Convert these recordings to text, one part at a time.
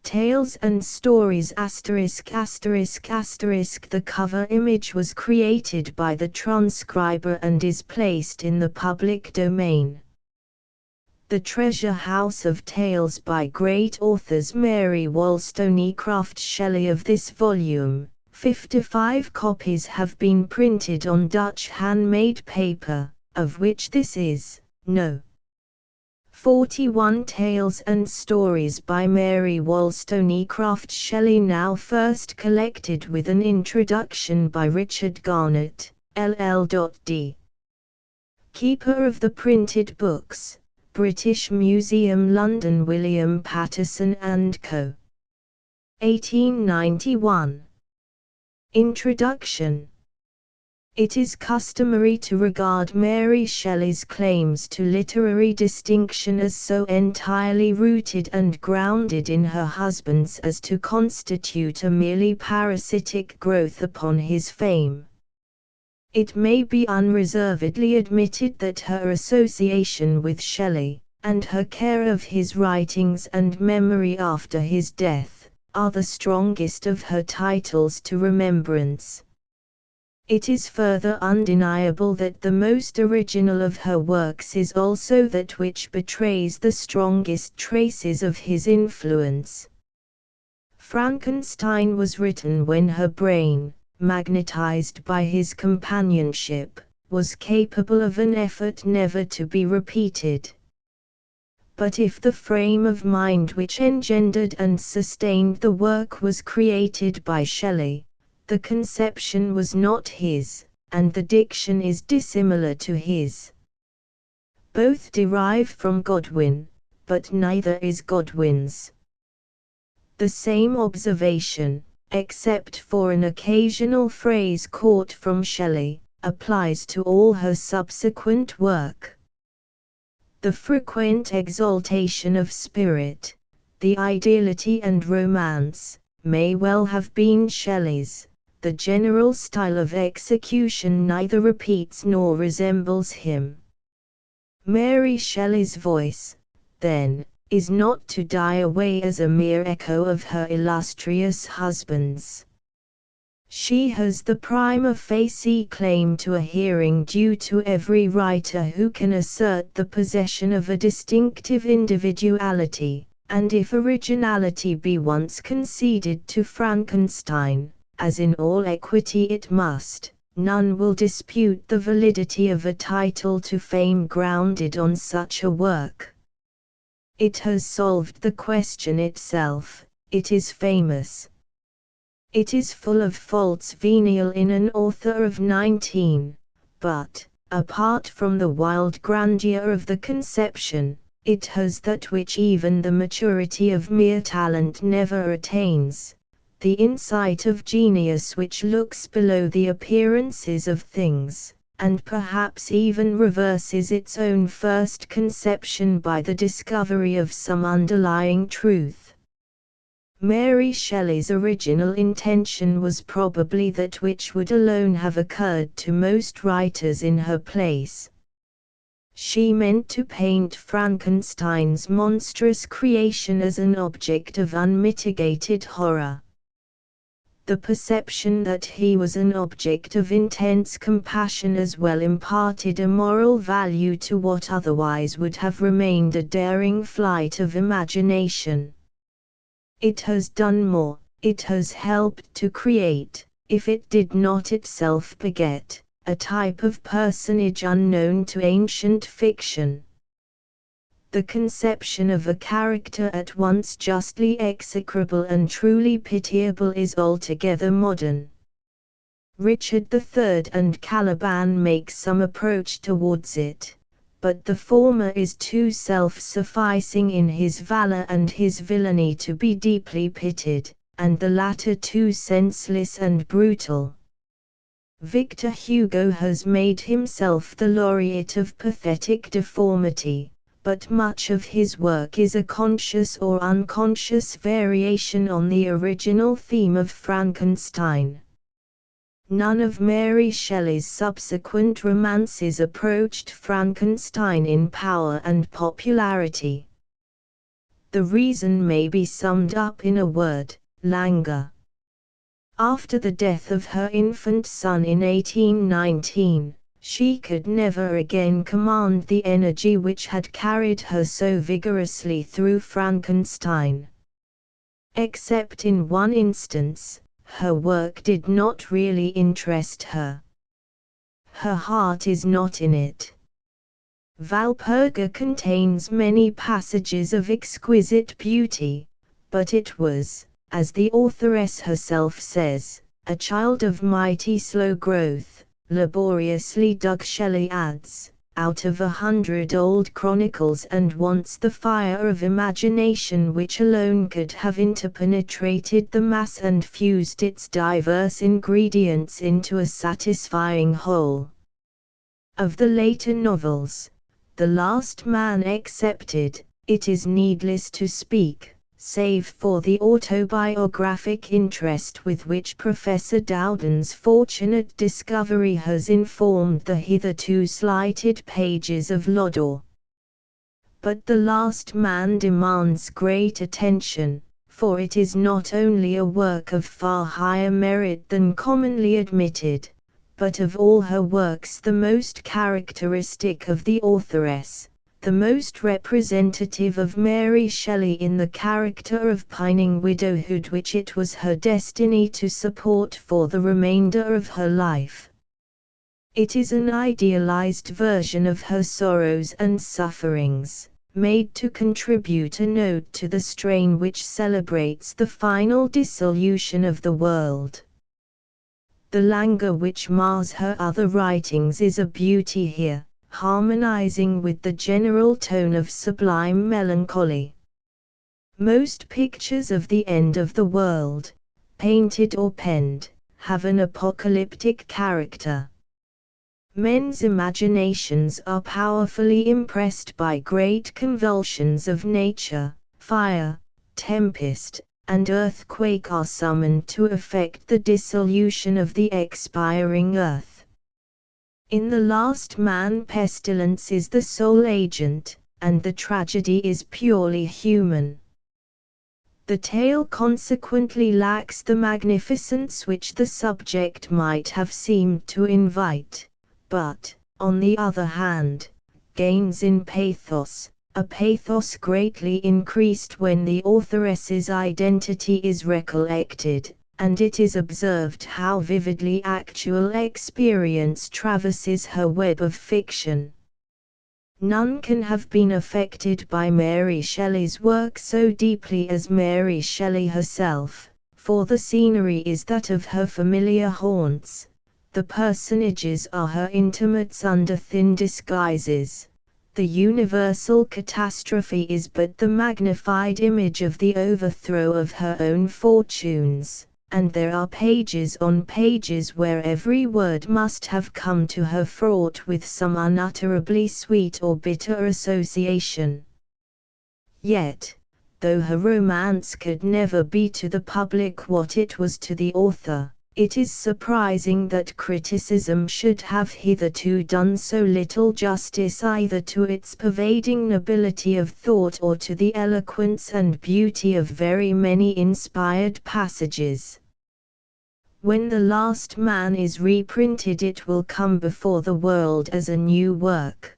Tales and Stories *******. The cover image was created by the transcriber and is placed in the public domain. The Treasure House of Tales by great authors Mary Wollstonecraft Shelley. Of this volume, 55 copies have been printed on Dutch handmade paper, of which this is No. 41 Tales and Stories by Mary Wollstonecraft Shelley, now first collected with an introduction by Richard Garnett, LL.D. Keeper of the Printed Books, British Museum, London. William Paterson & Co. 1891. Introduction. It is customary to regard Mary Shelley's claims to literary distinction as so entirely rooted and grounded in her husband's as to constitute a merely parasitic growth upon his fame. It may be unreservedly admitted that her association with Shelley, and her care of his writings and memory after his death, are the strongest of her titles to remembrance. It is further undeniable that the most original of her works is also that which betrays the strongest traces of his influence. Frankenstein was written when her brain, magnetized by his companionship, was capable of an effort never to be repeated. But if the frame of mind which engendered and sustained the work was created by Shelley, the conception was not his, and the diction is dissimilar to his. Both derive from Godwin, but neither is Godwin's. The same observation, except for an occasional phrase caught from Shelley, applies to all her subsequent work. The frequent exaltation of spirit, the ideality and romance, may well have been Shelley's. The general style of execution neither repeats nor resembles him. Mary Shelley's voice, then, is not to die away as a mere echo of her illustrious husband's. She has the prima facie claim to a hearing due to every writer who can assert the possession of a distinctive individuality, and if originality be once conceded to Frankenstein, as in all equity it must, none will dispute the validity of a title to fame grounded on such a work. It has solved the question itself, it is famous. It is full of faults venial in an author of 19, but, apart from the wild grandeur of the conception, it has that which even the maturity of mere talent never attains, the insight of genius which looks below the appearances of things, and perhaps even reverses its own first conception by the discovery of some underlying truth. Mary Shelley's original intention was probably that which would alone have occurred to most writers in her place. She meant to paint Frankenstein's monstrous creation as an object of unmitigated horror. The perception that he was an object of intense compassion as well imparted a moral value to what otherwise would have remained a daring flight of imagination. It has done more, it has helped to create, if it did not itself beget, a type of personage unknown to ancient fiction. The conception of a character at once justly execrable and truly pitiable is altogether modern. Richard III and Caliban make some approach towards it, but the former is too self-sufficing in his valor and his villainy to be deeply pitied, and the latter too senseless and brutal. Victor Hugo has made himself the laureate of pathetic deformity, but much of his work is a conscious or unconscious variation on the original theme of Frankenstein. None of Mary Shelley's subsequent romances approached Frankenstein in power and popularity. The reason may be summed up in a word: languor. After the death of her infant son in 1819, she could never again command the energy which had carried her so vigorously through Frankenstein. Except in one instance, her work did not really interest her. Her heart is not in it. Valperga contains many passages of exquisite beauty, but it was, as the authoress herself says, a child of mighty slow growth, laboriously dug. Shelley adds, out of 100 old chronicles, and wants the fire of imagination which alone could have interpenetrated the mass and fused its diverse ingredients into a satisfying whole. Of the later novels, The Last Man excepted, it is needless to speak, save for the autobiographic interest with which Professor Dowden's fortunate discovery has informed the hitherto slighted pages of Lodore. But The Last Man demands great attention, for it is not only a work of far higher merit than commonly admitted, but of all her works the most characteristic of the authoress, the most representative of Mary Shelley in the character of pining widowhood which it was her destiny to support for the remainder of her life. It is an idealized version of her sorrows and sufferings, made to contribute a note to the strain which celebrates the final dissolution of the world. The languor which mars her other writings is a beauty here, harmonizing with the general tone of sublime melancholy. Most pictures of the end of the world, painted or penned, have an apocalyptic character. Men's imaginations are powerfully impressed by great convulsions of nature. Fire, tempest, and earthquake are summoned to effect the dissolution of the expiring earth. In The Last Man pestilence is the sole agent, and the tragedy is purely human. The tale consequently lacks the magnificence which the subject might have seemed to invite, but, on the other hand, gains in pathos, a pathos greatly increased when the authoress's identity is recollected, and it is observed how vividly actual experience traverses her web of fiction. None can have been affected by Mary Shelley's work so deeply as Mary Shelley herself, for the scenery is that of her familiar haunts, the personages are her intimates under thin disguises. The universal catastrophe is but the magnified image of the overthrow of her own fortunes, and there are pages on pages where every word must have come to her fraught with some unutterably sweet or bitter association. Yet, though her romance could never be to the public what it was to the author, it is surprising that criticism should have hitherto done so little justice either to its pervading nobility of thought or to the eloquence and beauty of very many inspired passages. When The Last Man is reprinted, it will come before the world as a new work.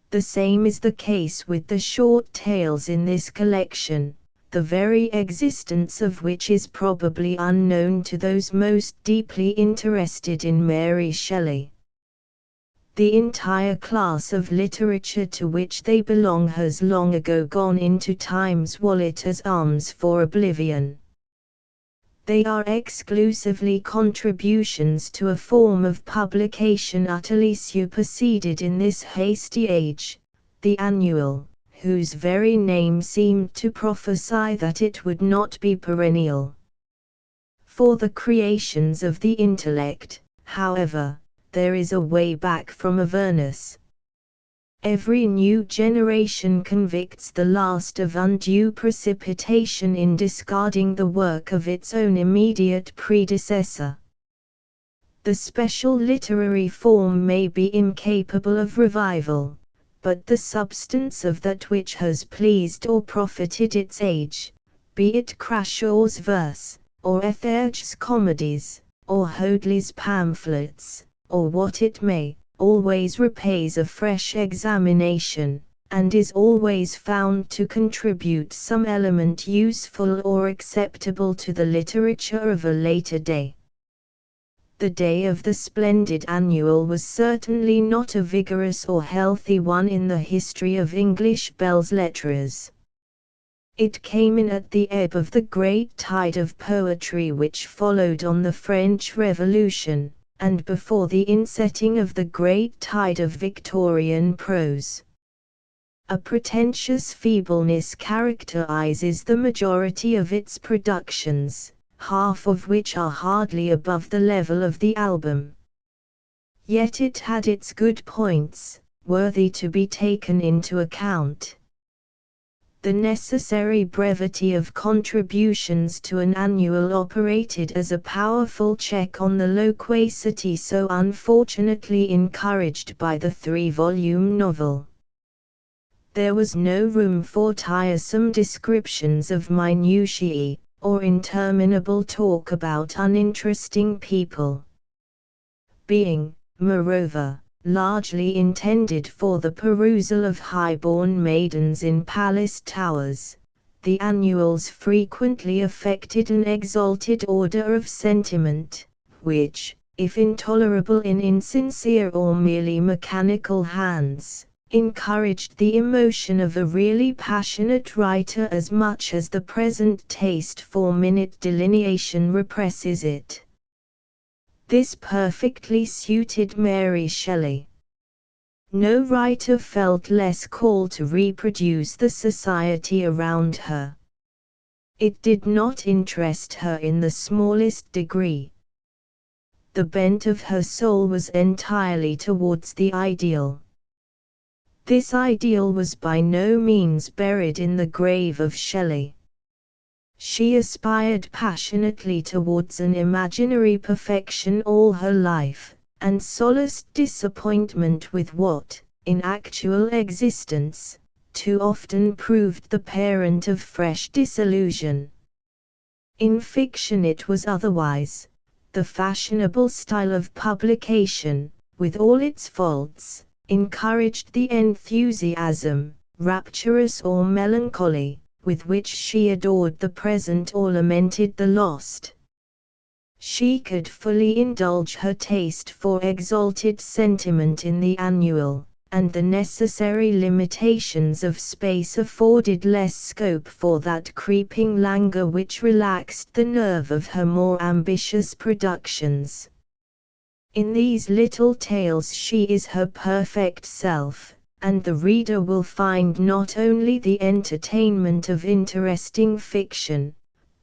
The same is the case with the short tales in this collection, the very existence of which is probably unknown to those most deeply interested in Mary Shelley. The entire class of literature to which they belong has long ago gone into Time's wallet as alms for oblivion. They are exclusively contributions to a form of publication utterly superseded in this hasty age, the annual, whose very name seemed to prophesy that it would not be perennial. For the creations of the intellect, however, there is a way back from Avernus. Every new generation convicts the last of undue precipitation in discarding the work of its own immediate predecessor. The special literary form may be incapable of revival, but the substance of that which has pleased or profited its age, be it Crashaw's verse, or Etherge's comedies, or Hoadley's pamphlets, or what it may, always repays a fresh examination, and is always found to contribute some element useful or acceptable to the literature of a later day. The day of the splendid annual was certainly not a vigorous or healthy one in the history of English belles lettres. It came in at the ebb of the great tide of poetry which followed on the French Revolution, and before the insetting of the great tide of Victorian prose. A pretentious feebleness characterizes the majority of its productions, half of which are hardly above the level of the album. Yet it had its good points, worthy to be taken into account. The necessary brevity of contributions to an annual operated as a powerful check on the loquacity so unfortunately encouraged by the 3-volume novel. There was no room for tiresome descriptions of minutiae, or interminable talk about uninteresting people. Being, moreover, largely intended for the perusal of high-born maidens in palace towers, the annuals frequently affected an exalted order of sentiment, which, if intolerable in insincere or merely mechanical hands, encouraged the emotion of a really passionate writer as much as the present taste for minute delineation represses it. This perfectly suited Mary Shelley. No writer felt less called to reproduce the society around her. It did not interest her in the smallest degree. The bent of her soul was entirely towards the ideal. This ideal was by no means buried in the grave of Shelley. She aspired passionately towards an imaginary perfection all her life, and solaced disappointment with what, in actual existence, too often proved the parent of fresh disillusion. In fiction it was otherwise. The fashionable style of publication, with all its faults, encouraged the enthusiasm, rapturous or melancholy, with which she adored the present or lamented the lost. She could fully indulge her taste for exalted sentiment in the annual, and the necessary limitations of space afforded less scope for that creeping languor which relaxed the nerve of her more ambitious productions. In these little tales she is her perfect self, and the reader will find not only the entertainment of interesting fiction,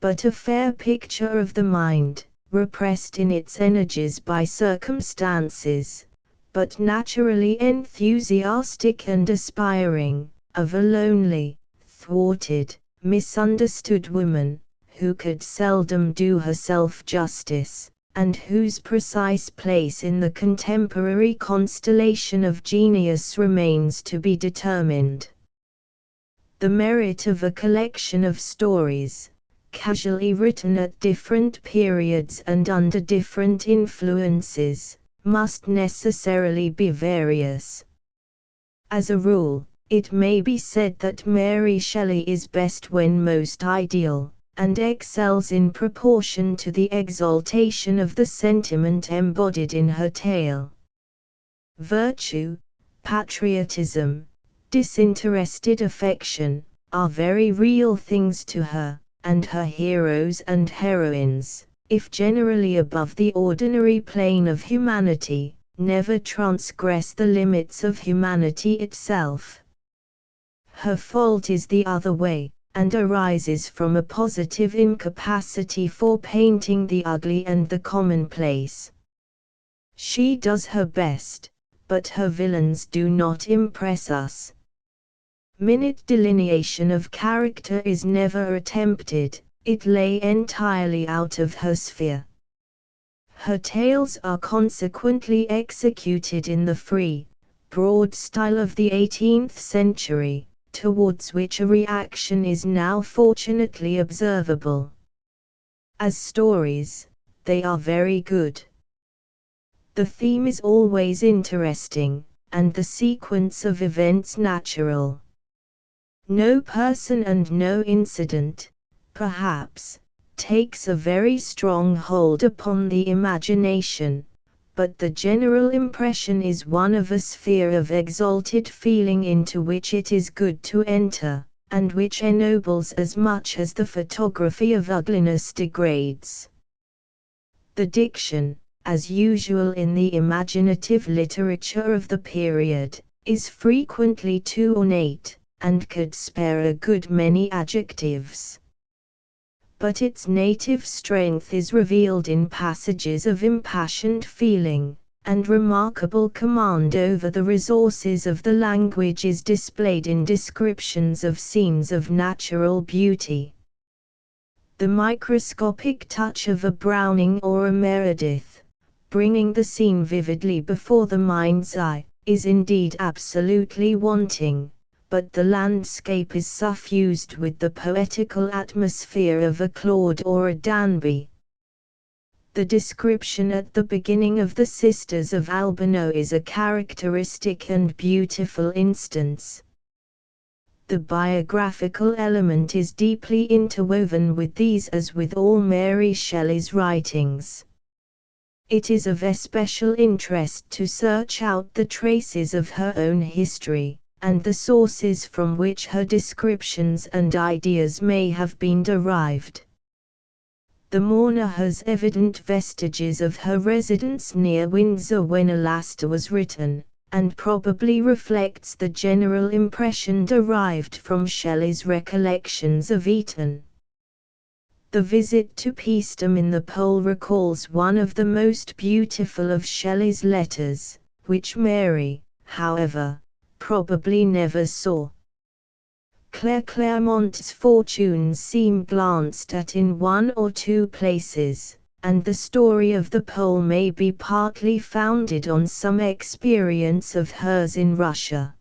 but a fair picture of the mind, repressed in its energies by circumstances, but naturally enthusiastic and aspiring, of a lonely, thwarted, misunderstood woman, who could seldom do herself justice, and whose precise place in the contemporary constellation of genius remains to be determined. The merit of a collection of stories, casually written at different periods and under different influences, must necessarily be various. As a rule, it may be said that Mary Shelley is best when most ideal, and excels in proportion to the exaltation of the sentiment embodied in her tale. Virtue, patriotism, disinterested affection, are very real things to her, and her heroes and heroines, if generally above the ordinary plane of humanity, never transgress the limits of humanity itself. Her fault is the other way, and arises from a positive incapacity for painting the ugly and the commonplace. She does her best, but her villains do not impress us. Minute delineation of character is never attempted, it lay entirely out of her sphere. Her tales are consequently executed in the free, broad style of the 18th century, towards which a reaction is now fortunately observable. As stories, they are very good. The theme is always interesting, and the sequence of events natural. No person and no incident, perhaps, takes a very strong hold upon the imagination, but the general impression is one of a sphere of exalted feeling into which it is good to enter, and which ennobles as much as the photography of ugliness degrades. The diction, as usual in the imaginative literature of the period, is frequently too ornate, and could spare a good many adjectives. But its native strength is revealed in passages of impassioned feeling, and remarkable command over the resources of the language is displayed in descriptions of scenes of natural beauty. The microscopic touch of a Browning or a Meredith, bringing the scene vividly before the mind's eye, is indeed absolutely wanting, but the landscape is suffused with the poetical atmosphere of a Claude or a Danby. The description at the beginning of the Sisters of Albano is a characteristic and beautiful instance. The biographical element is deeply interwoven with these as with all Mary Shelley's writings. It is of especial interest to search out the traces of her own history, and the sources from which her descriptions and ideas may have been derived. The mourner has evident vestiges of her residence near Windsor when Alastor was written, and probably reflects the general impression derived from Shelley's recollections of Eton. The visit to Peastham in the Pole recalls one of the most beautiful of Shelley's letters, which Mary, however, probably never saw. Claremont's fortunes seem glanced at in one or two places, and the story of the Pole may be partly founded on some experience of hers in Russia.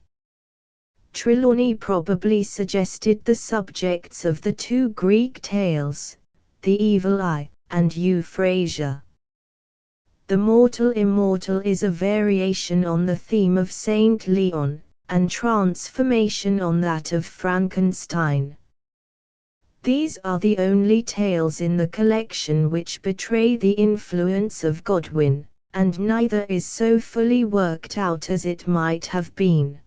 Trelawney probably suggested the subjects of the two Greek tales, The Evil Eye, and Euphrasia. The Mortal Immortal is a variation on the theme of Saint Leon, and transformation on that of Frankenstein. These are the only tales in the collection which betray the influence of Godwin, and neither is so fully worked out as it might have been.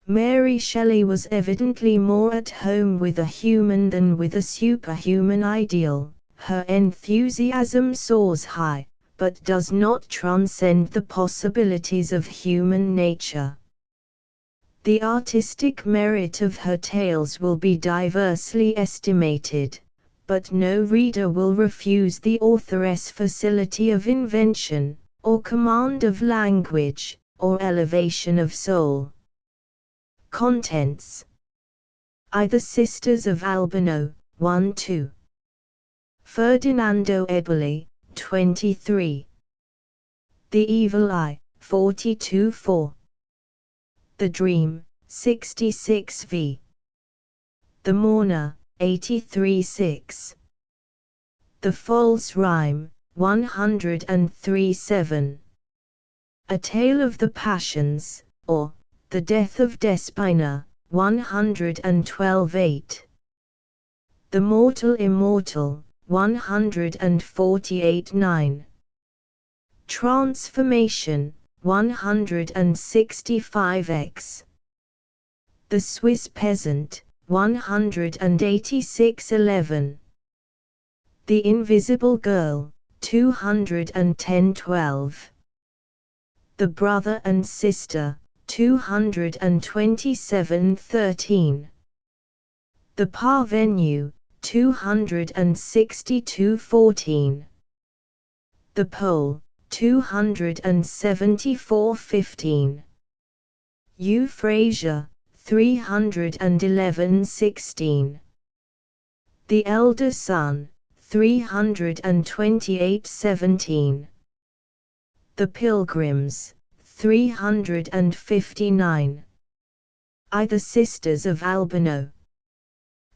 Mary Shelley was evidently more at home with a human than with a superhuman ideal. Her enthusiasm soars high, but does not transcend the possibilities of human nature. The artistic merit of her tales will be diversely estimated, but no reader will refuse the authoress' facility of invention, or command of language, or elevation of soul. Contents: I. The Sisters of Albano, 1-2. Ferdinando Eboli, 23. The Evil Eye, 42-4. The Dream, 66v. The Mourner, 83-6. The False Rhyme, 103-7. A Tale of the Passions, or The Death of Despina, 112-8. The Mortal Immortal, 148-9. Transformation, 165x. The Swiss Peasant, 186-11. The Invisible Girl, 210-12. The Brother and Sister, 227-13. The Parvenu, 262-14. The Pole, 274-15. Euphrasia, 311-16. The Elder Son, 328-17. The Pilgrims, 359. I the sisters of Albano.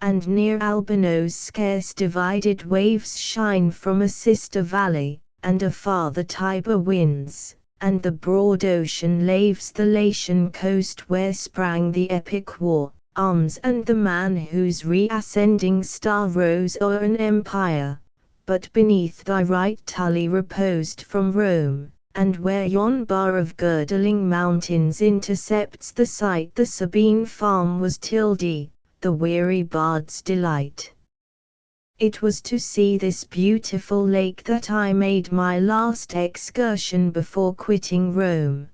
And near Albano's scarce divided waves shine from a sister valley, and afar the Tiber winds, and the broad ocean laves the Latian coast where sprang the epic war, arms and the man whose re-ascending star rose o'er an empire, but beneath thy right Tully reposed from Rome, and where yon bar of girdling mountains intercepts the sight the Sabine farm was Tilde, the weary bard's delight. It was to see this beautiful lake that I made my last excursion before quitting Rome.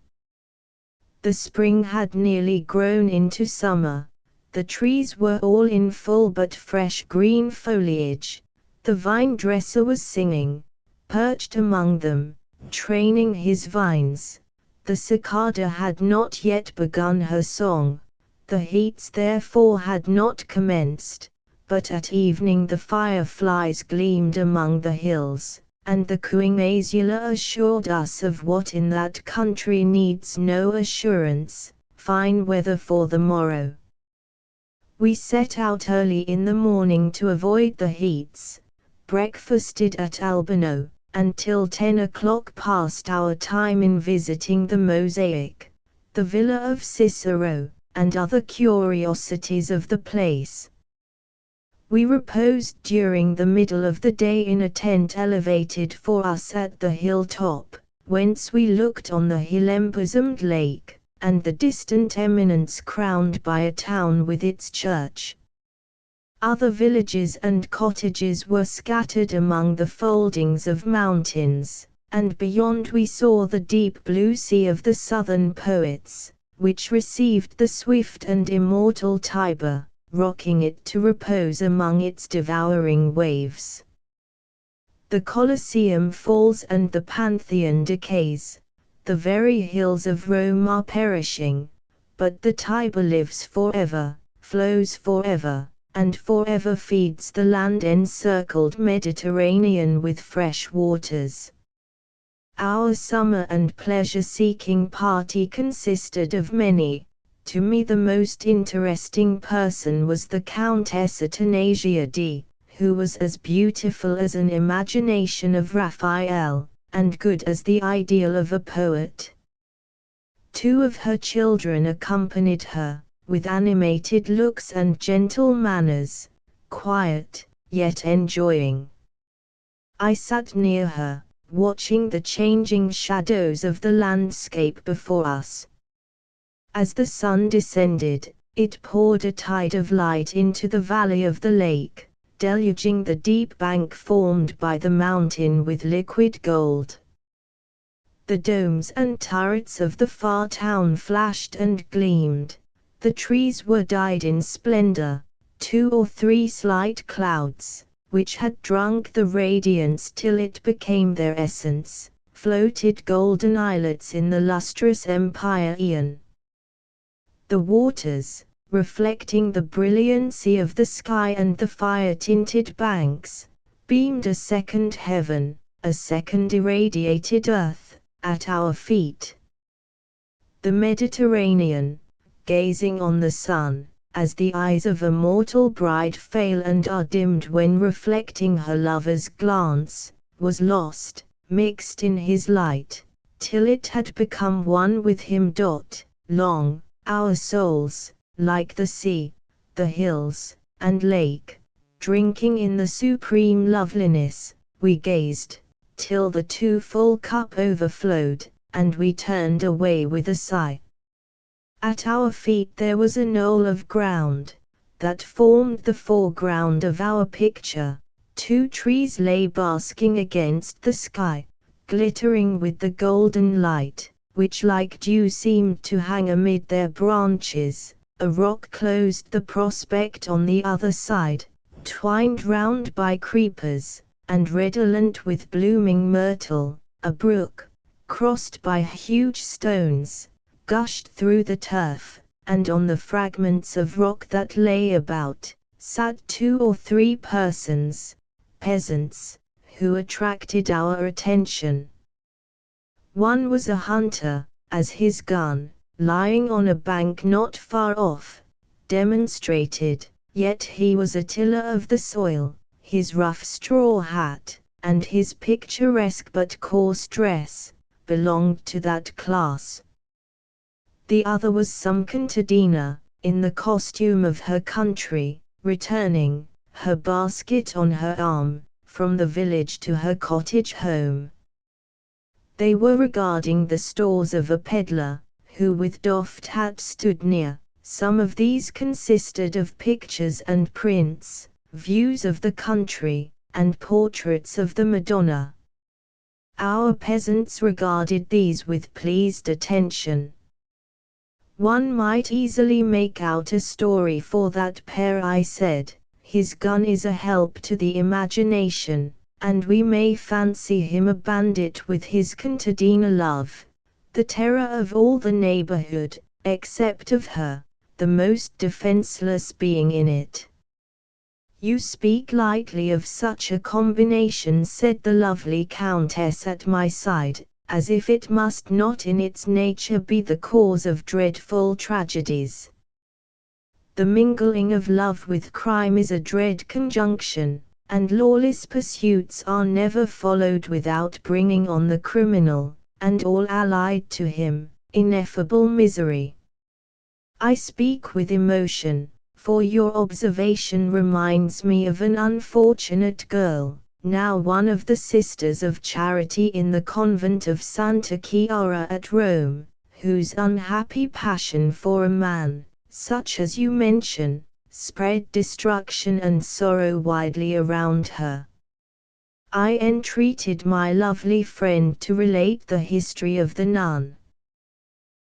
The spring had nearly grown into summer, the trees were all in full but fresh green foliage, the vine dresser was singing, perched among them, training his vines, the cicada had not yet begun her song, the heats therefore had not commenced, but at evening the fireflies gleamed among the hills, and the cooing azula assured us of what in that country needs no assurance, fine weather for the morrow. We set out early in the morning to avoid the heats, breakfasted at Albano, and till 10 o'clock passed our time in visiting the mosaic, the villa of Cicero, and other curiosities of the place. We reposed during the middle of the day in a tent elevated for us at the hilltop, whence we looked on the hill-embosomed lake, and the distant eminence crowned by a town with its church. Other villages and cottages were scattered among the foldings of mountains, and beyond we saw the deep blue sea of the southern poets, which received the swift and immortal Tiber, rocking it to repose among its devouring waves. The Colosseum falls and the Pantheon decays, the very hills of Rome are perishing, but the Tiber lives forever, flows forever, and forever feeds the land-encircled Mediterranean with fresh waters. Our summer and pleasure-seeking party consisted of many. To me the most interesting person was the Countess Atanasia D., who was as beautiful as an imagination of Raphael, and good as the ideal of a poet. 2 of her children accompanied her, with animated looks and gentle manners, quiet, yet enjoying. I sat near her, watching the changing shadows of the landscape before us. As the sun descended, it poured a tide of light into the valley of the lake, deluging the deep bank formed by the mountain with liquid gold. The domes and turrets of the far town flashed and gleamed, the trees were dyed in splendor, 2 or 3 slight clouds, which had drunk the radiance till it became their essence, floated golden islets in the lustrous empyrean. The waters, reflecting the brilliancy of the sky and the fire-tinted banks, beamed a second heaven, a second irradiated earth, at our feet. The Mediterranean, gazing on the sun, as the eyes of a mortal bride fail and are dimmed when reflecting her lover's glance, was lost, mixed in his light, till it had become one with him. Long, our souls, like the sea, the hills, and lake, drinking in the supreme loveliness, we gazed, till the too full cup overflowed, and we turned away with a sigh. At our feet there was a knoll of ground, that formed the foreground of our picture, 2 trees lay basking against the sky, glittering with the golden light, which like dew seemed to hang amid their branches. A rock closed the prospect on the other side, twined round by creepers, and redolent with blooming myrtle. A brook, crossed by huge stones, gushed through the turf, and on the fragments of rock that lay about, sat 2 or 3 persons, peasants, who attracted our attention. One was a hunter, as his gun, lying on a bank not far off, demonstrated. Yet he was a tiller of the soil, his rough straw hat, and his picturesque but coarse dress, belonged to that class. The other was some contadina, in the costume of her country, returning, her basket on her arm, from the village to her cottage home. They were regarding the stores of a peddler, who with doffed hat stood near. Some of these consisted of pictures and prints, views of the country, and portraits of the Madonna. Our peasants regarded these with pleased attention. One might easily make out a story for that pair, I said. His gun is a help to the imagination, and we may fancy him a bandit with his contadina love, the terror of all the neighborhood, except of her, the most defenseless being in it. You speak lightly of such a combination, said the lovely Countess at my side, as if it must not in its nature be the cause of dreadful tragedies. The mingling of love with crime is a dread conjunction, and lawless pursuits are never followed without bringing on the criminal, and all allied to him, ineffable misery. I speak with emotion, for your observation reminds me of an unfortunate girl, now one of the Sisters of Charity in the convent of Santa Chiara at Rome, whose unhappy passion for a man, such as you mention, spread destruction and sorrow widely around her. I entreated my lovely friend to relate the history of the nun.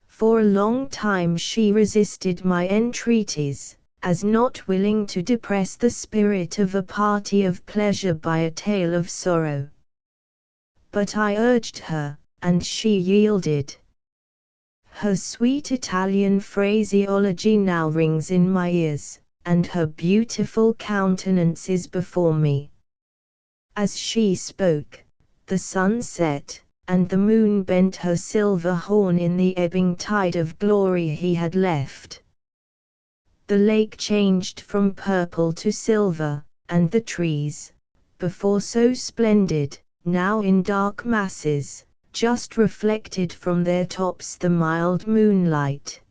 For a long time she resisted my entreaties, as not willing to depress the spirit of a party of pleasure by a tale of sorrow. But I urged her, and she yielded. Her sweet Italian phraseology now rings in my ears, and her beautiful countenance is before me. As she spoke, the sun set, and the moon bent her silver horn in the ebbing tide of glory he had left. The lake changed from purple to silver, and the trees, before so splendid, now in dark masses, just reflected from their tops the mild moonlight.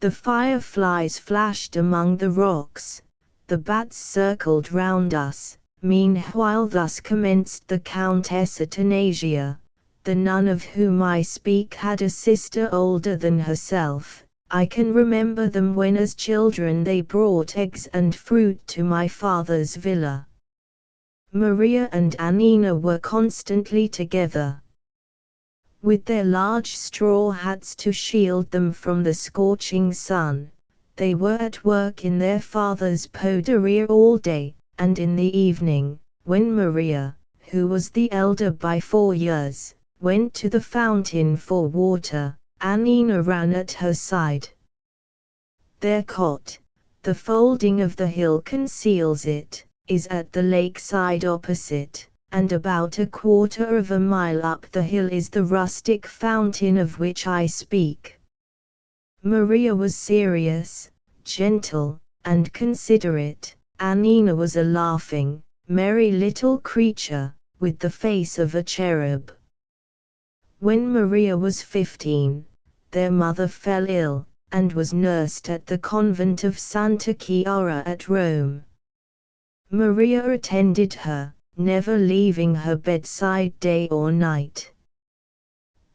The fireflies flashed among the rocks, the bats circled round us. Meanwhile thus commenced the Countess Atanasia. The nun of whom I speak had a sister older than herself. I can remember them when as children they brought eggs and fruit to my father's villa. Maria and Annina were constantly together. With their large straw hats to shield them from the scorching sun, they were at work in their father's poderia all day, and in the evening, when Maria, who was the elder by 4 years, went to the fountain for water, Annina ran at her side. Their cot, the folding of the hill conceals it, is at the lakeside opposite, and about 1/4 mile up the hill is the rustic fountain of which I speak. Maria was serious, gentle, and considerate. Annina was a laughing, merry little creature, with the face of a cherub. When Maria was 15, their mother fell ill, and was nursed at the convent of Santa Chiara at Rome. Maria attended her, never leaving her bedside day or night.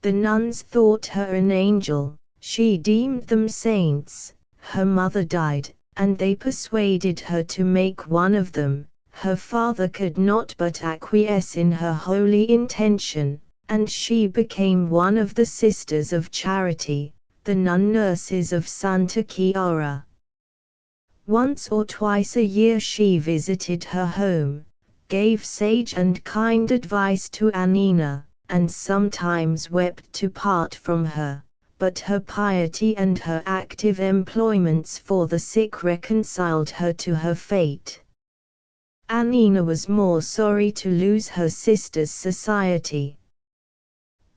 The nuns thought her an angel, she deemed them saints. Her mother died, and they persuaded her to make one of them. Her father could not but acquiesce in her holy intention, and she became one of the Sisters of Charity, the nun nurses of Santa Chiara. Once or twice a year she visited her home, gave sage and kind advice to Annina, and sometimes wept to part from her. But her piety and her active employments for the sick reconciled her to her fate. Annina was more sorry to lose her sister's society.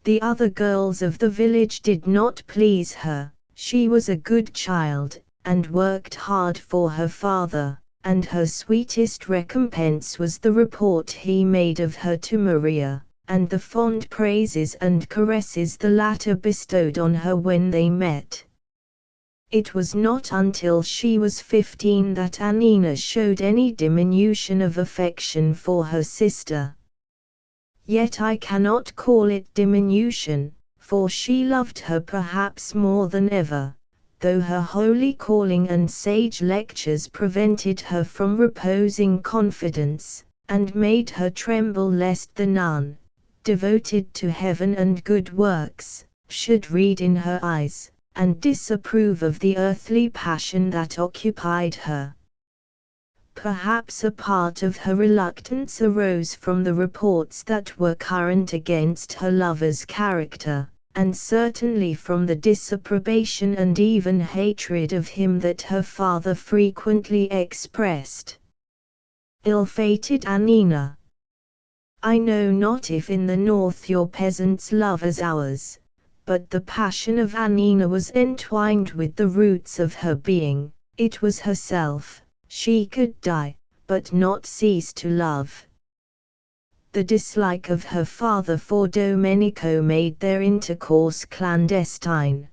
The other girls of the village did not please her. She was a good child, and worked hard for her father, and her sweetest recompense was the report he made of her to Maria, and the fond praises and caresses the latter bestowed on her when they met. It was not until she was 15 that Annina showed any diminution of affection for her sister. Yet I cannot call it diminution, for she loved her perhaps more than ever, though her holy calling and sage lectures prevented her from reposing confidence, and made her tremble lest the nun, devoted to heaven and good works, should read in her eyes, and disapprove of the earthly passion that occupied her. Perhaps a part of her reluctance arose from the reports that were current against her lover's character, and certainly from the disapprobation and even hatred of him that her father frequently expressed. Ill-fated Annina! I know not if in the north your peasants love as ours, but the passion of Annina was entwined with the roots of her being. It was herself. She could die, but not cease to love. The dislike of her father for Domenico made their intercourse clandestine.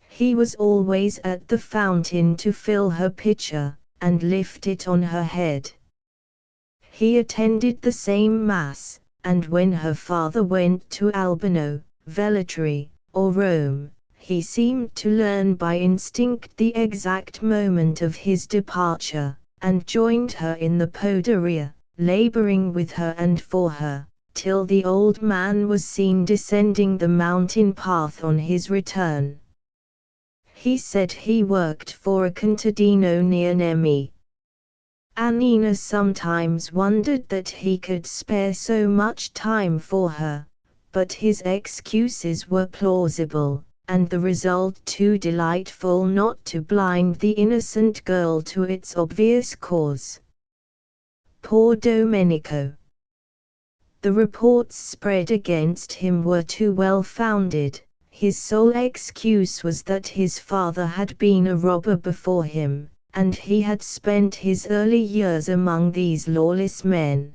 He was always at the fountain to fill her pitcher, and lift it on her head. He attended the same Mass, and when her father went to Albano, Velletri, or Rome, he seemed to learn by instinct the exact moment of his departure, and joined her in the Poderia, laboring with her and for her, till the old man was seen descending the mountain path on his return. He said he worked for a contadino near Nemi. Annina sometimes wondered that he could spare so much time for her, but his excuses were plausible, and the result too delightful not to blind the innocent girl to its obvious cause. Poor Domenico! The reports spread against him were too well founded. His sole excuse was that his father had been a robber before him, and he had spent his early years among these lawless men.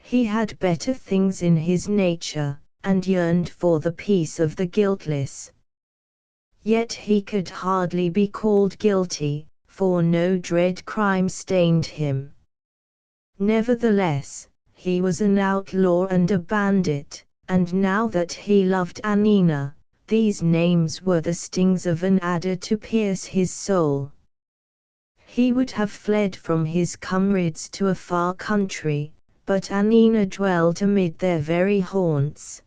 He had better things in his nature, and yearned for the peace of the guiltless. Yet he could hardly be called guilty, for no dread crime stained him. Nevertheless, he was an outlaw and a bandit, and now that he loved Annina, these names were the stings of an adder to pierce his soul. He would have fled from his comrades to a far country, but Annina dwelt amid their very haunts.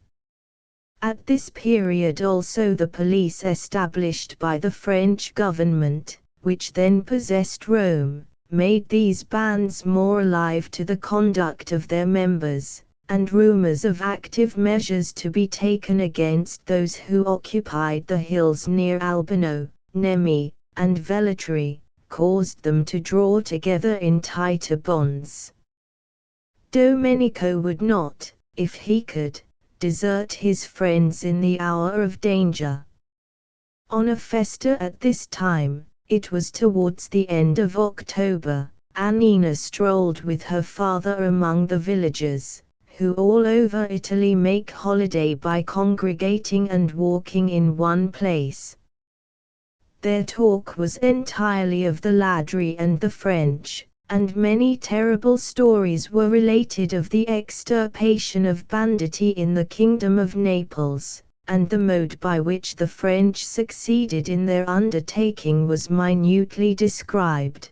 At this period also the police established by the French government, which then possessed Rome, made these bands more alive to the conduct of their members, and rumors of active measures to be taken against those who occupied the hills near Albano, Nemi, and Velletri, caused them to draw together in tighter bonds. Domenico would not, if he could, desert his friends in the hour of danger. On a festa at this time, it was towards the end of October, Annina strolled with her father among the villagers, who all over Italy make holiday by congregating and walking in one place. Their talk was entirely of the ladri and the French, and many terrible stories were related of the extirpation of banditti in the kingdom of Naples, and the mode by which the French succeeded in their undertaking was minutely described.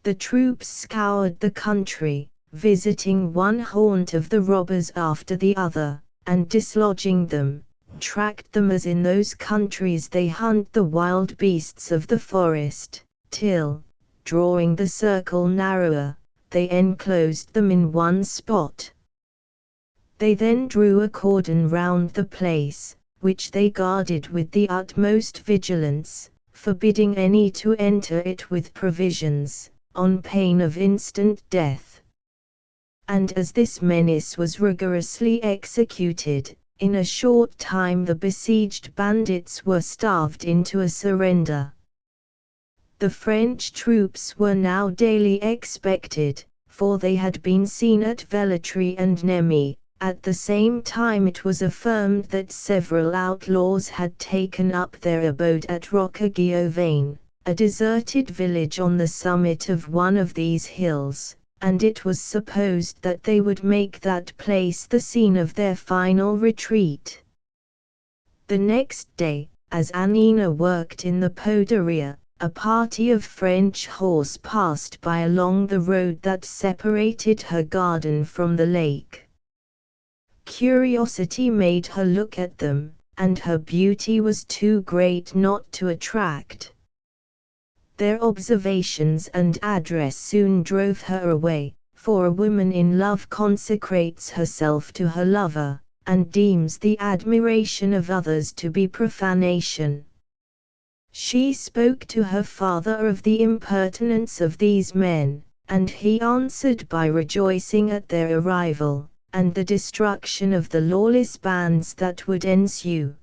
The troops scoured the country, visiting one haunt of the robbers after the other, and dislodging them, tracked them as in those countries they hunt the wild beasts of the forest, till, drawing the circle narrower, they enclosed them in one spot. They then drew a cordon round the place, which they guarded with the utmost vigilance, forbidding any to enter it with provisions, on pain of instant death. and as this menace was rigorously executed, in a short time the besieged bandits were starved into a surrender. The French troops were now daily expected, for they had been seen at Velletri and Nemi. At the same time it was affirmed that several outlaws had taken up their abode at Roccagiovane, a deserted village on the summit of one of these hills, and it was supposed that they would make that place the scene of their final retreat. The next day, as Annina worked in the Poderia, a party of French horse passed by along the road that separated her garden from the lake. Curiosity made her look at them, and her beauty was too great not to attract. Their observations and address soon drove her away, for a woman in love consecrates herself to her lover, and deems the admiration of others to be profanation. She spoke to her father of the impertinence of these men, and he answered by rejoicing at their arrival, and the destruction of the lawless bands that would ensue.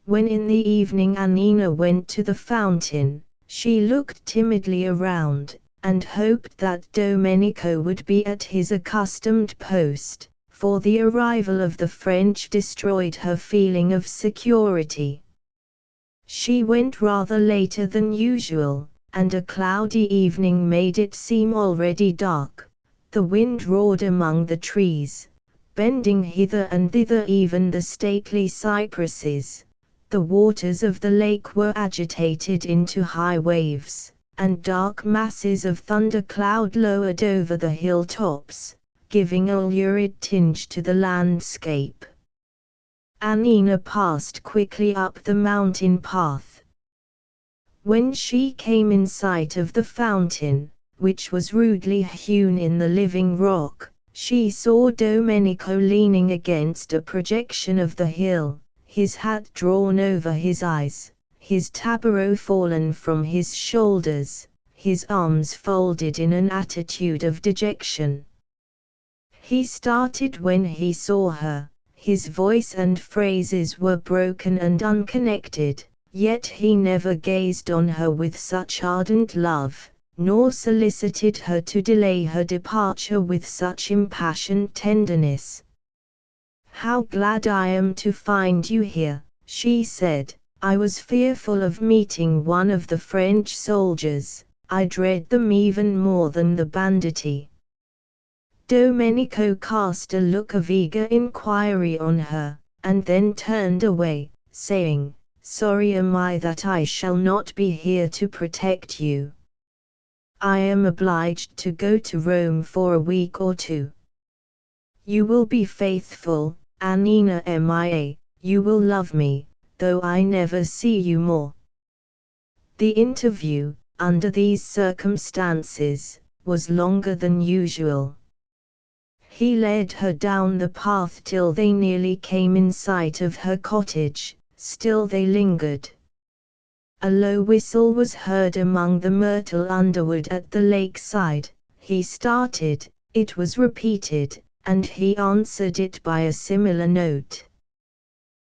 When in the evening Annina went to the fountain, she looked timidly around, and hoped that Domenico would be at his accustomed post, for the arrival of the French destroyed her feeling of security. She went rather later than usual, and a cloudy evening made it seem already dark. The wind roared among the trees, bending hither and thither even the stately cypresses. The waters of the lake were agitated into high waves, and dark masses of thundercloud lowered over the hilltops, giving a lurid tinge to the landscape. Annina passed quickly up the mountain path. When she came in sight of the fountain, which was rudely hewn in the living rock, she saw Domenico leaning against a projection of the hill, his hat drawn over his eyes, his tabaro fallen from his shoulders, his arms folded in an attitude of dejection. He started when he saw her, his voice and phrases were broken and unconnected, yet he never gazed on her with such ardent love, nor solicited her to delay her departure with such impassioned tenderness. "How glad I am to find you here," she said. "I was fearful of meeting one of the French soldiers. I dread them even more than the banditti." Domenico cast a look of eager inquiry on her, and then turned away, saying, "Sorry am I that I shall not be here to protect you. I am obliged to go to Rome for a week or two." "You will be faithful, Annina mia, you will love me, though I never see you more." The interview, under these circumstances, was longer than usual. He led her down the path till they nearly came in sight of her cottage, still they lingered. A low whistle was heard among the myrtle underwood at the lakeside. He started, it was repeated, and he answered it by a similar note.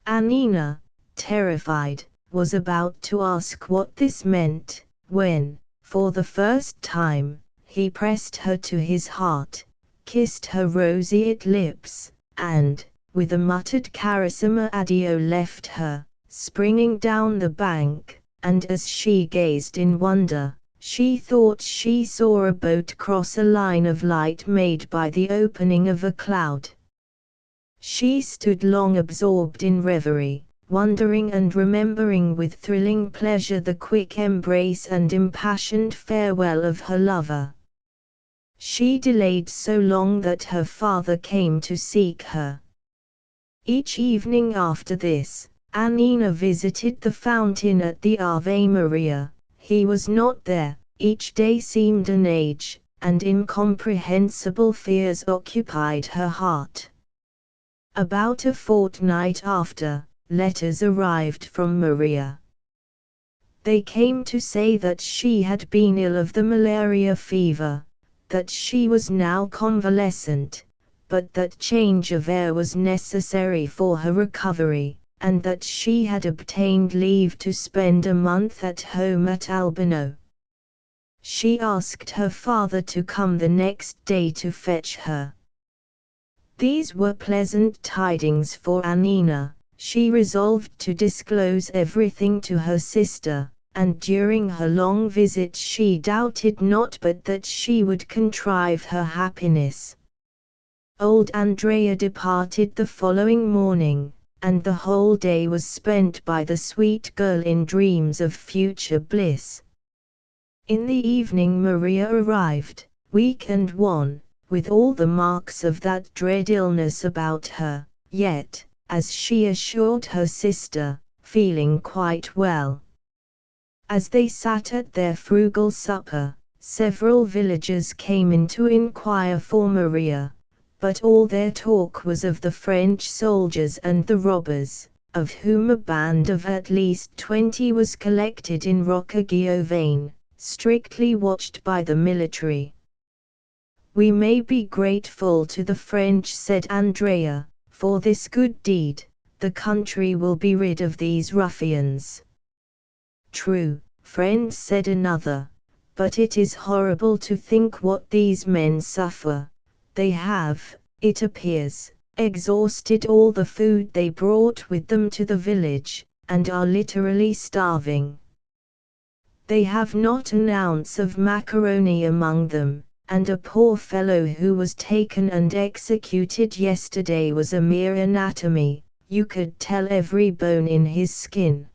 Annina, terrified, was about to ask what this meant, when, for the first time, he pressed her to his heart, kissed her roseate lips, and, with a muttered carissima addio left her, springing down the bank, and as she gazed in wonder, she thought she saw a boat cross a line of light made by the opening of a cloud. She stood long absorbed in reverie, wondering and remembering with thrilling pleasure the quick embrace and impassioned farewell of her lover. She delayed so long that her father came to seek her. Each evening after this, Annina visited the fountain at the Ave Maria. He was not there. Each day seemed an age, and incomprehensible fears occupied her heart. About a fortnight after, letters arrived from Maria. They came to say that she had been ill of the malaria fever, that she was now convalescent, but that change of air was necessary for her recovery, and that she had obtained leave to spend a month at home at Albano. She asked her father to come the next day to fetch her. These were pleasant tidings for Annina. She resolved to disclose everything to her sister, and during her long visit she doubted not but that she would contrive her happiness. Old Andrea departed the following morning, and the whole day was spent by the sweet girl in dreams of future bliss. In the evening Maria arrived, weak and wan, with all the marks of that dread illness about her, yet, as she assured her sister, feeling quite well. As they sat at their frugal supper, several villagers came in to inquire for Maria, but all their talk was of the French soldiers and the robbers, of whom a band of at least 20 was collected in Rocca-Giovane, strictly watched by the military. "We may be grateful to the French," said Andrea, "for this good deed. The country will be rid of these ruffians." "True, friend," said another, "but it is horrible to think what these men suffer. They have, it appears, exhausted all the food they brought with them to the village, and are literally starving. They have not an ounce of macaroni among them, and a poor fellow who was taken and executed yesterday was a mere anatomy, you could tell every bone in his skin."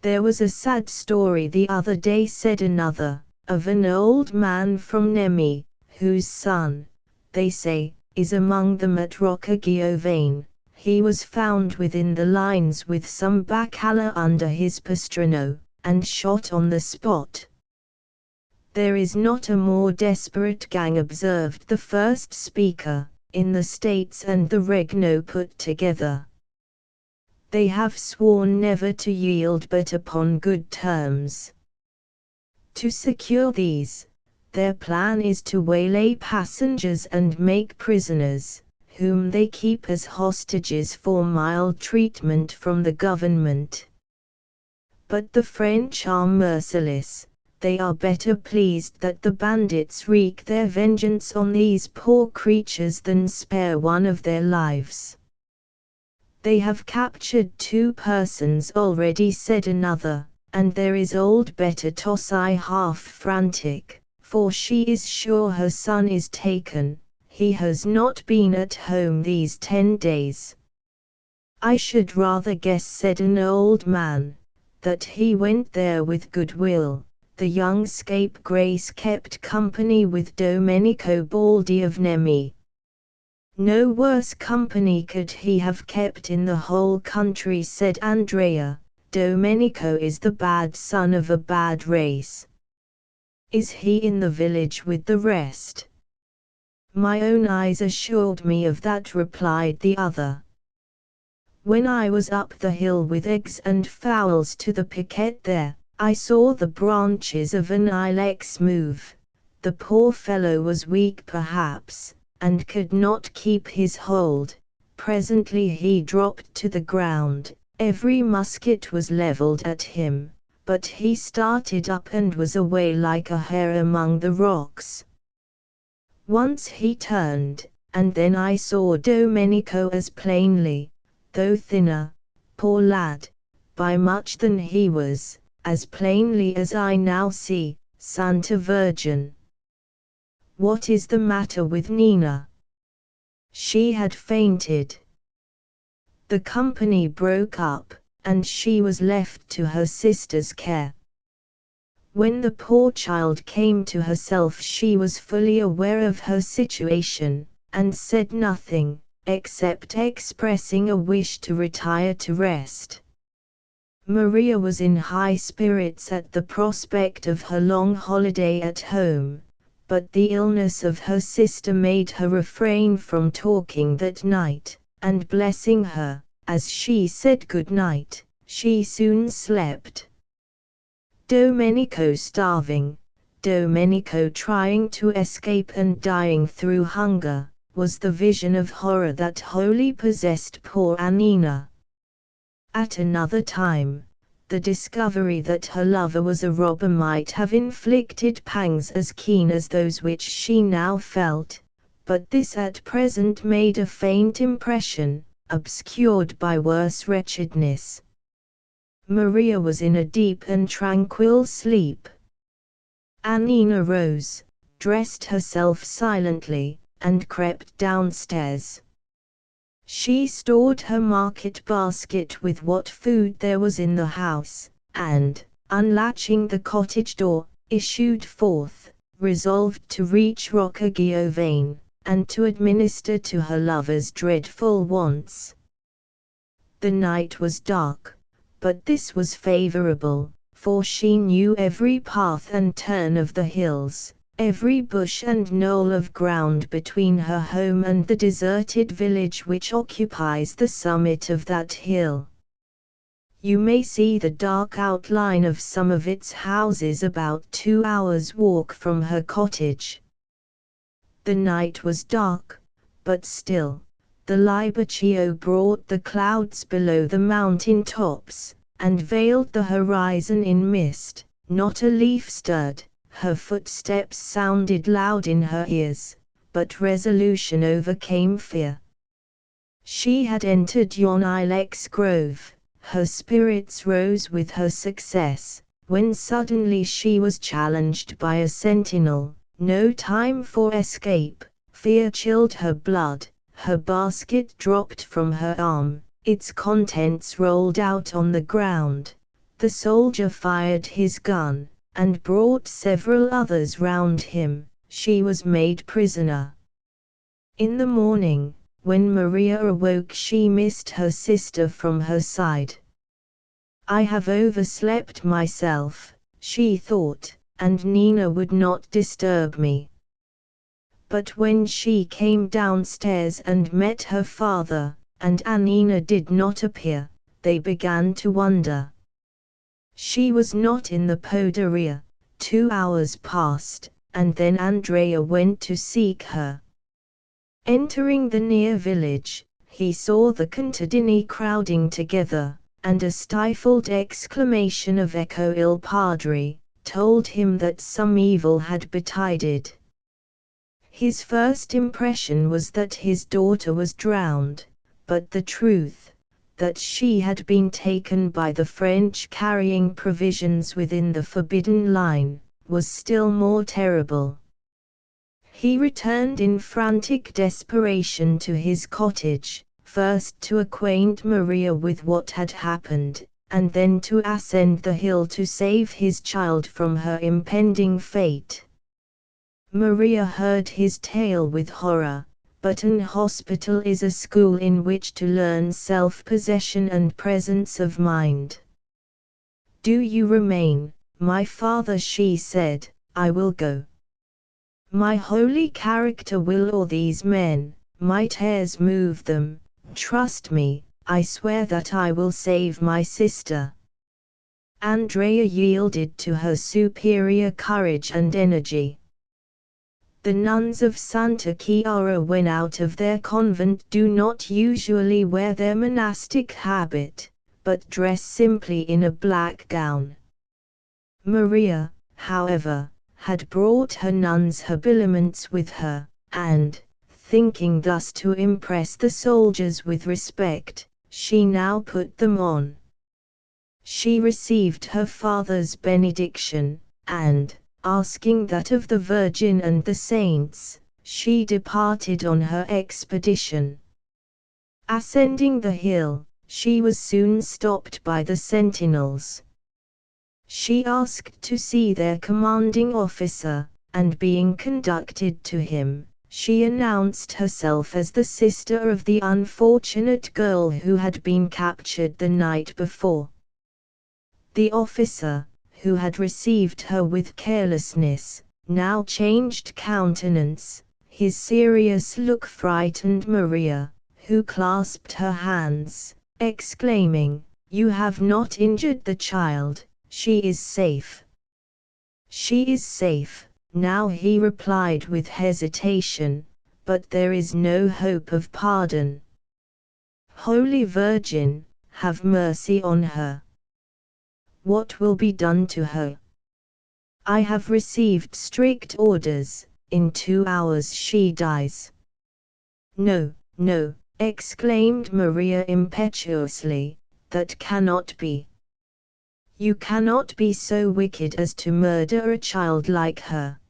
"There was a sad story the other day," said another, "of an old man from Nemi, whose son, they say, is among them at Rocca-Giovane. He was found within the lines with some baccalà under his pastrano, and shot on the spot." "There is not a more desperate gang," observed the first speaker, "in the States and the Regno put together. They have sworn never to yield but upon good terms. To secure these, their plan is to waylay passengers and make prisoners, whom they keep as hostages for mild treatment from the government. But the French are merciless. They are better pleased that the bandits wreak their vengeance on these poor creatures than spare one of their lives." "They have captured 2 persons already," said another, "and there is old Betta Tossi half frantic, for she is sure her son is taken. He has not been at home these 10 days. "I should rather guess," said an old man, "that he went there with goodwill." The young scapegrace kept company with Domenico Baldi of Nemi. "No worse company could he have kept in the whole country," said Andrea. "Domenico is the bad son of a bad race." "Is he in the village with the rest?" "My own eyes assured me of that," replied the other. "When I was up the hill with eggs and fowls to the piquet there, I saw the branches of an ilex move. The poor fellow was weak perhaps, and could not keep his hold. Presently he dropped to the ground, every musket was levelled at him, but he started up and was away like a hare among the rocks. Once he turned, and then I saw Domenico as plainly, though thinner, poor lad, by much than he was, as plainly as I now see, Santa Virgin." "What is the matter with Nina?" "She had fainted." The company broke up, and she was left to her sister's care. When the poor child came to herself she was fully aware of her situation, and said nothing, except expressing a wish to retire to rest. Maria was in high spirits at the prospect of her long holiday at home, but the illness of her sister made her refrain from talking that night, and blessing her, as she said good night, she soon slept. "Domenico starving, Domenico trying to escape and dying through hunger, was the vision of horror that wholly possessed poor Annina. At another time, the discovery that her lover was a robber might have inflicted pangs as keen as those which she now felt, but this at present made a faint impression, obscured by worse wretchedness. Maria was in a deep and tranquil sleep. Annina rose, dressed herself silently, and crept downstairs. She stored her market basket with what food there was in the house, and, unlatching the cottage door, issued forth, resolved to reach Rocca-Giovane, and to administer to her lover's dreadful wants. The night was dark, but this was favorable, for she knew every path and turn of the hills, every bush and knoll of ground between her home and the deserted village which occupies the summit of that hill. You may see the dark outline of some of its houses about 2 hours' walk from her cottage. The night was dark, but still, the Libeccio brought the clouds below the mountain tops, and veiled the horizon in mist. Not a leaf stirred, her footsteps sounded loud in her ears, but resolution overcame fear. She had entered yon ilex grove, her spirits rose with her success, when suddenly she was challenged by a sentinel. No time for escape, fear chilled her blood, her basket dropped from her arm, its contents rolled out on the ground. The soldier fired his gun, and brought several others round him. She was made prisoner. In the morning, when Maria awoke, she missed her sister from her side. I have overslept myself, she thought, and Nina would not disturb me. But when she came downstairs and met her father, and Annina did not appear, they began to wonder. She was not in the Poderia. 2 hours passed, and then Andrea went to seek her. Entering the near village, he saw the contadini crowding together, and a stifled exclamation of "Ecco il padre" told him that some evil had betided. His first impression was that his daughter was drowned, but the truth, that she had been taken by the French carrying provisions within the forbidden line, was still more terrible. He returned in frantic desperation to his cottage, first to acquaint Maria with what had happened, and then to ascend the hill to save his child from her impending fate. Maria heard his tale with horror, but an hospital is a school in which to learn self-possession and presence of mind. "Do you remain, my father," she said, "I will go. My holy character will awe these men, my tears move them. Trust me, I swear that I will save my sister." Andrea yielded to her superior courage and energy. The nuns of Santa Chiara, when out of their convent, do not usually wear their monastic habit, but dress simply in a black gown. Maria, however, had brought her nun's habiliments with her, and, thinking thus to impress the soldiers with respect, she now put them on. She received her father's benediction, and, asking that of the Virgin and the saints, she departed on her expedition. Ascending the hill, she was soon stopped by the sentinels. She asked to see their commanding officer, and being conducted to him, she announced herself as the sister of the unfortunate girl who had been captured the night before. The officer, who had received her with carelessness, now changed countenance. His serious look frightened Maria, who clasped her hands, exclaiming, "You have not injured the child, she is safe." "She is safe, now," he replied with hesitation, "but there is no hope of pardon. Holy Virgin, have mercy on her. What will be done to her?" "I have received strict orders. In 2 hours she dies." "No, no," exclaimed Maria impetuously, "that cannot be. You cannot be so wicked as to murder a child like her."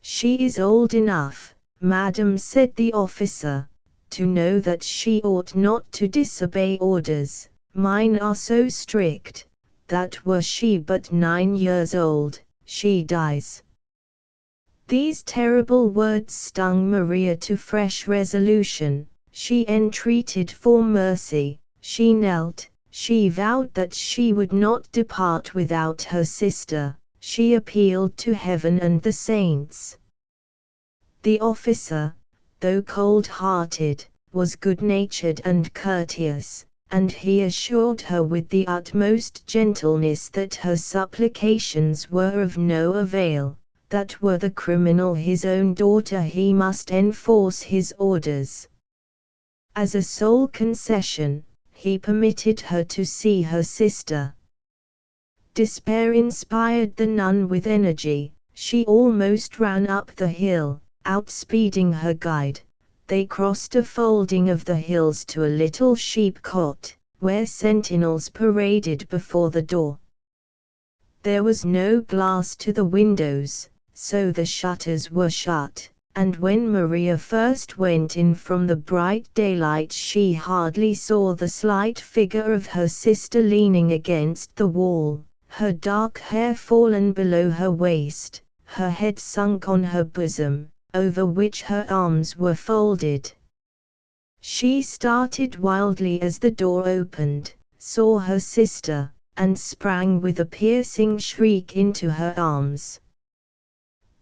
"She is old enough, madam," said the officer, "to know that she ought not to disobey orders. Mine are so strict, that were she but 9 years old, she dies." These terrible words stung Maria to fresh resolution. She entreated for mercy, she knelt, she vowed that she would not depart without her sister, she appealed to heaven and the saints. The officer, though cold-hearted, was good-natured and courteous, and he assured her with the utmost gentleness that her supplications were of no avail, that were the criminal his own daughter he must enforce his orders. As a sole concession, he permitted her to see her sister. Despair inspired the nun with energy. She almost ran up the hill, outspeeding her guide. They crossed a folding of the hills to a little sheep cot, where sentinels paraded before the door. There was no glass to the windows, so the shutters were shut, and when Maria first went in from the bright daylight she hardly saw the slight figure of her sister leaning against the wall, her dark hair fallen below her waist, her head sunk on her bosom, over which her arms were folded. She started wildly as the door opened, saw her sister, and sprang with a piercing shriek into her arms.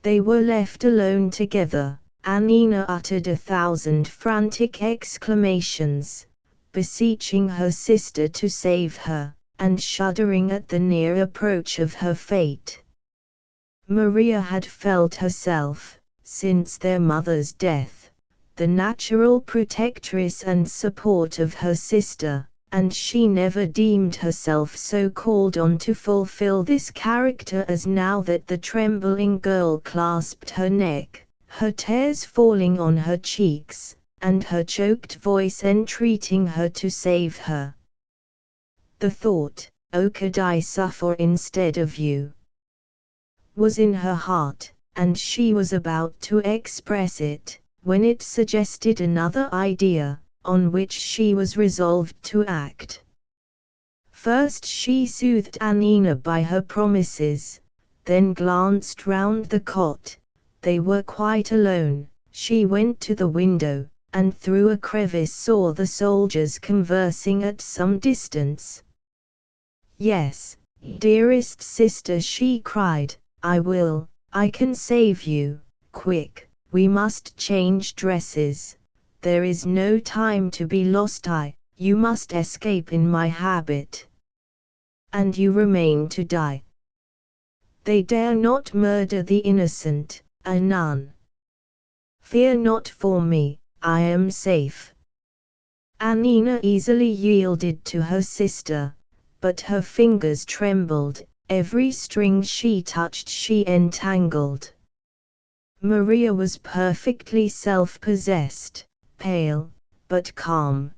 They were left alone together. Annina uttered 1,000 frantic exclamations, beseeching her sister to save her, and shuddering at the near approach of her fate. Maria had felt herself, since their mother's death, the natural protectress and support of her sister, and she never deemed herself so called on to fulfill this character as now that the trembling girl clasped her neck, her tears falling on her cheeks, and her choked voice entreating her to save her. The thought, "Oh, could I suffer instead of you?" was in her heart, and she was about to express it, when it suggested another idea, on which she was resolved to act. First she soothed Annina by her promises, then glanced round the cot. They were quite alone. She went to the window, and through a crevice saw the soldiers conversing at some distance. "Yes, dearest sister," she cried, I can save you. Quick, we must change dresses. There is no time to be lost. You must escape in my habit. And you remain to die. They dare not murder the innocent, a nun. Fear not for me, I am safe." Annina easily yielded to her sister, but her fingers trembled, every string she touched she entangled. Maria was perfectly self-possessed, pale, but calm.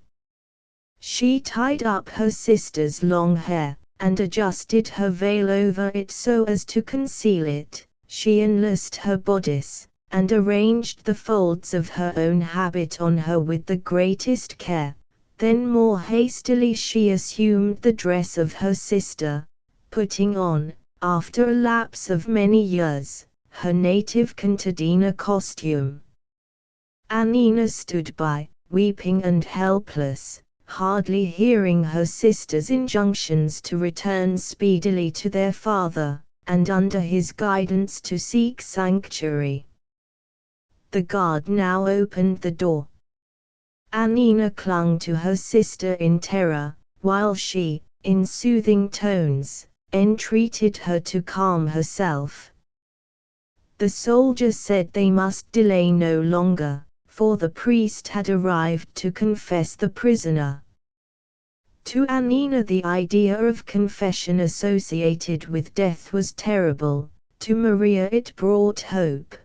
She tied up her sister's long hair, and adjusted her veil over it so as to conceal it. She unlaced her bodice, and arranged the folds of her own habit on her with the greatest care. Then more hastily she assumed the dress of her sister, putting on, after a lapse of many years, her native contadina costume. Annina stood by, weeping and helpless, hardly hearing her sister's injunctions to return speedily to their father, and under his guidance to seek sanctuary. The guard now opened the door. Annina clung to her sister in terror, while she, in soothing tones, entreated her to calm herself. The soldiers said they must delay no longer, for the priest had arrived to confess the prisoner. To Annina the idea of confession associated with death was terrible, to Maria it brought hope.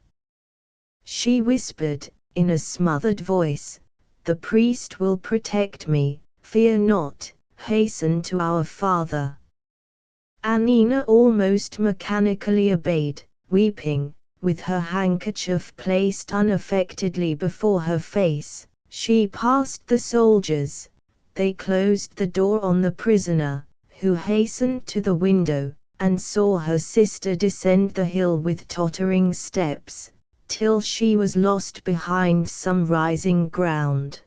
She whispered, in a smothered voice, "The priest will protect me, fear not, hasten to our father." Annina almost mechanically obeyed, weeping, with her handkerchief placed unaffectedly before her face. She passed the soldiers. They closed the door on the prisoner, who hastened to the window, and saw her sister descend the hill with tottering steps, till she was lost behind some rising ground.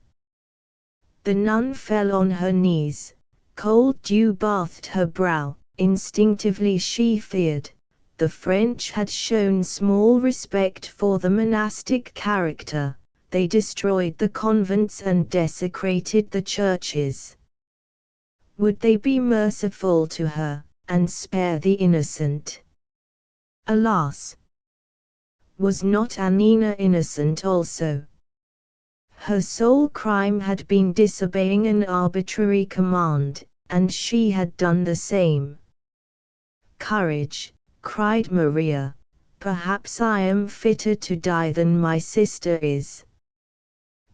The nun fell on her knees. Cold dew bathed her brow. Instinctively she feared. The French had shown small respect for the monastic character. They destroyed the convents and desecrated the churches. Would they be merciful to her, and spare the innocent? Alas! Was not Annina innocent also? Her sole crime had been disobeying an arbitrary command, and she had done the same. "Courage!" cried Maria. "Perhaps I am fitter to die than my sister is.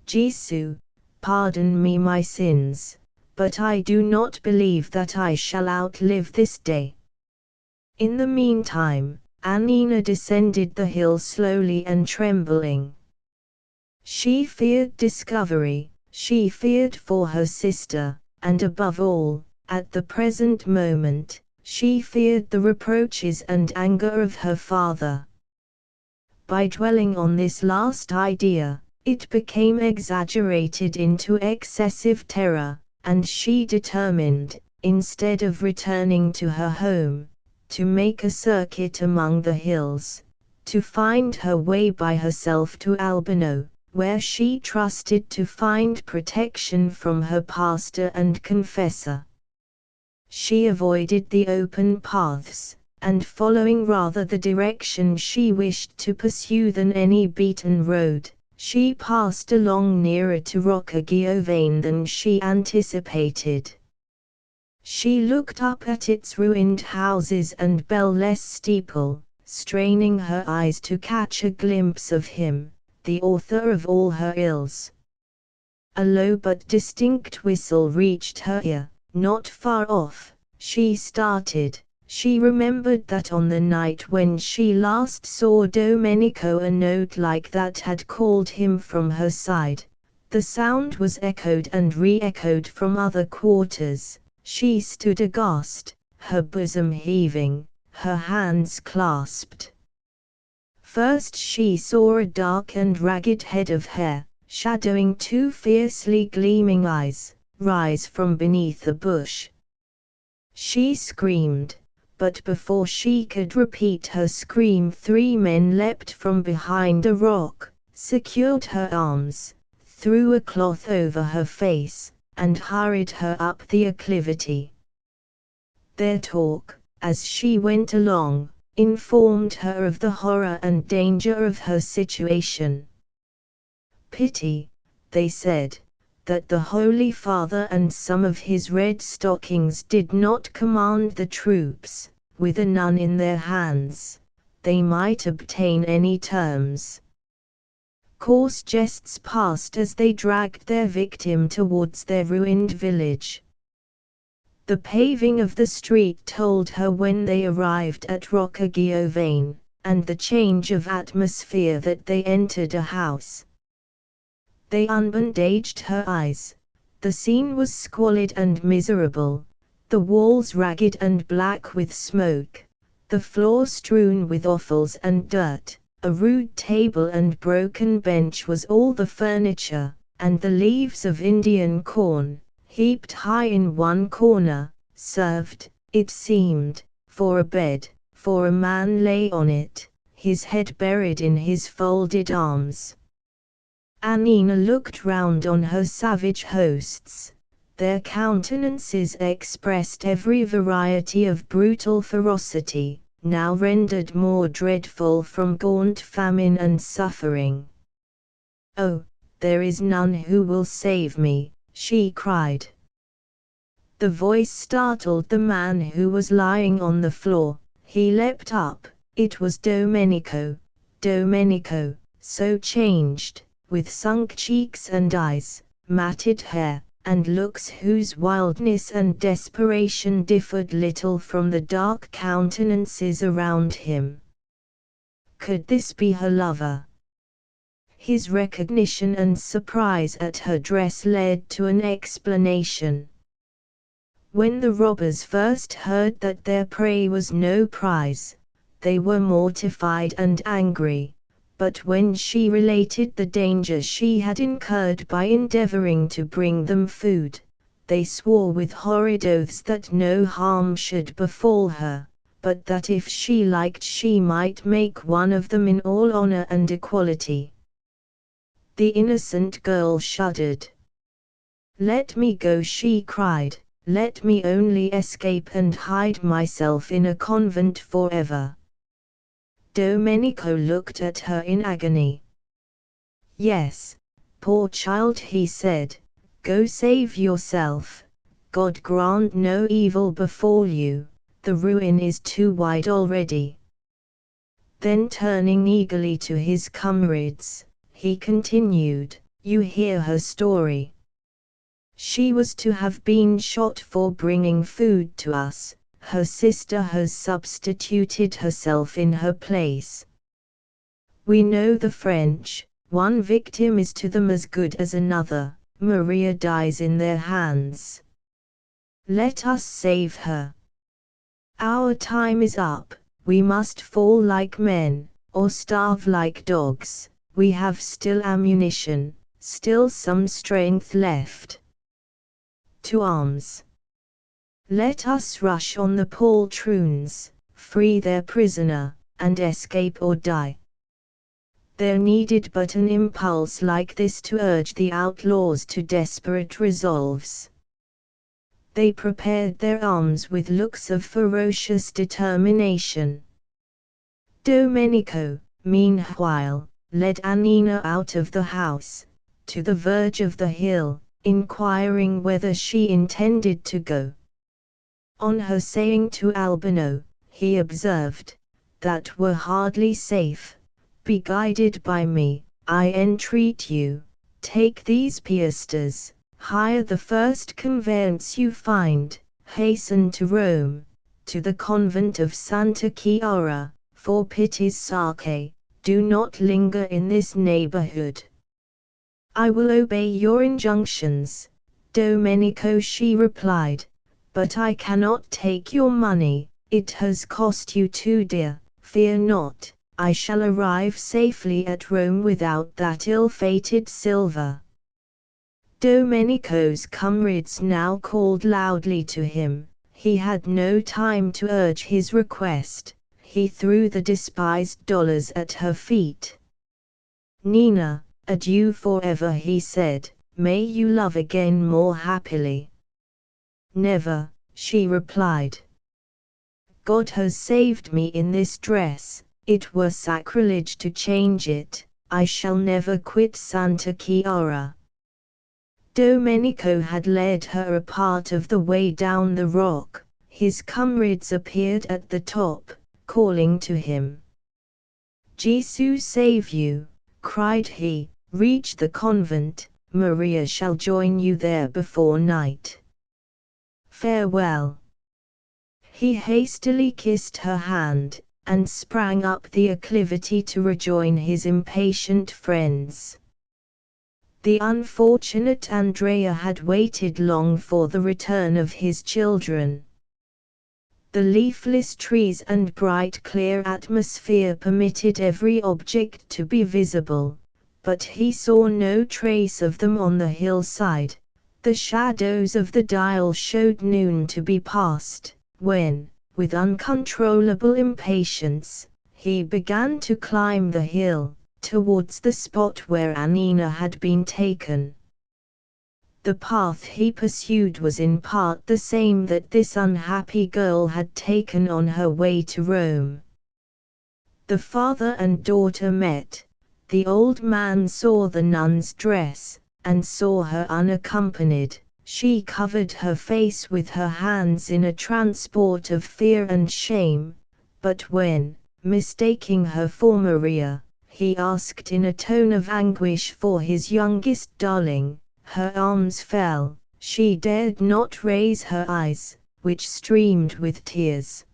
Jesu, pardon me my sins, but I do not believe that I shall outlive this day." In the meantime, Annina descended the hill slowly and trembling. She feared discovery, she feared for her sister, and above all, at the present moment, she feared the reproaches and anger of her father. By dwelling on this last idea, it became exaggerated into excessive terror, and she determined, instead of returning to her home, to make a circuit among the hills, to find her way by herself to Albano, where she trusted to find protection from her pastor and confessor. She avoided the open paths, and following rather the direction she wished to pursue than any beaten road, she passed along nearer to Rocca-Giovane than she anticipated. She looked up at its ruined houses and bell-less steeple, straining her eyes to catch a glimpse of him, the author of all her ills. A low but distinct whistle reached her ear. Not far off. She started. She remembered that on the night when she last saw Domenico a note like that had called him from her side. The sound was echoed and re-echoed from other quarters. She stood aghast, her bosom heaving, her hands clasped. First she saw a dark and ragged head of hair, shadowing two fiercely gleaming eyes, rise from beneath a bush. She screamed, but before she could repeat her scream 3 men leapt from behind a rock, secured her arms, threw a cloth over her face, and hurried her up the acclivity. Their talk, as she went along, informed her of the horror and danger of her situation. "Pity," they said, "that the Holy Father and some of his red stockings did not command the troops, with a nun in their hands. They might obtain any terms." Coarse jests passed as they dragged their victim towards their ruined village. The paving of the street told her when they arrived at Rocca-Giovane, and the change of atmosphere that they entered a house. They unbandaged her eyes. The scene was squalid and miserable, the walls ragged and black with smoke, the floor strewn with offals and dirt. A rude table and broken bench was all the furniture, and the leaves of Indian corn, heaped high in one corner, served, it seemed, for a bed, for a man lay on it, his head buried in his folded arms. Annina looked round on her savage hosts. Their countenances expressed every variety of brutal ferocity, now rendered more dreadful from gaunt famine and suffering. "Oh, there is none who will save me," she cried. The voice startled the man who was lying on the floor. He leapt up. It was Domenico. Domenico, so changed, with sunk cheeks and eyes, matted hair, and looks whose wildness and desperation differed little from the dark countenances around him. Could this be her lover? His recognition and surprise at her dress led to an explanation. When the robbers first heard that their prey was no prize, they were mortified and angry, but when she related the danger she had incurred by endeavoring to bring them food, they swore with horrid oaths that no harm should befall her, but that if she liked she might make one of them in all honor and equality. The innocent girl shuddered. "Let me go," she cried. "Let me only escape and hide myself in a convent forever." Domenico looked at her in agony. "Yes, poor child," he said, "go save yourself. God grant no evil befall you, the ruin is too wide already." Then turning eagerly to his comrades, he continued, "You hear her story. She was to have been shot for bringing food to us. Her sister has substituted herself in her place. We know the French, one victim is to them as good as another. Maria dies in their hands. Let us save her. Our time is up, we must fall like men, or starve like dogs. We have still ammunition, still some strength left. To arms! Let us rush on the poltroons, free their prisoner, and escape or die. There needed but an impulse like this to urge the outlaws to desperate resolves. They prepared their arms with looks of ferocious determination. Domenico, meanwhile, led Annina out of the house, to the verge of the hill, inquiring whether she intended to go. On her saying to Albano, he observed, "That were hardly safe. Be guided by me, I entreat you. Take these piastres, hire the first conveyance you find, hasten to Rome, to the convent of Santa Chiara, for pity's sake, do not linger in this neighborhood." "I will obey your injunctions, Domenico," she replied, "but I cannot take your money, it has cost you too dear. Fear not, I shall arrive safely at Rome without that ill-fated silver." Domenico's comrades now called loudly to him. He had no time to urge his request. He threw the despised dollars at her feet. "Nina, adieu forever," he said. "May you love again more happily." "Never," she replied. "God has saved me in this dress. It were sacrilege to change it. I shall never quit Santa Chiara." Domenico had led her a part of the way down the rock. His comrades appeared at the top, calling to him. "Jesus save you," cried he. "Reach the convent, Maria shall join you there before night. Farewell." He hastily kissed her hand, and sprang up the acclivity to rejoin his impatient friends. The unfortunate Andrea had waited long for the return of his children. The leafless trees and bright clear atmosphere permitted every object to be visible, but he saw no trace of them on the hillside. The shadows of the dial showed noon to be past, when, with uncontrollable impatience, he began to climb the hill, towards the spot where Annina had been taken. The path he pursued was in part the same that this unhappy girl had taken on her way to Rome. The father and daughter met. The old man saw the nun's dress, and saw her unaccompanied. She covered her face with her hands in a transport of fear and shame, but when, mistaking her for Maria, he asked in a tone of anguish for his youngest darling, her arms fell. She dared not raise her eyes, which streamed with tears.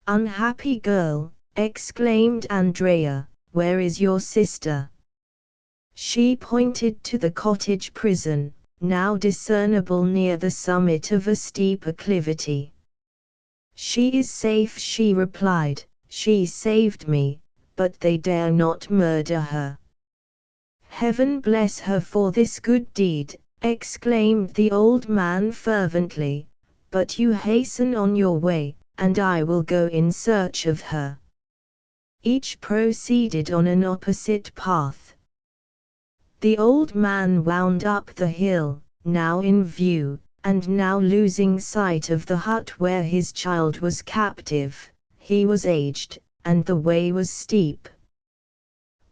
"Unhappy girl," exclaimed Andrea, "where is your sister?" She pointed to the cottage prison, now discernible near the summit of a steep acclivity. "She is safe," she replied. "She saved me, but they dare not murder her." "Heaven bless her for this good deed," exclaimed the old man fervently, "but you hasten on your way, and I will go in search of her." Each proceeded on an opposite path. The old man wound up the hill, now in view, and now losing sight of the hut where his child was captive. He was aged, and the way was steep.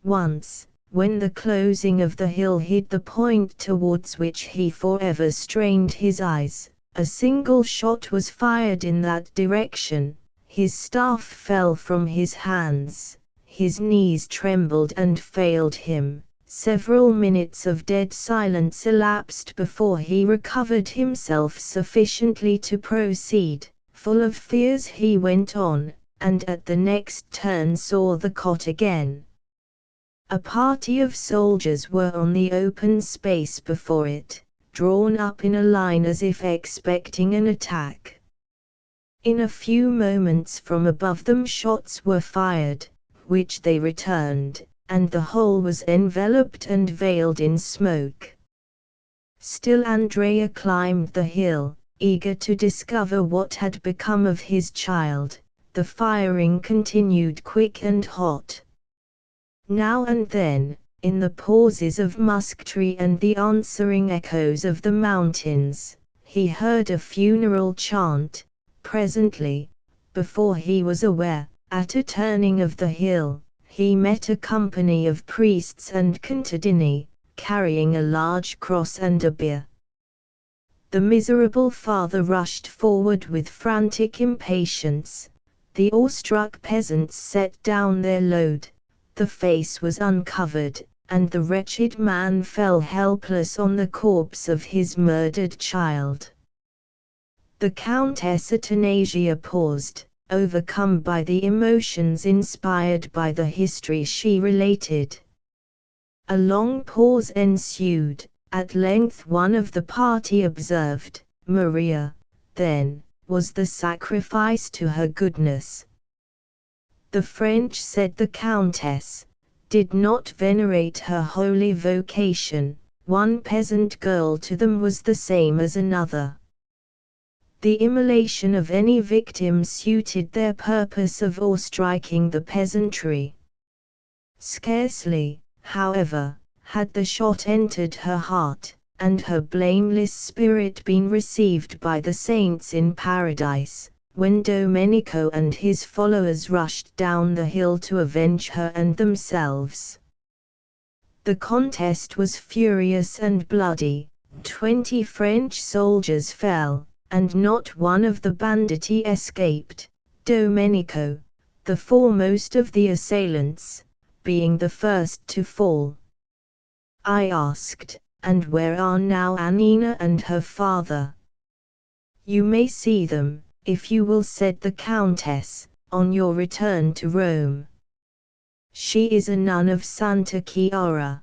Once, when the closing of the hill hid the point towards which he forever strained his eyes, a single shot was fired in that direction. His staff fell from his hands, his knees trembled and failed him. Several minutes of dead silence elapsed before he recovered himself sufficiently to proceed. Full of fears he went on, and at the next turn saw the cot again. A party of soldiers were on the open space before it, drawn up in a line as if expecting an attack. In a few moments from above them shots were fired, which they returned, and the whole was enveloped and veiled in smoke. Still Andrea climbed the hill, eager to discover what had become of his child. The firing continued quick and hot. Now and then, in the pauses of musketry and the answering echoes of the mountains, he heard a funeral chant. Presently, before he was aware, at a turning of the hill, he met a company of priests and contadini, carrying a large cross and a bier. The miserable father rushed forward with frantic impatience. The awestruck peasants set down their load. The face was uncovered, and the wretched man fell helpless on the corpse of his murdered child. The Countess Atanasia paused, overcome by the emotions inspired by the history she related. A long pause ensued. At length one of the party observed, "Maria, then, was the sacrifice to her goodness." The French, said the Countess, did not venerate her holy vocation. One peasant girl to them was the same as another. The immolation of any victim suited their purpose of awe-striking the peasantry. Scarcely, however, had the shot entered her heart, and her blameless spirit been received by the saints in paradise, when Domenico and his followers rushed down the hill to avenge her and themselves. The contest was furious and bloody. 20 French soldiers fell, and not one of the banditti escaped, Domenico, the foremost of the assailants, being the first to fall. I asked, "And where are now Annina and her father?" "You may see them, if you will," said the Countess, "on your return to Rome. She is a nun of Santa Chiara.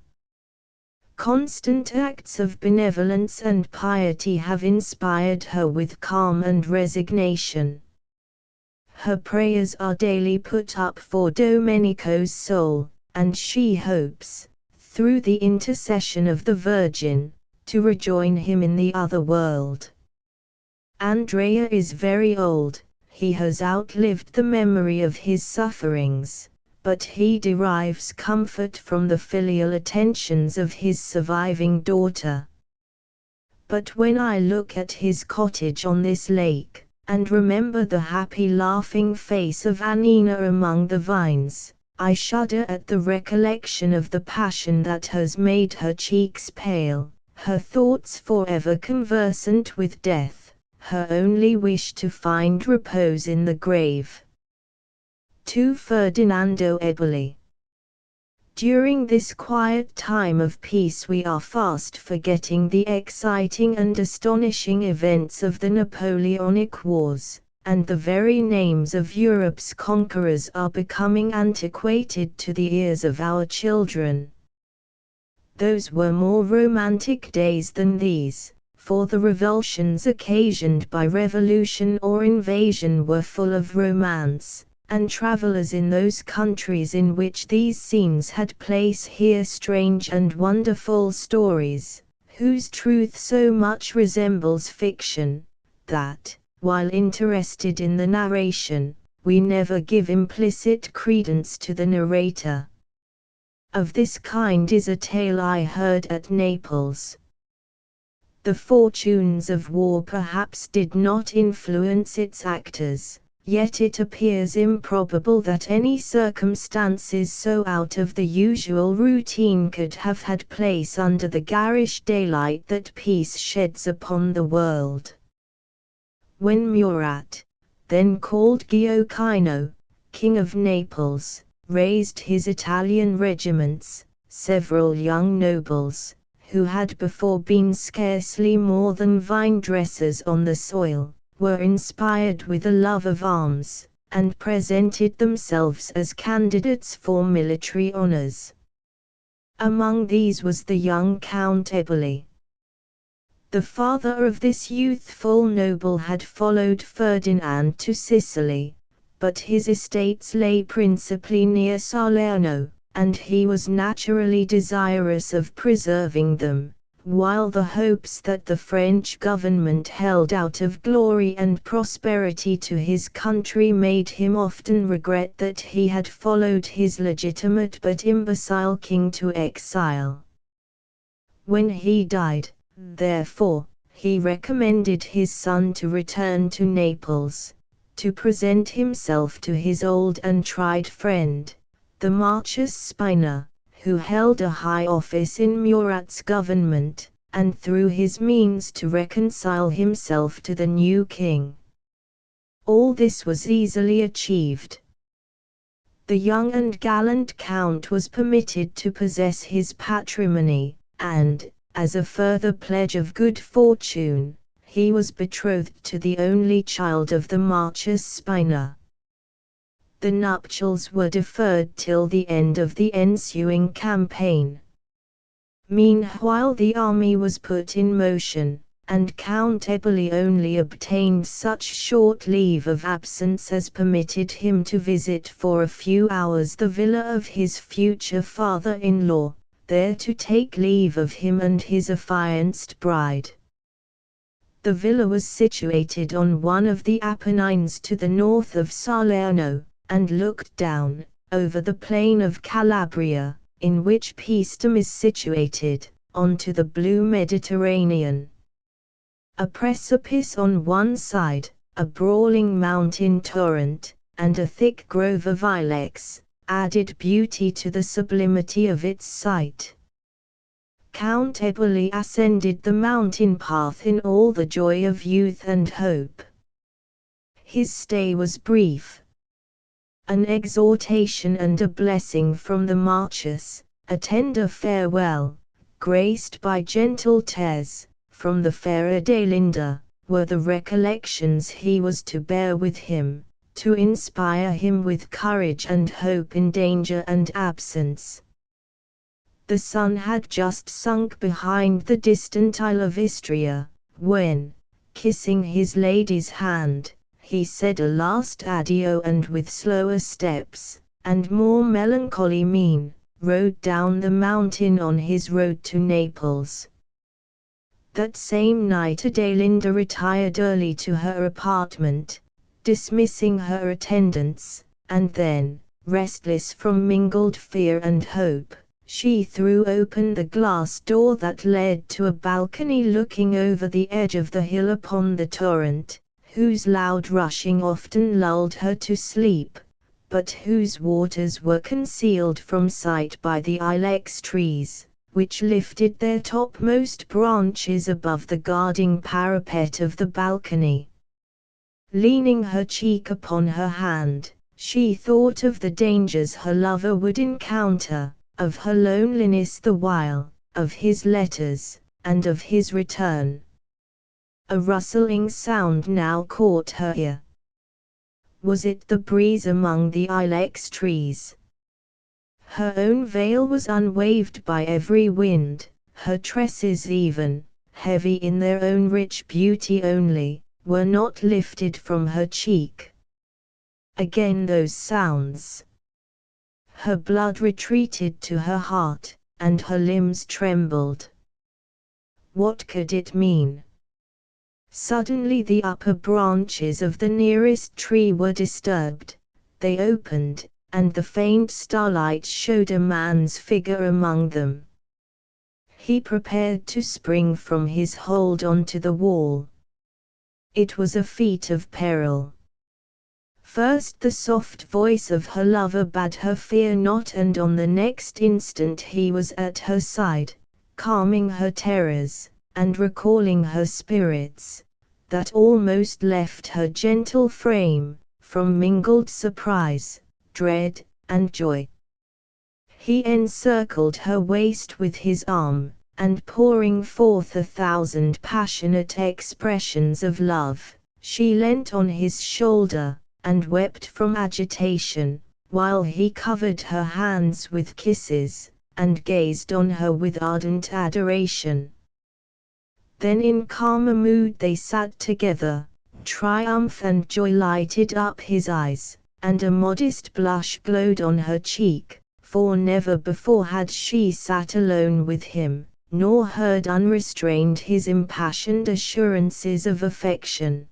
Constant acts of benevolence and piety have inspired her with calm and resignation. Her prayers are daily put up for Domenico's soul, and she hopes, through the intercession of the Virgin, to rejoin him in the other world. Andrea is very old, he has outlived the memory of his sufferings, but he derives comfort from the filial attentions of his surviving daughter. But when I look at his cottage on this lake, and remember the happy laughing face of Annina among the vines, I shudder at the recollection of the passion that has made her cheeks pale, her thoughts forever conversant with death, her only wish to find repose in the grave. To Ferdinando Eboli. During this quiet time of peace we are fast forgetting the exciting and astonishing events of the Napoleonic Wars, and the very names of Europe's conquerors are becoming antiquated to the ears of our children. Those were more romantic days than these, for the revulsions occasioned by revolution or invasion were full of romance, and travelers in those countries in which these scenes had place hear strange and wonderful stories, whose truth so much resembles fiction, that, while interested in the narration, we never give implicit credence to the narrator. Of this kind is a tale I heard at Naples. The fortunes of war perhaps did not influence its actors, yet it appears improbable that any circumstances so out of the usual routine could have had place under the garish daylight that peace sheds upon the world. When Murat, then called Gioacchino, King of Naples, raised his Italian regiments, several young nobles, who had before been scarcely more than vine-dressers on the soil, were inspired with a love of arms, and presented themselves as candidates for military honors. Among these was the young Count Eboli. The father of this youthful noble had followed Ferdinand to Sicily, but his estates lay principally near Salerno, and he was naturally desirous of preserving them, while the hopes that the French government held out of glory and prosperity to his country made him often regret that he had followed his legitimate but imbecile king to exile. When he died, therefore, he recommended his son to return to Naples, to present himself to his old and tried friend, the Marchese Spina, who held a high office in Murat's government, and through his means to reconcile himself to the new king. All this was easily achieved. The young and gallant count was permitted to possess his patrimony, and, as a further pledge of good fortune, he was betrothed to the only child of the Marchese Spina. The nuptials were deferred till the end of the ensuing campaign. Meanwhile the army was put in motion, and Count Eboli only obtained such short leave of absence as permitted him to visit for a few hours the villa of his future father-in-law, there to take leave of him and his affianced bride. The villa was situated on one of the Apennines to the north of Salerno, and looked down, over the plain of Calabria, in which Paestum is situated, onto the blue Mediterranean. A precipice on one side, a brawling mountain torrent, and a thick grove of ilex, added beauty to the sublimity of its site. Count Eboli ascended the mountain path in all the joy of youth and hope. His stay was brief. An exhortation and a blessing from the Marchese, a tender farewell, graced by gentle tears, from the fair Adelinda, were the recollections he was to bear with him, to inspire him with courage and hope in danger and absence. The sun had just sunk behind the distant Isle of Istria, when, kissing his lady's hand, he said a last adieu and with slower steps, and more melancholy mien, rode down the mountain on his road to Naples. That same night Adelinda retired early to her apartment, dismissing her attendants, and then, restless from mingled fear and hope, She threw open the glass door that led to a balcony looking over the edge of the hill upon the torrent, whose loud rushing often lulled her to sleep, but whose waters were concealed from sight by the ilex trees, which lifted their topmost branches above the guarding parapet of the balcony. Leaning her cheek upon her hand, she thought of the dangers her lover would encounter, of her loneliness the while, of his letters, and of his return. A rustling sound now caught her ear. Was it the breeze among the ilex trees? Her own veil was unwaved by every wind, her tresses even, heavy in their own rich beauty only, were not lifted from her cheek. Again those sounds. Her blood retreated to her heart, and her limbs trembled. What could it mean? Suddenly the upper branches of the nearest tree were disturbed, they opened, and the faint starlight showed a man's figure among them. He prepared to spring from his hold onto the wall. It was a feat of peril. First the soft voice of her lover bade her fear not, and on the next instant he was at her side, calming her terrors, and recalling her spirits, that almost left her gentle frame, from mingled surprise, dread, and joy. He encircled her waist with his arm, and pouring forth 1,000 passionate expressions of love, she leant on his shoulder, and wept from agitation, while he covered her hands with kisses, and gazed on her with ardent adoration. Then in calmer mood they sat together, triumph and joy lighted up his eyes, and a modest blush glowed on her cheek, for never before had she sat alone with him, nor heard unrestrained his impassioned assurances of affection.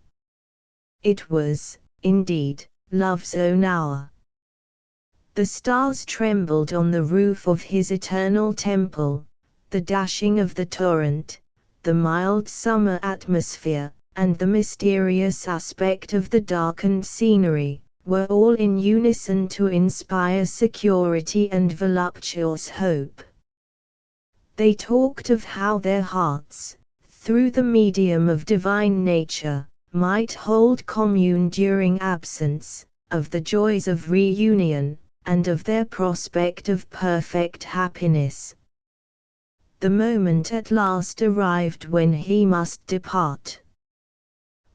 It was, indeed, love's own hour. The stars trembled on the roof of his eternal temple, the dashing of the torrent, the mild summer atmosphere, and the mysterious aspect of the darkened scenery, were all in unison to inspire security and voluptuous hope. They talked of how their hearts, through the medium of divine nature, might hold commune during absence, of the joys of reunion, and of their prospect of perfect happiness. The moment at last arrived when he must depart.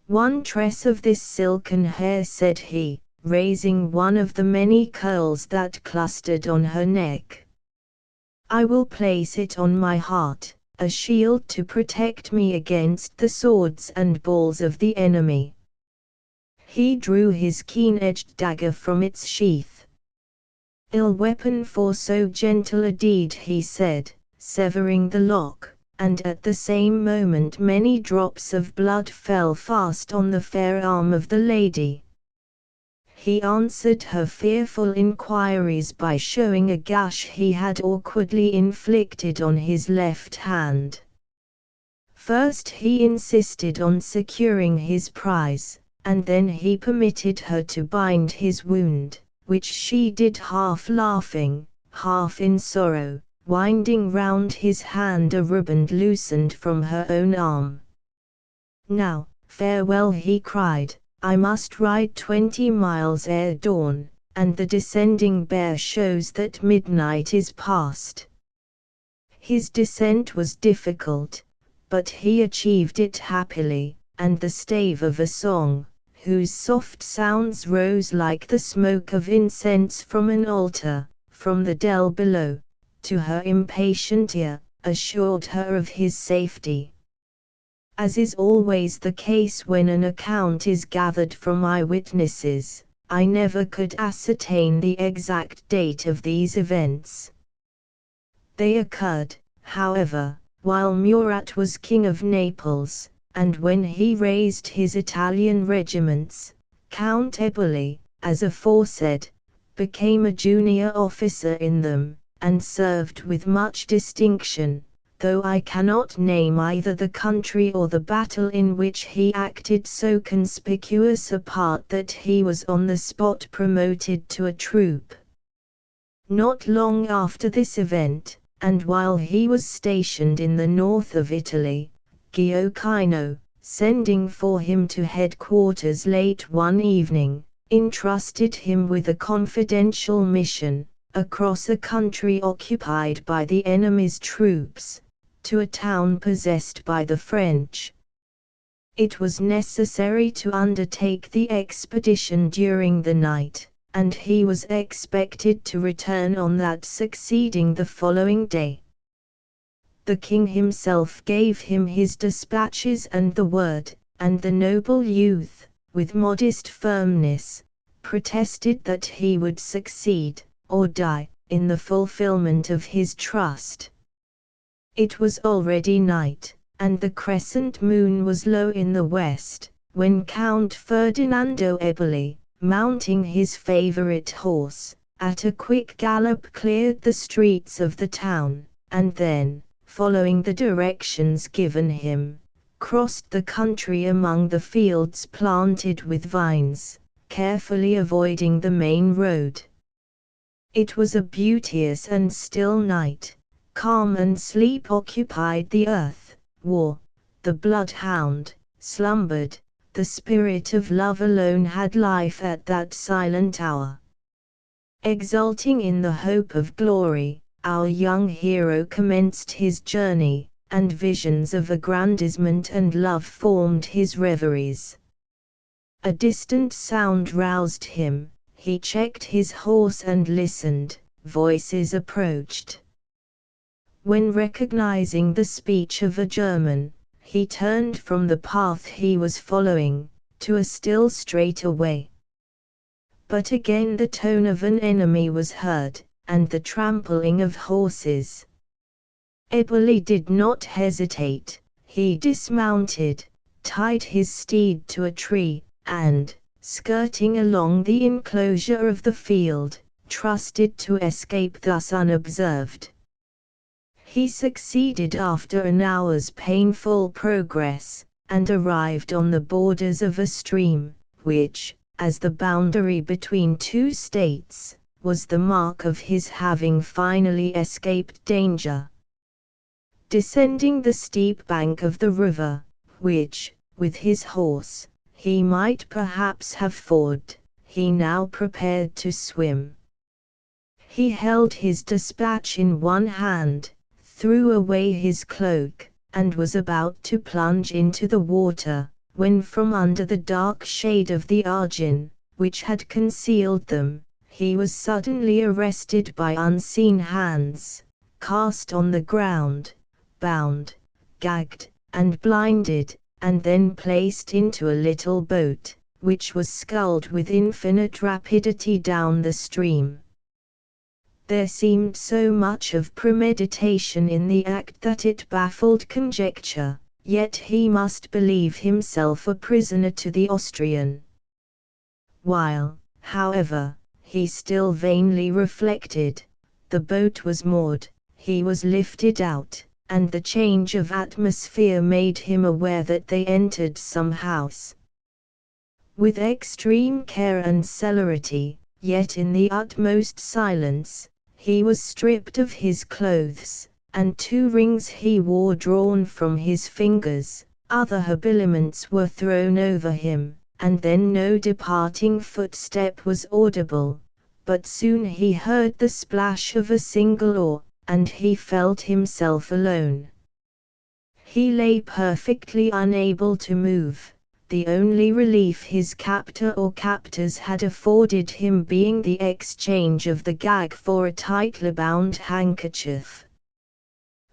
"One tress of this silken hair," said he, raising one of the many curls that clustered on her neck. "I will place it on my heart, a shield to protect me against the swords and balls of the enemy." He drew his keen-edged dagger from its sheath. "Ill weapon for so gentle a deed," he said, severing the lock, and at the same moment many drops of blood fell fast on the fair arm of the lady. He answered her fearful inquiries by showing a gash he had awkwardly inflicted on his left hand. First he insisted on securing his prize, and then he permitted her to bind his wound, which she did half laughing, half in sorrow, winding round his hand a riband loosened from her own arm. "Now, farewell," he cried, "I must ride 20 miles ere dawn, and the descending bear shows that midnight is past." His descent was difficult, but he achieved it happily, and the stave of a song, whose soft sounds rose like the smoke of incense from an altar, from the dell below, to her impatient ear, assured her of his safety. As is always the case when an account is gathered from eyewitnesses, I never could ascertain the exact date of these events. They occurred, however, while Murat was king of Naples, and when he raised his Italian regiments, Count Eboli, as aforesaid, became a junior officer in them, and served with much distinction, though I cannot name either the country or the battle in which he acted so conspicuous a part that he was on the spot promoted to a troop. Not long after this event, and while he was stationed in the north of Italy, Gioacchino, sending for him to headquarters late one evening, entrusted him with a confidential mission, across a country occupied by the enemy's troops, to a town possessed by the French. It was necessary to undertake the expedition during the night, and he was expected to return on that succeeding the following day. The king himself gave him his dispatches and the word, and the noble youth, with modest firmness, protested that he would succeed, or die, in the fulfillment of his trust. It was already night, and the crescent moon was low in the west, when Count Ferdinando Eboli, mounting his favorite horse, at a quick gallop cleared the streets of the town, and then, following the directions given him, crossed the country among the fields planted with vines, carefully avoiding the main road. It was a beauteous and still night. Calm and sleep occupied the earth. War, the bloodhound, slumbered. The spirit of love alone had life at that silent hour. Exulting in the hope of glory, our young hero commenced his journey, and visions of aggrandizement and love formed his reveries. A distant sound roused him. He checked his horse and listened. Voices approached. When recognizing the speech of a German, he turned from the path he was following, to a still straighter way. But again the tone of an enemy was heard, and the trampling of horses. Eboli did not hesitate. He dismounted, tied his steed to a tree, and, skirting along the enclosure of the field, trusted to escape thus unobserved. He succeeded after an hour's painful progress, and arrived on the borders of a stream, which, as the boundary between two states, was the mark of his having finally escaped danger. Descending the steep bank of the river, which, with his horse, he might perhaps have forded, he now prepared to swim. He held his dispatch in one hand, threw away his cloak, and was about to plunge into the water, when from under the dark shade of the argin, which had concealed them, he was suddenly arrested by unseen hands, cast on the ground, bound, gagged, and blinded, and then placed into a little boat, which was sculled with infinite rapidity down the stream. There seemed so much of premeditation in the act that it baffled conjecture, yet he must believe himself a prisoner to the Austrian. While, however, he still vainly reflected, the boat was moored, he was lifted out, and the change of atmosphere made him aware that they entered some house. With extreme care and celerity, yet in the utmost silence, he was stripped of his clothes, and 2 rings he wore drawn from his fingers. Other habiliments were thrown over him, and then no departing footstep was audible, but soon he heard the splash of a single oar, and he felt himself alone. He lay perfectly unable to move, the only relief his captor or captors had afforded him being the exchange of the gag for a tightly bound handkerchief.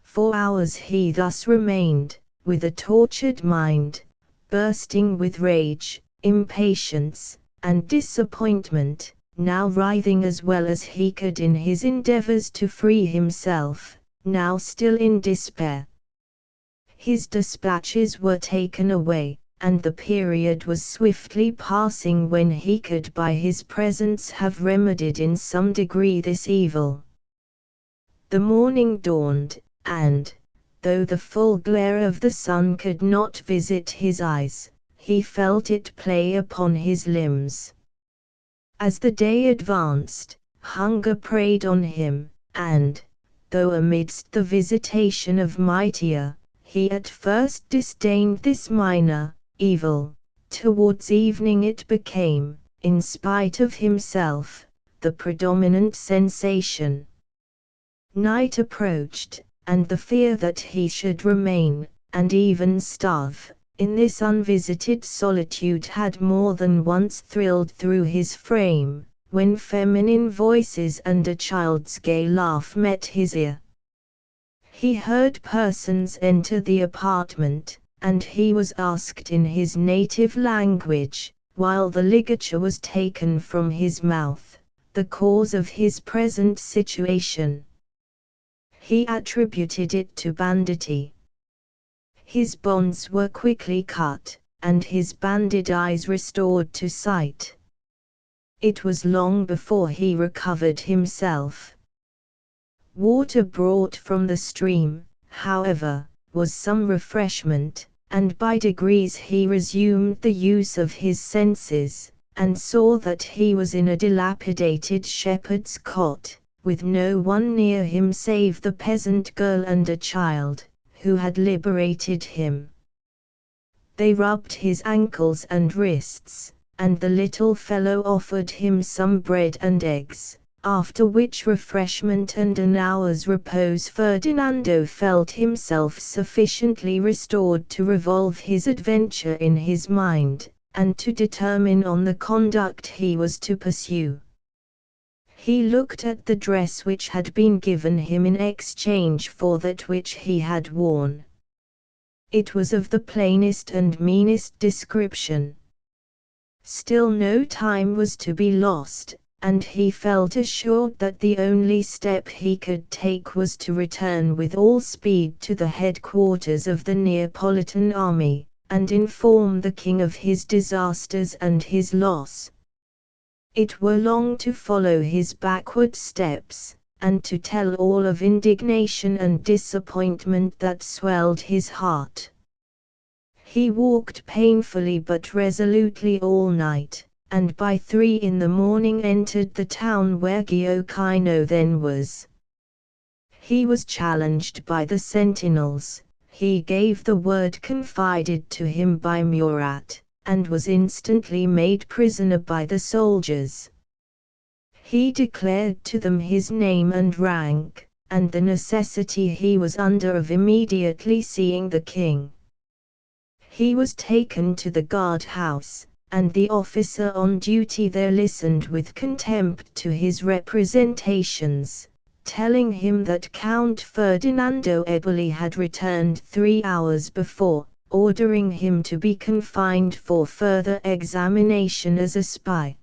4 hours he thus remained, with a tortured mind, bursting with rage, impatience, and disappointment, now writhing as well as he could in his endeavors to free himself, now still in despair. His dispatches were taken away, and the period was swiftly passing when he could by his presence have remedied in some degree this evil. The morning dawned, and, though the full glare of the sun could not visit his eyes, he felt it play upon his limbs. As the day advanced, hunger preyed on him, and, though amidst the visitation of mightier, he at first disdained this minor evil, towards evening it became, in spite of himself, the predominant sensation. Night approached, and the fear that he should remain, and even starve, in this unvisited solitude had more than once thrilled through his frame, when feminine voices and a child's gay laugh met his ear. He heard persons enter the apartment, and he was asked in his native language, while the ligature was taken from his mouth, the cause of his present situation. He attributed it to banditti. His bonds were quickly cut, and his banded eyes restored to sight. It was long before he recovered himself. Water brought from the stream, however, was some refreshment, and by degrees he resumed the use of his senses, and saw that he was in a dilapidated shepherd's cot, with no one near him save the peasant girl and a child, who had liberated him. They rubbed his ankles and wrists, and the little fellow offered him some bread and eggs, after which refreshment and an hour's repose Ferdinando felt himself sufficiently restored to revolve his adventure in his mind, and to determine on the conduct he was to pursue. He looked at the dress which had been given him in exchange for that which he had worn. It was of the plainest and meanest description. Still no time was to be lost, and he felt assured that the only step he could take was to return with all speed to the headquarters of the Neapolitan army, and inform the king of his disasters and his loss. It were long to follow his backward steps, and to tell all of indignation and disappointment that swelled his heart. He walked painfully but resolutely all night, and by 3 in the morning entered the town where Gioacchino then was. He was challenged by the sentinels, he gave the word confided to him by Murat, and was instantly made prisoner by the soldiers. He declared to them his name and rank, and the necessity he was under of immediately seeing the king. He was taken to the guard-house, and the officer on duty there listened with contempt to his representations, telling him that Count Ferdinando Eboli had returned 3 hours before, ordering him to be confined for further examination as a spy.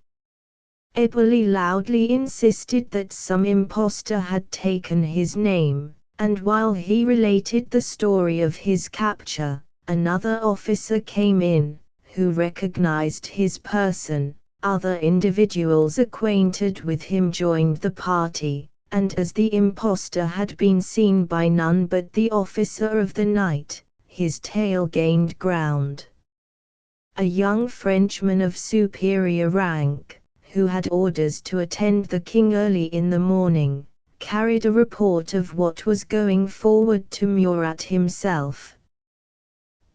Eboli loudly insisted that some impostor had taken his name, and while he related the story of his capture, another officer came in, who recognized his person. Other individuals acquainted with him joined the party, and as the impostor had been seen by none but the officer of the night, his tale gained ground. A young Frenchman of superior rank, who had orders to attend the king early in the morning, carried a report of what was going forward to Murat himself.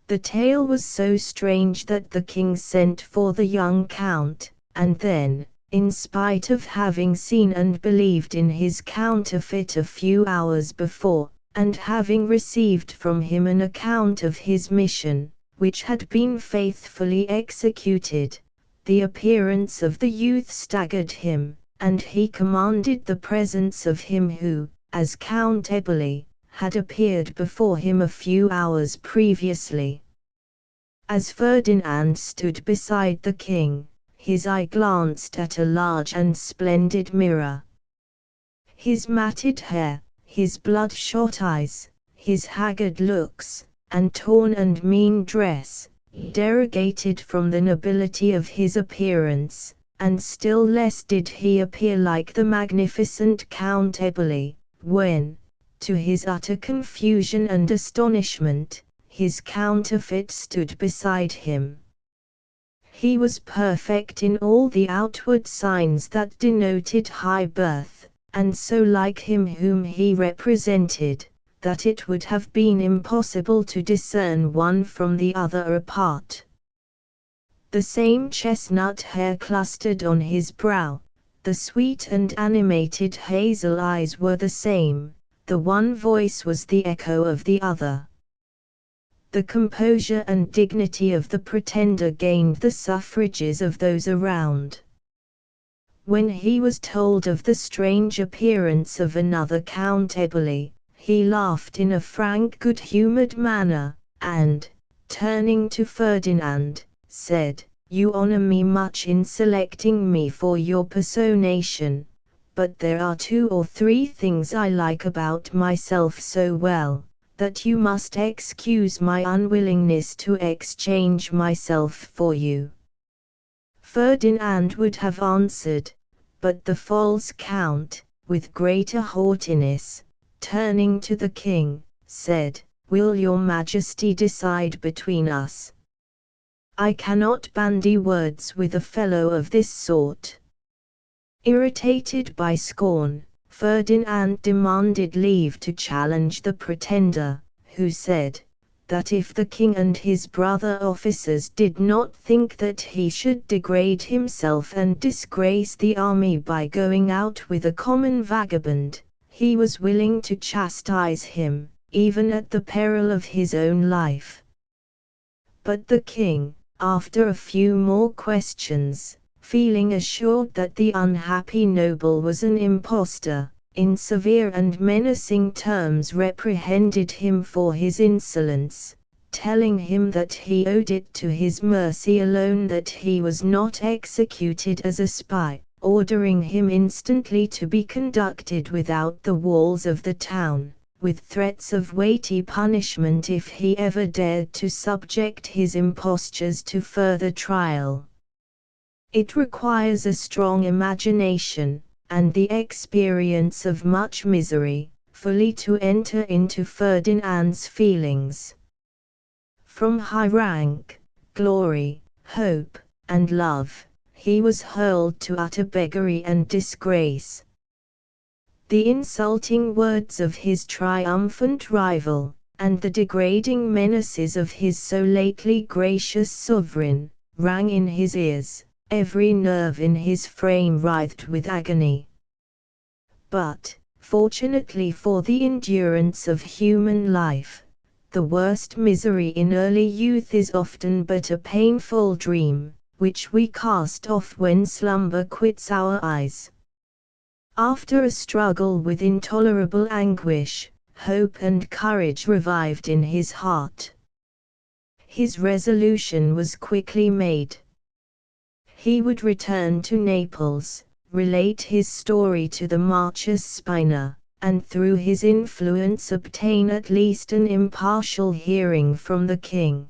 The tale was so strange that the king sent for the young count, and then, in spite of having seen and believed in his counterfeit a few hours before, and having received from him an account of his mission, which had been faithfully executed, the appearance of the youth staggered him, and he commanded the presence of him who, as Count Eboli, had appeared before him a few hours previously. As Ferdinand stood beside the king, his eye glanced at a large and splendid mirror. His matted hair, his bloodshot eyes, his haggard looks, and torn and mean dress, derogated from the nobility of his appearance, and still less did he appear like the magnificent Count Eboli, when, to his utter confusion and astonishment, his counterfeit stood beside him. He was perfect in all the outward signs that denoted high birth, and so like him whom he represented, that it would have been impossible to discern one from the other apart. The same chestnut hair clustered on his brow, the sweet and animated hazel eyes were the same, the one voice was the echo of the other. The composure and dignity of the pretender gained the suffrages of those around. When he was told of the strange appearance of another Count Eboli, he laughed in a frank good-humoured manner, and, turning to Ferdinand, said, "You honour me much in selecting me for your personation, but there are 2 or 3 things I like about myself so well, that you must excuse my unwillingness to exchange myself for you." Ferdinand would have answered, but the false count, with greater haughtiness, turning to the king, said, "Will your majesty decide between us? I cannot bandy words with a fellow of this sort." Irritated by scorn, Ferdinand demanded leave to challenge the pretender, who said, that if the king and his brother officers did not think that he should degrade himself and disgrace the army by going out with a common vagabond, he was willing to chastise him, even at the peril of his own life. But the king, after a few more questions, feeling assured that the unhappy noble was an impostor, in severe and menacing terms reprehended him for his insolence, telling him that he owed it to his mercy alone that he was not executed as a spy, ordering him instantly to be conducted without the walls of the town, with threats of weighty punishment if he ever dared to subject his impostures to further trial. It requires a strong imagination, and the experience of much misery, fully to enter into Ferdinand's feelings. From high rank, glory, hope, and love, he was hurled to utter beggary and disgrace. The insulting words of his triumphant rival, and the degrading menaces of his so lately gracious sovereign, rang in his ears. Every nerve in his frame writhed with agony. But, fortunately for the endurance of human life, the worst misery in early youth is often but a painful dream, which we cast off when slumber quits our eyes. After a struggle with intolerable anguish, hope and courage revived in his heart. His resolution was quickly made. He would return to Naples, relate his story to the Marchese Spina, and through his influence obtain at least an impartial hearing from the king.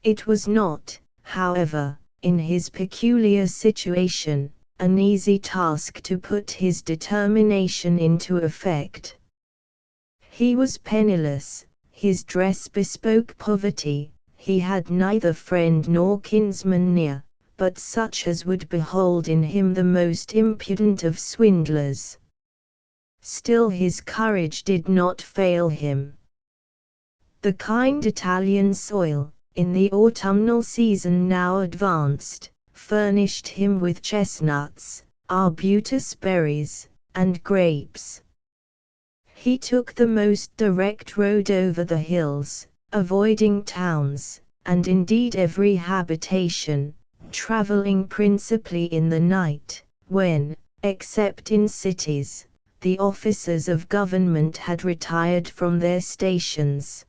It was not, however, in his peculiar situation, an easy task to put his determination into effect. He was penniless, his dress bespoke poverty, he had neither friend nor kinsman near, but such as would behold in him the most impudent of swindlers. Still his courage did not fail him. The kind Italian soil, in the autumnal season now advanced, furnished him with chestnuts, arbutus berries, and grapes. He took the most direct road over the hills, avoiding towns, and indeed every habitation, traveling principally in the night, when, except in cities, the officers of government had retired from their stations.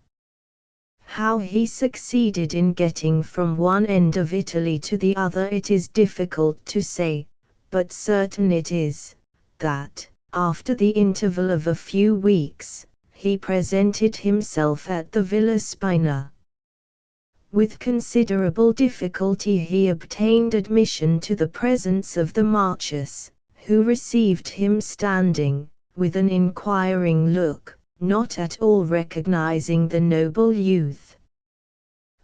How he succeeded in getting from one end of Italy to the other it is difficult to say, but certain it is, that, after the interval of a few weeks, he presented himself at the Villa Spina. With considerable difficulty he obtained admission to the presence of the Marchese, who received him standing, with an inquiring look, not at all recognizing the noble youth.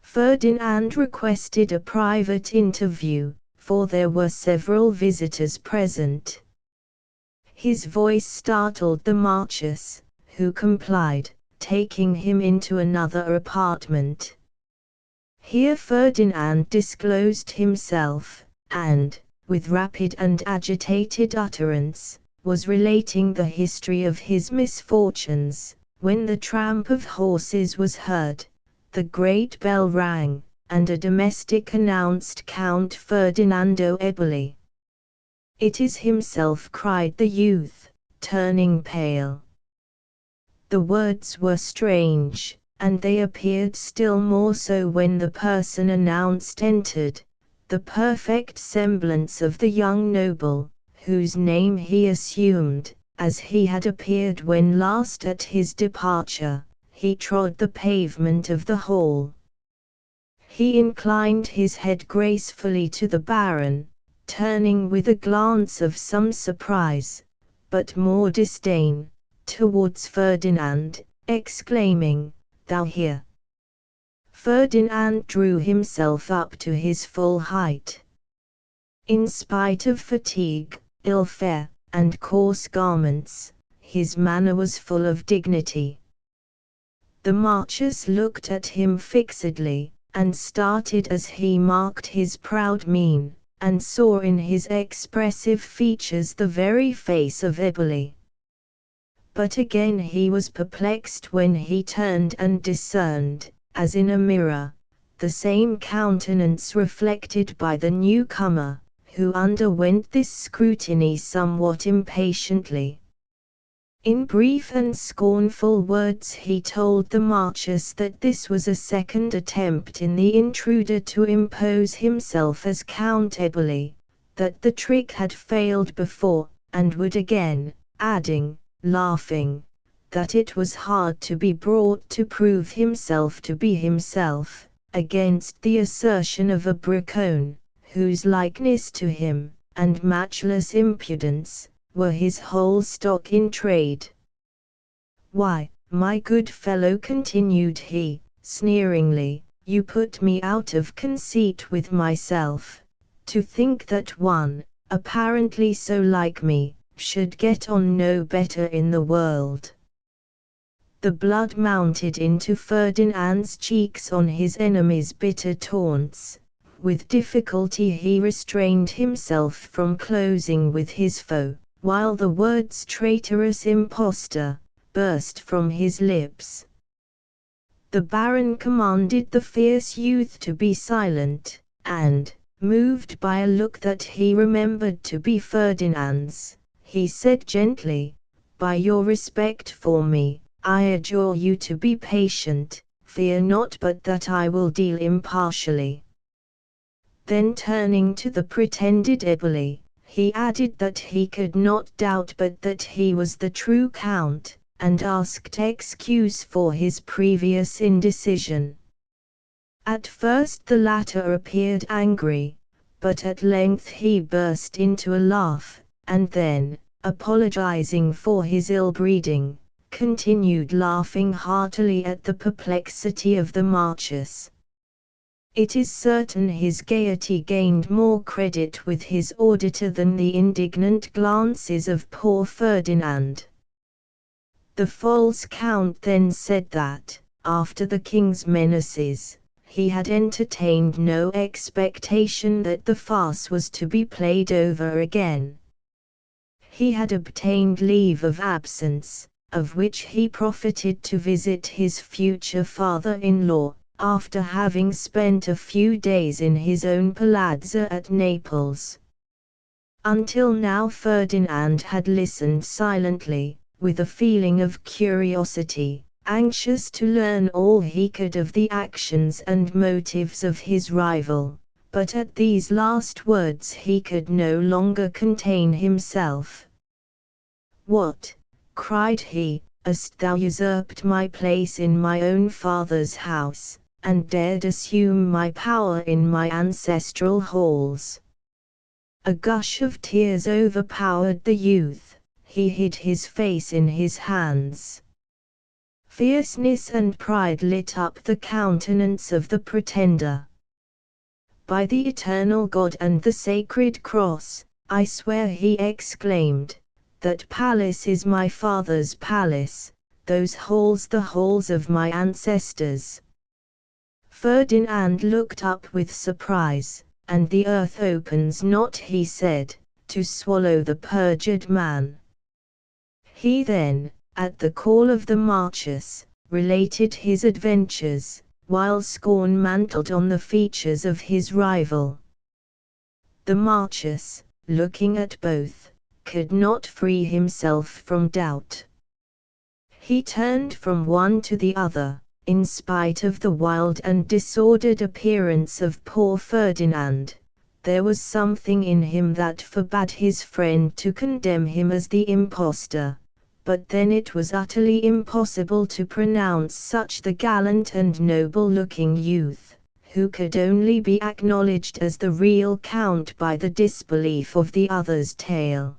Ferdinand requested a private interview, for there were several visitors present. His voice startled the Marquess, who complied, taking him into another apartment. Here Ferdinand disclosed himself, and, with rapid and agitated utterance, was relating the history of his misfortunes, when the tramp of horses was heard, the great bell rang, and a domestic announced Count Ferdinando Eboli. "It is himself," cried the youth, turning pale. The words were strange, and they appeared still more so when the person announced entered, the perfect semblance of the young noble, whose name he assumed, as he had appeared when last at his departure. He trod the pavement of the hall. He inclined his head gracefully to the Baron, turning with a glance of some surprise, but more disdain, towards Ferdinand, exclaiming, "Thou here!" Ferdinand drew himself up to his full height. In spite of fatigue, ill fare, and coarse garments, his manner was full of dignity. The Marquess looked at him fixedly, and started as he marked his proud mien, and saw in his expressive features the very face of Eboli. But again he was perplexed when he turned and discerned, as in a mirror, the same countenance reflected by the newcomer, who underwent this scrutiny somewhat impatiently. In brief and scornful words he told the Marquess that this was a second attempt in the intruder to impose himself as Count Eboli, that the trick had failed before, and would again, adding, laughing, that it was hard to be brought to prove himself to be himself, against the assertion of a Braccone, whose likeness to him, and matchless impudence, were his whole stock in trade. "Why, my good fellow," continued he, sneeringly, "you put me out of conceit with myself, to think that one, apparently so like me, should get on no better in the world." The blood mounted into Ferdinand's cheeks on his enemy's bitter taunts. With difficulty he restrained himself from closing with his foe, while the words "traitorous impostor" burst from his lips. The Baron commanded the fierce youth to be silent, and, moved by a look that he remembered to be Ferdinand's, he said gently, "By your respect for me, I adjure you to be patient, fear not but that I will deal impartially." Then turning to the pretended Eboli, he added that he could not doubt but that he was the true Count, and asked excuse for his previous indecision. At first the latter appeared angry, but at length he burst into a laugh, and then, apologizing for his ill-breeding, continued laughing heartily at the perplexity of the Marquess. It is certain his gaiety gained more credit with his auditor than the indignant glances of poor Ferdinand. The false Count then said that, after the king's menaces, he had entertained no expectation that the farce was to be played over again. He had obtained leave of absence, of which he profited to visit his future father-in-law, after having spent a few days in his own palazzo at Naples. Until now Ferdinand had listened silently, with a feeling of curiosity, anxious to learn all he could of the actions and motives of his rival, but at these last words he could no longer contain himself. "What," cried he, "hast thou usurped my place in my own father's house, and dared assume my power in my ancestral halls?" A gush of tears overpowered the youth. he hid his face in his hands. Fierceness and pride lit up the countenance of the pretender. "By the eternal God and the sacred cross, I swear," he exclaimed, "that palace is my father's palace, those holes the holes of my ancestors." Ferdinand looked up with surprise. "And the earth opens not," he said, "to swallow the perjured man." He then, at the call of the Marchese, related his adventures, while scorn mantled on the features of his rival. The Marchese, looking at both, could not free himself from doubt. He turned from one to the other, in spite of the wild and disordered appearance of poor Ferdinand. There was something in him that forbade his friend to condemn him as the impostor, but then it was utterly impossible to pronounce such the gallant and noble-looking youth, who could only be acknowledged as the real Count by the disbelief of the other's tale.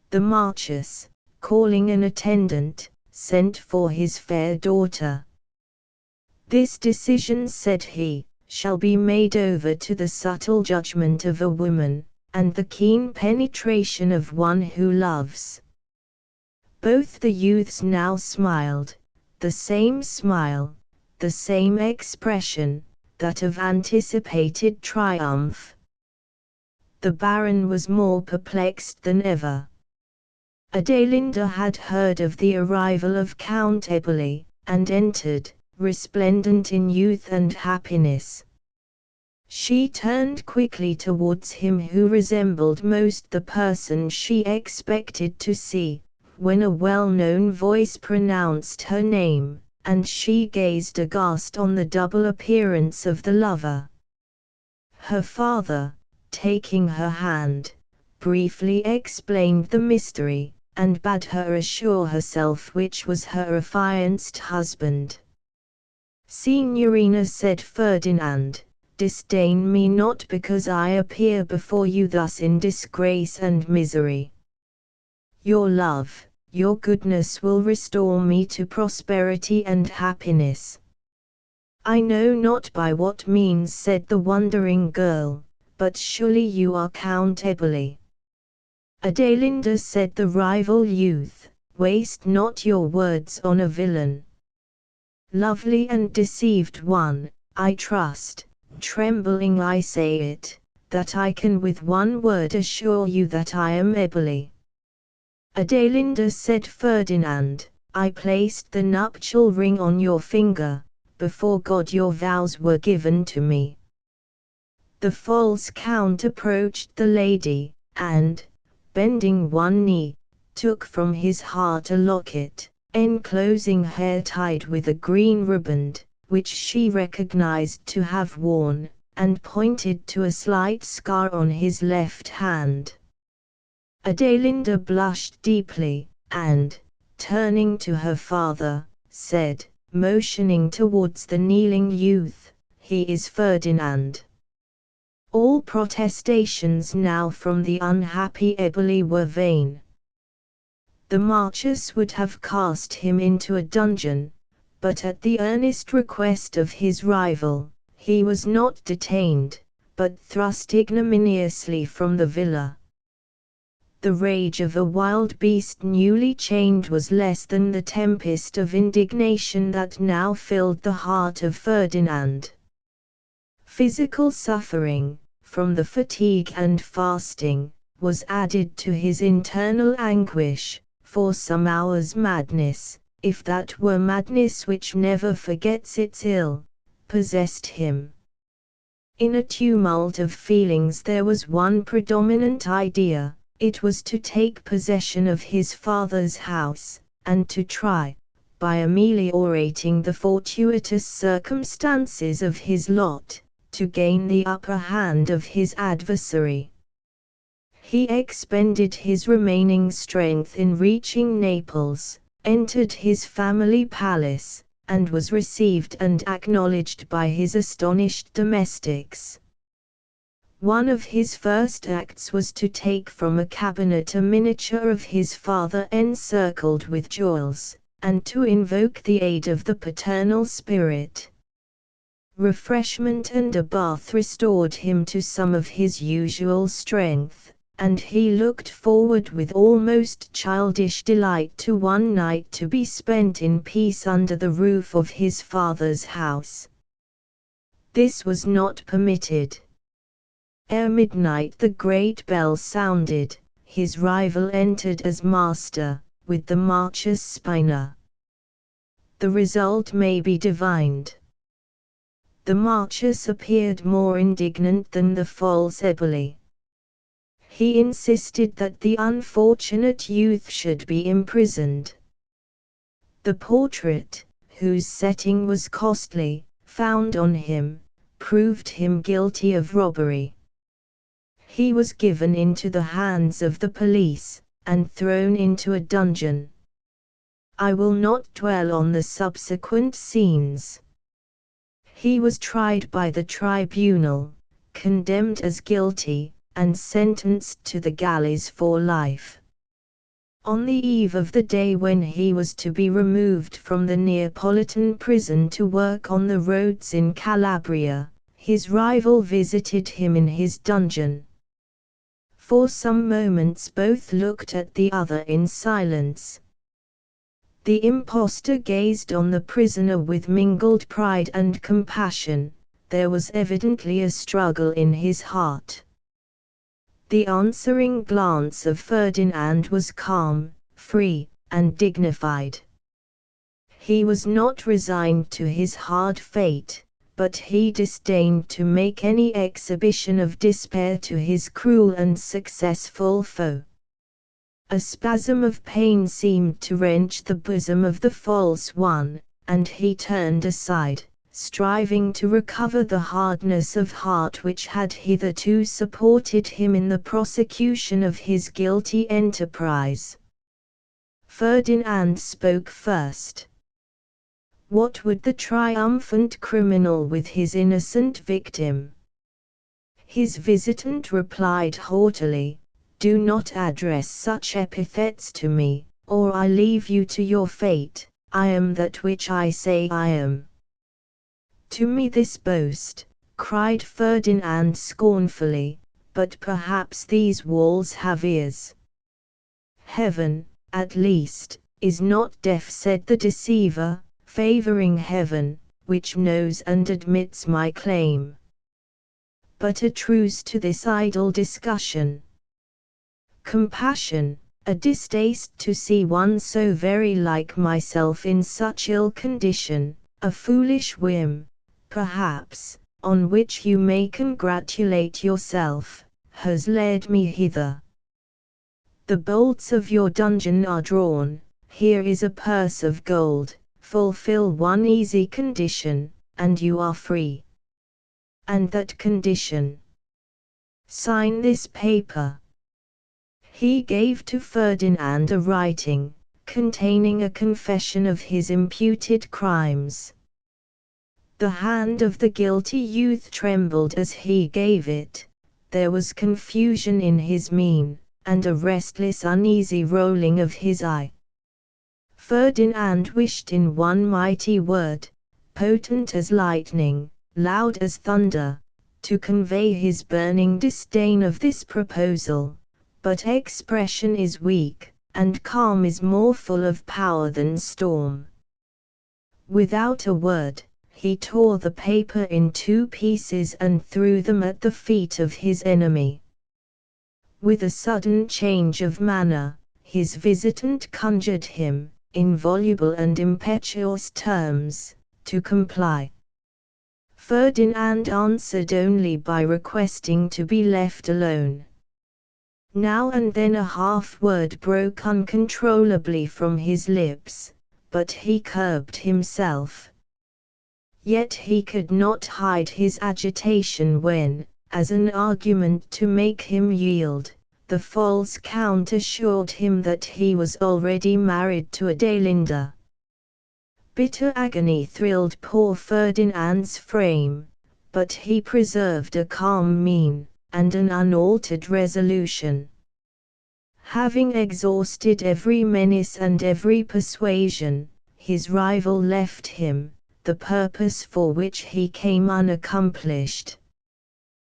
The Marchese, calling an attendant, sent for his fair daughter. "This decision," said he, "shall be made over to the subtle judgment of a woman, and the keen penetration of one who loves." Both the youths now smiled, the same smile, the same expression, that of anticipated triumph. The Baron was more perplexed than ever. Adelinda had heard of the arrival of Count Eboli, and entered, resplendent in youth and happiness. She turned quickly towards him who resembled most the person she expected to see, when a well-known voice pronounced her name, and she gazed aghast on the double appearance of the lover. Her father, taking her hand, briefly explained the mystery, and bade her assure herself which was her affianced husband. "Signorina," said Ferdinand, "disdain me not because I appear before you thus in disgrace and misery. Your love, your goodness will restore me to prosperity and happiness." "I know not by what means," said the wondering girl, "but surely you are Count Eboli." "Adelinda," said the rival youth, "waste not your words on a villain. Lovely and deceived one, I trust, trembling I say it, that I can with one word assure you that I am Eboli." "Adelinda," said Ferdinand, "I placed the nuptial ring on your finger, before God your vows were given to me." The false count approached the lady, and, bending one knee, took from his heart a locket, enclosing hair tied with a green riband, which she recognized to have worn, and pointed to a slight scar on his left hand. Adelinda blushed deeply, and, turning to her father, said, motioning towards the kneeling youth, "He is Ferdinand." All protestations now from the unhappy Eboli were vain. The Marchese would have cast him into a dungeon, but at the earnest request of his rival, he was not detained, but thrust ignominiously from the villa. The rage of a wild beast newly chained was less than the tempest of indignation that now filled the heart of Ferdinand. Physical suffering, from the fatigue and fasting, was added to his internal anguish, for some hours madness, if that were madness which never forgets its ill, possessed him. In a tumult of feelings there was one predominant idea. It was to take possession of his father's house, and to try, by ameliorating the fortuitous circumstances of his lot, to gain the upper hand of his adversary. He expended his remaining strength in reaching Naples, entered his family palace, and was received and acknowledged by his astonished domestics. One of his first acts was to take from a cabinet a miniature of his father encircled with jewels, and to invoke the aid of the paternal spirit. Refreshment and a bath restored him to some of his usual strength, and he looked forward with almost childish delight to one night to be spent in peace under the roof of his father's house. This was not permitted. Ere midnight the great bell sounded, his rival entered as master, with the Marchus Spina. The result may be divined. The Marchus appeared more indignant than the false Eboli. He insisted that the unfortunate youth should be imprisoned. The portrait, whose setting was costly, found on him, proved him guilty of robbery. He was given into the hands of the police, and thrown into a dungeon. I will not dwell on the subsequent scenes. He was tried by the tribunal, condemned as guilty, and sentenced to the galleys for life. On the eve of the day when he was to be removed from the Neapolitan prison to work on the roads in Calabria, his rival visited him in his dungeon. For some moments both looked at the other in silence. The impostor gazed on the prisoner with mingled pride and compassion. There was evidently a struggle in his heart. The answering glance of Ferdinand was calm, free, and dignified. He was not resigned to his hard fate, but he disdained to make any exhibition of despair to his cruel and successful foe. A spasm of pain seemed to wrench the bosom of the false one, and he turned aside, striving to recover the hardness of heart which had hitherto supported him in the prosecution of his guilty enterprise. Ferdinand spoke first. What would the triumphant criminal with his innocent victim? His visitant replied haughtily, "Do not address such epithets to me, or I leave you to your fate. I am that which I say I am." "To me this boast," cried Ferdinand scornfully, "but perhaps these walls have ears." "Heaven, at least, is not deaf," said the deceiver, favoring heaven, which knows and admits my claim. But a truce to this idle discussion. Compassion, a distaste to see one so very like myself in such ill condition, a foolish whim, perhaps, on which you may congratulate yourself, has led me hither. The bolts of your dungeon are drawn, here is a purse of gold, fulfill one easy condition, and you are free. And that condition? Sign this paper. He gave to Ferdinand a writing, containing a confession of his imputed crimes. The hand of the guilty youth trembled as he gave it. There was confusion in his mien, and a restless uneasy rolling of his eye. Ferdinand wished in one mighty word, potent as lightning, loud as thunder, to convey his burning disdain of this proposal. But expression is weak, and calm is more full of power than storm. Without a word, he tore the paper in 2 pieces and threw them at the feet of his enemy. With a sudden change of manner, his visitant conjured him, in voluble and impetuous terms, to comply. Ferdinand answered only by requesting to be left alone. Now and then a half-word broke uncontrollably from his lips, but he curbed himself. Yet he could not hide his agitation when, as an argument to make him yield, the false count assured him that he was already married to Adelinda. Bitter agony thrilled poor Ferdinand's frame, but he preserved a calm mien, and an unaltered resolution. Having exhausted every menace and every persuasion, his rival left him, the purpose for which he came unaccomplished.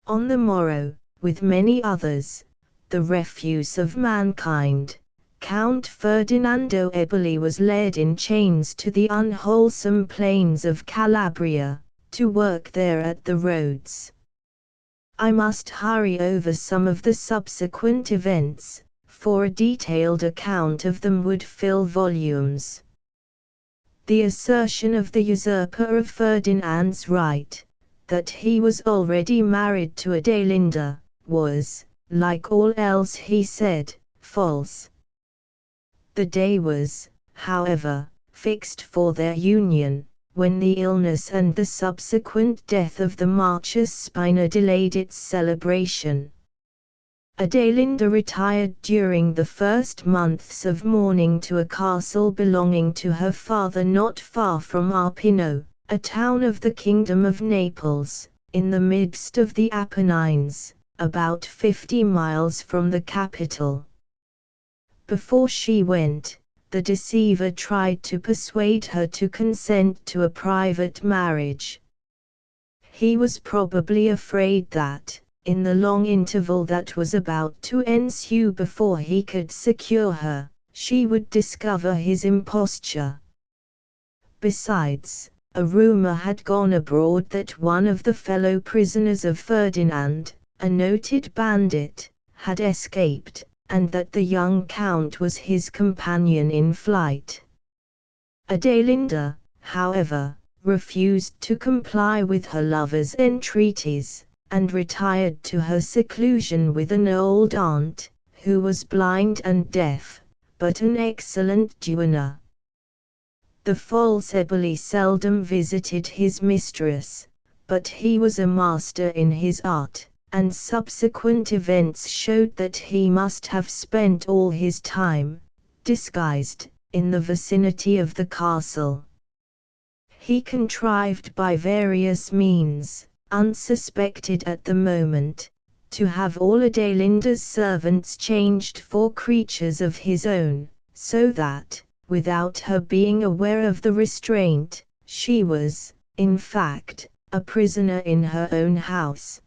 On the morrow, with many others, the refuse of mankind, Count Ferdinando Eboli was led in chains to the unwholesome plains of Calabria, to work there at the roads. I must hurry over some of the subsequent events, for a detailed account of them would fill volumes. The assertion of the usurper of Ferdinand's right, that he was already married to Adelinda, was, like all else he said, false. The day was, however, fixed for their union, when the illness and the subsequent death of the Marchese Spina delayed its celebration. Adelinda retired during the first months of mourning to a castle belonging to her father not far from Arpino, a town of the Kingdom of Naples, in the midst of the Apennines, about 50 miles from the capital. Before she went, the deceiver tried to persuade her to consent to a private marriage. He was probably afraid that, in the long interval that was about to ensue before he could secure her, she would discover his imposture. Besides, a rumor had gone abroad that one of the fellow prisoners of Ferdinand, a noted bandit, had escaped, and that the young count was his companion in flight. Adelinda, however, refused to comply with her lover's entreaties, and retired to her seclusion with an old aunt, who was blind and deaf, but an excellent duenna. The false Eboli seldom visited his mistress, but he was a master in his art, and subsequent events showed that he must have spent all his time, disguised, in the vicinity of the castle. He contrived by various means, unsuspected at the moment, to have all Adelinda's servants changed for creatures of his own, so that, without her being aware of the restraint, she was, in fact, a prisoner in her own house.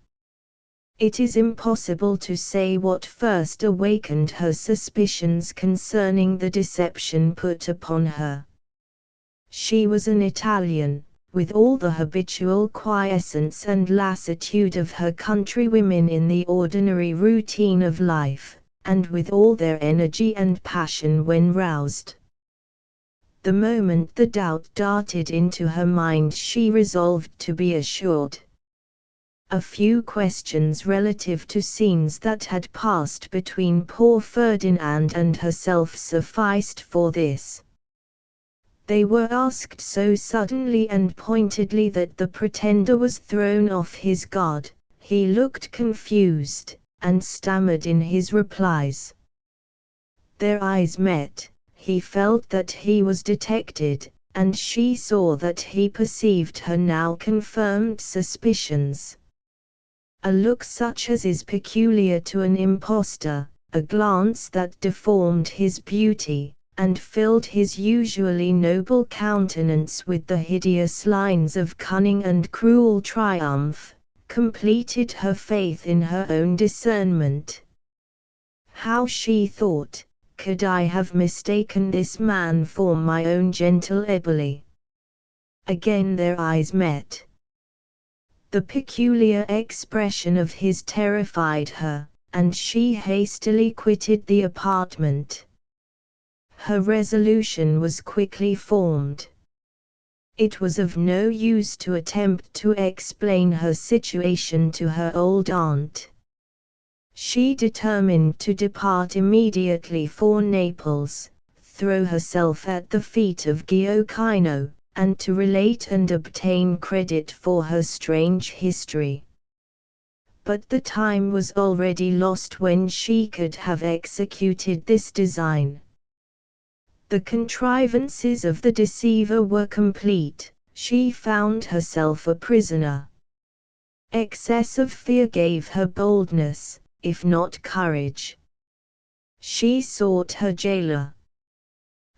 It is impossible to say what first awakened her suspicions concerning the deception put upon her. She was an Italian, with all the habitual quiescence and lassitude of her countrywomen in the ordinary routine of life, and with all their energy and passion when roused. The moment the doubt darted into her mind she resolved to be assured. A few questions relative to scenes that had passed between poor Ferdinand and herself sufficed for this. They were asked so suddenly and pointedly that the pretender was thrown off his guard. He looked confused, and stammered in his replies. Their eyes met, he felt that he was detected, and she saw that he perceived her now confirmed suspicions. A look such as is peculiar to an impostor, a glance that deformed his beauty, and filled his usually noble countenance with the hideous lines of cunning and cruel triumph, completed her faith in her own discernment. How, she thought, could I have mistaken this man for my own gentle Eboli? Again their eyes met. The peculiar expression of his terrified her, and she hastily quitted the apartment. Her resolution was quickly formed. It was of no use to attempt to explain her situation to her old aunt. She determined to depart immediately for Naples, throw herself at the feet of Gioacchino, and to relate and obtain credit for her strange history. But the time was already lost when she could have executed this design. The contrivances of the deceiver were complete, she found herself a prisoner. Excess of fear gave her boldness, if not courage. She sought her jailer.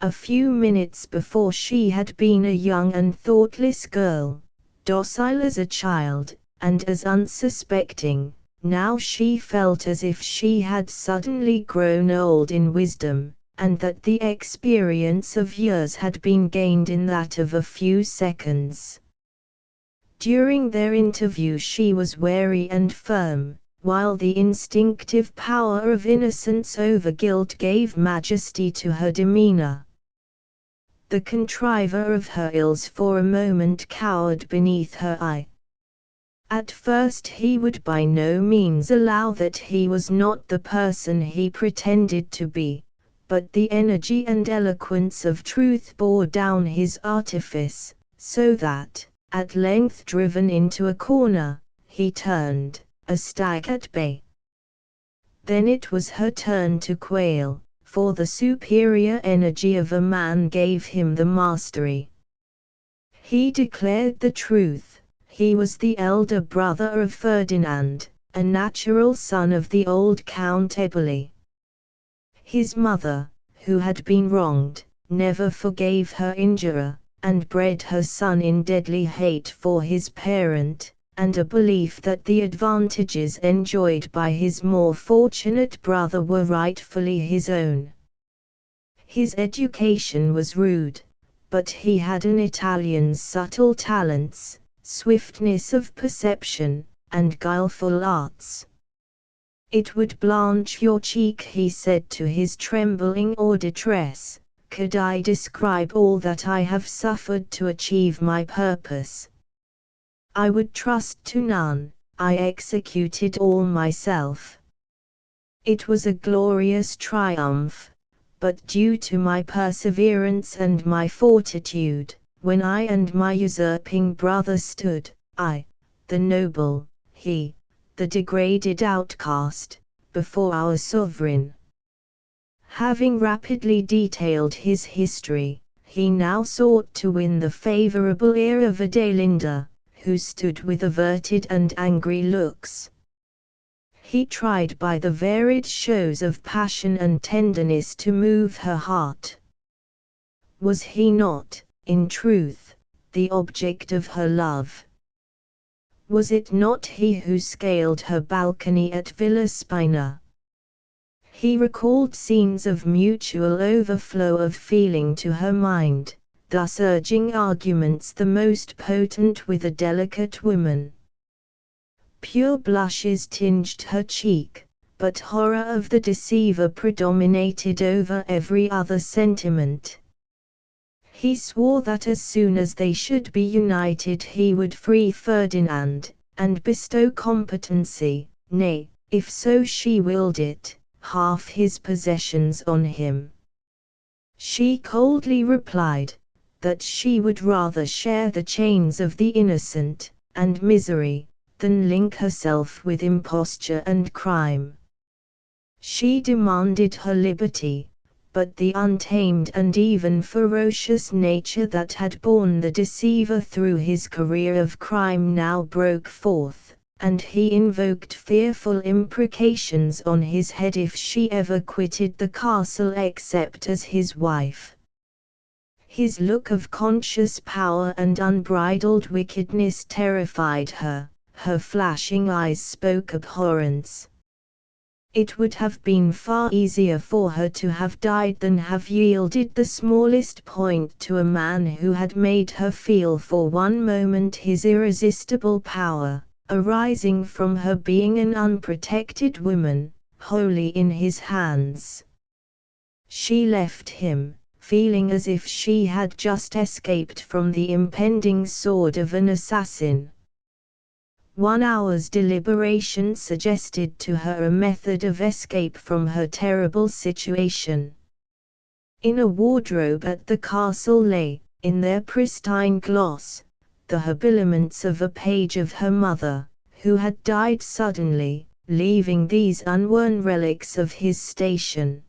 A few minutes before she had been a young and thoughtless girl, docile as a child, and as unsuspecting. Now she felt as if she had suddenly grown old in wisdom, and that the experience of years had been gained in that of a few seconds. During their interview she was wary and firm, while the instinctive power of innocence over guilt gave majesty to her demeanor. The contriver of her ills for a moment cowered beneath her eye. At first he would by no means allow that he was not the person he pretended to be, but the energy and eloquence of truth bore down his artifice, so that, at length driven into a corner, he turned, a stag at bay. Then it was her turn to quail, for the superior energy of a man gave him the mastery. He declared the truth. He was the elder brother of Ferdinand, a natural son of the old Count Eboli. His mother, who had been wronged, never forgave her injurer, and bred her son in deadly hate for his parent, and a belief that the advantages enjoyed by his more fortunate brother were rightfully his own. His education was rude, but he had an Italian's subtle talents, swiftness of perception, and guileful arts. "It would blanch your cheek," he said to his trembling auditress, "could I describe all that I have suffered to achieve my purpose. I would trust to none, I executed all myself. It was a glorious triumph, but due to my perseverance and my fortitude. When I and my usurping brother stood, I, the noble, he, the degraded outcast, before our sovereign." Having rapidly detailed his history, he now sought to win the favorable ear of Adelinda, who stood with averted and angry looks. He tried by the varied shows of passion and tenderness to move her heart. Was he not, in truth, the object of her love? Was it not he who scaled her balcony at Villa Spina? He recalled scenes of mutual overflow of feeling to her mind, thus urging arguments the most potent with a delicate woman. Pure blushes tinged her cheek, but horror of the deceiver predominated over every other sentiment. He swore that as soon as they should be united he would free Ferdinand, and bestow competency, nay, if so she willed it, half his possessions on him. She coldly replied, that she would rather share the chains of the innocent, and misery, than link herself with imposture and crime. She demanded her liberty, but the untamed and even ferocious nature that had borne the deceiver through his career of crime now broke forth, and he invoked fearful imprecations on his head if she ever quitted the castle except as his wife. His look of conscious power and unbridled wickedness terrified her, her flashing eyes spoke abhorrence. It would have been far easier for her to have died than have yielded the smallest point to a man who had made her feel for one moment his irresistible power, arising from her being an unprotected woman, wholly in his hands. She left him, feeling as if she had just escaped from the impending sword of an assassin. 1 hour's deliberation suggested to her a method of escape from her terrible situation. In a wardrobe at the castle lay, in their pristine gloss, the habiliments of a page of her mother, who had died suddenly, leaving these unworn relics of his station.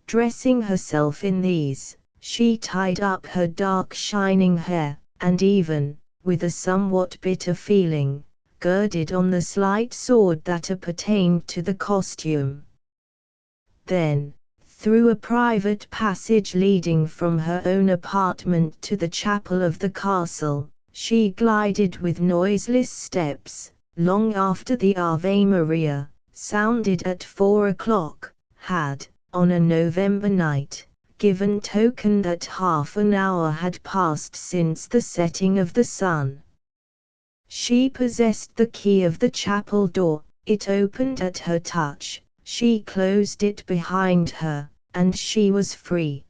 Dressing herself in these, she tied up her dark shining hair, and even, with a somewhat bitter feeling, girded on the slight sword that appertained to the costume. Then, through a private passage leading from her own apartment to the chapel of the castle, she glided with noiseless steps, long after the Ave Maria, sounded at 4 o'clock, had, on a November night, given token that half an hour had passed since the setting of the sun. She possessed the key of the chapel door, it opened at her touch, she closed it behind her, and she was free.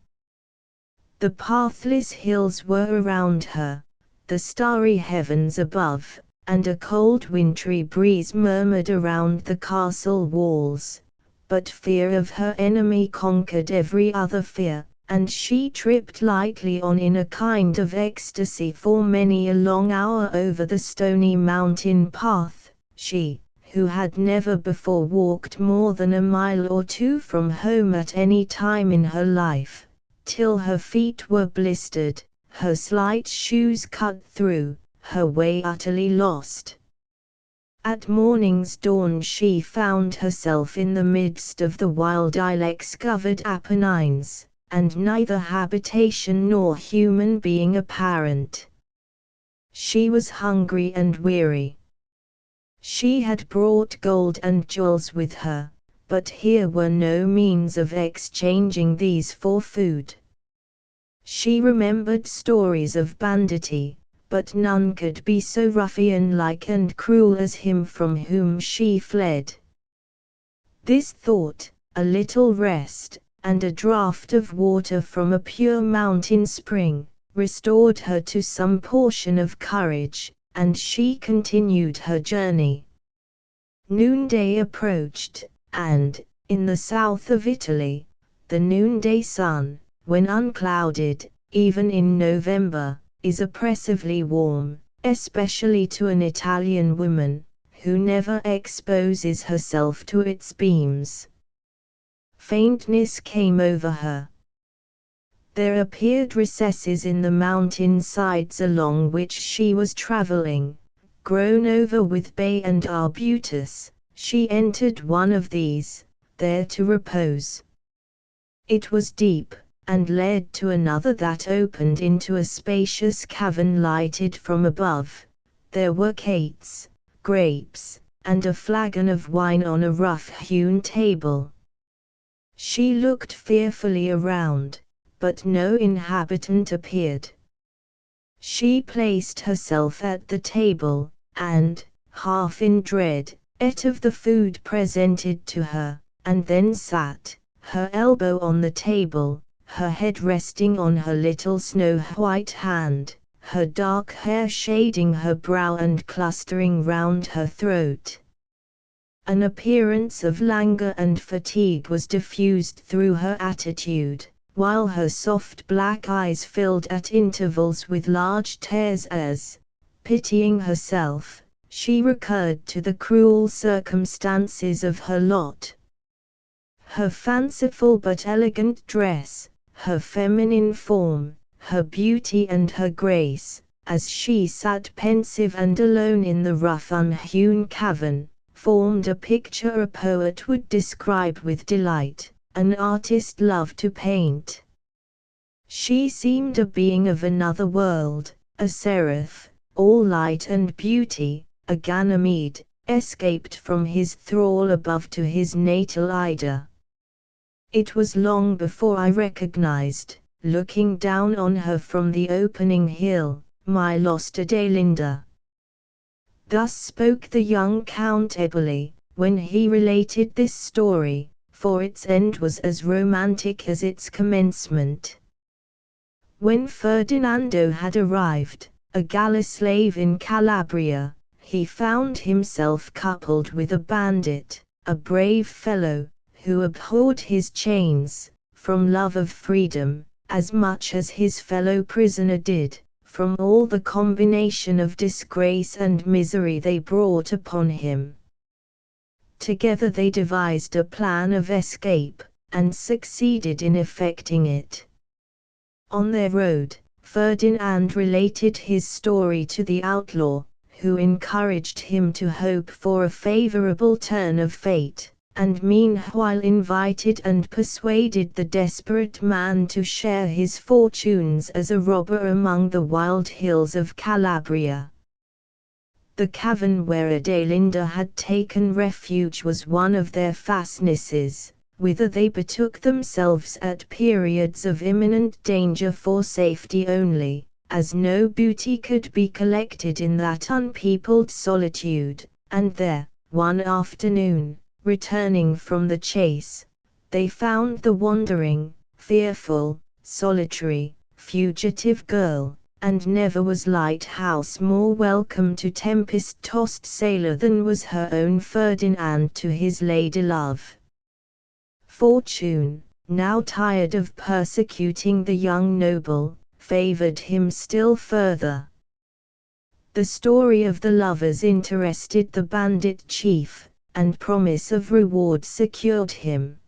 The pathless hills were around her, the starry heavens above, and a cold wintry breeze murmured around the castle walls, but fear of her enemy conquered every other fear, and she tripped lightly on in a kind of ecstasy for many a long hour over the stony mountain path, she, who had never before walked more than a mile or two from home at any time in her life, till her feet were blistered, her slight shoes cut through, her way utterly lost. At morning's dawn she found herself in the midst of the wild ilex-covered Apennines, and neither habitation nor human being apparent. She was hungry and weary. She had brought gold and jewels with her, but here were no means of exchanging these for food. She remembered stories of banditti, but none could be so ruffian-like and cruel as him from whom she fled. This thought, a little rest, and a draught of water from a pure mountain spring, restored her to some portion of courage, and she continued her journey. Noonday approached, and, in the south of Italy, the noonday sun, when unclouded, even in November, is oppressively warm, especially to an Italian woman, who never exposes herself to its beams. Faintness came over her. There appeared recesses in the mountain sides along which she was traveling, grown over with bay and arbutus. She entered one of these, there to repose. It was deep, and led to another that opened into a spacious cavern lighted from above. There were cates, grapes, and a flagon of wine on a rough-hewn table. She looked fearfully around, but no inhabitant appeared. She placed herself at the table, and, half in dread, ate of the food presented to her, and then sat, her elbow on the table, her head resting on her little snow-white hand, her dark hair shading her brow and clustering round her throat. An appearance of languor and fatigue was diffused through her attitude, while her soft black eyes filled at intervals with large tears as, pitying herself, she recurred to the cruel circumstances of her lot. Her fanciful but elegant dress, her feminine form, her beauty and her grace, as she sat pensive and alone in the rough unhewn cavern, formed a picture a poet would describe with delight, an artist loved to paint. She seemed a being of another world, a seraph, all light and beauty, a Ganymede, escaped from his thrall above to his natal Ida. It was long before I recognized, looking down on her from the opening hill, my lost Adelinda. Thus spoke the young Count Eboli, when he related this story, for its end was as romantic as its commencement. When Ferdinando had arrived, a galley slave in Calabria, he found himself coupled with a bandit, a brave fellow, who abhorred his chains, from love of freedom, as much as his fellow prisoner did, from all the combination of disgrace and misery they brought upon him. Together they devised a plan of escape, and succeeded in effecting it. On their road, Ferdinand related his story to the outlaw, who encouraged him to hope for a favorable turn of fate, and meanwhile invited and persuaded the desperate man to share his fortunes as a robber among the wild hills of Calabria. The cavern where Adelinda had taken refuge was one of their fastnesses, whither they betook themselves at periods of imminent danger for safety only, as no booty could be collected in that unpeopled solitude, and there, one afternoon, returning from the chase, they found the wandering, fearful, solitary, fugitive girl, and never was lighthouse more welcome to tempest-tossed sailor than was her own Ferdinand to his lady-love. Fortune, now tired of persecuting the young noble, favored him still further. The story of the lovers interested the bandit chief, and promise of reward secured him.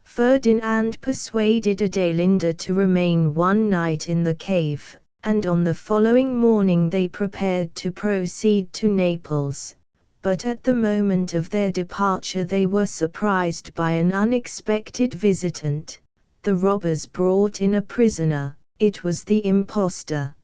Ferdinand persuaded Adelinda to remain one night in the cave, and on the following morning they prepared to proceed to Naples, but at the moment of their departure they were surprised by an unexpected visitant. The robbers brought in a prisoner. It was the impostor.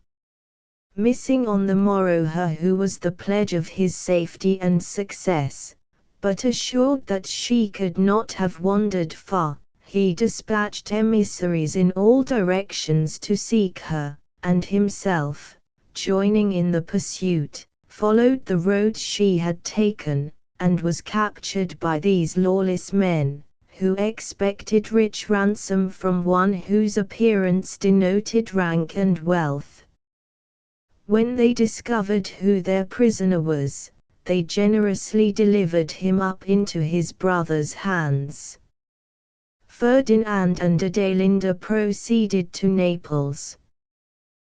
Missing on the morrow her who was the pledge of his safety and success, but assured that she could not have wandered far, he dispatched emissaries in all directions to seek her, and himself, joining in the pursuit, followed the road she had taken, and was captured by these lawless men, who expected rich ransom from one whose appearance denoted rank and wealth. When they discovered who their prisoner was, they generously delivered him up into his brother's hands. Ferdinand and Adelinda proceeded to Naples.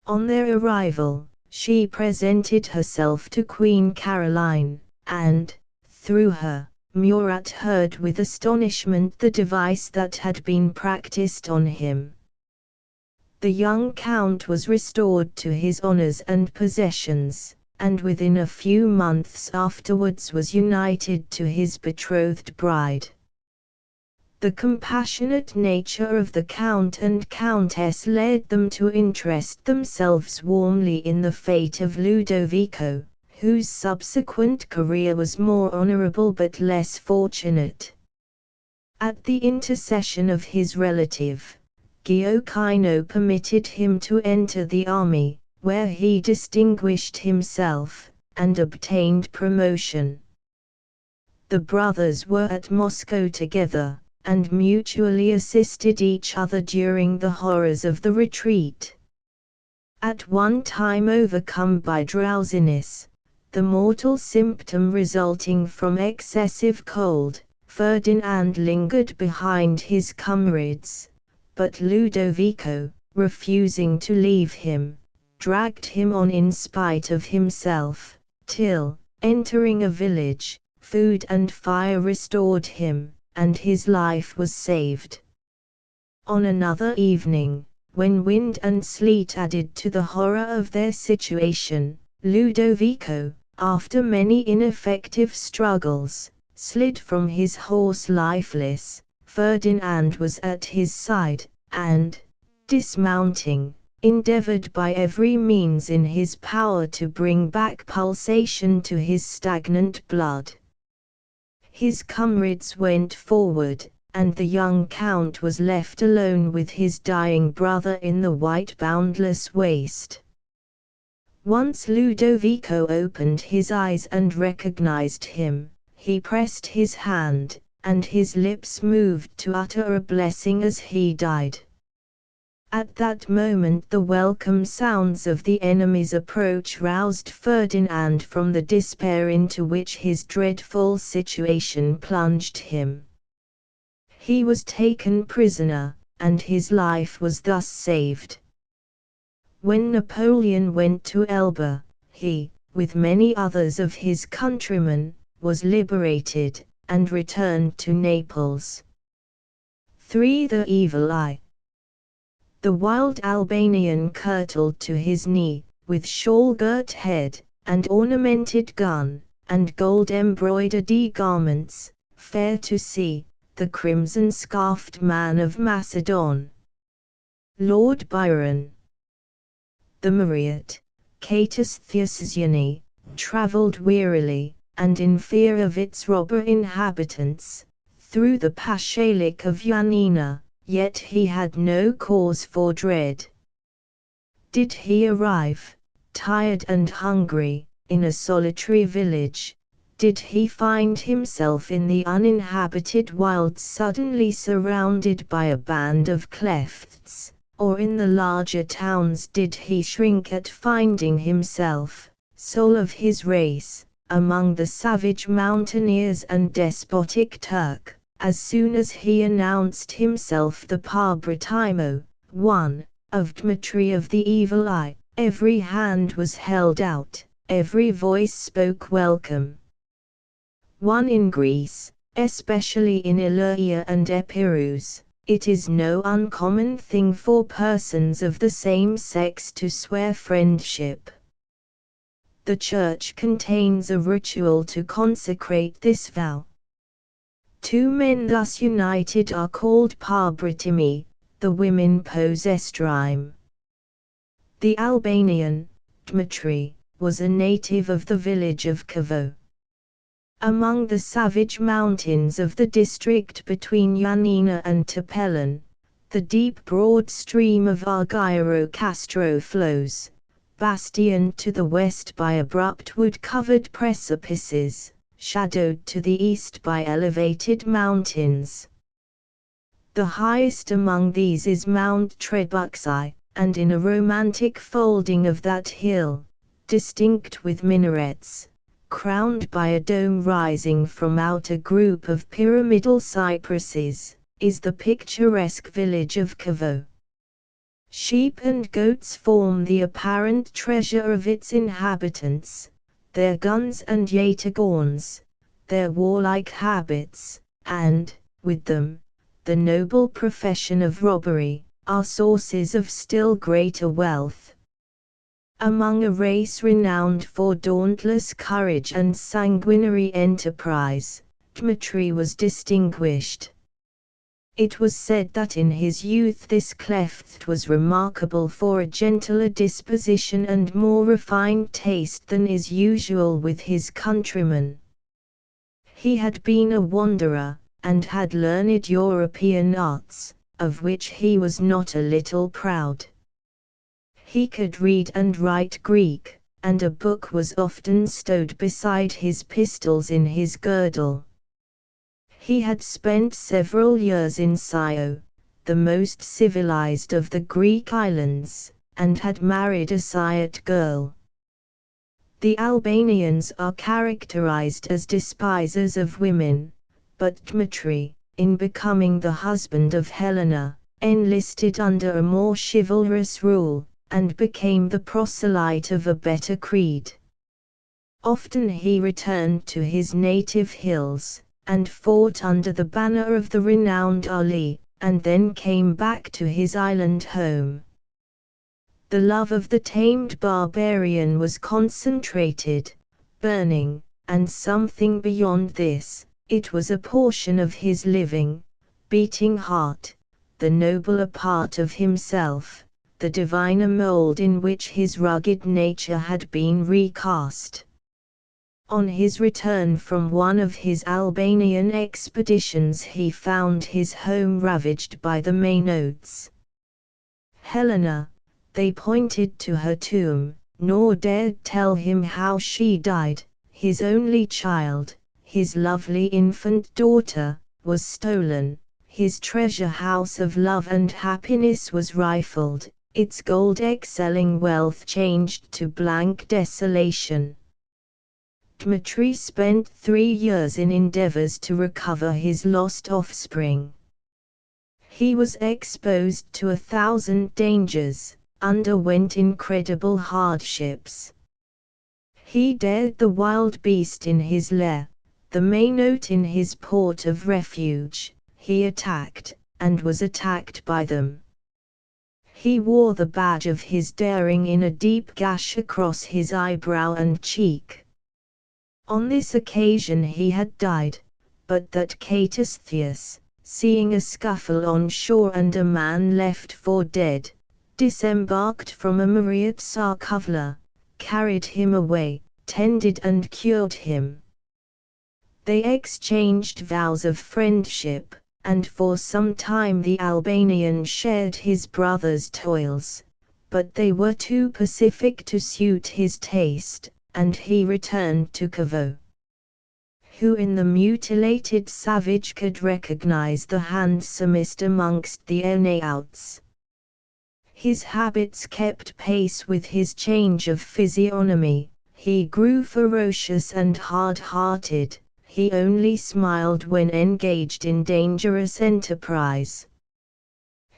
On their arrival, she presented herself to Queen Caroline, and, through her, Murat heard with astonishment the device that had been practiced on him. The young count was restored to his honors and possessions, and within a few months afterwards was united to his betrothed bride. The compassionate nature of the Count and Countess led them to interest themselves warmly in the fate of Ludovico, whose subsequent career was more honorable but less fortunate. At the intercession of his relative, Gioacchino permitted him to enter the army, where he distinguished himself, and obtained promotion. The brothers were at Moscow together, and mutually assisted each other during the horrors of the retreat. At one time overcome by drowsiness, the mortal symptom resulting from excessive cold, Ferdinand lingered behind his comrades, but Ludovico, refusing to leave him, dragged him on in spite of himself, till, entering a village, food and fire restored him, and his life was saved. On another evening, when wind and sleet added to the horror of their situation, Ludovico, after many ineffective struggles, slid from his horse lifeless. Ferdinand was at his side, and, dismounting, endeavored by every means in his power to bring back pulsation to his stagnant blood. His comrades went forward, and the young count was left alone with his dying brother in the white boundless waste. Once Ludovico opened his eyes and recognized him, he pressed his hand, and his lips moved to utter a blessing as he died. At that moment the welcome sounds of the enemy's approach roused Ferdinand from the despair into which his dreadful situation plunged him. He was taken prisoner, and his life was thus saved. When Napoleon went to Elba, he, with many others of his countrymen, was liberated, and returned to Naples. 3. The Evil Eye. The wild Albanian, kirtled to his knee, with shawl-girt head, and ornamented gun, and gold-embroidered garments, fair to see, the crimson-scarfed man of Macedon. Lord Byron. The Mariot, Catus Theosiani, travelled wearily, and in fear of its robber inhabitants, through the Pashalic of Yanina, yet he had no cause for dread. Did he arrive, tired and hungry, in a solitary village, did he find himself in the uninhabited wilds suddenly surrounded by a band of clefts, or in the larger towns did he shrink at finding himself, soul of his race, among the savage mountaineers and despotic Turk, as soon as he announced himself the Parbratimo, one, of Dmitri of the evil eye, every hand was held out, every voice spoke welcome. One in Greece, especially in Illyria and Epirus, it is no uncommon thing for persons of the same sex to swear friendship. The Church contains a ritual to consecrate this vow. Two men thus united are called parbratimi, the women posestrime. The Albanian, Dmitri, was a native of the village of Kavo. Among the savage mountains of the district between Yanina and Tepelen, the deep broad stream of Argyro Castro flows, bastioned to the west by abrupt wood-covered precipices, shadowed to the east by elevated mountains. The highest among these is Mount Trebuksai, and in a romantic folding of that hill, distinct with minarets, crowned by a dome rising from out a group of pyramidal cypresses, is the picturesque village of Kavo. Sheep and goats form the apparent treasure of its inhabitants, their guns and yatagans, their warlike habits, and, with them, the noble profession of robbery, are sources of still greater wealth. Among a race renowned for dauntless courage and sanguinary enterprise, Dmitri was distinguished. It was said that in his youth this cleft was remarkable for a gentler disposition and more refined taste than is usual with his countrymen. He had been a wanderer, and had learned European arts, of which he was not a little proud. He could read and write Greek, and a book was often stowed beside his pistols in his girdle. He had spent several years in Scio, the most civilized of the Greek islands, and had married a Sciot girl. The Albanians are characterized as despisers of women, but Dmitri, in becoming the husband of Helena, enlisted under a more chivalrous rule, and became the proselyte of a better creed. Often he returned to his native hills, and fought under the banner of the renowned Ali, and then came back to his island home. The love of the tamed barbarian was concentrated, burning, and something beyond this. It was a portion of his living, beating heart, the nobler part of himself, the diviner mold in which his rugged nature had been recast. On his return from one of his Albanian expeditions he found his home ravaged by the Mainotes. Helena, they pointed to her tomb, nor dared tell him how she died, his only child. His lovely infant daughter, was stolen, his treasure house of love and happiness was rifled, its gold excelling wealth changed to blank desolation. Dmitri spent 3 years in endeavors to recover his lost offspring. He was exposed to 1,000 dangers, underwent incredible hardships. He dared the wild beast in his lair, the Mainote in his port of refuge. He attacked, and was attacked by them. He wore the badge of his daring in a deep gash across his eyebrow and cheek. On this occasion he had died, but that Caitasthius, seeing a scuffle on shore and a man left for dead, disembarked from a Mariot sarcovler, carried him away, tended and cured him. They exchanged vows of friendship, and for some time the Albanian shared his brother's toils, but they were too pacific to suit his taste, and he returned to Cavo. Who in the mutilated savage could recognize the handsomest amongst the Eneouts? His habits kept pace with his change of physiognomy, he grew ferocious and hard-hearted. He only smiled when engaged in dangerous enterprise.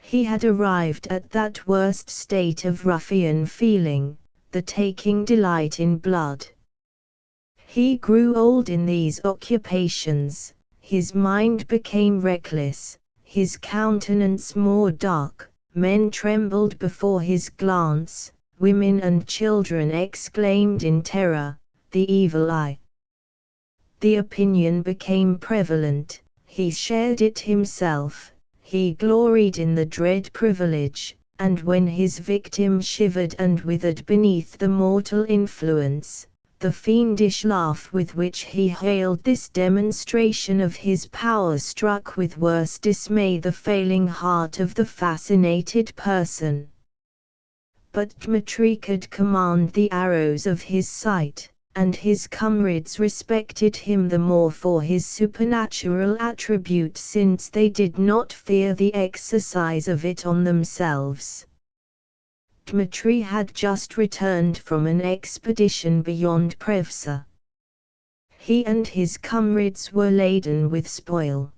He had arrived at that worst state of ruffian feeling, the taking delight in blood. He grew old in these occupations, his mind became reckless, his countenance more dark, men trembled before his glance, women and children exclaimed in terror, "The evil eye!" The opinion became prevalent, he shared it himself, he gloried in the dread privilege, and when his victim shivered and withered beneath the mortal influence, the fiendish laugh with which he hailed this demonstration of his power struck with worse dismay the failing heart of the fascinated person. But Dmitri could command the arrows of his sight, and his comrades respected him the more for his supernatural attribute since they did not fear the exercise of it on themselves. Dmitri had just returned from an expedition beyond Prevsa. He and his comrades were laden with spoil.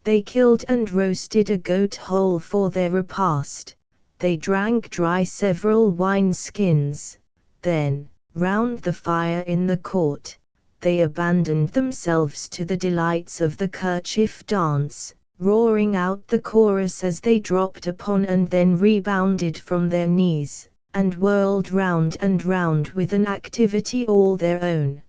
They killed and roasted a goat whole for their repast, they drank dry several wine skins, then, round the fire in the court, they abandoned themselves to the delights of the kerchief dance, roaring out the chorus as they dropped upon and then rebounded from their knees, and whirled round and round with an activity all their own.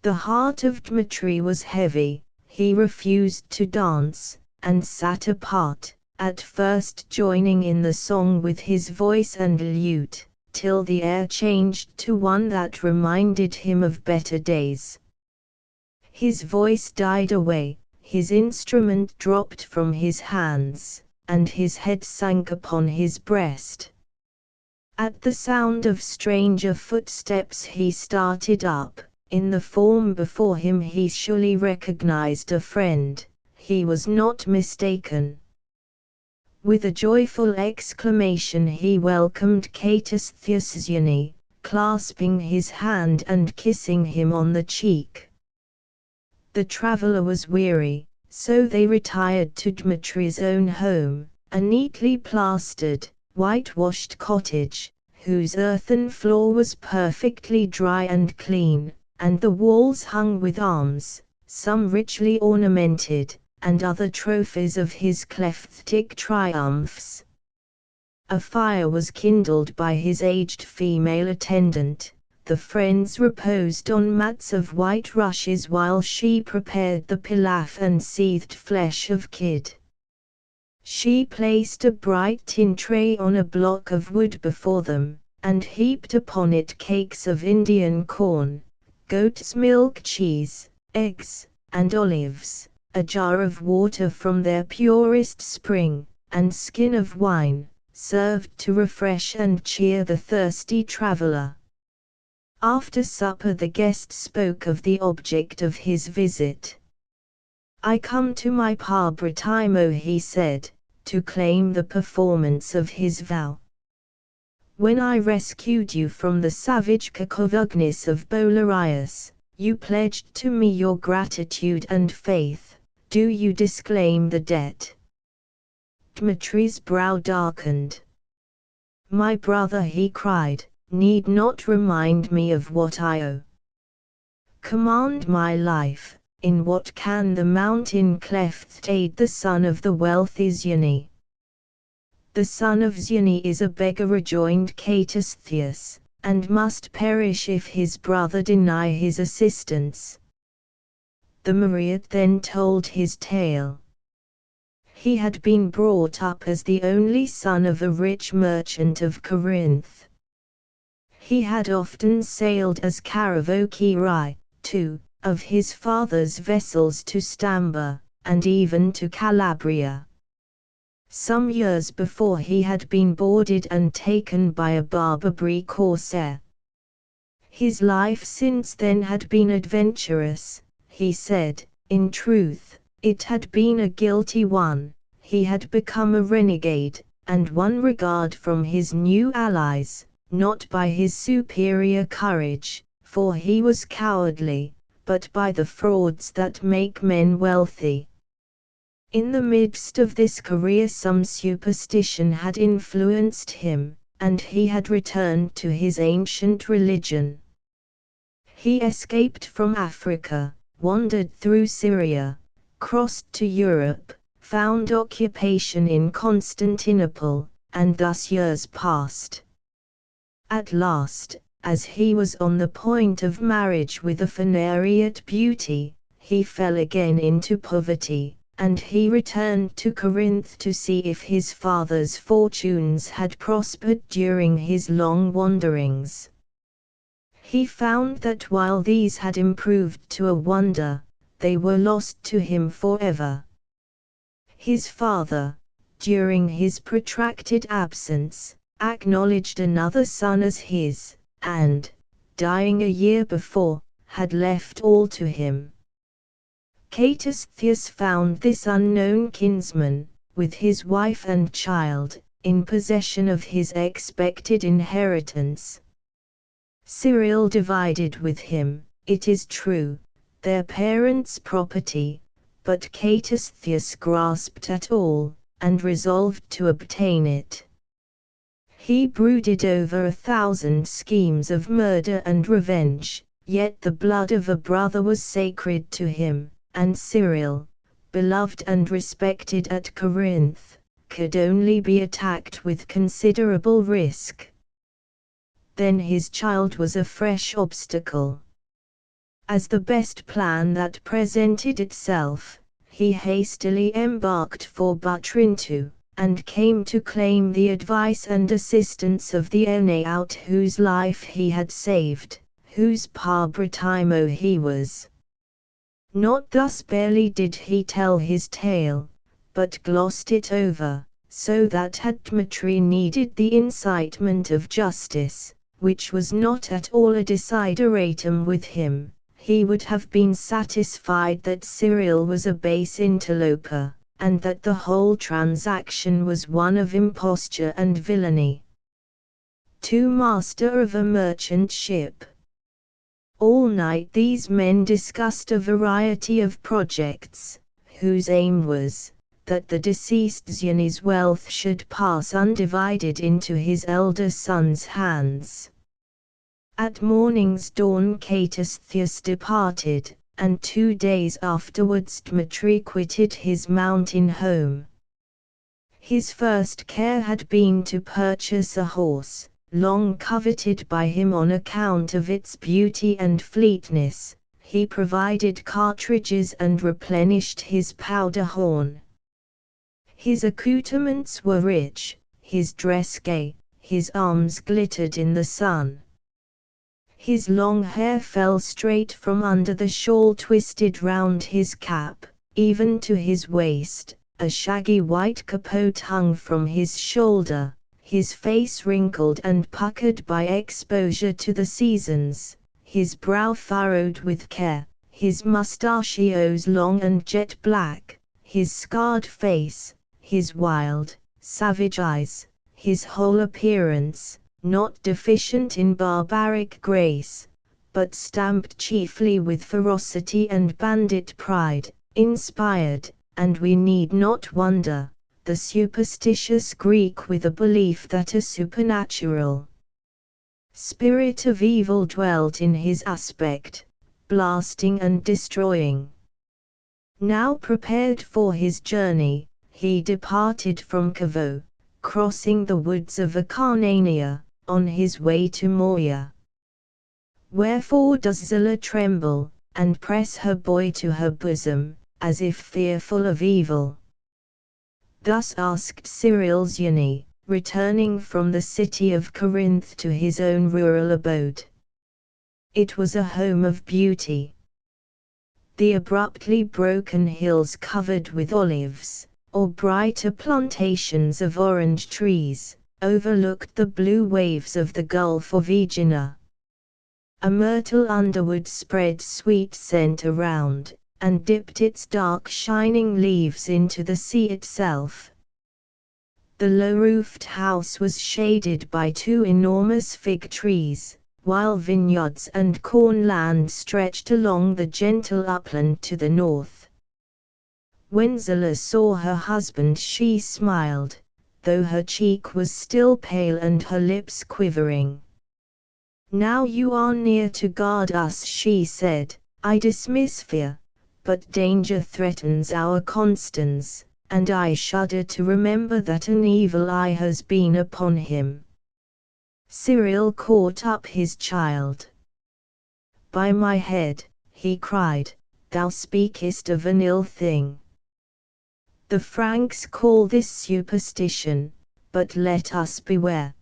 The heart of Dmitri was heavy, he refused to dance, and sat apart, at first joining in the song with his voice and lute, till the air changed to one that reminded him of better days. His voice died away, his instrument dropped from his hands, and his head sank upon his breast. At the sound of stranger footsteps he started up, in the form before him he surely recognized a friend, he was not mistaken. With a joyful exclamation he welcomed Caitasthius, clasping his hand and kissing him on the cheek. The traveler was weary, so they retired to Dmitri's own home, a neatly plastered, whitewashed cottage, whose earthen floor was perfectly dry and clean, and the walls hung with arms, some richly ornamented, and other trophies of his Klephtic triumphs. A fire was kindled by his aged female attendant, the friends reposed on mats of white rushes while she prepared the pilaf and seethed flesh of kid. She placed a bright tin tray on a block of wood before them, and heaped upon it cakes of Indian corn, goat's milk cheese, eggs, and olives, a jar of water from their purest spring, and skin of wine, served to refresh and cheer the thirsty traveler. After supper the guest spoke of the object of his visit. "I come to my Pabritimo," he said, "to claim the performance of his vow. When I rescued you from the savage Cacovugnis of Bolarius, you pledged to me your gratitude and faith. Do you disclaim the debt?" Dmitri's brow darkened. "My brother," he cried, "need not remind me of what I owe. Command my life, in what can the mountain cleft aid the son of the wealthy Zyani? "The son of Zyone is a beggar," rejoined Caitasthius, "and must perish if his brother deny his assistance." The Mareot then told his tale. He had been brought up as the only son of a rich merchant of Corinth. He had often sailed as caravocii, too, of his father's vessels to Stamba, and even to Calabria. Some years before he had been boarded and taken by a Barbary corsair. His life since then had been adventurous, he said. In truth, it had been a guilty one. He had become a renegade, and won regard from his new allies, not by his superior courage, for he was cowardly, but by the frauds that make men wealthy. In the midst of this career some superstition had influenced him, and he had returned to his ancient religion. He escaped from Africa, wandered through Syria, crossed to Europe, found occupation in Constantinople, and thus years passed. At last, as he was on the point of marriage with a Phanariot beauty, he fell again into poverty, and he returned to Corinth to see if his father's fortunes had prospered during his long wanderings. He found that while these had improved to a wonder, they were lost to him forever. His father, during his protracted absence, acknowledged another son as his, and, dying a year before, had left all to him. Caitasthius found this unknown kinsman, with his wife and child, in possession of his expected inheritance. Cyril divided with him, it is true, their parents' property, but Caitasthius grasped at all, and resolved to obtain it. He brooded over 1,000 schemes of murder and revenge, yet the blood of a brother was sacred to him, and Cyril, beloved and respected at Corinth, could only be attacked with considerable risk. Then his child was a fresh obstacle. As the best plan that presented itself, he hastily embarked for Butrinto, and came to claim the advice and assistance of the Eneaut whose life he had saved, whose Pabritimo he was. Not thus barely did he tell his tale, but glossed it over, so that had Dmitri needed the incitement of justice, which was not at all a desideratum with him, he would have been satisfied that Cyril was a base interloper, and that the whole transaction was one of imposture and villainy. To master of a merchant ship. All night these men discussed a variety of projects, whose aim was, that the deceased Zyone's wealth should pass undivided into his elder son's hands. At morning's dawn Caitasthius departed, and 2 days afterwards Dmitri quitted his mountain home. His first care had been to purchase a horse, long coveted by him on account of its beauty and fleetness. He provided cartridges and replenished his powder horn. His accoutrements were rich, his dress gay, his arms glittered in the sun. His long hair fell straight from under the shawl twisted round his cap, even to his waist. A shaggy white capote hung from his shoulder, his face wrinkled and puckered by exposure to the seasons, his brow furrowed with care, his mustachios long and jet black, his scarred face, his wild, savage eyes, his whole appearance, not deficient in barbaric grace, but stamped chiefly with ferocity and bandit pride, inspired, and we need not wonder, the superstitious Greek with a belief that a supernatural spirit of evil dwelt in his aspect, blasting and destroying. Now prepared for his journey, he departed from Cavo, crossing the woods of Acarnania, on his way to Moria. Wherefore does Zillah tremble, and press her boy to her bosom, as if fearful of evil? Thus asked Cyril, returning from the city of Corinth to his own rural abode. It was a home of beauty. The abruptly broken hills covered with olives, or brighter plantations of orange trees, overlooked the blue waves of the Gulf of Aegina. A myrtle underwood spread sweet scent around, and dipped its dark shining leaves into the sea itself. The low-roofed house was shaded by two enormous fig trees, while vineyards and cornland stretched along the gentle upland to the north. When Zillah saw her husband she smiled, though her cheek was still pale and her lips quivering. "Now you are near to guard us," she said. "I dismiss fear, but danger threatens our Constans, and I shudder to remember that an evil eye has been upon him." Cyril caught up his child. "By my head," he cried, "thou speakest of an ill thing. The Franks call this superstition, but let us beware.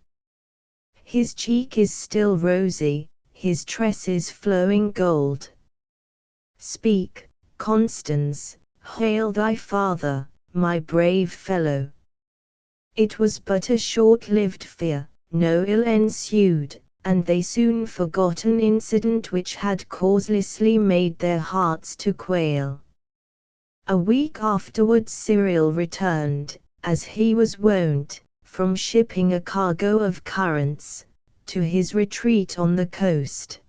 His cheek is still rosy, his tresses flowing gold. Speak, Constans, hail thy father, my brave fellow." It was but a short-lived fear, no ill ensued, and they soon forgot an incident which had causelessly made their hearts to quail. A week afterwards Cyril returned, as he was wont, from shipping a cargo of currants, to his retreat on the coast.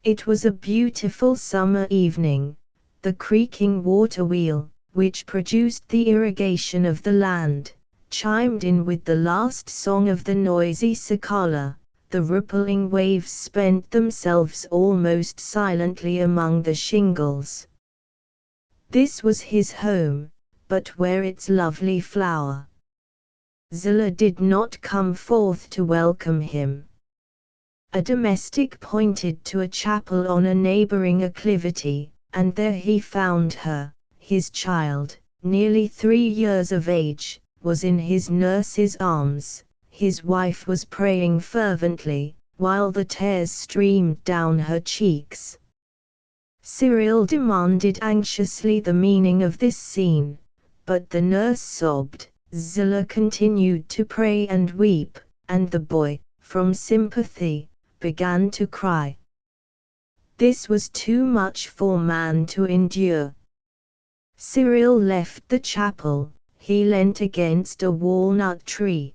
It was a beautiful summer evening. The creaking water-wheel, which produced the irrigation of the land, chimed in with the last song of the noisy cicala. The rippling waves spent themselves almost silently among the shingles. This was his home, but where its lovely flower? Zillah did not come forth to welcome him. A domestic pointed to a chapel on a neighboring acclivity, and there he found her. His child, nearly 3 years of age, was in his nurse's arms. His wife was praying fervently, while the tears streamed down her cheeks. Cyril demanded anxiously the meaning of this scene, but the nurse sobbed. Zillah continued to pray and weep, and the boy, from sympathy, began to cry. This was too much for man to endure. Cyril left the chapel. He leant against a walnut tree.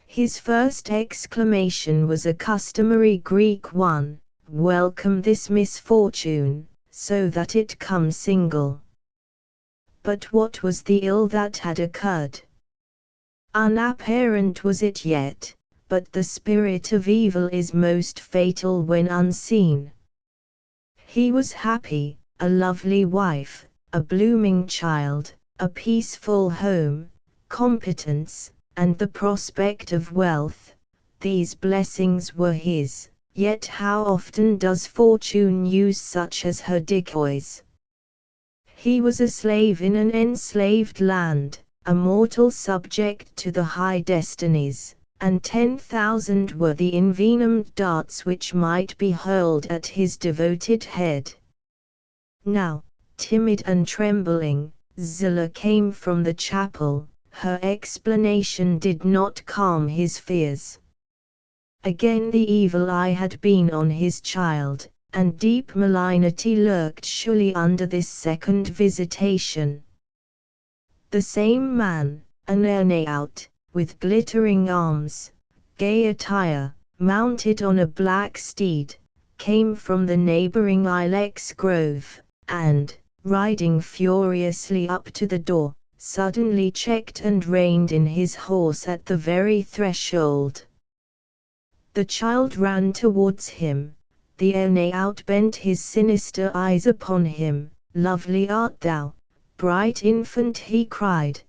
His first exclamation was a customary Greek one: "Welcome this misfortune, so that it come single." But what was the ill that had occurred? Unapparent was it yet, but the spirit of evil is most fatal when unseen. He was happy, a lovely wife, a blooming child, a peaceful home, competence, and the prospect of wealth. These blessings were his, yet how often does fortune use such as her decoys? He was a slave in an enslaved land, a mortal subject to the high destinies, and 10,000 were the envenomed darts which might be hurled at his devoted head. Now, timid and trembling, Zillah came from the chapel. Her explanation did not calm his fears. Again the evil eye had been on his child, and deep malignity lurked surely under this second visitation. The same man, an Earneout, with glittering arms, gay attire, mounted on a black steed, came from the neighboring ilex grove, and, riding furiously up to the door, suddenly checked and reined in his horse at the very threshold. The child ran towards him. The Earneout bent his sinister eyes upon him. "Lovely art thou, bright infant," he cried.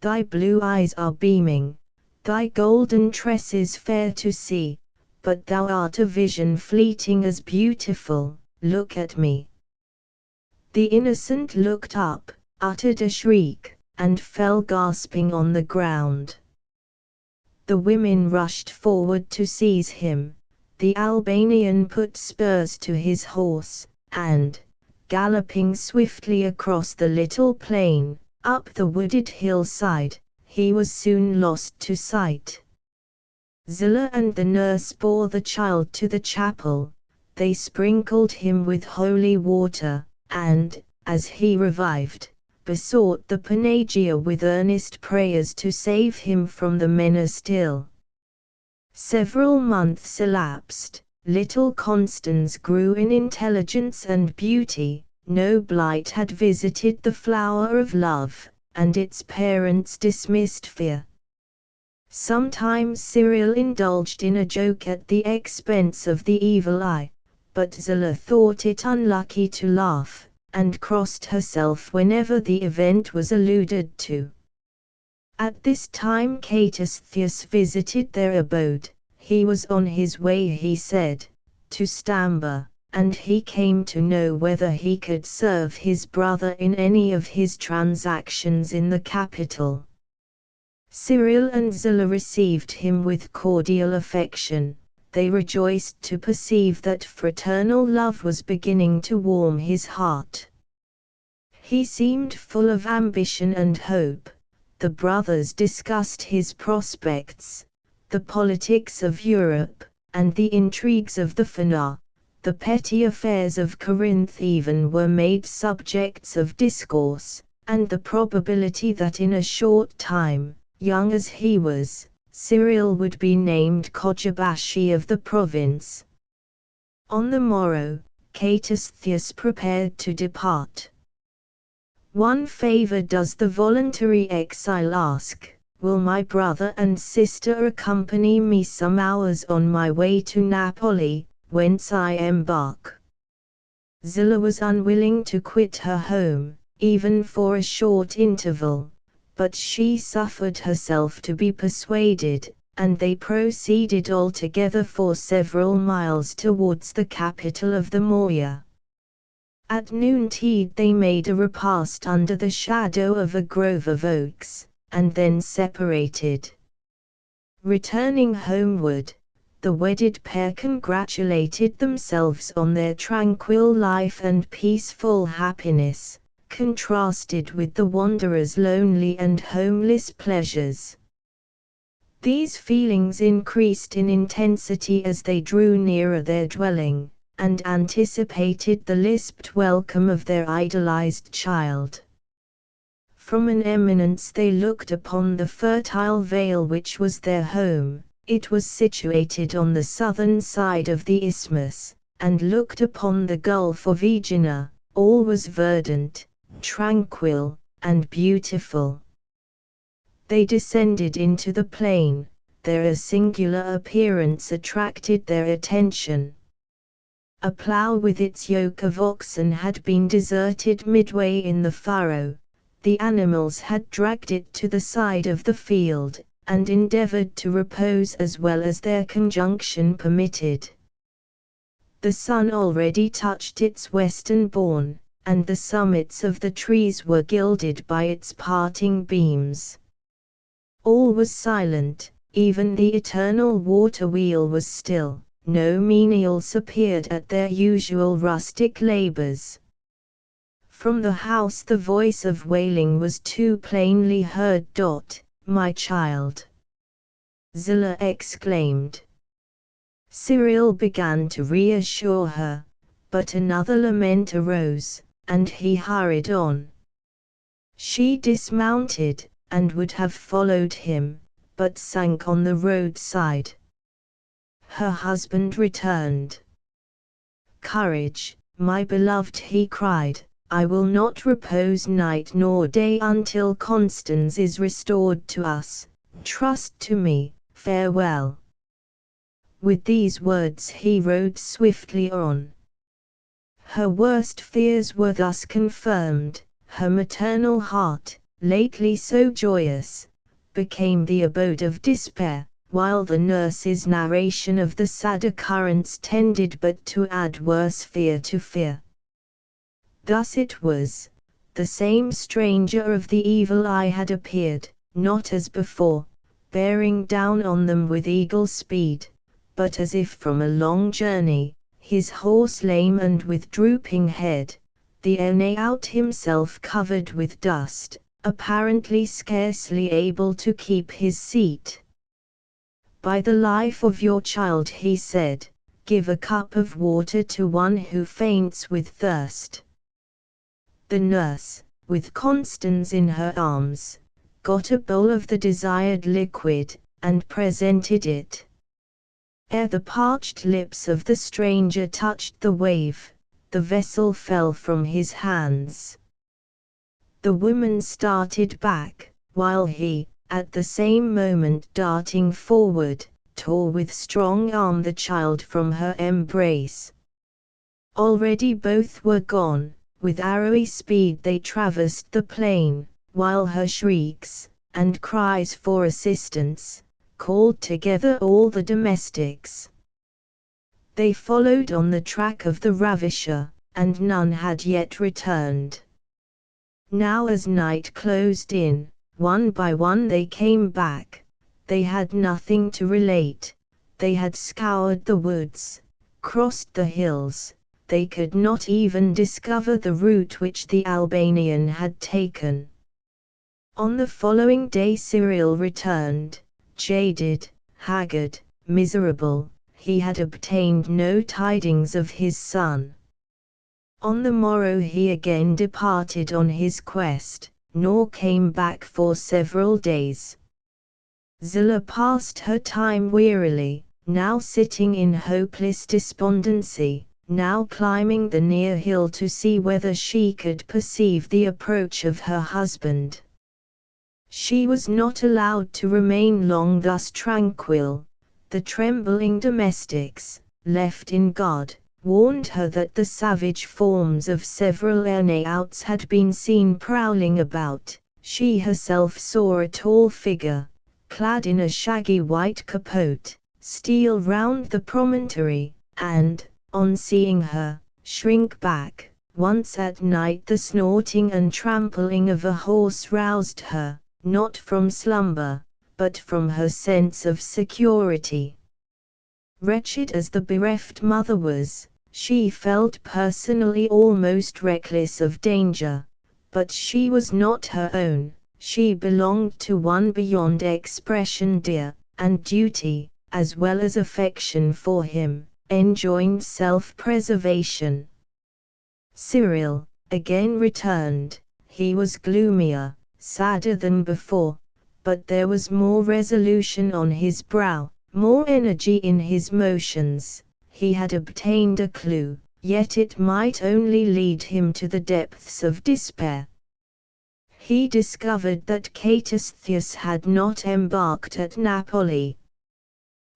Thy blue eyes are beaming, thy golden tresses fair to see, but thou art a vision fleeting as beautiful, look at me. The innocent looked up, uttered a shriek, and fell gasping on the ground. The women rushed forward to seize him. The Albanian put spurs to his horse, and, galloping swiftly across the little plain, up the wooded hillside, he was soon lost to sight. Zillah and the nurse bore the child to the chapel. They sprinkled him with holy water, and, as he revived, besought the Panagia with earnest prayers to save him from the menace still. Several months elapsed, little Constance grew in intelligence and beauty, no blight had visited the flower of love, and its parents dismissed fear. Sometimes Cyril indulged in a joke at the expense of the evil eye, but Zillah thought it unlucky to laugh, and crossed herself whenever the event was alluded to. At this time Catastheus visited their abode. He was on his way, he said, to Stambour, and he came to know whether he could serve his brother in any of his transactions in the capital. Cyril and Zillah received him with cordial affection. They rejoiced to perceive that fraternal love was beginning to warm his heart. He seemed full of ambition and hope. The brothers discussed his prospects, the politics of Europe, and the intrigues of the Fana. The petty affairs of Corinth even were made subjects of discourse, and the probability that in a short time, young as he was, Cyril would be named Cojabashi of the province. On the morrow, Catastheus prepared to depart. One favor does the voluntary exile ask. Will my brother and sister accompany me some hours on my way to Napoli, whence I embark? Zillah was unwilling to quit her home, even for a short interval, but she suffered herself to be persuaded, and they proceeded all together for several miles towards the capital of the Morea. At noontide they made a repast under the shadow of a grove of oaks, and then separated. Returning homeward, the wedded pair congratulated themselves on their tranquil life and peaceful happiness, contrasted with the wanderer's lonely and homeless pleasures. These feelings increased in intensity as they drew nearer their dwelling, and anticipated the lisped welcome of their idolized child. From an eminence they looked upon the fertile vale which was their home. It was situated on the southern side of the isthmus, and looked upon the Gulf of Aegina. All was verdant, tranquil, and beautiful. They descended into the plain. Their singular appearance attracted their attention. A plough with its yoke of oxen had been deserted midway in the furrow. The animals had dragged it to the side of the field, and endeavored to repose as well as their conjunction permitted. The sun already touched its western bourne, and the summits of the trees were gilded by its parting beams. All was silent, even the eternal water wheel was still. No menials appeared at their usual rustic labors. From the house the voice of wailing was too plainly heard. "My child!" Zillah exclaimed. Cyril began to reassure her, but another lament arose, and he hurried on. She dismounted, and would have followed him, but sank on the roadside. Her husband returned. "Courage, my beloved," he cried. "I will not repose night nor day until Constance is restored to us. Trust to me. Farewell." With these words he rode swiftly on. Her worst fears were thus confirmed. Her maternal heart, lately so joyous, became the abode of despair, while the nurse's narration of the sad occurrence tended but to add worse fear to fear. Thus it was, the same stranger of the evil eye had appeared, not as before, bearing down on them with eagle speed, but as if from a long journey, his horse lame and with drooping head, the Eneaut himself covered with dust, apparently scarcely able to keep his seat. "By the life of your child," he said, "give a cup of water to one who faints with thirst." The nurse, with Constance in her arms, got a bowl of the desired liquid, and presented it. Ere the parched lips of the stranger touched the wave, the vessel fell from his hands. The woman started back, while he, at the same moment darting forward, tore with strong arm the child from her embrace. Already both were gone. With arrowy speed they traversed the plain, while her shrieks, and cries for assistance, called together all the domestics. They followed on the track of the ravisher, and none had yet returned. Now as night closed in, one by one they came back. They had nothing to relate. They had scoured the woods, crossed the hills. They could not even discover the route which the Albanian had taken. On the following day Cyril returned, jaded, haggard, miserable. He had obtained no tidings of his son. On the morrow he again departed on his quest, nor came back for several days. Zillah passed her time wearily, now sitting in hopeless despondency, now climbing the near hill to see whether she could perceive the approach of her husband. She was not allowed to remain long thus tranquil. The trembling domestics, left in guard, warned her that the savage forms of several Eneauts had been seen prowling about. She herself saw a tall figure, clad in a shaggy white capote, steal round the promontory, and, on seeing her, shrink back. Once at night the snorting and trampling of a horse roused her, not from slumber, but from her sense of security. Wretched as the bereft mother was, she felt personally almost reckless of danger, but she was not her own. She belonged to one beyond expression dear, and duty, as well as affection for him, enjoined self-preservation. Cyril, again returned. He was gloomier, sadder than before, but there was more resolution on his brow, more energy in his motions. He had obtained a clue, yet it might only lead him to the depths of despair. He discovered that Catastheus had not embarked at Napoli.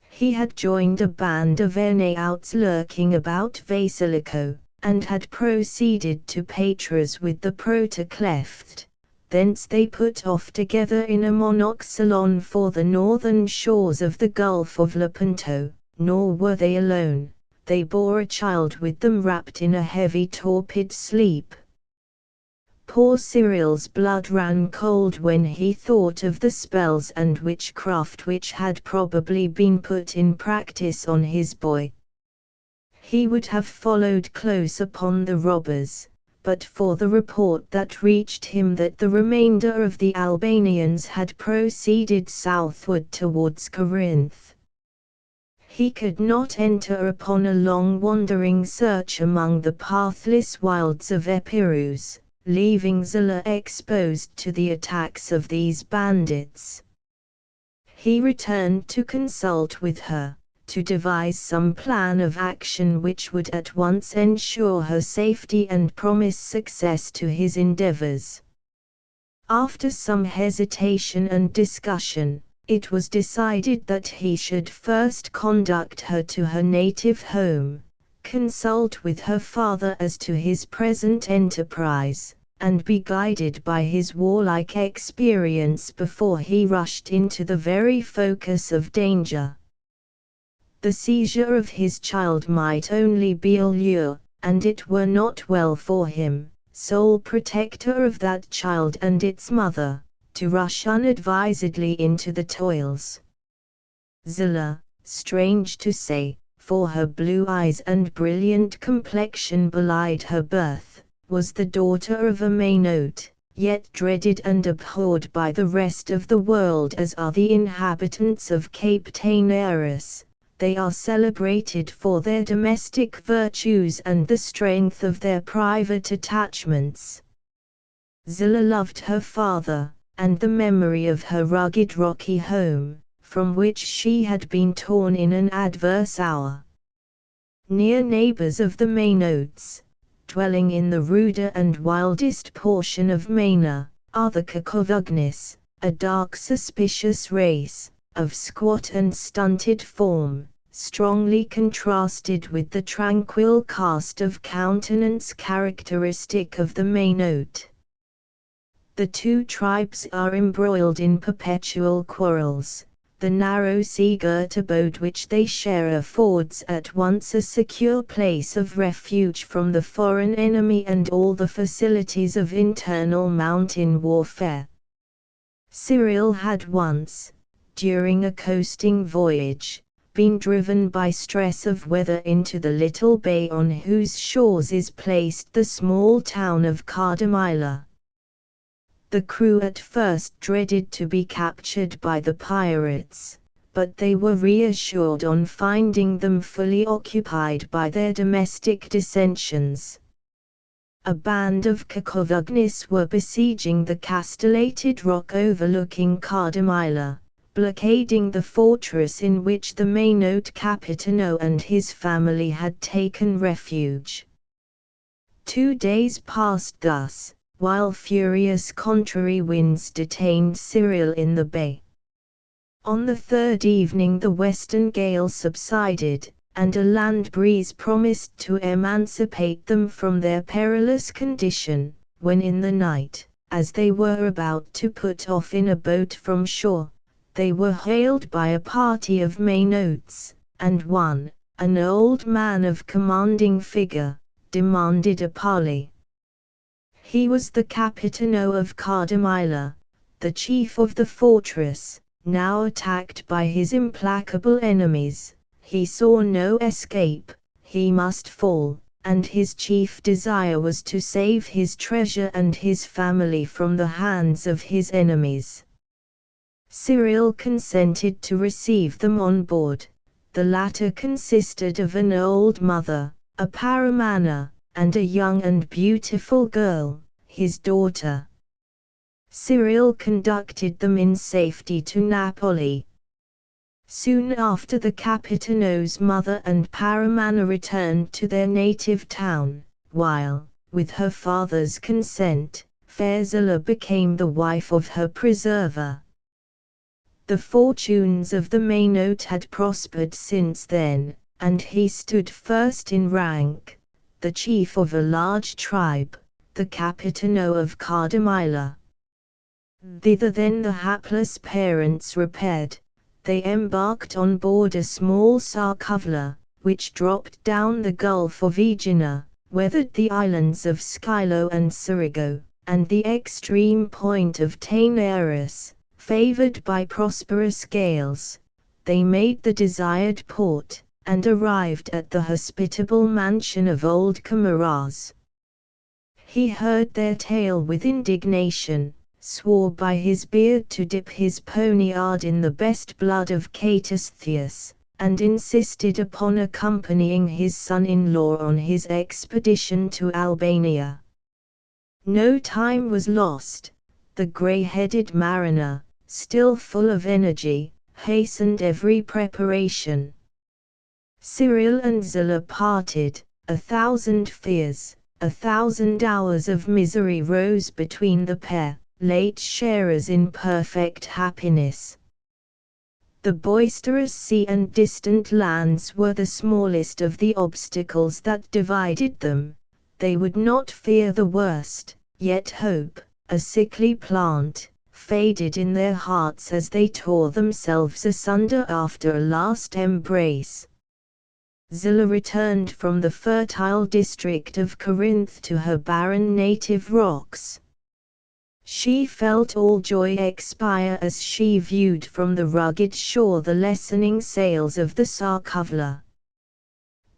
He had joined a band of Eneauts lurking about Vasilico, and had proceeded to Patras with the protocleft. Thence they put off together in a monoxylon for the northern shores of the Gulf of Lepanto. Nor were they alone, they bore a child with them wrapped in a heavy torpid sleep. Poor Cyril's blood ran cold when he thought of the spells and witchcraft which had probably been put in practice on his boy. He would have followed close upon the robbers, but for the report that reached him that the remainder of the Albanians had proceeded southward towards Corinth. He could not enter upon a long wandering search among the pathless wilds of Epirus, leaving Zillah exposed to the attacks of these bandits. He returned to consult with her, to devise some plan of action which would at once ensure her safety and promise success to his endeavors. After some hesitation and discussion, it was decided that he should first conduct her to her native home, consult with her father as to his present enterprise, and be guided by his warlike experience before he rushed into the very focus of danger. The seizure of his child might only be a lure, and it were not well for him, sole protector of that child and its mother, to rush unadvisedly into the toils. Zillah, strange to say, for her blue eyes and brilliant complexion belied her birth, was the daughter of a Mainote, yet dreaded and abhorred by the rest of the world as are the inhabitants of Cape Tainaris. They are celebrated for their domestic virtues and the strength of their private attachments. Zillah loved her father, and the memory of her rugged rocky home, from which she had been torn in an adverse hour. Near neighbors of the Mainotes, dwelling in the ruder and wildest portion of Maina, are the Cacovugnis, a dark suspicious race, of squat and stunted form, strongly contrasted with the tranquil cast of countenance characteristic of the Mainote. The two tribes are embroiled in perpetual quarrels. The narrow sea-girt abode which they share affords at once a secure place of refuge from the foreign enemy and all the facilities of internal mountain warfare. Cyril had once, during a coasting voyage, been driven by stress of weather into the little bay on whose shores is placed the small town of Cardamila. The crew at first dreaded to be captured by the pirates, but they were reassured on finding them fully occupied by their domestic dissensions. A band of Cacovugnis were besieging the castellated rock overlooking Cardamila, blockading the fortress in which the Mainote Capitano and his family had taken refuge. 2 days passed thus, while furious contrary winds detained Cyril in the bay. On the third evening the western gale subsided, and a land breeze promised to emancipate them from their perilous condition, when in the night, as they were about to put off in a boat from shore, they were hailed by a party of Mainotes, and one, an old man of commanding figure, demanded a parley. He was the Capitano of Cardamila, the chief of the fortress, now attacked by his implacable enemies. He saw no escape, he must fall, and his chief desire was to save his treasure and his family from the hands of his enemies. Cyril consented to receive them on board. The latter consisted of an old mother, a paramana, and a young and beautiful girl, his daughter. Cyril conducted them in safety to Napoli. Soon after the Capitano's mother and paramana returned to their native town, while, with her father's consent, fair Zillah became the wife of her preserver. The fortunes of the Mainote had prospered since then, and he stood first in rank, the chief of a large tribe, the Capitano of Cardamila. Thither then the hapless parents repaired. They embarked on board a small sarcovela, which dropped down the Gulf of Aegina, weathered the islands of Scylo and Surigo, and the extreme point of Tainaris. Favored by prosperous gales, they made the desired port, and arrived at the hospitable mansion of old Camaraz. He heard their tale with indignation, swore by his beard to dip his poniard in the best blood of Catastheus, and insisted upon accompanying his son-in-law on his expedition to Albania. No time was lost. The grey-headed mariner, still full of energy, hastened every preparation. Cyril and Zillah parted. 1,000 fears, 1,000 hours of misery rose between the pair, late sharers in perfect happiness. The boisterous sea and distant lands were the smallest of the obstacles that divided them. They would not fear the worst, Yet hope, a sickly plant, faded in their hearts as they tore themselves asunder after a last embrace. Zillah returned from the fertile district of Corinth to her barren native rocks. She felt all joy expire as she viewed from the rugged shore the lessening sails of the Sarkavla.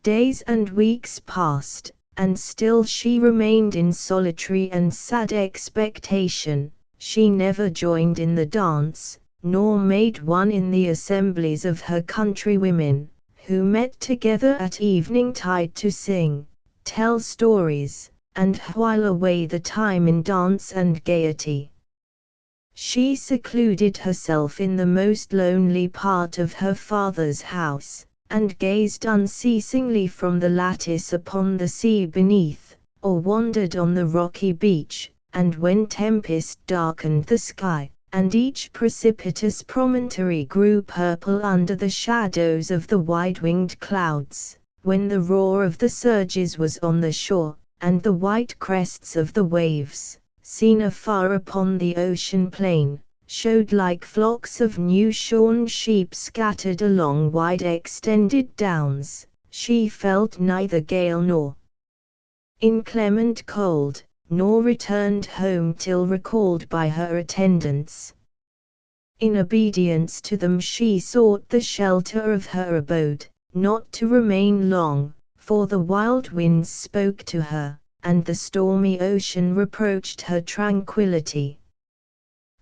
Days and weeks passed, and still she remained in solitary and sad expectation. She never joined in the dance, nor made one in the assemblies of her countrywomen, who met together at evening-tide to sing, tell stories, and while away the time in dance and gaiety. She secluded herself in the most lonely part of her father's house, and gazed unceasingly from the lattice upon the sea beneath, or wandered on the rocky beach, and when tempest darkened the sky, and each precipitous promontory grew purple under the shadows of the wide-winged clouds, when the roar of the surges was on the shore, and the white crests of the waves, seen afar upon the ocean plain, showed like flocks of new-shorn sheep scattered along wide-extended downs, she felt neither gale nor inclement cold, nor returned home till recalled by her attendants. In obedience to them she sought the shelter of her abode, not to remain long, for the wild winds spoke to her, and the stormy ocean reproached her tranquillity.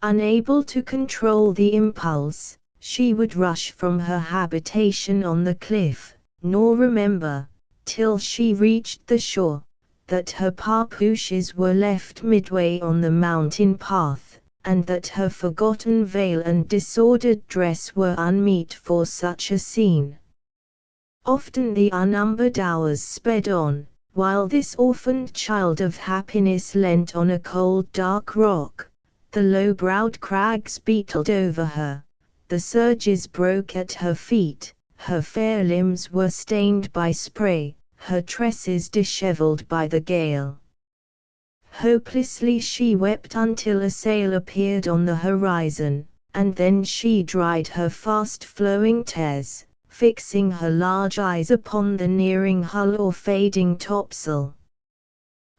Unable to control the impulse, she would rush from her habitation on the cliff, nor remember, till she reached the shore, that her papooses were left midway on the mountain path, and that her forgotten veil and disordered dress were unmeet for such a scene. Often the unnumbered hours sped on, while this orphaned child of happiness leant on a cold dark rock. The low-browed crags beetled over her, the surges broke at her feet, her fair limbs were stained by spray, her tresses dishevelled by the gale. Hopelessly she wept until a sail appeared on the horizon, and then she dried her fast-flowing tears, fixing her large eyes upon the nearing hull or fading topsail.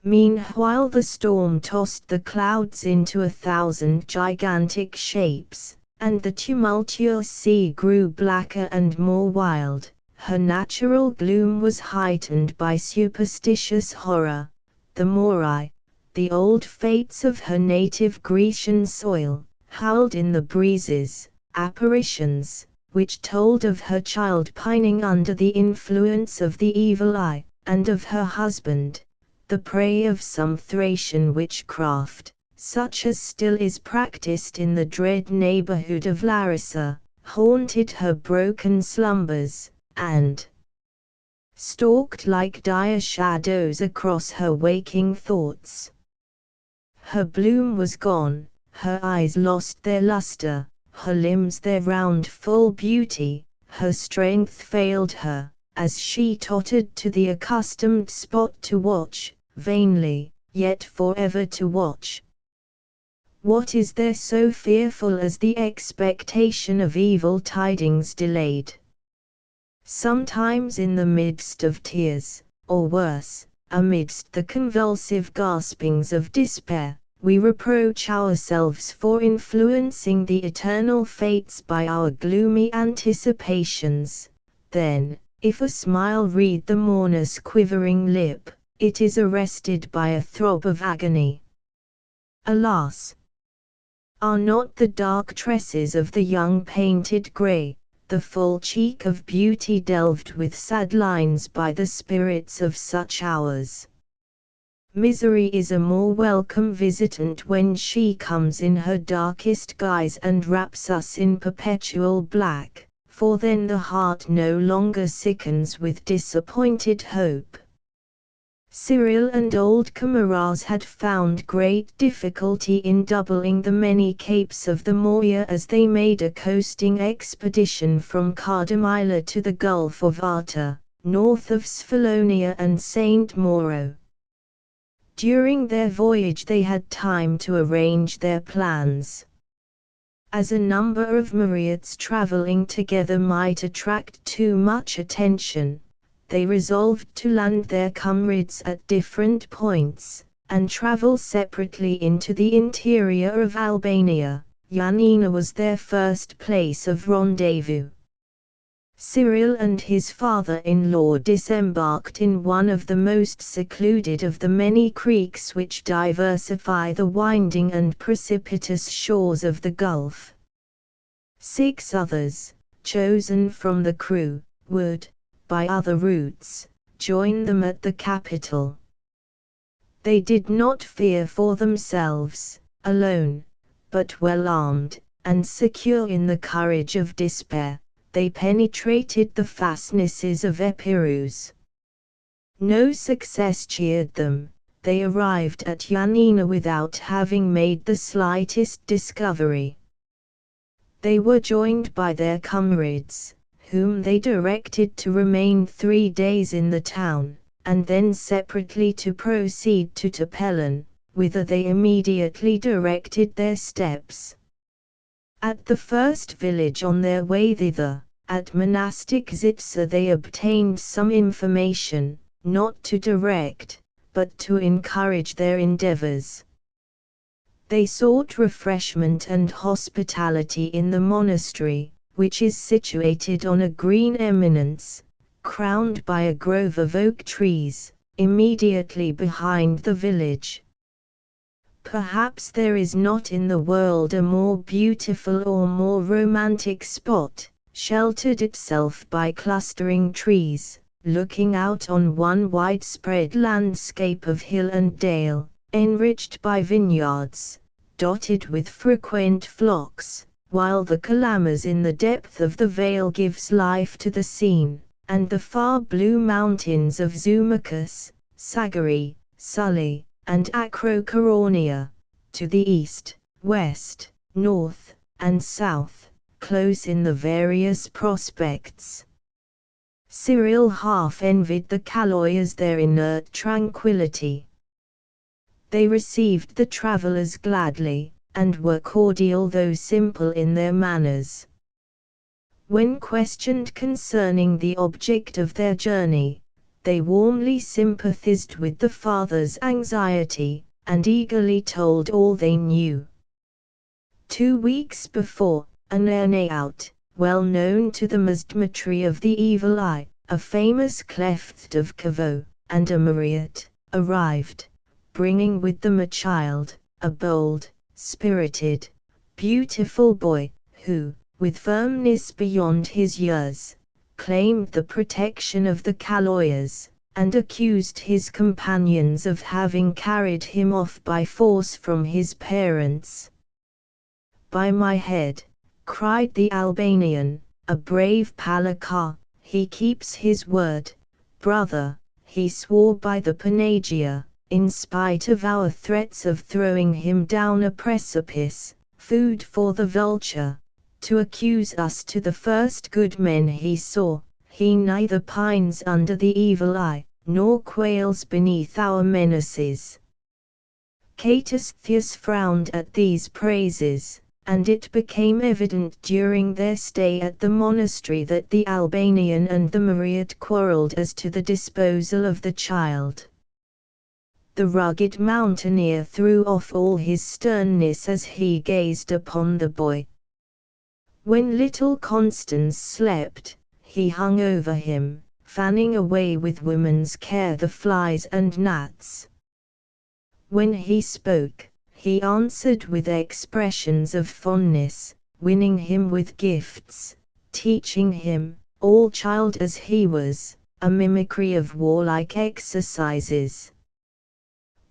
Meanwhile the storm tossed the clouds into 1,000 gigantic shapes, and the tumultuous sea grew blacker and more wild. Her natural gloom was heightened by superstitious horror. The Morai, the old fates of her native Grecian soil, howled in the breezes, apparitions, which told of her child pining under the influence of the evil eye, and of her husband, the prey of some Thracian witchcraft, such as still is practiced in the dread neighborhood of Larissa, haunted her broken slumbers, and stalked like dire shadows across her waking thoughts. Her bloom was gone, her eyes lost their luster, her limbs their round full beauty, her strength failed her, as she tottered to the accustomed spot to watch, vainly, yet forever to watch. What is there so fearful as the expectation of evil tidings delayed? Sometimes in the midst of tears, or worse, amidst the convulsive gaspings of despair, we reproach ourselves for influencing the eternal fates by our gloomy anticipations. Then, if a smile read the mourner's quivering lip, it is arrested by a throb of agony. Alas! Are not the dark tresses of the young painted grey, the full cheek of beauty delved with sad lines by the spirits of such hours? Misery is a more welcome visitant when she comes in her darkest guise and wraps us in perpetual black, for then the heart no longer sickens with disappointed hope. Cyril and old Camaradas had found great difficulty in doubling the many capes of the Morea as they made a coasting expedition from Cardamila to the Gulf of Arta, north of Sphelonia and Saint Mauro. During their voyage they had time to arrange their plans. As a number of myriads traveling together might attract too much attention, they resolved to land their comrades at different points, and travel separately into the interior of Albania. Yanina was their first place of rendezvous. Cyril and his father-in-law disembarked in one of the most secluded of the many creeks which diversify the winding and precipitous shores of the Gulf. 6 others, chosen from the crew, would, by other routes, join them at the capital. They did not fear for themselves, alone, but well armed, and secure in the courage of despair, they penetrated the fastnesses of Epirus. No success cheered them. They arrived at Yanina without having made the slightest discovery. They were joined by their comrades, whom they directed to remain 3 days in the town, and then separately to proceed to Topelon, whither they immediately directed their steps. At the first village on their way thither, at monastic Zitsa, they obtained some information, not to direct, but to encourage their endeavors. They sought refreshment and hospitality in the monastery, which is situated on a green eminence, crowned by a grove of oak trees, immediately behind the village. Perhaps there is not in the world a more beautiful or more romantic spot, sheltered itself by clustering trees, looking out on one widespread landscape of hill and dale, enriched by vineyards, dotted with frequent flocks, while the Calamus in the depth of the vale gives life to the scene, and the far blue mountains of Zumacus, Sagari, Sully, and Acrocaronia, to the east, west, north, and south, close in the various prospects. Cyril half envied the Caloyers their inert tranquility. They received the travellers gladly, and were cordial though simple in their manners. When questioned concerning the object of their journey, they warmly sympathized with the father's anxiety, and eagerly told all they knew. 2 weeks before, an Eneaut, well known to them as Dmitri of the Evil Eye, a famous cleft of Cavo, and a Mariot, arrived, bringing with them a child, a bold, spirited, beautiful boy, who, with firmness beyond his years, claimed the protection of the Caloyers, and accused his companions of having carried him off by force from his parents. "By my head," cried the Albanian, a brave Palakar, "he keeps his word, brother. He swore by the Panagia, in spite of our threats of throwing him down a precipice, food for the vulture, to accuse us to the first good men he saw. He neither pines under the evil eye, nor quails beneath our menaces." Catastheus frowned at these praises, and it became evident during their stay at the monastery that the Albanian and the Mariot quarreled as to the disposal of the child. The rugged mountaineer threw off all his sternness as he gazed upon the boy. When little Constans slept, he hung over him, fanning away with woman's care the flies and gnats. When he spoke, he answered with expressions of fondness, winning him with gifts, teaching him, all child as he was, a mimicry of warlike exercises.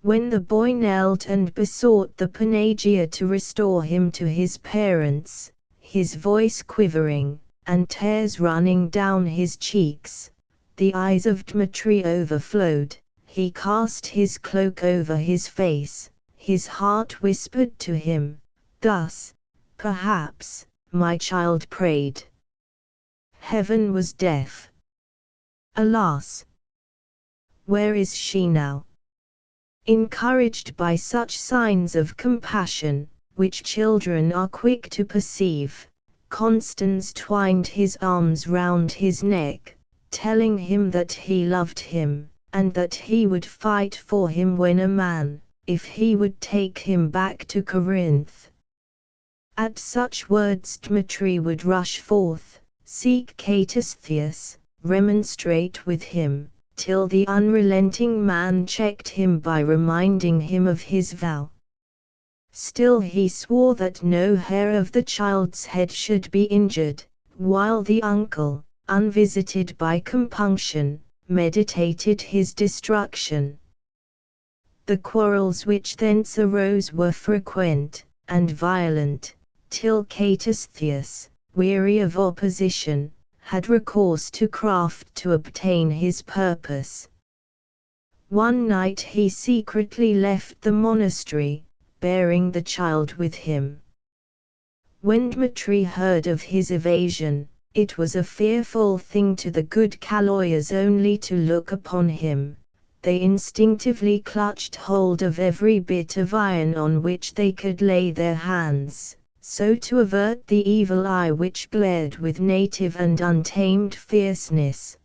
When the boy knelt and besought the Panagia to restore him to his parents, his voice quivering, and tears running down his cheeks, the eyes of Dmitri overflowed, he cast his cloak over his face, his heart whispered to him, "Thus, perhaps, my child prayed." Heaven was deaf. Alas! Where is she now? Encouraged by such signs of compassion, which children are quick to perceive, Constans twined his arms round his neck, telling him that he loved him, and that he would fight for him when a man, if he would take him back to Corinth. At such words Dmitri would rush forth, seek Caitasthius, remonstrate with him, till the unrelenting man checked him by reminding him of his vow. Still he swore that no hair of the child's head should be injured, while the uncle, unvisited by compunction, meditated his destruction. The quarrels which thence arose were frequent and violent, till Caitasthius, weary of opposition, had recourse to craft to obtain his purpose. One night he secretly left the monastery, bearing the child with him. When Dmitri heard of his evasion, it was a fearful thing to the good Kaloyas only to look upon him. They instinctively clutched hold of every bit of iron on which they could lay their hands, so to avert the evil eye which glared with native and untamed fierceness.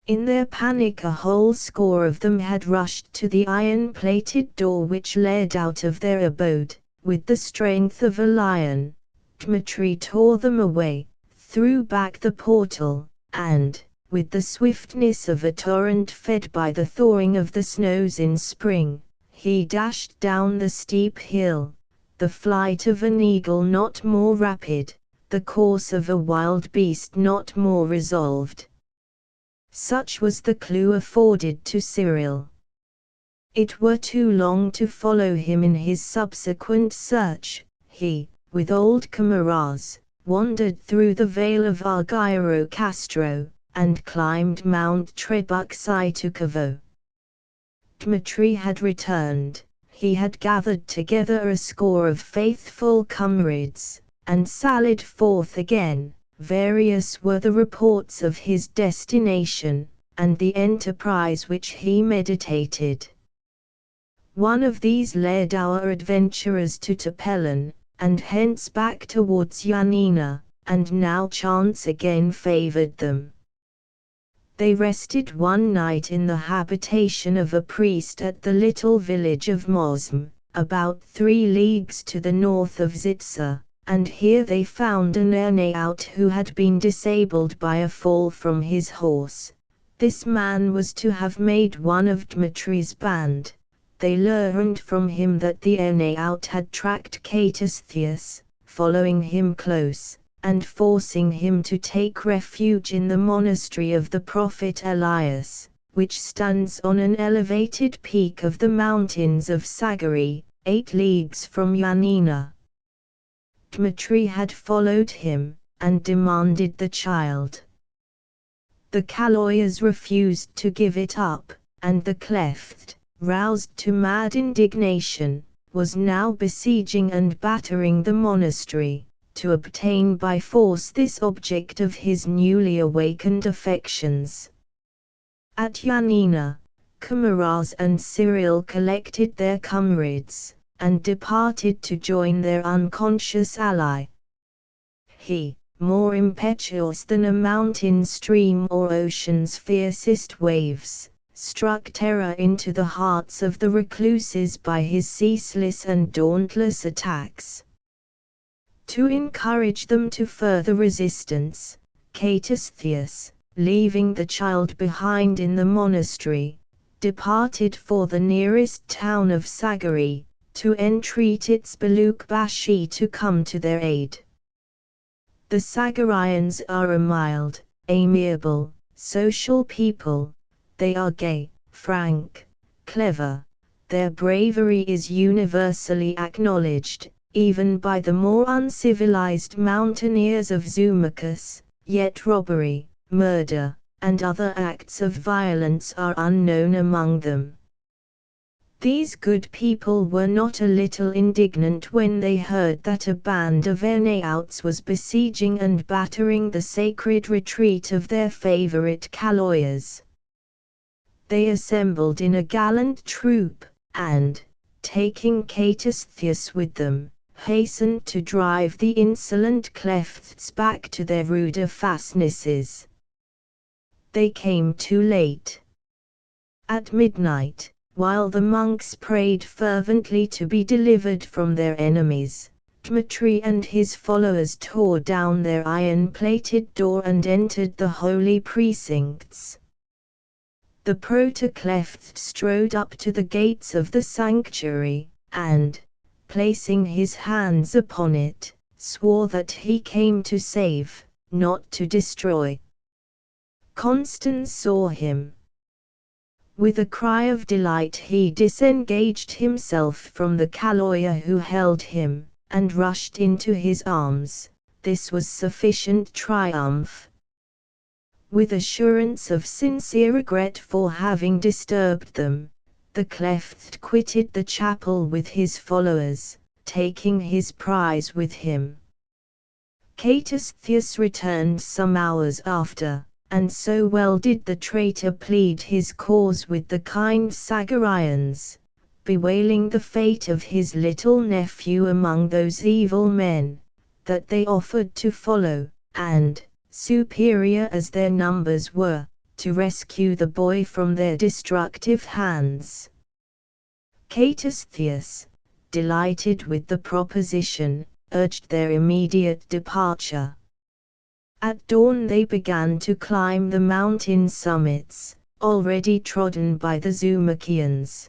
In their panic a whole score of them had rushed to the iron-plated door which led out of their abode. With the strength of a lion, Dmitri tore them away, threw back the portal, and, with the swiftness of a torrent fed by the thawing of the snows in spring, he dashed down the steep hill, the flight of an eagle not more rapid, the course of a wild beast not more resolved. Such was the clue afforded to Cyril. It were too long to follow him in his subsequent search. He, with old cameras, wandered through the vale of Argyro Castro, and climbed Mount Trebuchytukovo. Dmitri had returned. He had gathered together a score of faithful comrades, and sallied forth again. Various were the reports of his destination, and the enterprise which he meditated. One of these led our adventurers to Topelin, and hence back towards Yanina, and now chance again favored them. They rested one night in the habitation of a priest at the little village of Mosm, about 3 leagues to the north of Zitsa, and here they found an Earnaout who had been disabled by a fall from his horse. This man was to have made one of Dmitri's band. They learned from him that the Earnaout had tracked Caitasthius, following him close, and forcing him to take refuge in the monastery of the prophet Elias, which stands on an elevated peak of the mountains of Sagari, 8 leagues from Yanina. Dmitri had followed him, and demanded the child. The Kaloyas refused to give it up, and the cleft, roused to mad indignation, was now besieging and battering the monastery, to obtain by force this object of his newly awakened affections. At Yanina, Kamaraz and Cyril collected their comrades, and departed to join their unconscious ally. He, more impetuous than a mountain stream or ocean's fiercest waves, struck terror into the hearts of the recluses by his ceaseless and dauntless attacks. To encourage them to further resistance, Caitasthius, leaving the child behind in the monastery, departed for the nearest town of Sagari, to entreat its Belukbashi to come to their aid. The Sagarians are a mild, amiable, social people. They are gay, frank, clever. Their bravery is universally acknowledged, even by the more uncivilized mountaineers of Zumachus, yet robbery, murder, and other acts of violence are unknown among them. These good people were not a little indignant when they heard that a band of Earnaouts was besieging and battering the sacred retreat of their favorite Kaloyas. They assembled in a gallant troop, and, taking Catastheus with them, hastened to drive the insolent Clefths back to their ruder fastnesses. They came too late. At midnight, while the monks prayed fervently to be delivered from their enemies, Dmitri and his followers tore down their iron-plated door and entered the holy precincts. The Protoclefth strode up to the gates of the sanctuary, and, placing his hands upon it, swore that he came to save, not to destroy. Constans saw him. With a cry of delight he disengaged himself from the caloyer who held him, and rushed into his arms. This was sufficient triumph. With assurance of sincere regret for having disturbed them, the Clefth quitted the chapel with his followers, taking his prize with him. Catastheus returned some hours after, and so well did the traitor plead his cause with the kind Sagarians, bewailing the fate of his little nephew among those evil men, that they offered to follow, and, superior as their numbers were, to rescue the boy from their destructive hands. Catastheus, delighted with the proposition, urged their immediate departure. At dawn they began to climb the mountain summits, already trodden by the Zumakians.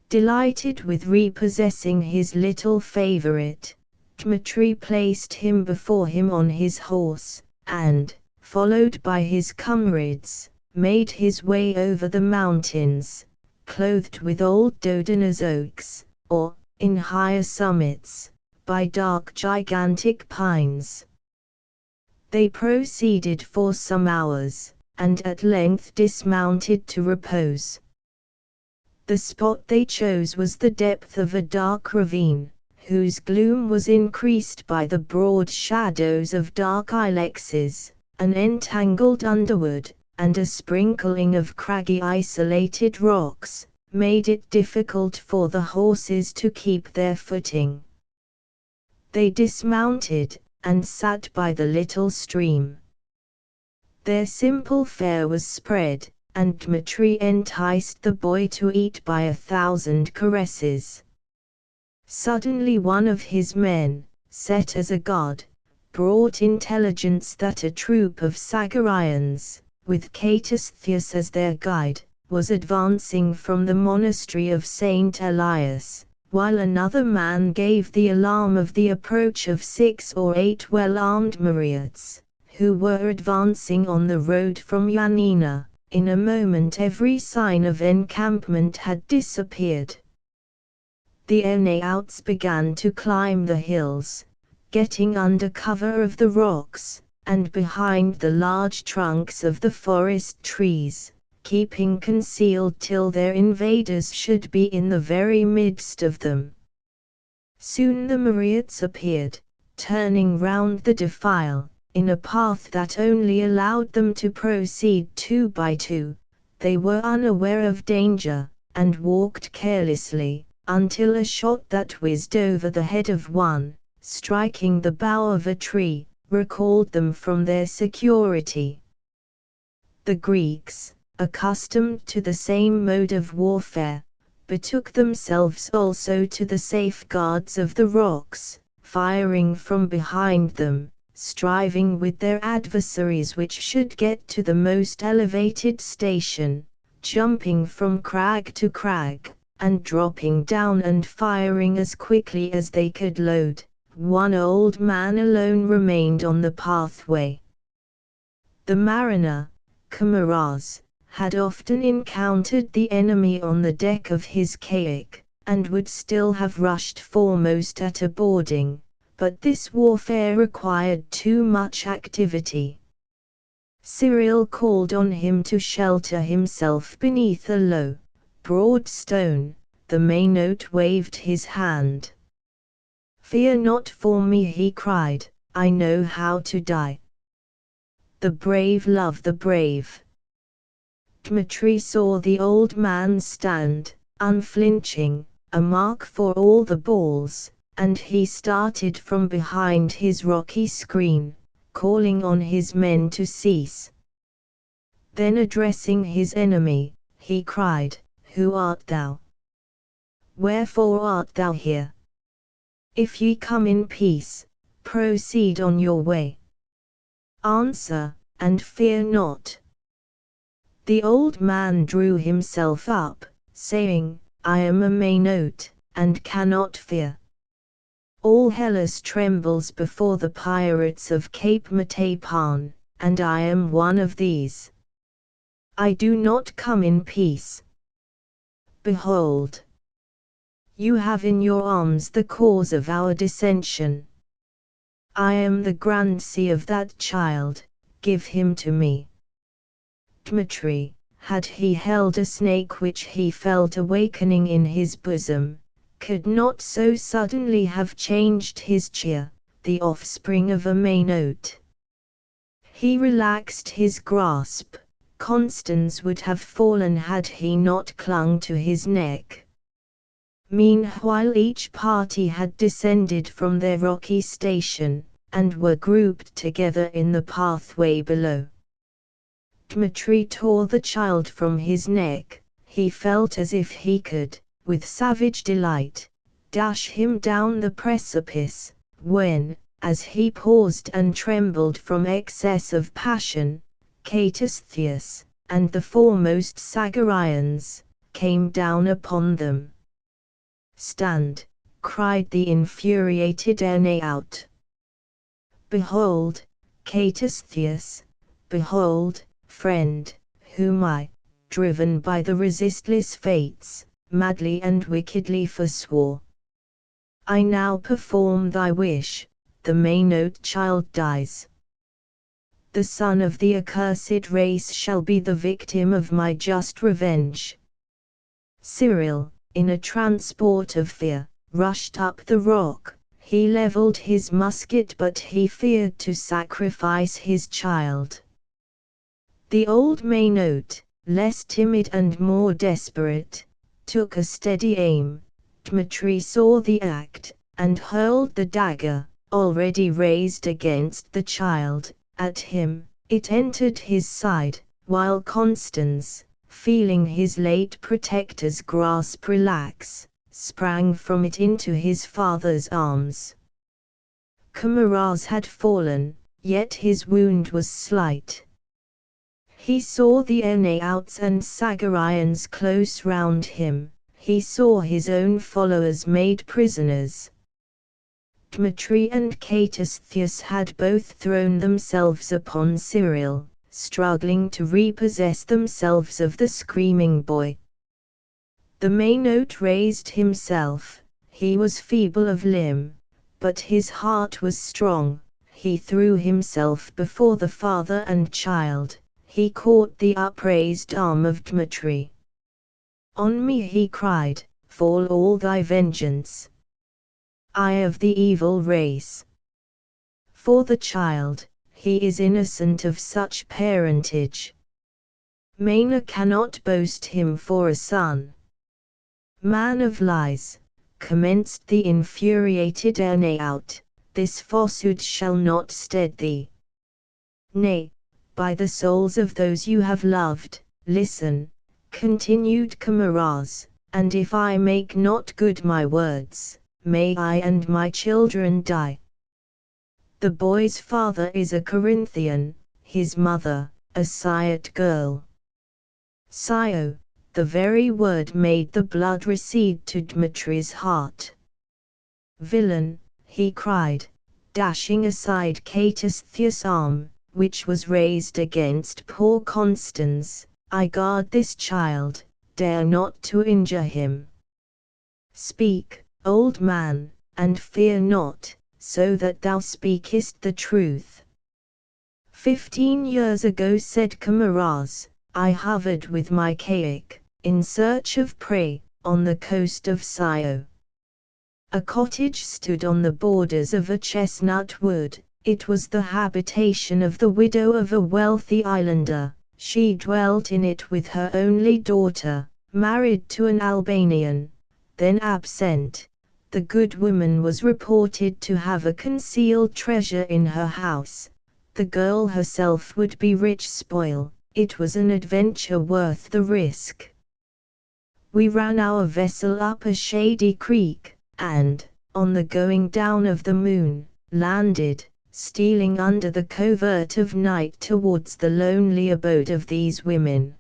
Delighted with repossessing his little favorite, Dmitri placed him before him on his horse, and, followed by his comrades, made his way over the mountains, clothed with old Dodona's oaks, or, in higher summits, by dark gigantic pines. They proceeded for some hours, and at length dismounted to repose. The spot they chose was the depth of a dark ravine, whose gloom was increased by the broad shadows of dark ilexes, an entangled underwood, and a sprinkling of craggy isolated rocks, made it difficult for the horses to keep their footing. They dismounted, and sat by the little stream. Their simple fare was spread, and Dmitri enticed the boy to eat by 1,000 caresses. Suddenly one of his men, set as a god, brought intelligence that a troop of Sagarians, with Catastheus as their guide, was advancing from the monastery of Saint Elias, while another man gave the alarm of the approach of 6 or 8 well-armed Mareots, who were advancing on the road from Yanina. In a moment every sign of encampment had disappeared. The Enaouts began to climb the hills, getting under cover of the rocks, and behind the large trunks of the forest trees, keeping concealed till their invaders should be in the very midst of them. Soon the Mareots appeared, turning round the defile, in a path that only allowed them to proceed 2 by 2. They were unaware of danger, and walked carelessly, until a shot that whizzed over the head of one, striking the bough of a tree, recalled them from their security. The Greeks, accustomed to the same mode of warfare, betook themselves also to the safeguards of the rocks, firing from behind them, striving with their adversaries which should get to the most elevated station, jumping from crag to crag, and dropping down and firing as quickly as they could load. One old man alone remained on the pathway. The mariner, Kamaraz, had often encountered the enemy on the deck of his kayak, and would still have rushed foremost at a boarding, but this warfare required too much activity. Cyril called on him to shelter himself beneath a low, broad stone. The Mainote waved his hand. "Fear not for me," he cried, "I know how to die. The brave love the brave." Dmitri saw the old man stand, unflinching, a mark for all the balls, and he started from behind his rocky screen, calling on his men to cease. Then addressing his enemy, he cried, "Who art thou? Wherefore art thou here? If ye come in peace, proceed on your way. Answer, and fear not." The old man drew himself up, saying, "I am a Mainote, and cannot fear. All Hellas trembles before the pirates of Cape Matapan, and I am one of these. I do not come in peace. Behold, you have in your arms the cause of our dissension. I am the grandson of that child, give him to me." Dmitri, had he held a snake which he felt awakening in his bosom, could not so suddenly have changed his cheer, the offspring of a Mainote. He relaxed his grasp. Constans would have fallen had he not clung to his neck. Meanwhile each party had descended from their rocky station, and were grouped together in the pathway below. Dmitri tore the child from his neck. He felt as if he could, with savage delight, dash him down the precipice, when, as he paused and trembled from excess of passion, Catastheus, and the foremost Sagarians, came down upon them. "Stand!" cried the infuriated Eneaut. "Behold, Catastheus, behold, friend, whom I, driven by the resistless fates, madly and wickedly forswore. I now perform thy wish, the Mainote child dies. The son of the accursed race shall be the victim of my just revenge." Cyril, in a transport of fear, rushed up the rock. He leveled his musket, but he feared to sacrifice his child. The old Mainote, less timid and more desperate, took a steady aim. Dmitri saw the act, and hurled the dagger, already raised against the child, at him. It entered his side, while Constans, feeling his late protector's grasp relax, sprang from it into his father's arms. Kamaraz had fallen, yet his wound was slight. He saw the Eneauts and Sagarians close round him. He saw his own followers made prisoners. Dmitri and Catastheus had both thrown themselves upon Cyril, struggling to repossess themselves of the screaming boy. The Mainote raised himself. He was feeble of limb, but his heart was strong. He threw himself before the father and child. He caught the upraised arm of Dmitri. "On me," he cried, "fall all thy vengeance. I of the evil race. For the child, he is innocent of such parentage. Maina cannot boast him for a son." "Man of lies," commenced the infuriated Eneaut, "this falsehood shall not stead thee. Nay, by the souls of those you have loved, listen," continued Kamaraz, "and if I make not good my words, may I and my children die. The boy's father is a Corinthian, his mother, a Scyot girl." Scio, the very word made the blood recede to Dmitri's heart. "Villain," he cried, dashing aside Catastheus' arm, which was raised against poor Constans, "I guard this child, dare not to injure him. Speak, old man, and fear not, so that thou speakest the truth." "15 years ago," said Kamaraz, "I hovered with my kayak, in search of prey, on the coast of Scio. A cottage stood on the borders of a chestnut wood. It was the habitation of the widow of a wealthy islander. She dwelt in it with her only daughter, married to an Albanian, then absent. The good woman was reported to have a concealed treasure in her house. The girl herself would be rich spoil. It was an adventure worth the risk. We ran our vessel up a shady creek, and, on the going down of the moon, landed, stealing under the covert of night towards the lonely abode of these women.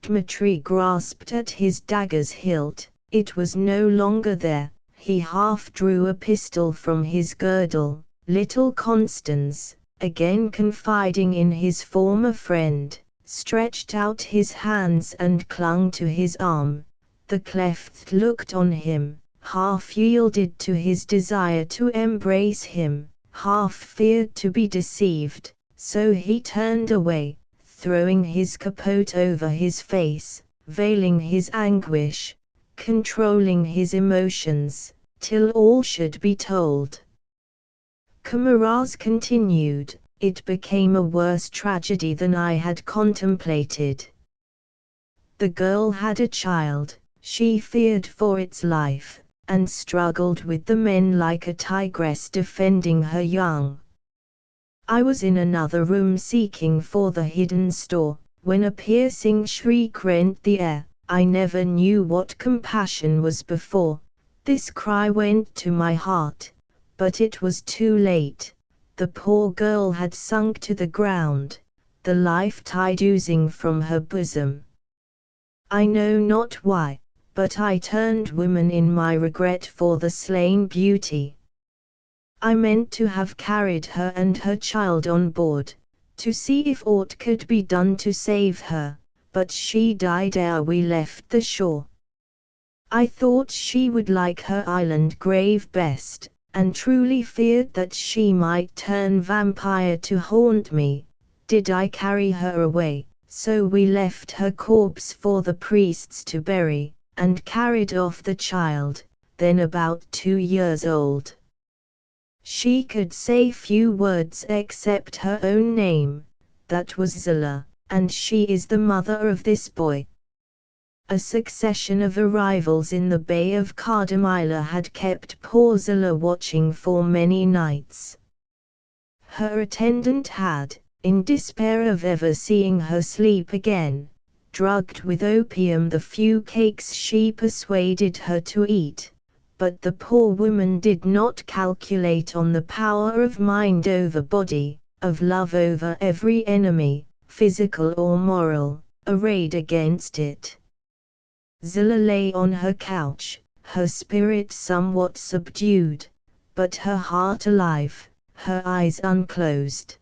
Dmitri grasped at his dagger's hilt. It was no longer there. He half drew a pistol from his girdle. Little Constance, again confiding in his former friend, stretched out his hands and clung to his arm. The cleft looked on him, half yielded to his desire to embrace him, half feared to be deceived, so he turned away, throwing his capote over his face, veiling his anguish, controlling his emotions, till all should be told. Kamaraz continued, it became a worse tragedy than I had contemplated. The girl had a child, she feared for its life, and struggled with the men like a tigress defending her young. I was in another room seeking for the hidden store, when a piercing shriek rent the air. I never knew what compassion was before. This cry went to my heart, but it was too late. The poor girl had sunk to the ground, the life tide oozing from her bosom. I know not why, but I turned woman in my regret for the slain beauty. I meant to have carried her and her child on board, to see if aught could be done to save her, but she died ere we left the shore. I thought she would like her island grave best, and truly feared that she might turn vampire to haunt me, did I carry her away, so we left her corpse for the priests to bury, and carried off the child, then about 2 years old. She could say few words except her own name, that was Zilla, and she is the mother of this boy. A succession of arrivals in the Bay of Cardamila had kept poor Zilla watching for many nights. Her attendant had, in despair of ever seeing her sleep again, drugged with opium the few cakes she persuaded her to eat, but the poor woman did not calculate on the power of mind over body, of love over every enemy, physical or moral, arrayed against it. Zilla lay on her couch, her spirit somewhat subdued, but her heart alive, her eyes unclosed.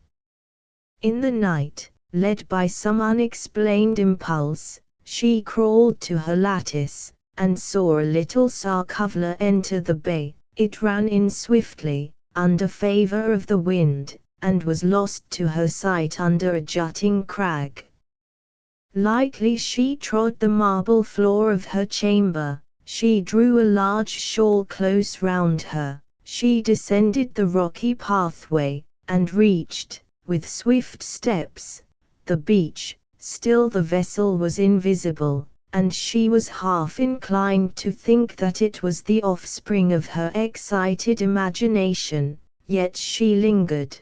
In the night, led by some unexplained impulse, she crawled to her lattice, and saw a little sarcovler enter the bay. It ran in swiftly, under favor of the wind, and was lost to her sight under a jutting crag. Lightly she trod the marble floor of her chamber, she drew a large shawl close round her, she descended the rocky pathway, and reached, with swift steps, the beach. Still the vessel was invisible, and she was half inclined to think that it was the offspring of her excited imagination, yet she lingered.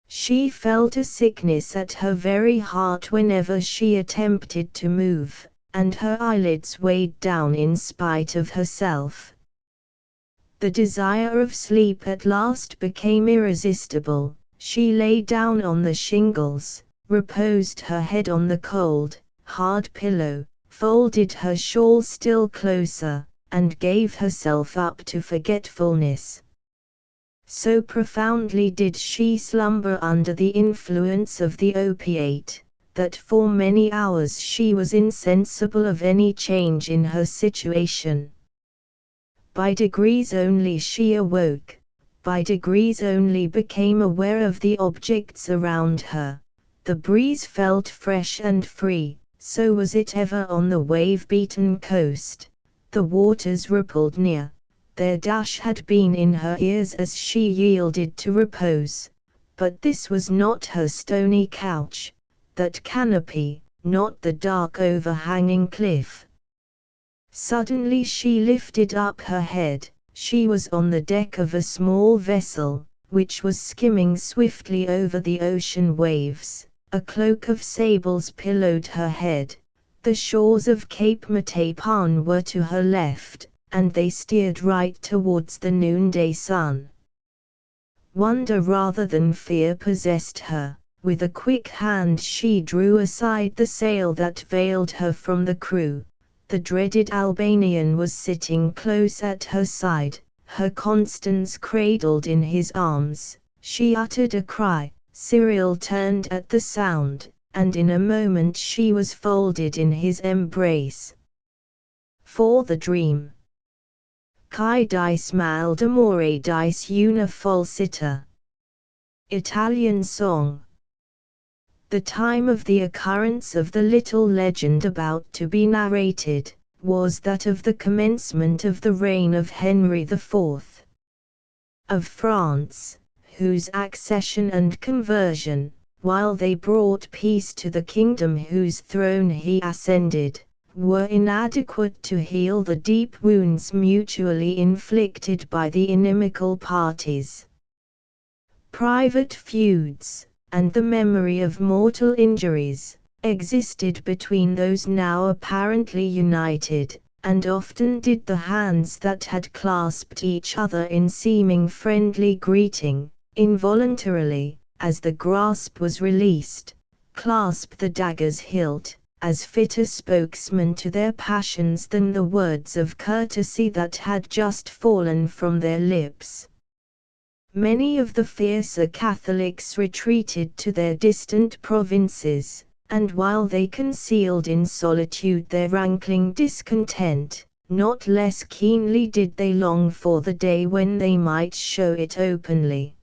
She felt a sickness at her very heart whenever she attempted to move, and her eyelids weighed down in spite of herself. The desire of sleep at last became irresistible. She lay down on the shingles, reposed her head on the cold, hard pillow, folded her shawl still closer, and gave herself up to forgetfulness. So profoundly did she slumber under the influence of the opiate, that for many hours she was insensible of any change in her situation. By degrees only she awoke, by degrees only became aware of the objects around her. The breeze felt fresh and free, so was it ever on the wave-beaten coast. The waters rippled near. Their dash had been in her ears as she yielded to repose, but this was not her stony couch, that canopy, not the dark overhanging cliff. Suddenly she lifted up her head. She was on the deck of a small vessel, which was skimming swiftly over the ocean waves. A cloak of sables pillowed her head. The shores of Cape Matapan were to her left, and they steered right towards the noonday sun. Wonder rather than fear possessed her. With a quick hand she drew aside the sail that veiled her from the crew. The dreaded Albanian was sitting close at her side, her Constance cradled in his arms. She uttered a cry. Cyril turned at the sound, and in a moment she was folded in his embrace. For the dream. Kai dice mal d'amore dice una falsità. Italian song. The time of the occurrence of the little legend about to be narrated, was that of the commencement of the reign of Henry IV. of France, whose accession and conversion, while they brought peace to the kingdom whose throne he ascended, were inadequate to heal the deep wounds mutually inflicted by the inimical parties. Private feuds, and the memory of mortal injuries, existed between those now apparently united, and often did the hands that had clasped each other in seeming friendly greeting, involuntarily, as the grasp was released, clasp the dagger's hilt, as fit a spokesman to their passions than the words of courtesy that had just fallen from their lips. Many of the fiercer Catholics retreated to their distant provinces, and while they concealed in solitude their rankling discontent, not less keenly did they long for the day when they might show it openly.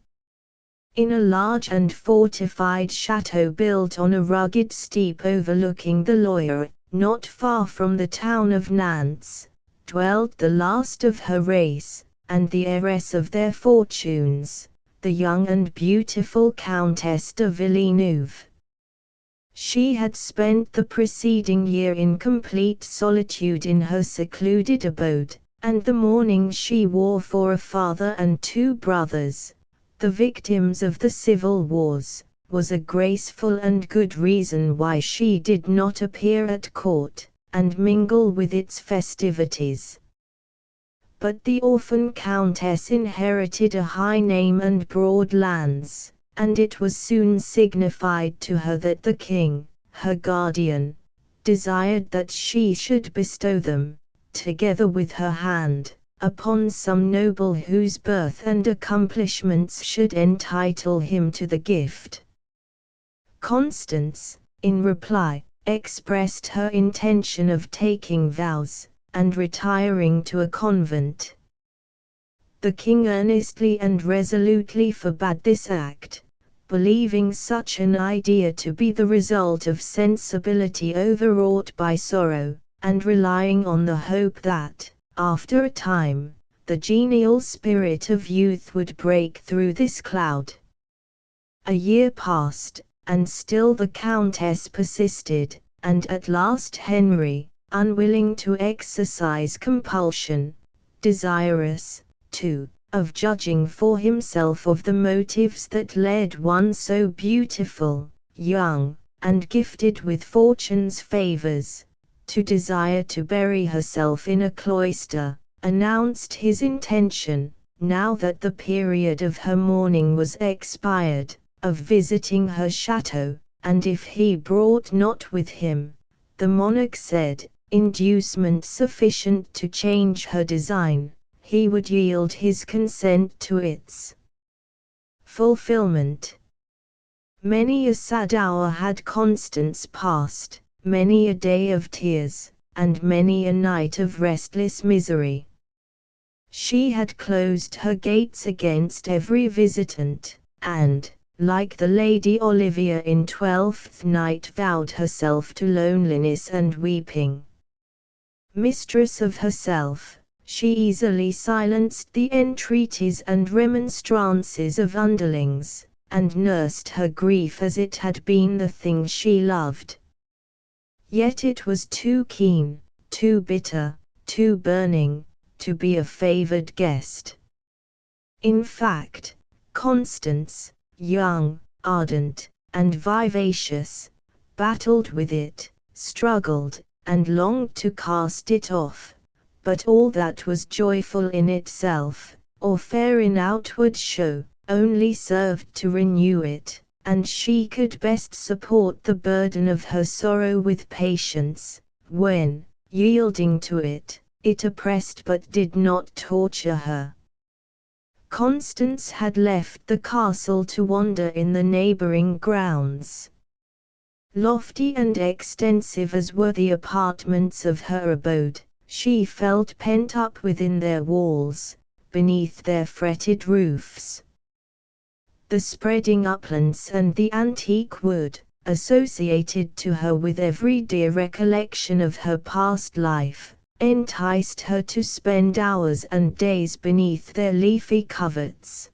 In a large and fortified chateau built on a rugged steep overlooking the Loire, not far from the town of Nantes, dwelt the last of her race, and the heiress of their fortunes, the young and beautiful Countess de Villeneuve. She had spent the preceding year in complete solitude in her secluded abode, and the mourning she wore for a father and 2 brothers, the victims of the civil wars, was a graceful and good reason why she did not appear at court, and mingle with its festivities. But the orphan countess inherited a high name and broad lands, and it was soon signified to her that the king, her guardian, desired that she should bestow them, together with her hand, upon some noble whose birth and accomplishments should entitle him to the gift. Constance, in reply, expressed her intention of taking vows, and retiring to a convent. The king earnestly and resolutely forbade this act, believing such an idea to be the result of sensibility overwrought by sorrow, and relying on the hope that, after a time, the genial spirit of youth would break through this cloud. A year passed, and still the countess persisted, and at last Henry, unwilling to exercise compulsion, desirous, too, of judging for himself of the motives that led one so beautiful, young, and gifted with fortune's favors, to desire to bury herself in a cloister, announced his intention, now that the period of her mourning was expired, of visiting her chateau, and if he brought not with him, the monarch said, inducement sufficient to change her design, he would yield his consent to its fulfillment. Many a sad hour had Constance passed, many a day of tears, and many a night of restless misery. She had closed her gates against every visitant, and, like the Lady Olivia in Twelfth Night, vowed herself to loneliness and weeping. Mistress of herself, she easily silenced the entreaties and remonstrances of underlings, and nursed her grief as it had been the thing she loved. Yet it was too keen, too bitter, too burning, to be a favored guest. In fact, Constance, young, ardent, and vivacious, battled with it, struggled, and longed to cast it off, but all that was joyful in itself, or fair in outward show, only served to renew it, and she could best support the burden of her sorrow with patience, when, yielding to it, it oppressed but did not torture her. Constance had left the castle to wander in the neighboring grounds. Lofty and extensive as were the apartments of her abode, she felt pent up within their walls, beneath their fretted roofs. The spreading uplands and the antique wood, associated to her with every dear recollection of her past life, enticed her to spend hours and days beneath their leafy coverts.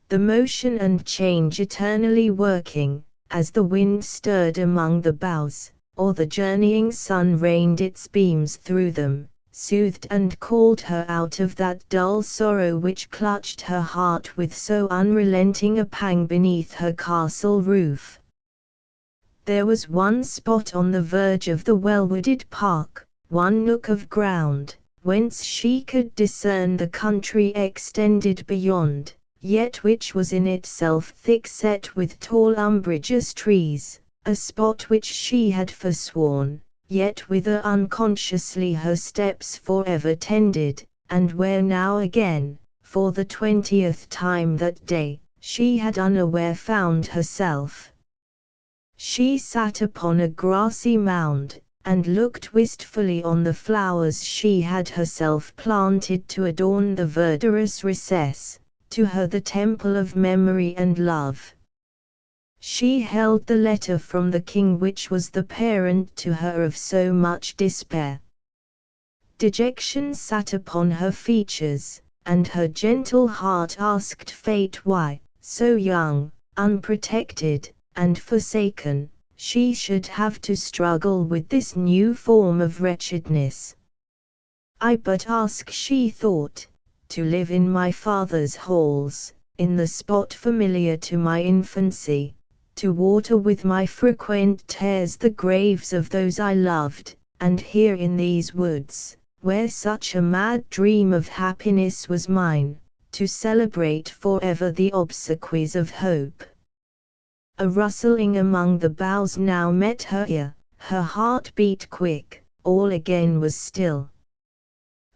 The motion and change eternally working, as the wind stirred among the boughs, or the journeying sun rained its beams through them, soothed and called her out of that dull sorrow which clutched her heart with so unrelenting a pang beneath her castle roof. There was one spot on the verge of the well-wooded park, one nook of ground, whence she could discern the country extended beyond, yet which was in itself thick set with tall umbrageous trees, a spot which she had forsworn, yet whither unconsciously her steps forever tended, and where now again, for the 20th time that day, she had unaware found herself. She sat upon a grassy mound, and looked wistfully on the flowers she had herself planted to adorn the verdurous recess, to her the temple of memory and love. She held the letter from the king which was the parent to her of so much despair. Dejection sat upon her features, and her gentle heart asked fate why, so young, unprotected, and forsaken, she should have to struggle with this new form of wretchedness. I but ask, she thought, to live in my father's halls, in the spot familiar to my infancy, to water with my frequent tears the graves of those I loved, and here in these woods, where such a mad dream of happiness was mine, to celebrate forever the obsequies of hope. A rustling among the boughs now met her ear, her heart beat quick, all again was still.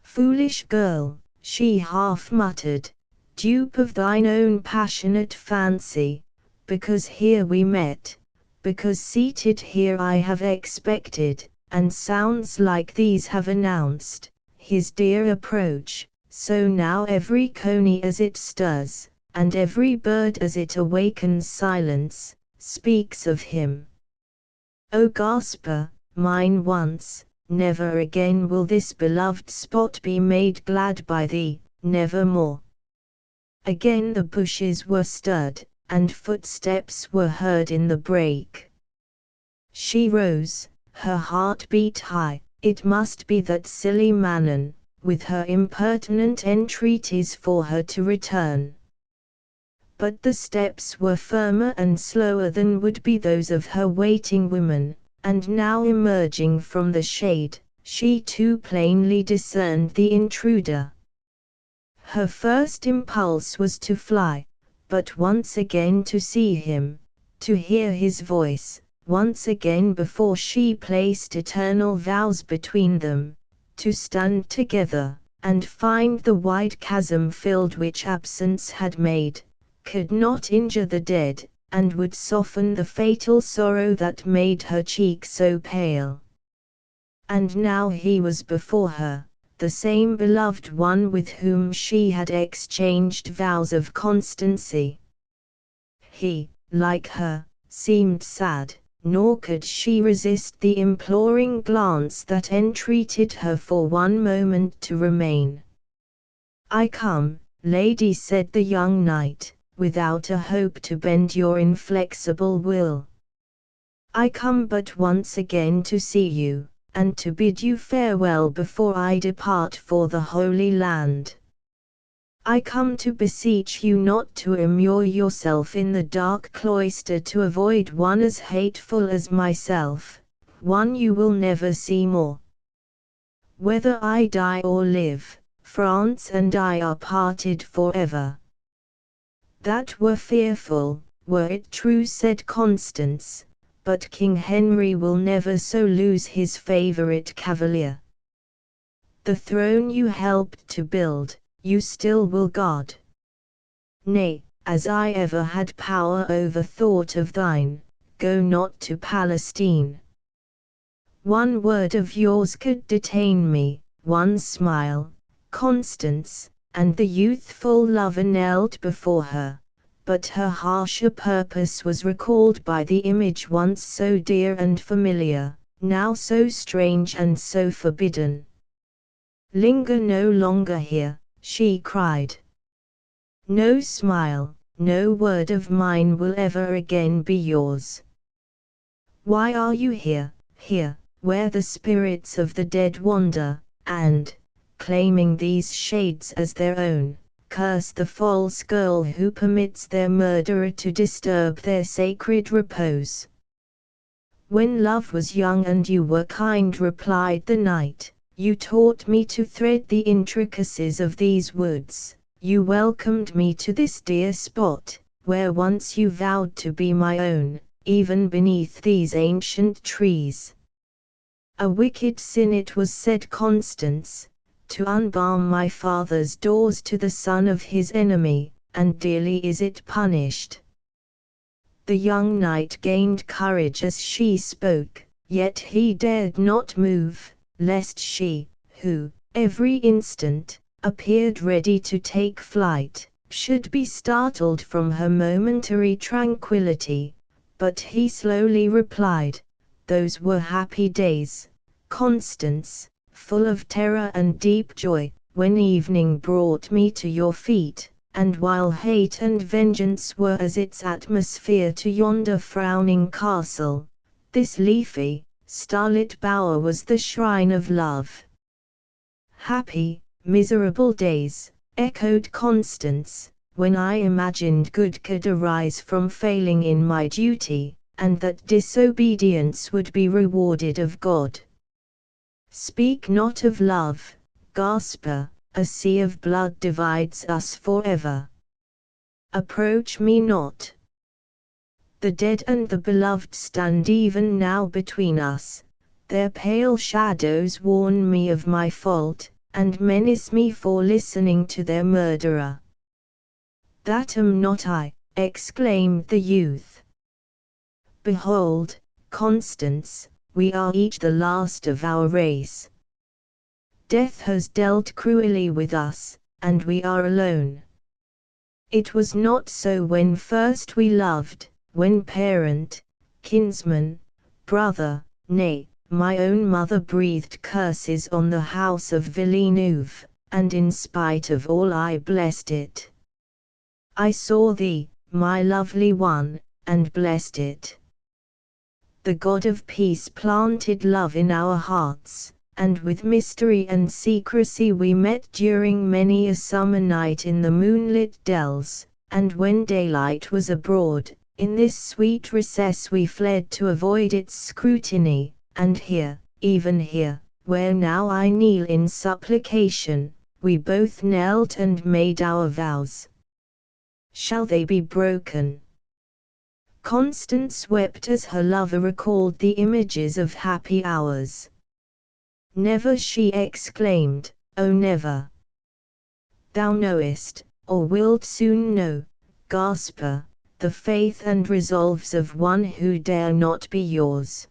Foolish girl, she half muttered, dupe of thine own passionate fancy, because here we met, because seated here I have expected, and sounds like these have announced, his dear approach, so now every coney as it stirs, and every bird as it awakens silence, speaks of him. O Gasper, mine once, never again will this beloved spot be made glad by thee, never more. Again the bushes were stirred, and footsteps were heard in the brake. She rose, her heart beat high, it must be that silly Manon, with her impertinent entreaties for her to return. But the steps were firmer and slower than would be those of her waiting women, and now emerging from the shade, she too plainly discerned the intruder. Her first impulse was to fly, but once again to see him, to hear his voice, once again before she placed eternal vows between them, to stand together, and find the wide chasm filled which absence had made, could not injure the dead, and would soften the fatal sorrow that made her cheek so pale. And now he was before her, the same beloved one with whom she had exchanged vows of constancy. He, like her, seemed sad, nor could she resist the imploring glance that entreated her for one moment to remain. I come, lady, said the young knight, without a hope to bend your inflexible will. I come but once again to see you, and to bid you farewell before I depart for the Holy Land. I come to beseech you not to immure yourself in the dark cloister to avoid one as hateful as myself, one you will never see more. Whether I die or live, France and I are parted forever. That were fearful, were it true, said Constance, but King Henry will never so lose his favourite cavalier. The throne you helped to build, you still will guard. Nay, as I ever had power over thought of thine, go not to Palestine. One word of yours could detain me, one smile, Constance, and the youthful lover knelt before her, but her harsher purpose was recalled by the image once so dear and familiar, now so strange and so forbidden. Linger no longer here, she cried. No smile, no word of mine will ever again be yours. Why are you here, where the spirits of the dead wander, and, claiming these shades as their own, curse the false girl who permits their murderer to disturb their sacred repose? When love was young and you were kind, replied the knight, you taught me to thread the intricacies of these woods, you welcomed me to this dear spot, where once you vowed to be my own, even beneath these ancient trees. A wicked sin it was, said Constance, to unbar my father's doors to the son of his enemy, and dearly is it punished. The young knight gained courage as she spoke, yet he dared not move, lest she, who, every instant, appeared ready to take flight, should be startled from her momentary tranquillity, but he slowly replied, those were happy days, Constance, full of terror and deep joy, when evening brought me to your feet, and while hate and vengeance were as its atmosphere to yonder frowning castle, this leafy, starlit bower was the shrine of love. Happy, miserable days, echoed Constance, when I imagined good could arise from failing in my duty, and that disobedience would be rewarded of God. Speak not of love, Gasper, a sea of blood divides us forever. Approach me not. The dead and the beloved stand even now between us, their pale shadows warn me of my fault, and menace me for listening to their murderer. That am not I, exclaimed the youth. Behold, Constance, we are each the last of our race. Death has dealt cruelly with us, and we are alone. It was not so when first we loved, when parent, kinsman, brother, nay, my own mother breathed curses on the house of Villeneuve, and in spite of all I blessed it. I saw thee, my lovely one, and blessed it. The God of peace planted love in our hearts, and with mystery and secrecy we met during many a summer night in the moonlit dells, and when daylight was abroad, in this sweet recess we fled to avoid its scrutiny, and here, even here, where now I kneel in supplication, we both knelt and made our vows. Shall they be broken? Constance wept as her lover recalled the images of happy hours. Never, she exclaimed, oh never. Thou knowest, or wilt soon know, Gasper, the faith and resolves of one who dare not be yours.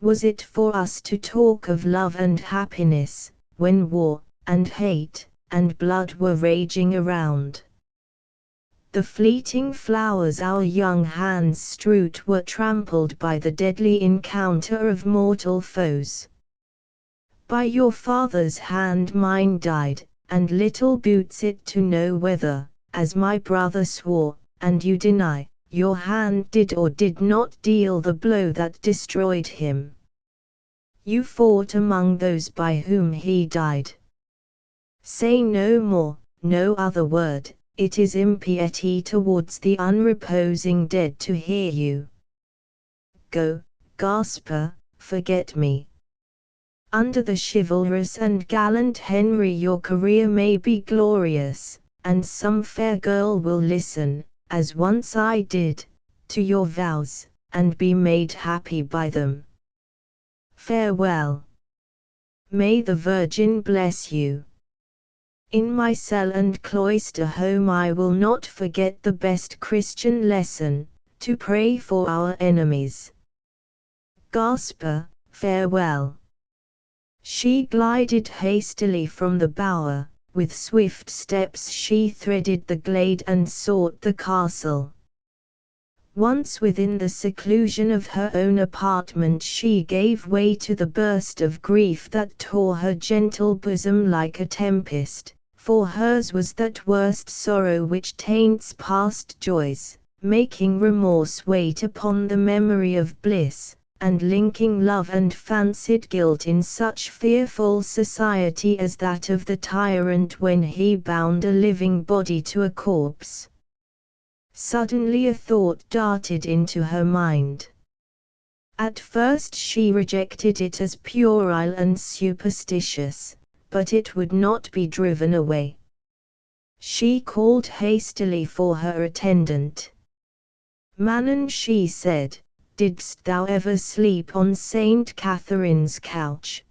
Was it for us to talk of love and happiness, when war, and hate, and blood were raging around? The fleeting flowers our young hands strewed were trampled by the deadly encounter of mortal foes. By your father's hand mine died, and little boots it to know whether, as my brother swore, and you deny, your hand did or did not deal the blow that destroyed him. You fought among those by whom he died. Say no more, no other word, it is impiety towards the unreposing dead to hear you. Go, Gasper, forget me. Under the chivalrous and gallant Henry your career may be glorious, and some fair girl will listen, as once I did, to your vows, and be made happy by them. Farewell. May the Virgin bless you. In my cell and cloister home I will not forget the best Christian lesson, to pray for our enemies. Gasper, farewell. She glided hastily from the bower, with swift steps she threaded the glade and sought the castle. Once within the seclusion of her own apartment she gave way to the burst of grief that tore her gentle bosom like a tempest, for hers was that worst sorrow which taints past joys, making remorse wait upon the memory of bliss, and linking love and fancied guilt in such fearful society as that of the tyrant when he bound a living body to a corpse. Suddenly a thought darted into her mind. At first she rejected it as puerile and superstitious, but it would not be driven away. She called hastily for her attendant. "Manon," she said, "didst thou ever sleep on Saint Catherine's couch?"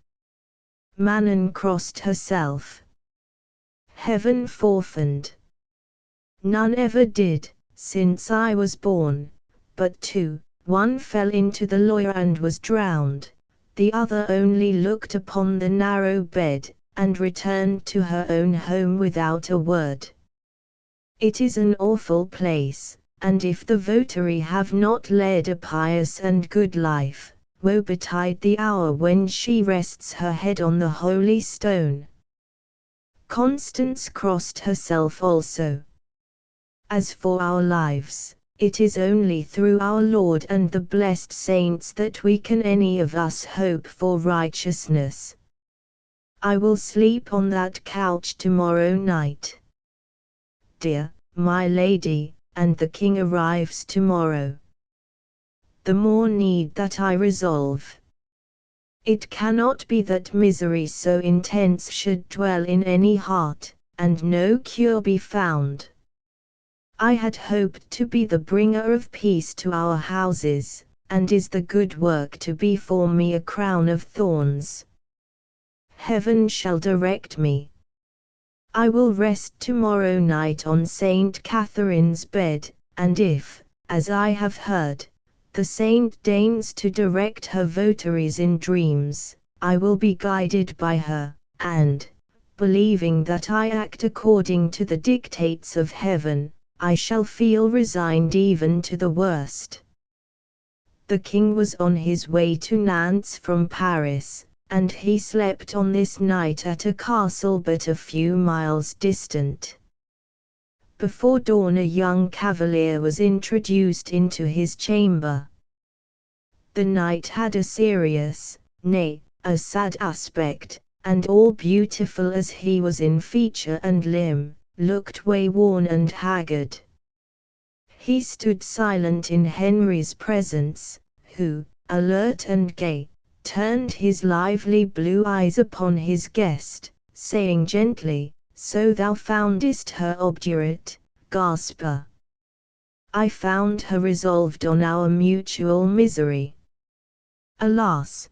Manon crossed herself. Heaven forfend. "None ever did, since I was born, but two, one fell into the Loire and was drowned, the other only looked upon the narrow bed, and returned to her own home without a word. It is an awful place, and if the votary have not led a pious and good life, woe betide the hour when she rests her head on the holy stone." Constance crossed herself also. "As for our lives, it is only through our Lord and the blessed saints that we can any of us hope for righteousness. I will sleep on that couch tomorrow night. Dear, my lady, and the king arrives tomorrow. The more need that I resolve. It cannot be that misery so intense should dwell in any heart, and no cure be found. I had hoped to be the bringer of peace to our houses, and is the good work to be for me a crown of thorns? Heaven shall direct me. I will rest tomorrow night on Saint Catherine's bed, and if, as I have heard, the saint deigns to direct her votaries in dreams, I will be guided by her, and, believing that I act according to the dictates of heaven, I shall feel resigned even to the worst." The king was on his way to Nantes from Paris, and he slept on this night at a castle but a few miles distant. Before dawn a young cavalier was introduced into his chamber. The knight had a serious, nay, a sad aspect, and all beautiful as he was in feature and limb, looked wayworn and haggard. He stood silent in Henry's presence, who, alert and gay, turned his lively blue eyes upon his guest, saying gently, "So thou foundest her obdurate, Gasper?" "I found her resolved on our mutual misery." "Alas!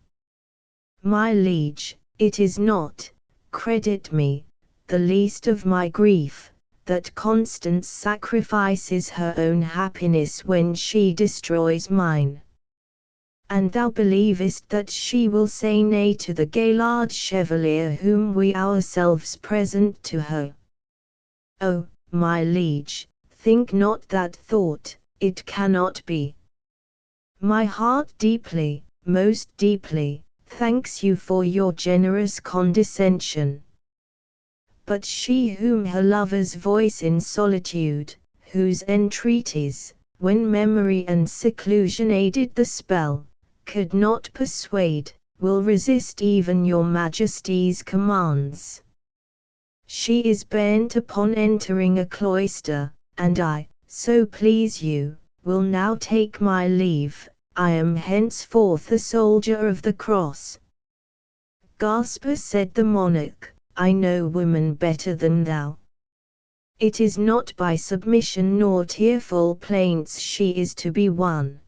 My liege, it is not, credit me, the least of my grief, that Constance sacrifices her own happiness when she destroys mine. And thou believest that she will say nay to the Gaillard chevalier whom we ourselves present to her. Oh, my liege, think not that thought, it cannot be. My heart deeply, most deeply, thanks you for your generous condescension. But she whom her lover's voice in solitude, whose entreaties, when memory and seclusion aided the spell, could not persuade, will resist even your Majesty's commands. She is bent upon entering a cloister, and I, so please you, will now take my leave. I am henceforth a soldier of the cross. Gasper, said the monarch, I know woman better than thou. It is not by submission nor tearful plaints she is to be won.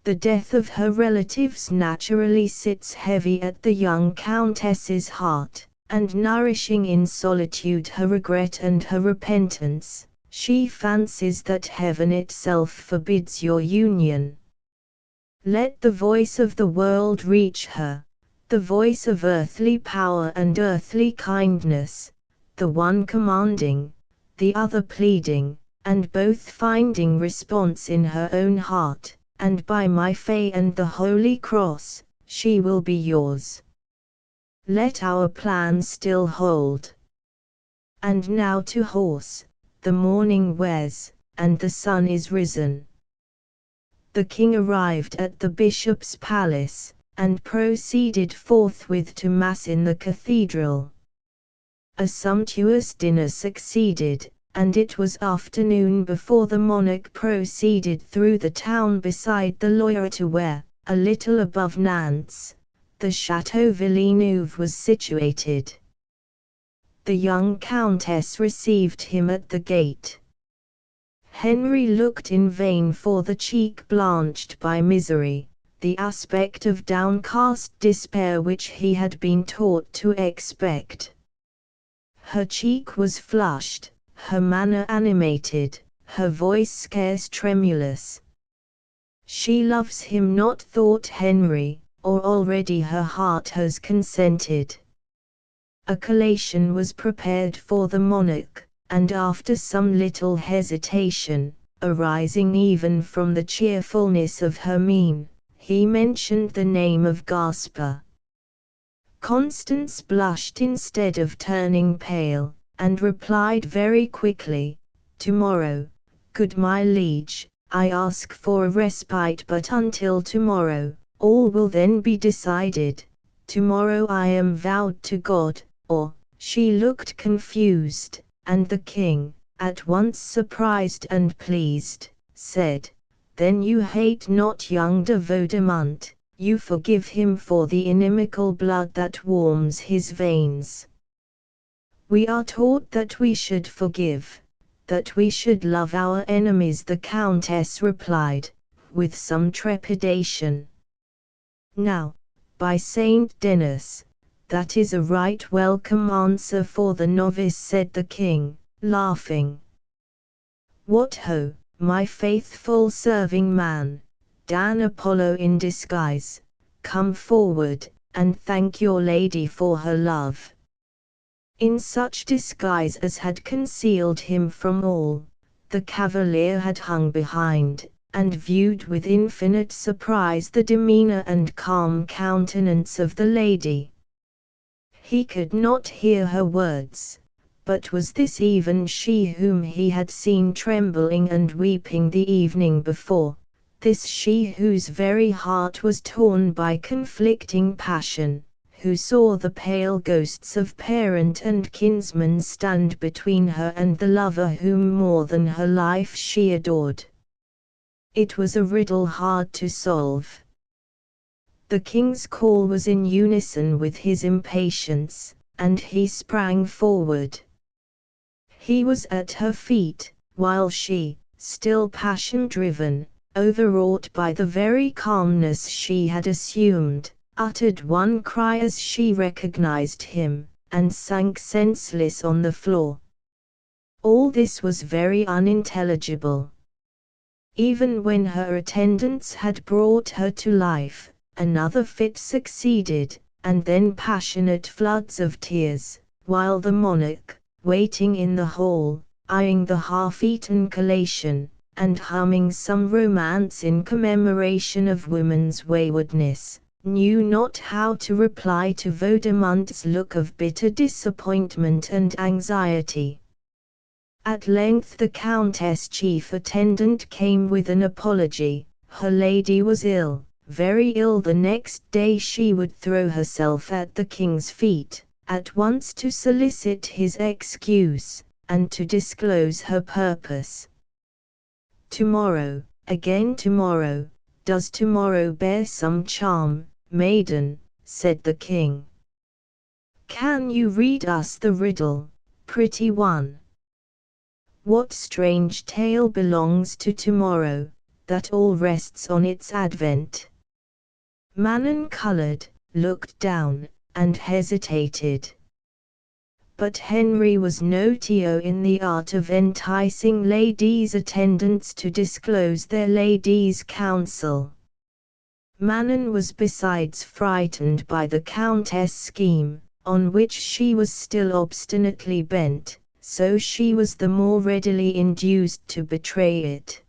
The death of her relatives naturally sits heavy at the young countess's heart, and nourishing in solitude her regret and her repentance, she fancies that heaven itself forbids your union. Let the voice of the world reach her, the voice of earthly power and earthly kindness, the one commanding, the other pleading, and both finding response in her own heart, and by my fay and the Holy Cross, she will be yours. Let our plan still hold. And now to horse, the morning wears, and the sun is risen. The king arrived at the bishop's palace, and proceeded forthwith to mass in the cathedral. A sumptuous dinner succeeded, and it was afternoon before the monarch proceeded through the town beside the Loire to where, a little above Nantes, the Château Villeneuve was situated. The young countess received him at the gate. Henry looked in vain for the cheek blanched by misery, the aspect of downcast despair which he had been taught to expect. Her cheek was flushed, her manner animated, her voice scarce tremulous. She loves him not, thought Henry, or already her heart has consented. A collation was prepared for the monarch, and after some little hesitation, arising even from the cheerfulness of her mien, he mentioned the name of Gasper. Constance blushed instead of turning pale, and replied very quickly, "Tomorrow, good my liege, I ask for a respite, but until tomorrow, all will then be decided. Tomorrow I am vowed to God, or." She looked confused, and the king, at once surprised and pleased, said, "Then you hate not young de Vaudemont, you forgive him for the inimical blood that warms his veins." "We are taught that we should forgive, that we should love our enemies," the countess replied, with some trepidation. "Now, by Saint Denis, that is a right welcome answer for the novice," said the king, laughing. "What ho, my faithful serving man, Dan Apollo in disguise, come forward, and thank your lady for her love." In such disguise as had concealed him from all, the cavalier had hung behind, and viewed with infinite surprise the demeanor and calm countenance of the lady. He could not hear her words, but was this even she whom he had seen trembling and weeping the evening before, this she whose very heart was torn by conflicting passion, who saw the pale ghosts of parent and kinsman stand between her and the lover whom more than her life she adored? It was a riddle hard to solve. The king's call was in unison with his impatience, and he sprang forward. He was at her feet, while she, still passion-driven, overwrought by the very calmness she had assumed, uttered one cry as she recognized him, and sank senseless on the floor. All this was very unintelligible. Even when her attendants had brought her to life, another fit succeeded, and then passionate floods of tears, while the monarch, waiting in the hall, eyeing the half-eaten collation, and humming some romance in commemoration of woman's waywardness, knew not how to reply to Vaudemont's look of bitter disappointment and anxiety. At length the Countess' chief attendant came with an apology. Her lady was ill, very ill. The next day she would throw herself at the king's feet, at once to solicit his excuse, and to disclose her purpose. Tomorrow, again tomorrow, does tomorrow bear some charm, maiden? Said the king. Can you read us the riddle, pretty one? What strange tale belongs to tomorrow, that all rests on its advent? Manon colored, looked down, and hesitated. But Henry was notio in the art of enticing ladies' attendants to disclose their ladies' counsel. Manon was besides frightened by the Countess' scheme, on which she was still obstinately bent, so she was the more readily induced to betray it.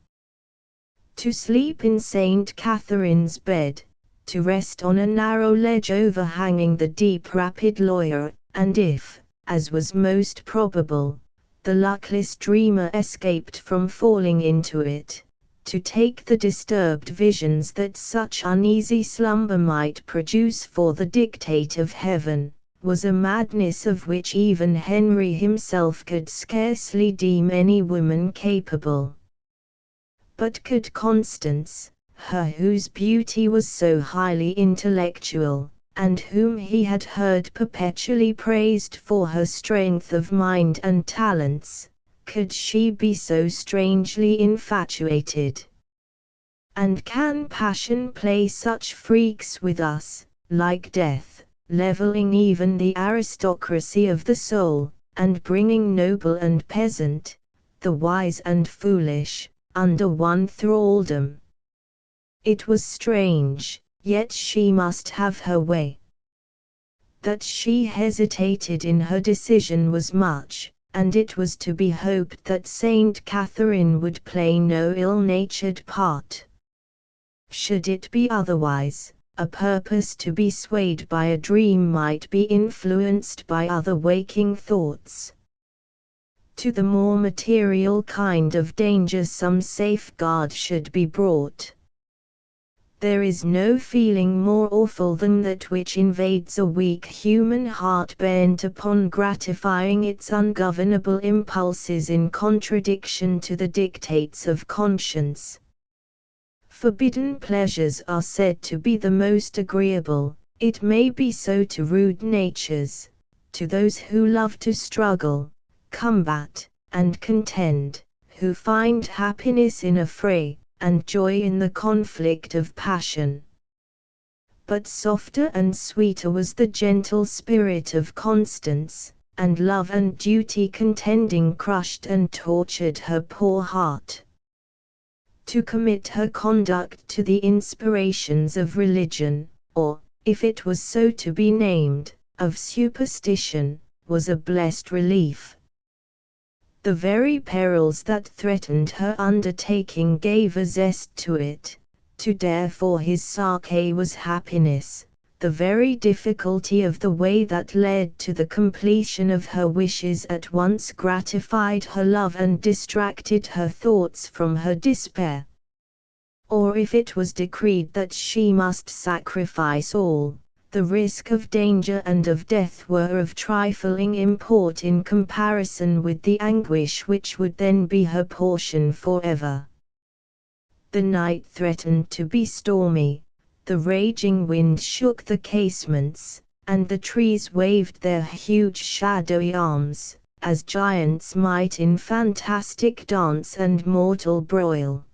To sleep in St. Catherine's bed, to rest on a narrow ledge overhanging the deep rapid Loire, and if, as was most probable, the luckless dreamer escaped from falling into it, to take the disturbed visions that such uneasy slumber might produce for the dictate of heaven, was a madness of which even Henry himself could scarcely deem any woman capable. But could Constance, her whose beauty was so highly intellectual, and whom he had heard perpetually praised for her strength of mind and talents, could she be so strangely infatuated? And can passion play such freaks with us, like death, leveling even the aristocracy of the soul, and bringing noble and peasant, the wise and foolish, under one thraldom? It was strange, yet she must have her way. That she hesitated in her decision was much, and it was to be hoped that Saint Catherine would play no ill-natured part. Should it be otherwise, a purpose to be swayed by a dream might be influenced by other waking thoughts. To the more material kind of danger some safeguard should be brought. There is no feeling more awful than that which invades a weak human heart bent upon gratifying its ungovernable impulses in contradiction to the dictates of conscience. Forbidden pleasures are said to be the most agreeable. It may be so to rude natures, to those who love to struggle, combat, and contend, who find happiness in a fray, and joy in the conflict of passion. But softer and sweeter was the gentle spirit of Constance, and love and duty contending crushed and tortured her poor heart. To commit her conduct to the inspirations of religion, or, if it was so to be named, of superstition, was a blessed relief. The very perils that threatened her undertaking gave a zest to it. To dare for his sake was happiness. The very difficulty of the way that led to the completion of her wishes at once gratified her love and distracted her thoughts from her despair. Or if it was decreed that she must sacrifice all, the risk of danger and of death were of trifling import in comparison with the anguish which would then be her portion forever. The night threatened to be stormy, the raging wind shook the casements, and the trees waved their huge shadowy arms, as giants might in fantastic dance and mortal broil.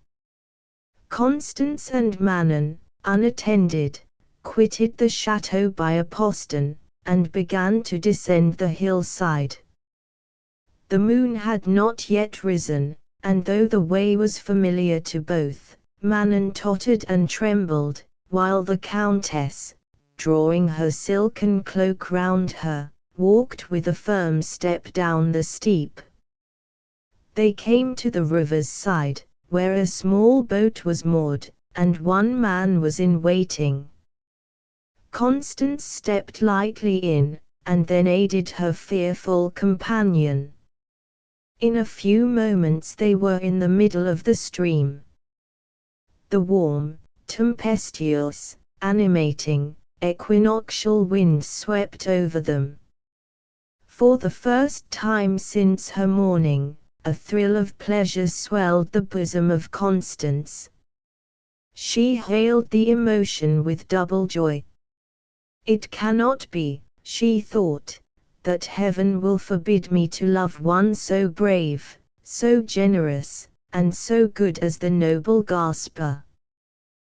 Constance and Manon, unattended, quitted the chateau by a postern, and began to descend the hillside. The moon had not yet risen, and though the way was familiar to both, Manon tottered and trembled, while the Countess, drawing her silken cloak round her, walked with a firm step down the steep. They came to the river's side, where a small boat was moored, and one man was in waiting. Constance stepped lightly in, and then aided her fearful companion. In a few moments they were in the middle of the stream. The warm, tempestuous, animating, equinoctial wind swept over them. For the first time since her morning, a thrill of pleasure swelled the bosom of Constance. She hailed the emotion with double joy. It cannot be, she thought, that heaven will forbid me to love one so brave, so generous, and so good as the noble Gaspar.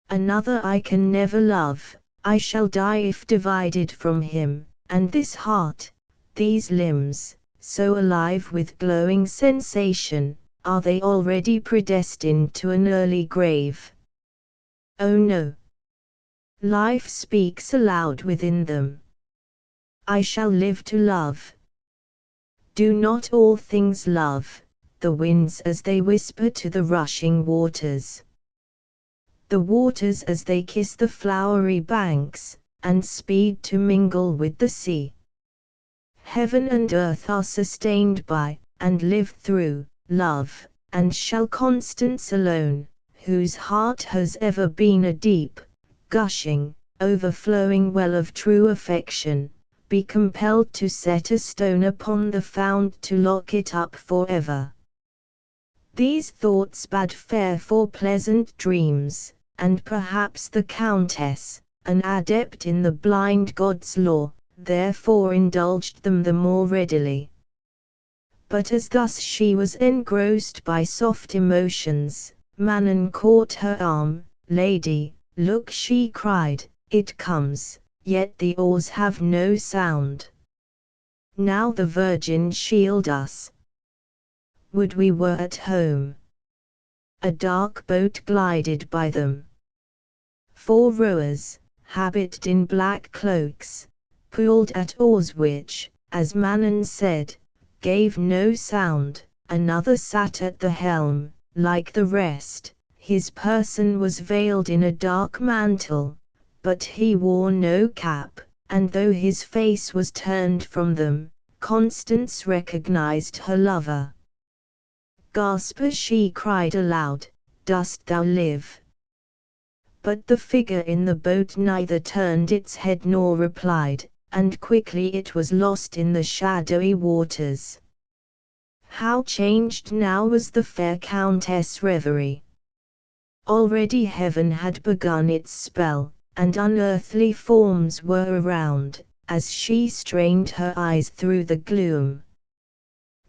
Another I can never love, I shall die if divided from him, and this heart, these limbs, so alive with glowing sensation, are they already predestined to an early grave? Oh no! Life speaks aloud within them. I shall live to love. Do not all things love, the winds as they whisper to the rushing waters? The waters as they kiss the flowery banks, and speed to mingle with the sea. Heaven and earth are sustained by, and live through, love, and shall Constance alone, whose heart has ever been a deep, gushing, overflowing well of true affection, be compelled to set a stone upon the fount to lock it up forever. These thoughts bade fair for pleasant dreams, and perhaps the Countess, an adept in the blind god's law, therefore indulged them the more readily. But as thus she was engrossed by soft emotions, Manon caught her arm. "Lady, look," she cried, "it comes, yet the oars have no sound. Now the Virgin shield us! Would we were at home!" A dark boat glided by them. 4 rowers, habited in black cloaks, pulled at oars which, as Manon said, gave no sound. Another sat at the helm, like the rest. His person was veiled in a dark mantle, but he wore no cap, and though his face was turned from them, Constance recognized her lover. "Gaspar," she cried aloud, "dost thou live?" But the figure in the boat neither turned its head nor replied, and quickly it was lost in the shadowy waters. How changed now was the fair Countess' reverie! Already heaven had begun its spell, and unearthly forms were around, as she strained her eyes through the gloom.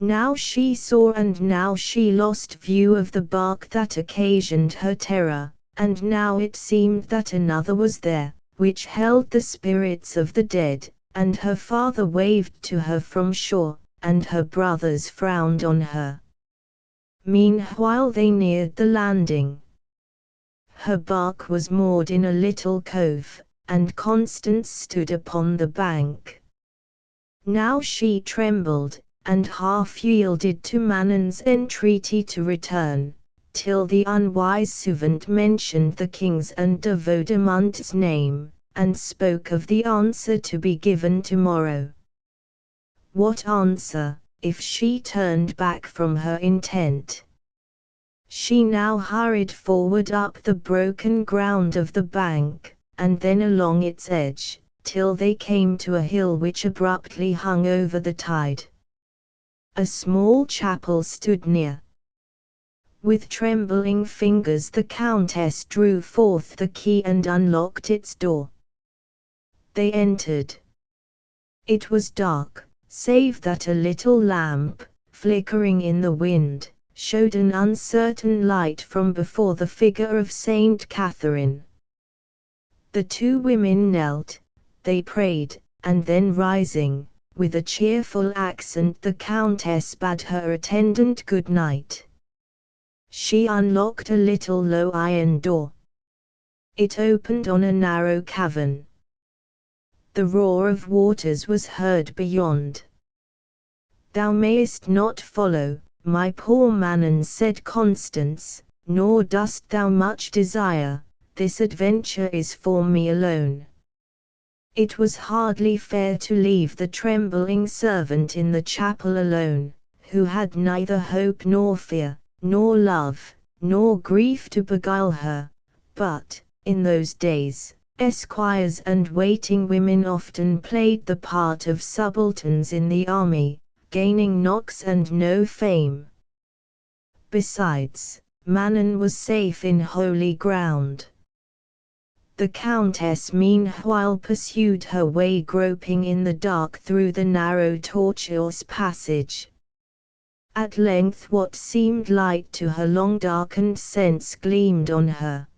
Now she saw and now she lost view of the bark that occasioned her terror, and now it seemed that another was there, which held the spirits of the dead, and her father waved to her from shore, and her brothers frowned on her. Meanwhile they neared the landing. Her bark was moored in a little cove, and Constance stood upon the bank. Now she trembled, and half yielded to Manon's entreaty to return, till the unwise servant mentioned the king's and de Vaudemont's name, and spoke of the answer to be given tomorrow. What answer, if she turned back from her intent? She now hurried forward up the broken ground of the bank, and then along its edge, till they came to a hill which abruptly hung over the tide. A small chapel stood near. With trembling fingers the Countess drew forth the key and unlocked its door. They entered. It was dark, save that a little lamp, flickering in the wind, showed an uncertain light from before the figure of Saint Catherine. The 2 women knelt, they prayed, and then rising, with a cheerful accent the Countess bade her attendant good night. She unlocked a little low iron door. It opened on a narrow cavern. The roar of waters was heard beyond. "Thou mayest not follow, my poor Manon," said Constance, "nor dost thou much desire, this adventure is for me alone." It was hardly fair to leave the trembling servant in the chapel alone, who had neither hope nor fear, nor love, nor grief to beguile her, but, in those days, esquires and waiting women often played the part of subalterns in the army, gaining knocks and no fame. Besides, Manon was safe in holy ground. The Countess meanwhile pursued her way, groping in the dark through the narrow tortuous passage. At length what seemed light to her long darkened sense gleamed on her.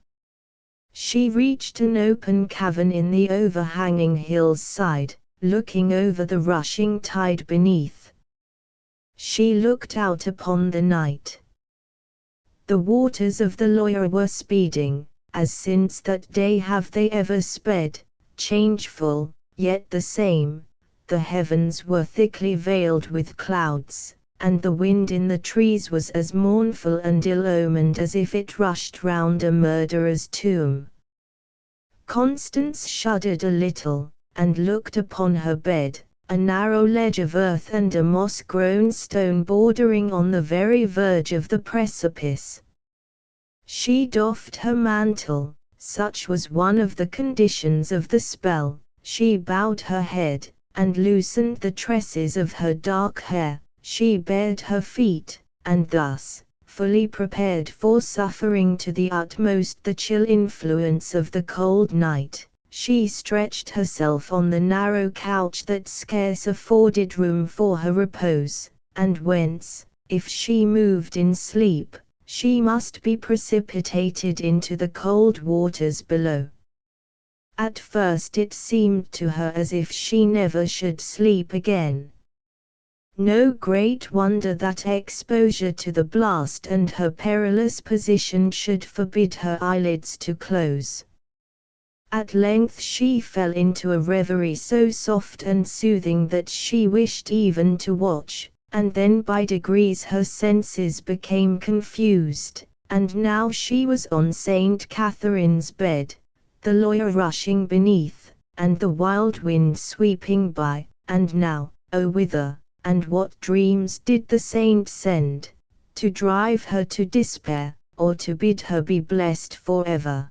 She reached an open cavern in the overhanging hill's side, looking over the rushing tide beneath. She looked out upon the night. The waters of the Loire were speeding, as since that day have they ever sped, changeful, yet the same. The heavens were thickly veiled with clouds, and the wind in the trees was as mournful and ill-omened as if it rushed round a murderer's tomb. Constance shuddered a little, and looked upon her bed, a narrow ledge of earth and a moss-grown stone bordering on the very verge of the precipice. She doffed her mantle, such was one of the conditions of the spell. She bowed her head, and loosened the tresses of her dark hair. She bared her feet, and thus, fully prepared for suffering to the utmost the chill influence of the cold night, she stretched herself on the narrow couch that scarce afforded room for her repose, and whence, if she moved in sleep, she must be precipitated into the cold waters below. At first it seemed to her as if she never should sleep again. No great wonder that exposure to the blast and her perilous position should forbid her eyelids to close. At length she fell into a reverie so soft and soothing that she wished even to watch, and then by degrees her senses became confused, and now she was on St. Catherine's bed, the Loire rushing beneath, and the wild wind sweeping by, and now, oh whither, and what dreams did the saint send, to drive her to despair, or to bid her be blessed forever?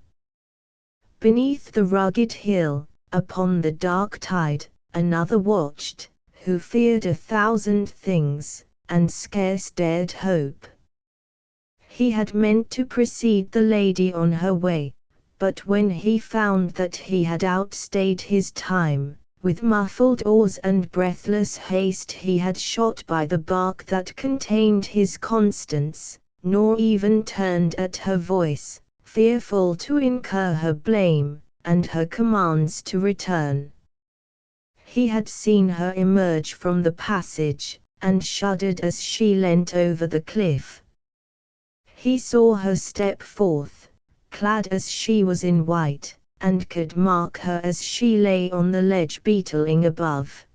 Beneath the rugged hill, upon the dark tide, another watched, who feared 1,000 things, and scarce dared hope. He had meant to precede the lady on her way, but when he found that he had outstayed his time, with muffled oars and breathless haste he had shot by the bark that contained his Constance, nor even turned at her voice, fearful to incur her blame, and her commands to return. He had seen her emerge from the passage, and shuddered as she leant over the cliff. He saw her step forth, clad as she was in white, and could mark her as she lay on the ledge beetling above.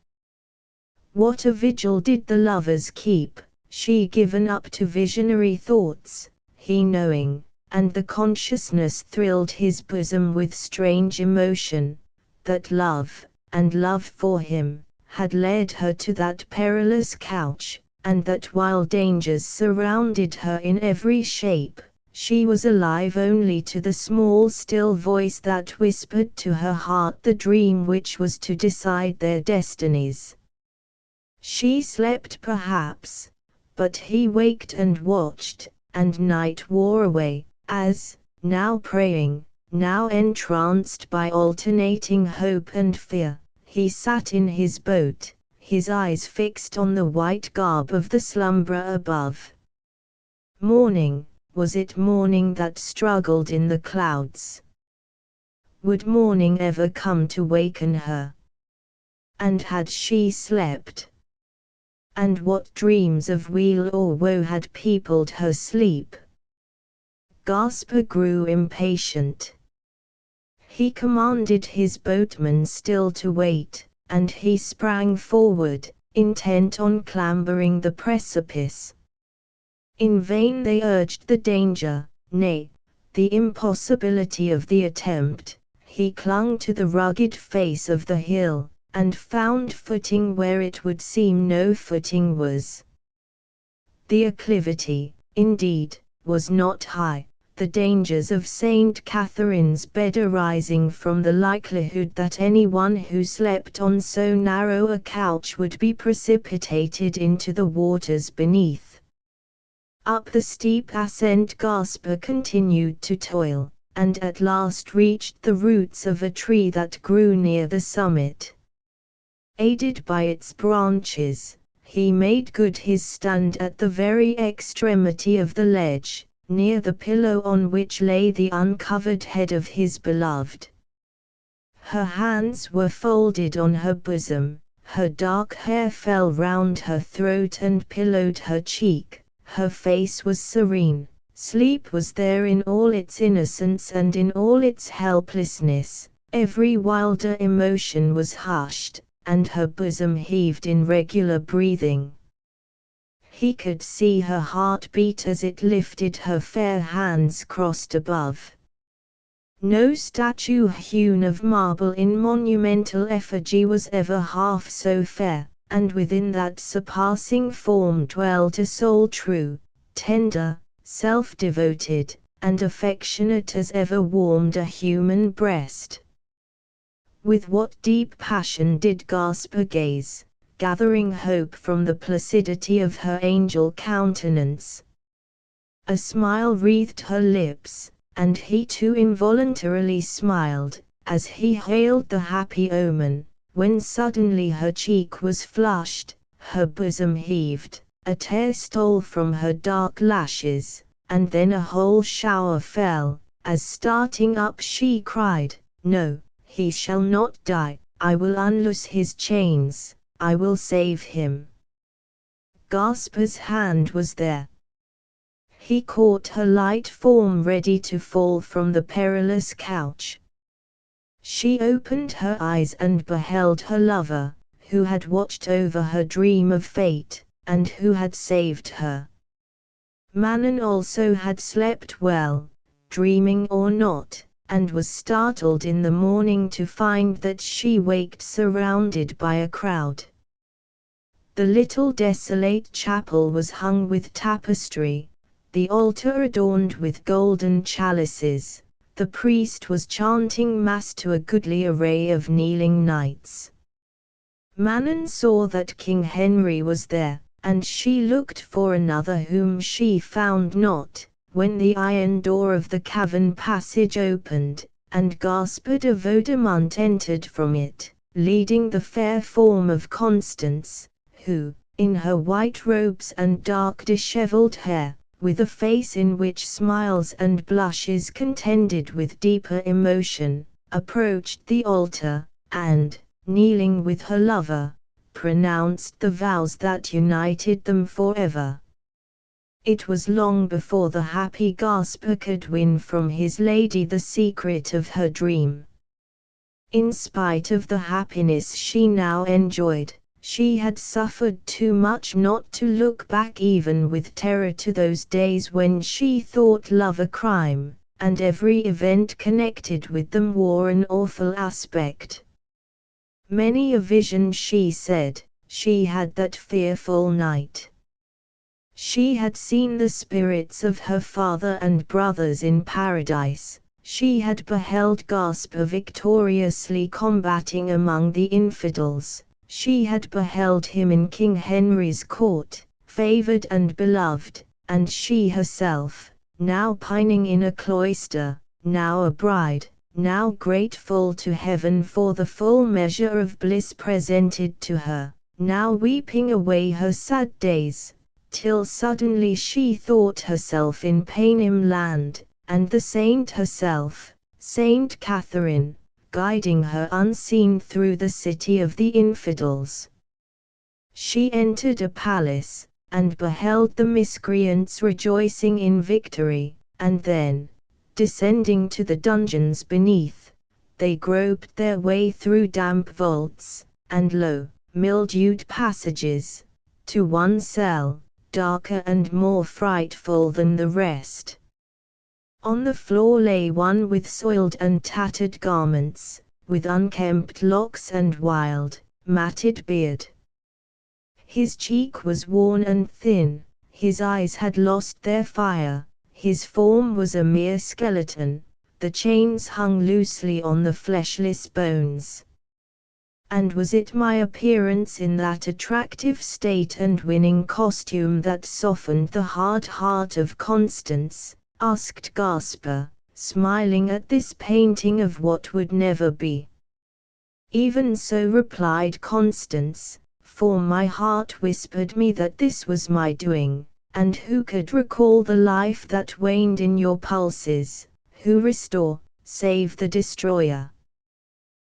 What a vigil did the lovers keep, she given up to visionary thoughts, he knowing, and the consciousness thrilled his bosom with strange emotion, that love, and love for him, had led her to that perilous couch, and that while dangers surrounded her in every shape, she was alive only to the small still voice that whispered to her heart the dream which was to decide their destinies. She slept perhaps, but he waked and watched, and night wore away, as, now praying, now entranced by alternating hope and fear, he sat in his boat, his eyes fixed on the white garb of the slumberer above. Morning. Was it morning that struggled in the clouds? Would morning ever come to waken her? And had she slept? And what dreams of weal or woe had peopled her sleep? Gasper grew impatient. He commanded his boatman still to wait, and he sprang forward, intent on clambering the precipice. In vain they urged the danger, nay, the impossibility of the attempt. He clung to the rugged face of the hill, and found footing where it would seem no footing was. The acclivity, indeed, was not high, the dangers of St. Catherine's bed arising from the likelihood that anyone who slept on so narrow a couch would be precipitated into the waters beneath. Up the steep ascent Gasper continued to toil, and at last reached the roots of a tree that grew near the summit. Aided by its branches, he made good his stand at the very extremity of the ledge, near the pillow on which lay the uncovered head of his beloved. Her hands were folded on her bosom, her dark hair fell round her throat and pillowed her cheek, her face was serene, sleep was there in all its innocence and in all its helplessness, every wilder emotion was hushed, and her bosom heaved in regular breathing. He could see her heart beat as it lifted her fair hands crossed above. No statue hewn of marble in monumental effigy was ever half so fair, and within that surpassing form dwelt a soul true, tender, self-devoted, and affectionate as ever warmed a human breast. With what deep passion did Gasper gaze, gathering hope from the placidity of her angel countenance. A smile wreathed her lips, and he too involuntarily smiled, as he hailed the happy omen, when suddenly her cheek was flushed, her bosom heaved, a tear stole from her dark lashes, and then a whole shower fell, as starting up she cried, "No, he shall not die, I will unloose his chains, I will save him." Gasper's hand was there. He caught her light form ready to fall from the perilous couch. She opened her eyes and beheld her lover, who had watched over her dream of fate, and who had saved her. Manon also had slept well, dreaming or not, and was startled in the morning to find that she waked surrounded by a crowd. The little desolate chapel was hung with tapestry, the altar adorned with golden chalices, the priest was chanting mass to a goodly array of kneeling knights. Manon saw that King Henry was there, and she looked for another whom she found not, when the iron door of the cavern passage opened, and Gasper de Vaudemont entered from it, leading the fair form of Constance, who, in her white robes and dark dishevelled hair, with a face in which smiles and blushes contended with deeper emotion, approached the altar, and, kneeling with her lover, pronounced the vows that united them forever. It was long before the happy Gasper could win from his lady the secret of her dream. In spite of the happiness she now enjoyed, she had suffered too much not to look back even with terror to those days when she thought love a crime, and every event connected with them wore an awful aspect. Many a vision, she said, she had that fearful night. She had seen the spirits of her father and brothers in paradise, she had beheld Gasper victoriously combating among the infidels, she had beheld him in King Henry's court, favored and beloved, and she herself, now pining in a cloister, now a bride, now grateful to heaven for the full measure of bliss presented to her, now weeping away her sad days, till suddenly she thought herself in Paynim land, and the saint herself, Saint Catherine, guiding her unseen through the city of the infidels. She entered a palace, and beheld the miscreants rejoicing in victory, and then, descending to the dungeons beneath, they groped their way through damp vaults, and low, mildewed passages, to one cell, darker and more frightful than the rest. On the floor lay one with soiled and tattered garments, with unkempt locks and wild, matted beard. His cheek was worn and thin, His eyes had lost their fire, his form was a mere skeleton, the chains hung loosely on the fleshless bones. And was it my appearance in that attractive state and winning costume that softened the hard heart of Constance? Asked Gasper, smiling at this painting of what would never be. Even so, replied Constance, for my heart whispered me that this was my doing, and who could recall the life that waned in your pulses, who restore, save the destroyer?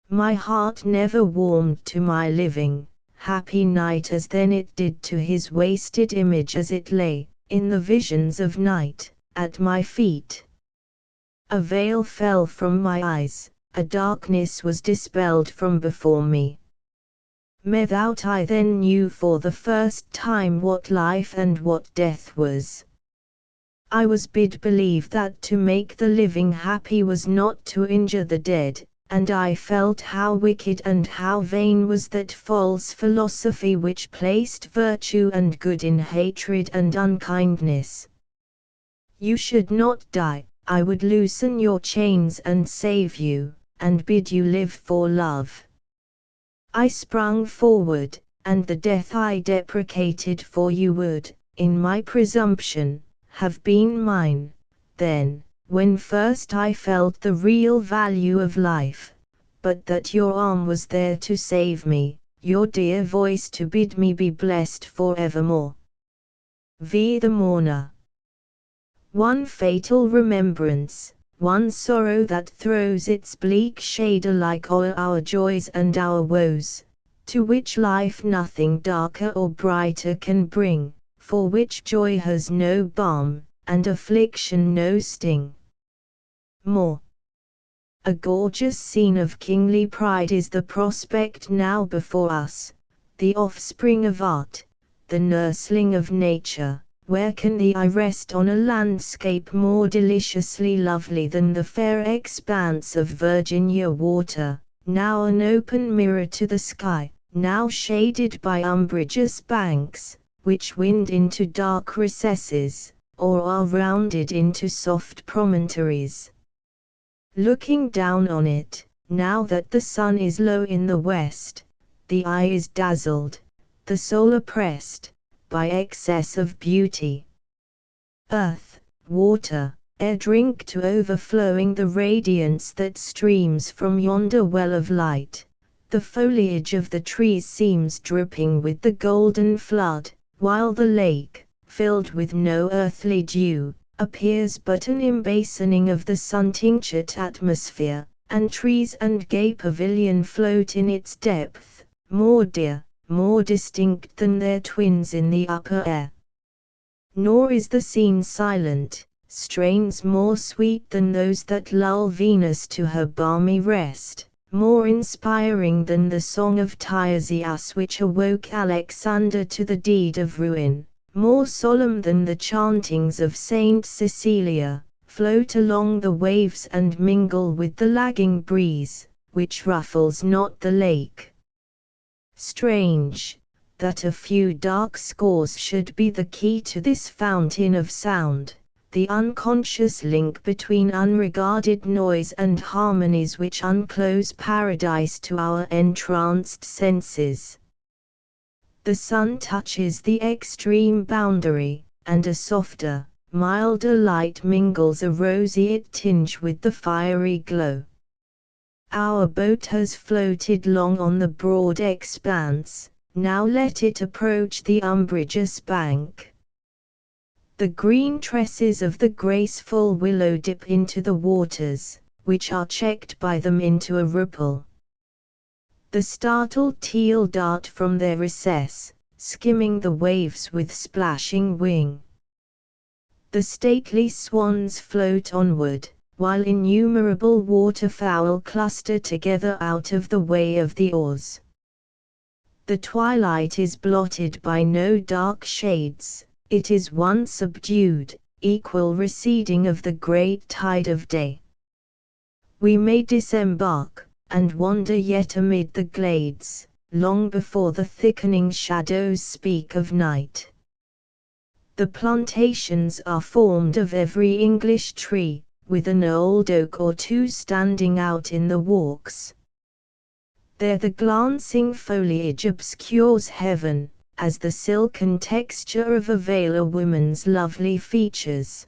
My heart never warmed to my living, happy night as then it did to his wasted image as it lay, in the visions of night, at my feet. A veil fell from my eyes, a darkness was dispelled from before me. Methought I then knew for the first time what life and what death was. I was bid believe that to make the living happy was not to injure the dead, and I felt how wicked and how vain was that false philosophy which placed virtue and good in hatred and unkindness. You should not die, I would loosen your chains and save you, and bid you live for love. I sprung forward, and the death I deprecated for you would, in my presumption, have been mine, then, when first I felt the real value of life, but that your arm was there to save me, your dear voice to bid me be blessed for evermore. V. The Mourner. One fatal remembrance, one sorrow that throws its bleak shade alike o'er our joys and our woes, to which life nothing darker or brighter can bring, for which joy has no balm, and affliction no sting. More. A gorgeous scene of kingly pride is the prospect now before us, the offspring of art, the nursling of nature. Where can the eye rest on a landscape more deliciously lovely than the fair expanse of Virginia water, now an open mirror to the sky, now shaded by umbrageous banks, which wind into dark recesses, or are rounded into soft promontories? Looking down on it, now that the sun is low in the west, the eye is dazzled, the soul oppressed, by excess of beauty. Earth, water, air drink to overflowing the radiance that streams from yonder well of light. The foliage of the trees seems dripping with the golden flood, while the lake, filled with no earthly dew, appears but an embasoning of the sun-tinctured atmosphere, and trees and gay pavilion float in its depth, more dear, more distinct than their twins in the upper air. Nor is the scene silent, strains more sweet than those that lull Venus to her balmy rest, more inspiring than the song of Tiresias which awoke Alexander to the deed of ruin, more solemn than the chantings of Saint Cecilia, float along the waves and mingle with the lagging breeze, which ruffles not the lake. Strange, that a few dark scores should be the key to this fountain of sound, the unconscious link between unregarded noise and harmonies which unclose paradise to our entranced senses. The sun touches the extreme boundary, and a softer, milder light mingles a roseate tinge with the fiery glow. Our boat has floated long on the broad expanse, now let it approach the umbrageous bank. The green tresses of the graceful willow dip into the waters, which are checked by them into a ripple. The startled teal dart from their recess, skimming the waves with splashing wing. The stately swans float onward, while innumerable waterfowl cluster together out of the way of the oars. The twilight is blotted by no dark shades, it is one subdued, equal receding of the great tide of day. We may disembark, and wander yet amid the glades, long before the thickening shadows speak of night. The plantations are formed of every English tree, with an old oak or two standing out in the walks. There the glancing foliage obscures heaven, as the silken texture of a veil a woman's lovely features.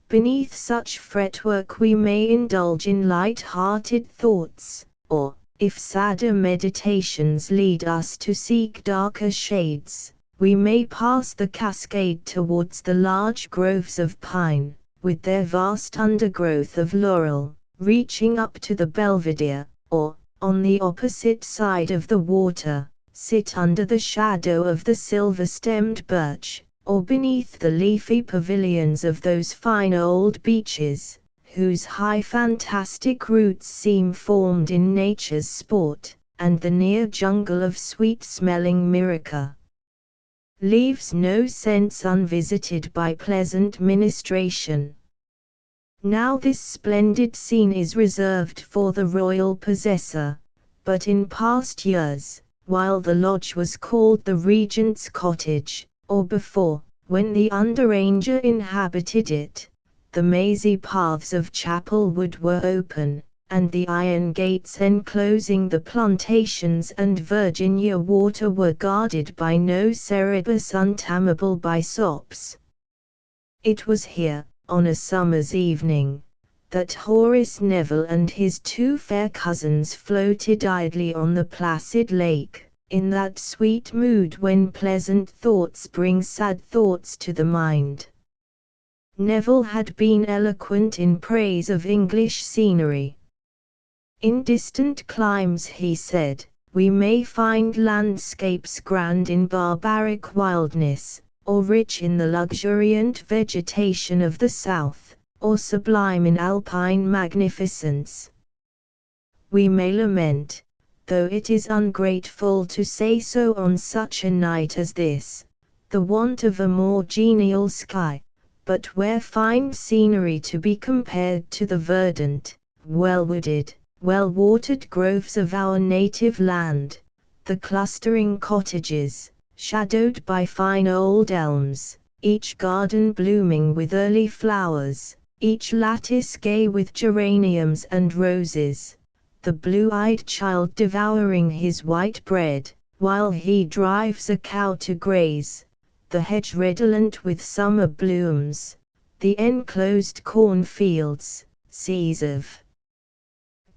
Beneath such fretwork we may indulge in light-hearted thoughts, or, if sadder meditations lead us to seek darker shades, we may pass the cascade towards the large groves of pine, with their vast undergrowth of laurel, reaching up to the belvedere, or, on the opposite side of the water, sit under the shadow of the silver-stemmed birch, or beneath the leafy pavilions of those fine old beeches, whose high fantastic roots seem formed in nature's sport, and the near jungle of sweet-smelling mirica leaves no sense unvisited by pleasant ministration. Now this splendid scene is reserved for the royal possessor, but in past years, while the lodge was called the Regent's Cottage, or before, when the underranger inhabited it, the mazy paths of Chapel Wood were open, and the iron gates enclosing the plantations and Virginia water were guarded by no Cerberus untamable by sops. It was here, on a summer's evening, that Horace Neville and his two fair cousins floated idly on the placid lake, in that sweet mood when pleasant thoughts bring sad thoughts to the mind. Neville had been eloquent in praise of English scenery. In distant climes, he said, we may find landscapes grand in barbaric wildness, or rich in the luxuriant vegetation of the south, or sublime in alpine magnificence. We may lament, though it is ungrateful to say so on such a night as this, the want of a more genial sky, but where fine scenery to be compared to the verdant, well-wooded, well-watered groves of our native land, the clustering cottages, shadowed by fine old elms, each garden blooming with early flowers, each lattice gay with geraniums and roses, the blue-eyed child devouring his white bread, while he drives a cow to graze, the hedge redolent with summer blooms, the enclosed cornfields, seas of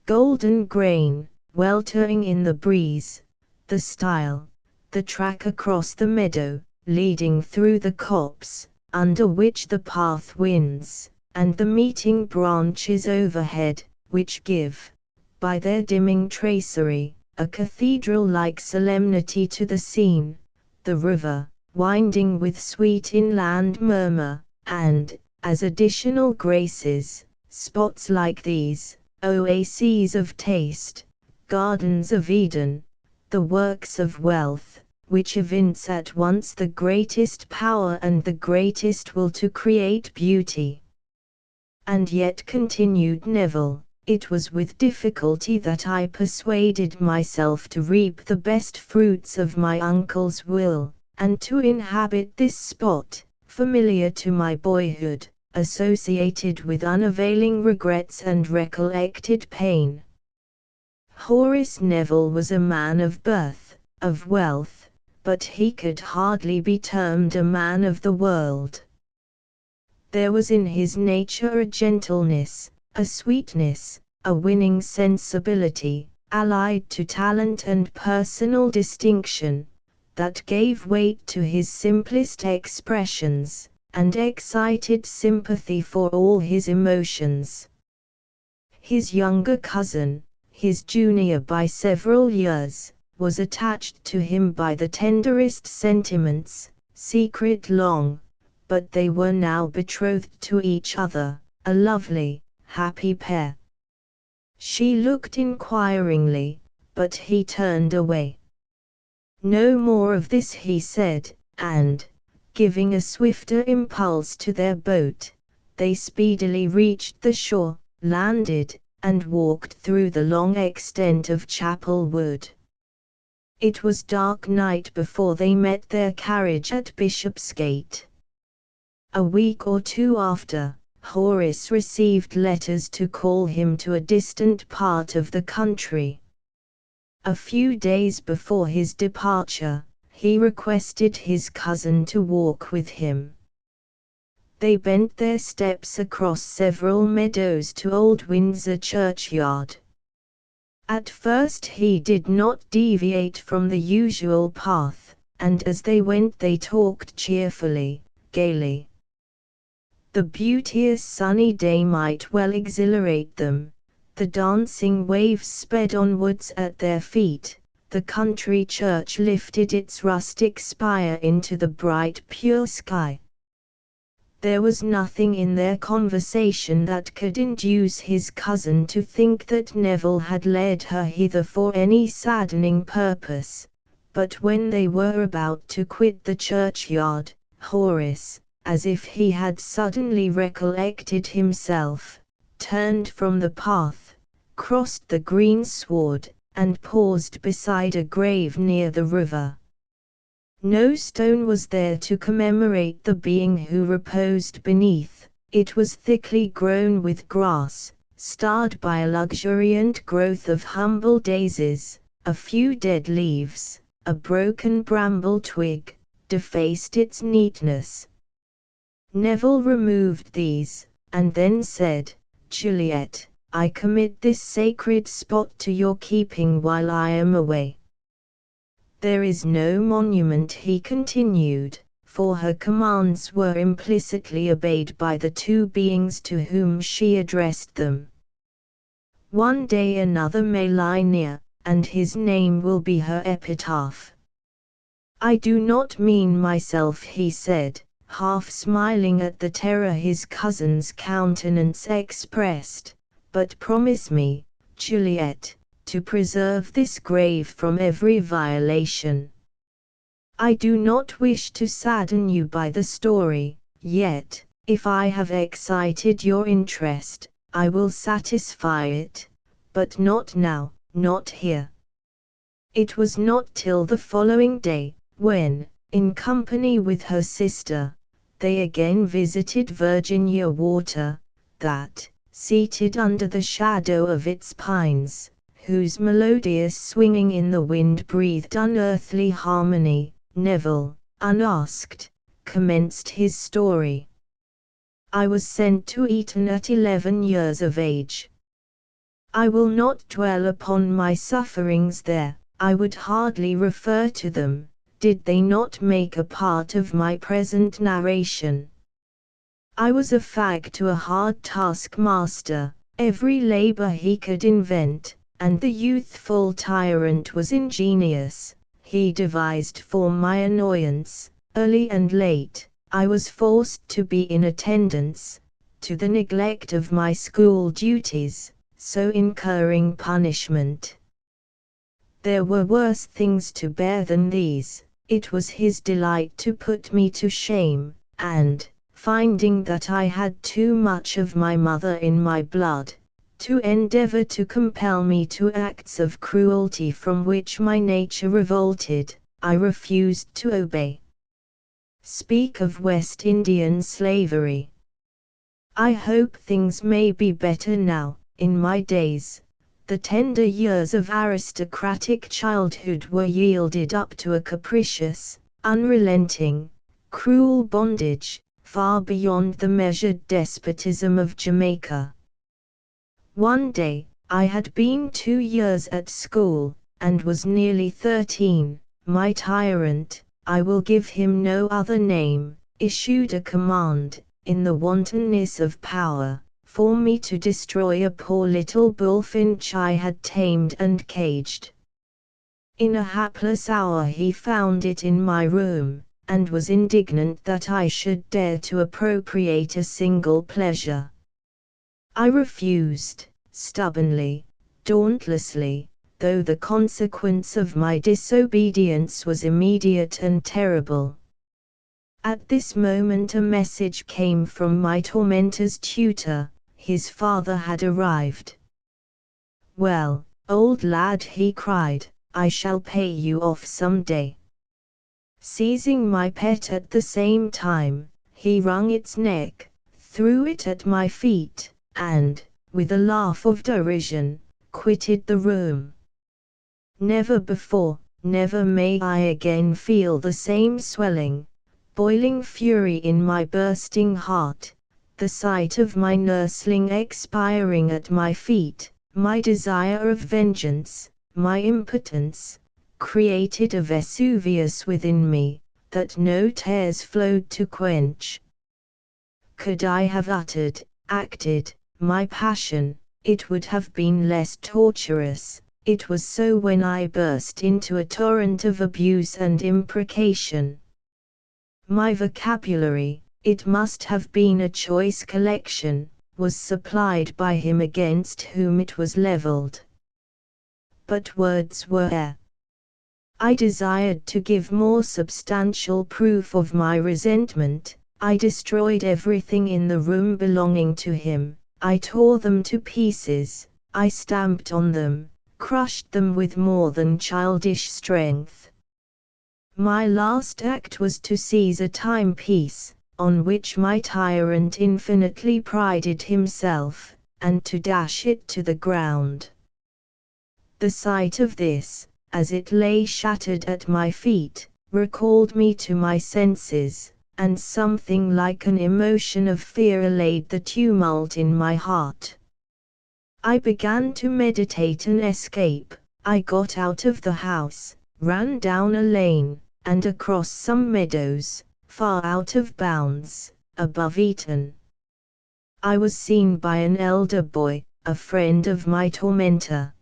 golden grain, weltering in the breeze, the stile, the track across the meadow, leading through the copse, under which the path winds, and the meeting branches overhead, which give, by their dimming tracery, a cathedral-like solemnity to the scene, the river, winding with sweet inland murmur, and, as additional graces, spots like these, oases of taste, gardens of Eden, the works of wealth, which evince at once the greatest power and the greatest will to create beauty. And yet, continued Neville, it was with difficulty that I persuaded myself to reap the best fruits of my uncle's will, and to inhabit this spot, familiar to my boyhood, associated with unavailing regrets and recollected pain. Horace Neville was a man of birth, of wealth, but he could hardly be termed a man of the world. There was in his nature a gentleness, a sweetness, a winning sensibility, allied to talent and personal distinction, that gave weight to his simplest expressions, and excited sympathy for all his emotions. His younger cousin, his junior by several years, was attached to him by the tenderest sentiments, secret long, but they were now betrothed to each other, a lovely, happy pair. She looked inquiringly, but he turned away. No more of this, he said, and, giving a swifter impulse to their boat, they speedily reached the shore, landed, and walked through the long extent of Chapel Wood. It was dark night before they met their carriage at Bishopsgate. A week or two after, Horace received letters to call him to a distant part of the country. A few days before his departure, he requested his cousin to walk with him. They bent their steps across several meadows to Old Windsor churchyard. At first he did not deviate from the usual path, and as they went they talked cheerfully, gaily. The beauteous sunny day might well exhilarate them. The dancing waves sped onwards at their feet, the country church lifted its rustic spire into the bright pure sky. There was nothing in their conversation that could induce his cousin to think that Neville had led her hither for any saddening purpose, but when they were about to quit the churchyard, Horace, as if he had suddenly recollected himself, turned from the path, crossed the green sward, and paused beside a grave near the river. No stone was there to commemorate the being who reposed beneath. It was thickly grown with grass, starred by a luxuriant growth of humble daisies. A few dead leaves, a broken bramble twig, defaced its neatness. Neville removed these, and then said, "Juliet, I commit this sacred spot to your keeping while I am away." "There is no monument," he continued, for her commands were implicitly obeyed by the two beings to whom she addressed them. "One day another may lie near, and his name will be her epitaph." "I do not mean myself," he said, half smiling at the terror his cousin's countenance expressed, "but promise me, Juliet, to preserve this grave from every violation. I do not wish to sadden you by the story, yet, if I have excited your interest, I will satisfy it, but not now, not here." It was not till the following day, when, in company with her sister, they again visited Virginia Water, that, seated under the shadow of its pines, whose melodious swinging in the wind breathed unearthly harmony, Neville, unasked, commenced his story. "I was sent to Eton at 11 years of age. I will not dwell upon my sufferings there, I would hardly refer to them, did they not make a part of my present narration. I was a fag to a hard taskmaster, every labor he could invent, and the youthful tyrant was ingenious. He devised for my annoyance, early and late, I was forced to be in attendance, to the neglect of my school duties, so incurring punishment. There were worse things to bear than these. It was his delight to put me to shame, and, finding that I had too much of my mother in my blood, to endeavor to compel me to acts of cruelty from which my nature revolted. I refused to obey. Speak of West Indian slavery. I hope things may be better now. In my days, the tender years of aristocratic childhood were yielded up to a capricious, unrelenting, cruel bondage, far beyond the measured despotism of Jamaica. One day, I had been 2 years at school, and was nearly 13, my tyrant, I will give him no other name, issued a command, in the wantonness of power, for me to destroy a poor little bullfinch I had tamed and caged. In a hapless hour he found it in my room, and was indignant that I should dare to appropriate a single pleasure. I refused, stubbornly, dauntlessly, though the consequence of my disobedience was immediate and terrible. At this moment a message came from my tormentor's tutor. His father had arrived. "Well, old lad," he cried, "I shall pay you off some day." Seizing my pet at the same time, he wrung its neck, threw it at my feet, and, with a laugh of derision, quitted the room. Never before, never may I again feel the same swelling, boiling fury in my bursting heart, the sight of my nursling expiring at my feet, my desire of vengeance, my impotence, created a Vesuvius within me, that no tears flowed to quench. Could I have uttered, acted, my passion, it would have been less torturous. It was so when I burst into a torrent of abuse and imprecation. My vocabulary, it must have been a choice collection, was supplied by him against whom it was levelled. But words were air. I desired to give more substantial proof of my resentment. I destroyed everything in the room belonging to him. I tore them to pieces. I stamped on them, crushed them with more than childish strength. My last act was to seize a timepiece, on which my tyrant infinitely prided himself, and to dash it to the ground. The sight of this, as it lay shattered at my feet, recalled me to my senses, and something like an emotion of fear allayed the tumult in my heart. I began to meditate an escape. I got out of the house, ran down a lane, and across some meadows, far out of bounds, above Eton. I was seen by an elder boy, a friend of my tormentor.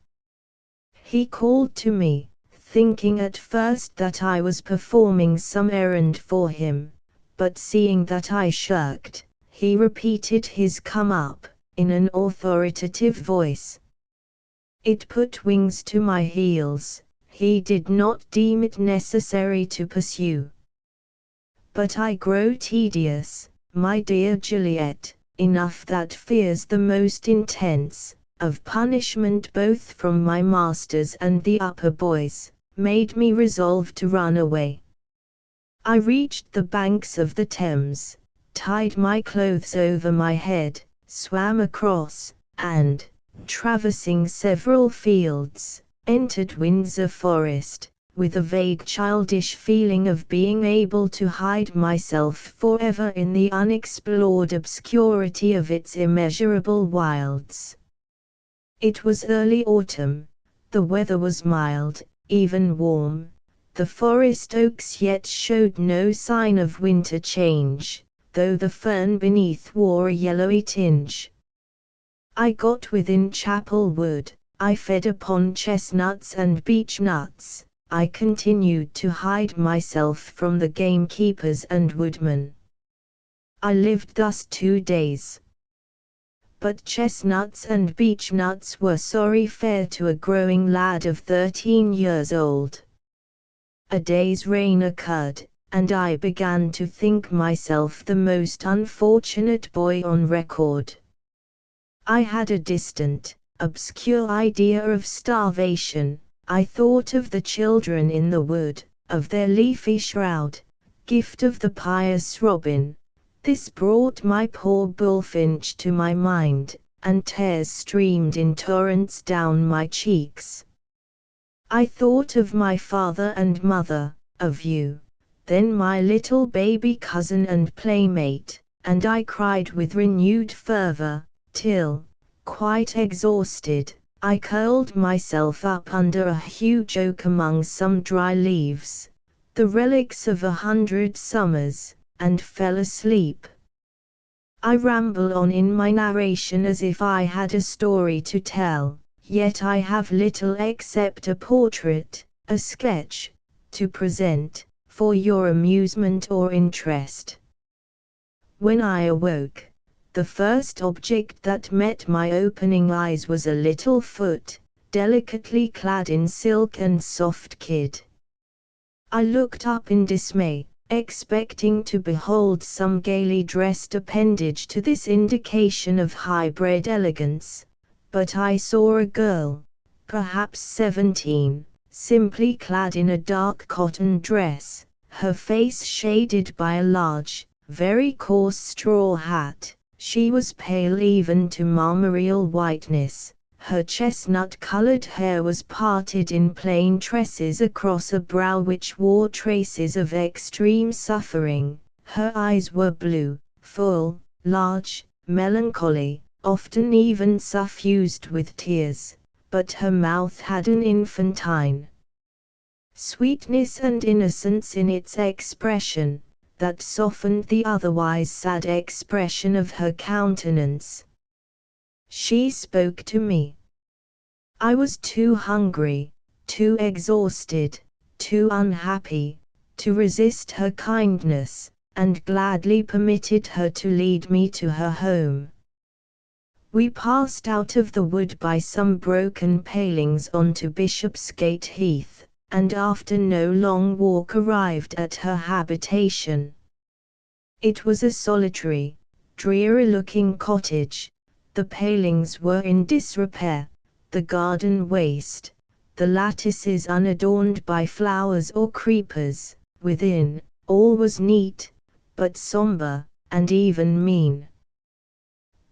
He called to me, thinking at first that I was performing some errand for him, but seeing that I shirked, he repeated his "come up," in an authoritative voice. It put wings to my heels. He did not deem it necessary to pursue. But I grow tedious, my dear Juliet, enough that fears the most intense, of punishment both from my masters and the upper boys, made me resolve to run away. I reached the banks of the Thames, tied my clothes over my head, swam across, and, traversing several fields, entered Windsor Forest, with a vague childish feeling of being able to hide myself forever in the unexplored obscurity of its immeasurable wilds. It was early autumn, the weather was mild, even warm, the forest oaks yet showed no sign of winter change, though the fern beneath wore a yellowy tinge. I got within Chapel Wood, I fed upon chestnuts and beech nuts, I continued to hide myself from the gamekeepers and woodmen. I lived thus 2 days. But chestnuts and beech nuts were sorry fare to a growing lad of 13 years old. A day's rain occurred, and I began to think myself the most unfortunate boy on record. I had a distant, obscure idea of starvation. I thought of the children in the wood, of their leafy shroud, gift of the pious robin. This brought my poor bullfinch to my mind, and tears streamed in torrents down my cheeks. I thought of my father and mother, of you, then my little baby cousin and playmate, and I cried with renewed fervor, till, quite exhausted, I curled myself up under a huge oak among some dry leaves, the relics of 100 summers, and fell asleep. I ramble on in my narration as if I had a story to tell, yet I have little except a portrait, a sketch, to present, for your amusement or interest. When I awoke, the first object that met my opening eyes was a little foot, delicately clad in silk and soft kid. I looked up in dismay, expecting to behold some gaily dressed appendage to this indication of high-bred elegance, but I saw a girl, perhaps 17, simply clad in a dark cotton dress, her face shaded by a large, very coarse straw hat. She was pale even to marmoreal whiteness. Her chestnut-colored hair was parted in plain tresses across a brow which wore traces of extreme suffering. Her eyes were blue, full, large, melancholy, often even suffused with tears, but her mouth had an infantine sweetness and innocence in its expression, that softened the otherwise sad expression of her countenance. She spoke to me. I was too hungry, too exhausted, too unhappy, to resist her kindness, and gladly permitted her to lead me to her home. We passed out of the wood by some broken palings onto Bishopsgate Heath, and after no long walk arrived at her habitation. It was a solitary, dreary-looking cottage. The palings were in disrepair, the garden waste, the lattices unadorned by flowers or creepers. Within, all was neat, but sombre, and even mean.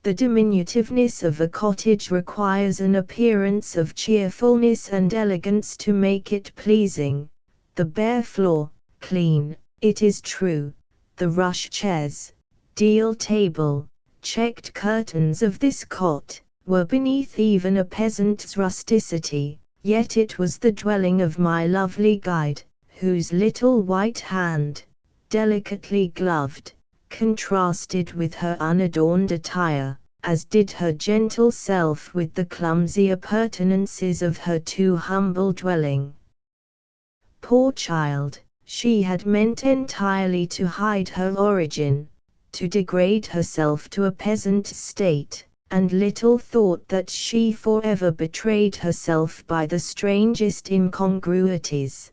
The diminutiveness of a cottage requires an appearance of cheerfulness and elegance to make it pleasing. The bare floor, clean, it is true, the rush chairs, deal table, checked curtains of this cot, were beneath even a peasant's rusticity, yet it was the dwelling of my lovely guide, whose little white hand, delicately gloved, contrasted with her unadorned attire, as did her gentle self with the clumsy appurtenances of her too humble dwelling. Poor child, she had meant entirely to hide her origin, to degrade herself to a peasant state, and little thought that she forever betrayed herself by the strangest incongruities.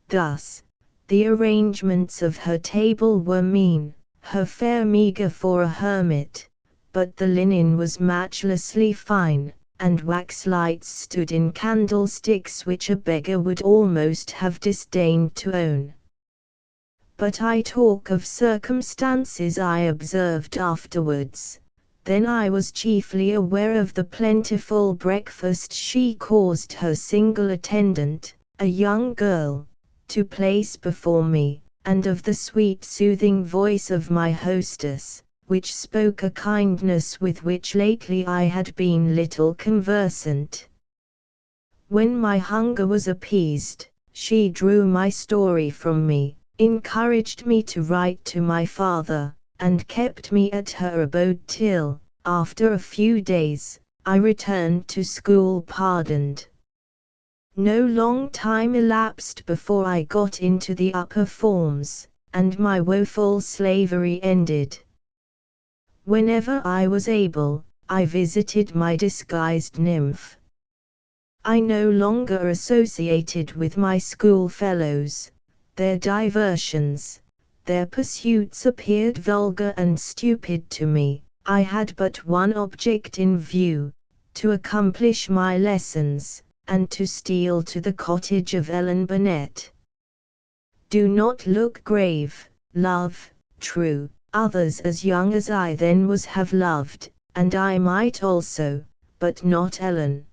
Thus, the arrangements of her table were mean, her fare meagre for a hermit, but the linen was matchlessly fine, and wax lights stood in candlesticks which a beggar would almost have disdained to own. But I talk of circumstances I observed afterwards. Then I was chiefly aware of the plentiful breakfast she caused her single attendant, a young girl, to place before me, and of the sweet soothing voice of my hostess, which spoke a kindness with which lately I had been little conversant. When my hunger was appeased, she drew my story from me, encouraged me to write to my father, and kept me at her abode till, after a few days, I returned to school pardoned. No long time elapsed before I got into the upper forms, and my woeful slavery ended. Whenever I was able, I visited my disguised nymph. I no longer associated with my schoolfellows. Their diversions, their pursuits appeared vulgar and stupid to me. I had but one object in view, to accomplish my lessons, and to steal to the cottage of Ellen Bennet. Do not look grave, love, true, others as young as I then was have loved, and I might also, but not Ellen.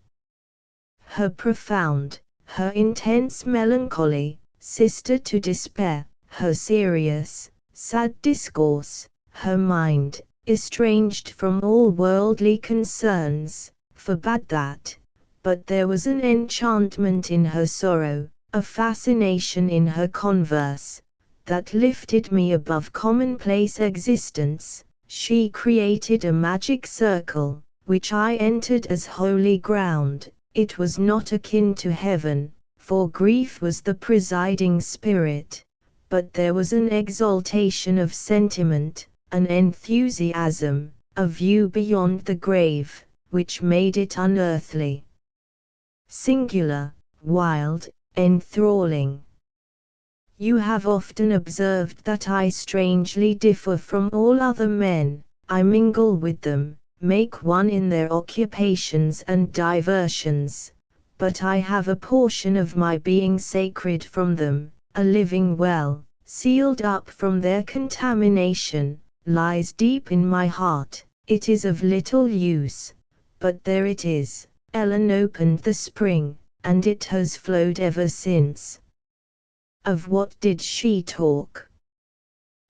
Her profound, her intense melancholy, sister to despair, her serious, sad discourse, her mind, estranged from all worldly concerns, forbade that. But there was an enchantment in her sorrow, a fascination in her converse, that lifted me above commonplace existence. She created a magic circle, which I entered as holy ground. It was not akin to heaven, for grief was the presiding spirit, but there was an exaltation of sentiment, an enthusiasm, a view beyond the grave, which made it unearthly, singular, wild, enthralling. You have often observed that I strangely differ from all other men. I mingle with them, make one in their occupations and diversions, but I have a portion of my being sacred from them, a living well, sealed up from their contamination, lies deep in my heart. It is of little use, but there it is. Ellen opened the spring, and it has flowed ever since. Of what did she talk?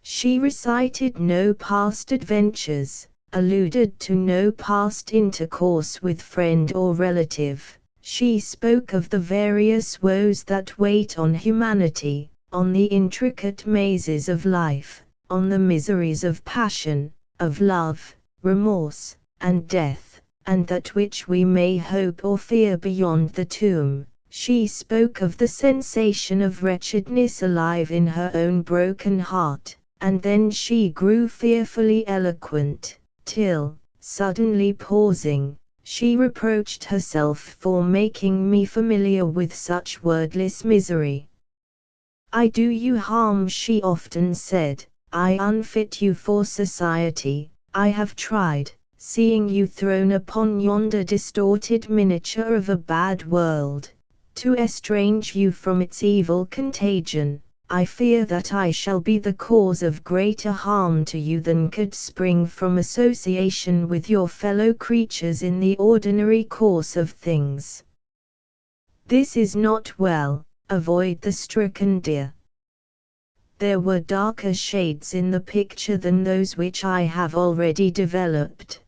She recited no past adventures, alluded to no past intercourse with friend or relative. She spoke of the various woes that wait on humanity, on the intricate mazes of life, on the miseries of passion, of love, remorse, and death, and that which we may hope or fear beyond the tomb. She spoke of the sensation of wretchedness alive in her own broken heart, and then she grew fearfully eloquent, till, suddenly pausing, she reproached herself for making me familiar with such wordless misery. "I do you harm," she often said, "I unfit you for society. I have tried, seeing you thrown upon yonder distorted miniature of a bad world, to estrange you from its evil contagion. I fear that I shall be the cause of greater harm to you than could spring from association with your fellow creatures in the ordinary course of things. This is not well. Avoid the stricken deer." There were darker shades in the picture than those which I have already developed.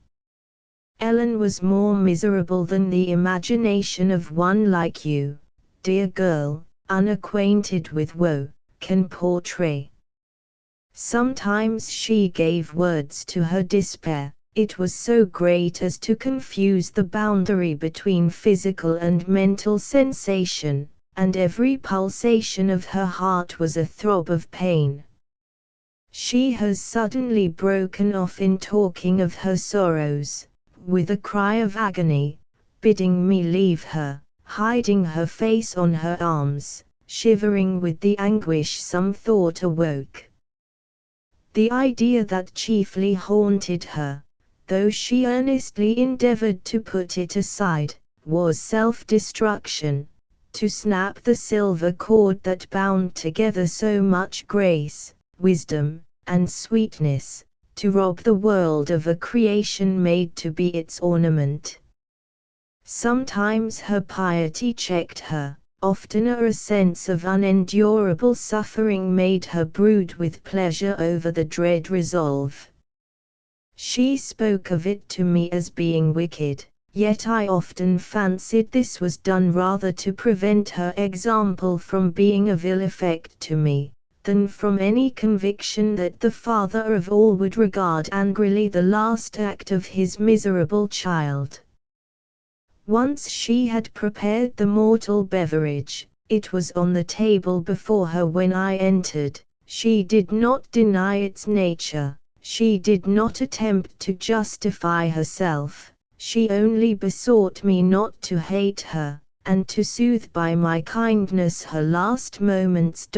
Ellen was more miserable than the imagination of one like you, dear girl, unacquainted with woe, can portray. Sometimes she gave words to her despair. It was so great as to confuse the boundary between physical and mental sensation, and every pulsation of her heart was a throb of pain. She has suddenly broken off in talking of her sorrows, with a cry of agony, bidding me leave her, hiding her face on her arms, shivering with the anguish some thought awoke. The idea that chiefly haunted her, though she earnestly endeavored to put it aside, was self-destruction, to snap the silver cord that bound together so much grace, wisdom, and sweetness, to rob the world of a creation made to be its ornament. Sometimes her piety checked her, oftener a sense of unendurable suffering made her brood with pleasure over the dread resolve. She spoke of it to me as being wicked, yet I often fancied this was done rather to prevent her example from being of ill effect to me, than from any conviction that the Father of all would regard angrily the last act of his miserable child. Once she had prepared the mortal beverage. It was on the table before her when I entered. She did not deny its nature. She did not attempt to justify herself. She only besought me not to hate her, and to soothe by my kindness her last moments.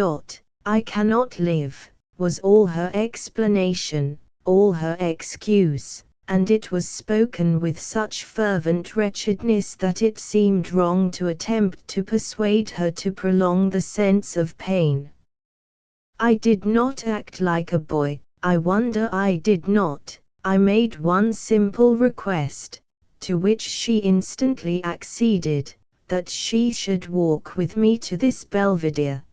"I cannot live," was all her explanation, all her excuse, and it was spoken with such fervent wretchedness that it seemed wrong to attempt to persuade her to prolong the sense of pain. I did not act like a boy. I wonder I did not. I made one simple request, to which she instantly acceded, that she should walk with me to this belvedere.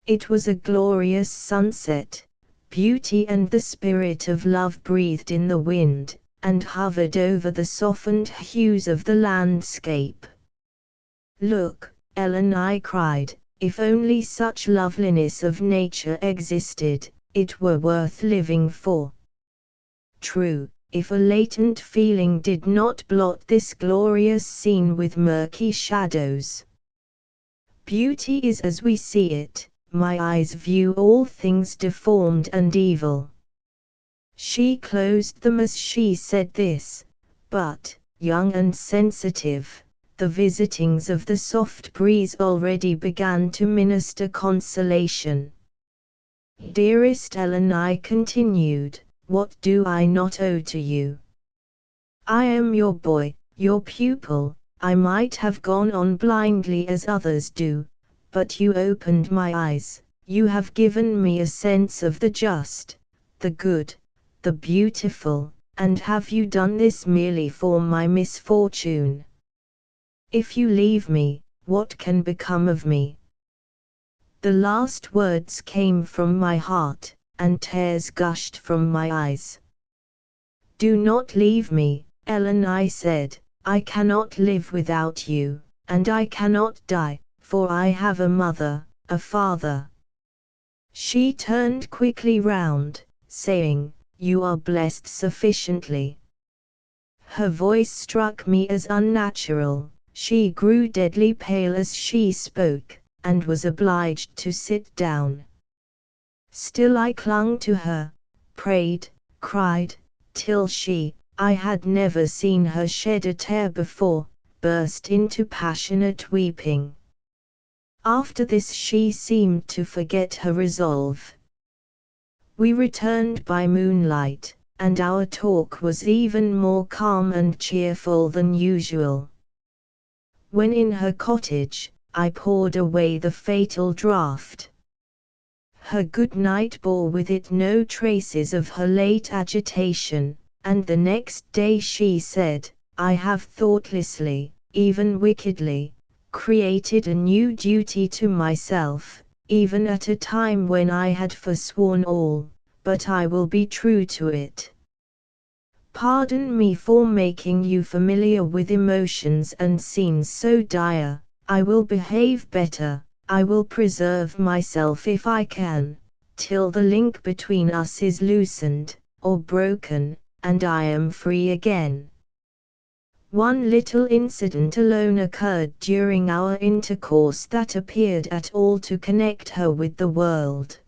It was a glorious sunset. Beauty and the spirit of love breathed in the wind, and hovered over the softened hues of the landscape. "Look, Ellen," I cried, "if only such loveliness of nature existed, it were worth living for." True, if a latent feeling did not blot this glorious scene with murky shadows. Beauty is as we see it. My eyes view all things deformed and evil. She closed them as she said this, but, young and sensitive, the visitings of the soft breeze already began to minister consolation. "Dearest Ellen," I continued, "what do I not owe to you? I am your boy, your pupil. I might have gone on blindly as others do, but you opened my eyes, You have given me a sense of the just, the good, the beautiful, and have you done this merely for my misfortune? If you leave me, what can become of me? The last words came from my heart, and tears gushed from my eyes. Do not leave me, Ellen, I said. I cannot live without you, and I cannot die, for I have a mother, a father. She turned quickly round, saying, You are blessed sufficiently. Her voice struck me as unnatural. She grew deadly pale as she spoke, and was obliged to sit down. Still I clung to her, prayed, cried, till she, I had never seen her shed a tear before, burst into passionate weeping. After this she seemed to forget her resolve. We returned by moonlight, and our talk was even more calm and cheerful than usual. When in her cottage, I poured away the fatal draught. Her good night bore with it no traces of her late agitation, and the next day she said, I have thoughtlessly, even wickedly, created a new duty to myself, even at a time when I had forsworn all, but I will be true to it. Pardon me for making you familiar with emotions and scenes so dire. I will behave better, I will preserve myself if I can, till the link between us is loosened, or broken, and I am free again. One little incident alone occurred during our intercourse that appeared at all to connect her with the world.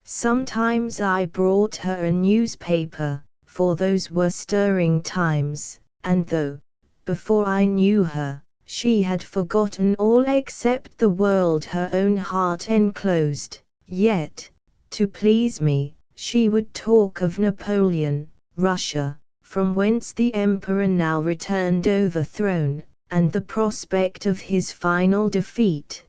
Sometimes I brought her a newspaper, for those were stirring times, and though, before I knew her, she had forgotten all except the world her own heart enclosed, yet, to please me, she would talk of Napoleon, Russia, from whence the emperor now returned overthrown, and the prospect of his final defeat.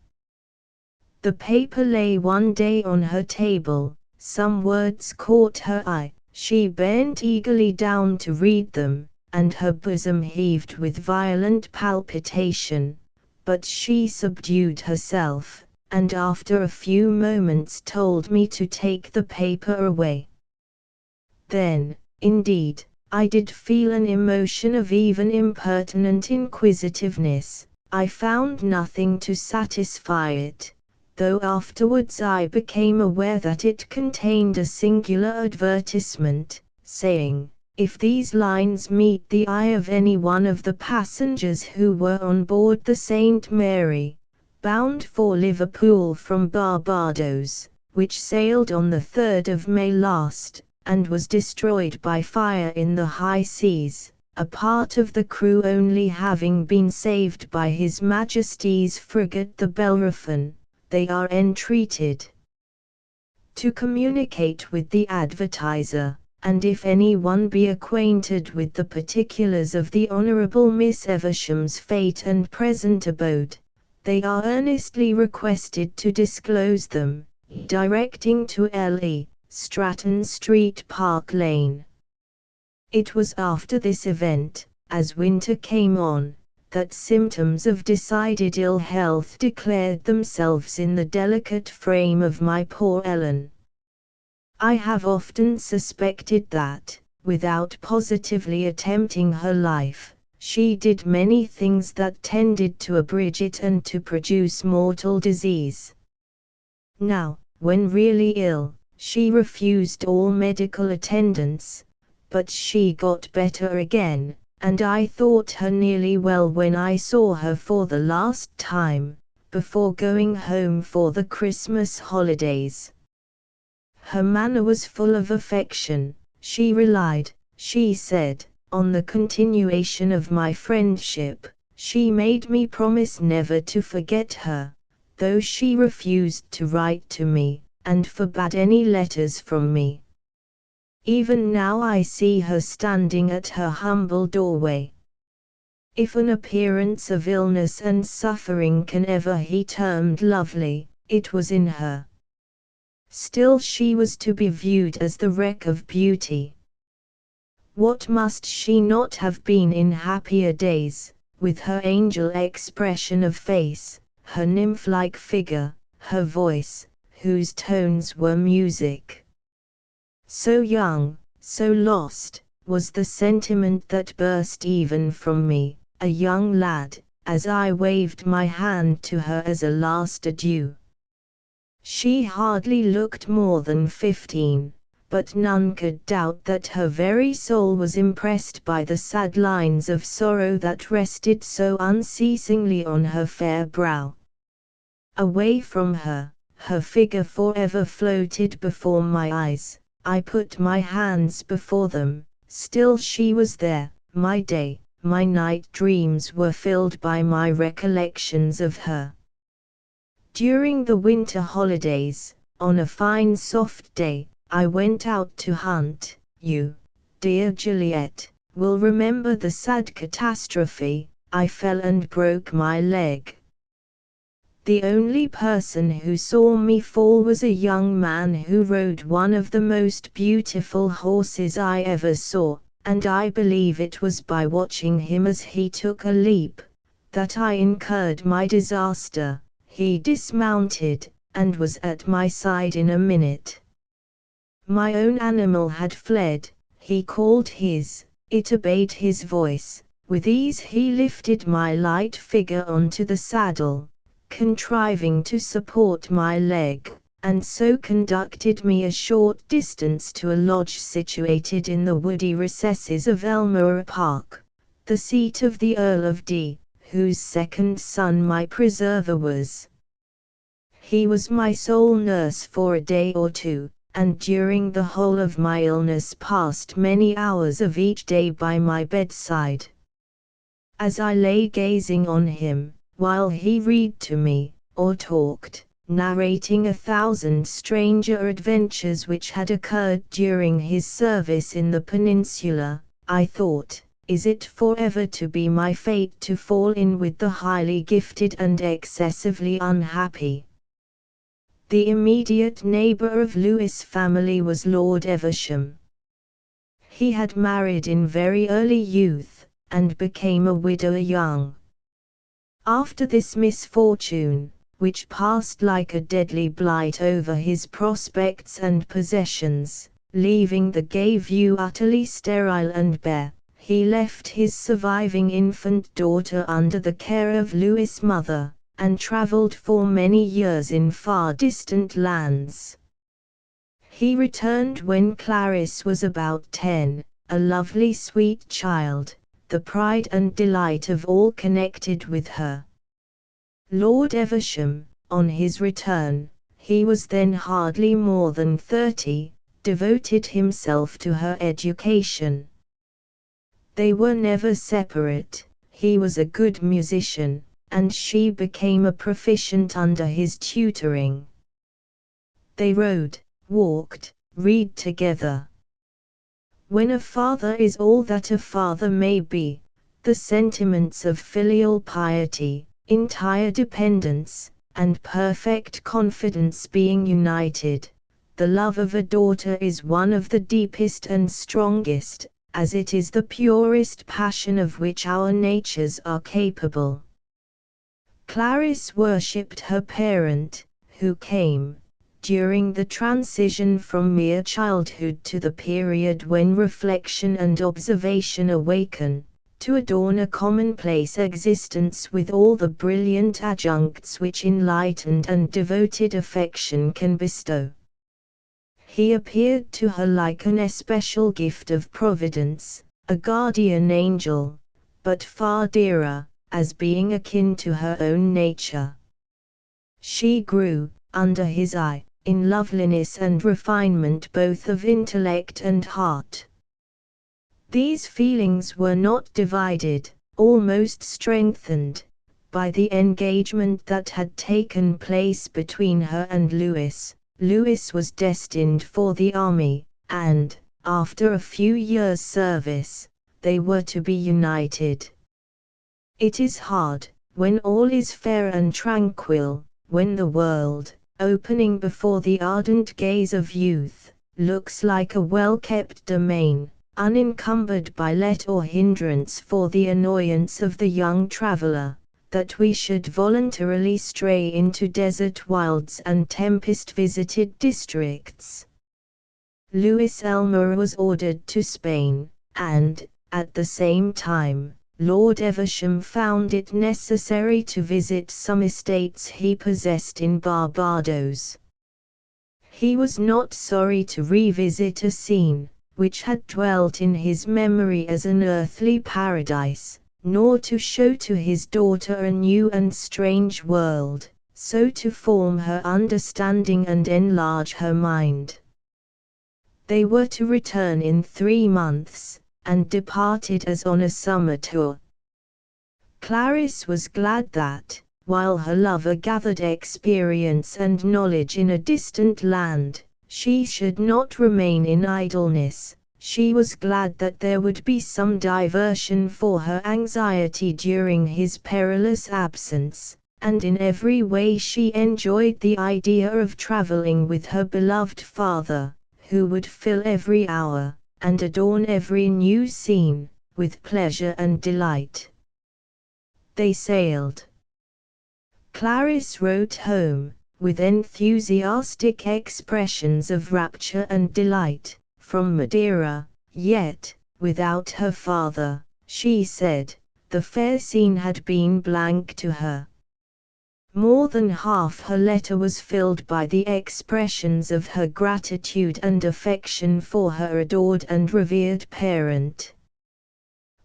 The paper lay one day on her table, some words caught her eye, she bent eagerly down to read them, and her bosom heaved with violent palpitation, but she subdued herself, and after a few moments told me to take the paper away. Then, indeed, I did feel an emotion of even impertinent inquisitiveness. I found nothing to satisfy it, though afterwards I became aware that it contained a singular advertisement, saying, if these lines meet the eye of any one of the passengers who were on board the St. Mary, bound for Liverpool from Barbados, which sailed on the 3rd of May last, and was destroyed by fire in the high seas, a part of the crew only having been saved by His Majesty's frigate the Bellerophon, they are entreated to communicate with the advertiser, and if any one be acquainted with the particulars of the Honourable Miss Eversham's fate and present abode, they are earnestly requested to disclose them, directing to L.E., Stratton Street, Park Lane. It was after this event, as winter came on, that symptoms of decided ill health declared themselves in the delicate frame of my poor Ellen. I have often suspected that, without positively attempting her life, she did many things that tended to abridge it and to produce mortal disease. Now, when really ill, she refused all medical attendance, but she got better again, and I thought her nearly well when I saw her for the last time, before going home for the Christmas holidays. Her manner was full of affection. She relied, she said, on the continuation of my friendship. She made me promise never to forget her, though she refused to write to me, and forbade any letters from me. Even now I see her standing at her humble doorway. If an appearance of illness and suffering can ever be termed lovely, it was in her. still she was to be viewed as the wreck of beauty. What must she not have been in happier days, with her angel expression of face, her nymph-like figure, her voice, whose tones were music. So young, so lost, was the sentiment that burst even from me, a young lad, as I waved my hand to her as a last adieu. She hardly looked more than 15, but none could doubt that her very soul was impressed by the sad lines of sorrow that rested so unceasingly on her fair brow. Away from her, her figure forever floated before my eyes. I put my hands before them, still she was there. My day, my night dreams were filled by my recollections of her. During the winter holidays, on a fine soft day, I went out to hunt. You, dear Juliet, will remember the sad catastrophe. I fell and broke my leg. The only person who saw me fall was a young man who rode one of the most beautiful horses I ever saw, and I believe it was by watching him as he took a leap that I incurred my disaster. He dismounted, and was at my side in a minute. My own animal had fled. He called his, it obeyed his voice. With ease he lifted my light figure onto the saddle, contriving to support my leg, and so conducted me a short distance to a lodge situated in the woody recesses of Elmore Park, the seat of the Earl of D., whose second son my preserver was. He was my sole nurse for a day or two, and during the whole of my illness passed many hours of each day by my bedside. As I lay gazing on him, while he read to me, or talked, narrating 1,000 stranger adventures which had occurred during his service in the peninsula, I thought, is it forever to be my fate to fall in with the highly gifted and excessively unhappy? The immediate neighbor of Lewis' family was Lord Evesham. He had married in very early youth, and became a widower young. After this misfortune, which passed like a deadly blight over his prospects and possessions, leaving the gay view utterly sterile and bare, he left his surviving infant daughter under the care of Lewis' mother, and travelled for many years in far distant lands. He returned when Clarice was about 10, a lovely sweet child, the pride and delight of all connected with her. Lord Evesham, on his return, he was then hardly more than 30, devoted himself to her education. They were never separate. He was a good musician, and she became a proficient under his tutoring. They rode, walked, read together. When a father is all that a father may be, the sentiments of filial piety, entire dependence, and perfect confidence being united, the love of a daughter is one of the deepest and strongest, as it is the purest passion of which our natures are capable. Clarice worshipped her parent, who came, during the transition from mere childhood to the period when reflection and observation awaken, to adorn a commonplace existence with all the brilliant adjuncts which enlightened and devoted affection can bestow. He appeared to her like an especial gift of Providence, a guardian angel, but far dearer, as being akin to her own nature. She grew, under his eye, in loveliness and refinement both of intellect and heart. These feelings were not divided, almost strengthened, by the engagement that had taken place between her and Lewis. Lewis was destined for the army, and, after a few years' service, they were to be united. It is hard, when all is fair and tranquil, when the world, opening before the ardent gaze of youth, looks like a well-kept domain, unencumbered by let or hindrance for the annoyance of the young traveller, that we should voluntarily stray into desert wilds and tempest-visited districts. Lewis Elmer was ordered to Spain, and, at the same time, Lord Evesham found it necessary to visit some estates he possessed in Barbados. He was not sorry to revisit a scene, which had dwelt in his memory as an earthly paradise, nor to show to his daughter a new and strange world, so to form her understanding and enlarge her mind. They were to return in 3 months, and departed as on a summer tour. Clarice was glad that, while her lover gathered experience and knowledge in a distant land, she should not remain in idleness. She was glad that there would be some diversion for her anxiety during his perilous absence, and in every way she enjoyed the idea of traveling with her beloved father, who would fill every hour, and adorn every new scene, with pleasure and delight. They sailed. Clarice wrote home, with enthusiastic expressions of rapture and delight, from Madeira, yet, without her father, she said, the fair scene had been blank to her. More than half her letter was filled by the expressions of her gratitude and affection for her adored and revered parent.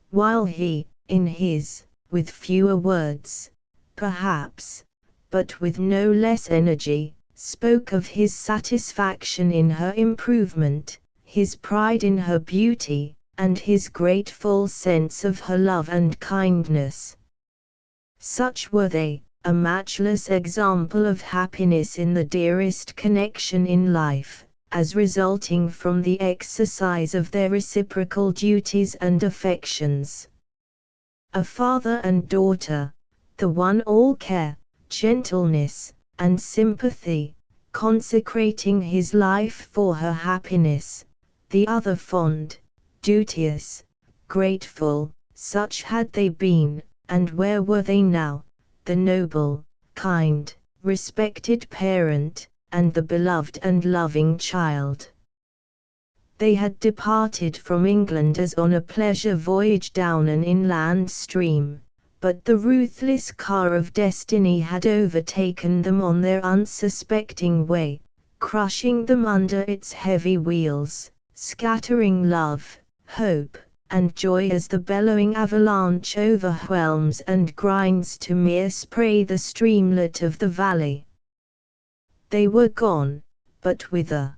While he, in his, with fewer words, perhaps, but with no less energy, spoke of his satisfaction in her improvement, his pride in her beauty, and his grateful sense of her love and kindness. Such were they, a matchless example of happiness in the dearest connection in life, as resulting from the exercise of their reciprocal duties and affections. A father and daughter, the one all care, gentleness, and sympathy, consecrating his life for her happiness, the other fond, duteous, grateful, such had they been, and where were they now, the noble, kind, respected parent, and the beloved and loving child? They had departed from England as on a pleasure voyage down an inland stream, but the ruthless car of destiny had overtaken them on their unsuspecting way, crushing them under its heavy wheels, scattering love, hope, and joy as the bellowing avalanche overwhelms and grinds to mere spray the streamlet of the valley. They were gone, but whither?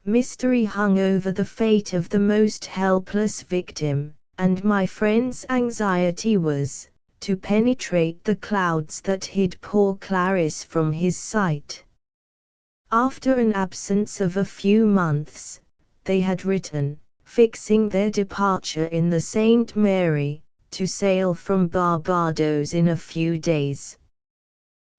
Mystery hung over the fate of the most helpless victim, and my friend's anxiety was, to penetrate the clouds that hid poor Clarice from his sight. After an absence of a few months, they had written, fixing their departure in the Saint Mary, to sail from Barbados in a few days.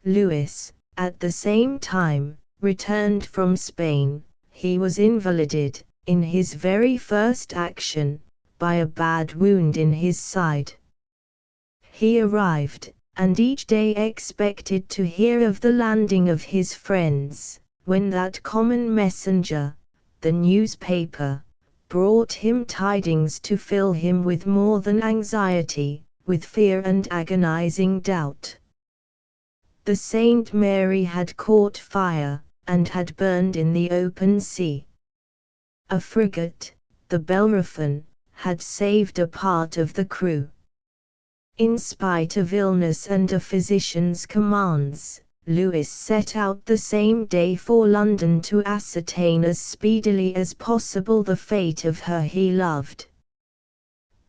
Lewis, at the same time, returned from Spain. He was invalided, in his very first action, by a bad wound in his side. He arrived, and each day expected to hear of the landing of his friends, when that common messenger, the newspaper, brought him tidings to fill him with more than anxiety, with fear and agonizing doubt. The Saint Mary had caught fire, and had burned in the open sea. A frigate, the Bellerophon, had saved a part of the crew. In spite of illness and a physician's commands, Lewis set out the same day for London to ascertain as speedily as possible the fate of her he loved.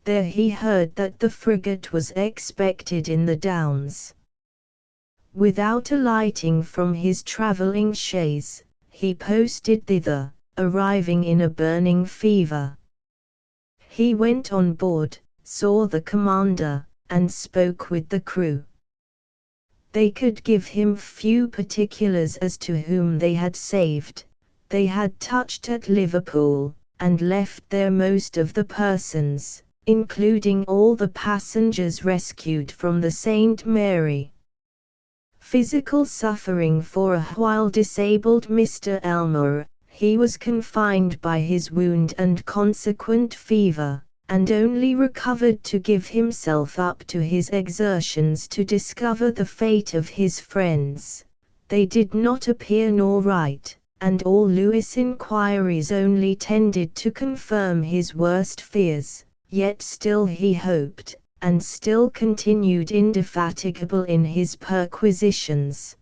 There he heard that the frigate was expected in the Downs. Without alighting from his travelling chaise, he posted thither, arriving in a burning fever. He went on board, saw the commander, and spoke with the crew. They could give him few particulars as to whom they had saved. They had touched at Liverpool, and left there most of the persons, including all the passengers rescued from the St. Mary. Physical suffering for a while disabled Mr. Elmore. He was confined by his wound and consequent fever, and only recovered to give himself up to his exertions to discover the fate of his friends. They did not appear nor write, and all Lewis' inquiries only tended to confirm his worst fears, yet still he hoped, and still continued indefatigable in his perquisitions.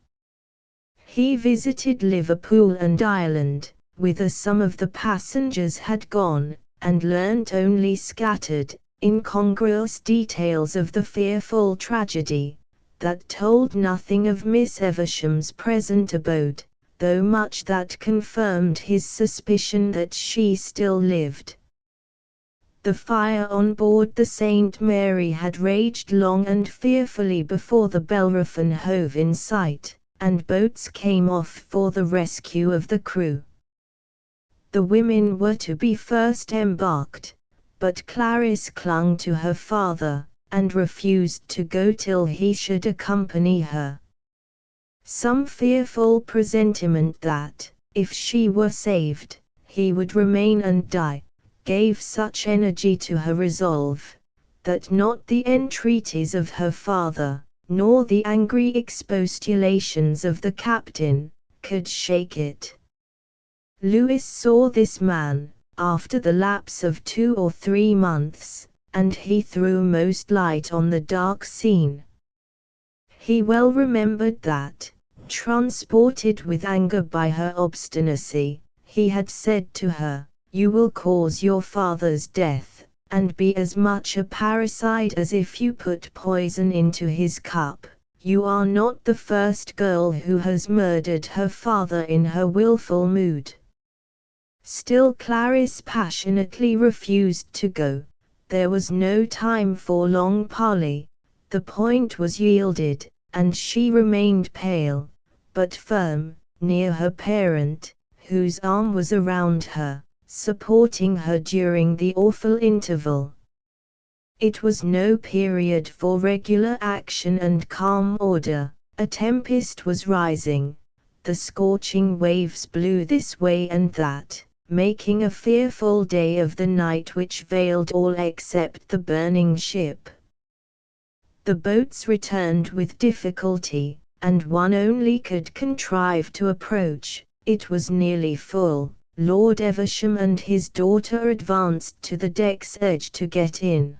He visited Liverpool and Ireland, whither some of the passengers had gone, and learnt only scattered, incongruous details of the fearful tragedy, that told nothing of Miss Eversham's present abode, though much that confirmed his suspicion that she still lived. The fire on board the St. Mary had raged long and fearfully before the Bellerophon hove in sight, and boats came off for the rescue of the crew. The women were to be first embarked, but Clarice clung to her father, and refused to go till he should accompany her. Some fearful presentiment that, if she were saved, he would remain and die, gave such energy to her resolve, that not the entreaties of her father, nor the angry expostulations of the captain, could shake it. Lewis saw this man, after the lapse of 2 or 3 months, and he threw most light on the dark scene. He well remembered that, transported with anger by her obstinacy, he had said to her, "You will cause your father's death, and be as much a parricide as if you put poison into his cup. You are not the first girl who has murdered her father in her wilful mood." Still Clarice passionately refused to go. There was no time for long parley. The point was yielded, and she remained pale, but firm, near her parent, whose arm was around her, supporting her during the awful interval. It was no period for regular action and calm order. A tempest was rising. The scorching waves blew this way and that, making a fearful day of the night which veiled all except the burning ship. The boats returned with difficulty, and one only could contrive to approach. It was nearly full. Lord Eversham and his daughter advanced to the deck's edge to get in.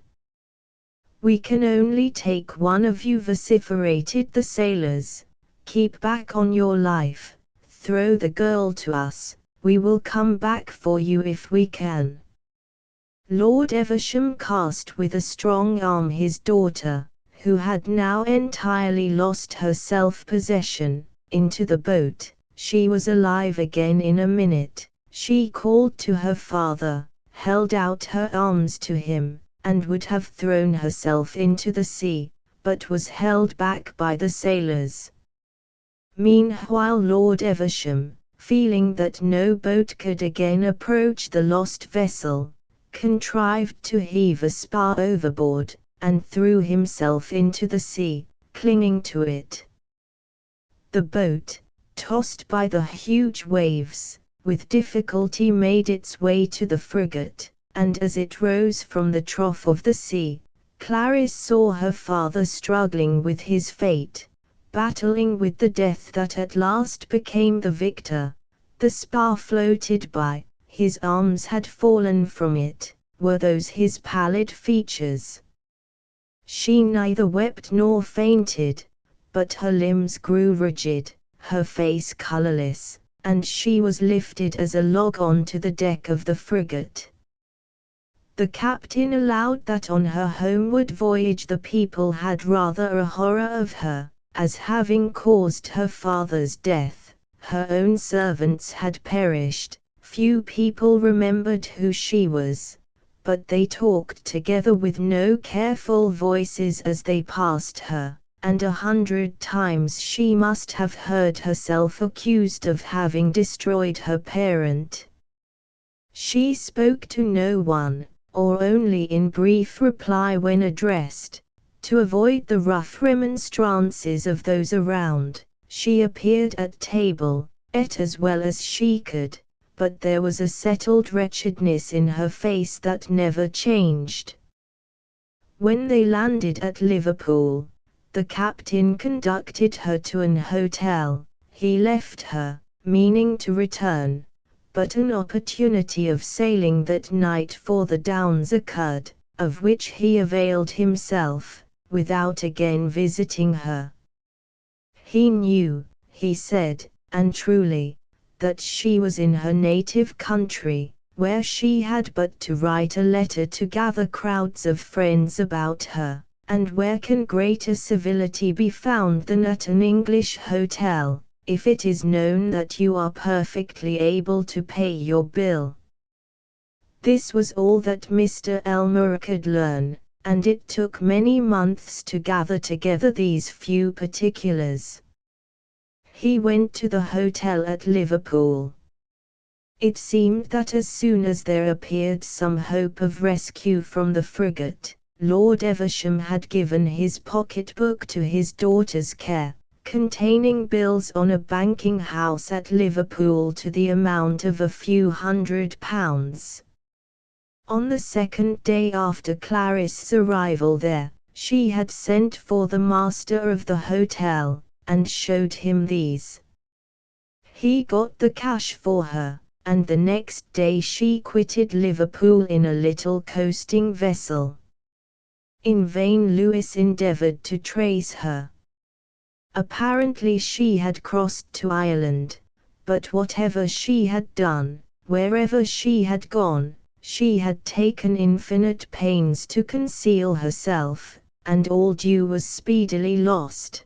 "We can only take one of you," vociferated the sailors. "Keep back on your life. Throw the girl to us. We will come back for you if we can." Lord Eversham cast with a strong arm his daughter, who had now entirely lost her self-possession, into the boat. She was alive again in a minute. She called to her father, held out her arms to him, and would have thrown herself into the sea, but was held back by the sailors. Meanwhile Lord Eversham, feeling that no boat could again approach the lost vessel, contrived to heave a spar overboard, and threw himself into the sea, clinging to it. The boat, tossed by the huge waves, with difficulty made its way to the frigate, and as it rose from the trough of the sea, Clarice saw her father struggling with his fate, battling with the death that at last became the victor. The spar floated by, his arms had fallen from it. Were those his pallid features? She neither wept nor fainted, but her limbs grew rigid, her face colorless, and she was lifted as a log on to the deck of the frigate. The captain allowed that on her homeward voyage the people had rather a horror of her, as having caused her father's death. Her own servants had perished. Few people remembered who she was, but they talked together with no careful voices as they passed her, and 100 times she must have heard herself accused of having destroyed her parent. She spoke to no one, or only in brief reply when addressed. To avoid the rough remonstrances of those around, she appeared at table, ate as well as she could, but there was a settled wretchedness in her face that never changed. When they landed at Liverpool, the captain conducted her to an hotel. He left her, meaning to return, but an opportunity of sailing that night for the Downs occurred, of which he availed himself, without again visiting her. He knew, he said, and truly, that she was in her native country, where she had but to write a letter to gather crowds of friends about her, and where can greater civility be found than at an English hotel, if it is known that you are perfectly able to pay your bill. This was all that Mr. Elmer could learn, and it took many months to gather together these few particulars. He went to the hotel at Liverpool. It seemed that as soon as there appeared some hope of rescue from the frigate, Lord Evesham had given his pocket-book to his daughter's care, containing bills on a banking house at Liverpool to the amount of a few £100. On the second day after Clarice's arrival there, she had sent for the master of the hotel, and showed him these. He got the cash for her, and the next day she quitted Liverpool in a little coasting vessel. In vain Lewis endeavoured to trace her. Apparently she had crossed to Ireland, but whatever she had done, wherever she had gone, she had taken infinite pains to conceal herself, and all due was speedily lost.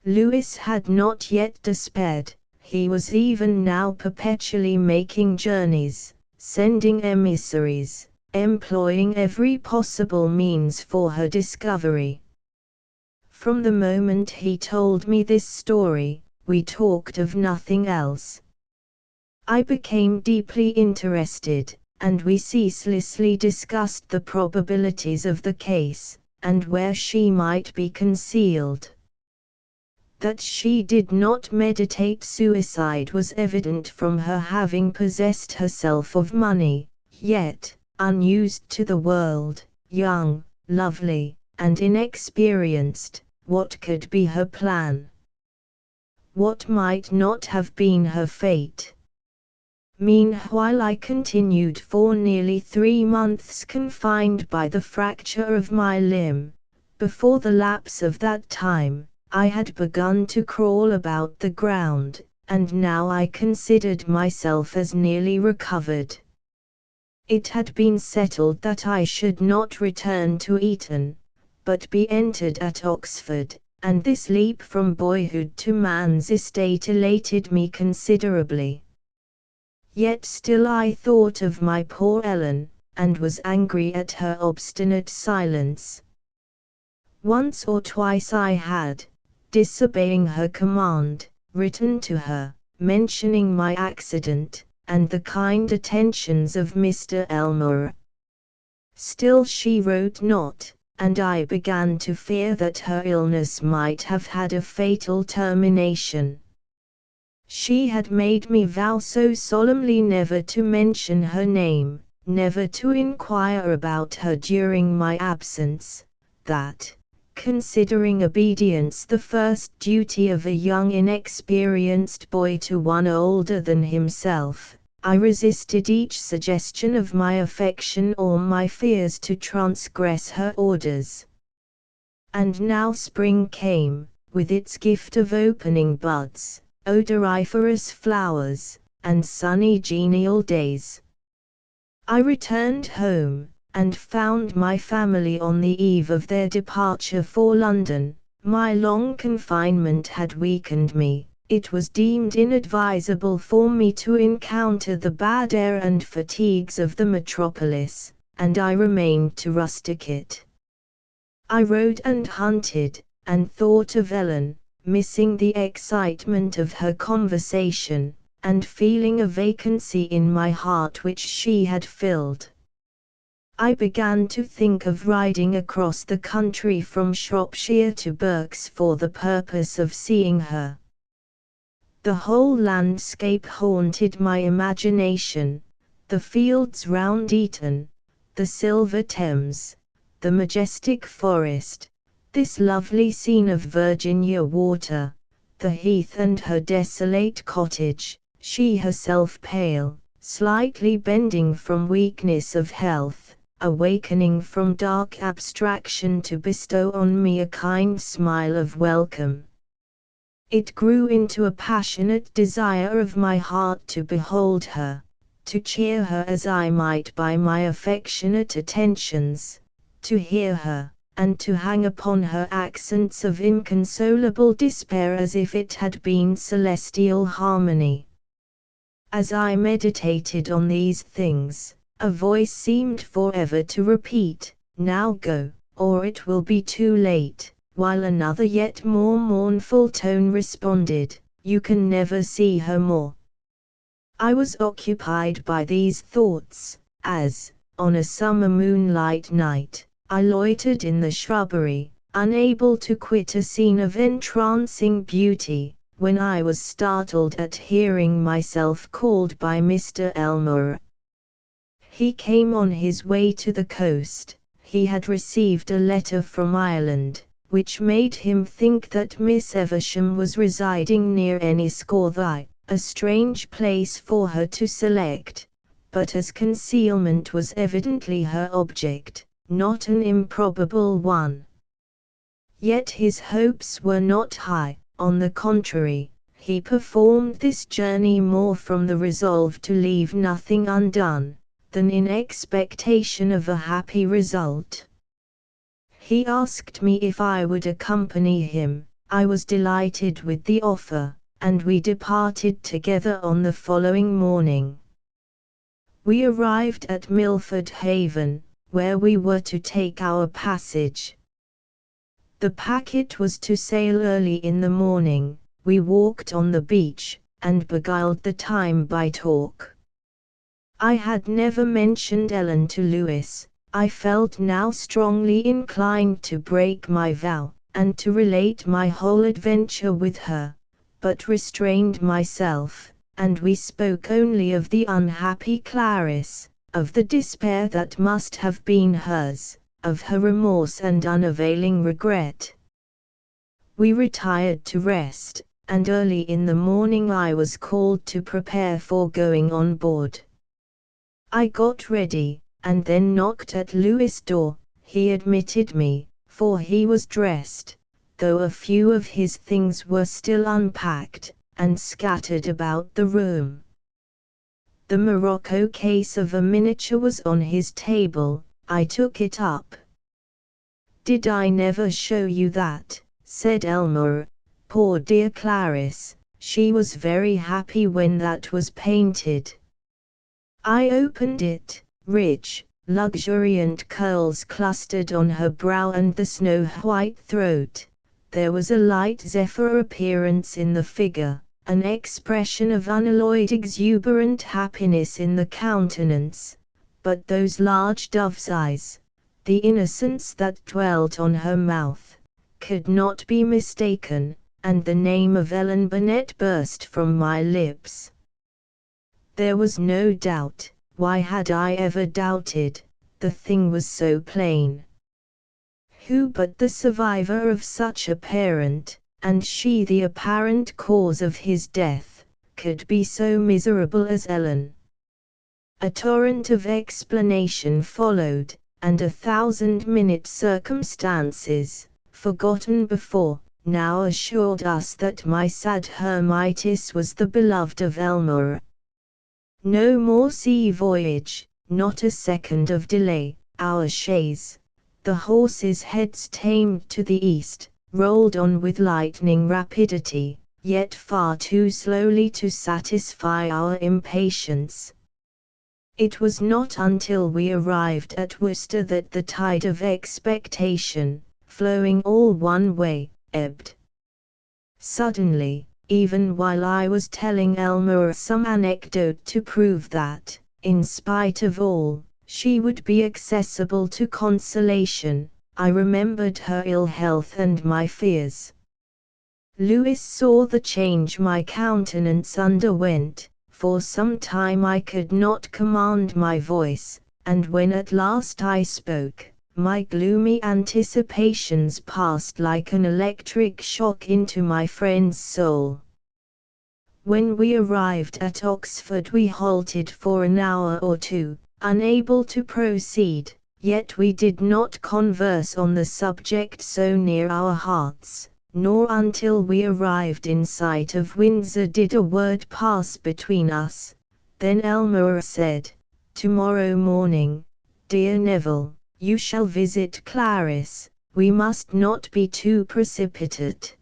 Lewis had not yet despaired. He was even now perpetually making journeys, sending emissaries, employing every possible means for her discovery. From the moment he told me this story, we talked of nothing else. I became deeply interested, and we ceaselessly discussed the probabilities of the case, and where she might be concealed. That she did not meditate suicide was evident from her having possessed herself of money, yet, unused to the world, young, lovely, and inexperienced, what could be her plan? What might not have been her fate? Meanwhile I continued for nearly 3 months confined by the fracture of my limb. Before the lapse of that time, I had begun to crawl about the ground, and now I considered myself as nearly recovered. It had been settled that I should not return to Eton, but be entered at Oxford, and this leap from boyhood to man's estate elated me considerably. Yet still I thought of my poor Ellen, and was angry at her obstinate silence. Once or twice I had, disobeying her command, written to her, mentioning my accident, and the kind attentions of Mr. Elmer. Still she wrote not, and I began to fear that her illness might have had a fatal termination. She had made me vow so solemnly never to mention her name, never to inquire about her during my absence, that, considering obedience the first duty of a young inexperienced boy to one older than himself, I resisted each suggestion of my affection or my fears to transgress her orders. And now spring came, with its gift of opening buds, odoriferous flowers, and sunny genial days. I returned home, and found my family on the eve of their departure for London. My long confinement had weakened me. It was deemed inadvisable for me to encounter the bad air and fatigues of the metropolis, and I remained to rusticate. I rode and hunted, and thought of Ellen, missing the excitement of her conversation, and feeling a vacancy in my heart which she had filled. I began to think of riding across the country from Shropshire to Berks for the purpose of seeing her. The whole landscape haunted my imagination, the fields round Eton, the silver Thames, the majestic forest, this lovely scene of Virginia water, the heath and her desolate cottage, she herself pale, slightly bending from weakness of health, awakening from dark abstraction to bestow on me a kind smile of welcome. It grew into a passionate desire of my heart to behold her, to cheer her as I might by my affectionate attentions, to hear her, and to hang upon her accents of inconsolable despair as if it had been celestial harmony. As I meditated on these things, a voice seemed forever to repeat, "Now go, or it will be too late," while another yet more mournful tone responded, "You can never see her more." I was occupied by these thoughts, as, on a summer moonlight night, I loitered in the shrubbery, unable to quit a scene of entrancing beauty, when I was startled at hearing myself called by Mr. Elmore. He came on his way to the coast. He had received a letter from Ireland, which made him think that Miss Evesham was residing near Enniscorthy, a strange place for her to select, but as concealment was evidently her object, not an improbable one. Yet his hopes were not high. On the contrary, he performed this journey more from the resolve to leave nothing undone, than in expectation of a happy result. He asked me if I would accompany him. I was delighted with the offer, and we departed together on the following morning. We arrived at Milford Haven, where we were to take our passage. The packet was to sail early in the morning. We walked on the beach, and beguiled the time by talk. I had never mentioned Ellen to Lewis. I felt now strongly inclined to break my vow, and to relate my whole adventure with her, but restrained myself, and we spoke only of the unhappy Clarice, of the despair that must have been hers, of her remorse and unavailing regret. We retired to rest, and early in the morning I was called to prepare for going on board. I got ready, and then knocked at Lewis' door. He admitted me, for he was dressed, though a few of his things were still unpacked, and scattered about the room. The morocco case of a miniature was on his table. I took it up. "Did I never show you that?" said Elmore. "Poor dear Clarice, she was very happy when that was painted." I opened it. Rich, luxuriant curls clustered on her brow and the snow-white throat. There was a light zephyr appearance in the figure, an expression of unalloyed exuberant happiness in the countenance, but those large dove's eyes, the innocence that dwelt on her mouth, could not be mistaken, and the name of Ellen Bennet burst from my lips. There was no doubt. Why had I ever doubted? The thing was so plain. Who but the survivor of such a parent, and she the apparent cause of his death, could be so miserable as Ellen? A torrent of explanation followed, and 1,000-minute circumstances, forgotten before, now assured us that my sad Hermitis was the beloved of Elmore. No more sea voyage, not a second of delay. Our chaise, the horses' heads tamed to the east, rolled on with lightning rapidity, yet far too slowly to satisfy our impatience. It was not until we arrived at Worcester that the tide of expectation, flowing all one way, ebbed. Suddenly, even while I was telling Elmore some anecdote to prove that, in spite of all, she would be accessible to consolation, I remembered her ill health and my fears. Lewis saw the change my countenance underwent. For some time I could not command my voice, and when at last I spoke, my gloomy anticipations passed like an electric shock into my friend's soul. When we arrived at Oxford we halted for an hour or two, unable to proceed, yet we did not converse on the subject so near our hearts, nor until we arrived in sight of Windsor did a word pass between us. Then Elmore said, "Tomorrow morning, dear Neville, you shall visit Clarice. We must not be too precipitate."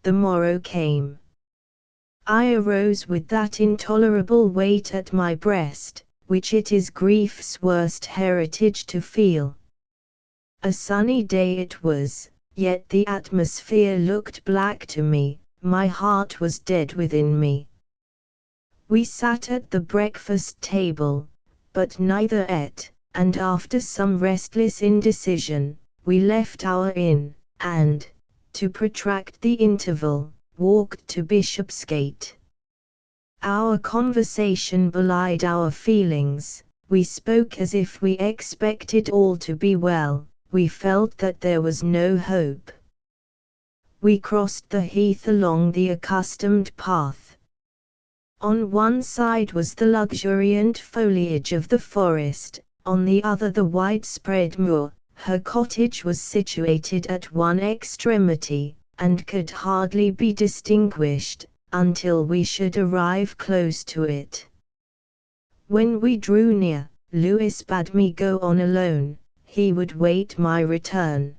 The morrow came. I arose with that intolerable weight at my breast, which it is grief's worst heritage to feel. A sunny day it was, yet the atmosphere looked black to me, my heart was dead within me. We sat at the breakfast table, but neither ate, and after some restless indecision, we left our inn, and, to protract the interval, walked to Bishopsgate. Our conversation belied our feelings, we spoke as if we expected all to be well, we felt that there was no hope. We crossed the heath along the accustomed path. On one side was the luxuriant foliage of the forest, on the other the widespread moor. Her cottage was situated at one extremity, and could hardly be distinguished, until we should arrive close to it. When we drew near, Lewis bade me go on alone, he would wait my return.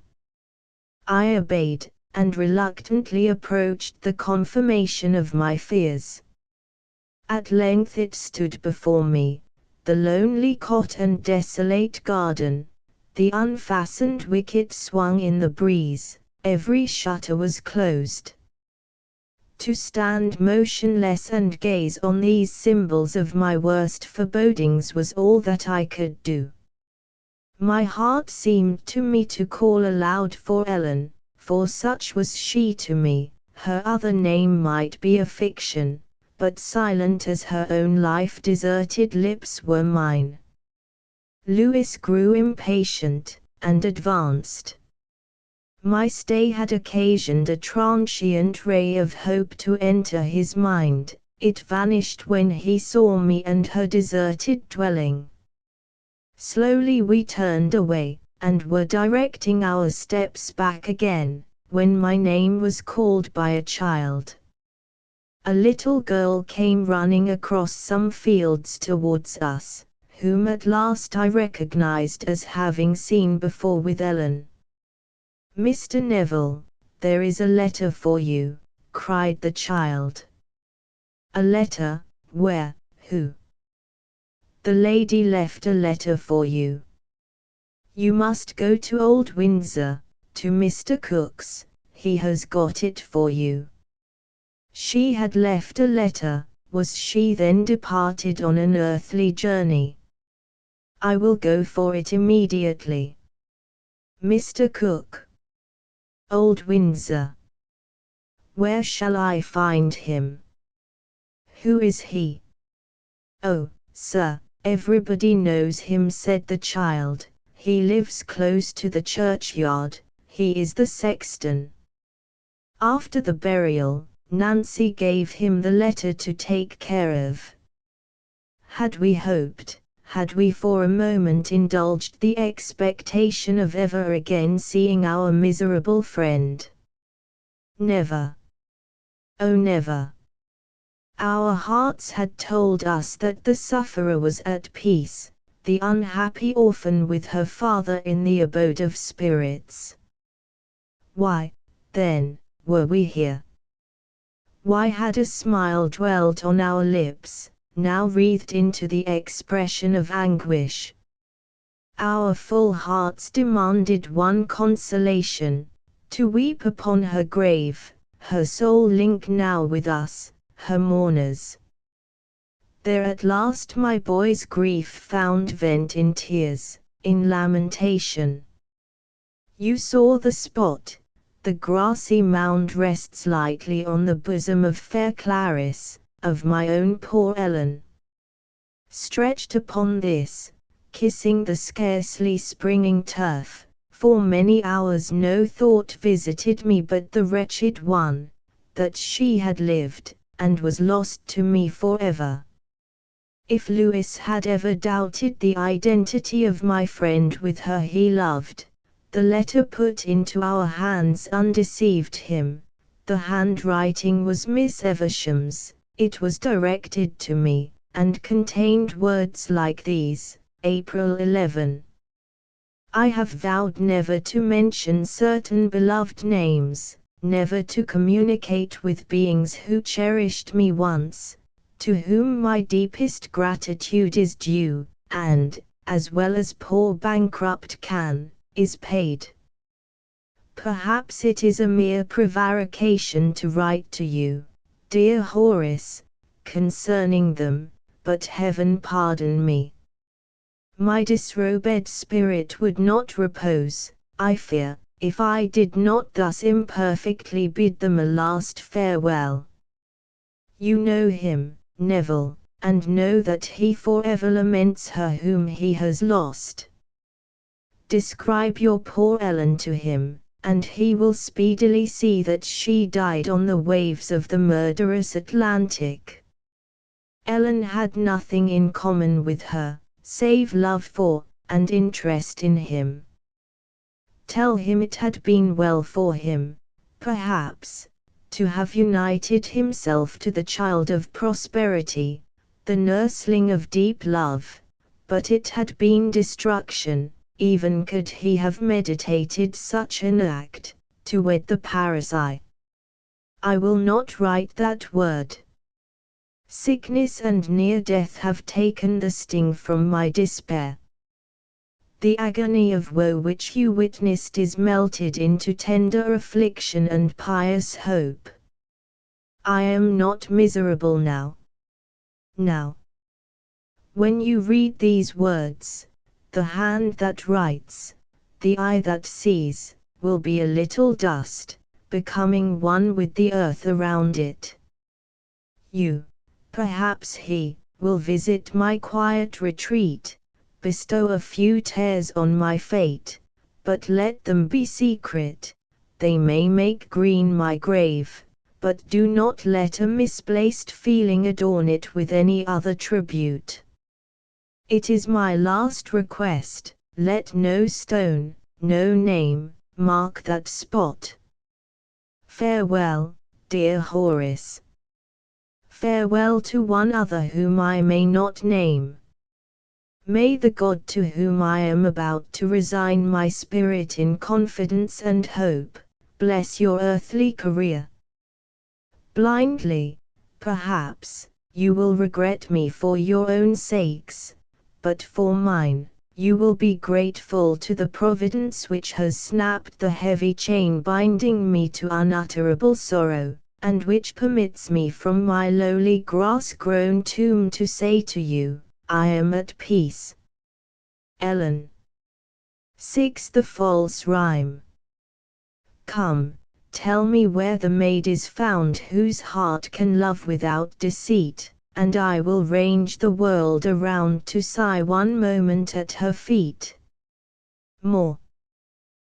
I obeyed, and reluctantly approached the confirmation of my fears. At length it stood before me, the lonely cot and desolate garden. The unfastened wicket swung in the breeze, every shutter was closed. To stand motionless and gaze on these symbols of my worst forebodings was all that I could do. My heart seemed to me to call aloud for Ellen, for such was she to me. Her other name might be a fiction, but silent as her own life-deserted lips were mine. Lewis grew impatient, and advanced. My stay had occasioned a transient ray of hope to enter his mind. It vanished when he saw me and her deserted dwelling. Slowly we turned away, and were directing our steps back again, when my name was called by a child. A little girl came running across some fields towards us, whom at last I recognized as having seen before with Ellen. "Mr. Neville, there is a letter for you," cried the child. "A letter? Where? Who?" "The lady left a letter for you. You must go to Old Windsor, to Mr. Cook's, he has got it for you." She had left a letter. Was she then departed on an earthly journey? "I will go for it immediately." "Mr. Cook? Old Windsor? Where shall I find him? Who is he?" "Oh, sir, everybody knows him," said the child. "He lives close to the churchyard, he is the sexton." After the burial, Nancy gave him the letter to take care of. Had we hoped, had we for a moment indulged the expectation of ever again seeing our miserable friend? Never. Oh, never. Our hearts had told us that the sufferer was at peace, the unhappy orphan with her father in the abode of spirits. Why, then, were we here? Why had a smile dwelt on our lips, now wreathed into the expression of anguish? Our full hearts demanded one consolation, to weep upon her grave, her soul link now with us, her mourners. There at last my boy's grief found vent in tears, in lamentation. You saw the spot, the grassy mound rests lightly on the bosom of fair Clarice, of my own poor Ellen. Stretched upon this, kissing the scarcely springing turf, for many hours no thought visited me but the wretched one, that she had lived, and was lost to me forever. If Lewis had ever doubted the identity of my friend with her he loved, the letter put into our hands undeceived him. The handwriting was Miss Eversham's, it was directed to me, and contained words like these: April 11. I have vowed never to mention certain beloved names, never to communicate with beings who cherished me once, to whom my deepest gratitude is due, and, as well as poor bankrupt can, is paid. Perhaps it is a mere prevarication to write to you, dear Horace, concerning them, but heaven pardon me. My disrobed spirit would not repose, I fear, if I did not thus imperfectly bid them a last farewell. You know him, Neville, and know that he forever laments her whom he has lost. Describe your poor Ellen to him, and he will speedily see that she died on the waves of the murderous Atlantic. Ellen had nothing in common with her, save love for, and interest in him. Tell him it had been well for him, perhaps, to have united himself to the child of prosperity, the nursling of deep love, but it had been destruction, even could he have meditated such an act, to wed the parasite. I will not write that word. Sickness and near death have taken the sting from my despair. The agony of woe which you witnessed is melted into tender affliction and pious hope. I am not miserable now. Now, when you read these words, the hand that writes, the eye that sees, will be a little dust, becoming one with the earth around it. You, perhaps he, will visit my quiet retreat, bestow a few tears on my fate, but let them be secret. They may make green my grave, but do not let a misplaced feeling adorn it with any other tribute. It is my last request, let no stone, no name, mark that spot. Farewell, dear Horace. Farewell to one other whom I may not name. May the God to whom I am about to resign my spirit in confidence and hope, bless your earthly career. Blindly, perhaps, you will regret me for your own sakes, but for mine, you will be grateful to the Providence which has snapped the heavy chain binding me to unutterable sorrow, and which permits me from my lowly grass-grown tomb to say to you, I am at peace. Ellen. 6. The false rhyme. Come, tell me where the maid is found whose heart can love without deceit, and I will range the world around to sigh one moment at her feet. More.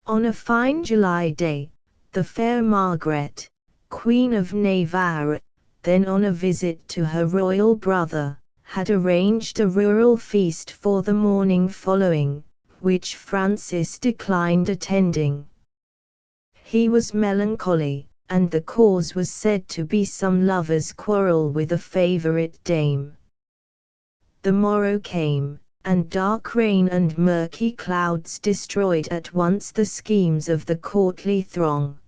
On a fine July day, the fair Margaret, Queen of Navarre, then on a visit to her royal brother, had arranged a rural feast for the morning following, which Francis declined attending. He was melancholy, and the cause was said to be some lover's quarrel with a favourite dame. The morrow came, and dark rain and murky clouds destroyed at once the schemes of the courtly throng.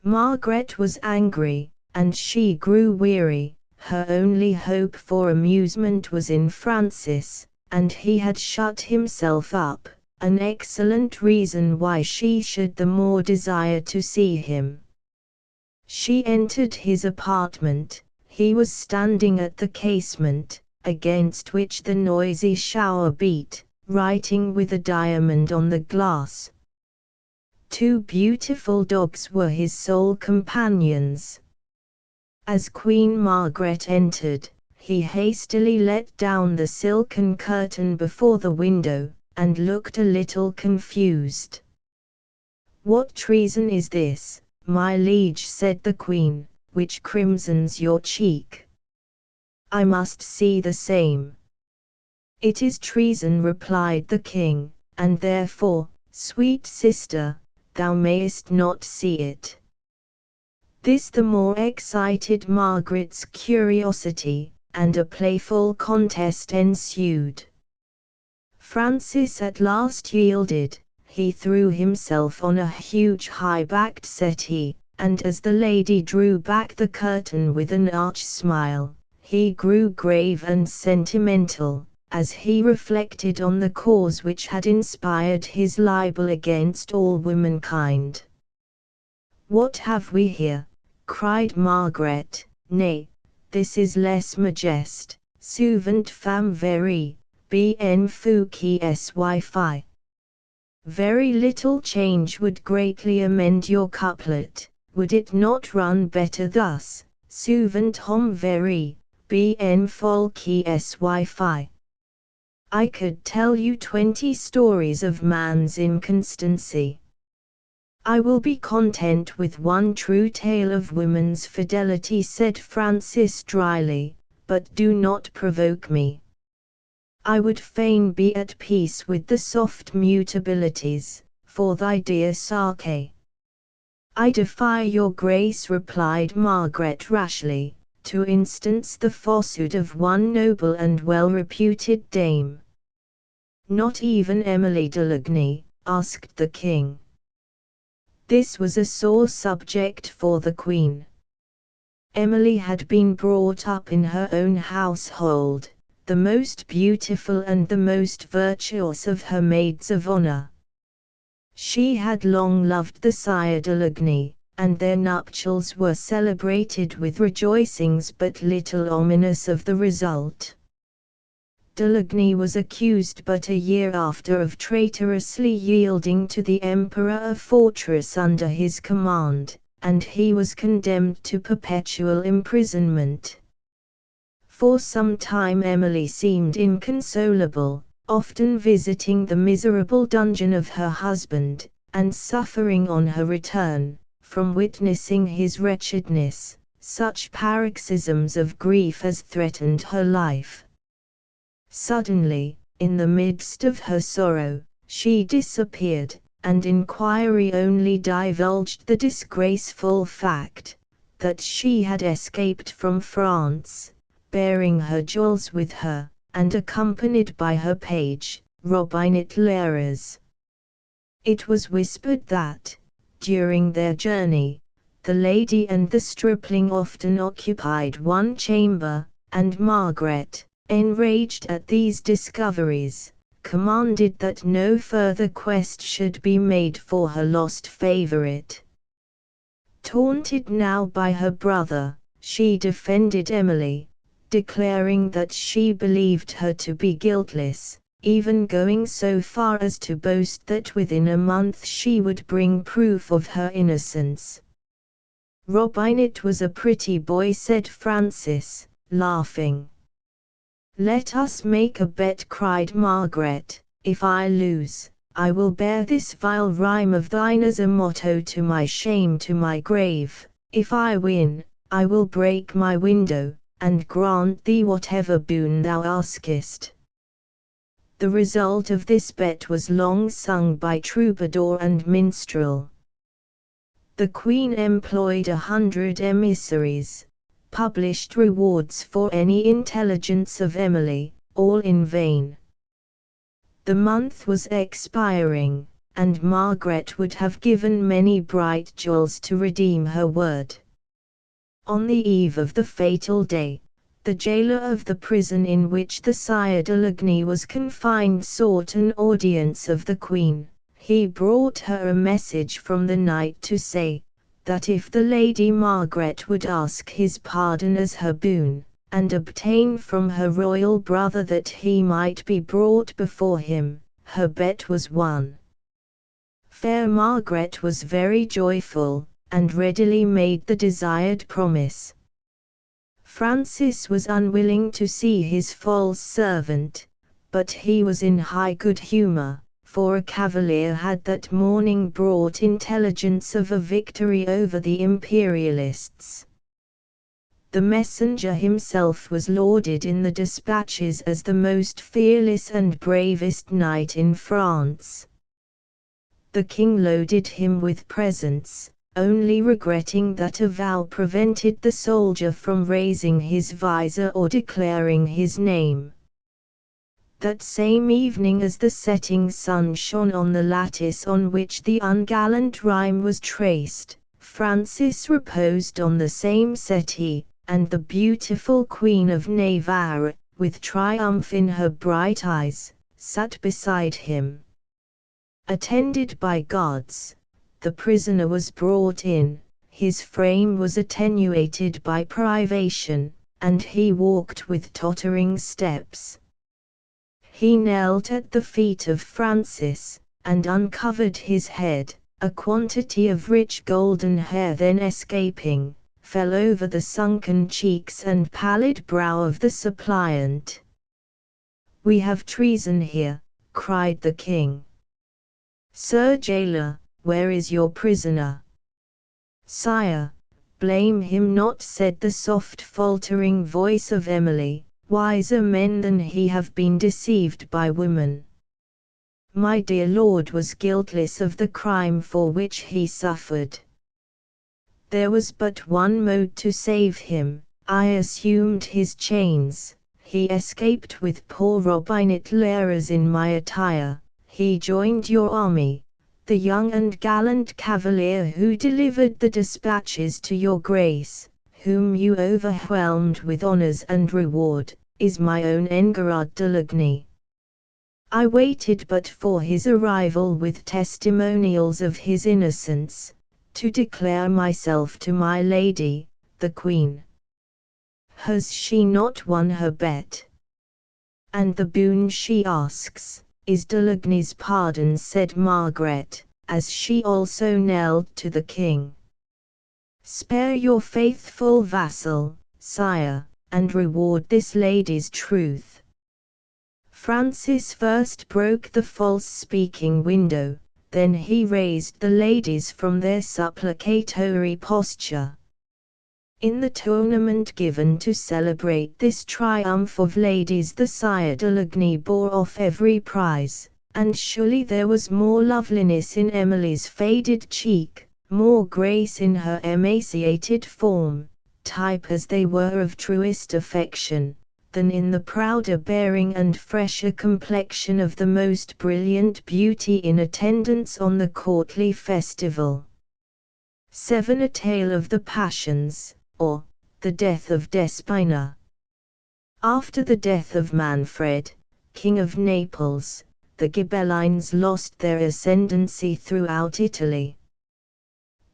Margaret was angry, and she grew weary. Her only hope for amusement was in Francis, and he had shut himself up, an excellent reason why she should the more desire to see him. She entered his apartment. He was standing at the casement, against which the noisy shower beat, writing with a diamond on the glass. 2 beautiful dogs were his sole companions. As Queen Margaret entered, he hastily let down the silken curtain before the window, and looked a little confused. "What treason is this, my liege?" said the Queen, "which crimsons your cheek? I must see the same." "It is treason," replied the King, "and therefore, sweet sister, thou mayest not see it." This the more excited Margaret's curiosity, and a playful contest ensued. Francis at last yielded. He threw himself on a huge high-backed settee, and as the lady drew back the curtain with an arch smile, he grew grave and sentimental, as he reflected on the cause which had inspired his libel against all womankind. "What have we here?" cried Margaret. "Nay, this is less majest, souvent femme very, bien fou qui sy fi. Very little change would greatly amend your couplet. Would it not run better thus, souvent homme very, bien folle qui sy fi? I could tell you 20 stories of man's inconstancy. I will be content with one true tale of woman's fidelity," said Francis dryly, "but do not provoke me. I would fain be at peace with the soft mutabilities, for thy dear sake." "I defy your grace," replied Margaret rashly, "to instance the falsehood of one noble and well-reputed dame." "Not even Emily de Lagny?" asked the King. This was a sore subject for the Queen. Emily had been brought up in her own household, the most beautiful and the most virtuous of her maids of honor. She had long loved the Sire de Lagny, and their nuptials were celebrated with rejoicings but little ominous of the result. De Lagny was accused but a year after of traitorously yielding to the Emperor a fortress under his command, and he was condemned to perpetual imprisonment. For some time Emily seemed inconsolable, often visiting the miserable dungeon of her husband, and suffering on her return, from witnessing his wretchedness, such paroxysms of grief as threatened her life. Suddenly, in the midst of her sorrow, she disappeared, and inquiry only divulged the disgraceful fact that she had escaped from France, bearing her jewels with her, and accompanied by her page, Robinet Leras. It was whispered that, during their journey, the lady and the stripling often occupied one chamber, and Margaret, enraged at these discoveries, commanded that no further quest should be made for her lost favorite. Taunted now by her brother, she defended Emily, declaring that she believed her to be guiltless, even going so far as to boast that within a month she would bring proof of her innocence. "Robinet was a pretty boy," said Francis, laughing. "Let us make a bet," cried Margaret. "If I lose, I will bear this vile rhyme of thine as a motto to my shame to my grave. If I win, I will break my window, and grant thee whatever boon thou askest." The result of this bet was long sung by troubadour and minstrel. The Queen employed 100 emissaries, published rewards for any intelligence of Emily, all in vain. The month was expiring, and Margaret would have given many bright jewels to redeem her word. On the eve of the fatal day, The jailer of the prison in which the Sire de Lagny was confined sought an audience of the Queen. He brought her a message from the knight to say, that if the Lady Margaret would ask his pardon as her boon, and obtain from her royal brother that he might be brought before him, her bet was won. Fair Margaret was very joyful, and readily made the desired promise. Francis was unwilling to see his false servant, but he was in high good humour, for a cavalier had that morning brought intelligence of a victory over the Imperialists. The messenger himself was lauded in the dispatches as the most fearless and bravest knight in France. The king loaded him with presents, only regretting that a vow prevented the soldier from raising his visor or declaring his name. That same evening, as the setting sun shone on the lattice on which the ungallant rhyme was traced, Francis reposed on the same settee, and the beautiful Queen of Navarre, with triumph in her bright eyes, sat beside him. Attended by guards, the prisoner was brought in. His frame was attenuated by privation, and he walked with tottering steps. He knelt at the feet of Francis, and uncovered his head. A quantity of rich golden hair then escaping, fell over the sunken cheeks and pallid brow of the suppliant. "We have treason here," cried the king. "Sir Jailer, where is your prisoner?" "Sire, blame him not," said the soft faltering voice of Emily. "Wiser men than he have been deceived by women. My dear lord was guiltless of the crime for which he suffered. There was but one mode to save him. I assumed his chains. He escaped with poor Robinet Lares in my attire. He joined your army. The young and gallant cavalier who delivered the dispatches to your grace, whom you overwhelmed with honors and reward, is my own Enguerrand de Lagny. I waited but for his arrival with testimonials of his innocence, to declare myself to my lady, the Queen. Has she not won her bet? And the boon she asks is de Lagny's pardon," said Margaret, as she also knelt to the king. "Spare your faithful vassal, sire, and reward this lady's truth." Francis first broke the false-speaking window, then he raised the ladies from their supplicatory posture. In the tournament given to celebrate this triumph of ladies, the Sire de Lagny bore off every prize, and surely there was more loveliness in Emily's faded cheek, more grace in her emaciated form, type as they were of truest affection, than in the prouder bearing and fresher complexion of the most brilliant beauty in attendance on the courtly festival. 7. A Tale of the Passions, or the Death of Despina. After the death of Manfred, King of Naples, the Ghibellines lost their ascendancy throughout Italy.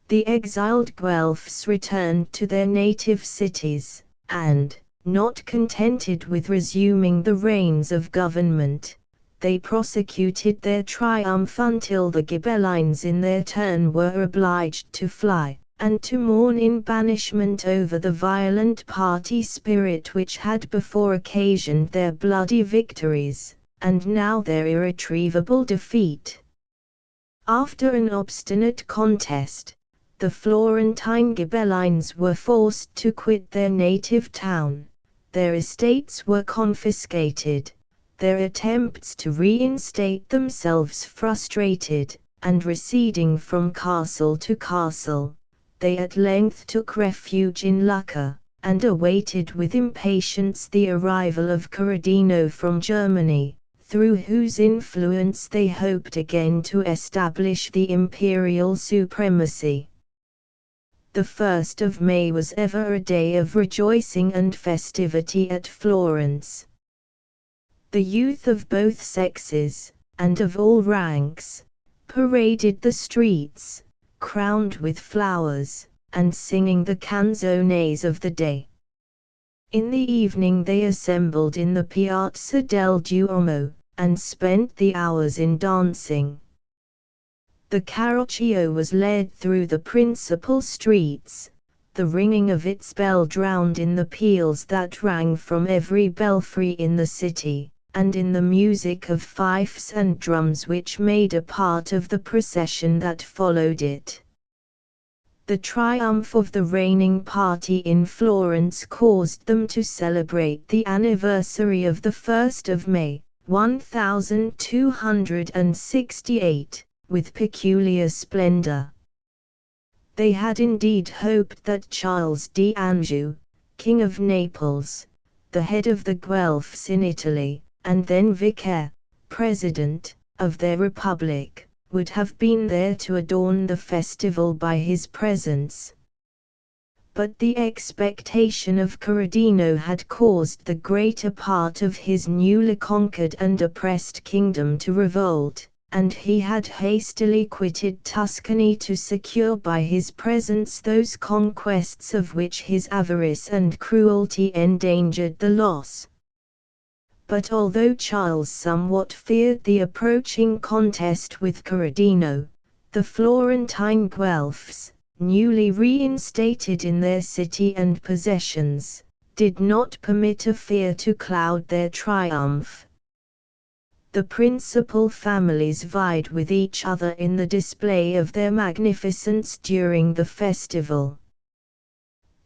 The exiled Guelphs returned to their native cities, and, not contented with resuming the reins of government, they prosecuted their triumph until the Ghibellines in their turn were obliged to fly, and to mourn in banishment over the violent party spirit which had before occasioned their bloody victories, and now their irretrievable defeat. After an obstinate contest, the Florentine Ghibellines were forced to quit their native town. Their estates were confiscated, their attempts to reinstate themselves frustrated, and receding from castle to castle, they at length took refuge in Lucca, and awaited with impatience the arrival of Corradino from Germany, through whose influence they hoped again to establish the imperial supremacy. The 1st of May was ever a day of rejoicing and festivity at Florence. The youth of both sexes, and of all ranks, paraded the streets, crowned with flowers, and singing the canzones of the day. In the evening they assembled in the Piazza del Duomo, and spent the hours in dancing. The carroccio was led through the principal streets, the ringing of its bell drowned in the peals that rang from every belfry in the city, and in the music of fifes and drums which made a part of the procession that followed it. The triumph of the reigning party in Florence caused them to celebrate the anniversary of the 1st of May, 1268, with peculiar splendor. They had indeed hoped that Charles d'Anjou, King of Naples, the head of the Guelphs in Italy, and then vicar, president, of their republic, would have been there to adorn the festival by his presence. But the expectation of Corradino had caused the greater part of his newly conquered and oppressed kingdom to revolt, and he had hastily quitted Tuscany to secure by his presence those conquests of which his avarice and cruelty endangered the loss. But although Charles somewhat feared the approaching contest with Corradino, the Florentine Guelphs, newly reinstated in their city and possessions, did not permit a fear to cloud their triumph. The principal families vied with each other in the display of their magnificence during the festival.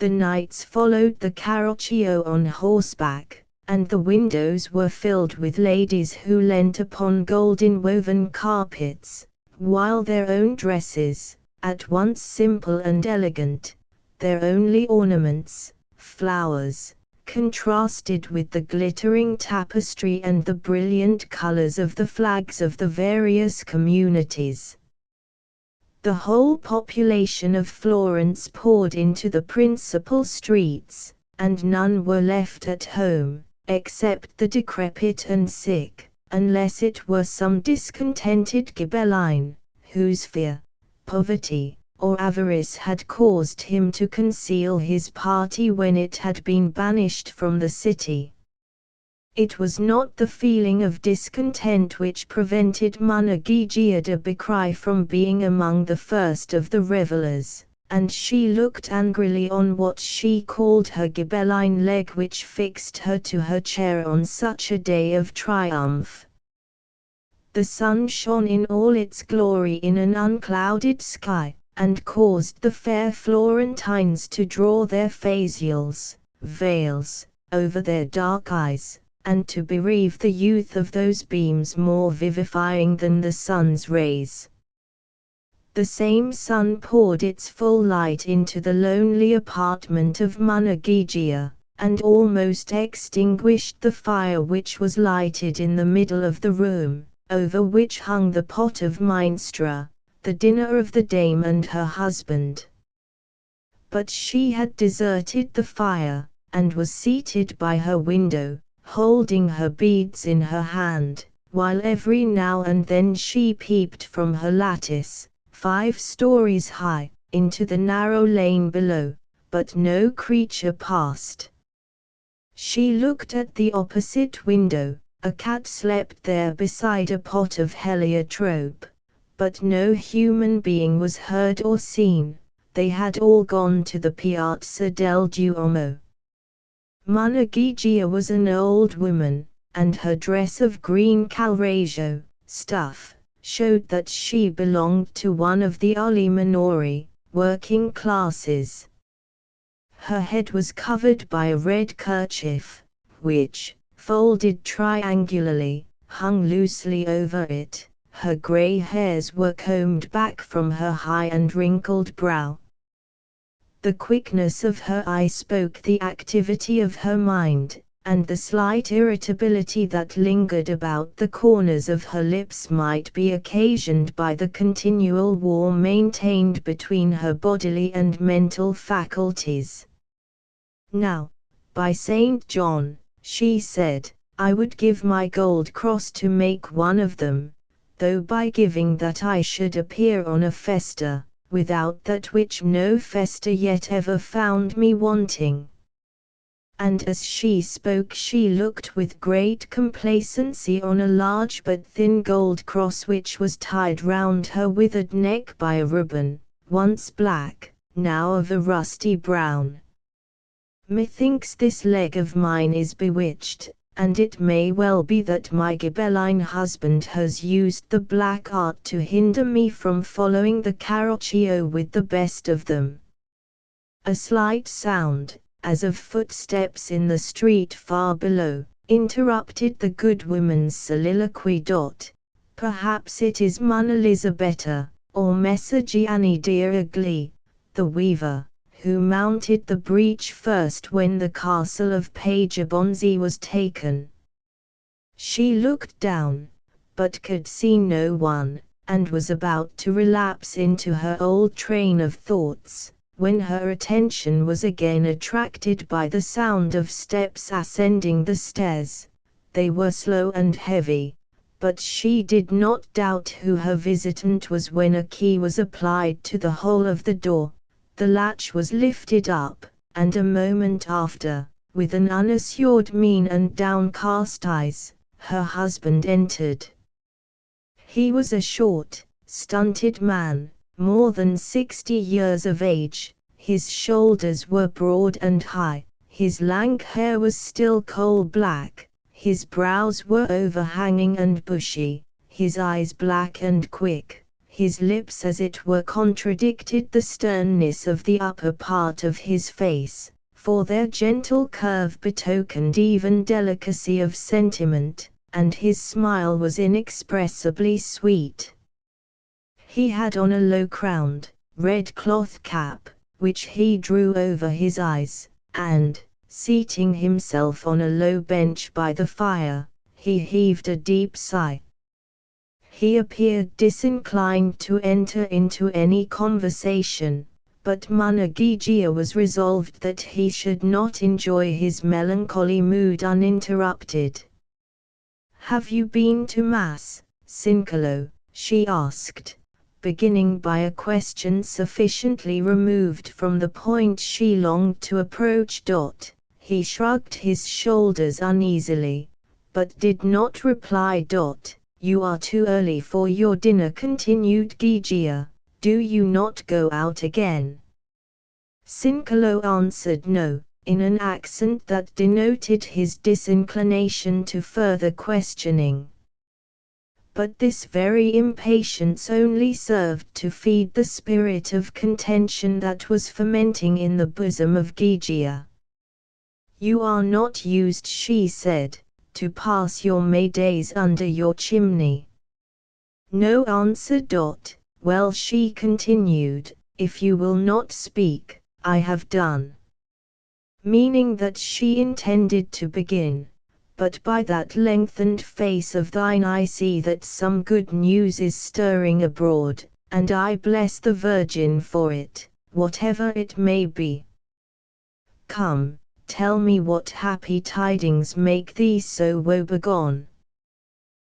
The knights followed the carroccio on horseback, and the windows were filled with ladies who leant upon golden woven carpets, while their own dresses, at once simple and elegant, their only ornaments, flowers, contrasted with the glittering tapestry and the brilliant colors of the flags of the various communities. The whole population of Florence poured into the principal streets, and none were left at home, except the decrepit and sick, unless it were some discontented Ghibelline, whose fear, poverty, or avarice had caused him to conceal his party when it had been banished from the city. It was not the feeling of discontent which prevented Munagigia de Becry from being among the first of the revellers, and she looked angrily on what she called her Ghibelline leg which fixed her to her chair on such a day of triumph. The sun shone in all its glory in an unclouded sky, and caused the fair Florentines to draw their facials, veils, over their dark eyes, and to bereave the youth of those beams more vivifying than the sun's rays. The same sun poured its full light into the lonely apartment of Munagigia, and almost extinguished the fire which was lighted in the middle of the room, over which hung the pot of minestra, the dinner of the dame and her husband. But she had deserted the fire, and was seated by her window, holding her beads in her hand, while every now and then she peeped from her lattice, 5 stories high, into the narrow lane below, but no creature passed. She looked at the opposite window, a cat slept there beside a pot of heliotrope, but no human being was heard or seen, they had all gone to the Piazza del Duomo. Munagigia was an old woman, and her dress of green calrasio stuff showed that she belonged to one of the Ali Minori, working classes. Her head was covered by a red kerchief, which, folded triangularly, hung loosely over it. Her grey hairs were combed back from her high and wrinkled brow. The quickness of her eye spoke the activity of her mind, and the slight irritability that lingered about the corners of her lips might be occasioned by the continual war maintained between her bodily and mental faculties. "Now, by St. John," she said, "I would give my gold cross to make one of them, though by giving that I should appear on a festa, without that which no festa yet ever found me wanting." And as she spoke she looked with great complacency on a large but thin gold cross which was tied round her withered neck by a ribbon, once black, now of a rusty brown. "Methinks this leg of mine is bewitched, and it may well be that my Ghibelline husband has used the black art to hinder me from following the Carroccio with the best of them." A slight sound, as of footsteps in the street far below, interrupted the good woman's soliloquy. "Perhaps it is Monna Lisabetta, or Messer Gianni d'Aragli, the weaver, who mounted the breach first when the castle of Pagebonzi was taken." She looked down, but could see no one, and was about to relapse into her old train of thoughts, when her attention was again attracted by the sound of steps ascending the stairs. They were slow and heavy, but she did not doubt who her visitant was when a key was applied to the hole of the door, the latch was lifted up, and a moment after, with an unassured mien and downcast eyes, her husband entered. He was a short, stunted man, more than 60 years of age. His shoulders were broad and high, his lank hair was still coal black, his brows were overhanging and bushy, his eyes black and quick, his lips as it were contradicted the sternness of the upper part of his face, for their gentle curve betokened even delicacy of sentiment, and his smile was inexpressibly sweet. He had on a low-crowned, red cloth cap, which he drew over his eyes, and, seating himself on a low bench by the fire, he heaved a deep sigh. He appeared disinclined to enter into any conversation, but Monna Gigia was resolved that he should not enjoy his melancholy mood uninterrupted. "Have you been to Mass, Cincolo?" she asked, beginning by a question sufficiently removed from the point she longed to approach. He shrugged his shoulders uneasily, but did not reply. "You are too early for your dinner," continued Gigia. "Do you not go out again?" Cincolo answered no, in an accent that denoted his disinclination to further questioning. But this very impatience only served to feed the spirit of contention that was fermenting in the bosom of Gigia. "You are not used," she said, "to pass your May days under your chimney." "No answer. Well," she continued, "if you will not speak, I have done." Meaning that she intended to begin. "But by that lengthened face of thine I see that some good news is stirring abroad, and I bless the Virgin for it, whatever it may be. Come, tell me what happy tidings make thee so woebegone."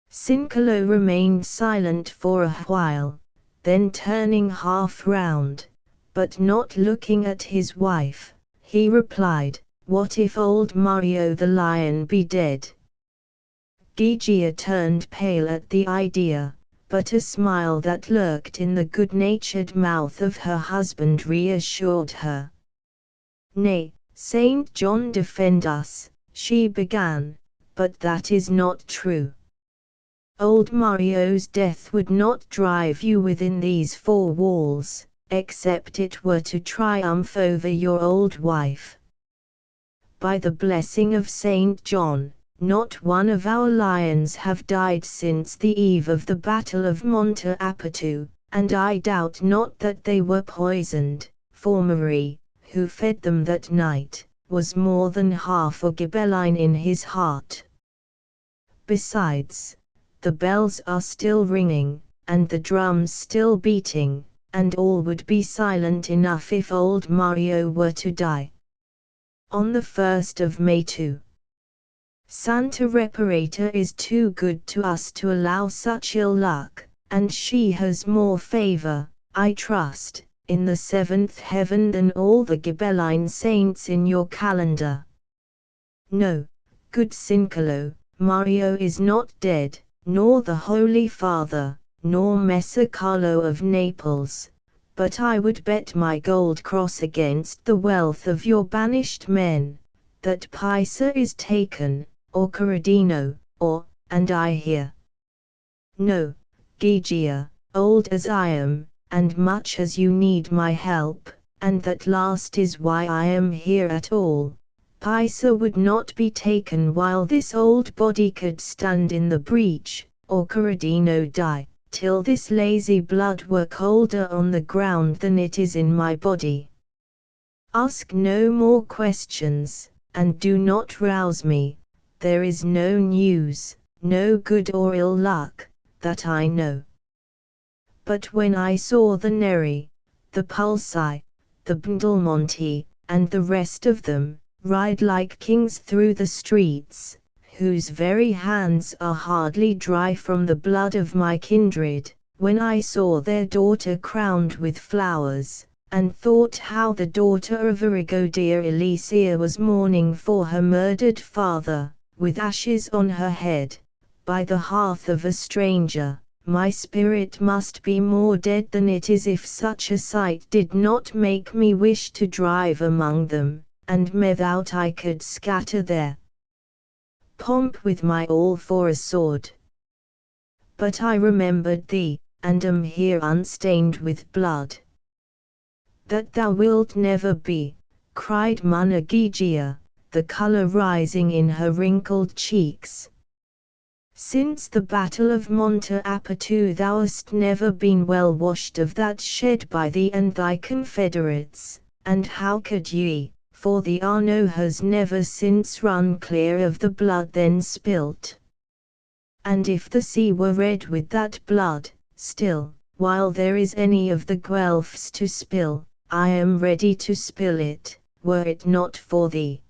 Cincolo remained silent for a while, then turning half round, but not looking at his wife, he replied, "What if old Mario the lion be dead?" Gigia turned pale at the idea, but a smile that lurked in the good-natured mouth of her husband reassured her. "Nay, St. John defend us," she began, "but that is not true. Old Mario's death would not drive you within these four walls, except it were to triumph over your old wife. By the blessing of St. John, not one of our lions have died since the eve of the Battle of Monte Apertu, and I doubt not that they were poisoned, for Marie, who fed them that night, was more than half a Ghibelline in his heart. Besides, the bells are still ringing, and the drums still beating, and all would be silent enough if old Mario were to die. On the 1st of May too. Santa Reparator is too good to us to allow such ill luck, and she has more favor, I trust, in the 7th heaven than all the Ghibelline saints in your calendar. No, good Cincolo, Mario is not dead, nor the Holy Father, nor Messer Carlo of Naples, but I would bet my gold cross against the wealth of your banished men, that Pisa is taken, or Corradino, or, and I hear. No, Gigia, old as I am, and much as you need my help, and that last is why I am here at all, Pisa would not be taken while this old body could stand in the breach, or Corradino die, till this lazy blood were colder on the ground than it is in my body. Ask no more questions, and do not rouse me. There is no news, no good or ill luck, that I know. But when I saw the Neri, the Pulci, the Bndalmonti, and the rest of them, ride like kings through the streets, whose very hands are hardly dry from the blood of my kindred, when I saw their daughter crowned with flowers, and thought how the daughter of Arrigo dear Alicia was mourning for her murdered father, with ashes on her head, by the hearth of a stranger, my spirit must be more dead than it is if such a sight did not make me wish to drive among them, and methought I could scatter their pomp with my all for a sword. But I remembered thee, and am here unstained with blood. That thou wilt never be, cried Monna Gigia, the colour rising in her wrinkled cheeks. Since the battle of Monte Apatu thou hast never been well washed of that shed by thee and thy confederates, and how could ye, for the Arno has never since run clear of the blood then spilt. And if the sea were red with that blood, still, while there is any of the Guelphs to spill, I am ready to spill it, were it not for thee.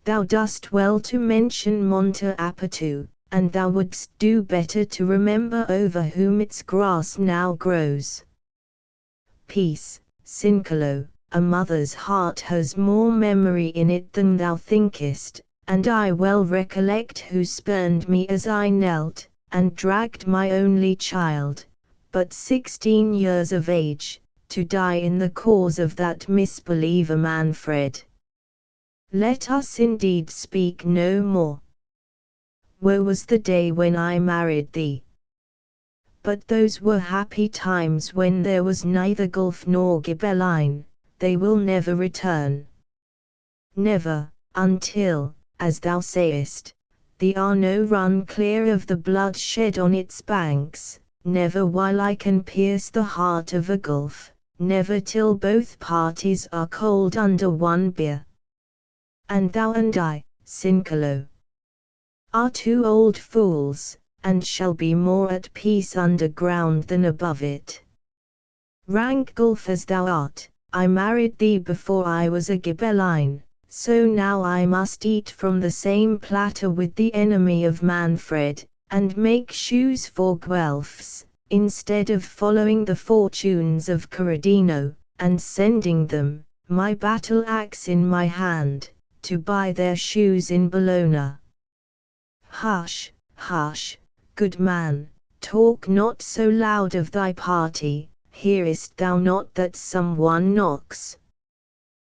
Thou dost well to mention Monte Apatu, and thou wouldst do better to remember over whom its grass now grows. Peace, Cincolo, a mother's heart has more memory in it than thou thinkest, and I well recollect who spurned me as I knelt, and dragged my only child, but 16 years of age, to die in the cause of that misbeliever Manfred. Let us indeed speak no more. Woe was the day when I married thee. But those were happy times when there was neither Guelph nor Ghibelline, they will never return. Never, until, as thou sayest, the Arno run clear of the blood shed on its banks, never while I can pierce the heart of a Guelph, never till both parties are cold under one bier. And thou and I, Cincolo, are two old fools, and shall be more at peace underground than above it. Rank Guelph as thou art, I married thee before I was a Ghibelline, so now I must eat from the same platter with the enemy of Manfred, and make shoes for Guelphs, instead of following the fortunes of Corradino, and sending them, my battle axe in my hand, to buy their shoes in Bologna. Hush, hush, good man, talk not so loud of thy party, hearest thou not that some one knocks?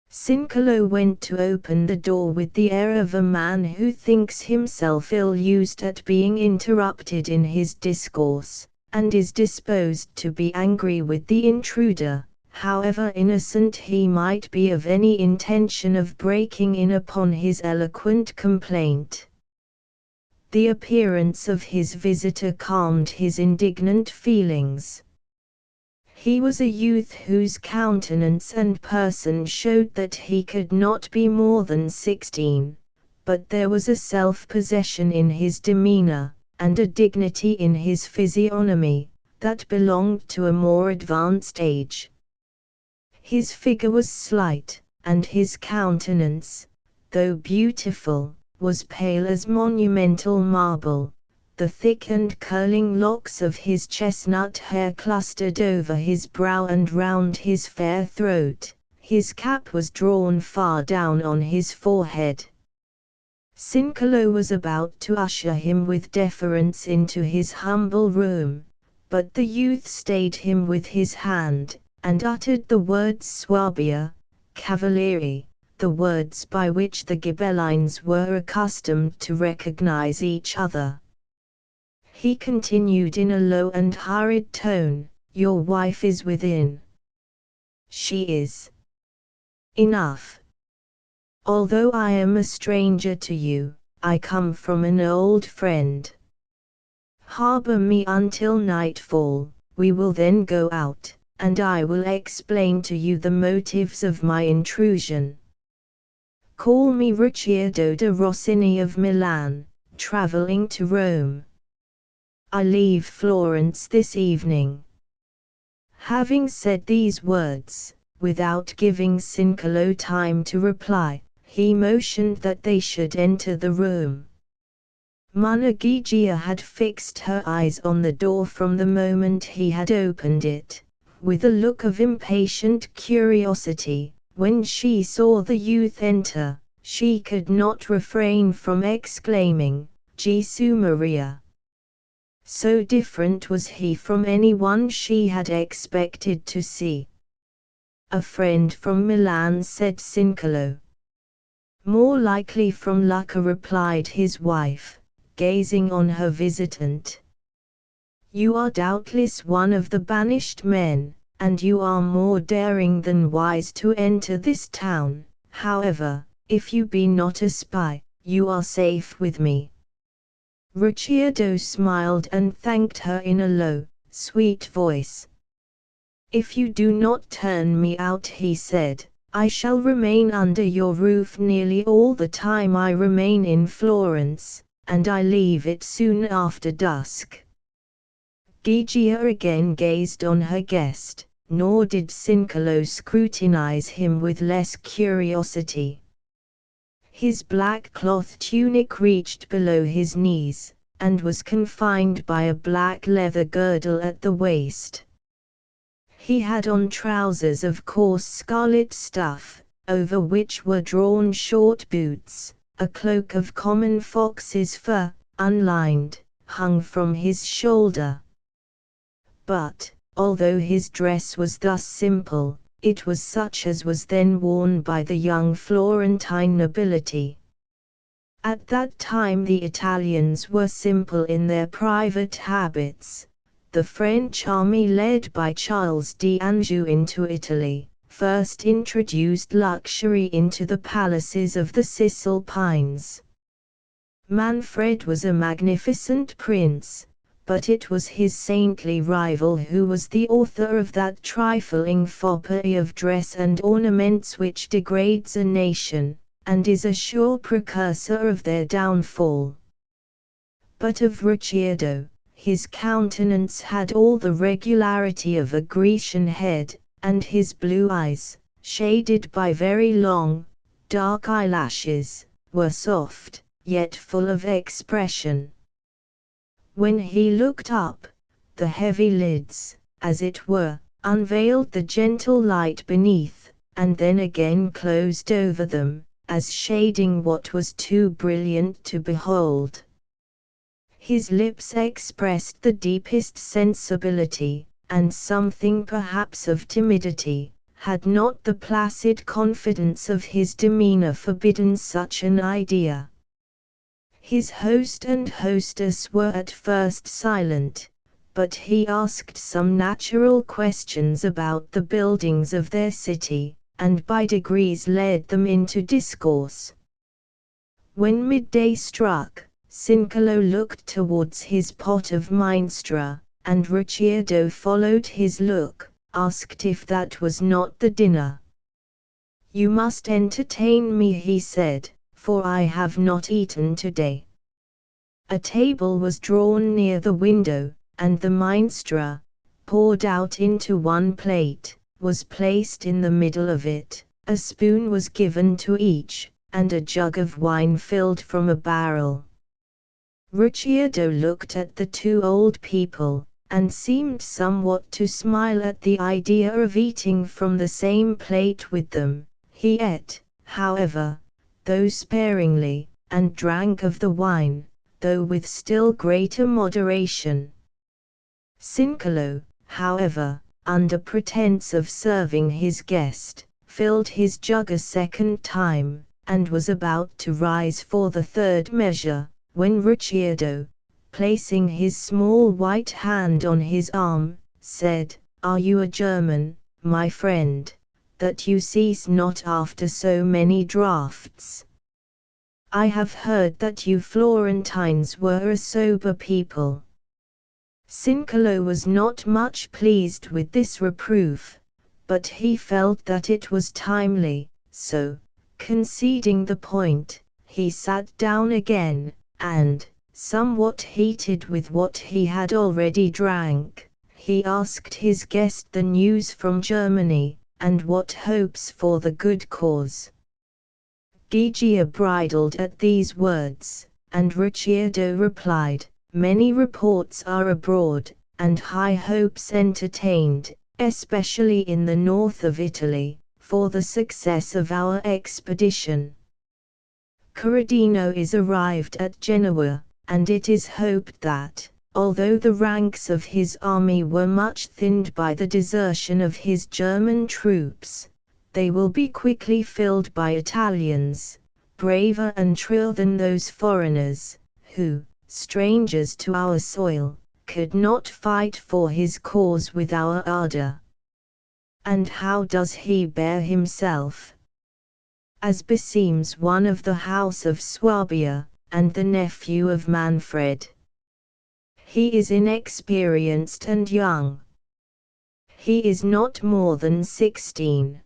Cincolo went to open the door with the air of a man who thinks himself ill-used at being interrupted in his discourse, and is disposed to be angry with the intruder, however innocent he might be of any intention of breaking in upon his eloquent complaint. The appearance of his visitor calmed his indignant feelings. He was a youth whose countenance and person showed that he could not be more than 16, but there was a self-possession in his demeanor, and a dignity in his physiognomy, that belonged to a more advanced age. His figure was slight, and his countenance, though beautiful, was pale as monumental marble. The thick and curling locks of his chestnut hair clustered over his brow and round his fair throat. His cap was drawn far down on his forehead. Cincolo was about to usher him with deference into his humble room, but the youth stayed him with his hand, and uttered the words Suabia, Cavaliere, the words by which the Ghibellines were accustomed to recognize each other. He continued in a low and hurried tone, "Your wife is within." "She is." "Enough. Although I am a stranger to you, I come from an old friend. Harbor me until nightfall, we will then go out, and I will explain to you the motives of my intrusion. Call me Ricciardo de Rossini of Milan, traveling to Rome. I leave Florence this evening." Having said these words, without giving Cincolo time to reply, he motioned that they should enter the room. Monna Gigia had fixed her eyes on the door from the moment he had opened it, with a look of impatient curiosity. When she saw the youth enter, she could not refrain from exclaiming, "Gesù Maria!" So different was he from anyone she had expected to see. "A friend from Milan," said Cincolo. "More likely from Lucca," replied his wife, gazing on her visitant. "You are doubtless one of the banished men, and you are more daring than wise to enter this town. However, if you be not a spy, you are safe with me." Ricciardo smiled and thanked her in a low, sweet voice. "If you do not turn me out," he said, "I shall remain under your roof nearly all the time I remain in Florence, and I leave it soon after dusk." Gigia again gazed on her guest, nor did Cincolo scrutinize him with less curiosity. His black cloth tunic reached below his knees, and was confined by a black leather girdle at the waist. He had on trousers of coarse scarlet stuff, over which were drawn short boots. A cloak of common fox's fur, unlined, hung from his shoulder. But, although his dress was thus simple, it was such as was then worn by the young Florentine nobility. At that time the Italians were simple in their private habits. The French army led by Charles d'Anjou into Italy, first introduced luxury into the palaces of the Cisalpines. Manfred was a magnificent prince, but it was his saintly rival who was the author of that trifling foppery of dress and ornaments which degrades a nation, and is a sure precursor of their downfall. But of Ricciardo, his countenance had all the regularity of a Grecian head, and his blue eyes, shaded by very long, dark eyelashes, were soft, yet full of expression. When he looked up, the heavy lids, as it were, unveiled the gentle light beneath, and then again closed over them, as shading what was too brilliant to behold. His lips expressed the deepest sensibility, and something perhaps of timidity, had not the placid confidence of his demeanor forbidden such an idea. His host and hostess were at first silent, but he asked some natural questions about the buildings of their city, and by degrees led them into discourse. When midday struck, Cincolo looked towards his pot of minestra, and Ricciardo followed his look, asked if that was not the dinner. "You must entertain me," he said, "for I have not eaten today." A table was drawn near the window, and the minestra, poured out into one plate, was placed in the middle of it, a spoon was given to each, and a jug of wine filled from a barrel. Ricciardo looked at the two old people, and seemed somewhat to smile at the idea of eating from the same plate with them. He ate, however, though sparingly, and drank of the wine, though with still greater moderation. Cincolo, however, under pretense of serving his guest, filled his jug a second time, and was about to rise for the third measure, when Ricciardo, placing his small white hand on his arm, said, "Are you a German, my friend, that you cease not after so many draughts? I have heard that you Florentines were a sober people." Cincolo was not much pleased with this reproof, but he felt that it was timely, so, conceding the point, he sat down again, and, somewhat heated with what he had already drank, he asked his guest the news from Germany, and what hopes for the good cause. Gigia bridled at these words, and Ricciardo replied, "Many reports are abroad, and high hopes entertained, especially in the north of Italy, for the success of our expedition. Corradino is arrived at Genoa, and it is hoped that, although the ranks of his army were much thinned by the desertion of his German troops, they will be quickly filled by Italians, braver and truer than those foreigners, who, strangers to our soil, could not fight for his cause with our ardor." "And how does he bear himself?" "As beseems one of the house of Swabia, and the nephew of Manfred. He is inexperienced and young. He is not more than 16.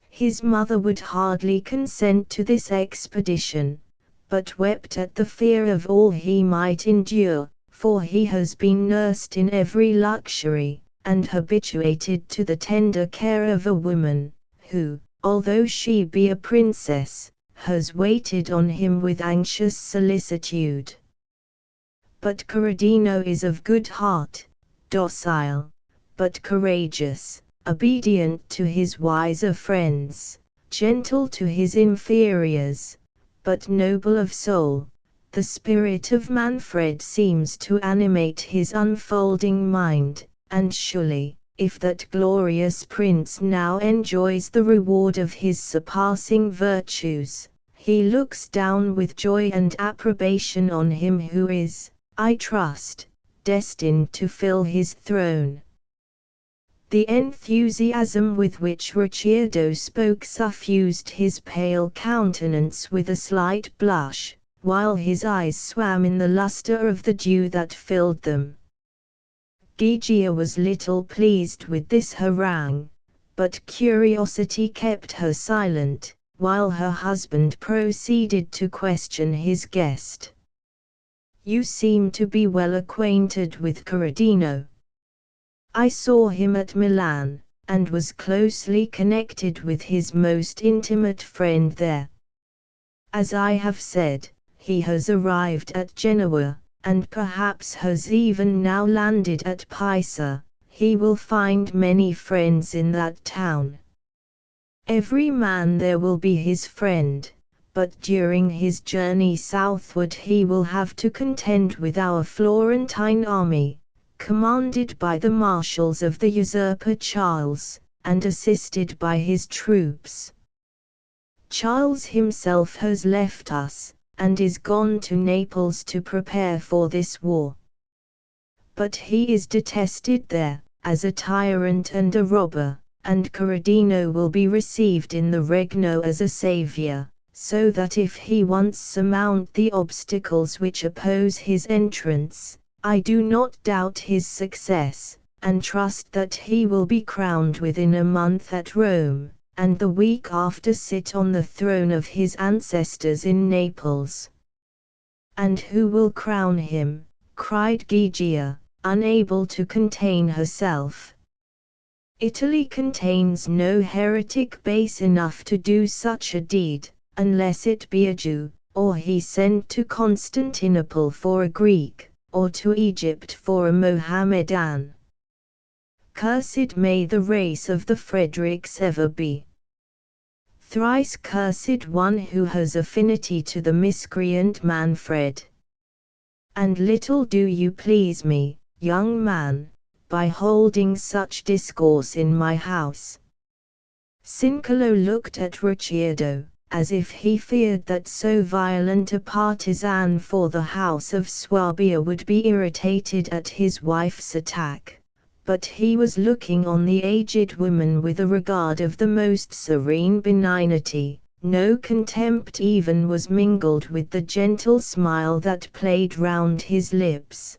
His mother would hardly consent to this expedition, but wept at the fear of all he might endure, for he has been nursed in every luxury, and habituated to the tender care of a woman, who, although she be a princess, has waited on him with anxious solicitude. But Corradino is of good heart, docile, but courageous, obedient to his wiser friends, gentle to his inferiors, but noble of soul. The spirit of Manfred seems to animate his unfolding mind, and surely, if that glorious prince now enjoys the reward of his surpassing virtues, he looks down with joy and approbation on him who is, I trust, destined to fill his throne." The enthusiasm with which Ricciardo spoke suffused his pale countenance with a slight blush, while his eyes swam in the luster of the dew that filled them. Gigia was little pleased with this harangue, but curiosity kept her silent, while her husband proceeded to question his guest. "You seem to be well acquainted with Corradino." "I saw him at Milan, and was closely connected with his most intimate friend there. As I have said, he has arrived at Genoa, and perhaps has even now landed at Pisa. He will find many friends in that town. Every man there will be his friend, but during his journey southward he will have to contend with our Florentine army, commanded by the marshals of the usurper Charles, and assisted by his troops. Charles himself has left us, and is gone to Naples to prepare for this war. But he is detested there, as a tyrant and a robber, and Corradino will be received in the Regno as a savior, so that if he once surmount the obstacles which oppose his entrance, I do not doubt his success, and trust that he will be crowned within a month at Rome, and the week after sit on the throne of his ancestors in Naples." "And who will crown him?" cried Gygia, unable to contain herself. "Italy contains no heretic base enough to do such a deed, unless it be a Jew, or he sent to Constantinople for a Greek, or to Egypt for a Mohammedan. Cursed may the race of the Fredericks ever be. Thrice cursed one who has affinity to the miscreant Manfred. And little do you please me, young man, by holding such discourse in my house." Cincolo looked at Ricciardo, as if he feared that so violent a partisan for the house of Swabia would be irritated at his wife's attack, but he was looking on the aged woman with a regard of the most serene benignity. No contempt even was mingled with the gentle smile that played round his lips.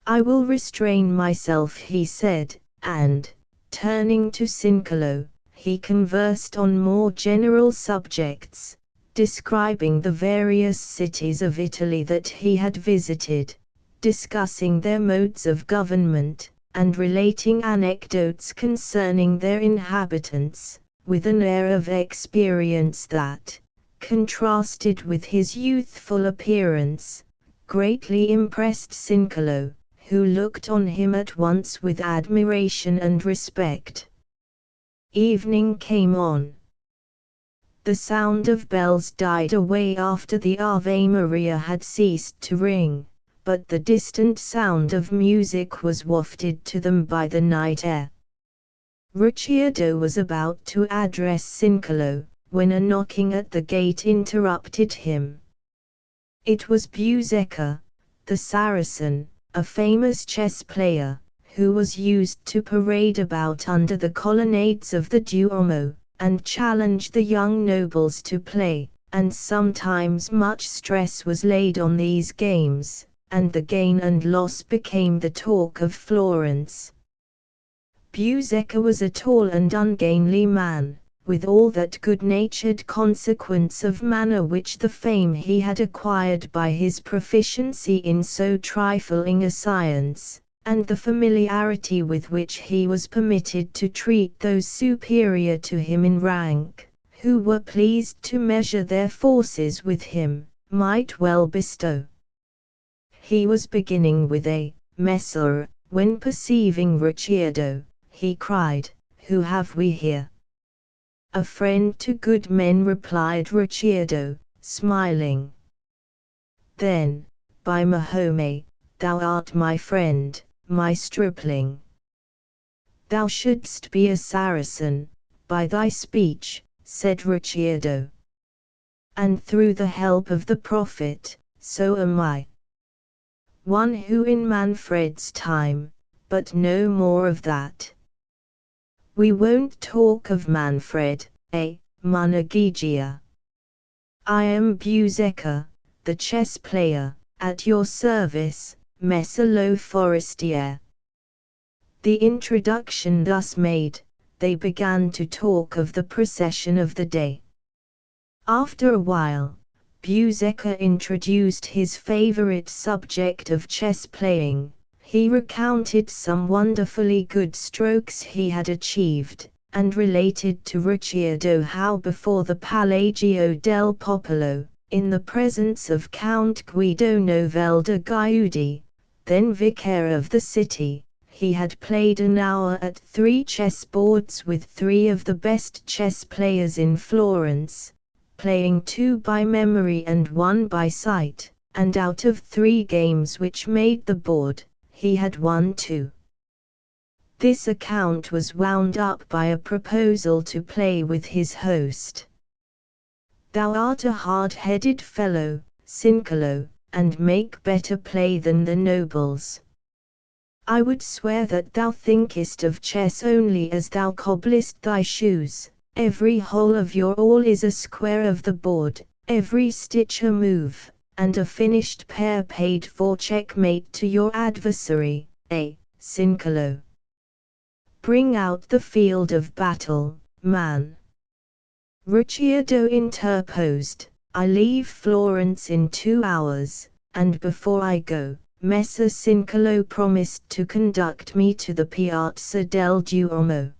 "I will restrain myself," he said, and, turning to Cincolo, he conversed on more general subjects, describing the various cities of Italy that he had visited, discussing their modes of government, and relating anecdotes concerning their inhabitants, with an air of experience that, contrasted with his youthful appearance, greatly impressed Cincolo, who looked on him at once with admiration and respect. Evening came on. The sound of bells died away after the Ave Maria had ceased to ring, but the distant sound of music was wafted to them by the night air. Ricciardo was about to address Cincolo, when a knocking at the gate interrupted him. It was Giuseppe, the Saracen, a famous chess player, who was used to parade about under the colonnades of the Duomo, and challenge the young nobles to play, and sometimes much stress was laid on these games, and the gain and loss became the talk of Florence. Giuseppe was a tall and ungainly man, with all that good-natured consequence of manner which the fame he had acquired by his proficiency in so trifling a science, and the familiarity with which he was permitted to treat those superior to him in rank, who were pleased to measure their forces with him, might well bestow. He was beginning with a "Messer," when perceiving Ricciardo, he cried, "Who have we here?" "A friend to good men," replied Ricciardo, smiling. "Then, by Mahomet, thou art my friend, my stripling." "Thou shouldst be a Saracen, by thy speech," said Ricciardo. "And through the help of the Prophet, so am I. One who in Manfred's time, but no more of that." "We won't talk of Manfred, Monna Gygia. I am Giuseppe, the chess player, at your service, Messer lo Forestiere." The introduction thus made, they began to talk of the procession of the day. After a while, Giuseppe introduced his favorite subject of chess playing. He recounted some wonderfully good strokes he had achieved, and related to Ricciardo how before the Palagio del Popolo, in the presence of Count Guido Novelda Giudi, then vicar of the city, he had played an hour at 3 chessboards with 3 of the best chess players in Florence, playing 2 by memory and 1 by sight, and out of 3 games which made the board, he had won 2. This account was wound up by a proposal to play with his host. "Thou art a hard-headed fellow, Cincolo, and make better play than the nobles. I would swear that thou thinkest of chess only as thou cobblest thy shoes. Every hole of your all is a square of the board, every stitch a move, and a finished pair paid for checkmate to your adversary, Cincolo. Bring out the field of battle, man. Ricciardo interposed. I leave Florence in 2 hours, and before I go, Messer Cincolo promised to conduct me to the Piazza del Duomo.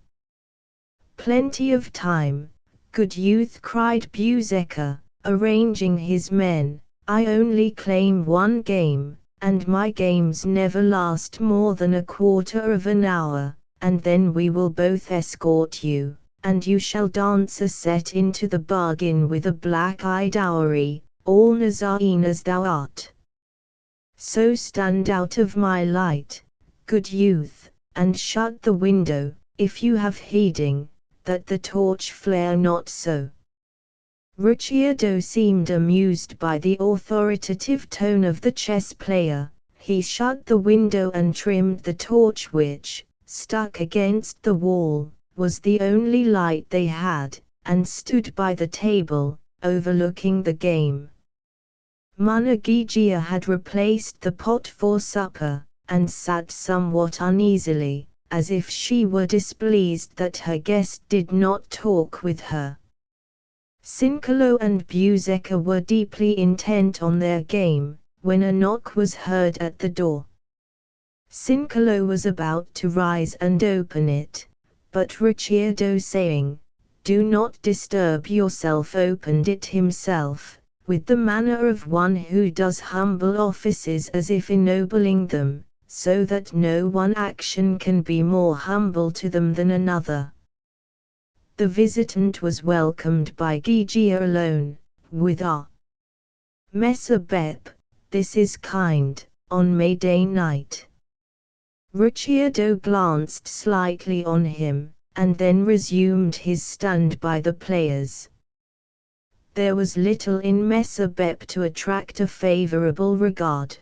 Plenty of time, good youth, cried Buseca, arranging his men. I only claim 1 game, and my games never last more than a quarter of an hour, and then we will both escort you, and you shall dance a set into the bargain with a black-eyed houri, all Nazarene as thou art. So stand out of my light, good youth, and shut the window, if you have heeding, that the torch flare not so. Ricciardo seemed amused by the authoritative tone of the chess player. He shut the window and trimmed the torch which, stuck against the wall, was the only light they had, and stood by the table, overlooking the game. Munagigia had replaced the pot for supper, and sat somewhat uneasily, as if she were displeased that her guest did not talk with her. Cincolo and Buseca were deeply intent on their game, when a knock was heard at the door. Cincolo was about to rise and open it, but Ricciardo, saying, "Do not disturb yourself," opened it himself, with the manner of one who does humble offices as if ennobling them, so that no one action can be more humble to them than another. The visitant was welcomed by Gigia alone, with a "Messer Bep, this is kind, on May Day night." Ricciardo glanced slightly on him, and then resumed his stand by the players. There was little in Messer Bep to attract a favorable regard.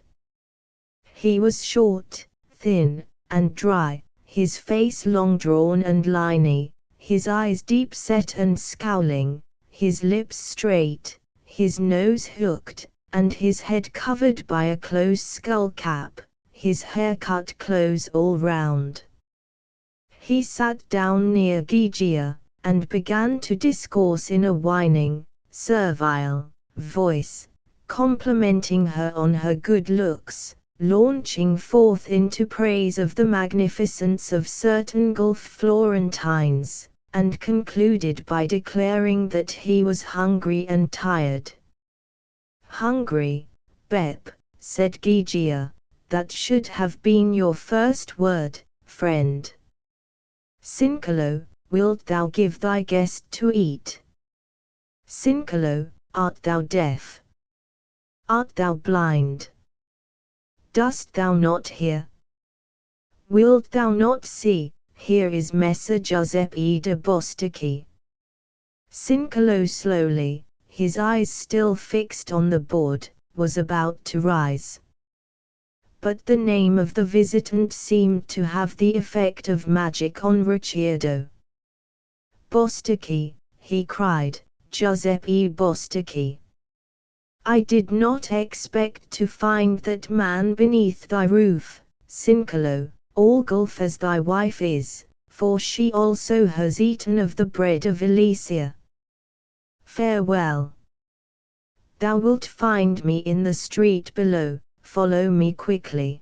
He was short, thin, and dry, his face long drawn and liny, his eyes deep set and scowling, his lips straight, his nose hooked, and his head covered by a close skull cap, his hair cut close all round. He sat down near Gigia, and began to discourse in a whining, servile voice, complimenting her on her good looks, launching forth into praise of the magnificence of certain Gulf Florentines, and concluded by declaring that he was hungry and tired. "Hungry, Bep," said Gigia, "that should have been your first word, friend. Cincolo, wilt thou give thy guest to eat? Cincolo, art thou deaf? Art thou blind? Dost thou not hear? Wilt thou not see? Here is Messer Giuseppe de Bostocchi." Cincolo slowly, his eyes still fixed on the board, was about to rise. But the name of the visitant seemed to have the effect of magic on Ricciardo. "Bostocchi," he cried, "Giuseppe Bostocchi. I did not expect to find that man beneath thy roof, Cincolo, all Gulf as thy wife is, for she also has eaten of the bread of Elysia. Farewell. Thou wilt find me in the street below, follow me quickly."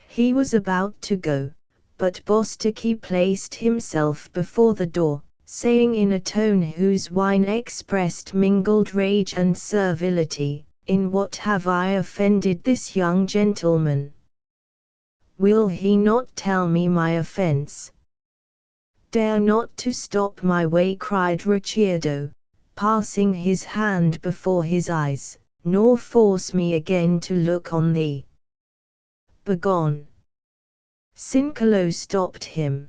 He was about to go, but Bostocchi placed himself before the door, saying in a tone whose whine expressed mingled rage and servility, "In what have I offended this young gentleman? Will he not tell me my offense?" "Dare not to stop my way," cried Ricciardo, passing his hand before his eyes, "nor force me again to look on thee. Begone!" Cincolo stopped him.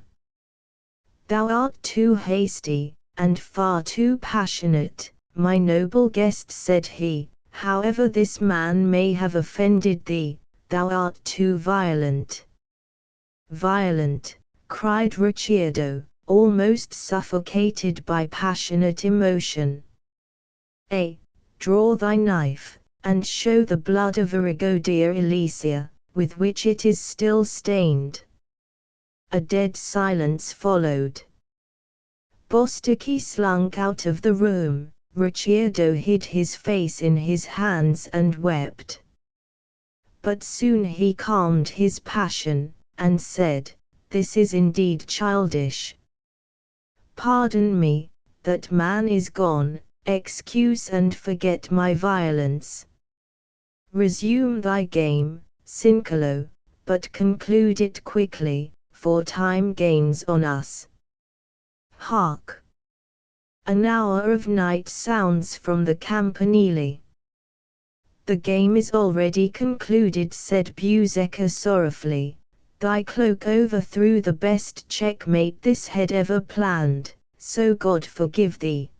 "Thou art too hasty, and far too passionate, my noble guest," said he. "However this man may have offended thee, thou art too violent." "Violent!" cried Ricciardo, almost suffocated by passionate emotion. "Draw thy knife, and show the blood of Arrigo dear Elysia, with which it is still stained. A dead silence followed. Bostocchi slunk out of the room. Ricciardo hid his face in his hands and wept. But soon he calmed his passion, and said, "This is indeed childish. Pardon me, that man is gone, excuse and forget my violence. Resume thy game, Cincolo, but conclude it quickly, for time gains on us. Hark! An hour of night sounds from the campanile." "The game is already concluded," said Buseca sorrowfully. "Thy cloak overthrew the best checkmate this head ever planned, so God forgive thee."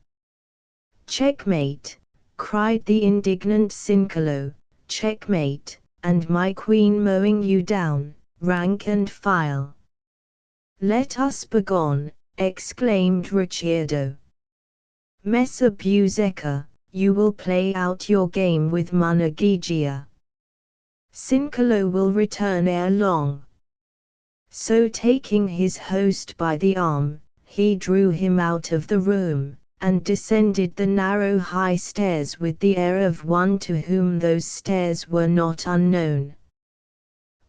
"Checkmate!" cried the indignant Cincolo. "Checkmate, and my queen mowing you down, rank and file." "Let us begone," exclaimed Ricciardo. "Messer Buseca, you will play out your game with Munagigia. Cincolo will return ere long." So taking his host by the arm, he drew him out of the room, and descended the narrow high stairs with the air of one to whom those stairs were not unknown.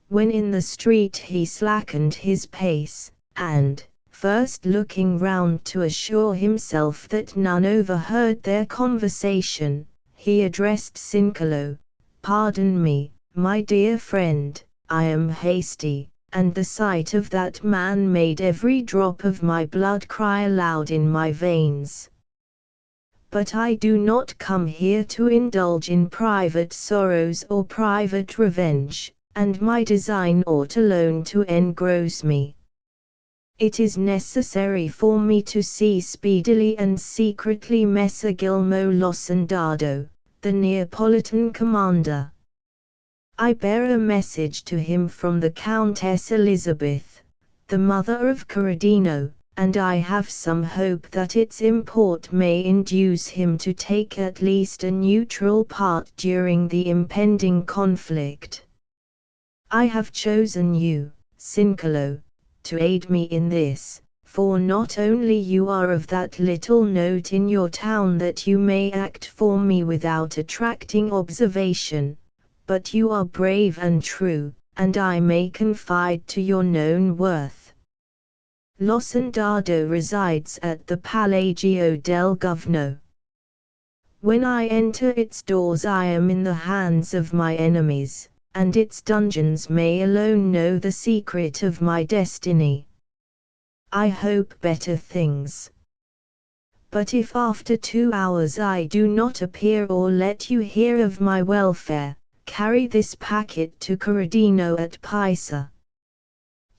When in the street he slackened his pace, and, first looking round to assure himself that none overheard their conversation, he addressed Cincolo, "Pardon me, my dear friend, I am hasty, and the sight of that man made every drop of my blood cry aloud in my veins. But I do not come here to indulge in private sorrows or private revenge, and my design ought alone to engross me. It is necessary for me to see speedily and secretly Messer Gilmo Losandado, the Neapolitan commander. I bear a message to him from the Countess Elizabeth, the mother of Corradino, and I have some hope that its import may induce him to take at least a neutral part during the impending conflict. I have chosen you, Cincolo, to aid me in this, for not only you are of that little note in your town that you may act for me without attracting observation, but you are brave and true, and I may confide to your known worth. Losandado resides at the Palagio del Govno. When I enter its doors I am in the hands of my enemies, and its dungeons may alone know the secret of my destiny. I hope better things. But if after 2 hours I do not appear or let you hear of my welfare, carry this packet to Corradino at Pisa.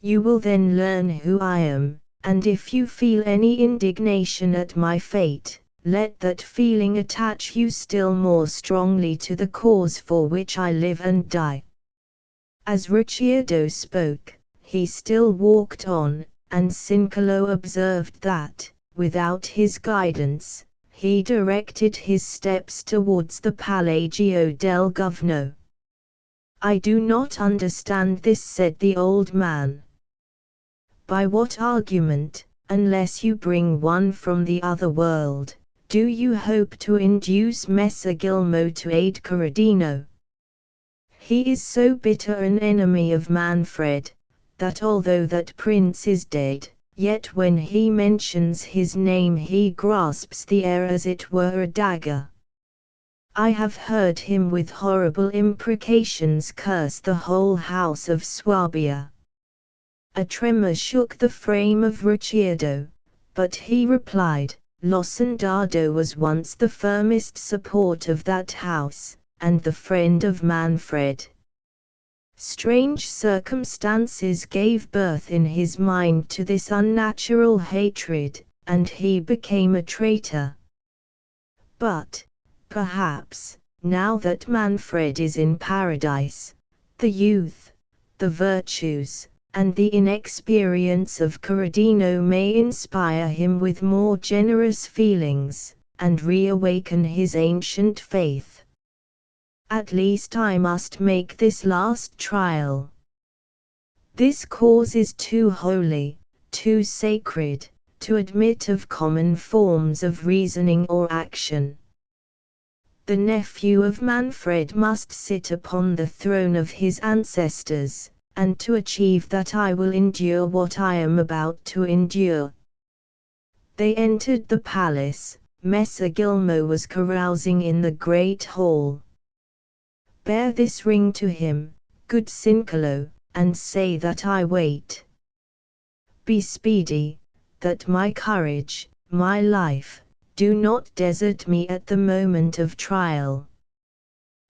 You will then learn who I am, and if you feel any indignation at my fate, let that feeling attach you still more strongly to the cause for which I live and die." As Ricciardo spoke, he still walked on, and Cincolo observed that, without his guidance, he directed his steps towards the Palagio del Govno. "I do not understand this," said the old man. "By what argument, unless you bring one from the other world, do you hope to induce Messer Gilmo to aid Corradino? He is so bitter an enemy of Manfred, that although that prince is dead, yet when he mentions his name he grasps the air as it were a dagger. I have heard him with horrible imprecations curse the whole house of Swabia." A tremor shook the frame of Ricciardo, but he replied, "Losandado was once the firmest support of that house, and the friend of Manfred. Strange circumstances gave birth in his mind to this unnatural hatred, and he became a traitor. But, perhaps, now that Manfred is in paradise, the youth, the virtues, and the inexperience of Corradino may inspire him with more generous feelings, and reawaken his ancient faith." At least I must make this last trial. This cause is too holy, too sacred, to admit of common forms of reasoning or action. The nephew of Manfred must sit upon the throne of his ancestors, and to achieve that I will endure what I am about to endure. They entered the palace. Messer Gilmo was carousing in the great hall. Bear this ring to him, good Cincolo, and say that I wait. Be speedy, that my courage, my life, do not desert me at the moment of trial.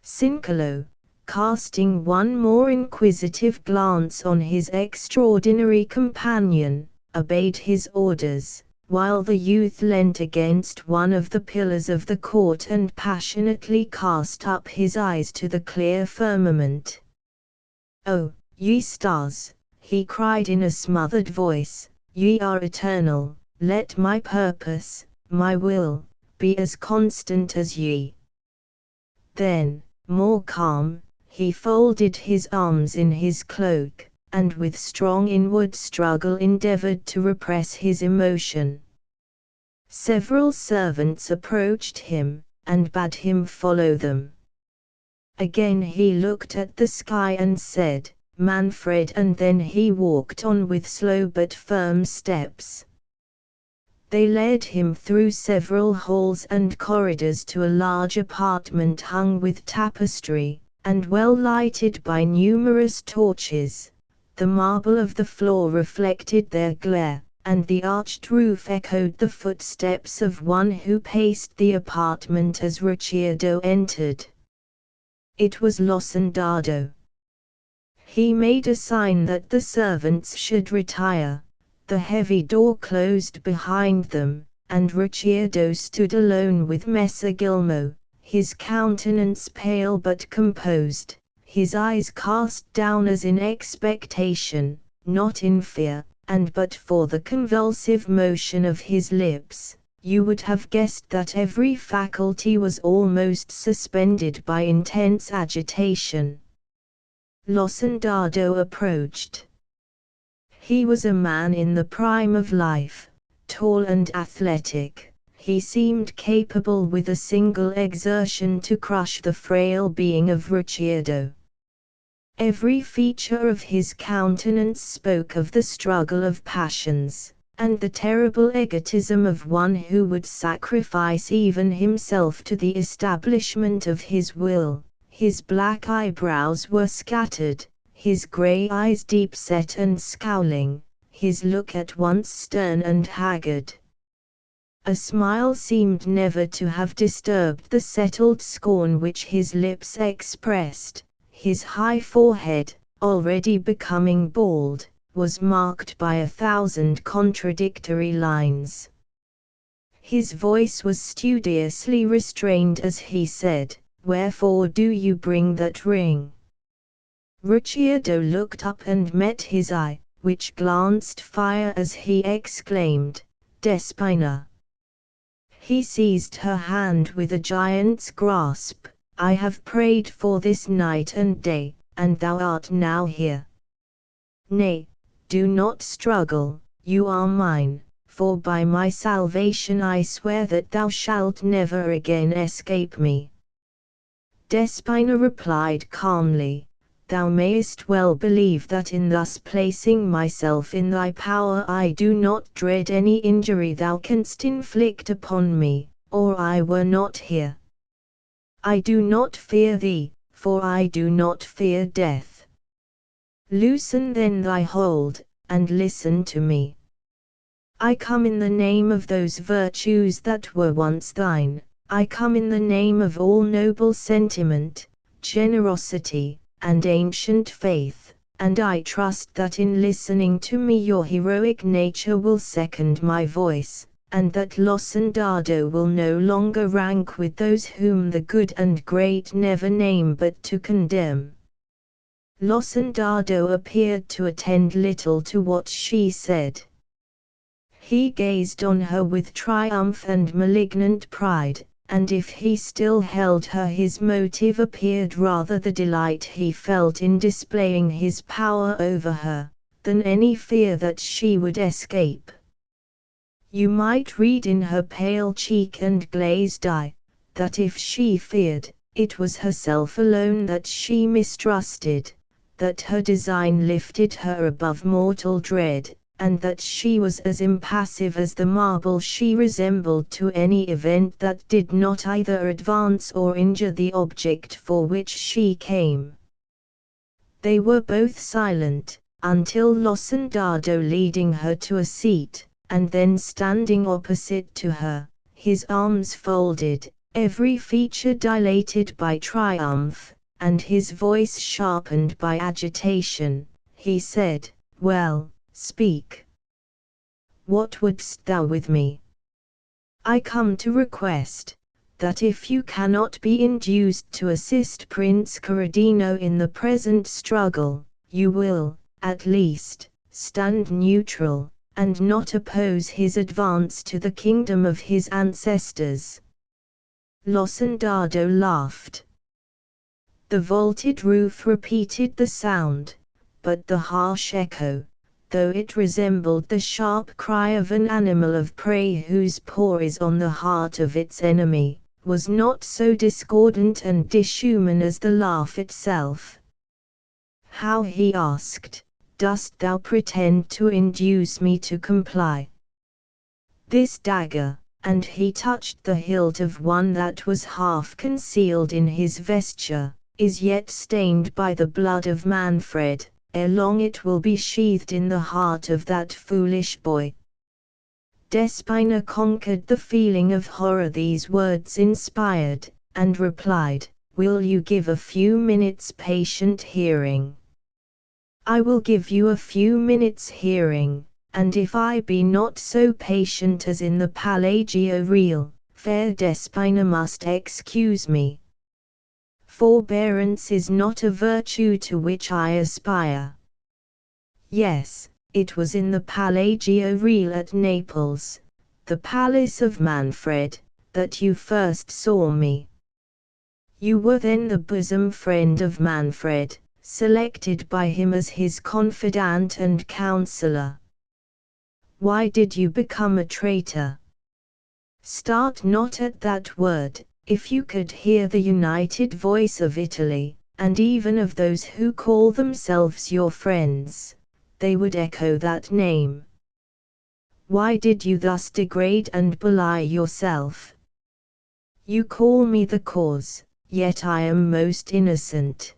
Cincolo, casting one more inquisitive glance on his extraordinary companion, obeyed his orders, while the youth leant against one of the pillars of the court and passionately cast up his eyes to the clear firmament. "Oh, ye stars," he cried in a smothered voice, "ye are eternal, let my purpose, my will, be as constant as ye." Then, more calm, he folded his arms in his cloak, and with strong inward struggle endeavored to repress his emotion. Several servants approached him, and bade him follow them. Again he looked at the sky and said, "Manfred," and then he walked on with slow but firm steps. They led him through several halls and corridors to a large apartment hung with tapestry, and well lighted by numerous torches. The marble of the floor reflected their glare, and the arched roof echoed the footsteps of one who paced the apartment as Ricciardo entered. It was Losendado. He made a sign that the servants should retire. The heavy door closed behind them, and Ricciardo stood alone with Messer Gilmo, his countenance pale but composed, his eyes cast down as in expectation, not in fear, and but for the convulsive motion of his lips, you would have guessed that every faculty was almost suspended by intense agitation. Losendado approached. He was a man in the prime of life, tall and athletic. He seemed capable with a single exertion to crush the frail being of Ricciardo. Every feature of his countenance spoke of the struggle of passions, and the terrible egotism of one who would sacrifice even himself to the establishment of his will. His black eyebrows were scattered, his grey eyes deep-set and scowling, his look at once stern and haggard. A smile seemed never to have disturbed the settled scorn which his lips expressed. His high forehead, already becoming bald, was marked by 1,000 contradictory lines. His voice was studiously restrained as he said, "Wherefore do you bring that ring?" Ricciardo looked up and met his eye, which glanced fire as he exclaimed, "Despina!" He seized her hand with a giant's grasp. "I have prayed for this night and day, and thou art now here. Nay, do not struggle, you are mine, for by my salvation I swear that thou shalt never again escape me." Despina replied calmly, "Thou mayest well believe that in thus placing myself in thy power I do not dread any injury thou canst inflict upon me, or I were not here. I do not fear thee, for I do not fear death. Loosen then thy hold, and listen to me. I come in the name of those virtues that were once thine. I come in the name of all noble sentiment, generosity, and ancient faith, and I trust that in listening to me your heroic nature will second my voice, and that Losendado will no longer rank with those whom the good and great never name but to condemn." Losendado appeared to attend little to what she said. He gazed on her with triumph and malignant pride, and if he still held her, his motive appeared rather the delight he felt in displaying his power over her, than any fear that she would escape. You might read in her pale cheek and glazed eye, that if she feared, it was herself alone that she mistrusted, that her design lifted her above mortal dread, and that she was as impassive as the marble she resembled to any event that did not either advance or injure the object for which she came. They were both silent, until Losendado, leading her to a seat, and then standing opposite to her, his arms folded, every feature dilated by triumph, and his voice sharpened by agitation, he said, "Well, speak. What wouldst thou with me? I come to request, that if you cannot be induced to assist Prince Corradino in the present struggle, you will, at least, stand neutral, and not oppose his advance to the kingdom of his ancestors." Losendado laughed. The vaulted roof repeated the sound, but the harsh echo, though it resembled the sharp cry of an animal of prey whose paw is on the heart of its enemy, was not so discordant and dishuman as the laugh itself. "How," he asked, "dost thou pretend to induce me to comply? This dagger," and he touched the hilt of one that was half concealed in his vesture, "is yet stained by the blood of Manfred. Ere long it will be sheathed in the heart of that foolish boy." Despina conquered the feeling of horror these words inspired, and replied, "Will you give a few minutes' patient hearing?" "I will give you a few minutes' hearing, and if I be not so patient as in the Palagio Real, fair Despina must excuse me. Forbearance is not a virtue to which I aspire." "Yes, it was in the Palagio Real at Naples, the palace of Manfred, that you first saw me. You were then the bosom friend of Manfred, selected by him as his confidant and counselor. Why did you become a traitor? Start not at that word. If you could hear the united voice of Italy, and even of those who call themselves your friends, they would echo that name. Why did you thus degrade and belie yourself? You call me the cause, yet I am most innocent.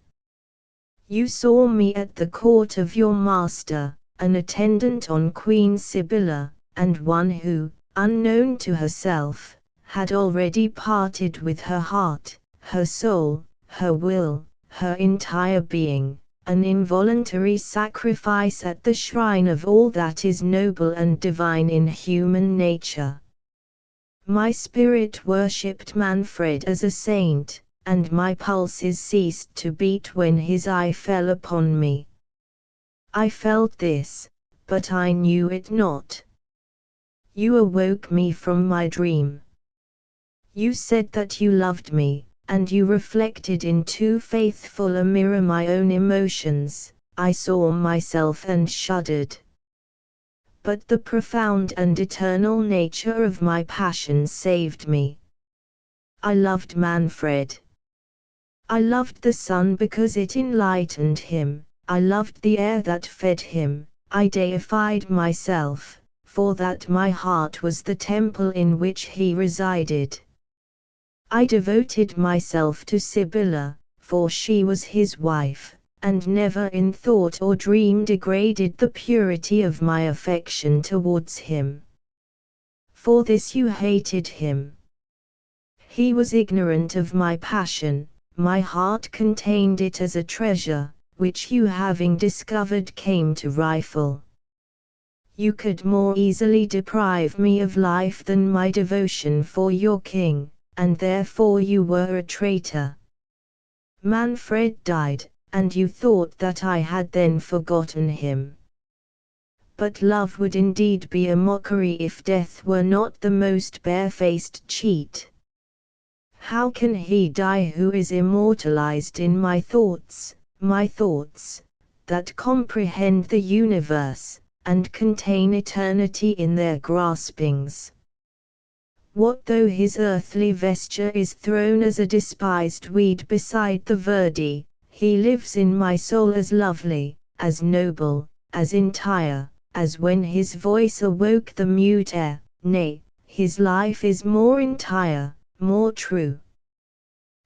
You saw me at the court of your master, an attendant on Queen Sibylla, and one who, unknown to herself, had already parted with her heart, her soul, her will, her entire being, an involuntary sacrifice at the shrine of all that is noble and divine in human nature. My spirit worshipped Manfred as a saint, and my pulses ceased to beat when his eye fell upon me. I felt this, but I knew it not. You awoke me from my dream. You said that you loved me, and you reflected in too faithful a mirror my own emotions. I saw myself and shuddered. But the profound and eternal nature of my passion saved me. I loved Manfred. I loved the sun because it enlightened him. I loved the air that fed him. I deified myself, for that my heart was the temple in which he resided. I devoted myself to Sibylla, for she was his wife, and never in thought or dream degraded the purity of my affection towards him. For this you hated him. He was ignorant of my passion. My heart contained it as a treasure, which you, having discovered, came to rifle. You could more easily deprive me of life than my devotion for your king, and therefore you were a traitor. Manfred died, and you thought that I had then forgotten him. But love would indeed be a mockery if death were not the most barefaced cheat. How can he die who is immortalized in my thoughts, that comprehend the universe, and contain eternity in their graspings? What though his earthly vesture is thrown as a despised weed beside the Verdi, he lives in my soul as lovely, as noble, as entire, as when his voice awoke the mute air, nay, his life is more entire, more true.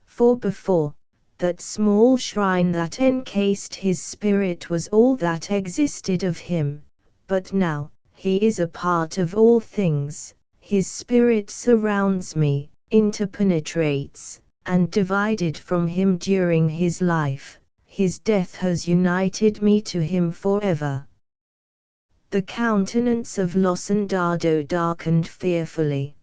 For before, that small shrine that encased his spirit was all that existed of him, but now, he is a part of all things, his spirit surrounds me, interpenetrates, and divided from him during his life, his death has united me to him forever. The countenance of Losandado darkened fearfully.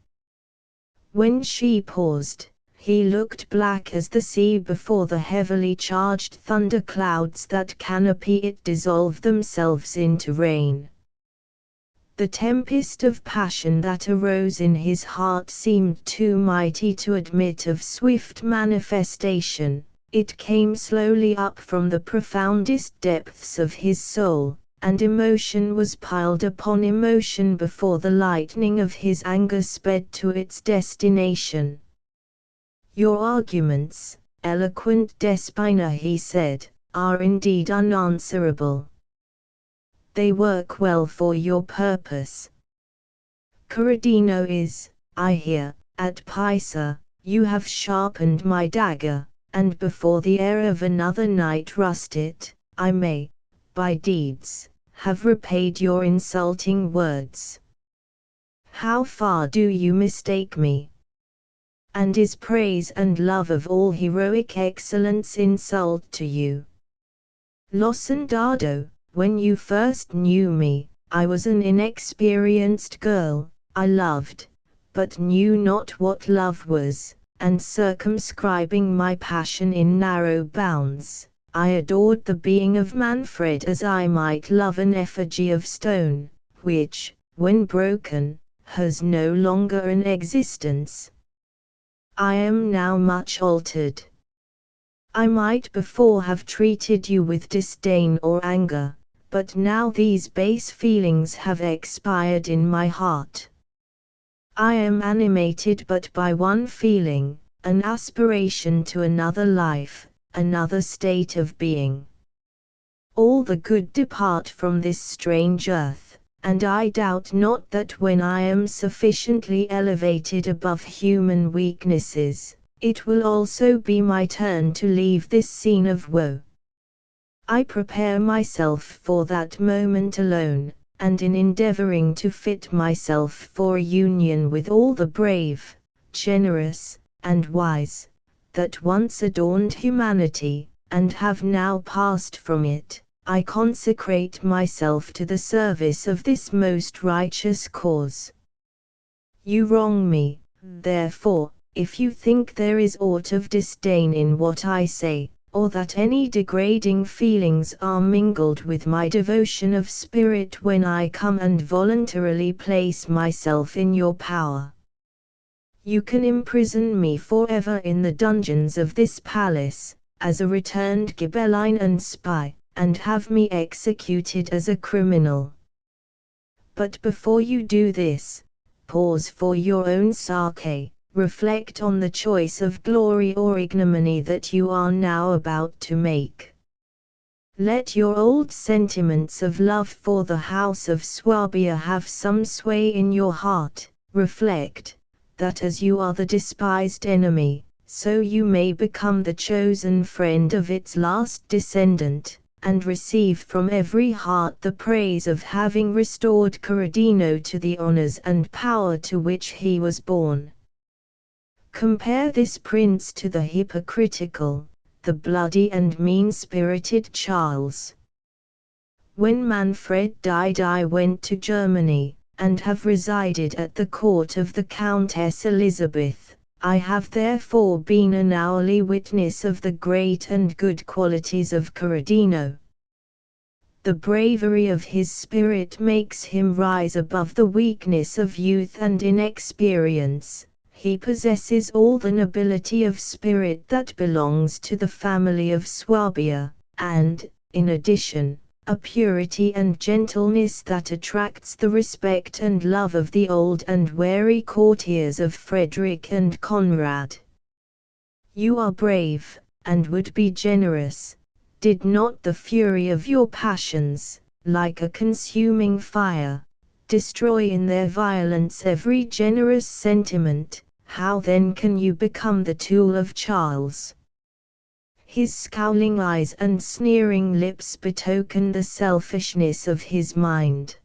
When she paused, he looked black as the sea before the heavily charged thunder clouds that canopy it dissolve themselves into rain. The tempest of passion that arose in his heart seemed too mighty to admit of swift manifestation. It came slowly up from the profoundest depths of his soul, and emotion was piled upon emotion before the lightning of his anger sped to its destination. Your arguments, eloquent Despina, he said, are indeed unanswerable. They work well for your purpose. Corradino is, I hear, at Pisa. You have sharpened my dagger, and before the air of another night rust it, I may, by deeds, have repaid your insulting words. How far do you mistake me? And is praise and love of all heroic excellence insult to you? Losandado, when you first knew me, I was an inexperienced girl. I loved, but knew not what love was, and circumscribing my passion in narrow bounds, I adored the being of Manfred as I might love an effigy of stone, which, when broken, has no longer an existence. I am now much altered. I might before have treated you with disdain or anger, but now these base feelings have expired in my heart. I am animated but by one feeling, an aspiration to another life, another state of being. All the good depart from this strange earth, and I doubt not that when I am sufficiently elevated above human weaknesses, it will also be my turn to leave this scene of woe. I prepare myself for that moment alone, and in endeavoring to fit myself for a union with all the brave, generous, and wise, that once adorned humanity, and have now passed from it, I consecrate myself to the service of this most righteous cause. You wrong me, therefore, if you think there is aught of disdain in what I say, or that any degrading feelings are mingled with my devotion of spirit when I come and voluntarily place myself in your power. You can imprison me forever in the dungeons of this palace, as a returned Ghibelline and spy, and have me executed as a criminal. But before you do this, pause for your own sake. Reflect on the choice of glory or ignominy that you are now about to make. Let your old sentiments of love for the House of Swabia have some sway in your heart. Reflect, that as you are the despised enemy, so you may become the chosen friend of its last descendant, and receive from every heart the praise of having restored Corradino to the honors and power to which he was born. Compare this prince to the hypocritical, the bloody and mean-spirited Charles. When Manfred died I went to Germany, and have resided at the court of the Countess Elizabeth. I have therefore been an hourly witness of the great and good qualities of Corradino. The bravery of his spirit makes him rise above the weakness of youth and inexperience. he possesses all the nobility of spirit that belongs to the family of Swabia, and, in addition, a purity and gentleness that attracts the respect and love of the old and wary courtiers of Frederick and Conrad. You are brave, and would be generous, did not the fury of your passions, like a consuming fire, destroy in their violence every generous sentiment. How then can you become the tool of Charles? His scowling eyes and sneering lips betoken the selfishness of his mind.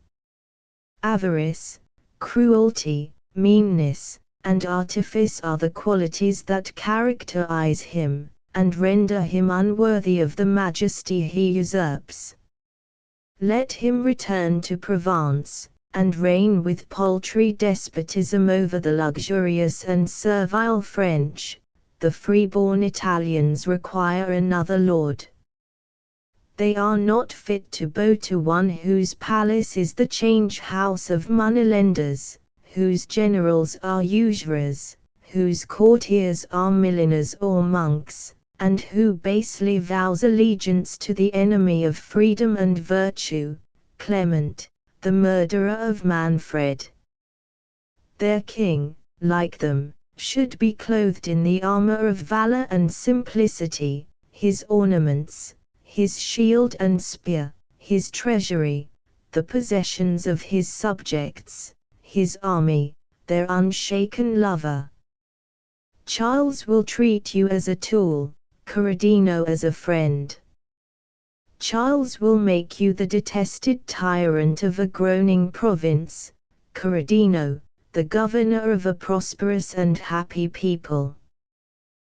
Avarice, cruelty, meanness, and artifice are the qualities that characterize him, and render him unworthy of the majesty he usurps. Let him return to Provence, and reign with paltry despotism over the luxurious and servile French. The freeborn Italians require another lord. They are not fit to bow to one whose palace is the change house of moneylenders, whose generals are usurers, whose courtiers are milliners or monks, and who basely vows allegiance to the enemy of freedom and virtue, Clement, the murderer of Manfred. Their king, like them, should be clothed in the armor of valor and simplicity, his ornaments, his shield and spear, his treasury, the possessions of his subjects, his army, their unshaken lover. Charles will treat you as a tool, Corradino as a friend. Charles will make you the detested tyrant of a groaning province, Corradino, the governor of a prosperous and happy people.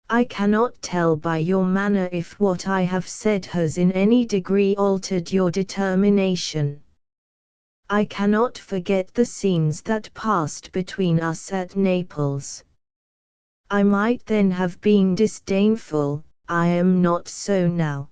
I cannot tell by your manner if what I have said has in any degree altered your determination. I cannot forget the scenes that passed between us at Naples. I might then have been disdainful, I am not so now.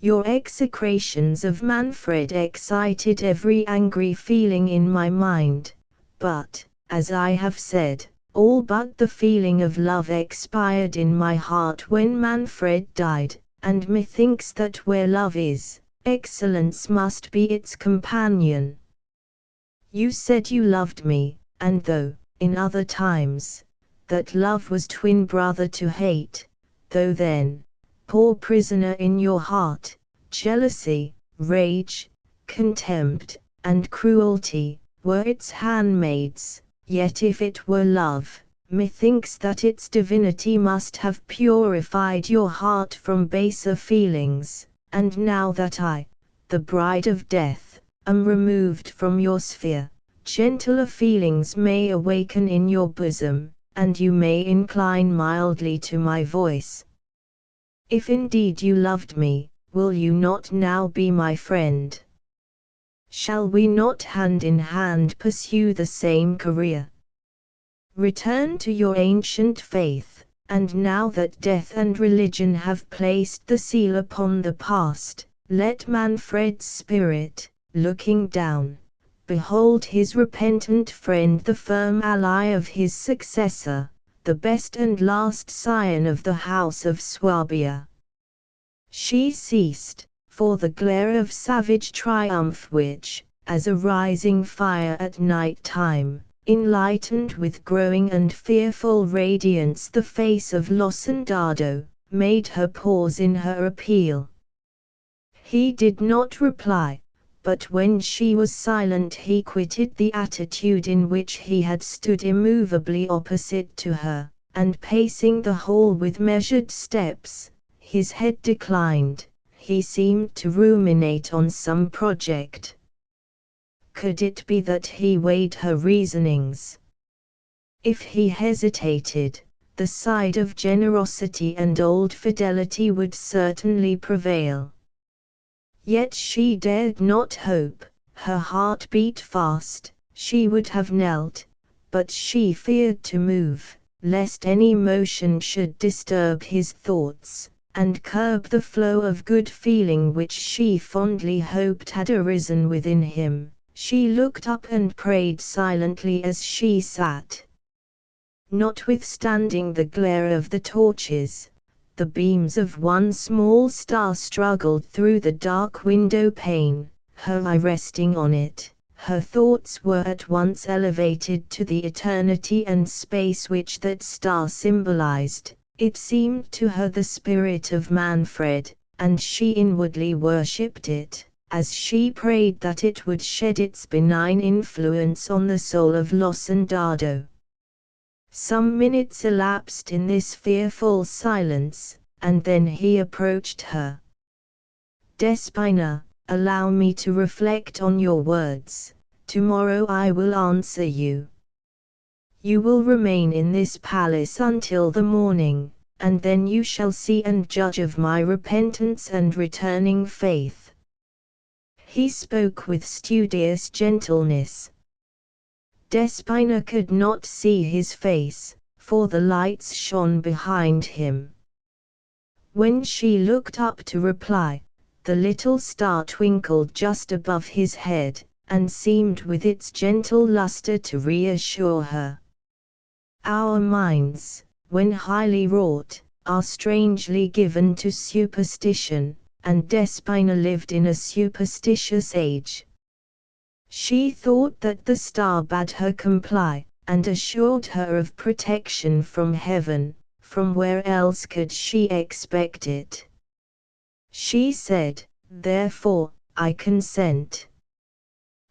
Your execrations of Manfred excited every angry feeling in my mind, but, as I have said, all but the feeling of love expired in my heart when Manfred died, and methinks that where love is, excellence must be its companion. You said you loved me, and though, in other times, that love was twin brother to hate, though then, poor prisoner in your heart, jealousy, rage, contempt, and cruelty, were its handmaids, yet if it were love, methinks that its divinity must have purified your heart from baser feelings, and now that I, the bride of death, am removed from your sphere, gentler feelings may awaken in your bosom, and you may incline mildly to my voice. If indeed you loved me, will you not now be my friend? Shall we not hand in hand pursue the same career? Return to your ancient faith, and now that death and religion have placed the seal upon the past, let Manfred's spirit, looking down, behold his repentant friend the firm ally of his successor, the best and last scion of the house of Swabia. She ceased, for the glare of savage triumph which, as a rising fire at night time, enlightened with growing and fearful radiance the face of Losendado, made her pause in her appeal. He did not reply, but when she was silent he quitted the attitude in which he had stood immovably opposite to her, and pacing the hall with measured steps, his head declined, he seemed to ruminate on some project. Could it be that he weighed her reasonings? If he hesitated, the side of generosity and old fidelity would certainly prevail. Yet she dared not hope, her heart beat fast, she would have knelt, but she feared to move, lest any motion should disturb his thoughts, and curb the flow of good feeling which she fondly hoped had arisen within him. She looked up and prayed silently as she sat. Notwithstanding the glare of the torches, the beams of one small star struggled through the dark window pane. Her eye resting on it, her thoughts were at once elevated to the eternity and space which that star symbolized. It seemed to her the spirit of Manfred, and she inwardly worshipped it, as she prayed that it would shed its benign influence on the soul of Losendado. Some minutes elapsed in this fearful silence, and then he approached her. Despina, allow me to reflect on your words. Tomorrow I will answer you. You will remain in this palace until the morning, and then you shall see and judge of my repentance and returning faith. He spoke with studious gentleness. Despina could not see his face, for the lights shone behind him. When she looked up to reply, the little star twinkled just above his head, and seemed with its gentle luster to reassure her. Our minds, when highly wrought, are strangely given to superstition, and Despina lived in a superstitious age. She thought that the star bade her comply, and assured her of protection from heaven. From where else could she expect it? She said, therefore, I consent.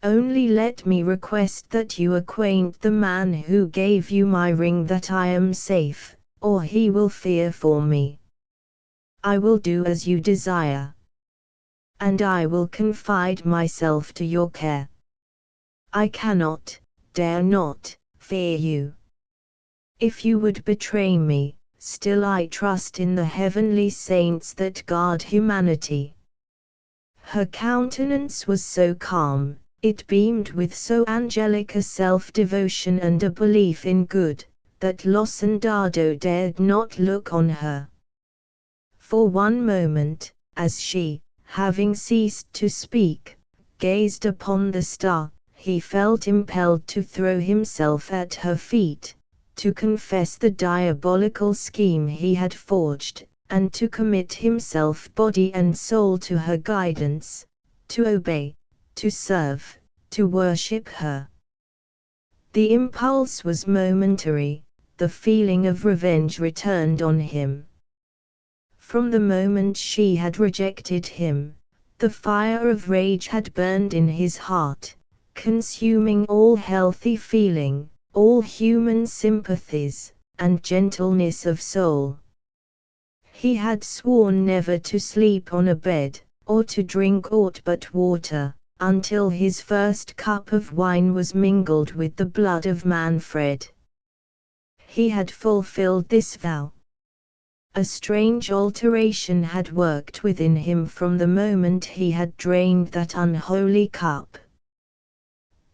Only let me request that you acquaint the man who gave you my ring that I am safe, or he will fear for me. I will do as you desire. And I will confide myself to your care. I cannot, dare not, fear you. If you would betray me, still I trust in the heavenly saints that guard humanity. Her countenance was so calm, it beamed with so angelic a self-devotion and a belief in good, that Losendado dared not look on her. For one moment, as she, having ceased to speak, gazed upon the star, he felt impelled to throw himself at her feet, to confess the diabolical scheme he had forged, and to commit himself body and soul to her guidance, to obey, to serve, to worship her. The impulse was momentary, the feeling of revenge returned on him. From the moment she had rejected him, the fire of rage had burned in his heart, consuming all healthy feeling, all human sympathies, and gentleness of soul. He had sworn never to sleep on a bed, or to drink aught but water, until his first cup of wine was mingled with the blood of Manfred. He had fulfilled this vow. A strange alteration had worked within him from the moment he had drained that unholy cup.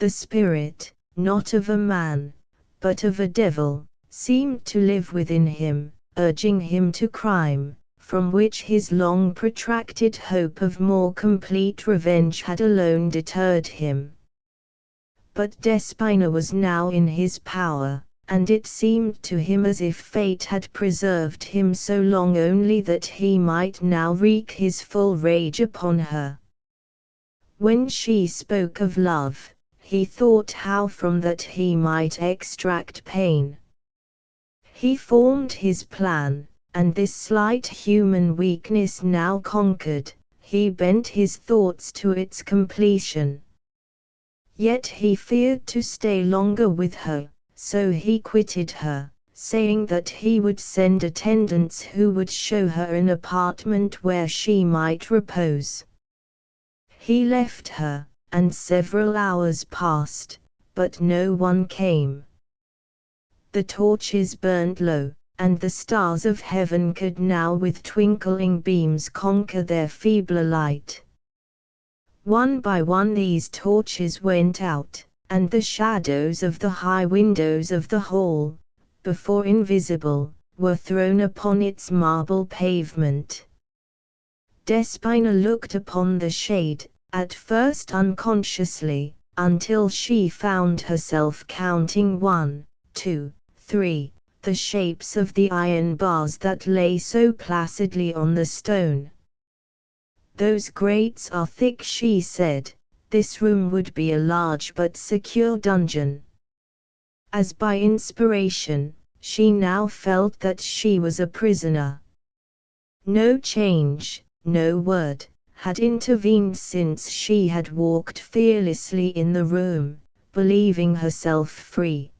The spirit, not of a man, but of a devil, seemed to live within him, urging him to crime, from which his long protracted hope of more complete revenge had alone deterred him. But Despina was now in his power, and it seemed to him as if fate had preserved him so long only that he might now wreak his full rage upon her. When she spoke of love, he thought how from that he might extract pain. He formed his plan, and this slight human weakness now conquered, he bent his thoughts to its completion. Yet he feared to stay longer with her, so he quitted her, saying that he would send attendants who would show her an apartment where she might repose. He left her, and several hours passed, but no one came. The torches burned low, and the stars of heaven could now with twinkling beams conquer their feebler light. One by one these torches went out, and the shadows of the high windows of the hall, before invisible, were thrown upon its marble pavement. Despina looked upon the shade, at first unconsciously, until she found herself counting 1, 2, 3, the shapes of the iron bars that lay so placidly on the stone. "Those grates are thick," she said. "This room would be a large but secure dungeon." As by inspiration, she now felt that she was a prisoner. No change, no word, had intervened since she had walked fearlessly in the room, believing herself free.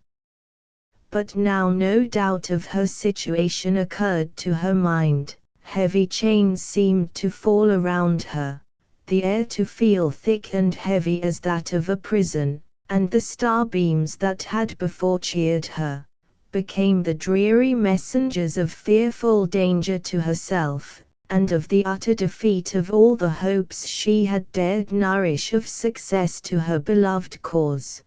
But now no doubt of her situation occurred to her mind. Heavy chains seemed to fall around her, the air to feel thick and heavy as that of a prison, and the starbeams that had before cheered her, became the dreary messengers of fearful danger to herself, and of the utter defeat of all the hopes she had dared nourish of success to her beloved cause.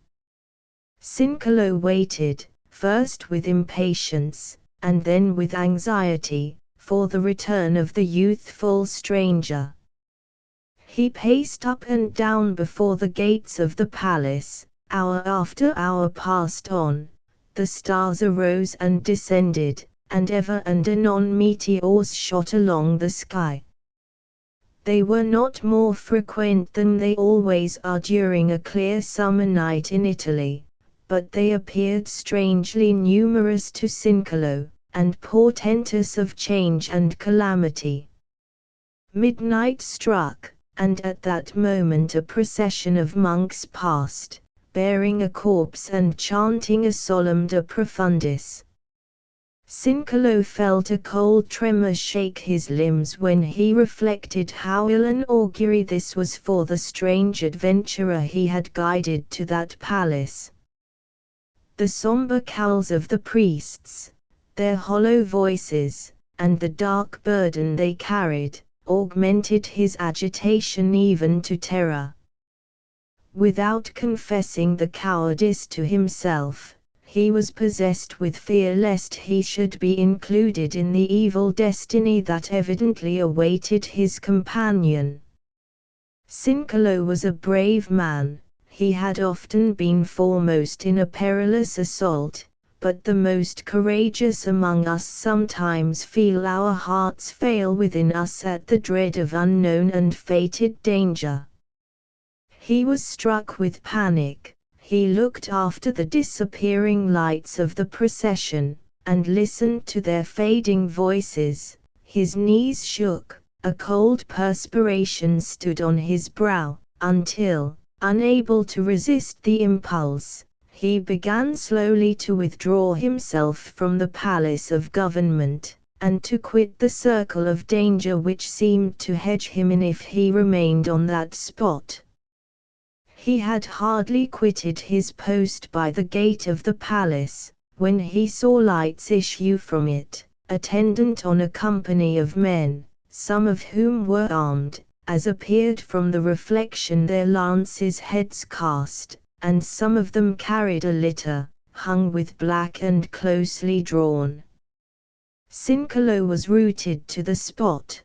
Sincolo waited, first with impatience, and then with anxiety, for the return of the youthful stranger. He paced up and down before the gates of the palace. Hour after hour passed on, the stars arose and descended, and ever and anon meteors shot along the sky. They were not more frequent than they always are during a clear summer night in Italy, but they appeared strangely numerous to Sincolo, and portentous of change and calamity. Midnight struck, and at that moment a procession of monks passed, bearing a corpse and chanting a solemn De Profundis. Sincolo felt a cold tremor shake his limbs when he reflected how ill an augury this was for the strange adventurer he had guided to that palace. The sombre cowls of the priests, their hollow voices, and the dark burden they carried, augmented his agitation even to terror. Without confessing the cowardice to himself, he was possessed with fear lest he should be included in the evil destiny that evidently awaited his companion. Sincolo was a brave man. He had often been foremost in a perilous assault, but the most courageous among us sometimes feel our hearts fail within us at the dread of unknown and fated danger. He was struck with panic. He looked after the disappearing lights of the procession, and listened to their fading voices. His knees shook, a cold perspiration stood on his brow, until, unable to resist the impulse, he began slowly to withdraw himself from the palace of government, and to quit the circle of danger which seemed to hedge him in if he remained on that spot. He had hardly quitted his post by the gate of the palace, when he saw lights issue from it, attendant on a company of men, some of whom were armed, as appeared from the reflection their lances' heads cast, and some of them carried a litter, hung with black and closely drawn. Sincolo was rooted to the spot.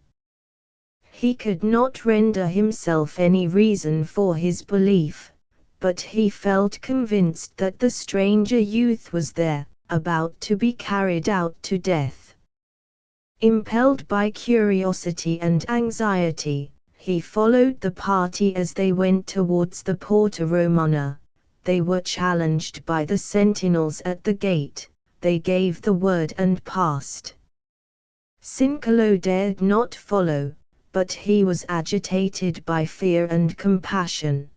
He could not render himself any reason for his belief, but he felt convinced that the stranger youth was there, about to be carried out to death. Impelled by curiosity and anxiety, he followed the party as they went towards the Porta Romana. They were challenged by the sentinels at the gate. They gave the word and passed. Sincolo dared not follow, but he was agitated by fear and compassion.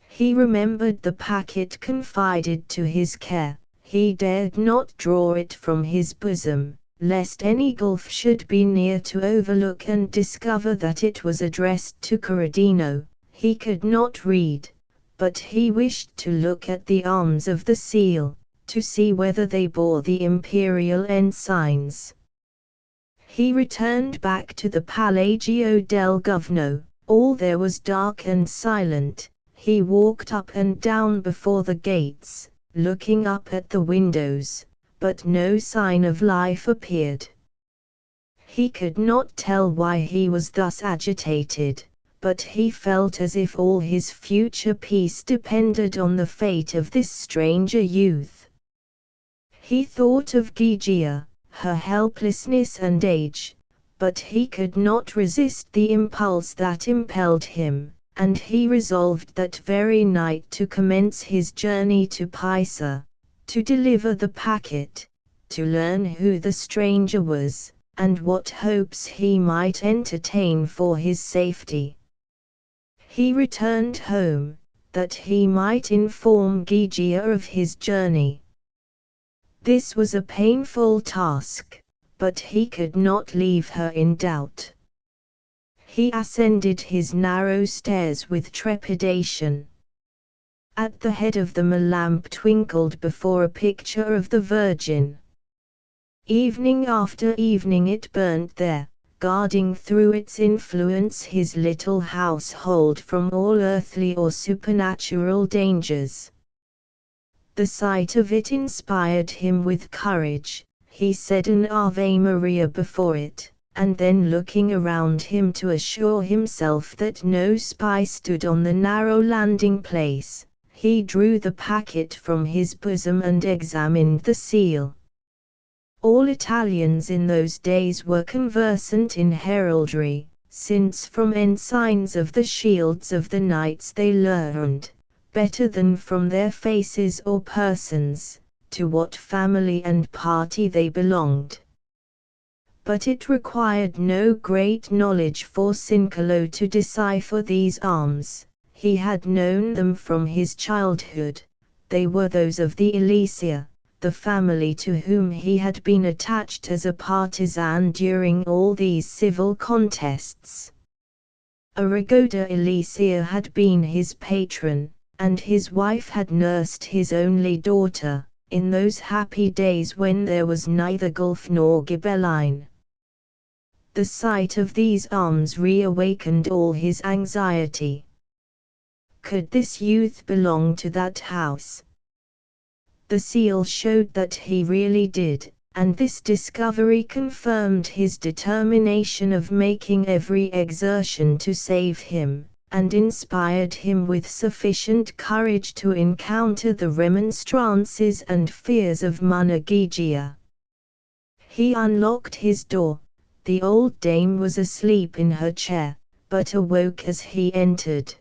He remembered the packet confided to his care. He dared not draw it from his bosom, lest any gulf should be near to overlook and discover that it was addressed to Corradino. He could not read, but he wished to look at the arms of the seal, to see whether they bore the imperial ensigns. He returned back to the Palagio del Govno. All there was dark and silent. He walked up and down before the gates, looking up at the windows, but no sign of life appeared. He could not tell why he was thus agitated, but he felt as if all his future peace depended on the fate of this stranger youth. He thought of Gygia, her helplessness and age, but he could not resist the impulse that impelled him, and he resolved that very night to commence his journey to Pisa, to deliver the packet, to learn who the stranger was, and what hopes he might entertain for his safety. He returned home, that he might inform Gygia of his journey. This was a painful task, but he could not leave her in doubt. He ascended his narrow stairs with trepidation. At the head of them a lamp twinkled before a picture of the Virgin. Evening after evening it burnt there, guarding through its influence his little household from all earthly or supernatural dangers. The sight of it inspired him with courage. He said an Ave Maria before it, and then looking around him to assure himself that no spy stood on the narrow landing place, he drew the packet from his bosom and examined the seal. All Italians in those days were conversant in heraldry, since from ensigns of the shields of the knights they learned, better than from their faces or persons, to what family and party they belonged. But it required no great knowledge for Cincolo to decipher these arms. He had known them from his childhood. They were those of the Alesia, the family to whom he had been attached as a partisan during all these civil contests. Arrigo de Alesia had been his patron, and his wife had nursed his only daughter, in those happy days when there was neither Gulf nor Ghibelline. The sight of these arms reawakened all his anxiety. Could this youth belong to that house? The seal showed that he really did, and this discovery confirmed his determination of making every exertion to save him, and inspired him with sufficient courage to encounter the remonstrances and fears of Monna Gygia. He unlocked his door. The old dame was asleep in her chair, but awoke as he entered.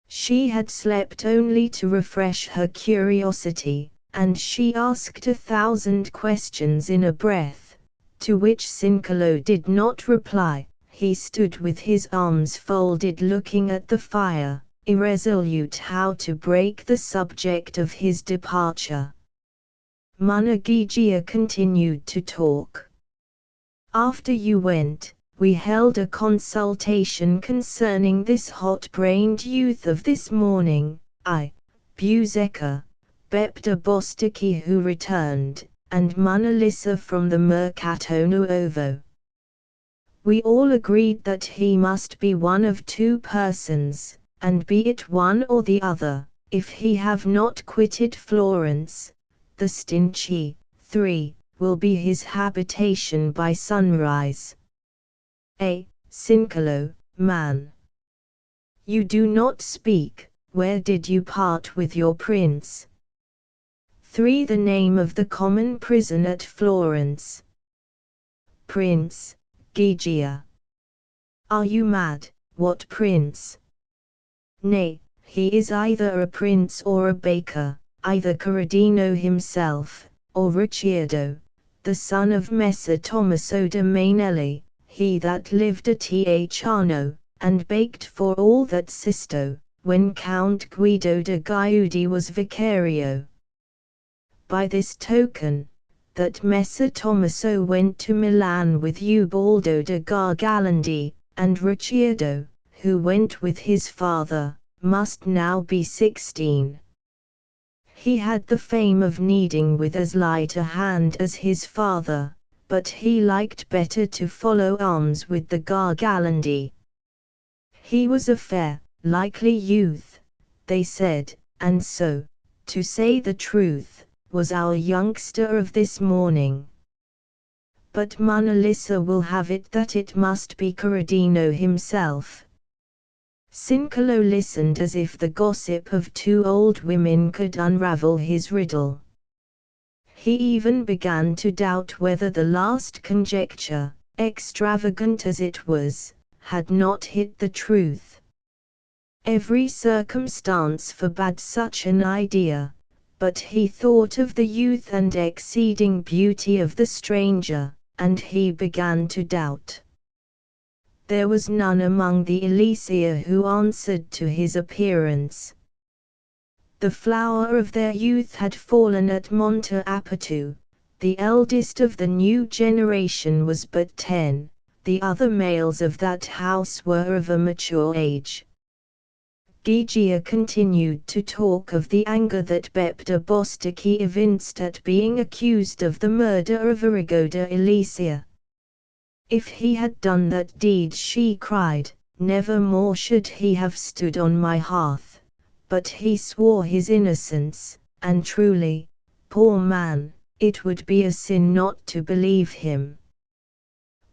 She had slept only to refresh her curiosity, and she asked 1,000 questions in a breath, to which Cincolo did not reply. He stood with his arms folded looking at the fire, irresolute how to break the subject of his departure. Monna Gygia continued to talk. After you went, we held a consultation concerning this hot-brained youth of this morning, Buzecca, Bepta Bostocchi who returned, and Monna Lisa from the Mercato Nuovo. We all agreed that he must be one of two persons, and be it one or the other, if he have not quitted Florence, the Stinchi, 3, will be his habitation by sunrise. Cincolo, man. You do not speak. Where did you part with your prince? 3. The name of the common prison at Florence. Prince, Gygia. Are you mad? What prince? Nay, he is either a prince or a baker, either Corradino himself, or Ricciardo, the son of Messer Tommaso de Mainelli, he that lived at Tieciano, and baked for all that Sisto, when Count Guido de Giudi was vicario. By this token, that Messer Tommaso went to Milan with Ubaldo de Gargalandi, and Ricciardo, who went with his father, must now be 16. He had the fame of needing with as light a hand as his father, but he liked better to follow arms with the Gargalandi. He was a fair, likely youth, they said, and so, to say the truth, was our youngster of this morning. But Monna Lisa will have it that it must be Corradino himself. Cincolo listened as if the gossip of two old women could unravel his riddle. He even began to doubt whether the last conjecture, extravagant as it was, had not hit the truth. Every circumstance forbade such an idea, but he thought of the youth and exceeding beauty of the stranger, and he began to doubt. There was none among the Elysia who answered to his appearance. The flower of their youth had fallen at Monte Apatu. The eldest of the new generation was but 10, the other males of that house were of a mature age. Gygia continued to talk of the anger that Bepta Bostaki evinced at being accused of the murder of Arrigo de Elysia. If he had done that deed, she cried, never more should he have stood on my hearth, but he swore his innocence, and truly, poor man, it would be a sin not to believe him.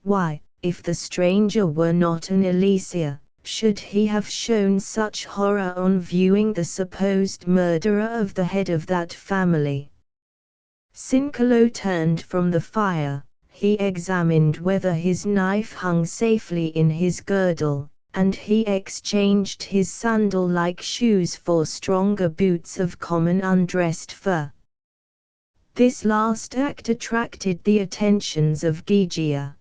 Why, if the stranger were not an Elysia, should he have shown such horror on viewing the supposed murderer of the head of that family? Cincolo turned from the fire, he examined whether his knife hung safely in his girdle, and he exchanged his sandal-like shoes for stronger boots of common undressed fur. This last act attracted the attentions of Gygia.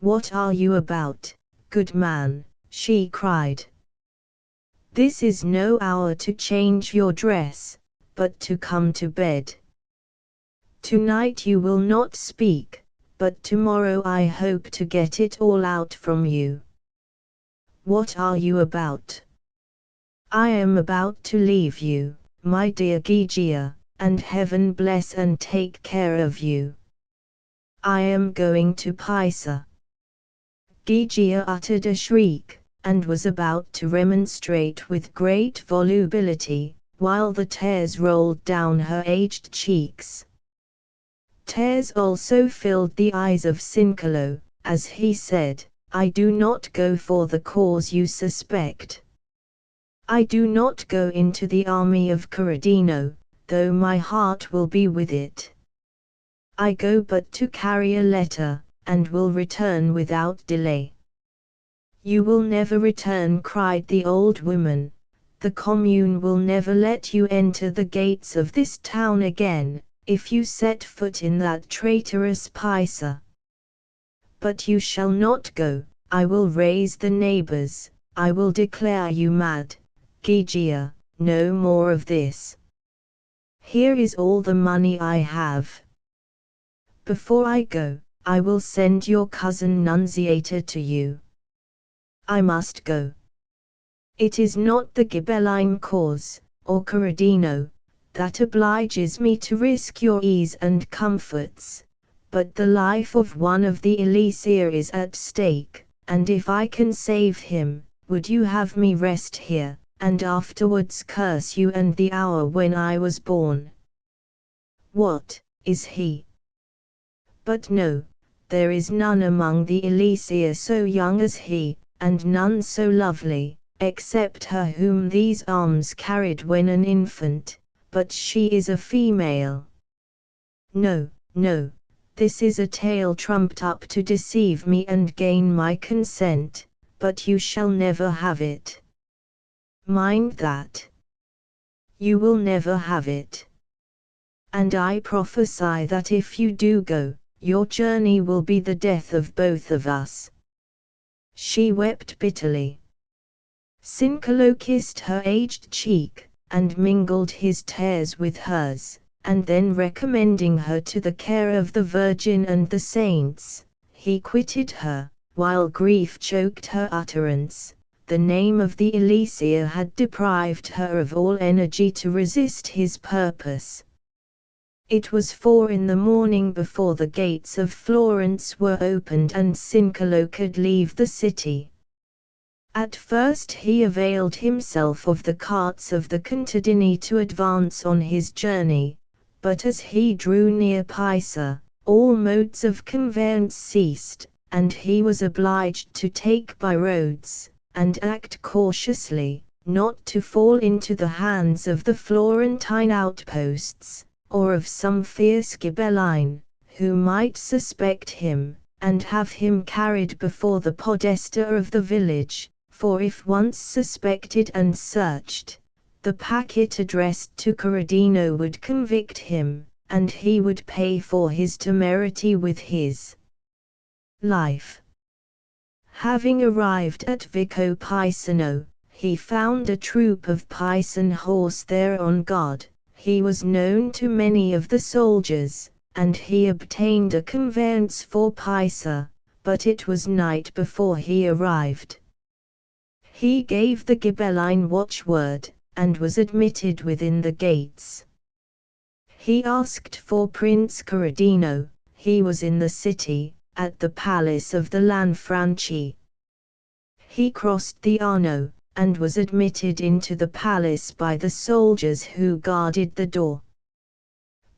"What are you about, good man?" she cried. "This is no hour to change your dress, but to come to bed. Tonight you will not speak, but tomorrow I hope to get it all out from you. What are you about?" "I am about to leave you, my dear Gygia, and heaven bless and take care of you. I am going to Pisa." Gygia uttered a shriek, and was about to remonstrate with great volubility, while the tears rolled down her aged cheeks. Tears also filled the eyes of Cincolo, as he said, "I do not go for the cause you suspect. I do not go into the army of Corradino, though my heart will be with it. I go but to carry a letter, and will return without delay." "You will never return," cried the old woman. "The commune will never let you enter the gates of this town again, if you set foot in that traitorous Pisa. But you shall not go, I will raise the neighbors, I will declare you mad. Gygia, no more of this. Here is all the money I have. Before I go, I will send your cousin Nunziata to you. I must go. It is not the Ghibelline cause, or Corradino, that obliges me to risk your ease and comforts, but the life of one of the Elysia is at stake, and if I can save him, would you have me rest here, and afterwards curse you and the hour when I was born? What, is he? But no, there is none among the Elysia so young as he, and none so lovely, except her whom these arms carried when an infant, but she is a female. No, no, this is a tale trumped up to deceive me and gain my consent, but you shall never have it. Mind that. You will never have it. And I prophesy that if you do go, your journey will be the death of both of us." She wept bitterly. Cincolo kissed her aged cheek, and mingled his tears with hers, and then recommending her to the care of the Virgin and the saints, he quitted her, while grief choked her utterance. The name of the Elysia had deprived her of all energy to resist his purpose. It was 4 in the morning before the gates of Florence were opened and Cincolo could leave the city. At first he availed himself of the carts of the contadini to advance on his journey, but as he drew near Pisa, all modes of conveyance ceased, and he was obliged to take by roads, and act cautiously, not to fall into the hands of the Florentine outposts, or of some fierce Ghibelline, who might suspect him, and have him carried before the podesta of the village, for if once suspected and searched, the packet addressed to Corradino would convict him, and he would pay for his temerity with his life. Having arrived at Vico Pisano, he found a troop of Pisan horse there on guard. He was known to many of the soldiers, and he obtained a conveyance for Pisa, but it was night before he arrived. He gave the Ghibelline watchword, and was admitted within the gates. He asked for Prince Corradino. He was in the city, at the palace of the Lanfranchi. He crossed the Arno, and was admitted into the palace by the soldiers who guarded the door.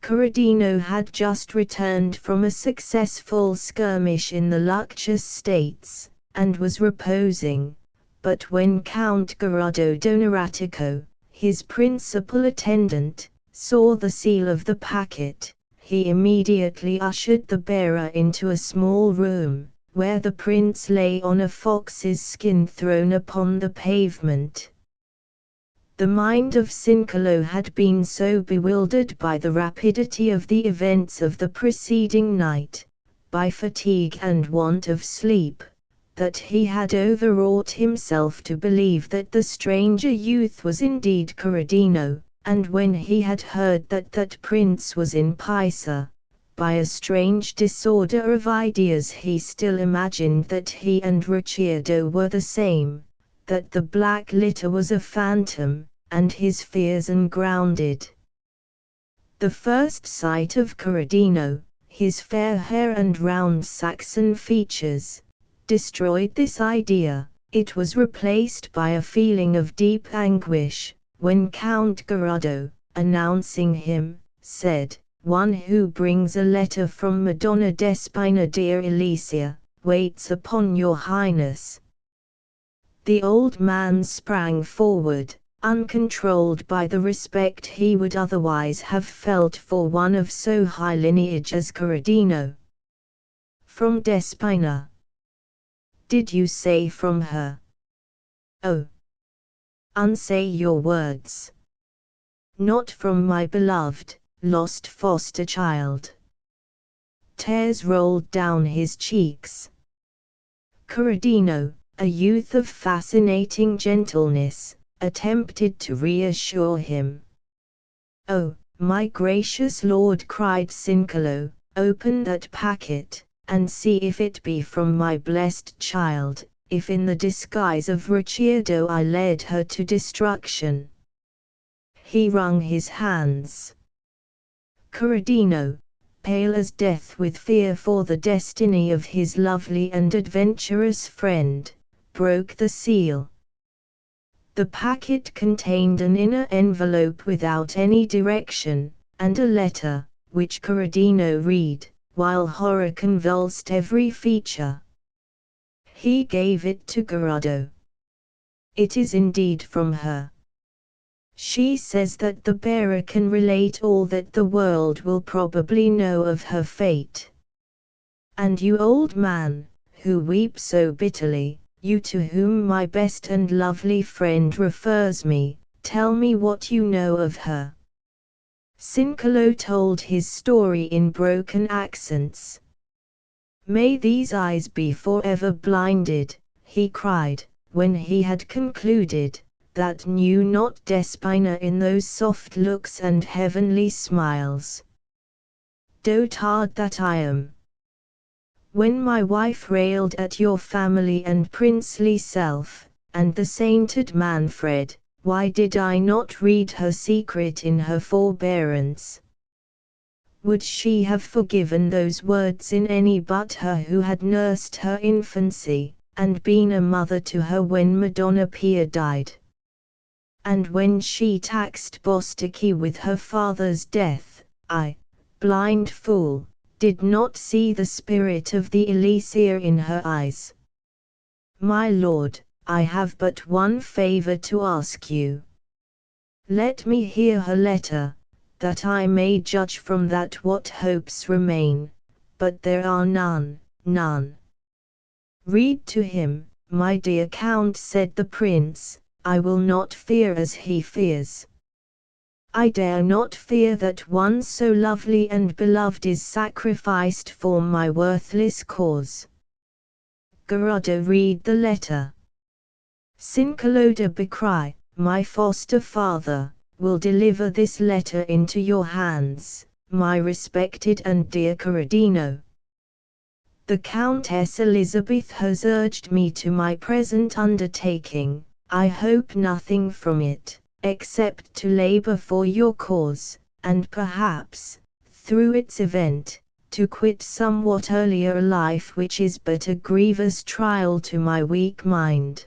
Corradino had just returned from a successful skirmish in the Lucchese states, and was reposing, but when Count Gerardo Donoratico, his principal attendant, saw the seal of the packet, he immediately ushered the bearer into a small room, where the prince lay on a fox's skin thrown upon the pavement. The mind of Cincolo had been so bewildered by the rapidity of the events of the preceding night, by fatigue and want of sleep, that he had overwrought himself to believe that the stranger youth was indeed Corradino, and when he had heard that that prince was in Pisa, by a strange disorder of ideas he still imagined that he and Ricciardo were the same, that the black litter was a phantom, and his fears ungrounded. The first sight of Corradino, his fair hair and round Saxon features, destroyed this idea. It was replaced by a feeling of deep anguish, when Count Gerardo, announcing him, said, "One who brings a letter from Madonna Despina dear Alicia, waits upon your highness." The old man sprang forward, uncontrolled by the respect he would otherwise have felt for one of so high lineage as Corradino. "From Despina? Did you say from her? Oh! Unsay your words. Not from my beloved, lost foster child." Tears rolled down his cheeks. Corradino, a youth of fascinating gentleness, attempted to reassure him. "Oh, my gracious lord," cried Cincolo, "open that packet, and see if it be from my blessed child, if in the disguise of Ricciardo I led her to destruction." He wrung his hands. Corradino, pale as death with fear for the destiny of his lovely and adventurous friend, broke the seal. The packet contained an inner envelope without any direction, and a letter, which Corradino read, while horror convulsed every feature. He gave it to Gerardo. "It is indeed from her. She says that the bearer can relate all that the world will probably know of her fate. And you, old man, who weep so bitterly, you to whom my best and lovely friend refers me, tell me what you know of her." Cincolo told his story in broken accents. "May these eyes be forever blinded," he cried, when he had concluded, "that knew not Despina in those soft looks and heavenly smiles. Dotard that I am! When my wife railed at your family and princely self, and the sainted Manfred, why did I not read her secret in her forbearance? Would she have forgiven those words in any but her who had nursed her infancy, and been a mother to her when Madonna Pia died? And when she taxed Bostocchi with her father's death, I, blind fool, did not see the spirit of the Elysia in her eyes. My lord, I have but one favor to ask you. Let me hear her letter, that I may judge from that what hopes remain, but there are none, none. Read to him, my dear Count, said the prince. I will not fear as he fears. I dare not fear that one so lovely and beloved is sacrificed for my worthless cause. Garuda, read the letter. Sincaloda Bacri, my foster father, will deliver this letter into your hands, my respected and dear Corradino. The Countess Elizabeth has urged me to my present undertaking. I hope nothing from it, except to labor for your cause, and perhaps, through its event, to quit somewhat earlier a life which is but a grievous trial to my weak mind.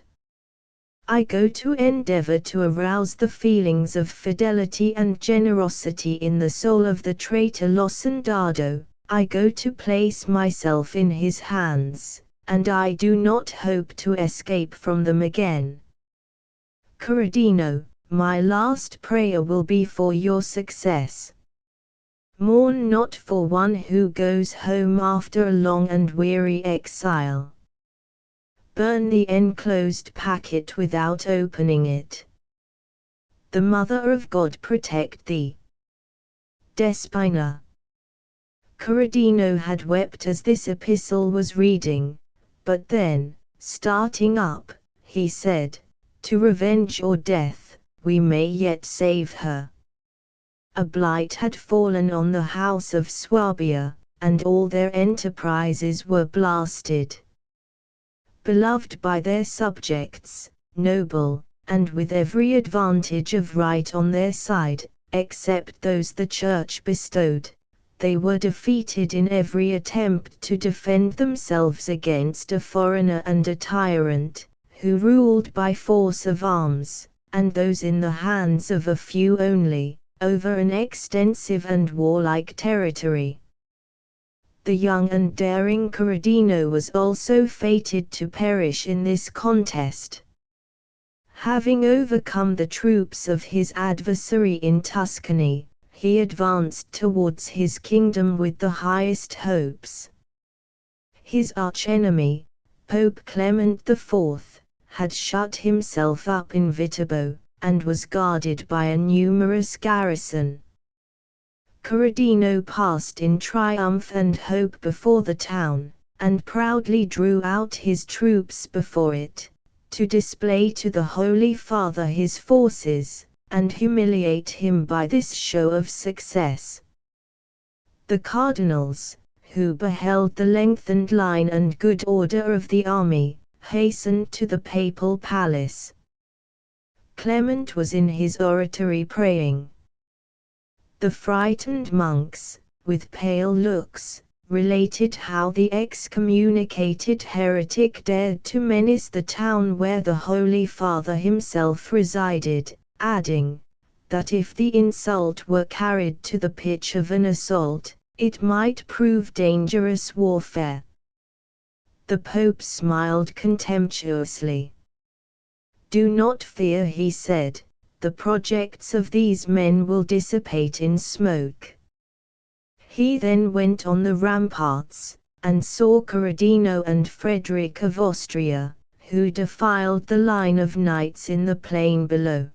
I go to endeavor to arouse the feelings of fidelity and generosity in the soul of the traitor Losendado. I go to place myself in his hands, and I do not hope to escape from them again. Corradino, my last prayer will be for your success. Mourn not for one who goes home after a long and weary exile. Burn the enclosed packet without opening it. The Mother of God protect thee. Despina. Corradino had wept as this epistle was reading, but then, starting up, he said, to revenge or death, we may yet save her. A blight had fallen on the house of Swabia, and all their enterprises were blasted. Beloved by their subjects, noble, and with every advantage of right on their side, except those the Church bestowed, they were defeated in every attempt to defend themselves against a foreigner and a tyrant, who ruled by force of arms, and those in the hands of a few only, over an extensive and warlike territory. The young and daring Corradino was also fated to perish in this contest. Having overcome the troops of his adversary in Tuscany, he advanced towards his kingdom with the highest hopes. His archenemy, Pope Clement IV, had shut himself up in Viterbo, and was guarded by a numerous garrison. Corradino passed in triumph and hope before the town, and proudly drew out his troops before it, to display to the Holy Father his forces, and humiliate him by this show of success. The cardinals, who beheld the lengthened line and good order of the army, hastened to the papal palace. Clement was in his oratory praying. The frightened monks, with pale looks, related how the excommunicated heretic dared to menace the town where the Holy Father himself resided, adding, that if the insult were carried to the pitch of an assault, it might prove dangerous warfare. The Pope smiled contemptuously. Do not fear, he said, the projects of these men will dissipate in smoke. He then went on the ramparts, and saw Corradino and Frederick of Austria, who defiled the line of knights in the plain below.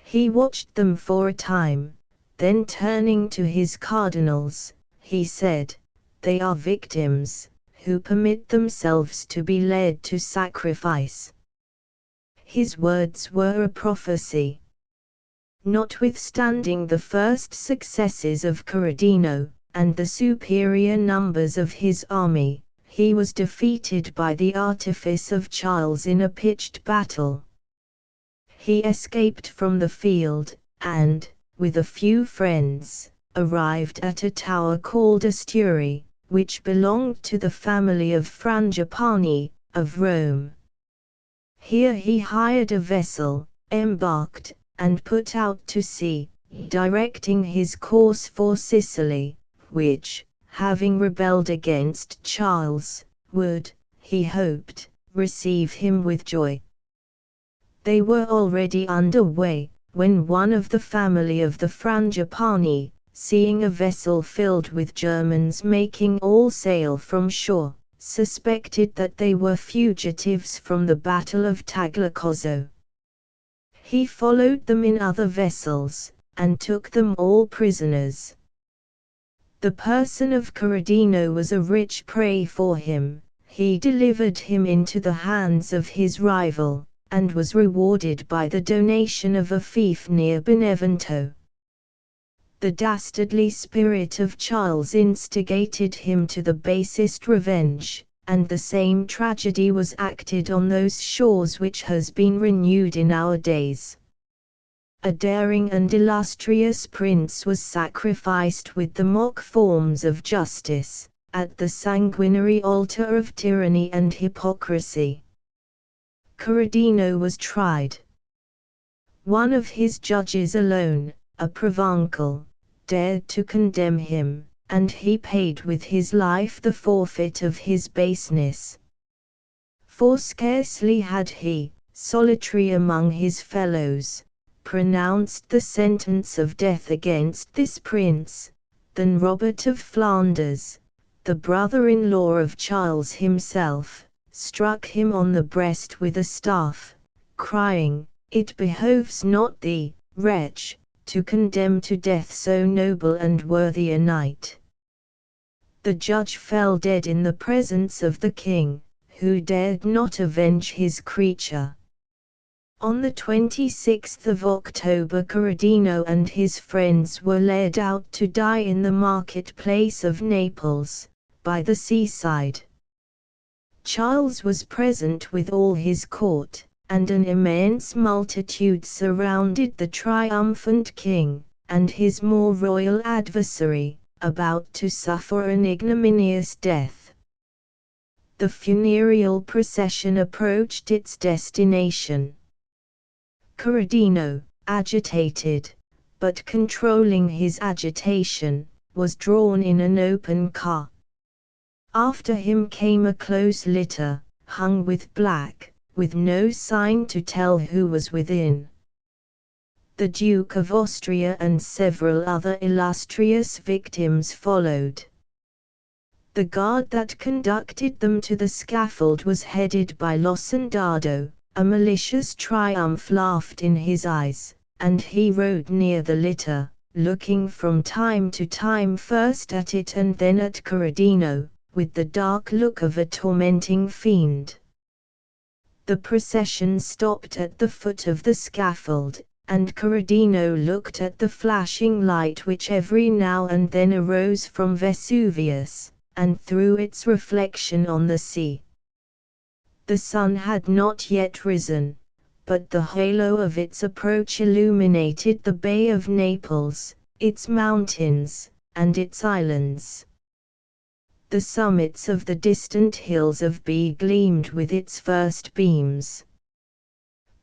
He watched them for a time, then turning to his cardinals, he said, they are victims, who permit themselves to be led to sacrifice. His words were a prophecy. Notwithstanding the first successes of Corradino, and the superior numbers of his army, he was defeated by the artifice of Charles in a pitched battle. He escaped from the field, and, with a few friends, arrived at a tower called Asturi, which belonged to the family of Frangipani, of Rome. Here he hired a vessel, embarked, and put out to sea, directing his course for Sicily, which, having rebelled against Charles, would, he hoped, receive him with joy. They were already under way, when one of the family of the Frangipani, seeing a vessel filled with Germans making all sail from shore, suspected that they were fugitives from the Battle of Tagliacozzo. He followed them in other vessels, and took them all prisoners. The person of Corradino was a rich prey for him. He delivered him into the hands of his rival, and was rewarded by the donation of a fief near Benevento. The dastardly spirit of Charles instigated him to the basest revenge, and the same tragedy was acted on those shores which has been renewed in our days. A daring and illustrious prince was sacrificed with the mock forms of justice, at the sanguinary altar of tyranny and hypocrisy. Corradino was tried. One of his judges alone, a Provençal, dared to condemn him, and he paid with his life the forfeit of his baseness. For scarcely had he, solitary among his fellows, pronounced the sentence of death against this prince, than Robert of Flanders, the brother-in-law of Charles himself, struck him on the breast with a staff, crying, "It behoves not thee, wretch, to condemn to death so noble and worthy a knight." The judge fell dead in the presence of the king, who dared not avenge his creature. On the 26th of October Corradino and his friends were led out to die in the market-place of Naples, by the seaside. Charles was present with all his court, and an immense multitude surrounded the triumphant king, and his more royal adversary, about to suffer an ignominious death. The funereal procession approached its destination. Corradino, agitated, but controlling his agitation, was drawn in an open car. After him came a close litter, hung with black, with no sign to tell who was within. The Duke of Austria and several other illustrious victims followed. The guard that conducted them to the scaffold was headed by Losendado. A malicious triumph laughed in his eyes, and he rode near the litter, looking from time to time first at it and then at Corradino, with the dark look of a tormenting fiend. The procession stopped at the foot of the scaffold, and Corradino looked at the flashing light which every now and then arose from Vesuvius, and threw its reflection on the sea. The sun had not yet risen, but the halo of its approach illuminated the Bay of Naples, its mountains, and its islands. The summits of the distant hills of B gleamed with its first beams.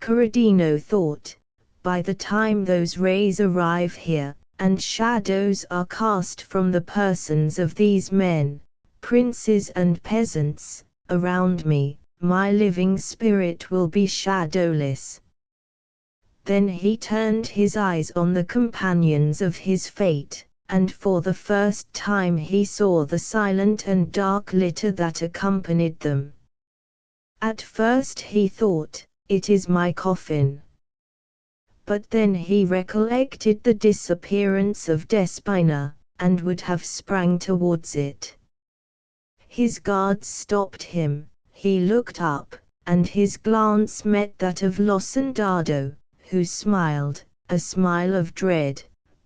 Corradino thought, by the time those rays arrive here, and shadows are cast from the persons of these men, princes and peasants, around me, my living spirit will be shadowless. Then he turned his eyes on the companions of his fate, and for the first time he saw the silent and dark litter that accompanied them. At first he thought, "It is my coffin." But then he recollected the disappearance of Despina, and would have sprang towards it. His guards stopped him. He looked up, and his glance met that of Losendado, who smiled, a smile of dread,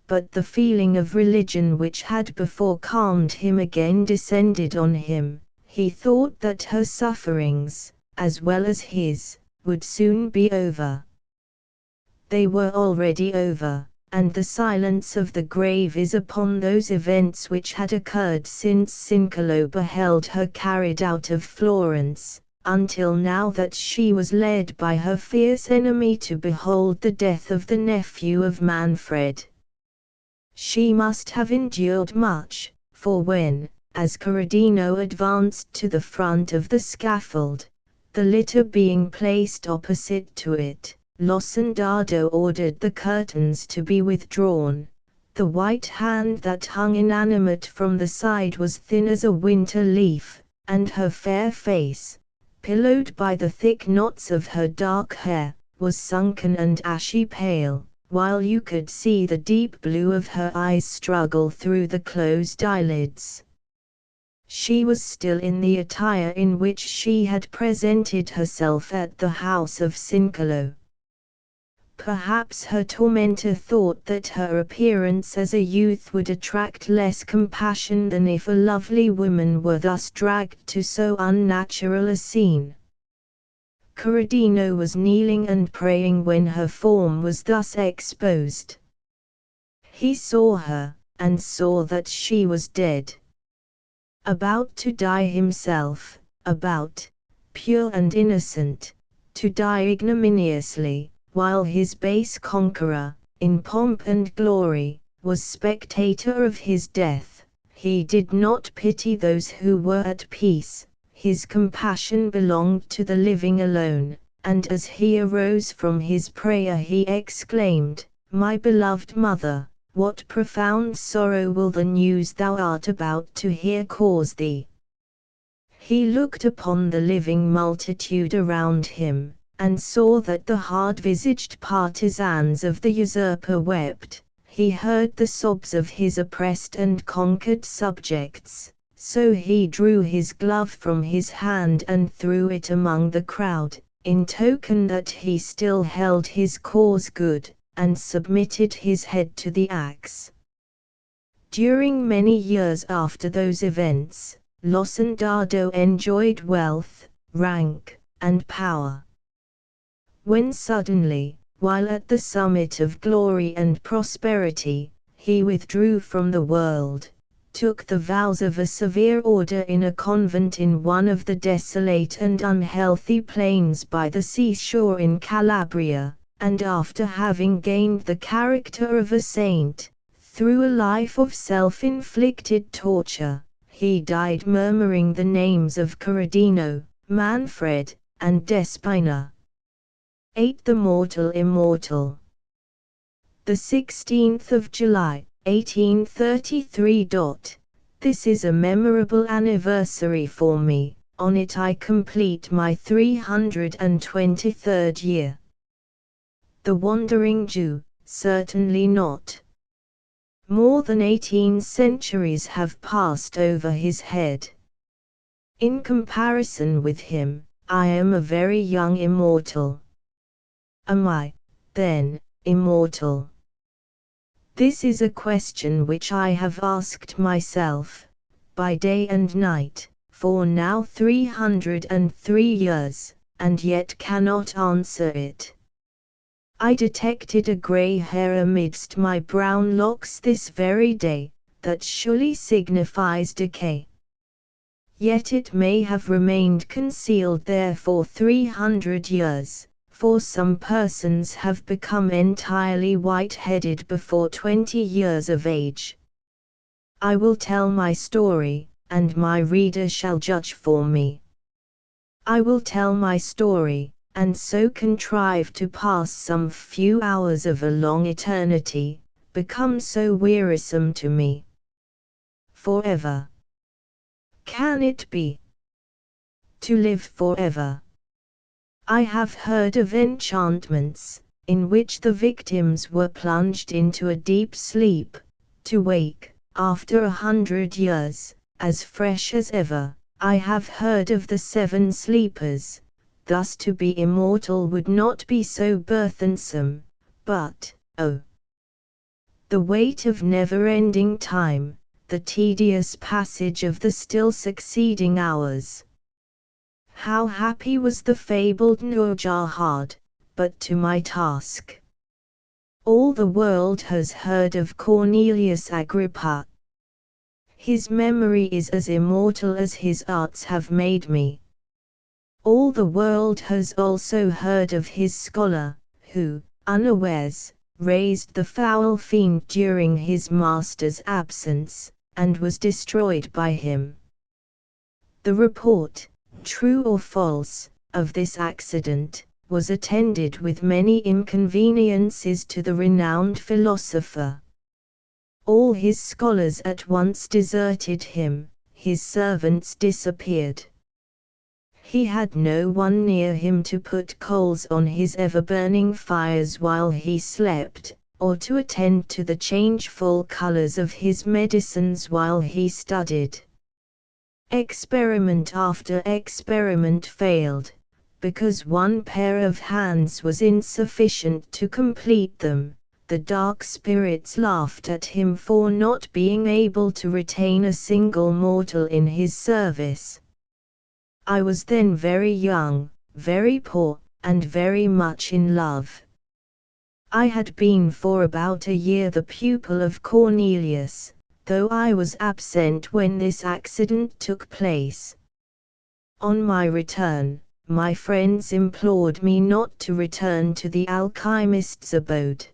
but the feeling of religion which had before calmed him again descended on him. He thought that her sufferings, as well as his, would soon be over. They were already over, and the silence of the grave is upon those events which had occurred since Cincolo beheld her carried out of Florence, until now that she was led by her fierce enemy to behold the death of the nephew of Manfred. She must have endured much, for when, as Corradino advanced to the front of the scaffold, the litter being placed opposite to it, Losendado ordered the curtains to be withdrawn. The white hand that hung inanimate from the side was thin as a winter leaf, and her fair face, pillowed by the thick knots of her dark hair, was sunken and ashy pale, while you could see the deep blue of her eyes struggle through the closed eyelids. She was still in the attire in which she had presented herself at the house of Cincolo. Perhaps her tormentor thought that her appearance as a youth would attract less compassion than if a lovely woman were thus dragged to so unnatural a scene. Corradino was kneeling and praying when her form was thus exposed. He saw her, and saw that she was dead. About to die himself, pure and innocent, to die ignominiously, while his base conqueror, in pomp and glory, was spectator of his death. He did not pity those who were at peace. His compassion belonged to the living alone, and as he arose from his prayer he exclaimed, "My beloved mother, what profound sorrow will the news thou art about to hear cause thee?" He looked upon the living multitude around him, and saw that the hard-visaged partisans of the usurper wept. He heard the sobs of his oppressed and conquered subjects, so he drew his glove from his hand and threw it among the crowd, in token that he still held his cause good, and submitted his head to the axe. During many years after those events, Losendado enjoyed wealth, rank, and power. When suddenly, while at the summit of glory and prosperity, he withdrew from the world, took the vows of a severe order in a convent in one of the desolate and unhealthy plains by the seashore in Calabria, and after having gained the character of a saint, through a life of self-inflicted torture, he died murmuring the names of Corradino, Manfred, and Despina. 8. The Mortal Immortal. The 16th of July, 1833. This is a memorable anniversary for me. On it I complete my 323rd year. The Wandering Jew, certainly not. More than 18 centuries have passed over his head. In comparison with him, I am a very young immortal. Am I, then, immortal? This is a question which I have asked myself, by day and night, for now 303 years, and yet cannot answer it. I detected a grey hair amidst my brown locks this very day, that surely signifies decay. Yet it may have remained concealed there for 300 years. For some persons have become entirely white-headed before 20 years of age. I will tell my story, and my reader shall judge for me. I will tell my story, and so contrive to pass some few hours of a long eternity, become so wearisome to me. Forever. Can it be? To live forever. I have heard of enchantments, in which the victims were plunged into a deep sleep, to wake, after 100 years, as fresh as ever. I have heard of the 7 sleepers. Thus to be immortal would not be so burthensome, but, oh! the weight of never-ending time, the tedious passage of the still succeeding hours. How happy was the fabled Nourjahad, but to my task. All the world has heard of Cornelius Agrippa. His memory is as immortal as his arts have made me. All the world has also heard of his scholar, who, unawares, raised the foul fiend during his master's absence, and was destroyed by him. The report, true or false, of this accident, was attended with many inconveniences to the renowned philosopher. All his scholars at once deserted him, his servants disappeared. He had no one near him to put coals on his ever-burning fires while he slept, or to attend to the changeful colors of his medicines while he studied. Experiment after experiment failed, because one pair of hands was insufficient to complete them. The dark spirits laughed at him for not being able to retain a single mortal in his service. I was then very young, very poor, and very much in love. I had been for about a year the pupil of Cornelius, though I was absent when this accident took place. On my return, my friends implored me not to return to the alchemist's abode.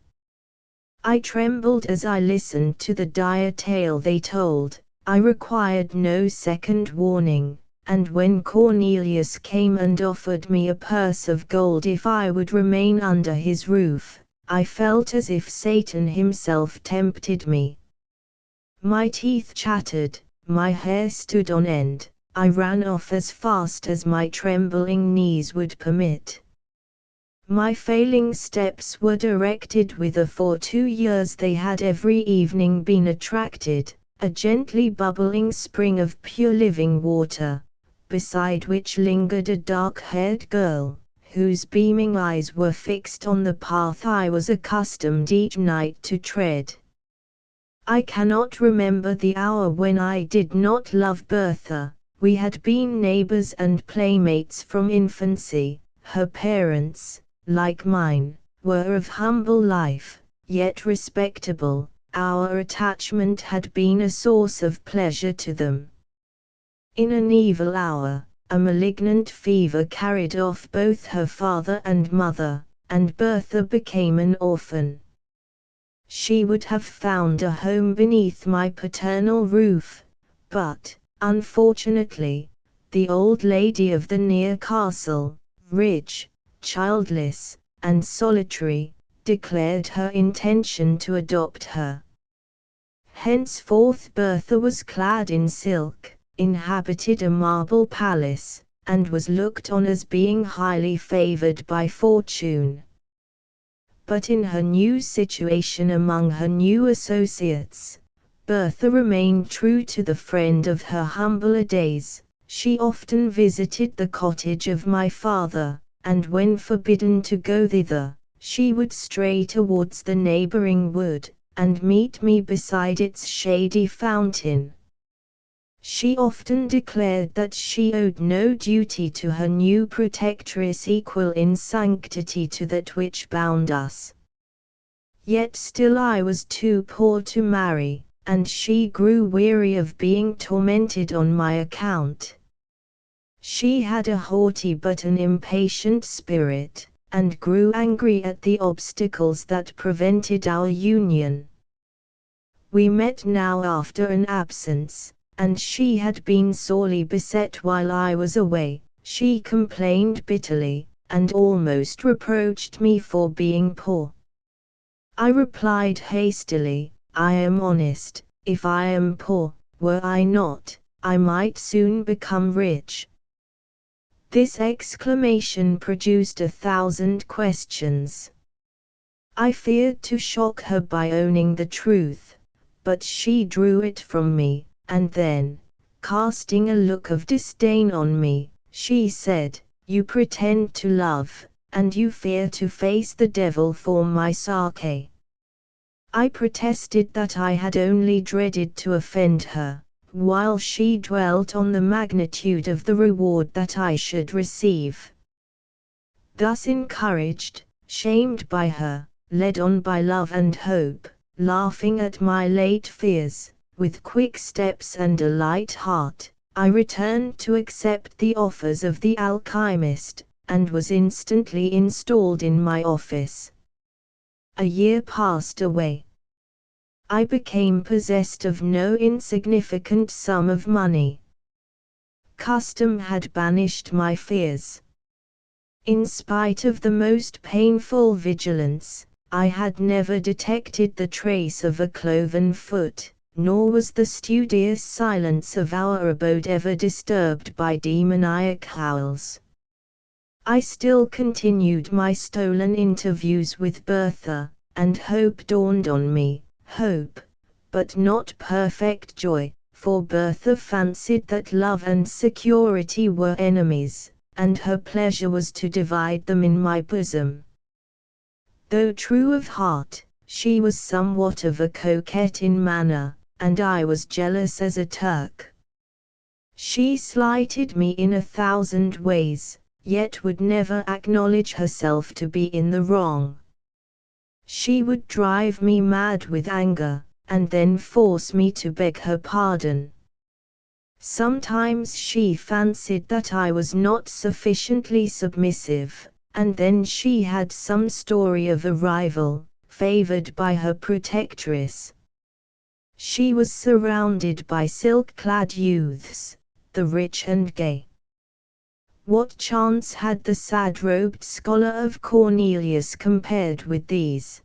I trembled as I listened to the dire tale they told. I required no second warning, and when Cornelius came and offered me a purse of gold if I would remain under his roof, I felt as if Satan himself tempted me. My teeth chattered, my hair stood on end. I ran off as fast as my trembling knees would permit. My failing steps were directed whither for 2 years they had every evening been attracted, a gently bubbling spring of pure living water, beside which lingered a dark-haired girl, whose beaming eyes were fixed on the path I was accustomed each night to tread. I cannot remember the hour when I did not love Bertha. We had been neighbors and playmates from infancy. Her parents, like mine, were of humble life, yet respectable. Our attachment had been a source of pleasure to them. In an evil hour, a malignant fever carried off both her father and mother, and Bertha became an orphan. She would have found a home beneath my paternal roof, but, unfortunately, the old lady of the near castle, rich, childless, and solitary, declared her intention to adopt her. Henceforth Bertha was clad in silk, inhabited a marble palace, and was looked on as being highly favored by fortune. But in her new situation among her new associates, Bertha remained true to the friend of her humbler days. She often visited the cottage of my father, and when forbidden to go thither, she would stray towards the neighboring wood, and meet me beside its shady fountain. She often declared that she owed no duty to her new protectress equal in sanctity to that which bound us. Yet still I was too poor to marry, and she grew weary of being tormented on my account. She had a haughty but an impatient spirit, and grew angry at the obstacles that prevented our union. We met now after an absence, and she had been sorely beset while I was away. She complained bitterly, and almost reproached me for being poor. I replied hastily, I am honest. If I am poor, were I not, I might soon become rich. This exclamation produced 1,000 questions. I feared to shock her by owning the truth, but she drew it from me, and then, casting a look of disdain on me, she said, You pretend to love, and you fear to face the devil for my sake. I protested that I had only dreaded to offend her, while she dwelt on the magnitude of the reward that I should receive. Thus encouraged, shamed by her, led on by love and hope, laughing at my late fears, with quick steps and a light heart, I returned to accept the offers of the alchemist, and was instantly installed in my office. A year passed away. I became possessed of no insignificant sum of money. Custom had banished my fears. In spite of the most painful vigilance, I had never detected the trace of a cloven foot, nor was the studious silence of our abode ever disturbed by demoniac howls. I still continued my stolen interviews with Bertha, and hope dawned on me, hope, but not perfect joy, for Bertha fancied that love and security were enemies, and her pleasure was to divide them in my bosom. Though true of heart, she was somewhat of a coquette in manner, and I was jealous as a Turk. She slighted me in 1,000 ways, yet would never acknowledge herself to be in the wrong. She would drive me mad with anger, and then force me to beg her pardon. Sometimes she fancied that I was not sufficiently submissive, and then she had some story of a rival, favored by her protectress. She was surrounded by silk-clad youths, the rich and gay. What chance had the sad-robed scholar of Cornelius compared with these?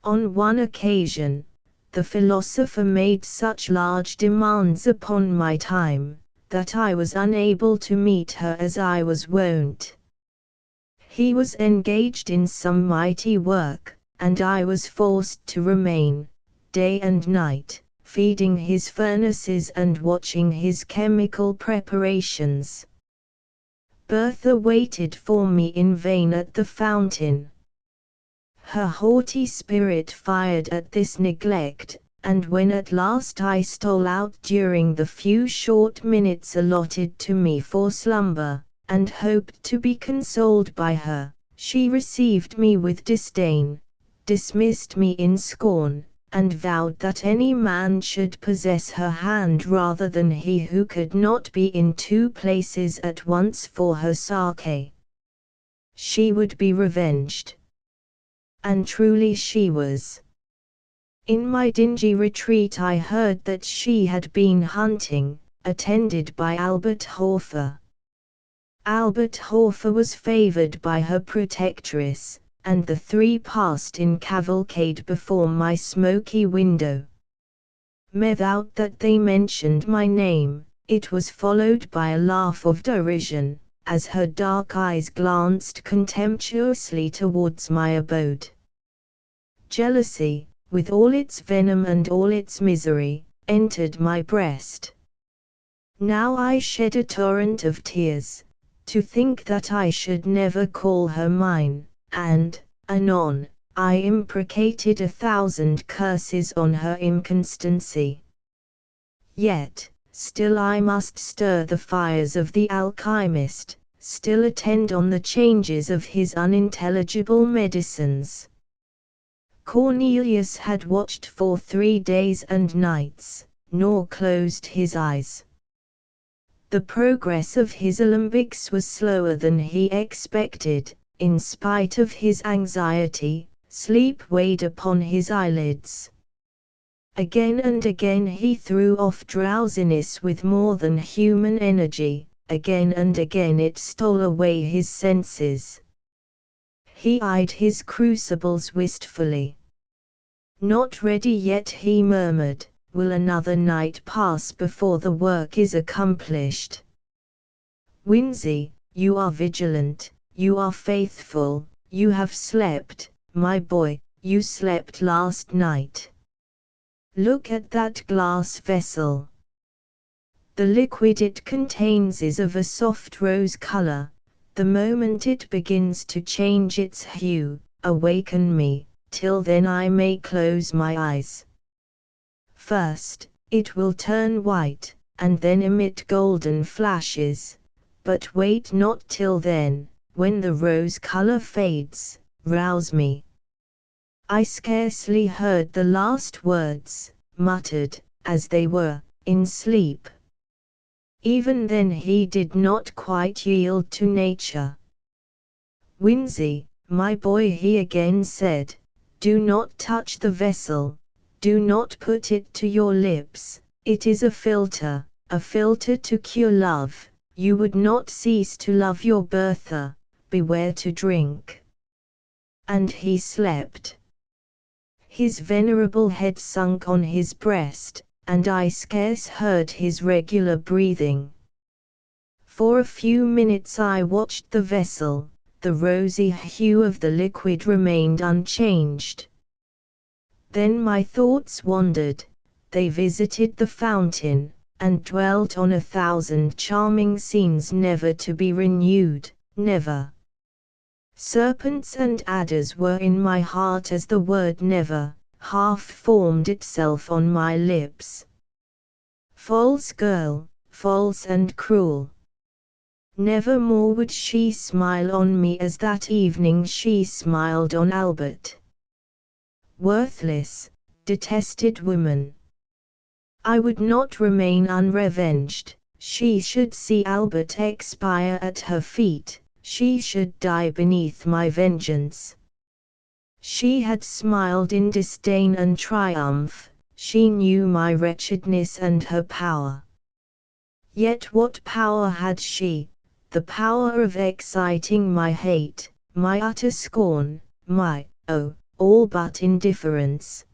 On one occasion, the philosopher made such large demands upon my time, that I was unable to meet her as I was wont. He was engaged in some mighty work, and I was forced to remain, day and night, feeding his furnaces and watching his chemical preparations. Bertha waited for me in vain at the fountain. Her haughty spirit fired at this neglect, and when at last I stole out during the few short minutes allotted to me for slumber, and hoped to be consoled by her, she received me with disdain, dismissed me in scorn, and vowed that any man should possess her hand rather than he who could not be in two places at once for her sake. She would be revenged. And truly she was. In my dingy retreat I heard that she had been hunting, attended by Albert Hofer. Albert Hofer was favored by her protectress, and the three passed in cavalcade before my smoky window. Without that they mentioned my name, it was followed by a laugh of derision, as her dark eyes glanced contemptuously towards my abode. Jealousy, with all its venom and all its misery, entered my breast. Now I shed a torrent of tears, to think that I should never call her mine, and, anon, I imprecated 1,000 curses on her inconstancy. Yet, still I must stir the fires of the alchemist, still attend on the changes of his unintelligible medicines. Cornelius had watched for 3 days and nights, nor closed his eyes. The progress of his alembics was slower than he expected. In spite of his anxiety, sleep weighed upon his eyelids. Again and again he threw off drowsiness with more than human energy, again and again it stole away his senses. He eyed his crucibles wistfully. Not ready yet, he murmured, will another night pass before the work is accomplished? Winzy, you are vigilant. You are faithful, you have slept, my boy, you slept last night. Look at that glass vessel. The liquid it contains is of a soft rose color. The moment it begins to change its hue, awaken me, till then I may close my eyes. First, it will turn white, and then emit golden flashes, but wait not till then. When the rose color fades, rouse me. I scarcely heard the last words, muttered, as they were, in sleep. Even then he did not quite yield to nature. Winzy, my boy, he again said, do not touch the vessel, do not put it to your lips, it is a filter to cure love. You would not cease to love your Bertha, beware to drink. And he slept. His venerable head sunk on his breast, and I scarce heard his regular breathing. For a few minutes I watched the vessel. The rosy hue of the liquid remained unchanged. Then my thoughts wandered. They visited the fountain, and dwelt on 1,000 charming scenes never to be renewed, never. Serpents and adders were in my heart as the word never half formed itself on my lips. False girl, false and cruel. Never more would she smile on me as that evening she smiled on Albert. Worthless, detested woman. I would not remain unrevenged. She should see Albert expire at her feet. She should die beneath my vengeance. She had smiled in disdain and triumph. She knew my wretchedness and her power. Yet what power had she? The power of exciting my hate, my utter scorn, my, all but indifference.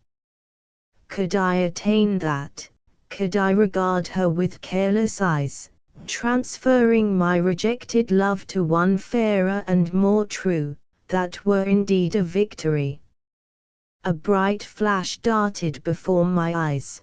Could I attain that? Could I regard her with careless eyes, transferring my rejected love to one fairer and more true? That were indeed a victory. A bright flash darted before my eyes.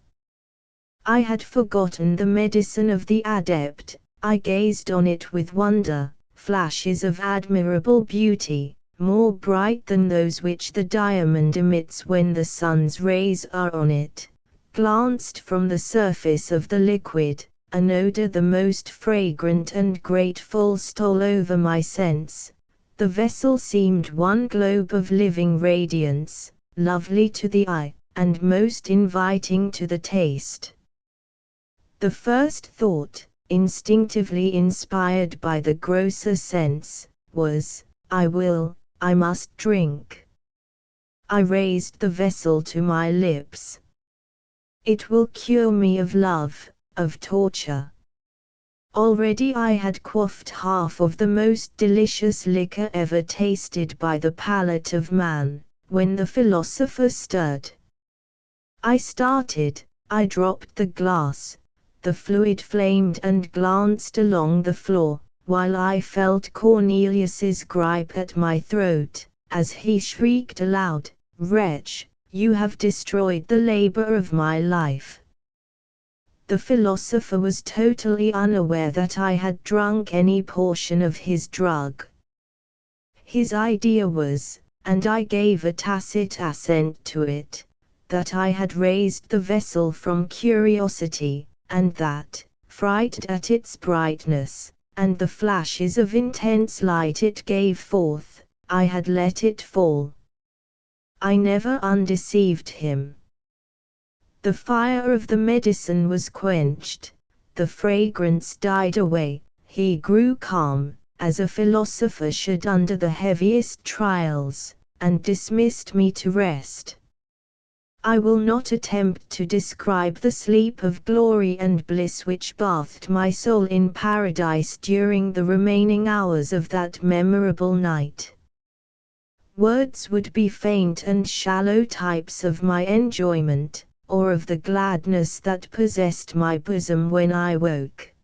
I had forgotten the medicine of the adept. I gazed on it with wonder. Flashes of admirable beauty, more bright than those which the diamond emits when the sun's rays are on it, glanced from the surface of the liquid. An odor the most fragrant and grateful stole over my sense. The vessel seemed one globe of living radiance, lovely to the eye, and most inviting to the taste. The first thought, instinctively inspired by the grosser sense, was, I must drink. I raised the vessel to my lips. It will cure me of love, of torture. Already I had quaffed half of the most delicious liquor ever tasted by the palate of man, when the philosopher stirred. I started, I dropped the glass. The fluid flamed and glanced along the floor, while I felt Cornelius's gripe at my throat, as he shrieked aloud, "Wretch, you have destroyed the labor of my life." The philosopher was totally unaware that I had drunk any portion of his drug. His idea was, and I gave a tacit assent to it, that I had raised the vessel from curiosity, and that, frightened at its brightness, and the flashes of intense light it gave forth, I had let it fall. I never undeceived him. The fire of the medicine was quenched, the fragrance died away, he grew calm, as a philosopher should under the heaviest trials, and dismissed me to rest. I will not attempt to describe the sleep of glory and bliss which bathed my soul in paradise during the remaining hours of that memorable night. Words would be faint and shallow types of my enjoyment, or of the gladness that possessed my bosom when I woke.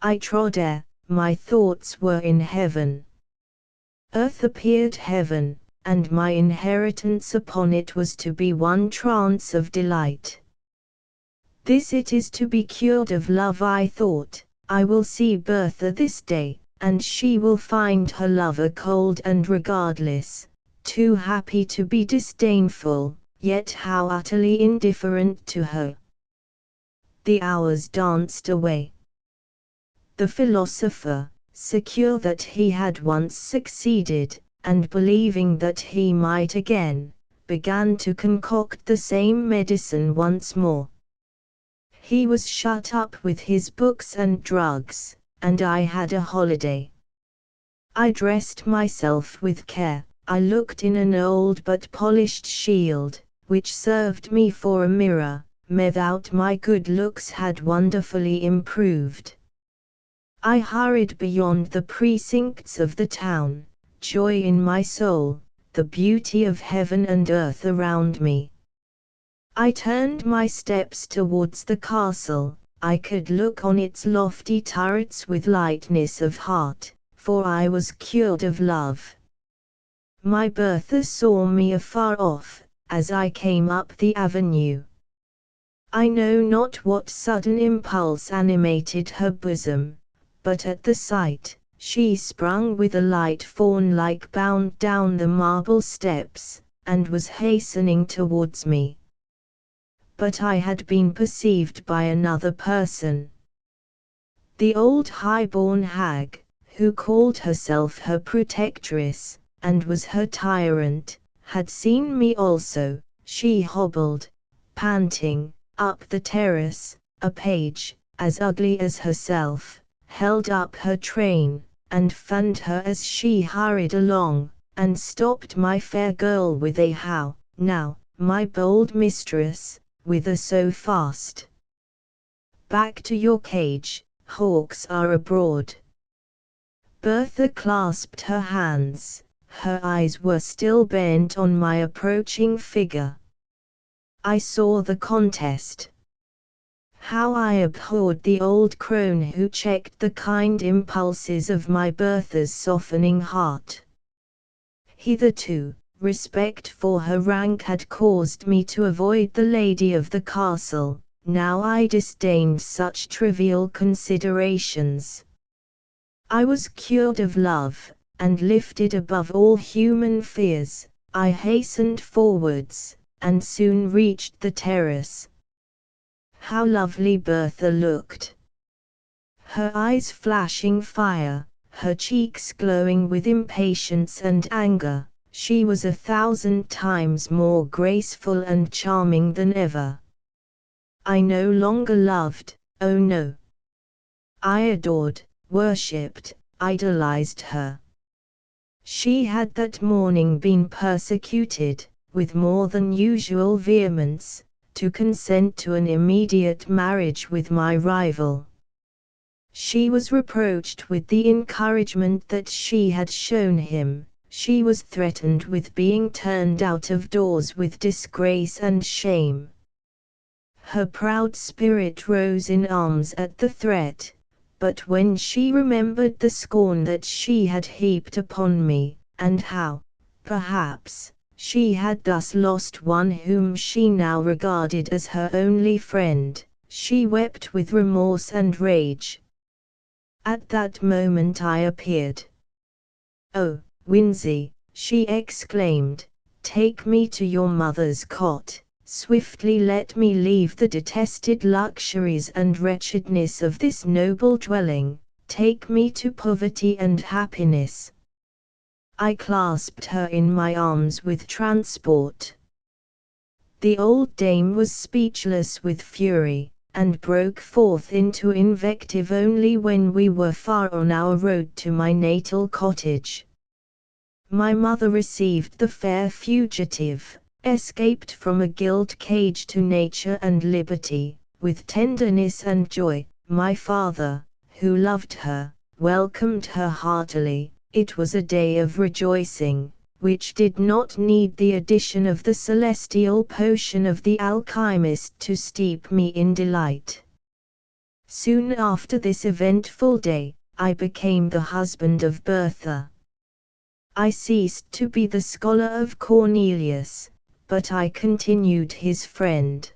I trod air, my thoughts were in heaven. Earth appeared heaven, and my inheritance upon it was to be one trance of delight. This it is to be cured of love, I thought. I will see Bertha this day, and she will find her lover cold and regardless, too happy to be disdainful, yet how utterly indifferent to her. The hours danced away. The philosopher, secure that he had once succeeded, and believing that he might again, began to concoct the same medicine once more. He was shut up with his books and drugs, and I had a holiday. I dressed myself with care. I looked in an old but polished shield, which served me for a mirror. Methought my good looks had wonderfully improved. I hurried beyond the precincts of the town, joy in my soul, the beauty of heaven and earth around me. I turned my steps towards the castle. I could look on its lofty turrets with lightness of heart, for I was cured of love. My Bertha saw me afar off, as I came up the avenue. I know not what sudden impulse animated her bosom, but at the sight, she sprung with a light fawn-like bound down the marble steps, and was hastening towards me. But I had been perceived by another person. The old high-born hag, who called herself her protectress, and was her tyrant, had seen me also. She hobbled, panting, up the terrace. A page, as ugly as herself, held up her train, and fanned her as she hurried along, and stopped my fair girl with a "How, now, my bold mistress, whither so fast? Back to your cage, hawks are abroad." Bertha clasped her hands, her eyes were still bent on my approaching figure. I saw the contest. How I abhorred the old crone who checked the kind impulses of my Bertha's softening heart. Hitherto, respect for her rank had caused me to avoid the lady of the castle. Now I disdained such trivial considerations. I was cured of love, and lifted above all human fears. I hastened forwards, and soon reached the terrace. How lovely Bertha looked! Her eyes flashing fire, her cheeks glowing with impatience and anger, she was 1,000 times more graceful and charming than ever. I no longer loved, oh no. I adored, worshipped, idolized her. She had that morning been persecuted, with more than usual vehemence, to consent to an immediate marriage with my rival. She was reproached with the encouragement that she had shown him. She was threatened with being turned out of doors with disgrace and shame. Her proud spirit rose in arms at the threat, but when she remembered the scorn that she had heaped upon me, and how, perhaps, she had thus lost one whom she now regarded as her only friend, she wept with remorse and rage. At that moment I appeared. "Oh, Winzy," she exclaimed, "take me to your mother's cot. Swiftly let me leave the detested luxuries and wretchedness of this noble dwelling. Take me to poverty and happiness." I clasped her in my arms with transport. The old dame was speechless with fury, and broke forth into invective only when we were far on our road to my natal cottage. My mother received the fair fugitive, escaped from a gilt cage to nature and liberty, with tenderness and joy. My father, who loved her, welcomed her heartily. It was a day of rejoicing, which did not need the addition of the celestial potion of the alchemist to steep me in delight. Soon after this eventful day, I became the husband of Bertha. I ceased to be the scholar of Cornelius, but I continued his friend.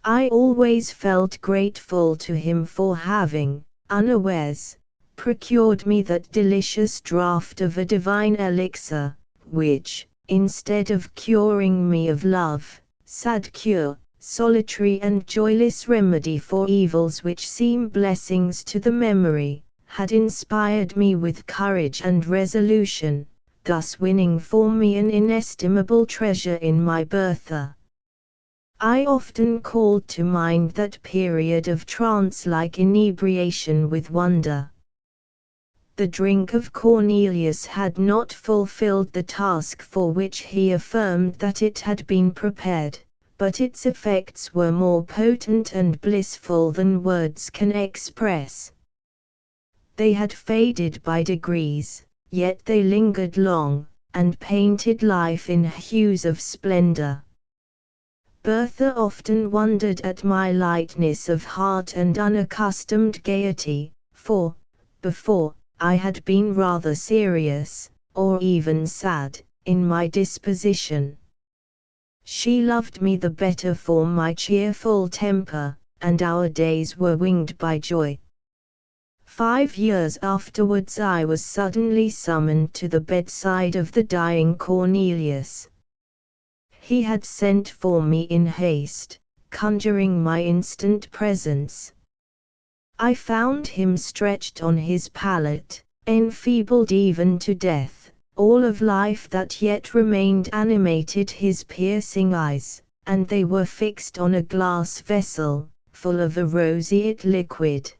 I always felt grateful to him for having, unawares, procured me that delicious draught of a divine elixir, which, instead of curing me of love, sad cure, solitary and joyless remedy for evils which seem blessings to the memory, had inspired me with courage and resolution, thus winning for me an inestimable treasure in my Bertha. I often called to mind that period of trance-like inebriation with wonder. The drink of Cornelius had not fulfilled the task for which he affirmed that it had been prepared, but its effects were more potent and blissful than words can express. They had faded by degrees, yet they lingered long, and painted life in hues of splendor. Bertha often wondered at my lightness of heart and unaccustomed gaiety, for, before, I had been rather serious, or even sad, in my disposition. She loved me the better for my cheerful temper, and our days were winged by joy. 5 years afterwards I was suddenly summoned to the bedside of the dying Cornelius. He had sent for me in haste, conjuring my instant presence. I found him stretched on his pallet, enfeebled even to death. All of life that yet remained animated his piercing eyes, and they were fixed on a glass vessel, full of a roseate liquid.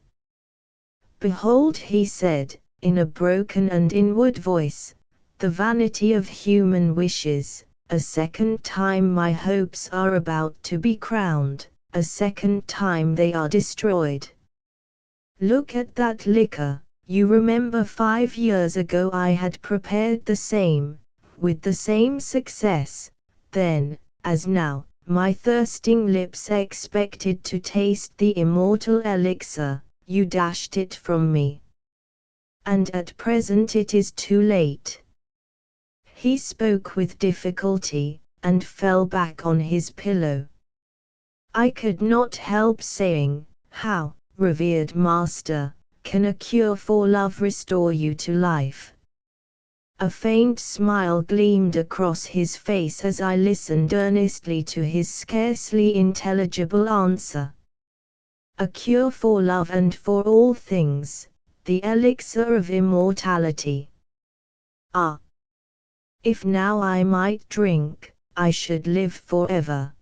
"Behold," he said, in a broken and inward voice, "the vanity of human wishes. A second time my hopes are about to be crowned, a second time they are destroyed. Look at that liquor. You remember 5 years ago I had prepared the same, with the same success. Then, as now, my thirsting lips expected to taste the immortal elixir, you dashed it from me. And at present it is too late." He spoke with difficulty, and fell back on his pillow. I could not help saying, "How, revered master, can a cure for love restore you to life?" A faint smile gleamed across his face as I listened earnestly to his scarcely intelligible answer. "A cure for love and for all things, the elixir of immortality. Ah! If now I might drink, I should live forever."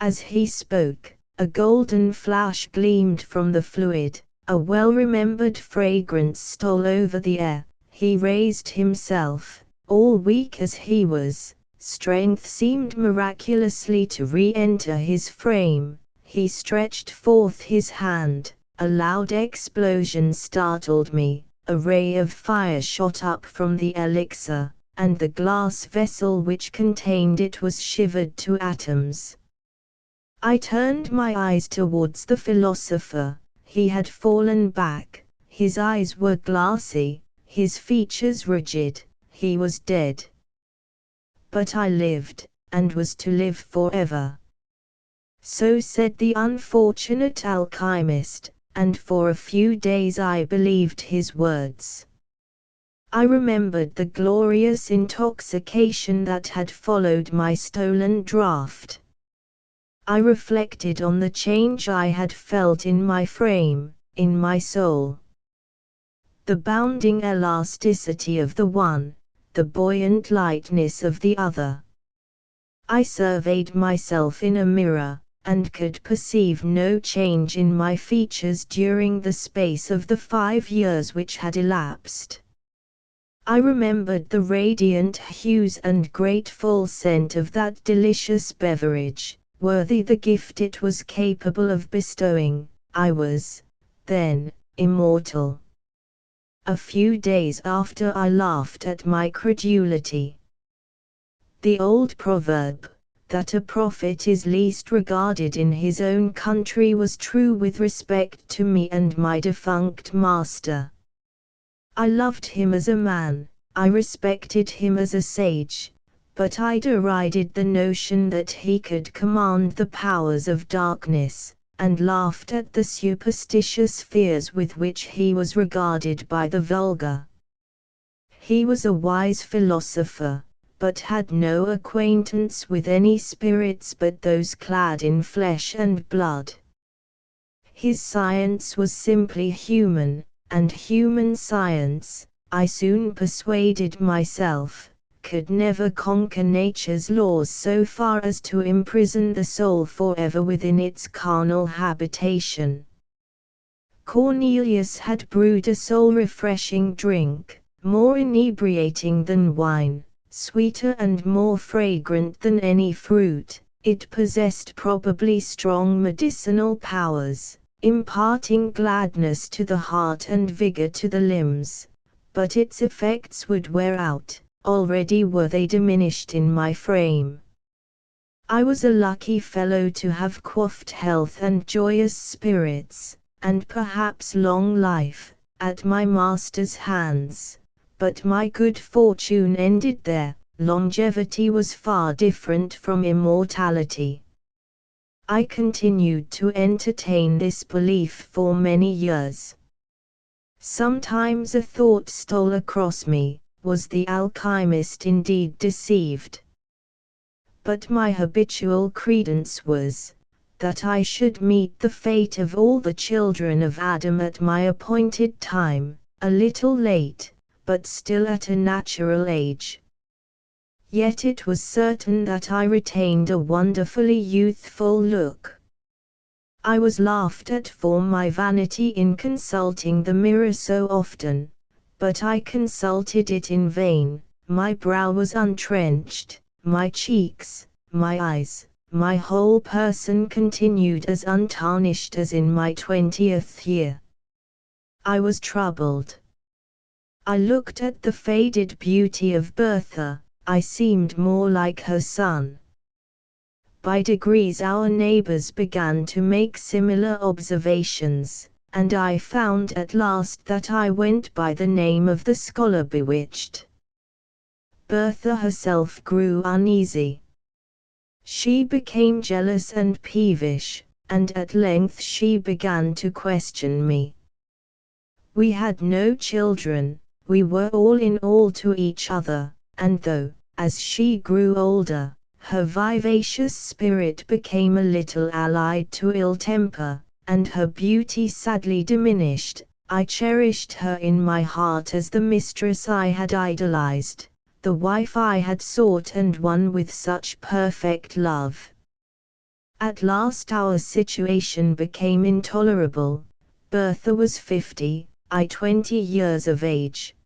As he spoke, a golden flash gleamed from the fluid, a well-remembered fragrance stole over the air. He raised himself, all weak as he was, strength seemed miraculously to re-enter his frame. He stretched forth his hand, a loud explosion startled me, a ray of fire shot up from the elixir, and the glass vessel which contained it was shivered to atoms. I turned my eyes towards the philosopher. He had fallen back, his eyes were glassy, his features rigid, he was dead. But I lived, and was to live forever. So said the unfortunate alchemist, and for a few days I believed his words. I remembered the glorious intoxication that had followed my stolen draught. I reflected on the change I had felt in my frame, in my soul. The bounding elasticity of the one, the buoyant lightness of the other. I surveyed myself in a mirror, and could perceive no change in my features during the space of the 5 years which had elapsed. I remembered the radiant hues and grateful scent of that delicious beverage, worthy the gift it was capable of bestowing. I was, then, immortal. A few days after I laughed at my credulity. The old proverb, that a prophet is least regarded in his own country, was true with respect to me and my defunct master. I loved him as a man, I respected him as a sage, but I derided the notion that he could command the powers of darkness, and laughed at the superstitious fears with which he was regarded by the vulgar. He was a wise philosopher, but had no acquaintance with any spirits but those clad in flesh and blood. His science was simply human, and human science, I soon persuaded myself, could never conquer nature's laws so far as to imprison the soul forever within its carnal habitation. Cornelius had brewed a soul-refreshing drink, more inebriating than wine, sweeter and more fragrant than any fruit. It possessed probably strong medicinal powers. imparting gladness to the heart and vigor to the limbs, but its effects would wear out, already were they diminished in my frame. I was a lucky fellow to have quaffed health and joyous spirits, and perhaps long life, at my master's hands, but my good fortune ended there. Longevity was far different from immortality. I continued to entertain this belief for many years. Sometimes a thought stole across me, was the alchemist indeed deceived? But my habitual credence was, that I should meet the fate of all the children of Adam at my appointed time, a little late, but still at a natural age. Yet it was certain that I retained a wonderfully youthful look. I was laughed at for my vanity in consulting the mirror so often, but I consulted it in vain. My brow was untrenched, my cheeks, my eyes, my whole person continued as untarnished as in my 20th year. I was troubled. I looked at the faded beauty of Bertha. I seemed more like her son. By degrees our neighbors began to make similar observations, and I found at last that I went by the name of the scholar bewitched. Bertha herself grew uneasy. She became jealous and peevish, and at length she began to question me. We had no children, we were all in all to each other. And though, as she grew older, her vivacious spirit became a little allied to ill temper, and her beauty sadly diminished, I cherished her in my heart as the mistress I had idolized, the wife I had sought and won with such perfect love. At last our situation became intolerable. Bertha was 50, I 20 years of age.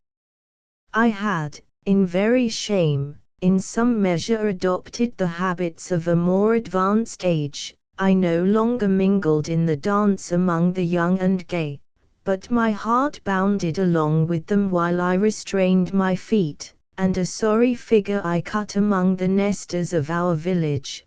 I had, in very shame, in some measure adopted the habits of a more advanced age. I no longer mingled in the dance among the young and gay, but my heart bounded along with them while I restrained my feet, and a sorry figure I cut among the nesters of our village.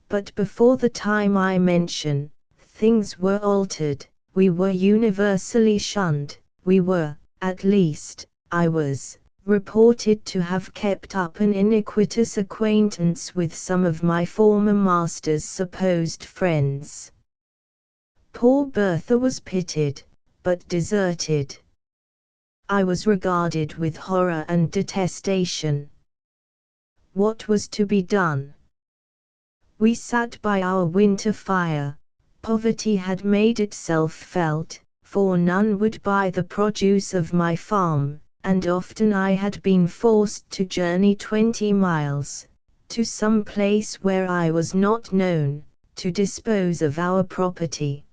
But before the time I mention, things were altered. We were universally shunned. We were, at least, I was, reported to have kept up an iniquitous acquaintance with some of my former master's supposed friends. Poor Bertha was pitied, but deserted. I was regarded with horror and detestation. What was to be done? We sat by our winter fire. Poverty had made itself felt, for none would buy the produce of my farm, and often I had been forced to journey 20 miles, to some place where I was not known, to dispose of our property.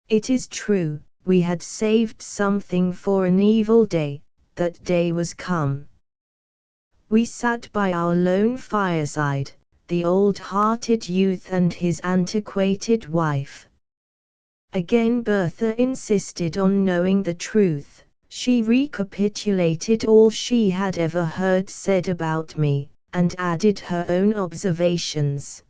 It is true, we had saved something for an evil day. That day was come. We sat by our lone fireside, the old-hearted youth and his antiquated wife. Again Bertha insisted on knowing the truth. She recapitulated all she had ever heard said about me, and added her own observations.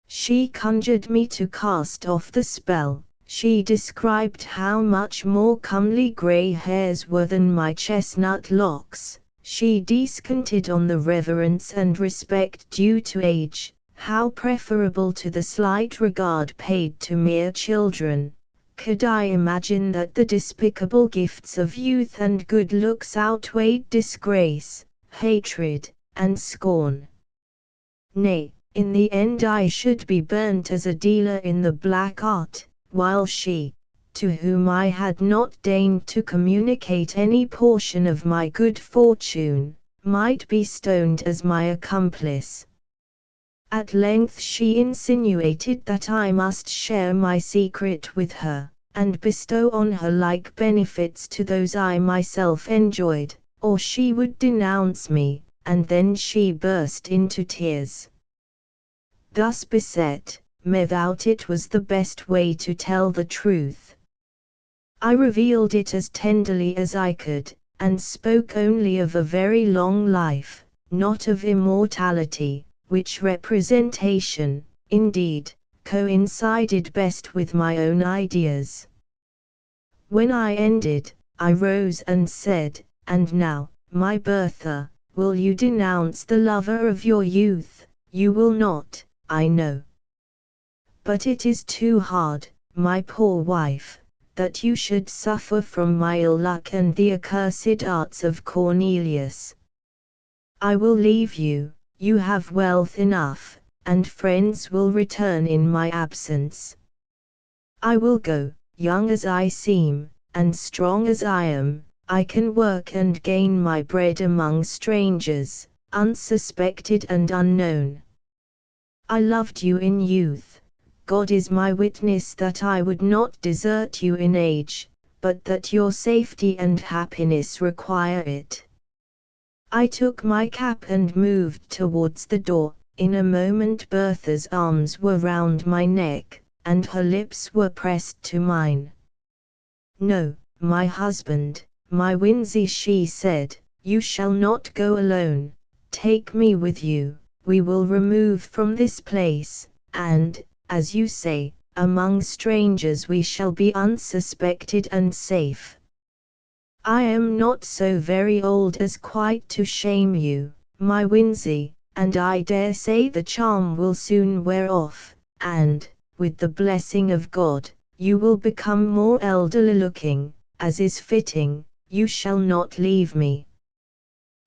She conjured me to cast off the spell. She described how much more comely grey hairs were than my chestnut locks. She descanted on the reverence and respect due to age, how preferable to the slight regard paid to mere children. Could I imagine that the despicable gifts of youth and good looks outweighed disgrace, hatred, and scorn? Nay, in the end I should be burnt as a dealer in the black art, while she, to whom I had not deigned to communicate any portion of my good fortune, might be stoned as my accomplice. At length she insinuated that I must share my secret with her, and bestow on her like benefits to those I myself enjoyed, or she would denounce me, and then she burst into tears. Thus beset, methought it was the best way to tell the truth. I revealed it as tenderly as I could, and spoke only of a very long life, not of immortality, which representation, indeed, coincided best with my own ideas. When I ended, I rose and said, "And now, my Bertha, will you denounce the lover of your youth? You will not, I know. But it is too hard, my poor wife, that you should suffer from my ill luck and the accursed arts of Cornelius. I will leave you, you have wealth enough, and friends will return in my absence. I will go, young as I seem, and strong as I am. I can work and gain my bread among strangers, unsuspected and unknown. I loved you in youth. God is my witness that I would not desert you in age, but that your safety and happiness require it." I took my cap and moved towards the door. In a moment Bertha's arms were round my neck, and her lips were pressed to mine. "No, my husband, my Windsor," she said, "you shall not go alone. Take me with you. We will remove from this place, and, as you say, among strangers we shall be unsuspected and safe. I am not so very old as quite to shame you, my Windsor, and I dare say the charm will soon wear off, and, with the blessing of God, you will become more elderly looking, as is fitting. You shall not leave me."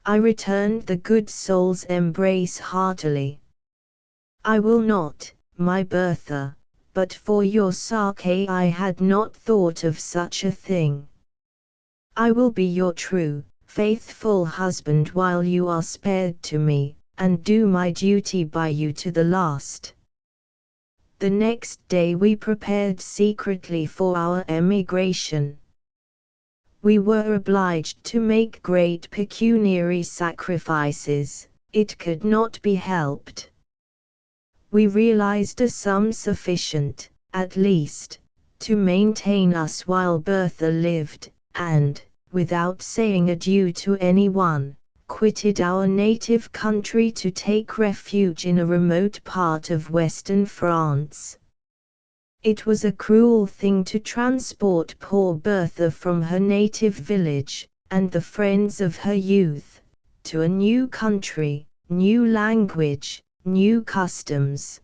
I returned the good soul's embrace heartily. "I will not, my Bertha, but for your sake I had not thought of such a thing. I will be your true, faithful husband while you are spared to me, and do my duty by you to the last." The next day we prepared secretly for our emigration. We were obliged to make great pecuniary sacrifices. It could not be helped. We realized a sum sufficient, at least, to maintain us while Bertha lived, and, without saying adieu to anyone, quitted our native country to take refuge in a remote part of western France. It was a cruel thing to transport poor Bertha from her native village, and the friends of her youth, to a new country, new language, new customs.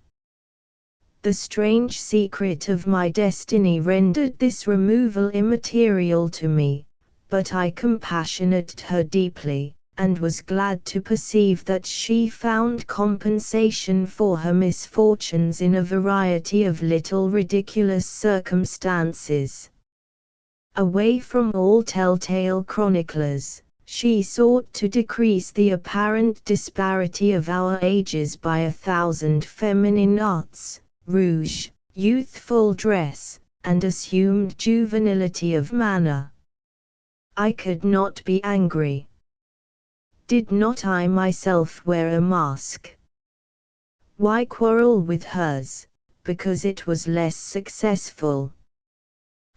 The strange secret of my destiny rendered this removal immaterial to me, but I compassionated her deeply, and was glad to perceive that she found compensation for her misfortunes in a variety of little ridiculous circumstances. Away from all telltale chroniclers, she sought to decrease the apparent disparity of our ages by 1,000 feminine arts, rouge, youthful dress, and assumed juvenility of manner. I could not be angry. Did not I myself wear a mask? Why quarrel with hers, because it was less successful?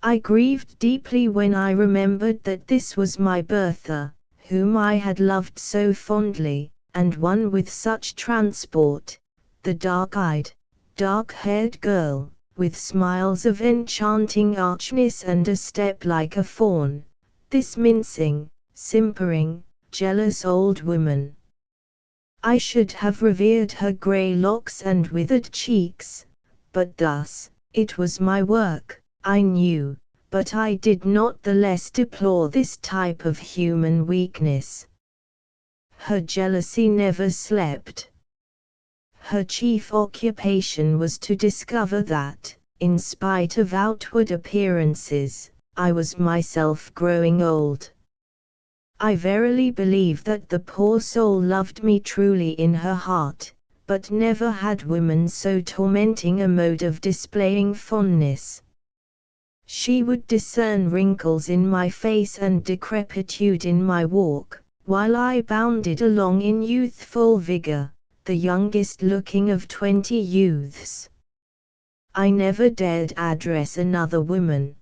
I grieved deeply when I remembered that this was my Bertha, whom I had loved so fondly, and won with such transport, the dark-eyed, dark-haired girl, with smiles of enchanting archness and a step like a fawn, this mincing, simpering, jealous old woman. I should have revered her grey locks and withered cheeks, but thus, it was my work, I knew, but I did not the less deplore this type of human weakness. Her jealousy never slept. Her chief occupation was to discover that, in spite of outward appearances, I was myself growing old. I verily believe that the poor soul loved me truly in her heart, but never had woman so tormenting a mode of displaying fondness. She would discern wrinkles in my face and decrepitude in my walk, while I bounded along in youthful vigor, the youngest looking of 20 youths. I never dared address another woman.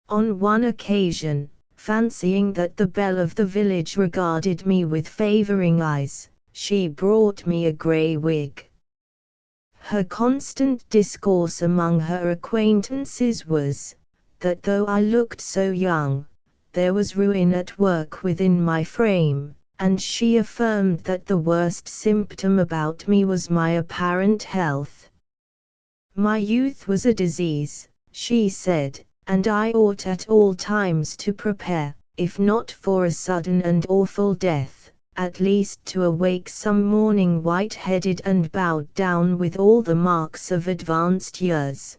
On one occasion, fancying that the belle of the village regarded me with favoring eyes, she brought me a grey wig. Her constant discourse among her acquaintances was, that though I looked so young, there was ruin at work within my frame, and she affirmed that the worst symptom about me was my apparent health. My youth was a disease, she said, and I ought at all times to prepare, if not for a sudden and awful death, at least to awake some morning white-headed and bowed down with all the marks of advanced years.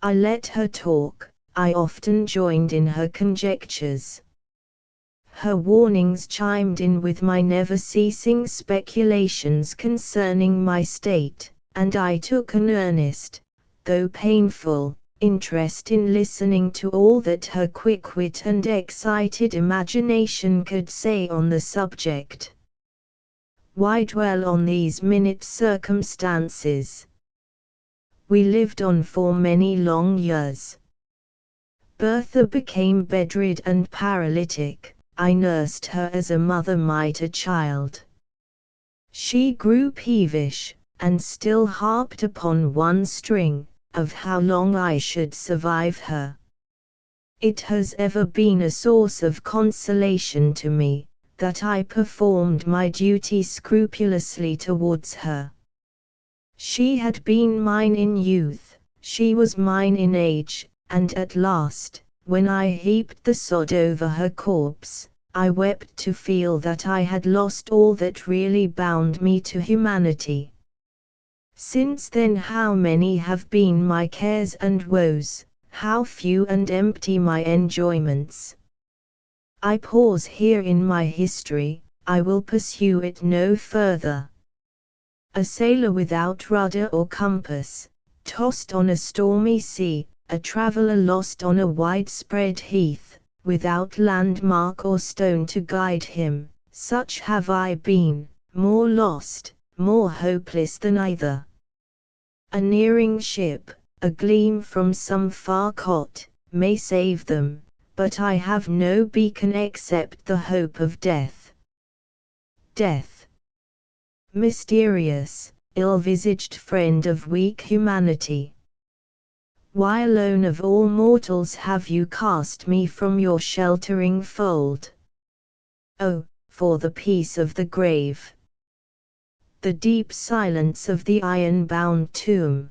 I let her talk, I often joined in her conjectures. Her warnings chimed in with my never-ceasing speculations concerning my state, and I took an earnest, though painful, interest in listening to all that her quick wit and excited imagination could say on the subject. Why dwell on these minute circumstances? We lived on for many long years. Bertha became bedrid and paralytic. I nursed her as a mother might a child. She grew peevish, and still harped upon one string, of how long I should survive her. It has ever been a source of consolation to me, that I performed my duty scrupulously towards her. She had been mine in youth, she was mine in age, and at last, when I heaped the sod over her corpse, I wept to feel that I had lost all that really bound me to humanity. Since then how many have been my cares and woes, how few and empty my enjoyments. I pause here in my history, I will pursue it no further. A sailor without rudder or compass, tossed on a stormy sea, a traveller lost on a widespread heath, without landmark or stone to guide him, such have I been, more lost, more hopeless than either. A nearing ship, a gleam from some far cot, may save them, but I have no beacon except the hope of death. Death. Mysterious, ill-visaged friend of weak humanity. Why alone of all mortals have you cast me from your sheltering fold? Oh, for the peace of the grave! The deep silence of the iron-bound tomb.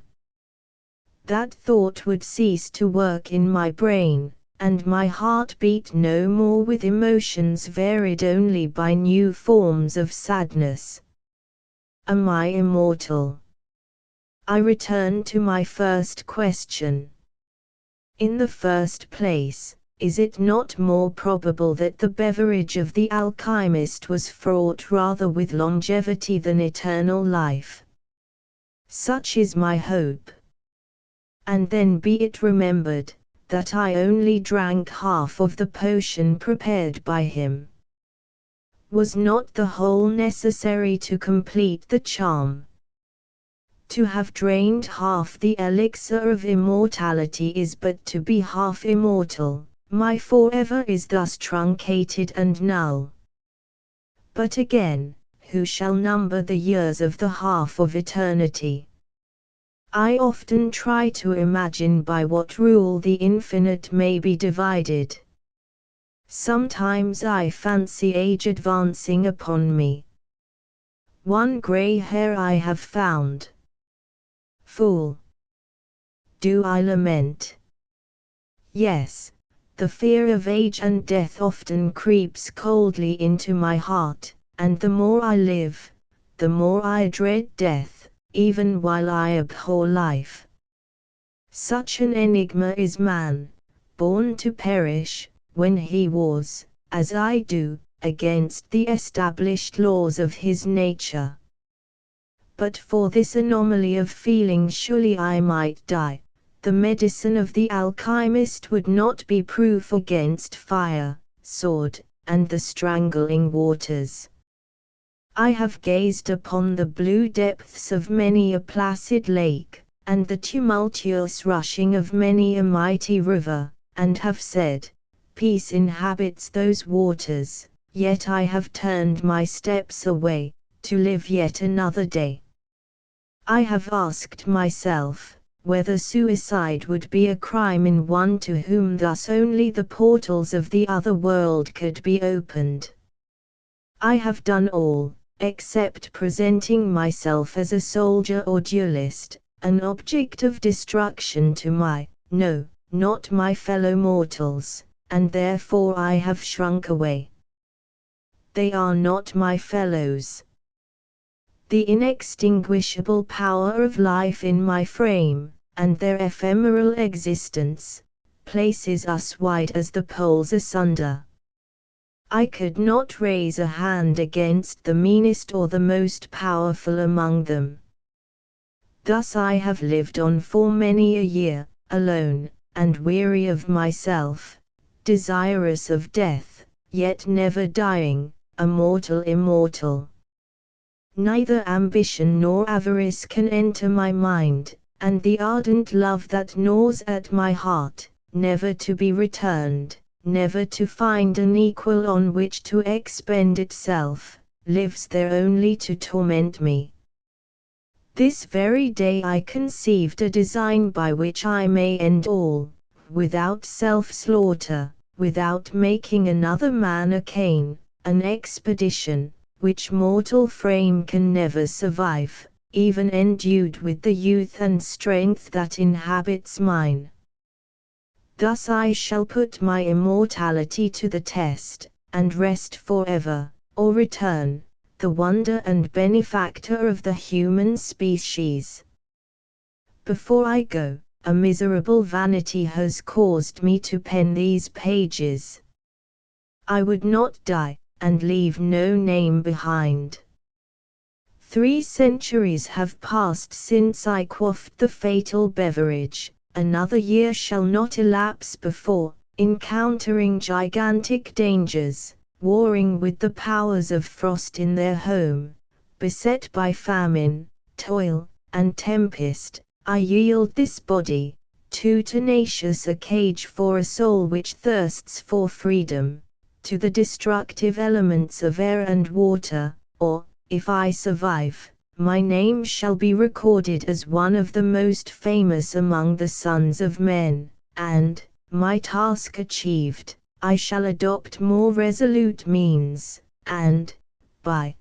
That thought would cease to work in my brain, and my heart beat no more with emotions varied only by new forms of sadness. Am I immortal? I return to my first question. In the first place, is it not more probable that the beverage of the alchemist was fraught rather with longevity than eternal life? Such is my hope. And then be it remembered, that I only drank half of the potion prepared by him. Was not the whole necessary to complete the charm? To have drained half the elixir of immortality is but to be half immortal. My forever is thus truncated and null. But again, who shall number the years of the half of eternity? I often try to imagine by what rule the infinite may be divided. Sometimes I fancy age advancing upon me. One grey hair I have found. Fool! Do I lament? Yes. The fear of age and death often creeps coldly into my heart, and the more I live, the more I dread death, even while I abhor life. Such an enigma is man, born to perish, when he wars, as I do, against the established laws of his nature. But for this anomaly of feeling surely I might die. The medicine of the alchemist would not be proof against fire, sword, and the strangling waters. I have gazed upon the blue depths of many a placid lake, and the tumultuous rushing of many a mighty river, and have said, Peace inhabits those waters, yet I have turned my steps away, to live yet another day. I have asked myself, whether suicide would be a crime in one to whom thus only the portals of the other world could be opened. I have done all, except presenting myself as a soldier or duelist, an object of destruction to not my fellow mortals, and therefore I have shrunk away. They are not my fellows. The inextinguishable power of life in my frame, and their ephemeral existence, places us wide as the poles asunder. I could not raise a hand against the meanest or the most powerful among them. Thus I have lived on for many a year, alone, and weary of myself, desirous of death, yet never dying, a mortal immortal. Neither ambition nor avarice can enter my mind, and the ardent love that gnaws at my heart, never to be returned, never to find an equal on which to expend itself, lives there only to torment me. This very day I conceived a design by which I may end all, without self-slaughter, without making another man a Cain, an expedition, which mortal frame can never survive, even endued with the youth and strength that inhabits mine. Thus I shall put my immortality to the test, and rest forever, or return, the wonder and benefactor of the human species. Before I go, a miserable vanity has caused me to pen these pages. I would not die, and leave no name behind. 3 centuries have passed since I quaffed the fatal beverage, another year shall not elapse before, encountering gigantic dangers, warring with the powers of frost in their home, beset by famine, toil, and tempest, I yield this body, too tenacious a cage for a soul which thirsts for freedom, to the destructive elements of air and water, or, if I survive, my name shall be recorded as one of the most famous among the sons of men, and, my task achieved, I shall adopt more resolute means, and, by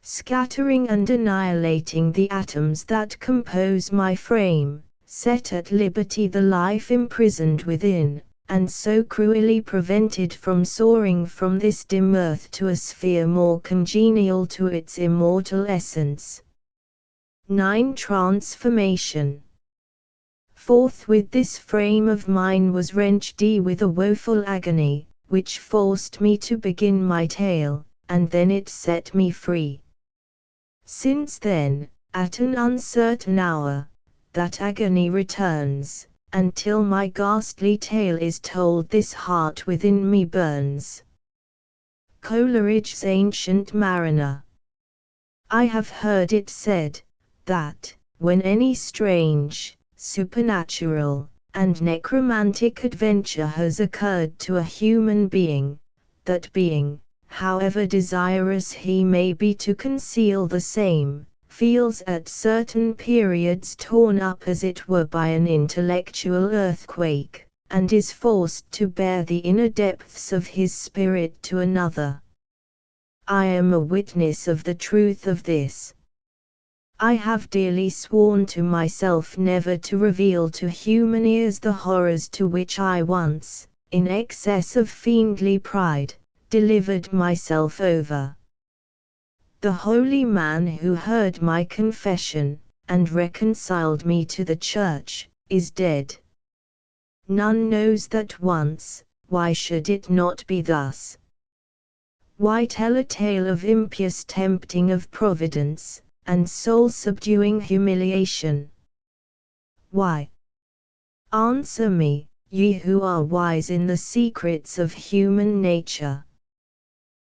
scattering and annihilating the atoms that compose my frame, set at liberty the life imprisoned within, and so cruelly prevented from soaring from this dim earth to a sphere more congenial to its immortal essence. 9. Transformation. Forthwith this frame of mine was wrenched with a woeful agony, which forced me to begin my tale, and then it set me free. Since then, at an uncertain hour, that agony returns, until my ghastly tale is told this heart within me burns. Coleridge's Ancient Mariner. I have heard it said, that, when any strange, supernatural, and necromantic adventure has occurred to a human being, that being, however desirous he may be to conceal the same, feels at certain periods torn up as it were by an intellectual earthquake, and is forced to bare the inner depths of his spirit to another. I am a witness of the truth of this. I have dearly sworn to myself never to reveal to human ears the horrors to which I once, in excess of fiendly pride, delivered myself over. The holy man who heard my confession, and reconciled me to the church, is dead. None knows that once, why should it not be thus? Why tell a tale of impious tempting of Providence, and soul-subduing humiliation? Why? Answer me, ye who are wise in the secrets of human nature.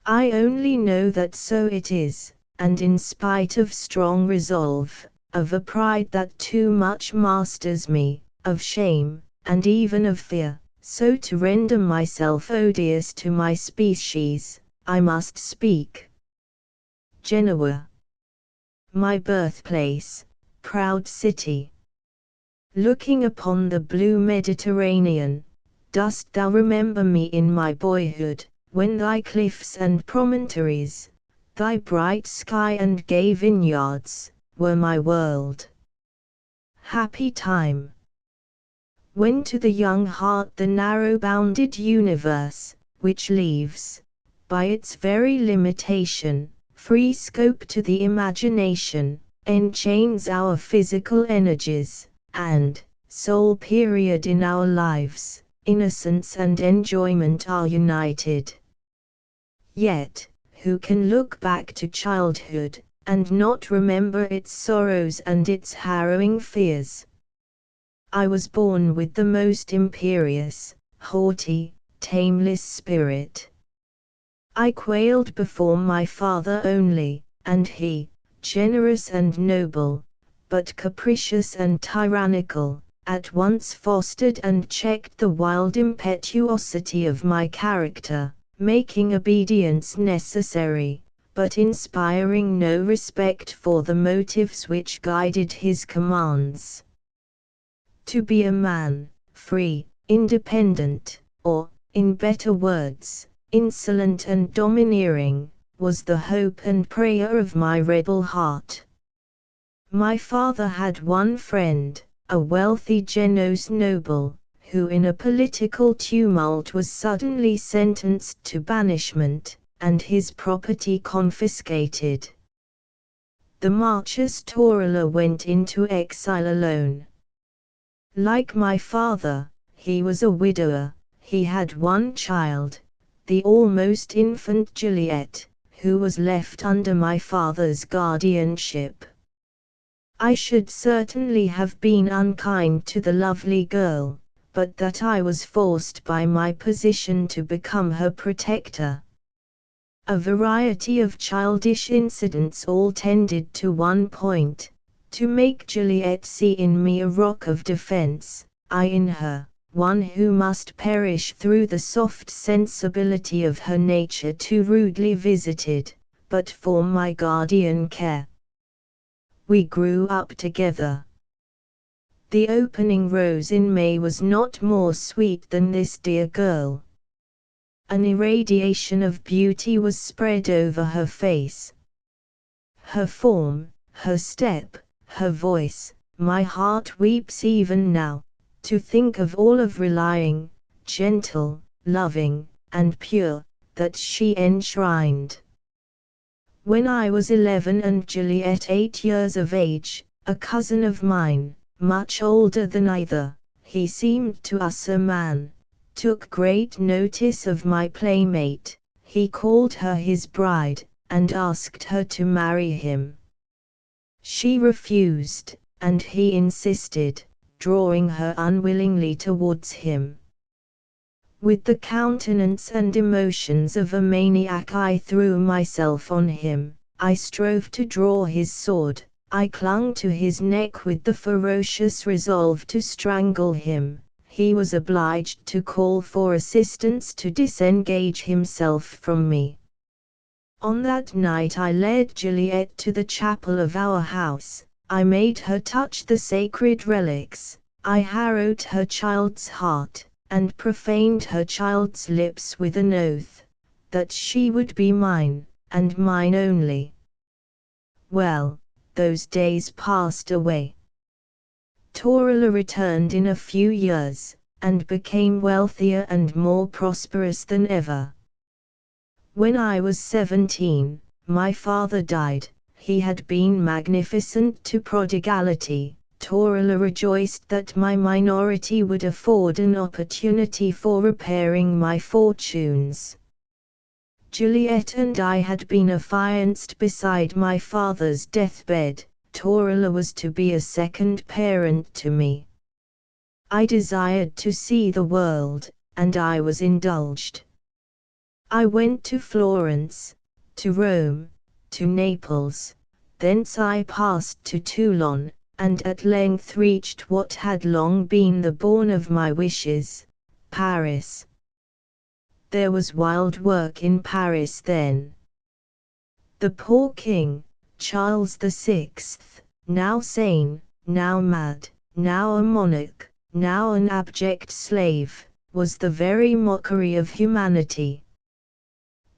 I only know that so it is, and in spite of strong resolve, of a pride that too much masters me, of shame, and even of fear, so to render myself odious to my species, I must speak. Genoa, my birthplace, proud city. Looking upon the blue Mediterranean, dost thou remember me in my boyhood, when thy cliffs and promontories, thy bright sky and gay vineyards, were my world? Happy time! When to the young heart the narrow-bounded universe, which leaves, by its very limitation, free scope to the imagination, enchains our physical energies, and, sole period in our lives, innocence and enjoyment are united. Yet, who can look back to childhood, and not remember its sorrows and its harrowing fears? I was born with the most imperious, haughty, tameless spirit. I quailed before my father only, and he, generous and noble, but capricious and tyrannical, at once fostered and checked the wild impetuosity of my character, making obedience necessary, but inspiring no respect for the motives which guided his commands. To be a man, free, independent, or, in better words, insolent and domineering, was the hope and prayer of my rebel heart. My father had one friend, a wealthy Genoese noble, who in a political tumult was suddenly sentenced to banishment, and his property confiscated. The Marchese Torella went into exile alone. Like my father, he was a widower. He had one child, the almost infant Juliet, who was left under my father's guardianship. I should certainly have been unkind to the lovely girl, but that I was forced by my position to become her protector. A variety of childish incidents all tended to one point, to make Juliet see in me a rock of defense, I in her, one who must perish through the soft sensibility of her nature too rudely visited, but for my guardian care. We grew up together. The opening rose in May was not more sweet than this dear girl. An irradiation of beauty was spread over her face. Her form, her step, her voice, my heart weeps even now, to think of all of relying, gentle, loving, and pure, that she enshrined. When I was 11 and Juliet 8 years of age, a cousin of mine, much older than either, he seemed to us a man, took great notice of my playmate. He called her his bride, and asked her to marry him. She refused, and he insisted, drawing her unwillingly towards him. With the countenance and emotions of a maniac I threw myself on him. I strove to draw his sword. I clung to his neck with the ferocious resolve to strangle him. He was obliged to call for assistance to disengage himself from me. On that night I led Juliet to the chapel of our house. I made her touch the sacred relics. I harrowed her child's heart, and profaned her child's lips with an oath, that she would be mine, and mine only. Well, those days passed away. Torella returned in a few years, and became wealthier and more prosperous than ever. When I was 17, my father died. He had been magnificent to prodigality. Torella rejoiced that my minority would afford an opportunity for repairing my fortunes. Juliet and I had been affianced beside my father's deathbed. Torella was to be a second parent to me. I desired to see the world, and I was indulged. I went to Florence, to Rome, to Naples, thence I passed to Toulon, and at length reached what had long been the bourne of my wishes, Paris. There was wild work in Paris then. The poor king, Charles VI, now sane, now mad, now a monarch, now an abject slave, was the very mockery of humanity.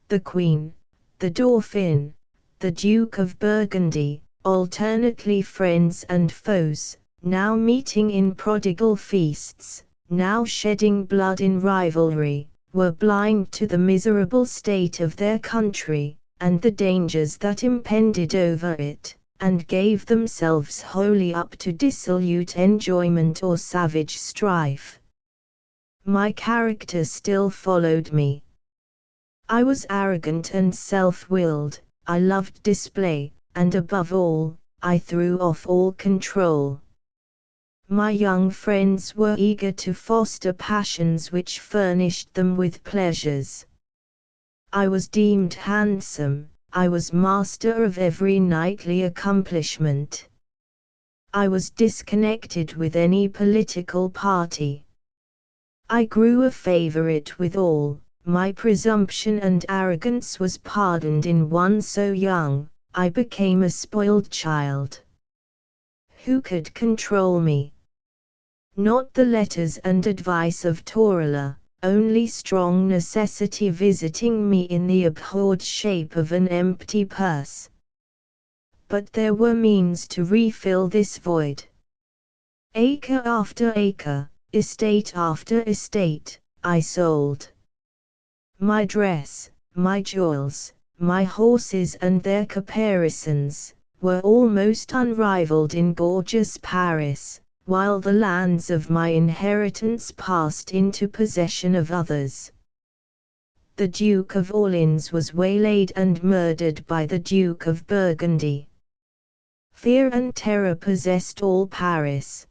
The Queen, the Dauphin, the Duke of Burgundy, alternately friends and foes, now meeting in prodigal feasts, now shedding blood in rivalry, were blind to the miserable state of their country, and the dangers that impended over it, and gave themselves wholly up to dissolute enjoyment or savage strife. My character still followed me. I was arrogant and self-willed, I loved display, and above all, I threw off all control. My young friends were eager to foster passions which furnished them with pleasures. I was deemed handsome, I was master of every knightly accomplishment. I was disconnected with any political party. I grew a favorite with all. My presumption and arrogance was pardoned in one so young. I became a spoiled child. Who could control me? Not the letters and advice of Torella, only strong necessity visiting me in the abhorred shape of an empty purse. But there were means to refill this void. Acre after acre, estate after estate, I sold. My dress, my jewels, my horses and their caparisons, were almost unrivaled in gorgeous Paris, while the lands of my inheritance passed into possession of others. The Duke of Orleans was waylaid and murdered by the Duke of Burgundy. Fear and terror possessed all Paris.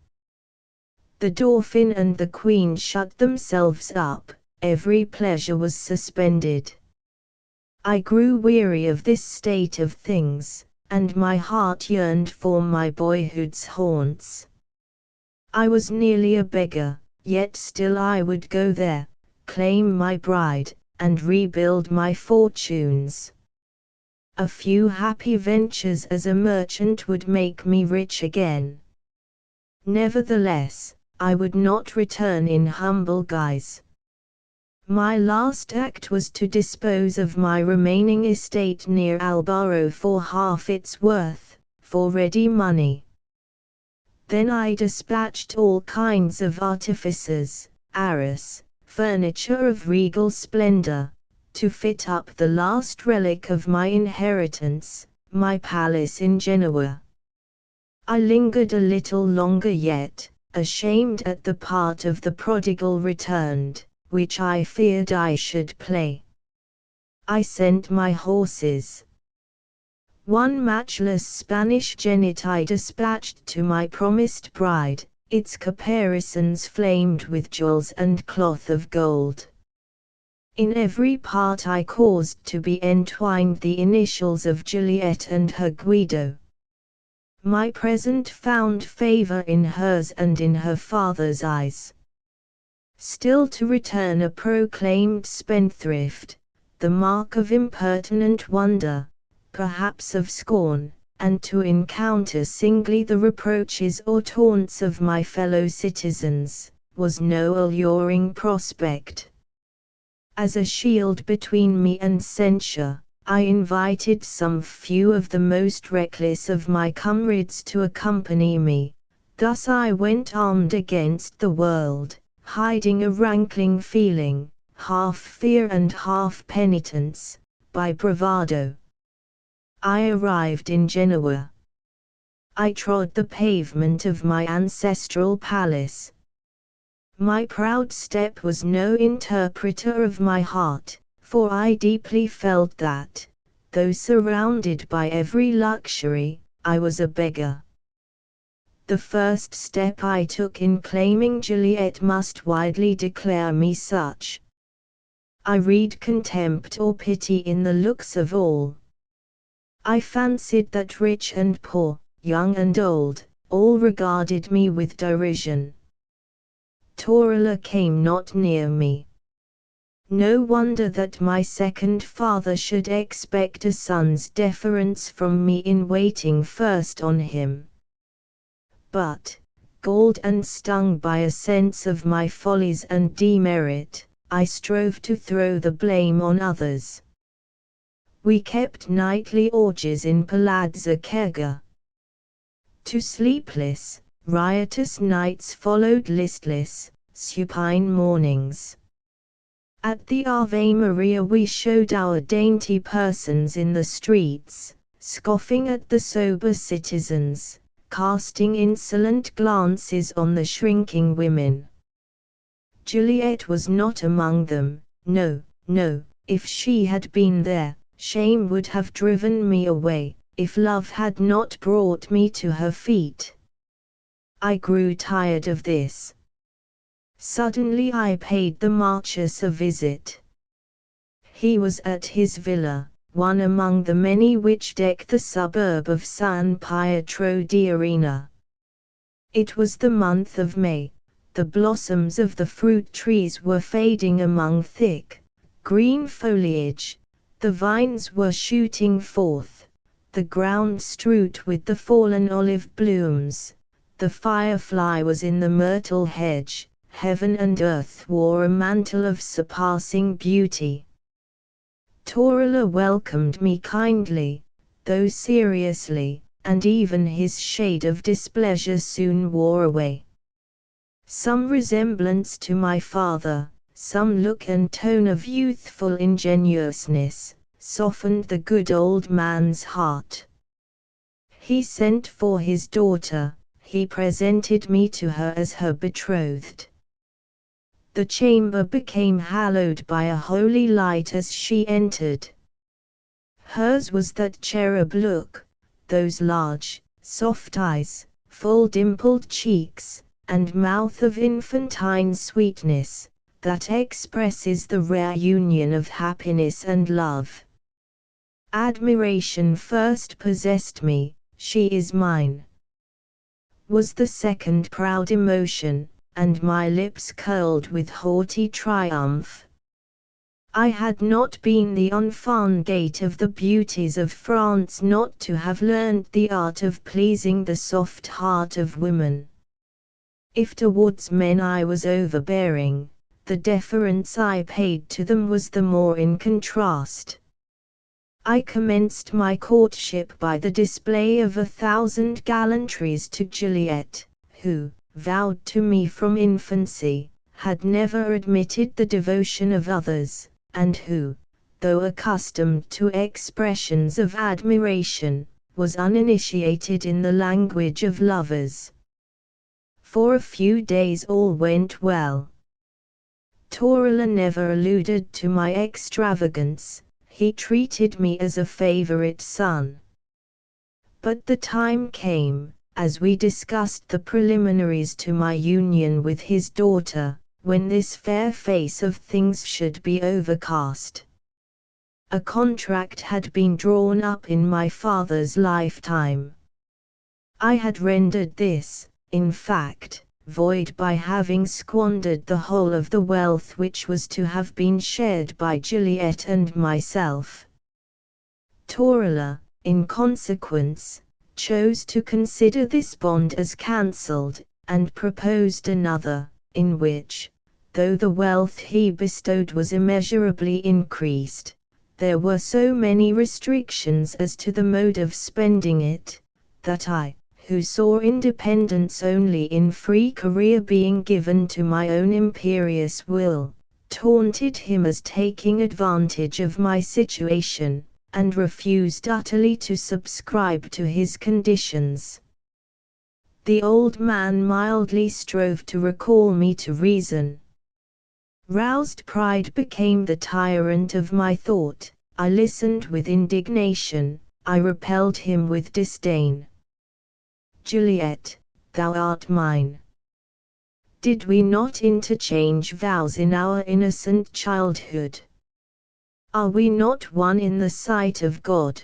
The Dauphin and the Queen shut themselves up. Every pleasure was suspended. I grew weary of this state of things, and my heart yearned for my boyhood's haunts. I was nearly a beggar, yet still I would go there, claim my bride, and rebuild my fortunes. A few happy ventures as a merchant would make me rich again. Nevertheless, I would not return in humble guise. My last act was to dispose of my remaining estate near Alborough for half its worth, for ready money. Then I dispatched all kinds of artificers, arras, furniture of regal splendor, to fit up the last relic of my inheritance, my palace in Genoa. I lingered a little longer yet, ashamed at the part of the prodigal returned, which I feared I should play. I sent my horses. One matchless Spanish jennet I dispatched to my promised bride, its caparisons flamed with jewels and cloth of gold. In every part I caused to be entwined the initials of Juliet and her Guido. My present found favor in hers and in her father's eyes. Still to return a proclaimed spendthrift, the mark of impertinent wonder, perhaps of scorn, and to encounter singly the reproaches or taunts of my fellow citizens, was no alluring prospect. As a shield between me and censure, I invited some few of the most reckless of my comrades to accompany me. Thus I went armed against the world, hiding a rankling feeling, half fear and half penitence, by bravado. I arrived in Genoa. I trod the pavement of my ancestral palace. My proud step was no interpreter of my heart, for I deeply felt that, though surrounded by every luxury, I was a beggar. The first step I took in claiming Juliet must widely declare me such. I read contempt or pity in the looks of all. I fancied that rich and poor, young and old, all regarded me with derision. Torella came not near me. No wonder that my second father should expect a son's deference from me in waiting first on him. But, galled and stung by a sense of my follies and demerit, I strove to throw the blame on others. We kept nightly orgies in Palazzo Chega. 2 sleepless, riotous nights followed listless, supine mornings. At the Ave Maria we showed our dainty persons in the streets, scoffing at the sober citizens, casting insolent glances on the shrinking women. Juliet was not among them, no, no, if she had been there, shame would have driven me away, if love had not brought me to her feet. I grew tired of this. Suddenly I paid the Marchese a visit. He was at his villa, one among the many which deck the suburb of San Pietro di Arena. It was the month of May, the blossoms of the fruit trees were fading among thick, green foliage, the vines were shooting forth, the ground strewed with the fallen olive blooms, the firefly was in the myrtle hedge. Heaven and earth wore a mantle of surpassing beauty. Torella welcomed me kindly, though seriously, and even his shade of displeasure soon wore away. Some resemblance to my father, some look and tone of youthful ingenuousness, softened the good old man's heart. He sent for his daughter, he presented me to her as her betrothed. The chamber became hallowed by a holy light as she entered. Hers was that cherub look, those large, soft eyes, full dimpled cheeks, and mouth of infantine sweetness, that expresses the rare union of happiness and love. Admiration first possessed me, she is mine. Was the second proud emotion, and my lips curled with haughty triumph. I had not been the enfant gate of the beauties of France not to have learned the art of pleasing the soft heart of women. If towards men I was overbearing, the deference I paid to them was the more in contrast. I commenced my courtship by the display of 1,000 gallantries to Juliet, who, vowed to me from infancy, had never admitted the devotion of others, and who, though accustomed to expressions of admiration, was uninitiated in the language of lovers. For a few days all went well. Torella never alluded to my extravagance, he treated me as a favorite son. But the time came, as we discussed the preliminaries to my union with his daughter, when this fair face of things should be overcast. A contract had been drawn up in my father's lifetime. I had rendered this, in fact, void by having squandered the whole of the wealth which was to have been shared by Juliet and myself. Torella, in consequence, chose to consider this bond as cancelled, and proposed another, in which, though the wealth he bestowed was immeasurably increased, there were so many restrictions as to the mode of spending it, that I, who saw independence only in free career being given to my own imperious will, taunted him as taking advantage of my situation, and refused utterly to subscribe to his conditions. The old man mildly strove to recall me to reason. Roused pride became the tyrant of my thought, I listened with indignation, I repelled him with disdain. Juliet, thou art mine. Did we not interchange vows in our innocent childhood? Are we not one in the sight of God?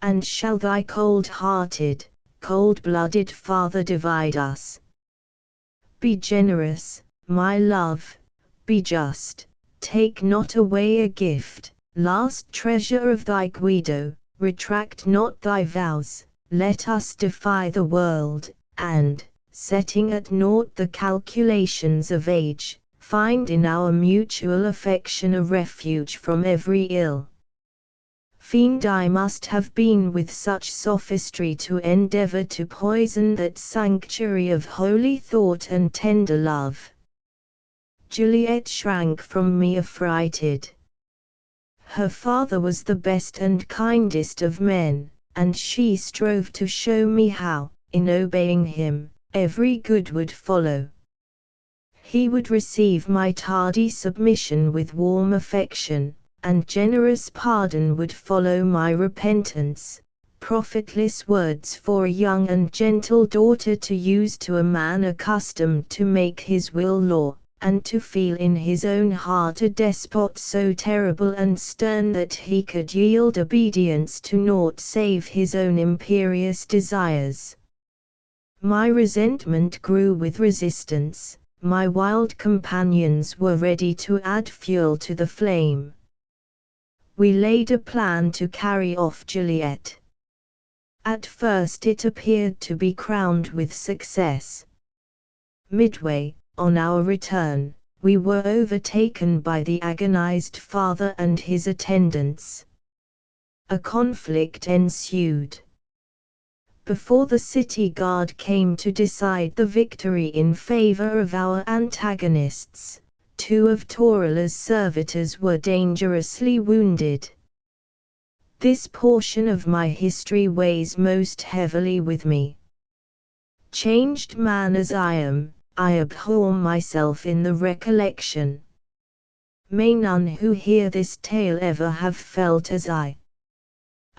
And shall thy cold-hearted, cold-blooded father divide us? Be generous, my love, be just, take not away a gift, last treasure of thy Guido, retract not thy vows, let us defy the world, and, setting at naught the calculations of age, find in our mutual affection a refuge from every ill. Fiend I must have been with such sophistry to endeavour to poison that sanctuary of holy thought and tender love. Juliet shrank from me affrighted. Her father was the best and kindest of men, and she strove to show me how, in obeying him, every good would follow. He would receive my tardy submission with warm affection, and generous pardon would follow my repentance, profitless words for a young and gentle daughter to use to a man accustomed to make his will law, and to feel in his own heart a despot so terrible and stern that he could yield obedience to naught save his own imperious desires. My resentment grew with resistance, my wild companions were ready to add fuel to the flame. We laid a plan to carry off Juliet. At first it appeared to be crowned with success. Midway, on our return, we were overtaken by the agonized father and his attendants. A conflict ensued. Before the city guard came to decide the victory in favor of our antagonists, 2 of Torula's servitors were dangerously wounded. This portion of my history weighs most heavily with me. Changed man as I am, I abhor myself in the recollection. May none who hear this tale ever have felt as I.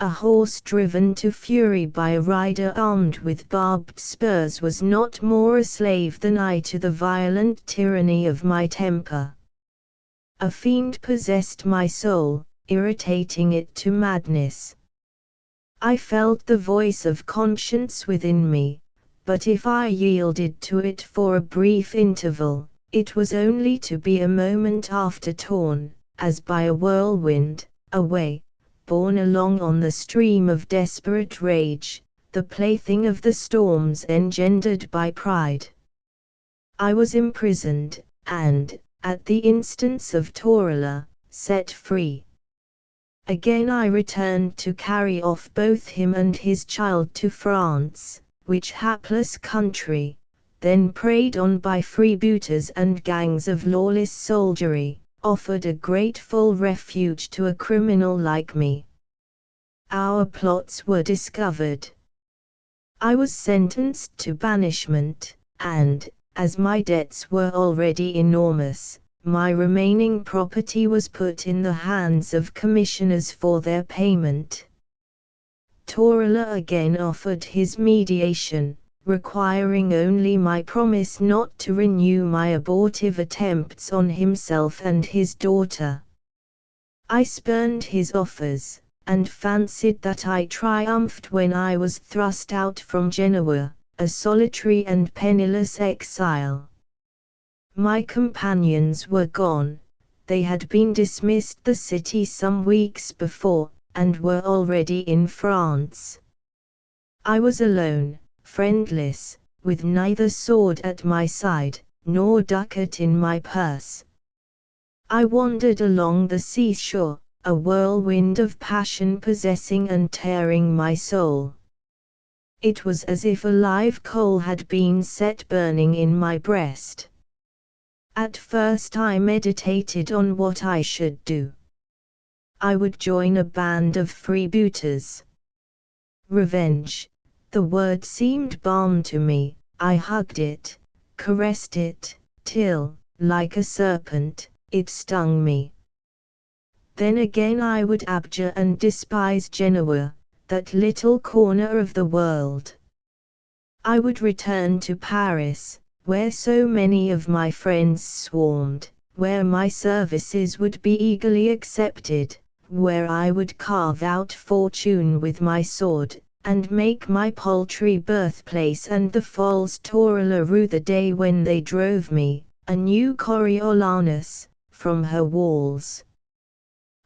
A horse driven to fury by a rider armed with barbed spurs was not more a slave than I to the violent tyranny of my temper. A fiend possessed my soul, irritating it to madness. I felt the voice of conscience within me, but if I yielded to it for a brief interval, it was only to be a moment after torn, as by a whirlwind, away, borne along on the stream of desperate rage, the plaything of the storms engendered by pride. I was imprisoned, and, at the instance of Torula, set free. Again I returned to carry off both him and his child to France, which hapless country, then preyed on by freebooters and gangs of lawless soldiery, offered a grateful refuge to a criminal like me. Our plots were discovered. I was sentenced to banishment, and, as my debts were already enormous, my remaining property was put in the hands of commissioners for their payment. Torula again offered his mediation, requiring only my promise not to renew my abortive attempts on himself and his daughter. I spurned his offers, and fancied that I triumphed when I was thrust out from Genoa, a solitary and penniless exile. My companions were gone, they had been dismissed the city some weeks before, and were already in France. I was alone, friendless, with neither sword at my side, nor ducat in my purse. I wandered along the seashore, a whirlwind of passion possessing and tearing my soul. It was as if a live coal had been set burning in my breast. At first I meditated on what I should do. I would join a band of freebooters. Revenge, the word seemed balm to me. I hugged it, caressed it, till, like a serpent, it stung me. Then again I would abjure and despise Genoa, that little corner of the world. I would return to Paris, where so many of my friends swarmed, where my services would be eagerly accepted, where I would carve out fortune with my sword, and make my paltry birthplace and the false Torellaroo the day when they drove me, a new Coriolanus, from her walls.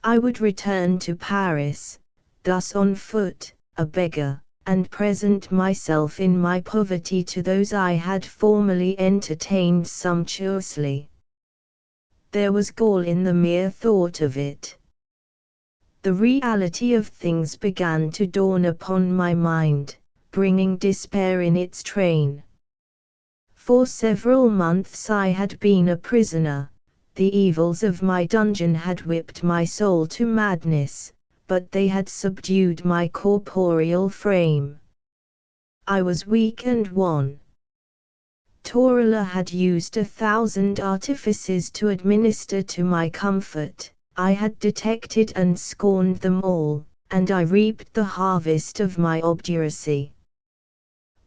I would return to Paris, thus on foot, a beggar, and present myself in my poverty to those I had formerly entertained sumptuously. There was gall in the mere thought of it. The reality of things began to dawn upon my mind, bringing despair in its train. For several months I had been a prisoner. The evils of my dungeon had whipped my soul to madness, but they had subdued my corporeal frame. I was weak and wan. Torellar had used 1,000 artifices to administer to my comfort. I had detected and scorned them all, and I reaped the harvest of my obduracy.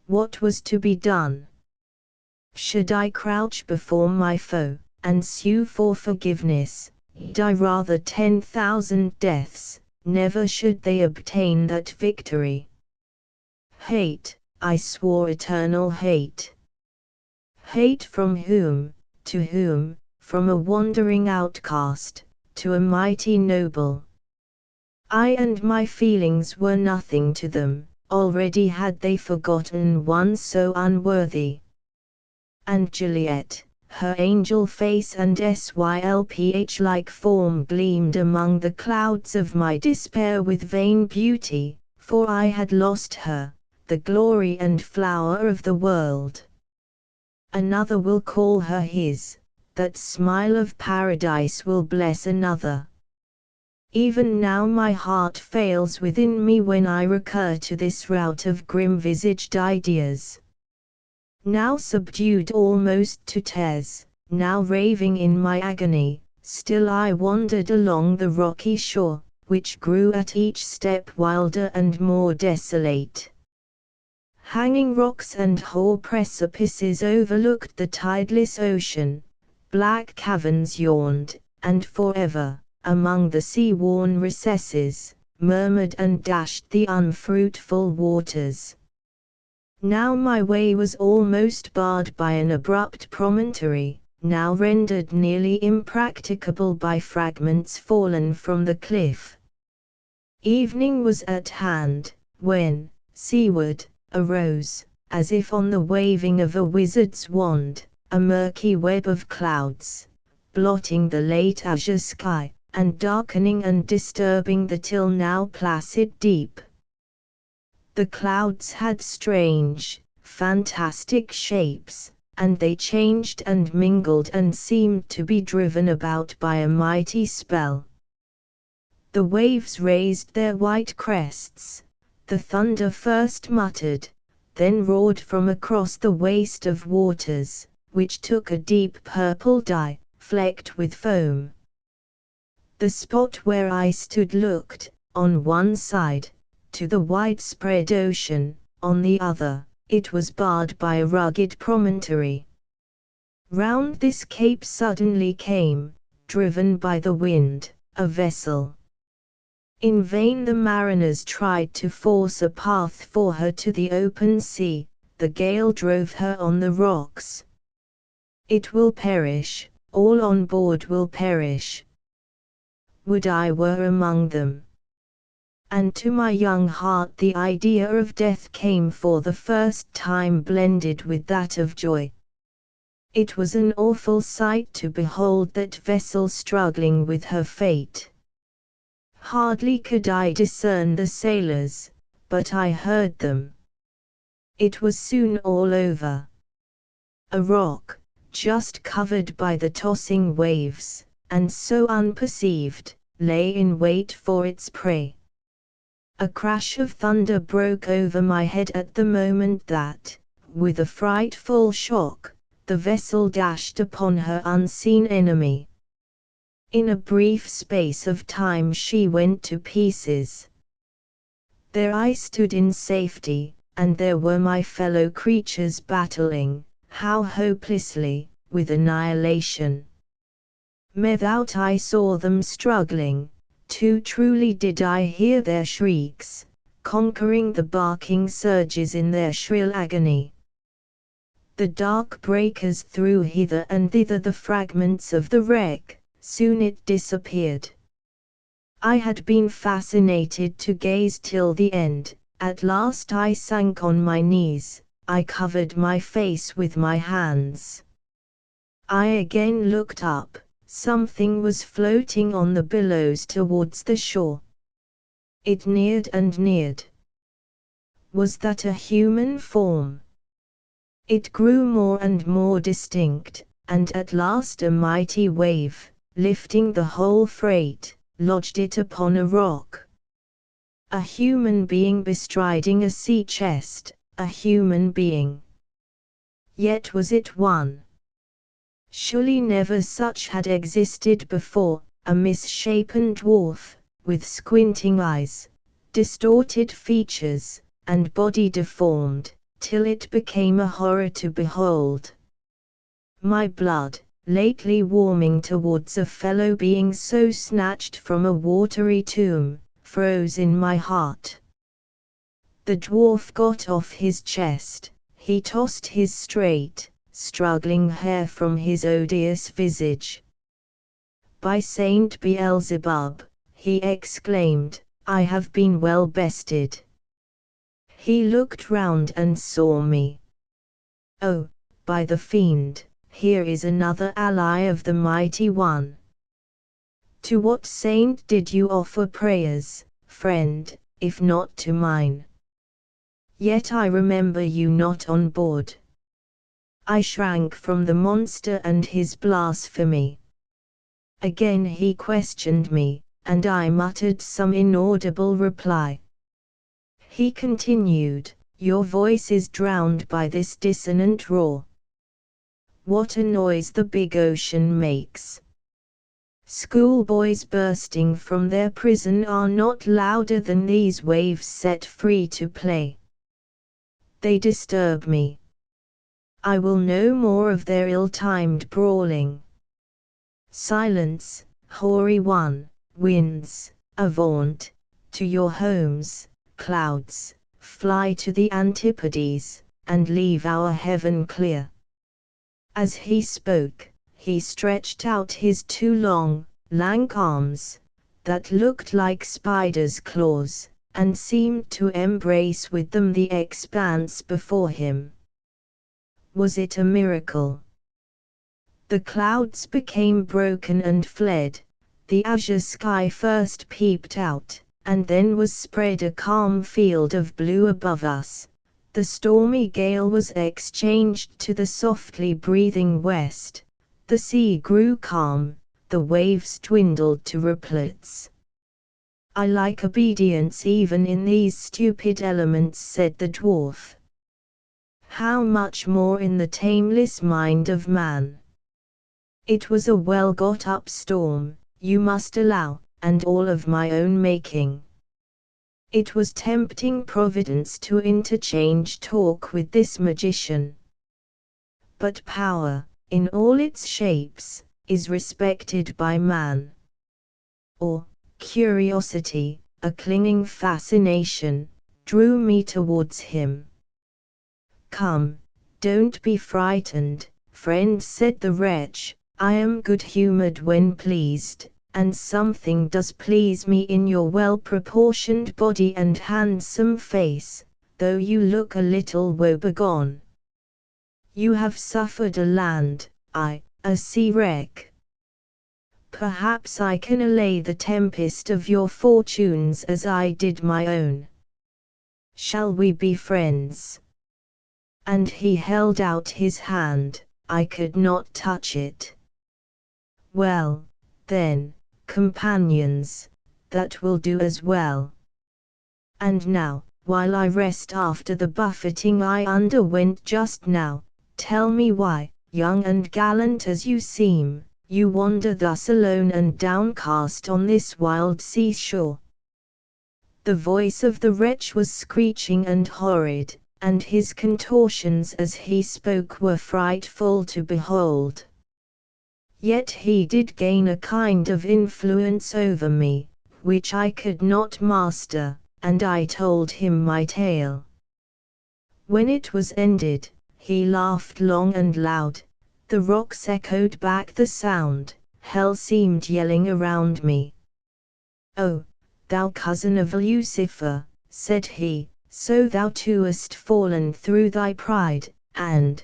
What was to be done? Should I crouch before my foe, and sue for forgiveness, die rather 10,000 deaths, never should they obtain that victory. Hate, I swore eternal hate. Hate from whom, to whom, from a wandering outcast, to a mighty noble. I and my feelings were nothing to them, already had they forgotten one so unworthy. And Juliet, her angel face and Sylph-like form gleamed among the clouds of my despair with vain beauty, for I had lost her, the glory and flower of the world. Another will call her his, that smile of paradise will bless another. Even now my heart fails within me when I recur to this rout of grim-visaged ideas. Now subdued almost to tears, now raving in my agony, still I wandered along the rocky shore, which grew at each step wilder and more desolate. Hanging rocks and hoar precipices overlooked the tideless ocean, black caverns yawned, and forever, among the sea-worn recesses, murmured and dashed the unfruitful waters. Now my way was almost barred by an abrupt promontory, now rendered nearly impracticable by fragments fallen from the cliff. Evening was at hand, when, seaward, arose, as if on the waving of a wizard's wand, a murky web of clouds, blotting the late azure sky, and darkening and disturbing the till now placid deep. The clouds had strange, fantastic shapes, and they changed and mingled and seemed to be driven about by a mighty spell. The waves raised their white crests, the thunder first muttered, then roared from across the waste of waters, which took a deep purple dye, flecked with foam. The spot where I stood looked, on one side, to the widespread ocean, on the other, it was barred by a rugged promontory. Round this cape suddenly came, driven by the wind, a vessel. In vain the mariners tried to force a path for her to the open sea, the gale drove her on the rocks. It will perish, all on board will perish. Would I were among them. And to my young heart the idea of death came for the first time blended with that of joy. It was an awful sight to behold that vessel struggling with her fate. Hardly could I discern the sailors, but I heard them. It was soon all over. A rock, just covered by the tossing waves, and so unperceived, lay in wait for its prey. A crash of thunder broke over my head at the moment that, with a frightful shock, the vessel dashed upon her unseen enemy. In a brief space of time she went to pieces. There I stood in safety, and there were my fellow creatures battling, how hopelessly, with annihilation. Methought I saw them struggling, too truly did I hear their shrieks, conquering the barking surges in their shrill agony. The dark breakers threw hither and thither the fragments of the wreck, soon it disappeared. I had been fascinated to gaze till the end. At last I sank on my knees, I covered my face with my hands. I again looked up, something was floating on the billows towards the shore. It neared and neared. Was that a human form? It grew more and more distinct, and at last a mighty wave, lifting the whole freight, lodged it upon a rock. A human being bestriding a sea chest, a human being. Yet was it one? Surely never such had existed before, a misshapen dwarf, with squinting eyes, distorted features, and body deformed, till it became a horror to behold. My blood, lately warming towards a fellow being so snatched from a watery tomb, froze in my heart. The dwarf got off his chest, he tossed his straight, struggling hair from his odious visage. By Saint Beelzebub, he exclaimed, I have been well bested. He looked round and saw me. Oh, by the fiend, here is another ally of the mighty one. To what saint did you offer prayers, friend, if not to mine? Yet I remember you not on board. I shrank from the monster and his blasphemy. Again he questioned me, and I muttered some inaudible reply. He continued, your voice is drowned by this dissonant roar. What a noise the big ocean makes! Schoolboys bursting from their prison are not louder than these waves set free to play. They disturb me. I will no more of their ill-timed brawling. Silence, hoary one, winds, avaunt, to your homes, clouds, fly to the antipodes, and leave our heaven clear. As he spoke, he stretched out his two long, lank arms, that looked like spiders' claws, and seemed to embrace with them the expanse before him. Was it a miracle? The clouds became broken and fled, the azure sky first peeped out, and then was spread a calm field of blue above us. The stormy gale was exchanged to the softly breathing west, the sea grew calm, the waves dwindled to riplets. I like obedience even in these stupid elements, said the dwarf. How much more in the tameless mind of man? It was a well got up storm, you must allow, and all of my own making. It was tempting Providence to interchange talk with this magician. But power, in all its shapes, is respected by man. Or, curiosity, a clinging fascination, drew me towards him. Come, don't be frightened, friend, said the wretch, I am good-humored when pleased, and something does please me in your well-proportioned body and handsome face, though you look a little woebegone. You have suffered a a sea wreck. Perhaps I can allay the tempest of your fortunes as I did my own. Shall we be friends? And he held out his hand, I could not touch it. Well, then, companions, that will do as well. And now, while I rest after the buffeting I underwent just now, tell me why, young and gallant as you seem, you wander thus alone and downcast on this wild seashore. The voice of the wretch was screeching and horrid, and his contortions as he spoke were frightful to behold. Yet he did gain a kind of influence over me, which I could not master, and I told him my tale. When it was ended, he laughed long and loud, the rocks echoed back the sound, hell seemed yelling around me. "Oh, thou cousin of Lucifer," said he, "so thou too hast fallen through thy pride, and,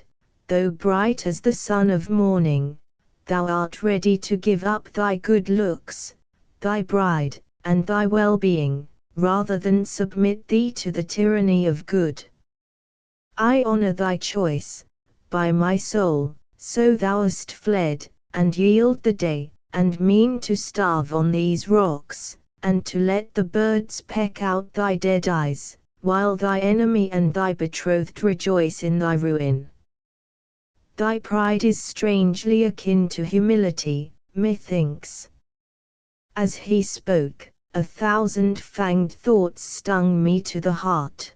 though bright as the sun of morning, thou art ready to give up thy good looks, thy bride, and thy well-being, rather than submit thee to the tyranny of good. I honor thy choice, by my soul, so thou hast fled, and yield the day, and mean to starve on these rocks, and to let the birds peck out thy dead eyes, while thy enemy and thy betrothed rejoice in thy ruin. Thy pride is strangely akin to humility, methinks." As he spoke, 1,000-fanged thoughts stung me to the heart.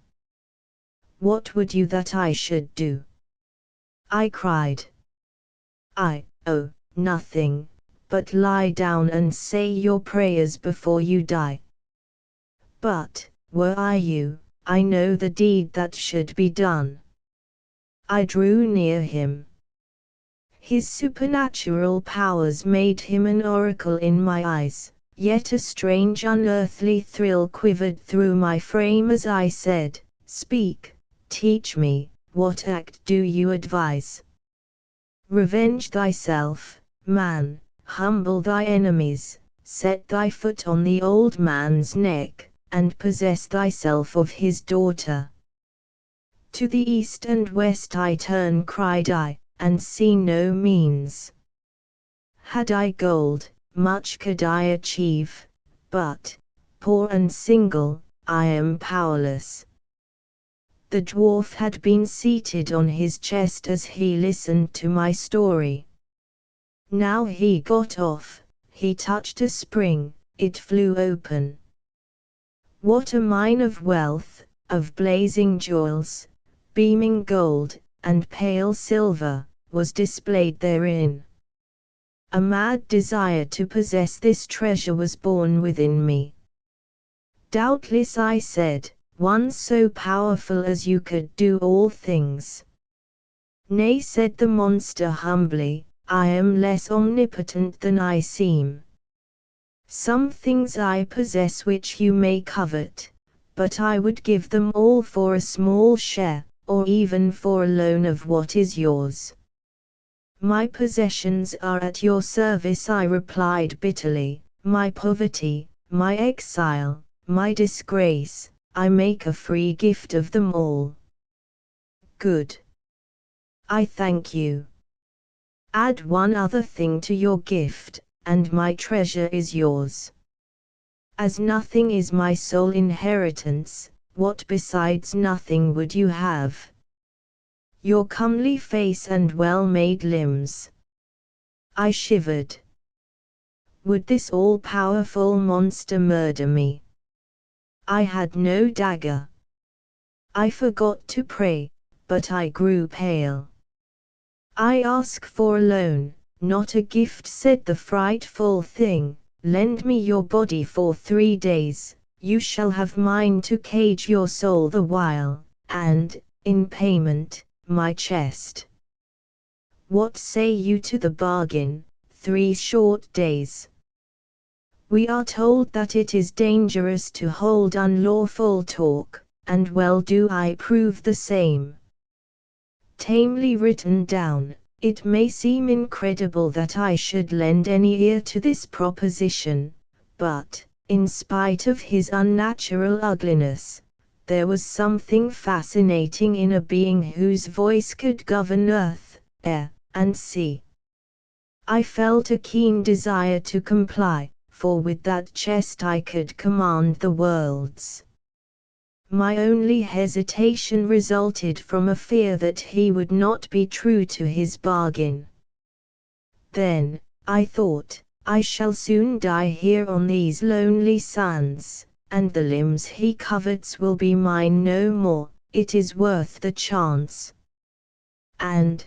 "What would you that I should do?" I cried. "Oh, nothing, but lie down and say your prayers before you die. But, were I you, I know the deed that should be done." I drew near him. His supernatural powers made him an oracle in my eyes, yet a strange unearthly thrill quivered through my frame as I said, "Speak, teach me, what act do you advise?" "Revenge thyself, man, humble thy enemies, set thy foot on the old man's neck, and possess thyself of his daughter." To the east and west I turn, cried I, and see no means. Had I gold, much could I achieve, but, poor and single, I am powerless. The dwarf had been seated on his chest as he listened to my story. Now he got off, he touched a spring, it flew open. What a mine of wealth, of blazing jewels, beaming gold, and pale silver, was displayed therein. A mad desire to possess this treasure was born within me. "Doubtless," I said, "one so powerful as you could do all things." "Nay," said the monster humbly, "I am less omnipotent than I seem. Some things I possess which you may covet, but I would give them all for a small share, or even for a loan of what is yours." "My possessions are at your service," I replied bitterly, "my poverty, my exile, my disgrace, I make a free gift of them all." "Good. I thank you. Add one other thing to your gift, and my treasure is yours. As nothing is my sole inheritance, what besides nothing would you have?" "Your comely face and well-made limbs." I shivered. Would this all-powerful monster murder me? I had no dagger. I forgot to pray, but I grew pale. "I ask for a loan, not a gift," said the frightful thing. "Lend me your body for 3 days, you shall have mine to cage your soul the while, and, in payment, my chest. What say you to the bargain? 3 short days. We are told that it is dangerous to hold unlawful talk, and well do I prove the same." Tamely written down, it may seem incredible that I should lend any ear to this proposition, but, in spite of his unnatural ugliness, there was something fascinating in a being whose voice could govern earth, air, and sea. I felt a keen desire to comply, for with that chest I could command the worlds. My only hesitation resulted from a fear that he would not be true to his bargain. Then, I thought, I shall soon die here on these lonely sands, and the limbs he covets will be mine no more. It is worth the chance. And,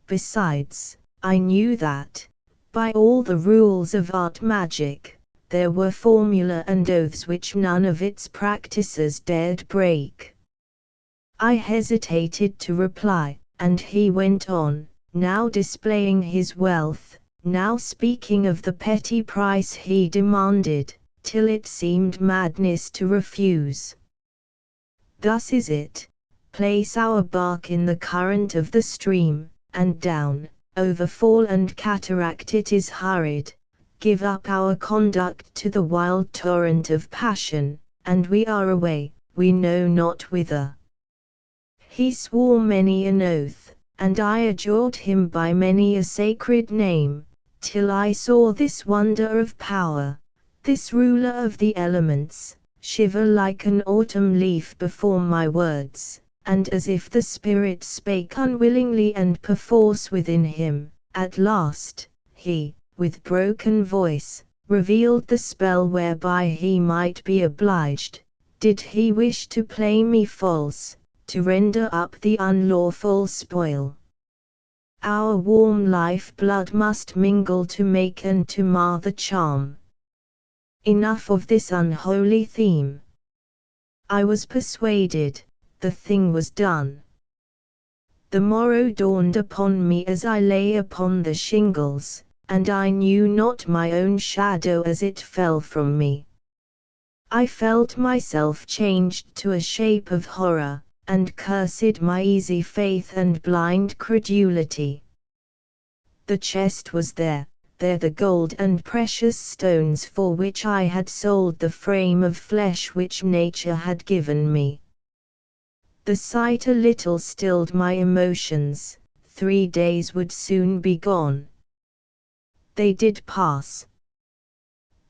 besides, I knew that, by all the rules of art magic, there were formula and oaths which none of its practices dared break. I hesitated to reply, and he went on, now displaying his wealth, now speaking of the petty price he demanded, till it seemed madness to refuse. Thus is it: place our bark in the current of the stream, and down, over fall and cataract it is hurried. Give up our conduct to the wild torrent of passion, and we are away, we know not whither. He swore many an oath, and I adjured him by many a sacred name, till I saw this wonder of power, this ruler of the elements, shiver like an autumn leaf before my words, and as if the spirit spake unwillingly and perforce within him, at last, he, with broken voice, revealed the spell whereby he might be obliged, did he wish to play me false, to render up the unlawful spoil. Our warm life blood must mingle to make and to mar the charm. Enough of this unholy theme. I was persuaded, the thing was done. The morrow dawned upon me as I lay upon the shingles, and I knew not my own shadow as it fell from me. I felt myself changed to a shape of horror, and cursed my easy faith and blind credulity. The chest was there the gold and precious stones for which I had sold the frame of flesh which nature had given me. The sight a little stilled my emotions. 3 days would soon be gone. They did pass.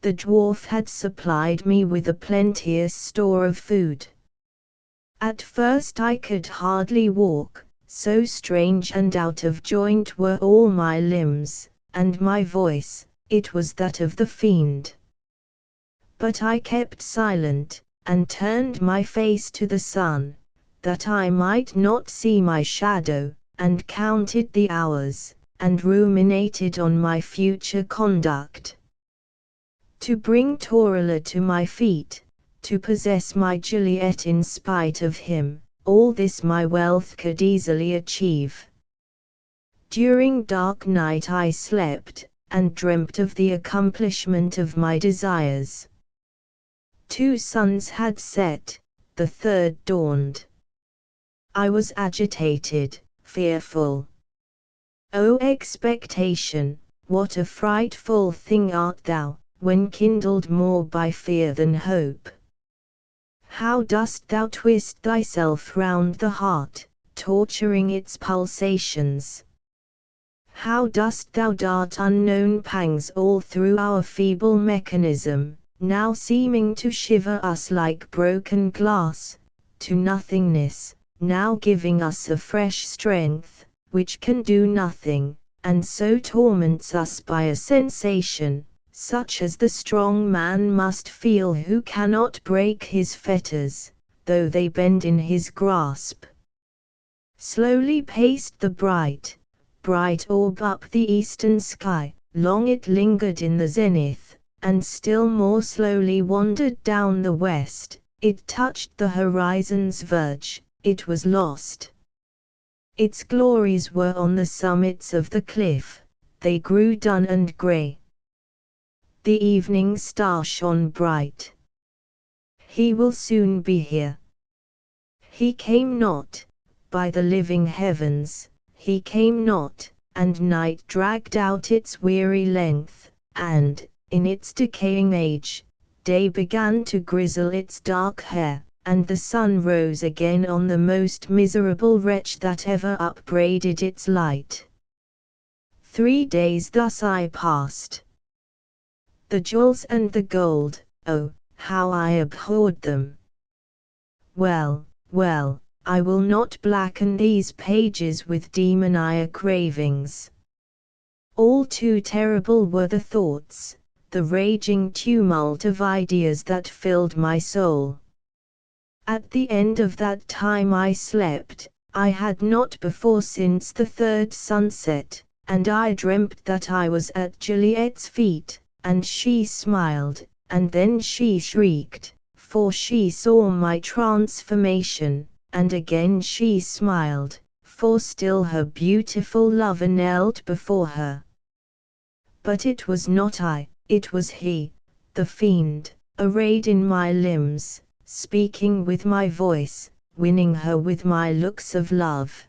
The dwarf had supplied me with a plenteous store of food. At first I could hardly walk, so strange and out of joint were all my limbs, and my voice, it was that of the fiend. But I kept silent, and turned my face to the sun, that I might not see my shadow, and counted the hours, and ruminated on my future conduct. To bring Torella to my feet, to possess my Juliet in spite of him, all this my wealth could easily achieve. During dark night I slept, and dreamt of the accomplishment of my desires. 2 suns had set, the 3rd dawned. I was agitated, fearful. O expectation, what a frightful thing art thou, when kindled more by fear than hope! How dost thou twist thyself round the heart, torturing its pulsations! How dost thou dart unknown pangs all through our feeble mechanism, now seeming to shiver us like broken glass, to nothingness, now giving us a fresh strength, which can do nothing, and so torments us by a sensation, such as the strong man must feel who cannot break his fetters, though they bend in his grasp. Slowly paced the bright orb up the eastern sky, long it lingered in the zenith, and still more slowly wandered down the west. It touched the horizon's verge, it was lost. Its glories were on the summits of the cliff, they grew dun and grey. The evening star shone bright. He will soon be here. He came not, by the living heavens, he came not, and night dragged out its weary length, and, in its decaying age, day began to grizzle its dark hair, and the sun rose again on the most miserable wretch that ever upbraided its light. 3 days thus I passed. The jewels and the gold, oh, how I abhorred them! Well, well, I will not blacken these pages with demoniac ravings. All too terrible were the thoughts, the raging tumult of ideas that filled my soul. At the end of that time I slept, I had not before since the 3rd sunset, and I dreamt that I was at Juliet's feet, and she smiled, and then she shrieked, for she saw my transformation, and again she smiled, for still her beautiful lover knelt before her. But it was not I, it was he, the fiend, arrayed in my limbs, speaking with my voice, winning her with my looks of love.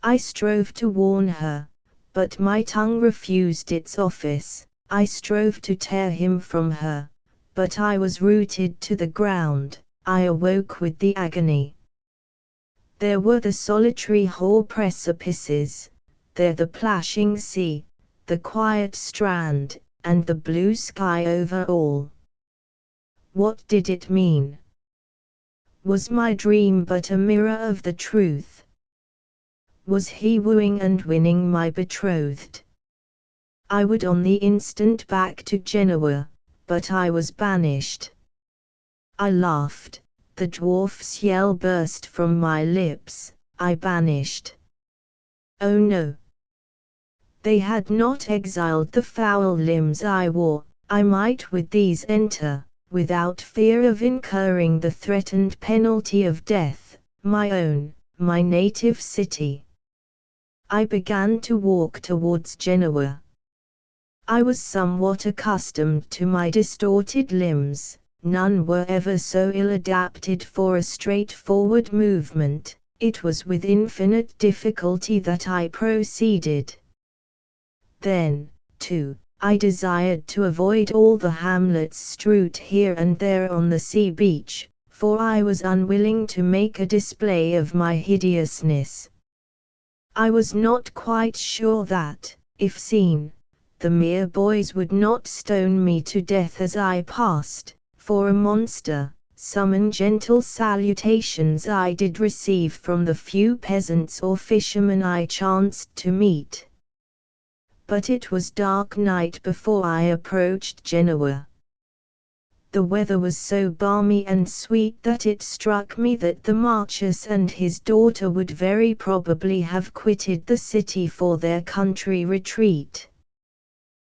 I strove to warn her, but my tongue refused its office. I strove to tear him from her, but I was rooted to the ground. I awoke with the agony. There were the solitary hoar precipices, there the plashing sea, the quiet strand, and the blue sky over all. What did it mean? Was my dream but a mirror of the truth? Was he wooing and winning my betrothed? I would on the instant back to Genoa, but I was banished. I laughed, the dwarf's yell burst from my lips, I banished. Oh no! They had not exiled the foul limbs I wore. I might with these enter, without fear of incurring the threatened penalty of death, my own, my native city. I began to walk towards Genoa. I was somewhat accustomed to my distorted limbs, none were ever so ill adapted for a straightforward movement. It was with infinite difficulty that I proceeded. Then, too, I desired to avoid all the hamlets strewed here and there on the sea beach, for I was unwilling to make a display of my hideousness. I was not quite sure that, if seen, the mere boys would not stone me to death as I passed, for a monster. Some ungentle salutations I did receive from the few peasants or fishermen I chanced to meet. But it was dark night before I approached Genoa. The weather was so balmy and sweet that it struck me that the Marquess and his daughter would very probably have quitted the city for their country retreat.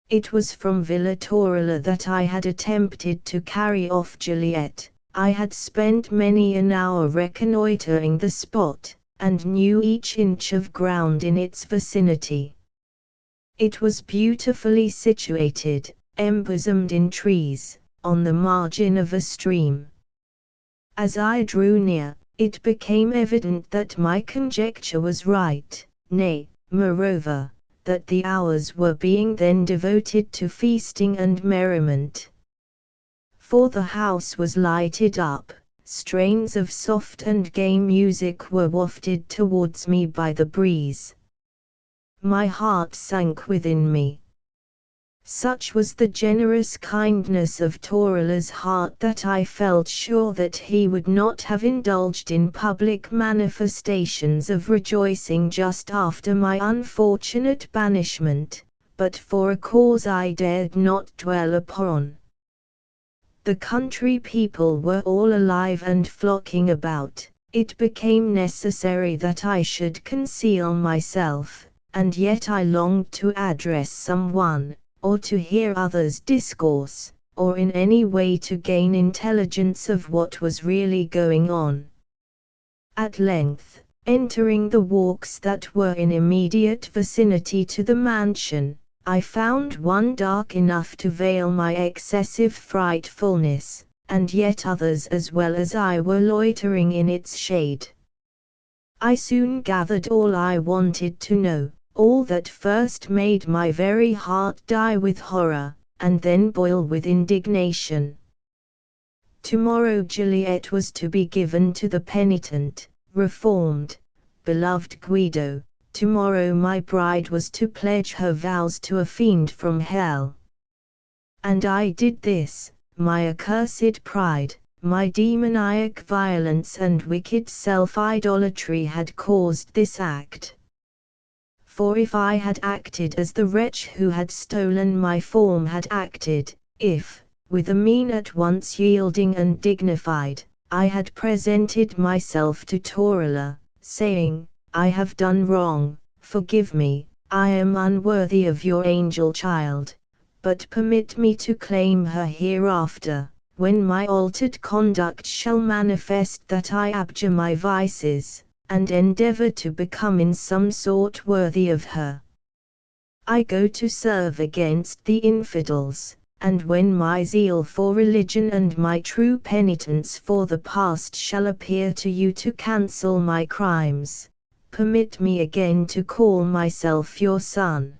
It was from Villa Torella that I had attempted to carry off Juliet. I had spent many an hour reconnoitering the spot, and knew each inch of ground in its vicinity. It was beautifully situated, embosomed in trees, on the margin of a stream. As I drew near, it became evident that my conjecture was right, nay, moreover, that the hours were being then devoted to feasting and merriment. For the house was lighted up, strains of soft and gay music were wafted towards me by the breeze. My heart sank within me. Such was the generous kindness of Torella's heart that I felt sure that he would not have indulged in public manifestations of rejoicing just after my unfortunate banishment, but for a cause I dared not dwell upon. The country people were all alive and flocking about. It became necessary that I should conceal myself, and yet I longed to address someone, or to hear others discourse, or in any way to gain intelligence of what was really going on. At length, entering the walks that were in immediate vicinity to the mansion, I found one dark enough to veil my excessive frightfulness, and yet others as well as I were loitering in its shade. I soon gathered all I wanted to know, all that first made my very heart die with horror, and then boil with indignation. Tomorrow Juliet was to be given to the penitent, reformed, beloved Guido. Tomorrow my bride was to pledge her vows to a fiend from hell. And I did this. My accursed pride, my demoniac violence and wicked self-idolatry had caused this act. For if I had acted as the wretch who had stolen my form had acted, if, with a mien at once yielding and dignified, I had presented myself to Torella, saying, "I have done wrong, forgive me, I am unworthy of your angel child," but permit me to claim her hereafter, when my altered conduct shall manifest that I abjure my vices, and endeavor to become in some sort worthy of her. I go to serve against the infidels, and when my zeal for religion and my true penitence for the past shall appear to you to cancel my crimes, permit me again to call myself your son."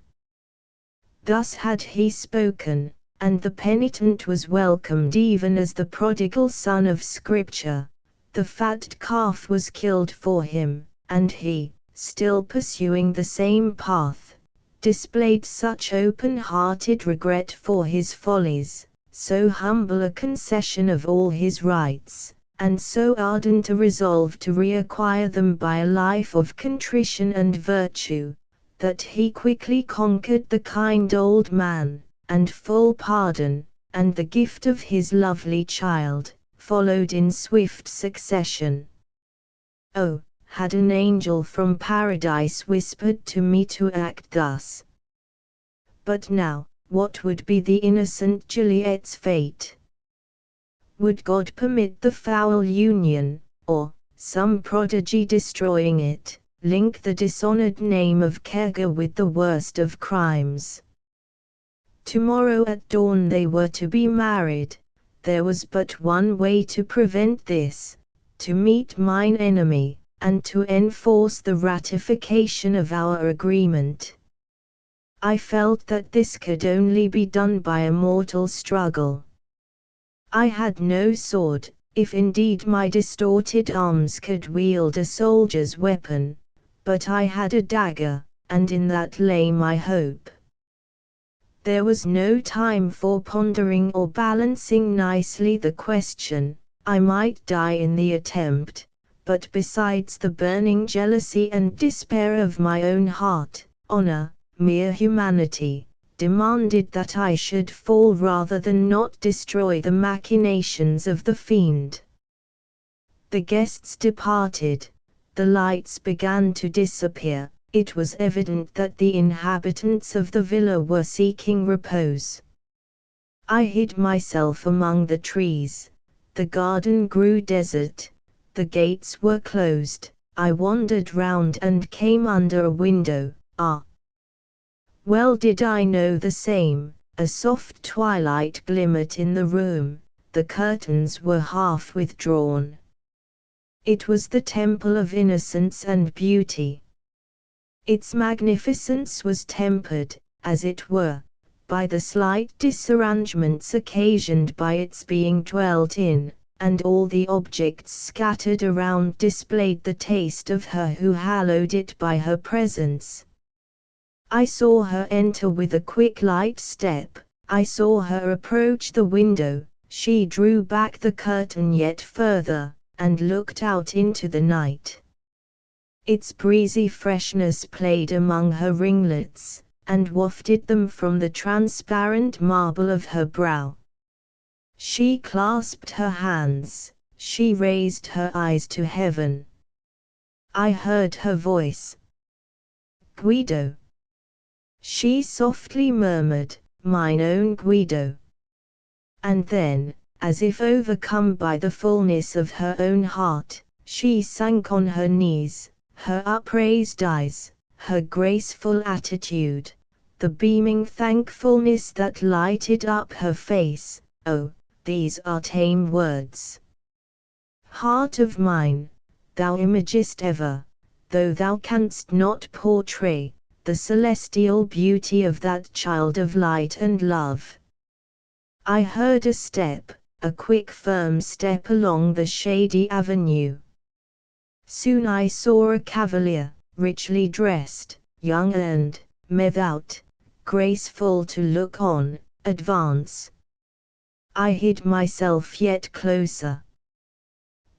Thus had he spoken, and the penitent was welcomed even as the prodigal son of Scripture. The fatted calf was killed for him, and he, still pursuing the same path, displayed such open-hearted regret for his follies, so humble a concession of all his rights, and so ardent a resolve to reacquire them by a life of contrition and virtue, that he quickly conquered the kind old man, and full pardon, and the gift of his lovely child, followed in swift succession. Oh, had an angel from paradise whispered to me to act thus! But now, what would be the innocent Juliet's fate? Would God permit the foul union, or, some prodigy destroying it, link the dishonored name of Kega with the worst of crimes? Tomorrow at dawn they were to be married. There was but one way to prevent this: to meet mine enemy, and to enforce the ratification of our agreement. I felt that this could only be done by a mortal struggle. I had no sword, if indeed my distorted arms could wield a soldier's weapon, but I had a dagger, and in that lay my hope. There was no time for pondering or balancing nicely the question. I might die in the attempt, but besides the burning jealousy and despair of my own heart, honor, mere humanity, demanded that I should fall rather than not destroy the machinations of the fiend. The guests departed, the lights began to disappear. It was evident that the inhabitants of the villa were seeking repose. I hid myself among the trees. The garden grew desert. The gates were closed. I wandered round and came under a window. Well did I know the same. A soft twilight glimmered in the room. The curtains were half withdrawn. It was the temple of innocence and beauty. Its magnificence was tempered, as it were, by the slight disarrangements occasioned by its being dwelt in, and all the objects scattered around displayed the taste of her who hallowed it by her presence. I saw her enter with a quick light step. I saw her approach the window. She drew back the curtain yet further, and looked out into the night. Its breezy freshness played among her ringlets, and wafted them from the transparent marble of her brow. She clasped her hands, she raised her eyes to heaven. I heard her voice. "Guido." She softly murmured, "Mine own Guido." And then, as if overcome by the fullness of her own heart, she sank on her knees. Her upraised eyes, her graceful attitude, the beaming thankfulness that lighted up her face, oh, these are tame words. Heart of mine, thou imagest ever, though thou canst not portray, the celestial beauty of that child of light and love. I heard a step, a quick firm step along the shady avenue. Soon I saw a cavalier, richly dressed, young and, without, graceful to look on, advance. I hid myself yet closer.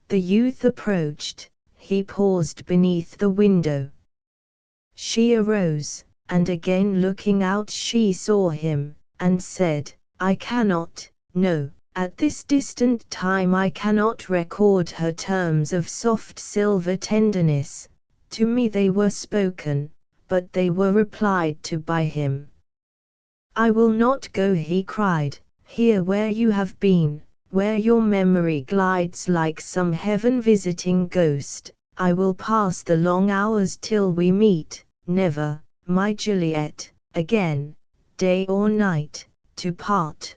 The youth approached. He paused beneath the window. She arose, and again looking out she saw him, and said, "I cannot, no. At this distant time I cannot record her terms of soft silver tenderness. To me they were spoken, but they were replied to by him. I will not go, he cried, here where you have been, where your memory glides like some heaven-visiting ghost. I will pass the long hours till we meet, never, my Juliet, again, day or night, to part.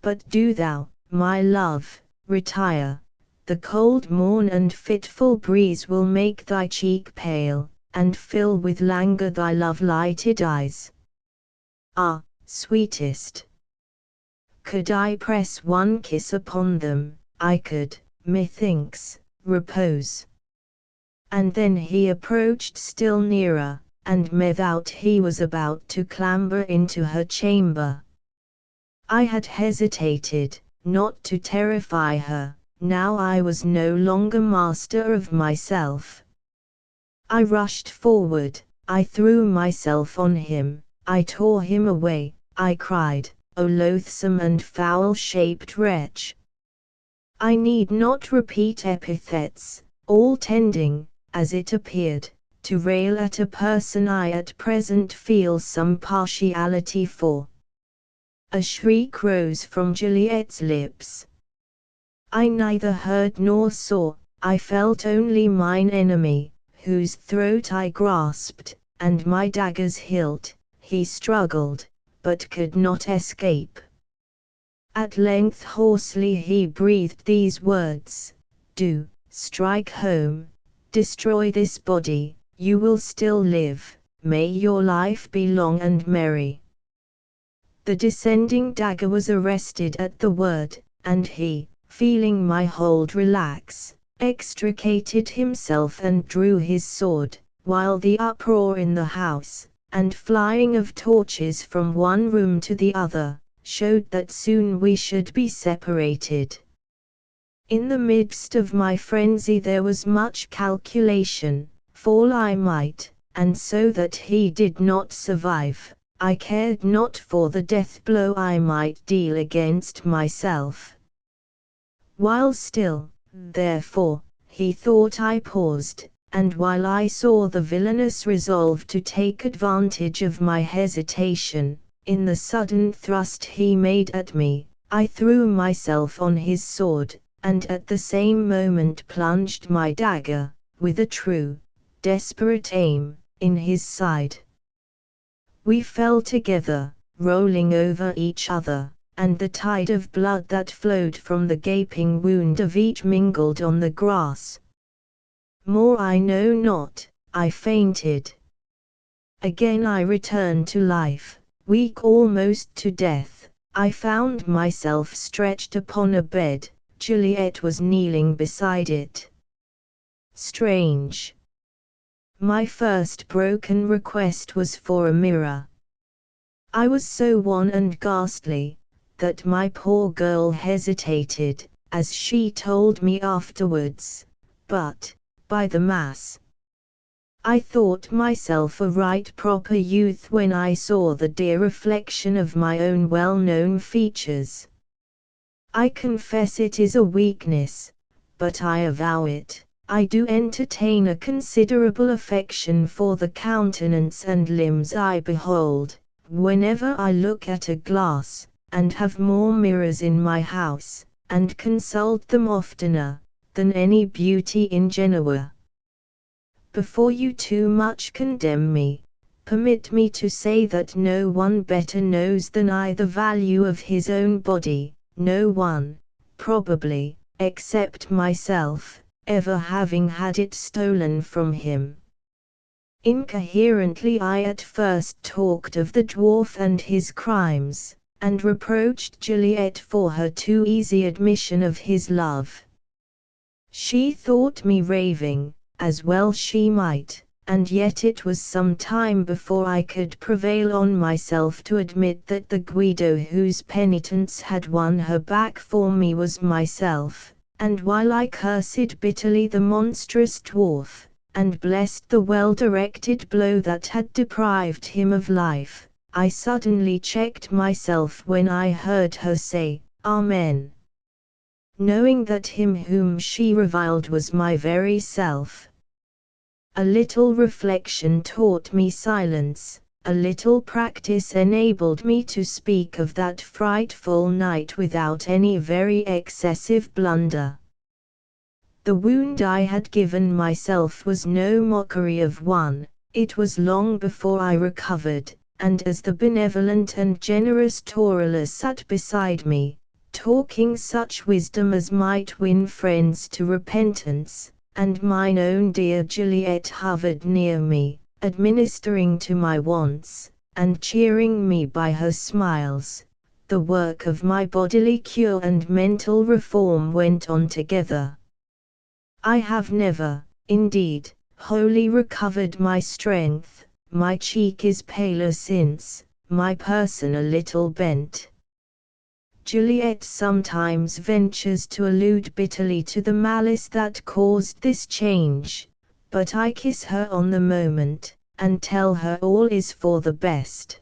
But do thou, my love, retire. The cold morn and fitful breeze will make thy cheek pale, and fill with languor thy love-lighted eyes. Ah, sweetest! Could I press one kiss upon them, I could, methinks, repose. And then he approached still nearer, and methought he was about to clamber into her chamber. I had hesitated, not to terrify her, now I was no longer master of myself. I rushed forward, I threw myself on him, I tore him away, I cried, O loathsome and foul-shaped wretch! I need not repeat epithets, all tending, as it appeared, to rail at a person I at present feel some partiality for. A shriek rose from Juliet's lips. I neither heard nor saw, I felt only mine enemy, whose throat I grasped, and my dagger's hilt. He struggled, but could not escape. At length hoarsely he breathed these words, do, strike home, destroy this body, you will still live, may your life be long and merry. The descending dagger was arrested at the word, and he, feeling my hold relax, extricated himself and drew his sword, while the uproar in the house, and flying of torches from one room to the other, showed that soon we should be separated. In the midst of my frenzy there was much calculation, fall I might, and so that he did not survive, I cared not for the death blow I might deal against myself. While still, therefore, he thought I paused, and while I saw the villainous resolve to take advantage of my hesitation, in the sudden thrust he made at me, I threw myself on his sword, and at the same moment plunged my dagger, with a true, desperate aim, in his side. We fell together, rolling over each other, and the tide of blood that flowed from the gaping wound of each mingled on the grass. More I know not, I fainted. Again I returned to life, weak almost to death. I found myself stretched upon a bed, Juliet was kneeling beside it. Strange! My first broken request was for a mirror. I was so wan and ghastly, that my poor girl hesitated, as she told me afterwards, but, by the mass, I thought myself a right proper youth when I saw the dear reflection of my own well-known features. I confess it is a weakness, but I avow it. I do entertain a considerable affection for the countenance and limbs I behold, whenever I look at a glass, and have more mirrors in my house, and consult them oftener, than any beauty in Genoa. Before you too much condemn me, permit me to say that no one better knows than I the value of his own body, no one, probably, except myself, ever having had it stolen from him. Incoherently I at first talked of the dwarf and his crimes, and reproached Juliet for her too easy admission of his love. She thought me raving, as well she might, and yet it was some time before I could prevail on myself to admit that the Guido whose penitence had won her back for me was myself. And while I cursed bitterly the monstrous dwarf, and blessed the well-directed blow that had deprived him of life, I suddenly checked myself when I heard her say, Amen. Knowing that him whom she reviled was my very self. A little reflection taught me silence, a little practice enabled me to speak of that frightful night without any very excessive blunder. The wound I had given myself was no mockery of one, it was long before I recovered, and as the benevolent and generous Torula sat beside me, talking such wisdom as might win friends to repentance, and mine own dear Juliet hovered near me, administering to my wants, and cheering me by her smiles, the work of my bodily cure and mental reform went on together. I have never, indeed, wholly recovered my strength, my cheek is paler since, my person a little bent. Juliet sometimes ventures to allude bitterly to the malice that caused this change, but I kiss her on the moment, and tell her all is for the best.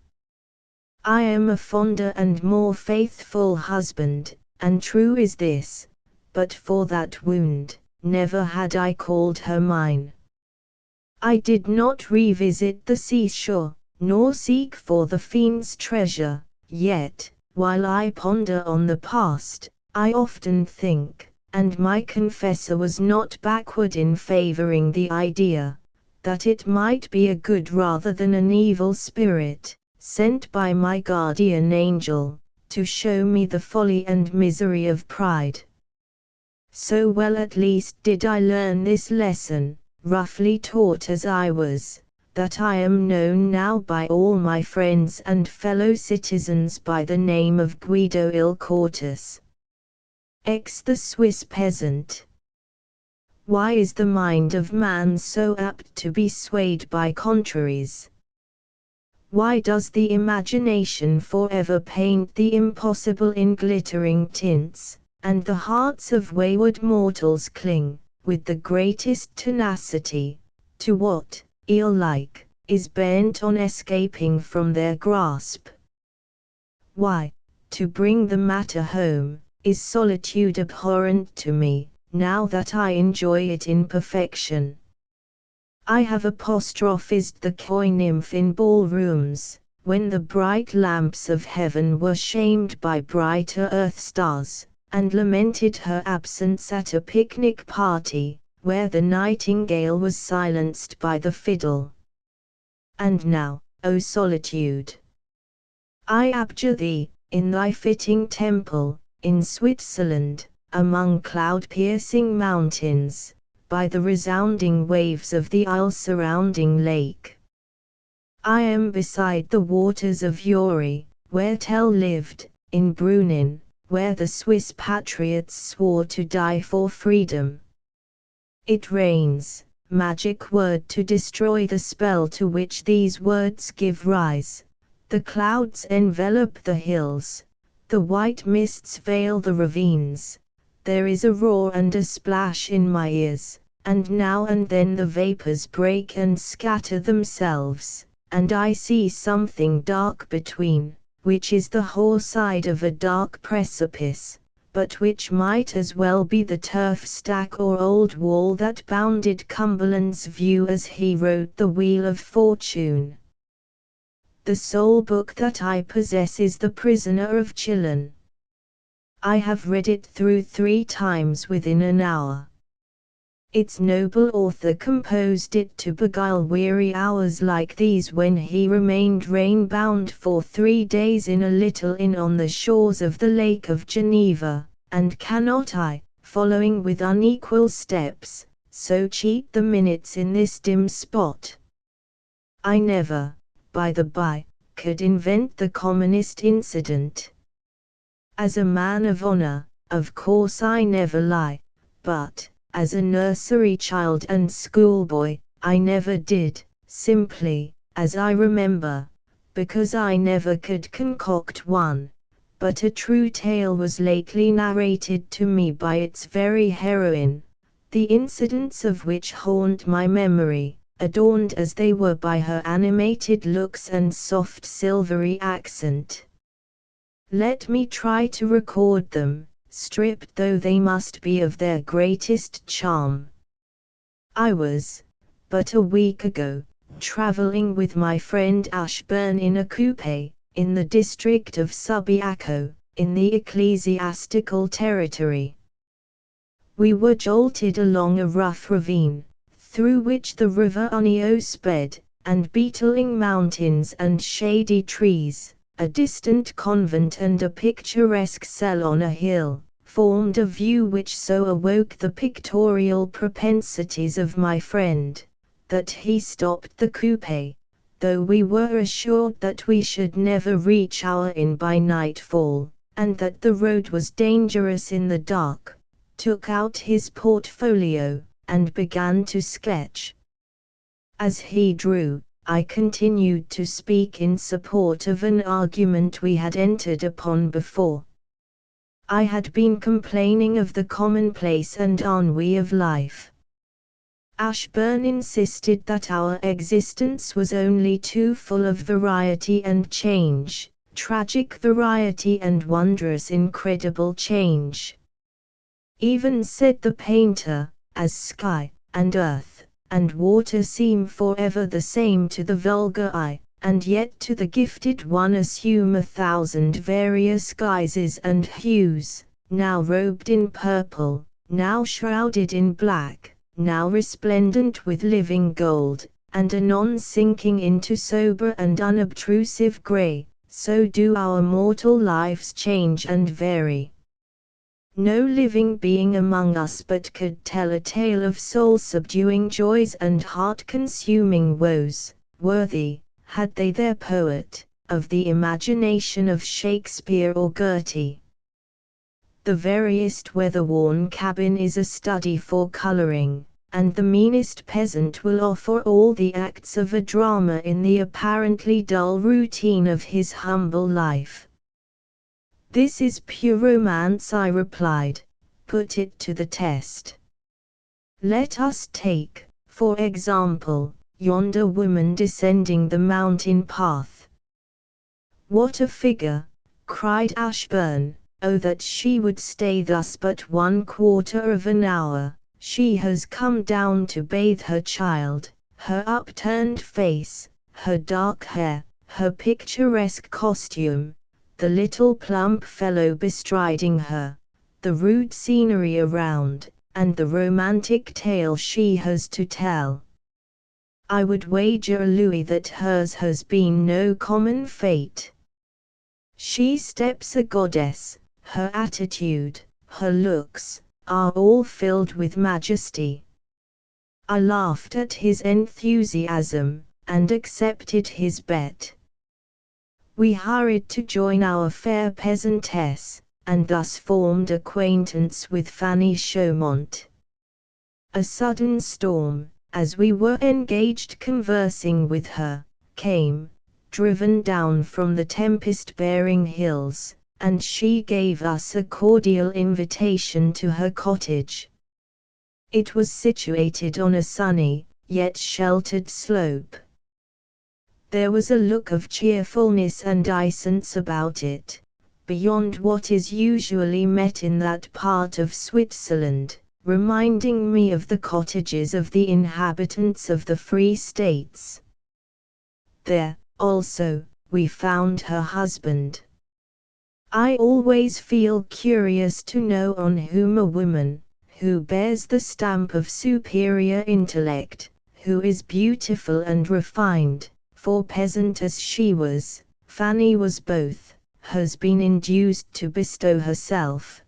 I am a fonder and more faithful husband, and true is this, but for that wound, never had I called her mine. I did not revisit the seashore, nor seek for the fiend's treasure, yet, while I ponder on the past, I often think, and my confessor was not backward in favoring the idea, that it might be a good rather than an evil spirit, sent by my guardian angel, to show me the folly and misery of pride. So well at least did I learn this lesson, roughly taught as I was, that I am known now by all my friends and fellow citizens by the name of Guido il Cortus. Ex the Swiss peasant. Why is the mind of man so apt to be swayed by contraries? Why does the imagination forever paint the impossible in glittering tints, and the hearts of wayward mortals cling, with the greatest tenacity, to what, eel-like, is bent on escaping from their grasp? Why, to bring the matter home, is solitude abhorrent to me, now that I enjoy it in perfection? I have apostrophized the coy nymph in ballrooms, when the bright lamps of heaven were shamed by brighter earth stars, and lamented her absence at a picnic party, where the nightingale was silenced by the fiddle. And now, O solitude, I abjure thee, in thy fitting temple, in Switzerland, among cloud-piercing mountains, by the resounding waves of the isle-surrounding lake. I am beside the waters of Uri, where Tell lived, in Brunin, where the Swiss patriots swore to die for freedom. It rains, magic word to destroy the spell to which these words give rise. The clouds envelop the hills, the white mists veil the ravines. There is a roar and a splash in my ears, and now and then the vapors break and scatter themselves, and I see something dark between, which is the whole side of a dark precipice, but which might as well be the turf stack or old wall that bounded Cumberland's view as he wrote the Wheel of Fortune. The sole book that I possess is The Prisoner of Chillon. I have read it through 3 times within an hour. Its noble author composed it to beguile weary hours like these when he remained rain-bound for 3 days in a little inn on the shores of the Lake of Geneva, and cannot I, following with unequal steps, so cheat the minutes in this dim spot? I never, by the by, could invent the commonest incident. As a man of honor, of course I never lie, but, as a nursery child and schoolboy, I never did, simply, as I remember, because I never could concoct one. But a true tale was lately narrated to me by its very heroine, the incidents of which haunt my memory, adorned as they were by her animated looks and soft silvery accent. Let me try to record them, stripped though they must be of their greatest charm. I was, but a week ago, travelling with my friend Ashburn in a coupe, in the district of Subiaco, in the ecclesiastical territory. We were jolted along a rough ravine, through which the river Unio sped, and beetling mountains and shady trees, a distant convent and a picturesque cell on a hill, formed a view which so awoke the pictorial propensities of my friend, that he stopped the coupe, though we were assured that we should never reach our inn by nightfall, and that the road was dangerous in the dark, took out his portfolio, and began to sketch. As he drew, I continued to speak in support of an argument we had entered upon before. I had been complaining of the commonplace and ennui of life. Ashburn insisted that our existence was only too full of variety and change, tragic variety and wondrous incredible change. Even said the painter, as sky, and earth, and water seem forever the same to the vulgar eye, and yet to the gifted one assume 1,000 various guises and hues, now robed in purple, now shrouded in black, now resplendent with living gold, and anon sinking into sober and unobtrusive grey, so do our mortal lives change and vary. No living being among us but could tell a tale of soul-subduing joys and heart-consuming woes, worthy, had they their poet, of the imagination of Shakespeare or Goethe. The veriest weather-worn cabin is a study for colouring, and the meanest peasant will offer all the acts of a drama in the apparently dull routine of his humble life. This is pure romance, I replied. Put it to the test. Let us take, for example, yonder woman descending the mountain path. What a figure, cried Ashburn. Oh, that she would stay thus but 1/4 of an hour. She has come down to bathe her child, her upturned face, her dark hair, her picturesque costume, the little plump fellow bestriding her, the rude scenery around, and the romantic tale she has to tell. I would wager a louis that hers has been no common fate. She steps a goddess, her attitude, her looks, are all filled with majesty. I laughed at his enthusiasm, and accepted his bet. We hurried to join our fair peasantess, and thus formed acquaintance with Fanny Chaumont. A sudden storm, as we were engaged conversing with her, came, driven down from the tempest-bearing hills, and she gave us a cordial invitation to her cottage. It was situated on a sunny, yet sheltered slope. There was a look of cheerfulness and innocence about it, beyond what is usually met in that part of Switzerland, reminding me of the cottages of the inhabitants of the Free States. There, also, we found her husband. I always feel curious to know on whom a woman, who bears the stamp of superior intellect, who is beautiful and refined, for peasant as she was, Fanny was both, has been induced to bestow herself.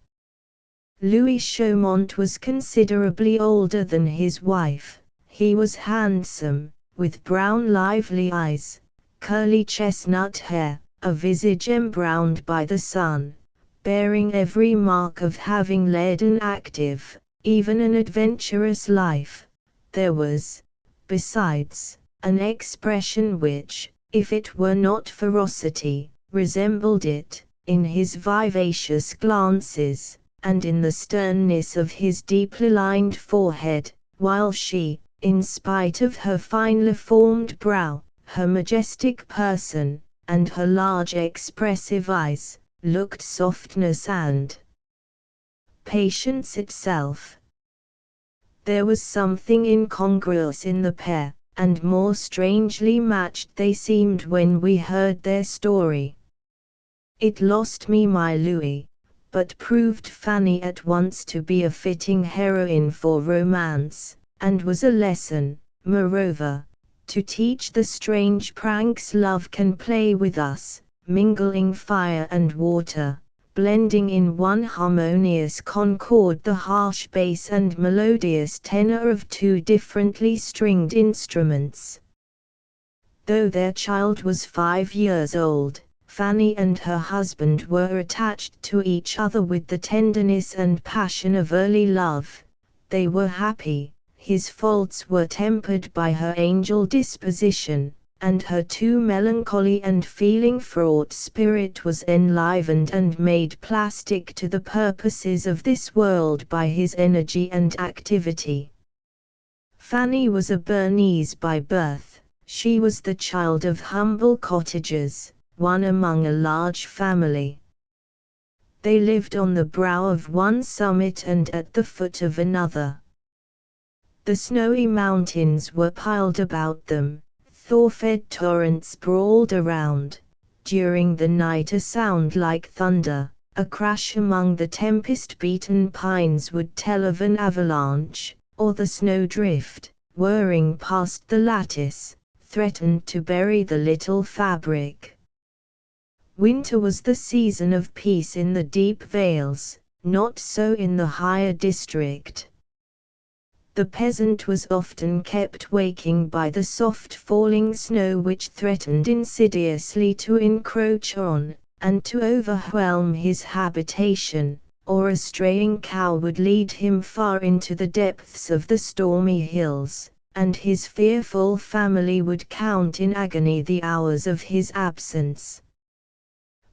Louis Chaumont was considerably older than his wife. He was handsome, with brown lively eyes, curly chestnut hair, a visage embrowned by the sun, bearing every mark of having led an active, even an adventurous life. There was, besides, an expression which, if it were not ferocity, resembled it, in his vivacious glances, and in the sternness of his deeply lined forehead, while she, in spite of her finely formed brow, her majestic person, and her large expressive eyes, looked softness and patience itself. There was something incongruous in the pair, and more strangely matched they seemed when we heard their story. It lost me my Louis, but proved Fanny at once to be a fitting heroine for romance, and was a lesson, moreover, to teach the strange pranks love can play with us, mingling fire and water, blending in one harmonious concord the harsh bass and melodious tenor of two differently stringed instruments. Though their child was 5 years old, Fanny and her husband were attached to each other with the tenderness and passion of early love. They were happy. His faults were tempered by her angel disposition, and her too melancholy and feeling-fraught spirit was enlivened and made plastic to the purposes of this world by his energy and activity. Fanny was a Bernese by birth. She was the child of humble cottagers, one among a large family. They lived on the brow of one summit and at the foot of another. The snowy mountains were piled about them, thaw-fed torrents brawled around. During the night a sound like thunder, a crash among the tempest-beaten pines would tell of an avalanche, or the snowdrift, whirring past the lattice, threatened to bury the little fabric. Winter was the season of peace in the deep vales, not so in the higher district. The peasant was often kept waking by the soft falling snow which threatened insidiously to encroach on, and to overwhelm his habitation, or a straying cow would lead him far into the depths of the stormy hills, and his fearful family would count in agony the hours of his absence.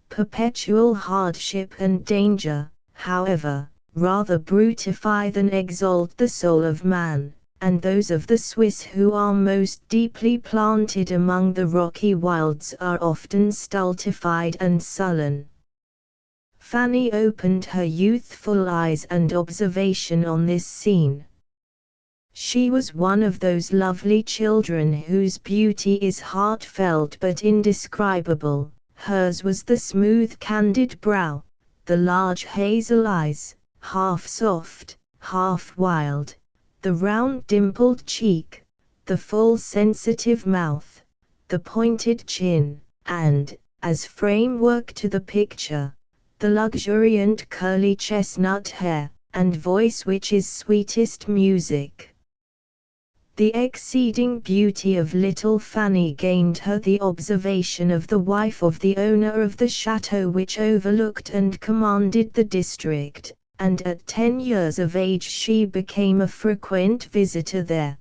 Perpetual hardship and danger, however, rather brutify than exalt the soul of man, and those of the Swiss who are most deeply planted among the rocky wilds are often stultified and sullen. Fanny opened her youthful eyes and observation on this scene. She was one of those lovely children whose beauty is heartfelt but indescribable. Hers was the smooth candid brow, the large hazel eyes, half soft, half wild, the round dimpled cheek, the full sensitive mouth, the pointed chin, and, as framework to the picture, the luxuriant curly chestnut hair, and voice which is sweetest music. The exceeding beauty of little Fanny gained her the observation of the wife of the owner of the chateau which overlooked and commanded the district, and at 10 years of age she became a frequent visitor there.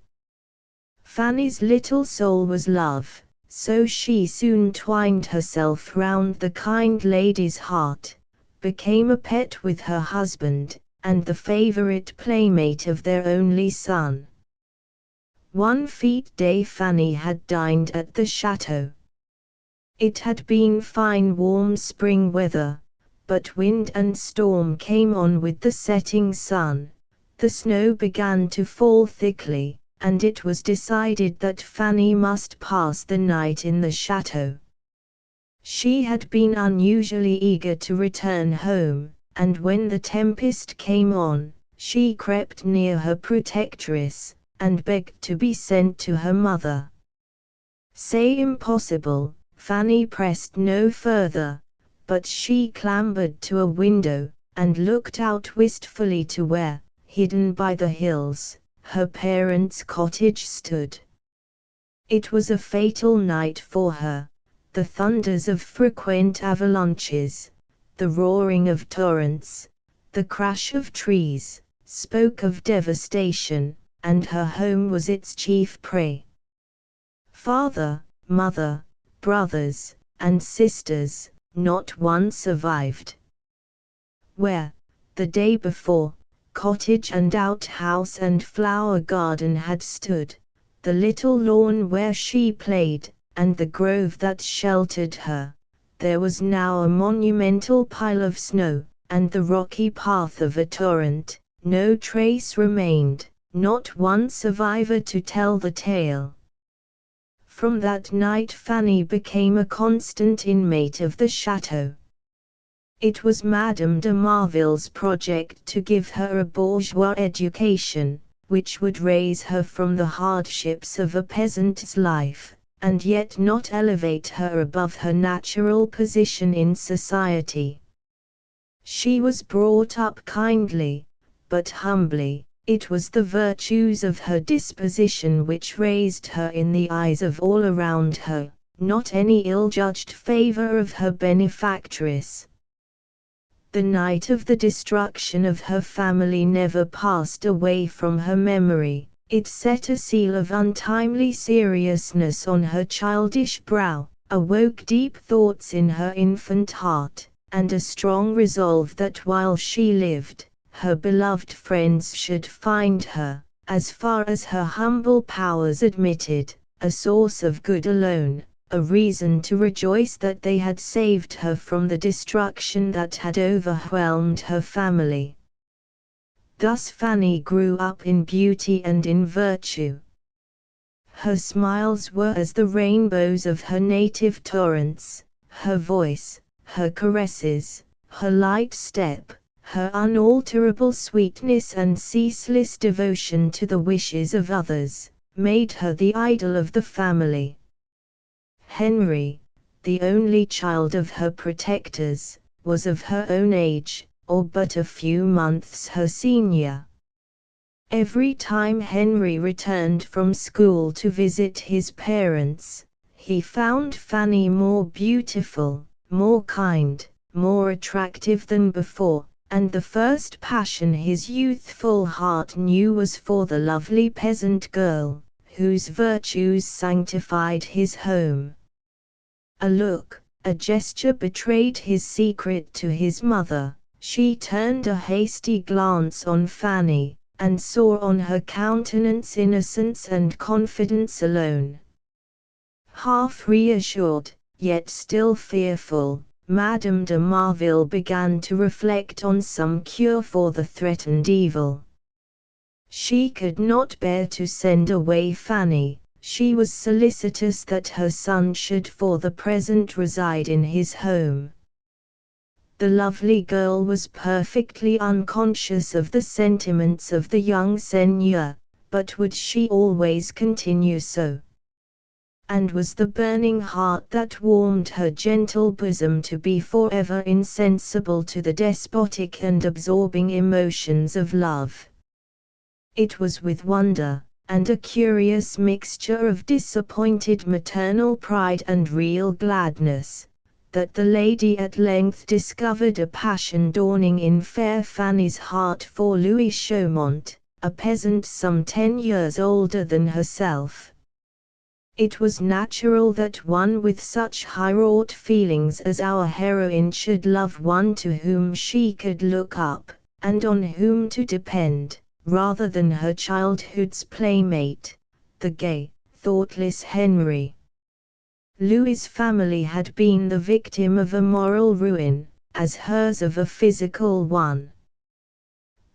Fanny's little soul was love, so she soon twined herself round the kind lady's heart, became a pet with her husband, and the favorite playmate of their only son. One fête day Fanny had dined at the chateau. It had been fine warm spring weather, but wind and storm came on with the setting sun. The snow began to fall thickly, and it was decided that Fanny must pass the night in the chateau. She had been unusually eager to return home, and when the tempest came on, she crept near her protectress, and begged to be sent to her mother. Say impossible, Fanny pressed no further, but she clambered to a window, and looked out wistfully to where, hidden by the hills, her parents' cottage stood. It was a fatal night for her. The thunders of frequent avalanches, the roaring of torrents, the crash of trees, spoke of devastation, and her home was its chief prey. Father, mother, brothers, and sisters, not one survived. Where, the day before, cottage and outhouse and flower garden had stood, the little lawn where she played, and the grove that sheltered her, there was now a monumental pile of snow, and the rocky path of a torrent. No trace remained, not one survivor to tell the tale. From that night Fanny became a constant inmate of the chateau. It was Madame de Marville's project to give her a bourgeois education, which would raise her from the hardships of a peasant's life, and yet not elevate her above her natural position in society. She was brought up kindly, but humbly. It was the virtues of her disposition which raised her in the eyes of all around her, not any ill-judged favor of her benefactress. The night of the destruction of her family never passed away from her memory. It set a seal of untimely seriousness on her childish brow, awoke deep thoughts in her infant heart, and a strong resolve that while she lived, her beloved friends should find her, as far as her humble powers admitted, a source of good alone, a reason to rejoice that they had saved her from the destruction that had overwhelmed her family. Thus Fanny grew up in beauty and in virtue. Her smiles were as the rainbows of her native torrents, her voice, her caresses, her light step, her unalterable sweetness and ceaseless devotion to the wishes of others, made her the idol of the family. Henry, the only child of her protectors, was of her own age, or but a few months her senior. Every time Henry returned from school to visit his parents, he found Fanny more beautiful, more kind, more attractive than before, and the first passion his youthful heart knew was for the lovely peasant girl, whose virtues sanctified his home. A look, a gesture betrayed his secret to his mother. She turned a hasty glance on Fanny, and saw on her countenance innocence and confidence alone. Half reassured, yet still fearful, Madame de Marville began to reflect on some cure for the threatened evil. She could not bear to send away Fanny. She was solicitous that her son should for the present reside in his home. The lovely girl was perfectly unconscious of the sentiments of the young seigneur, but would she always continue so? And was the burning heart that warmed her gentle bosom to be forever insensible to the despotic and absorbing emotions of love? It was with wonder, and a curious mixture of disappointed maternal pride and real gladness, that the lady at length discovered a passion dawning in fair Fanny's heart for Louis Chaumont, a peasant some 10 years older than herself. It was natural that one with such high-wrought feelings as our heroine should love one to whom she could look up, and on whom to depend, rather than her childhood's playmate, the gay, thoughtless Henry. Louis's family had been the victim of a moral ruin, as hers of a physical one.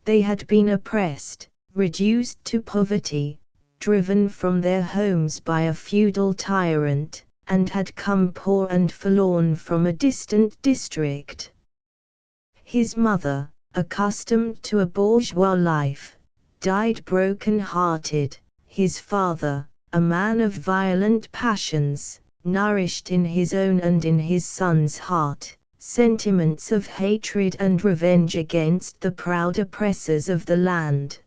They had been oppressed, reduced to poverty, driven from their homes by a feudal tyrant, and had come poor and forlorn from a distant district. His mother, accustomed to a bourgeois life, died broken-hearted. His father, a man of violent passions, nourished in his own and in his son's heart sentiments of hatred and revenge against the proud oppressors of the land.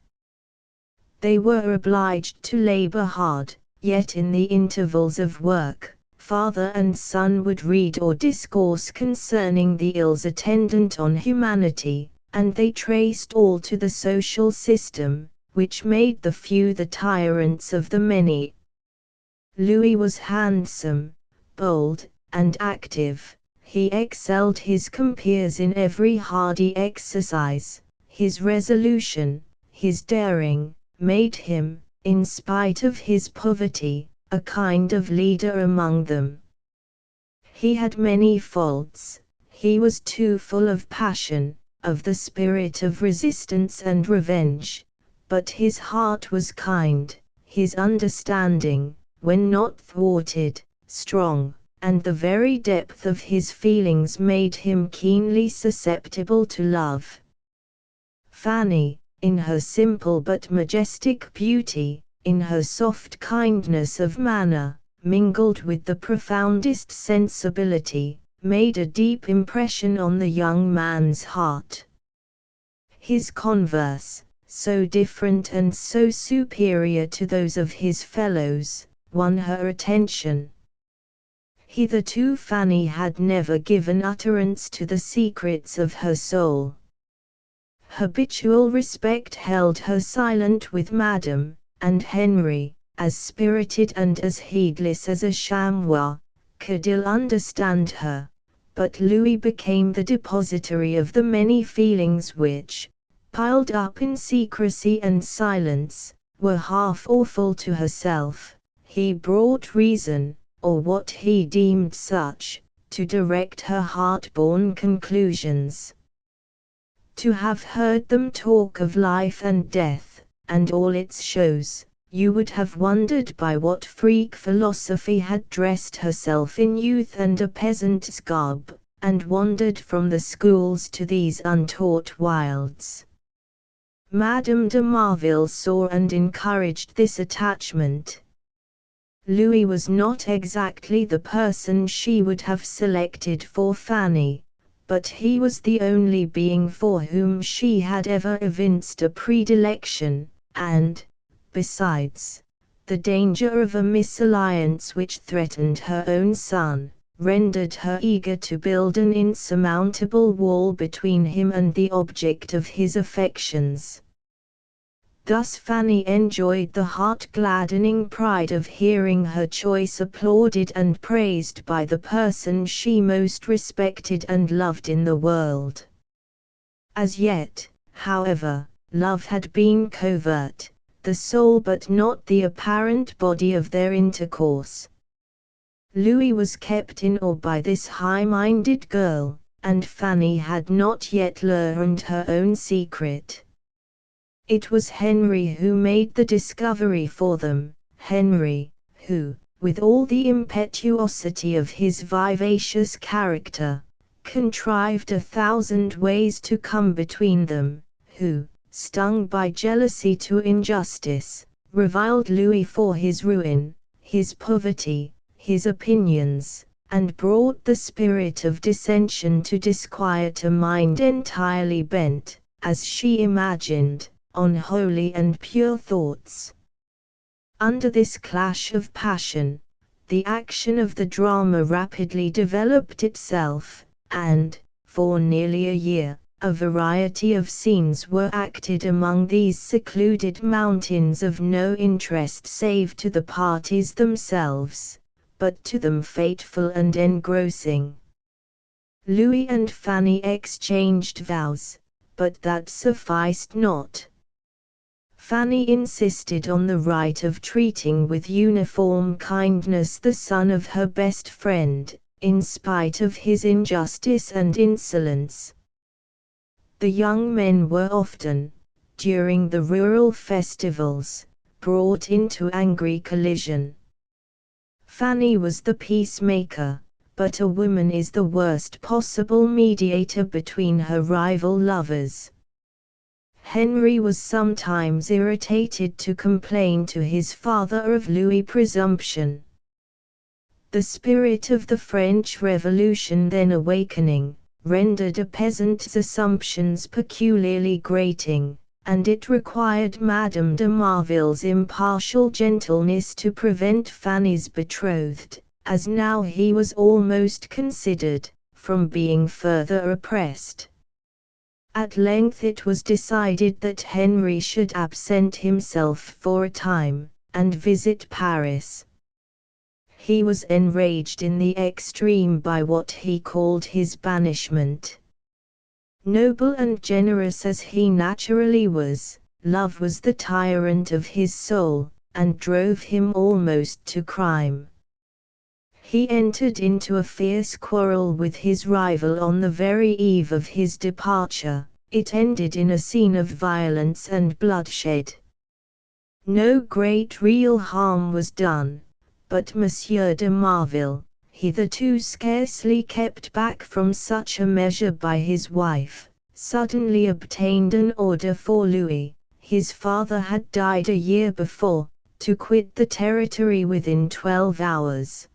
They were obliged to labor hard, yet in the intervals of work, father and son would read or discourse concerning the ills attendant on humanity, and they traced all to the social system, which made the few the tyrants of the many. Louis was handsome, bold, and active. He excelled his compeers in every hardy exercise. His resolution, his daring, made him, in spite of his poverty, a kind of leader among them. He had many faults. He was too full of passion, of the spirit of resistance and revenge, but his heart was kind, his understanding, when not thwarted, strong, and the very depth of his feelings made him keenly susceptible to love. Fanny, in her simple but majestic beauty, in her soft kindness of manner, mingled with the profoundest sensibility, made a deep impression on the young man's heart. His converse, so different and so superior to those of his fellows, won her attention. Hitherto Fanny had never given utterance to the secrets of her soul. Habitual respect held her silent with Madame, and Henry, as spirited and as heedless as a chamois, could ill understand her, but Louis became the depository of the many feelings which, piled up in secrecy and silence, were half awful to herself. He brought reason, or what he deemed such, to direct her heart-born conclusions. To have heard them talk of life and death, and all its shows, you would have wondered by what freak philosophy had dressed herself in youth and a peasant's garb, and wandered from the schools to these untaught wilds. Madame de Marville saw and encouraged this attachment. Louis was not exactly the person she would have selected for Fanny, but he was the only being for whom she had ever evinced a predilection, and, besides, the danger of a misalliance which threatened her own son, rendered her eager to build an insurmountable wall between him and the object of his affections. Thus Fanny enjoyed the heart-gladdening pride of hearing her choice applauded and praised by the person she most respected and loved in the world. As yet, however, love had been covert, the soul but not the apparent body of their intercourse. Louis was kept in awe by this high-minded girl, and Fanny had not yet learned her own secret. It was Henry who made the discovery for them, Henry, who, with all the impetuosity of his vivacious character, contrived 1,000 ways to come between them, who, stung by jealousy to injustice, reviled Louis for his ruin, his poverty, his opinions, and brought the spirit of dissension to disquiet a mind entirely bent, as she imagined, on holy and pure thoughts. Under this clash of passion, the action of the drama rapidly developed itself, and, for nearly a year, a variety of scenes were acted among these secluded mountains of no interest save to the parties themselves, but to them fateful and engrossing. Louis and Fanny exchanged vows, but that sufficed not. Fanny insisted on the right of treating with uniform kindness the son of her best friend, in spite of his injustice and insolence. The young men were often, during the rural festivals, brought into angry collision. Fanny was the peacemaker, but a woman is the worst possible mediator between her rival lovers. Henry was sometimes irritated to complain to his father of Louis' presumption. The spirit of the French Revolution then awakening, rendered a peasant's assumptions peculiarly grating, and it required Madame de Marville's impartial gentleness to prevent Fanny's betrothed, as now he was almost considered, from being further oppressed. At length it was decided that Henry should absent himself for a time, and visit Paris. He was enraged in the extreme by what he called his banishment. Noble and generous as he naturally was, love was the tyrant of his soul, and drove him almost to crime. He entered into a fierce quarrel with his rival on the very eve of his departure. It ended in a scene of violence and bloodshed. No great real harm was done, but Monsieur de Marville, hitherto scarcely kept back from such a measure by his wife, suddenly obtained an order for Louis, his father had died a year before, to quit the territory within 12 hours.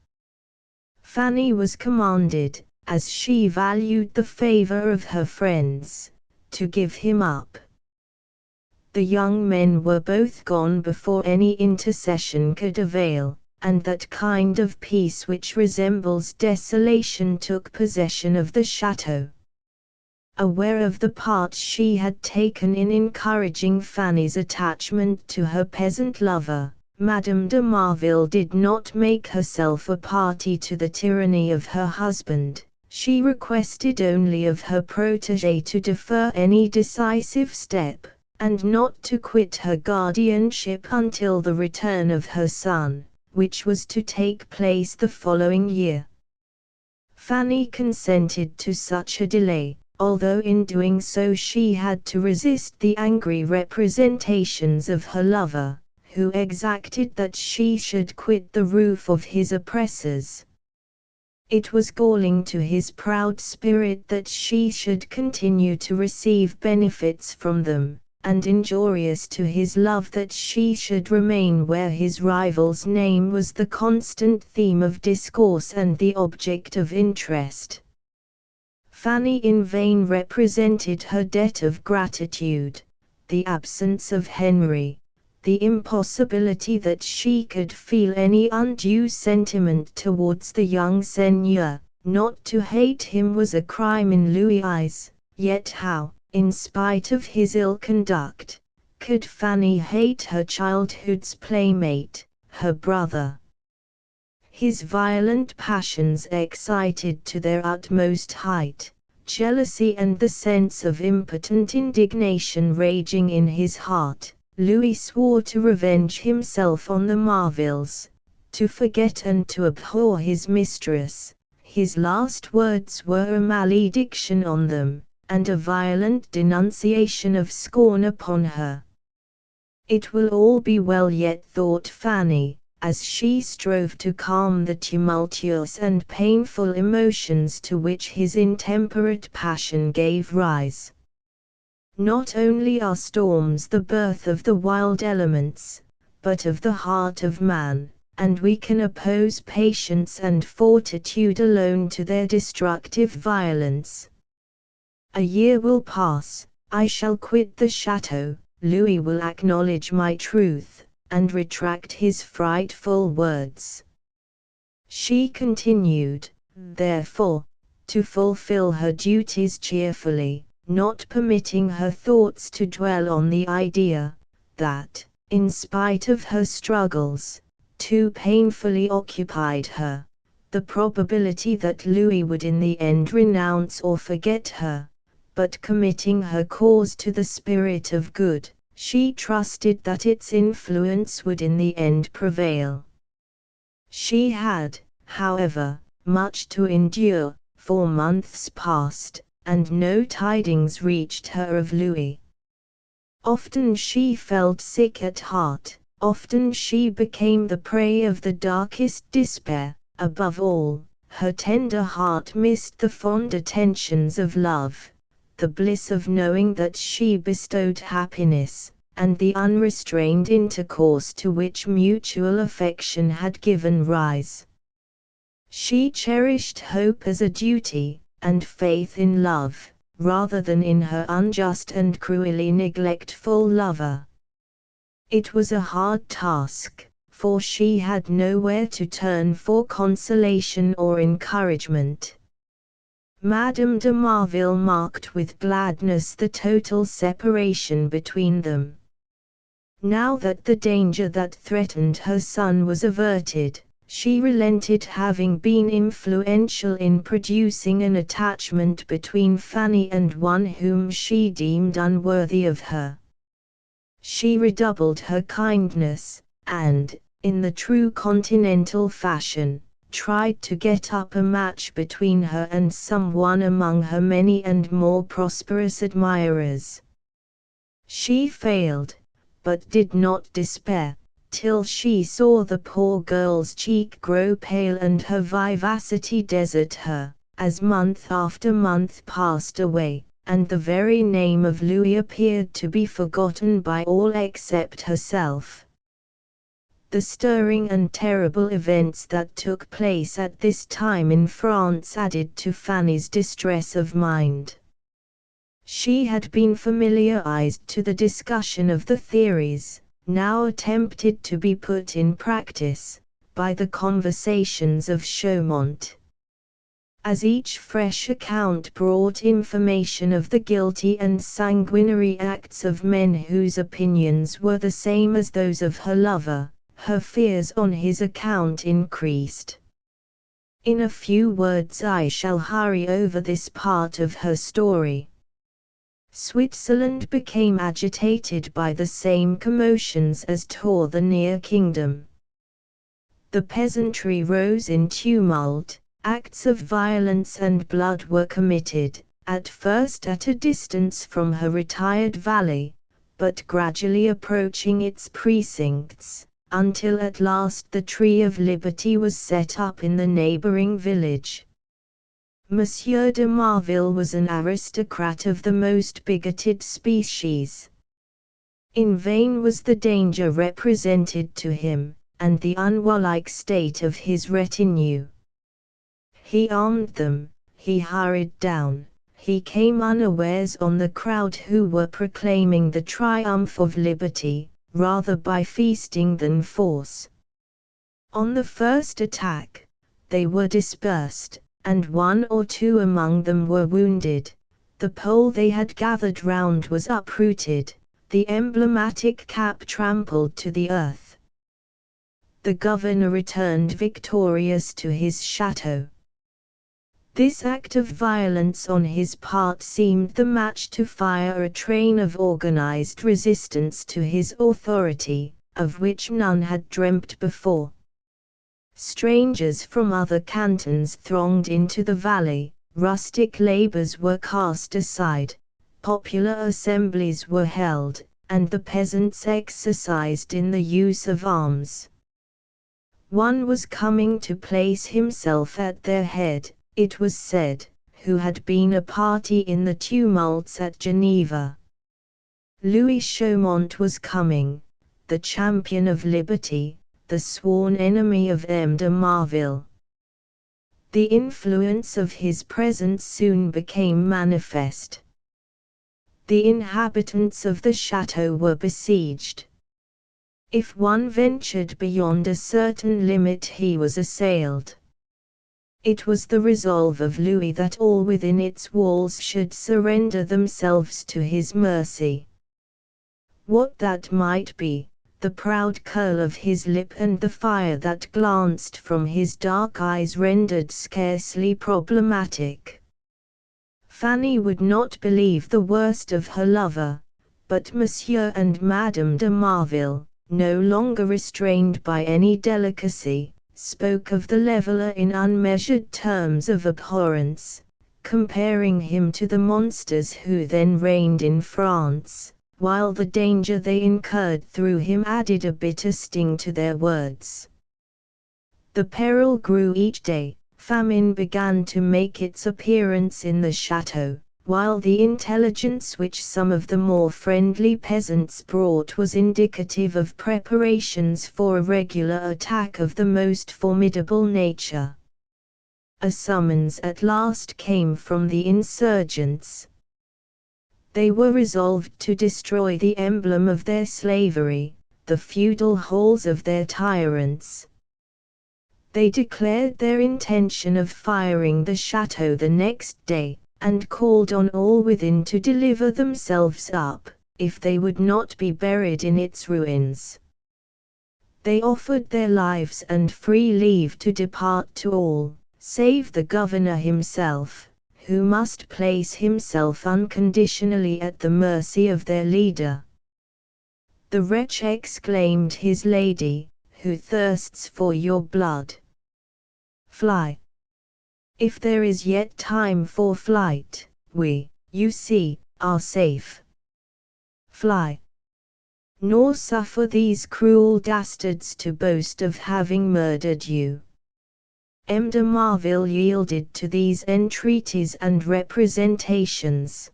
Fanny was commanded, as she valued the favor of her friends, to give him up. The young men were both gone before any intercession could avail, and that kind of peace which resembles desolation took possession of the chateau. Aware of the part she had taken in encouraging Fanny's attachment to her peasant lover, Madame de Marville did not make herself a party to the tyranny of her husband. She requested only of her protégé to defer any decisive step, and not to quit her guardianship until the return of her son, which was to take place the following year. Fanny consented to such a delay, although in doing so she had to resist the angry representations of her lover, who exacted that she should quit the roof of his oppressors. It was galling to his proud spirit that she should continue to receive benefits from them, and injurious to his love that she should remain where his rival's name was the constant theme of discourse and the object of interest. Fanny in vain represented her debt of gratitude, the absence of Henry, the impossibility that she could feel any undue sentiment towards the young seigneur. Not to hate him was a crime in Louis' eyes, yet how, in spite of his ill conduct, could Fanny hate her childhood's playmate, her brother? His violent passions excited to their utmost height, jealousy and the sense of impotent indignation raging in his heart. Louis swore to revenge himself on the Marvilles, to forget and to abhor his mistress. His last words were a malediction on them, and a violent denunciation of scorn upon her. It will all be well yet, thought Fanny, as she strove to calm the tumultuous and painful emotions to which his intemperate passion gave rise. Not only are storms the birth of the wild elements, but of the heart of man, and we can oppose patience and fortitude alone to their destructive violence. A year will pass, I shall quit the chateau, Louis will acknowledge my truth, and retract his frightful words. She continued, therefore, to fulfill her duties cheerfully, not permitting her thoughts to dwell on the idea, that, in spite of her struggles, too painfully occupied her, the probability that Louis would in the end renounce or forget her, but committing her cause to the spirit of good, she trusted that its influence would in the end prevail. She had, however, much to endure, for months passed, and no tidings reached her of Louis. Often she felt sick at heart, often she became the prey of the darkest despair. Above all, her tender heart missed the fond attentions of love, the bliss of knowing that she bestowed happiness, and the unrestrained intercourse to which mutual affection had given rise. She cherished hope as a duty, and faith in love, rather than in her unjust and cruelly neglectful lover. It was a hard task, for she had nowhere to turn for consolation or encouragement. Madame de Marville marked with gladness the total separation between them. Now that the danger that threatened her son was averted, she relented, having been influential in producing an attachment between Fanny and one whom she deemed unworthy of her. She redoubled her kindness, and, in the true continental fashion, tried to get up a match between her and someone among her many and more prosperous admirers. She failed, but did not despair. till she saw the poor girl's cheek grow pale and her vivacity desert her, as month after month passed away, and the very name of Louis appeared to be forgotten by all except herself. The stirring and terrible events that took place at this time in France added to Fanny's distress of mind. She had been familiarized to the discussion of the theories, now attempted to be put in practice, by the conversations of Chaumont. As each fresh account brought information of the guilty and sanguinary acts of men whose opinions were the same as those of her lover, her fears on his account increased. In a few words I shall hurry over this part of her story. Switzerland became agitated by the same commotions as tore the near kingdom. The peasantry rose in tumult, acts of violence and blood were committed, at first at a distance from her retired valley, but gradually approaching its precincts, until at last the Tree of Liberty was set up in the neighboring village. Monsieur de Marville was an aristocrat of the most bigoted species. In vain was the danger represented to him, and the unwarlike state of his retinue. He armed them, he hurried down, he came unawares on the crowd who were proclaiming the triumph of liberty, rather by feasting than force. On the first attack, they were dispersed, and one or two among them were wounded. The pole they had gathered round was uprooted, the emblematic cap trampled to the earth. The governor returned victorious to his chateau. This act of violence on his part seemed the match to fire a train of organized resistance to his authority, of which none had dreamt before. Strangers from other cantons thronged into the valley, rustic labors were cast aside, popular assemblies were held, and the peasants exercised in the use of arms. One was coming to place himself at their head, it was said, who had been a party in the tumults at Geneva. Louis Chaumont was coming, the champion of liberty, the sworn enemy of M. de Marville. The influence of his presence soon became manifest. The inhabitants of the chateau were besieged. If one ventured beyond a certain limit he was assailed. It was the resolve of Louis that all within its walls should surrender themselves to his mercy. What that might be, the proud curl of his lip and the fire that glanced from his dark eyes rendered scarcely problematic. Fanny would not believe the worst of her lover, but Monsieur and Madame de Marville, no longer restrained by any delicacy, spoke of the leveller in unmeasured terms of abhorrence, comparing him to the monsters who then reigned in France, while the danger they incurred through him added a bitter sting to their words. The peril grew each day, famine began to make its appearance in the chateau, while the intelligence which some of the more friendly peasants brought was indicative of preparations for a regular attack of the most formidable nature. A summons at last came from the insurgents. They were resolved to destroy the emblem of their slavery, the feudal halls of their tyrants. They declared their intention of firing the chateau the next day, and called on all within to deliver themselves up, if they would not be buried in its ruins. They offered their lives and free leave to depart to all, save the governor himself, who must place himself unconditionally at the mercy of their leader. The wretch exclaimed, "His lady, who thirsts for your blood. Fly! If there is yet time for flight, we, you see, are safe. Fly! nor suffer these cruel dastards to boast of having murdered you. M. de Marville yielded to these entreaties and representations.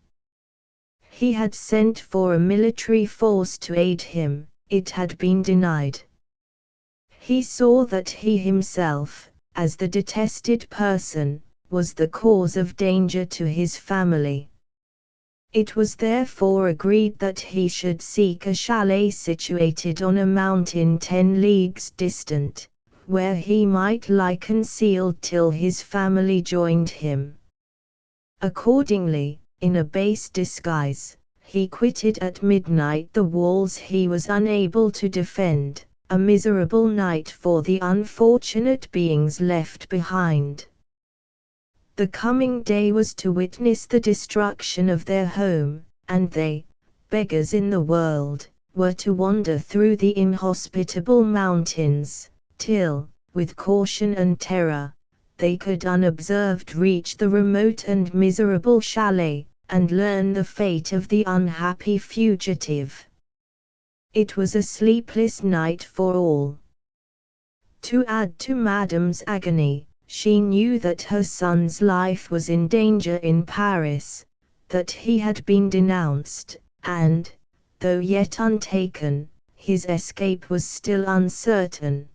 He had sent for a military force to aid him, it had been denied. He saw that he himself, as the detested person, was the cause of danger to his family. It was therefore agreed that he should seek a chalet situated on a mountain 10 leagues distant, where he might lie concealed till his family joined him. Accordingly, in a base disguise, he quitted at midnight the walls he was unable to defend, a miserable night for the unfortunate beings left behind. The coming day was to witness the destruction of their home, and they, beggars in the world, were to wander through the inhospitable mountains, till, with caution and terror, they could unobserved reach the remote and miserable chalet, and learn the fate of the unhappy fugitive. It was a sleepless night for all. To add to Madame's agony, she knew that her son's life was in danger in Paris, that he had been denounced, and, though yet untaken, his escape was still uncertain.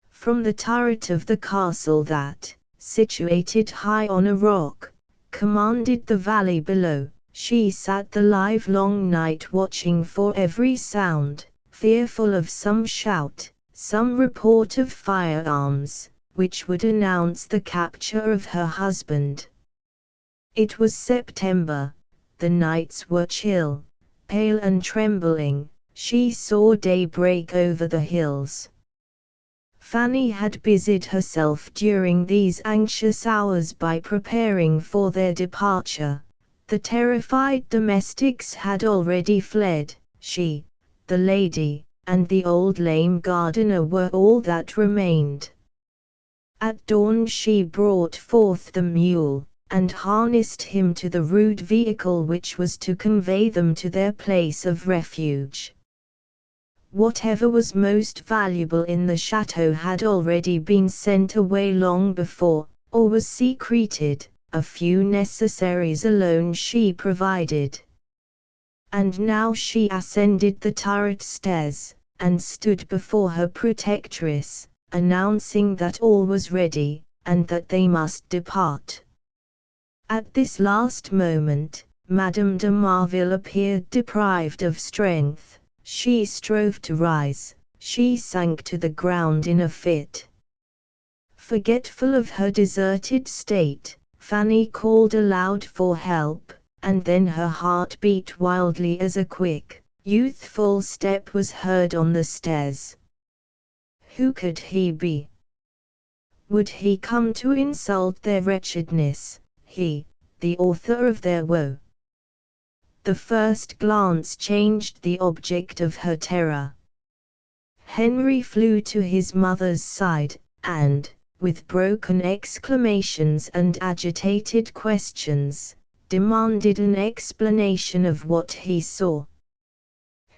From the turret of the castle that, situated high on a rock, commanded the valley below, she sat the livelong night watching for every sound, fearful of some shout, some report of firearms, which would announce the capture of her husband. It was September, the nights were chill, pale and trembling, she saw day break over the hills. Fanny had busied herself during these anxious hours by preparing for their departure. The terrified domestics had already fled, she, the lady, and the old lame gardener were all that remained. At dawn she brought forth the mule, and harnessed him to the rude vehicle which was to convey them to their place of refuge. Whatever was most valuable in the chateau had already been sent away long before, or was secreted, a few necessaries alone she provided. And now she ascended the turret stairs, and stood before her protectress, announcing that all was ready, and that they must depart. At this last moment, Madame de Marville appeared deprived of strength. She strove to rise, she sank to the ground in a fit. Forgetful of her deserted state, Fanny called aloud for help, and then her heart beat wildly as a quick, youthful step was heard on the stairs. Who could he be? Would he come to insult their wretchedness, he, the author of their woe? The first glance changed the object of her terror. Henry flew to his mother's side, and, with broken exclamations and agitated questions, demanded an explanation of what he saw.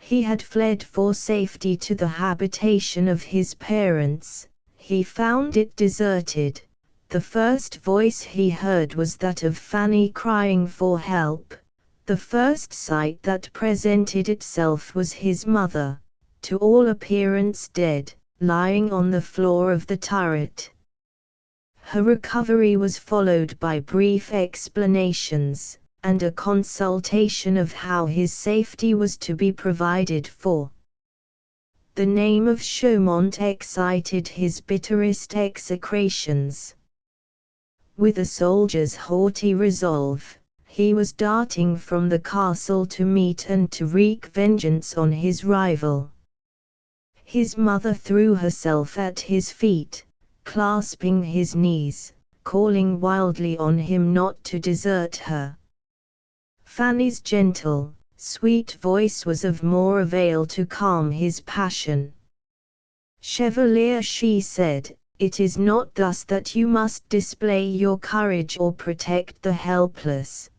He had fled for safety to the habitation of his parents. He found it deserted. The first voice he heard was that of Fanny crying for help. The first sight that presented itself was his mother, to all appearance dead, lying on the floor of the turret. Her recovery was followed by brief explanations, and a consultation of how his safety was to be provided for. The name of Chaumont excited his bitterest execrations. With a soldier's haughty resolve, he was darting from the castle to meet and to wreak vengeance on his rival. His mother threw herself at his feet, clasping his knees, calling wildly on him not to desert her. Fanny's gentle, sweet voice was of more avail to calm his passion. "Chevalier," she said, "it is not thus that you must display your courage or protect the helpless.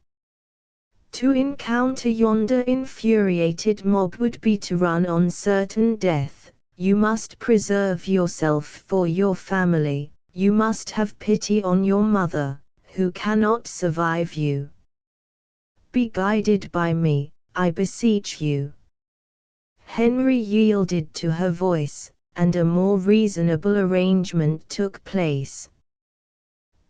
To encounter yonder infuriated mob would be to run on certain death. You must preserve yourself for your family, you must have pity on your mother, who cannot survive you. Be guided by me, I beseech you." Henry yielded to her voice, and a more reasonable arrangement took place.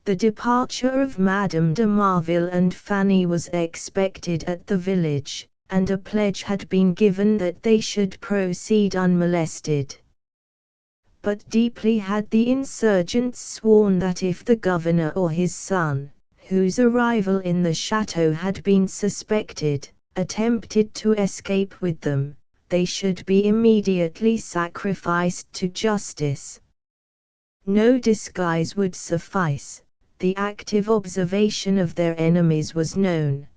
The departure of Madame de Marville and Fanny was expected at the village, and a pledge had been given that they should proceed unmolested. But deeply had the insurgents sworn that if the governor or his son, whose arrival in the chateau had been suspected, attempted to escape with them, they should be immediately sacrificed to justice. No disguise would suffice. The active observation of their enemies was known.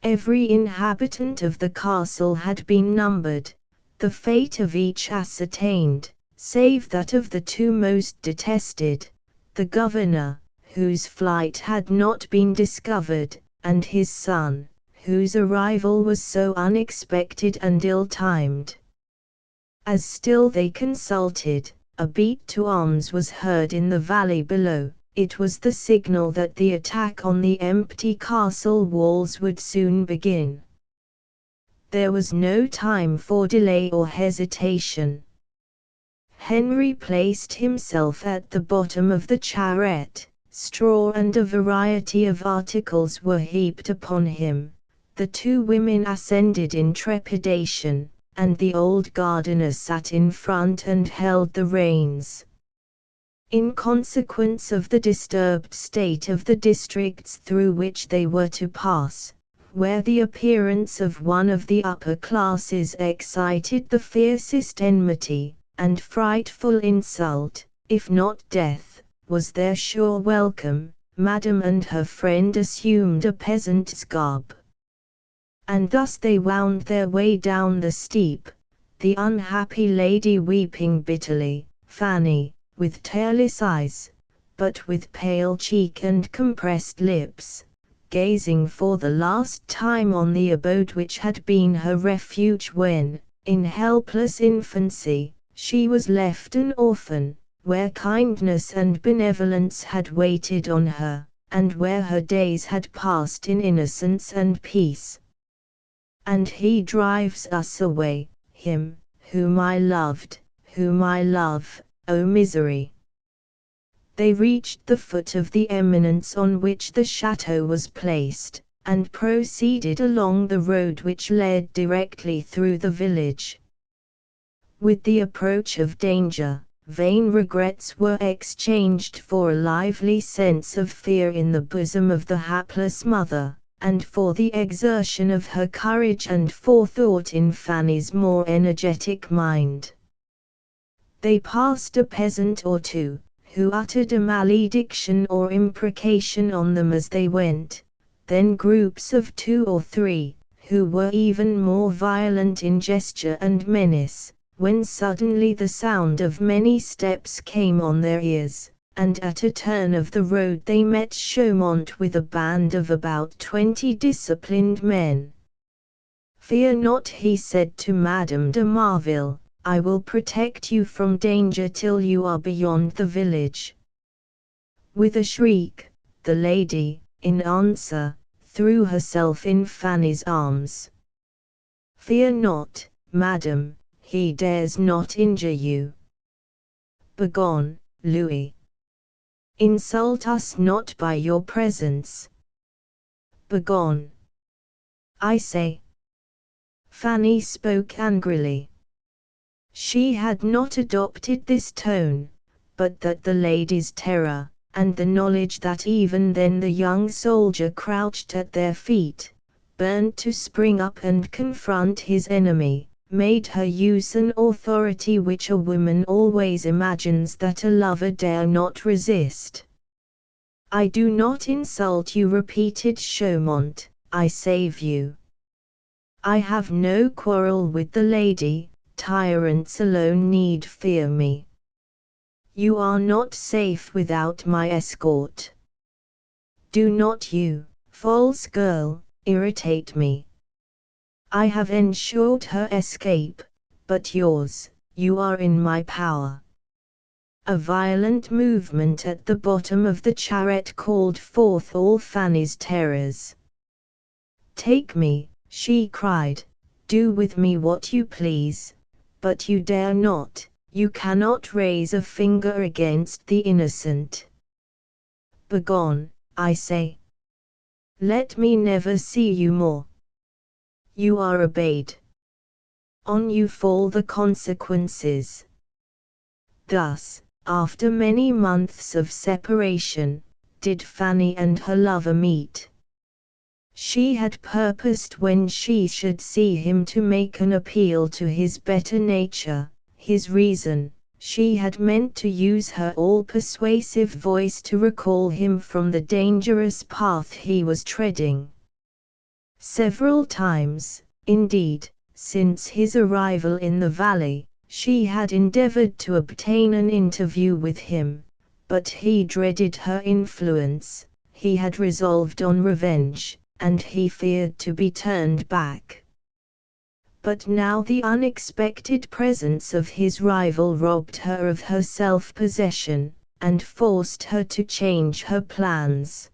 Every inhabitant of the castle had been numbered, the fate of each ascertained, save that of the two most detested, the governor, whose flight had not been discovered, and his son, whose arrival was so unexpected and ill-timed. As still they consulted, a beat to arms was heard in the valley below. It was the signal that the attack on the empty castle walls would soon begin. There was no time for delay or hesitation. Henry placed himself at the bottom of the chariot, straw and a variety of articles were heaped upon him. The two women ascended in trepidation, and the old gardener sat in front and held the reins. In consequence of the disturbed state of the districts through which they were to pass, where the appearance of one of the upper classes excited the fiercest enmity, and frightful insult, if not death, was their sure welcome, Madame and her friend assumed a peasant's garb. And thus they wound their way down the steep, the unhappy lady weeping bitterly, Fanny, with tearless eyes, but with pale cheek and compressed lips, gazing for the last time on the abode which had been her refuge when, in helpless infancy, she was left an orphan, where kindness and benevolence had waited on her, and where her days had passed in innocence and peace. And he drives us away, him, whom I loved, whom I love, O misery! They reached the foot of the eminence on which the chateau was placed, and proceeded along the road which led directly through the village. With the approach of danger, vain regrets were exchanged for a lively sense of fear in the bosom of the hapless mother, and for the exertion of her courage and forethought in Fanny's more energetic mind. They passed a peasant or two, who uttered a malediction or imprecation on them as they went, then groups of 2 or 3, who were even more violent in gesture and menace, when suddenly the sound of many steps came on their ears, and at a turn of the road they met Chaumont with a band of about 20 disciplined men. "Fear not," he said to Madame de Marville, "I will protect you from danger till you are beyond the village." With a shriek, the lady, in answer, threw herself in Fanny's arms. "Fear not, madam, he dares not injure you." "Begone, Louis. Insult us not by your presence. Begone, I say." Fanny spoke angrily. She had not adopted this tone, but that the lady's terror, and the knowledge that even then the young soldier crouched at their feet, burned to spring up and confront his enemy, made her use an authority which a woman always imagines that a lover dare not resist. "I do not insult you," repeated Chaumont, "I save you. I have no quarrel with the lady. Tyrants alone need fear me. You are not safe without my escort. Do not you, false girl, irritate me. I have ensured her escape, but you are in my power." A violent movement at the bottom of the chariot called forth all Fanny's terrors. "Take me," she cried, "do with me what you please, but you dare not, you cannot raise a finger against the innocent. Begone, I say. Let me never see you more. You are obeyed. On you fall the consequences." Thus, after many months of separation, did Fanny and her lover meet. She had purposed when she should see him to make an appeal to his better nature, his reason. She had meant to use her all-persuasive voice to recall him from the dangerous path he was treading. Several times, indeed, since his arrival in the valley, she had endeavored to obtain an interview with him, but he dreaded her influence, he had resolved on revenge, and he feared to be turned back. But now the unexpected presence of his rival robbed her of her self-possession, and forced her to change her plans.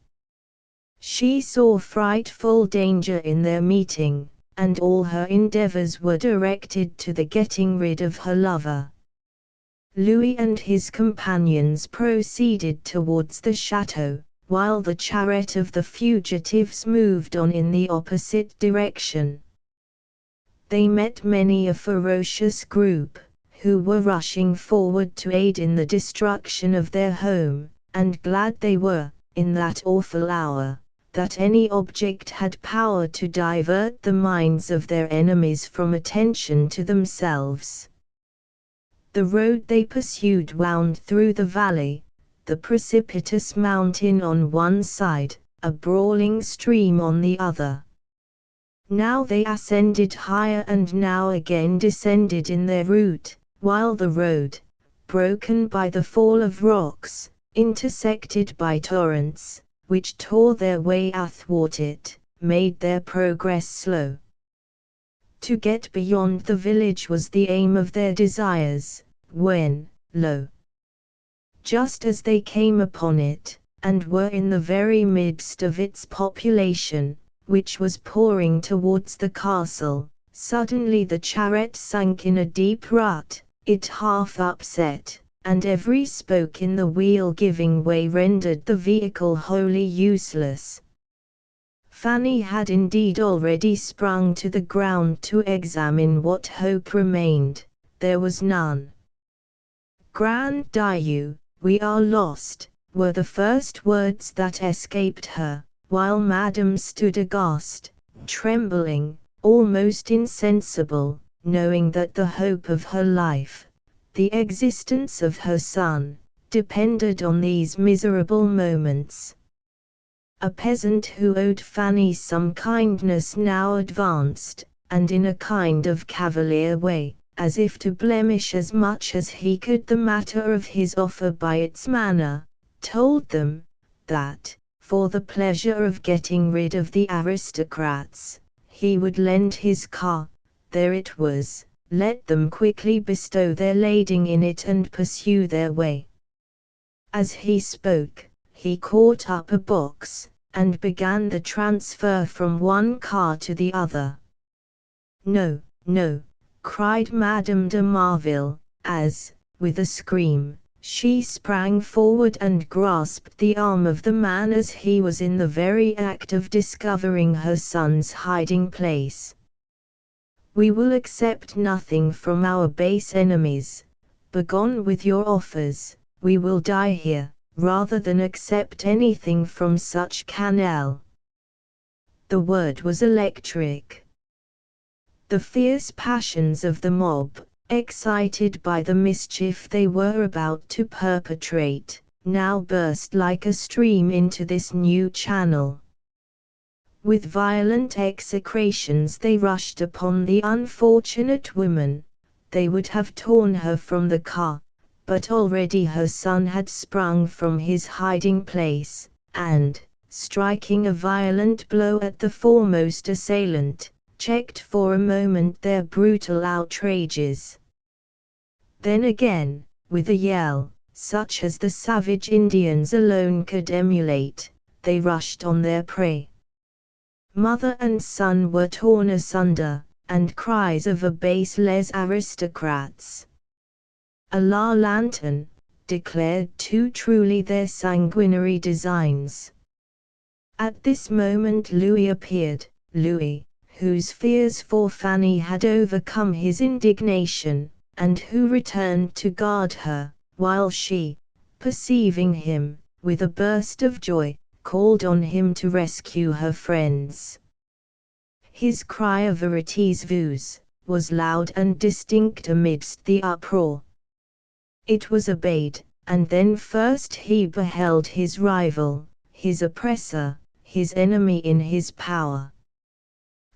She saw frightful danger in their meeting, and all her endeavors were directed to the getting rid of her lover. Louis and his companions proceeded towards the chateau, while the chariot of the fugitives moved on in the opposite direction. They met many a ferocious group, who were rushing forward to aid in the destruction of their home, and glad they were, in that awful hour, that any object had power to divert the minds of their enemies from attention to themselves. The road they pursued wound through the valley, the precipitous mountain on one side, a brawling stream on the other. Now they ascended higher and now again descended in their route, while the road, broken by the fall of rocks, intersected by torrents, which tore their way athwart it, made their progress slow. To get beyond the village was the aim of their desires, when, lo! Just as they came upon it, and were in the very midst of its population, which was pouring towards the castle, suddenly the chariot sunk in a deep rut, it half upset, and every spoke in the wheel giving way rendered the vehicle wholly useless. Fanny had indeed already sprung to the ground to examine what hope remained. There was none. "Grand Dieu, we are lost," were the first words that escaped her, while Madame stood aghast, trembling, almost insensible, knowing that the hope of her life, the existence of her son, depended on these miserable moments. A peasant who owed Fanny some kindness now advanced, and in a kind of cavalier way, as if to blemish as much as he could the matter of his offer by its manner, told them, that, for the pleasure of getting rid of the aristocrats, he would lend his car. There it was, let them quickly bestow their lading in it and pursue their way. As he spoke, he caught up a box, and began the transfer from one car to the other. "No, no," cried Madame de Marville, as, with a scream, she sprang forward and grasped the arm of the man as he was in the very act of discovering her son's hiding place. "We will accept nothing from our base enemies. Begone with your offers, we will die here, rather than accept anything from such canaille." The word was electric. The fierce passions of the mob, excited by the mischief they were about to perpetrate, now burst like a stream into this new channel. With violent execrations they rushed upon the unfortunate woman. They would have torn her from the car, but already her son had sprung from his hiding place, and, striking a violent blow at the foremost assailant, checked for a moment their brutal outrages. Then again, with a yell, such as the savage Indians alone could emulate, they rushed on their prey. Mother and son were torn asunder, and cries of a baseless aristocrats. A la lantern, declared too truly their sanguinary designs. At this moment Louis appeared, Louis, whose fears for Fanny had overcome his indignation, and who returned to guard her, while she, perceiving him, with a burst of joy, called on him to rescue her friends. His cry of Verites vos was loud and distinct amidst the uproar. It was obeyed, and then first he beheld his rival, his oppressor, his enemy in his power.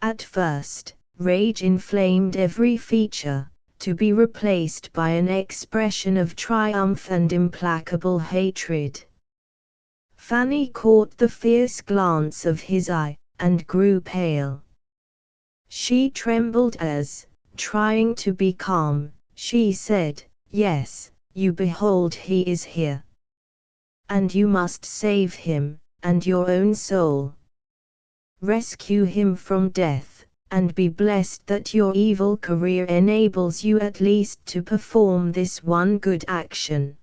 At first, rage inflamed every feature, to be replaced by an expression of triumph and implacable hatred. Fanny caught the fierce glance of his eye, and grew pale. She trembled as, trying to be calm, she said, "Yes, you behold he is here. And you must save him, and your own soul. Rescue him from death, and be blessed that your evil career enables you at least to perform this one good action."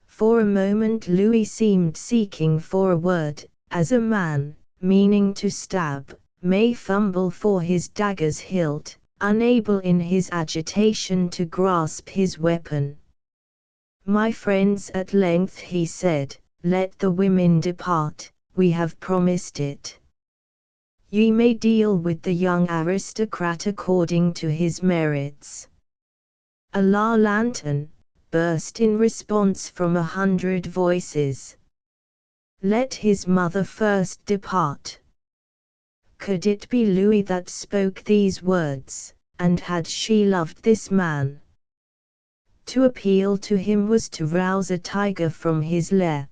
For a moment Louis seemed seeking for a word, as a man, meaning to stab, may fumble for his dagger's hilt, unable in his agitation to grasp his weapon. "My friends," at length he said, "let the women depart, we have promised it. Ye may deal with the young aristocrat according to his merits." A la lantern burst in response from 100 voices. "Let his mother first depart." Could it be Louis that spoke these words, and had she loved this man? To appeal to him was to rouse a tiger from his lair.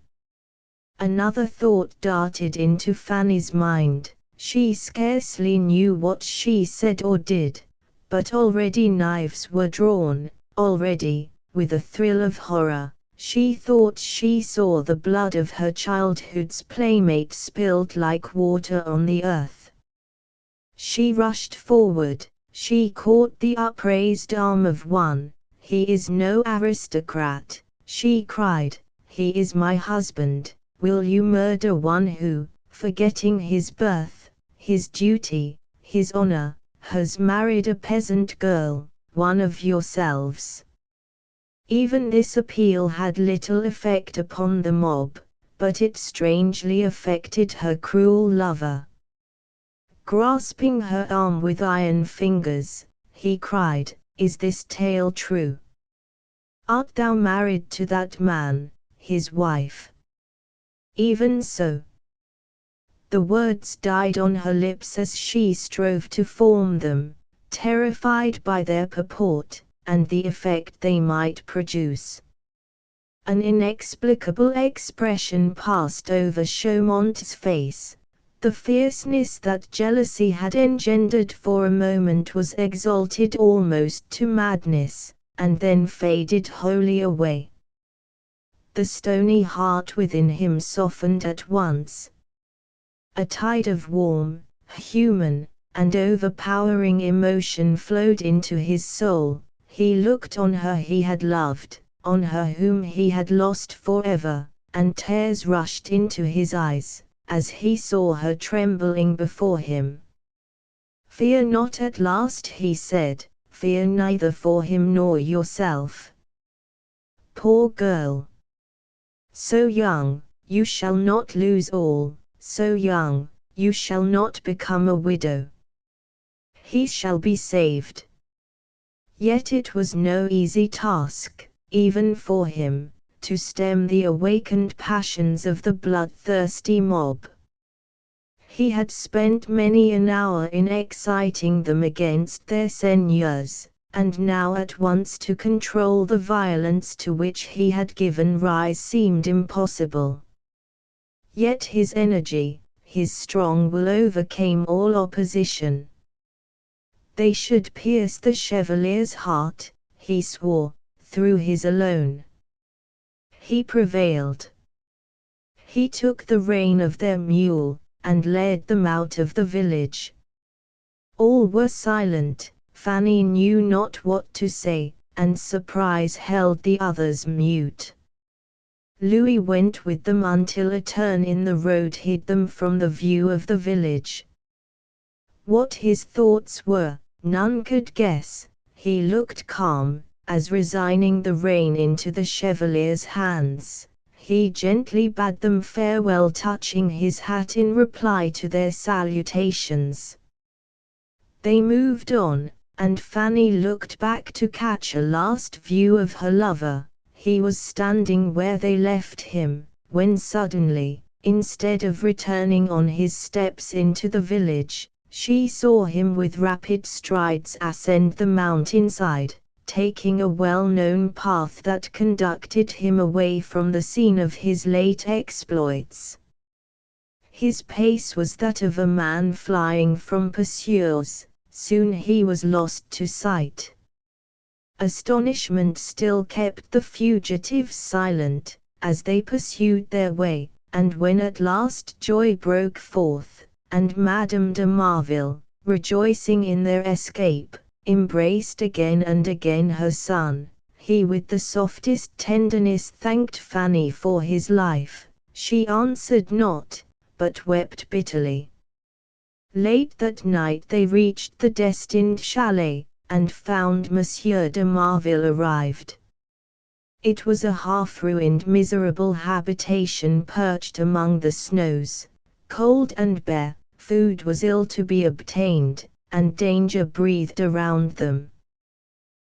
Another thought darted into Fanny's mind. She scarcely knew what she said or did, but already knives were drawn, already, with a thrill of horror, she thought she saw the blood of her childhood's playmate spilled like water on the earth. She rushed forward, she caught the upraised arm of one. "He is no aristocrat," she cried, "he is my husband. Will you murder one who, forgetting his birth, his duty, his honor, has married a peasant girl, one of yourselves?" Even this appeal had little effect upon the mob, but it strangely affected her cruel lover. Grasping her arm with iron fingers, he cried, "Is this tale true? Art thou married to that man, his wife?" "Even so." The words died on her lips as she strove to form them, terrified by their purport, and the effect they might produce. An inexplicable expression passed over Chaumont's face. The fierceness that jealousy had engendered for a moment was exalted almost to madness, and then faded wholly away. The stony heart within him softened at once. A tide of warm, human, and overpowering emotion flowed into his soul. He looked on her he had loved, on her whom he had lost forever, and tears rushed into his eyes, as he saw her trembling before him. "Fear not at last," he said, "fear neither for him nor yourself. Poor girl! So young, you shall not lose all, so young, you shall not become a widow. He shall be saved." Yet it was no easy task, even for him, to stem the awakened passions of the bloodthirsty mob. He had spent many an hour in exciting them against their seigneurs, and now at once to control the violence to which he had given rise seemed impossible. Yet his energy, his strong will overcame all opposition. They should pierce the Chevalier's heart, he swore, through his alone. He prevailed. He took the rein of their mule, and led them out of the village. All were silent, Fanny knew not what to say, and surprise held the others mute. Louis went with them until a turn in the road hid them from the view of the village. What his thoughts were, none could guess. He looked calm, as resigning the rein into the Chevalier's hands, he gently bade them farewell, touching his hat in reply to their salutations. They moved on, and Fanny looked back to catch a last view of her lover. He was standing where they left him, when suddenly, instead of returning on his steps into the village, she saw him with rapid strides ascend the mountainside, taking a well-known path that conducted him away from the scene of his late exploits. His pace was that of a man flying from pursuers. Soon he was lost to sight. Astonishment still kept the fugitives silent, as they pursued their way, and when at last joy broke forth, and Madame de Marville, rejoicing in their escape, embraced again and again her son, he with the softest tenderness thanked Fanny for his life. She answered not, but wept bitterly. Late that night they reached the destined chalet, and found Monsieur de Marville arrived. It was a half-ruined miserable habitation perched among the snows, cold and bare. Food was ill to be obtained, and danger breathed around them.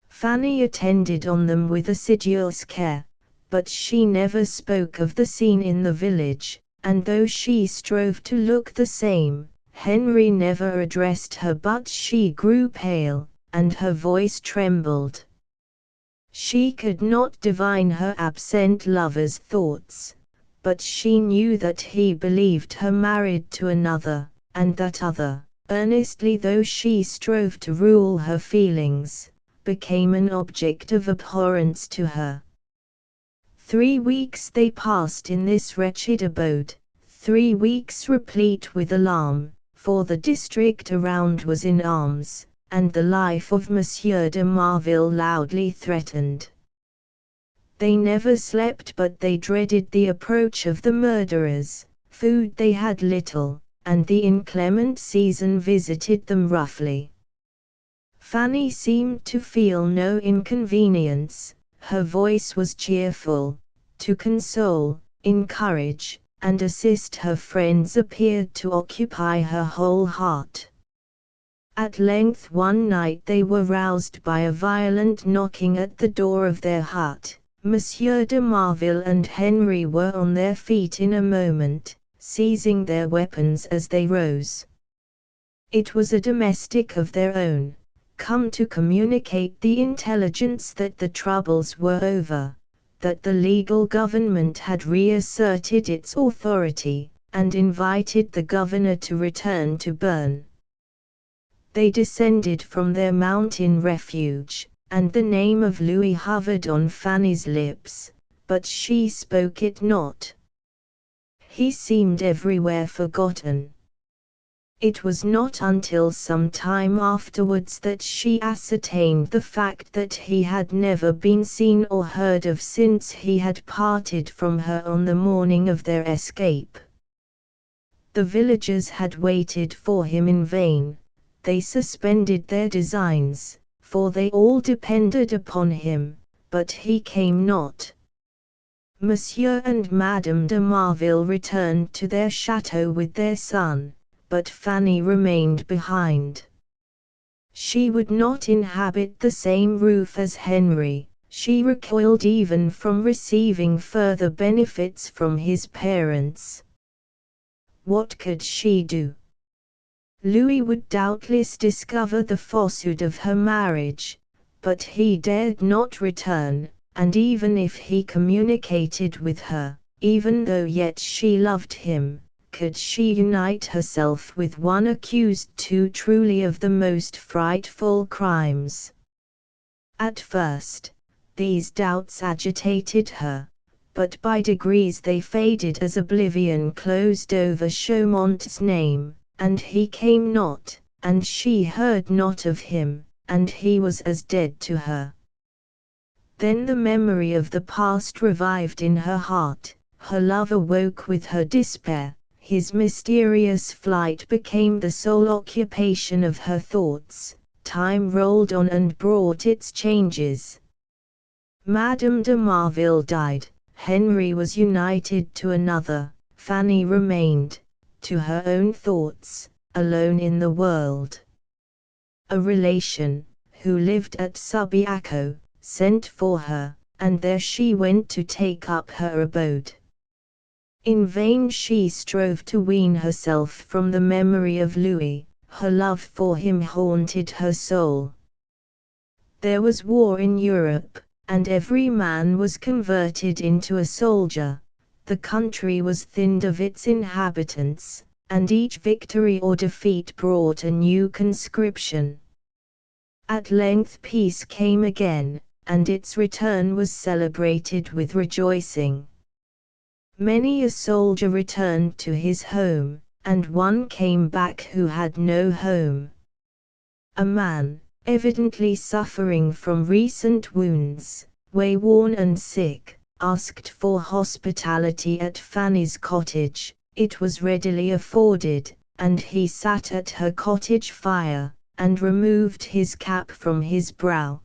Fanny attended on them with assiduous care, but she never spoke of the scene in the village, and though she strove to look the same, Henry never addressed her, but she grew pale, and her voice trembled. She could not divine her absent lover's thoughts, but she knew that he believed her married to another, and that other, earnestly though she strove to rule her feelings, became an object of abhorrence to her. 3 weeks they passed in this wretched abode, 3 weeks replete with alarm, for the district around was in arms, and the life of Monsieur de Marville loudly threatened. They never slept, but they dreaded the approach of the murderers. Food they had little, and the inclement season visited them roughly. Fanny seemed to feel no inconvenience. Her voice was cheerful. To console, encourage, and assist her friends appeared to occupy her whole heart. At length one night they were roused by a violent knocking at the door of their hut. Monsieur de Marville and Henry were on their feet in a moment, seizing their weapons as they rose. It was a domestic of their own, come to communicate the intelligence that the troubles were over, that the legal government had reasserted its authority, and invited the governor to return to Bern. They descended from their mountain refuge, and the name of Louis hovered on Fanny's lips, but she spoke it not. He seemed everywhere forgotten. It was not until some time afterwards that she ascertained the fact that he had never been seen or heard of since he had parted from her on the morning of their escape. The villagers had waited for him in vain. They suspended their designs, for they all depended upon him, but he came not. Monsieur and Madame de Marville returned to their chateau with their son, but Fanny remained behind. She would not inhabit the same roof as Henry. She recoiled even from receiving further benefits from his parents. What could she do? Louis would doubtless discover the falsehood of her marriage, but he dared not return, and even if he communicated with her, even though yet she loved him, could she unite herself with one accused too truly of the most frightful crimes? At first, these doubts agitated her, but by degrees they faded as oblivion closed over Chaumont's name, and he came not, and she heard not of him, and he was as dead to her. Then the memory of the past revived in her heart, her love awoke with her despair, his mysterious flight became the sole occupation of her thoughts. Time rolled on and brought its changes. Madame de Marville died, Henry was united to another, Fanny remained, to her own thoughts, alone in the world. A relation, who lived at Subiaco, sent for her, and there she went to take up her abode. In vain she strove to wean herself from the memory of Louis. Her love for him haunted her soul. There was war in Europe, and every man was converted into a soldier. The country was thinned of its inhabitants, and each victory or defeat brought a new conscription. At length peace came again, and its return was celebrated with rejoicing. Many a soldier returned to his home, and one came back who had no home. A man, evidently suffering from recent wounds, wayworn and sick, asked for hospitality at Fanny's cottage. It was readily afforded, and he sat at her cottage fire, and removed his cap from his brow.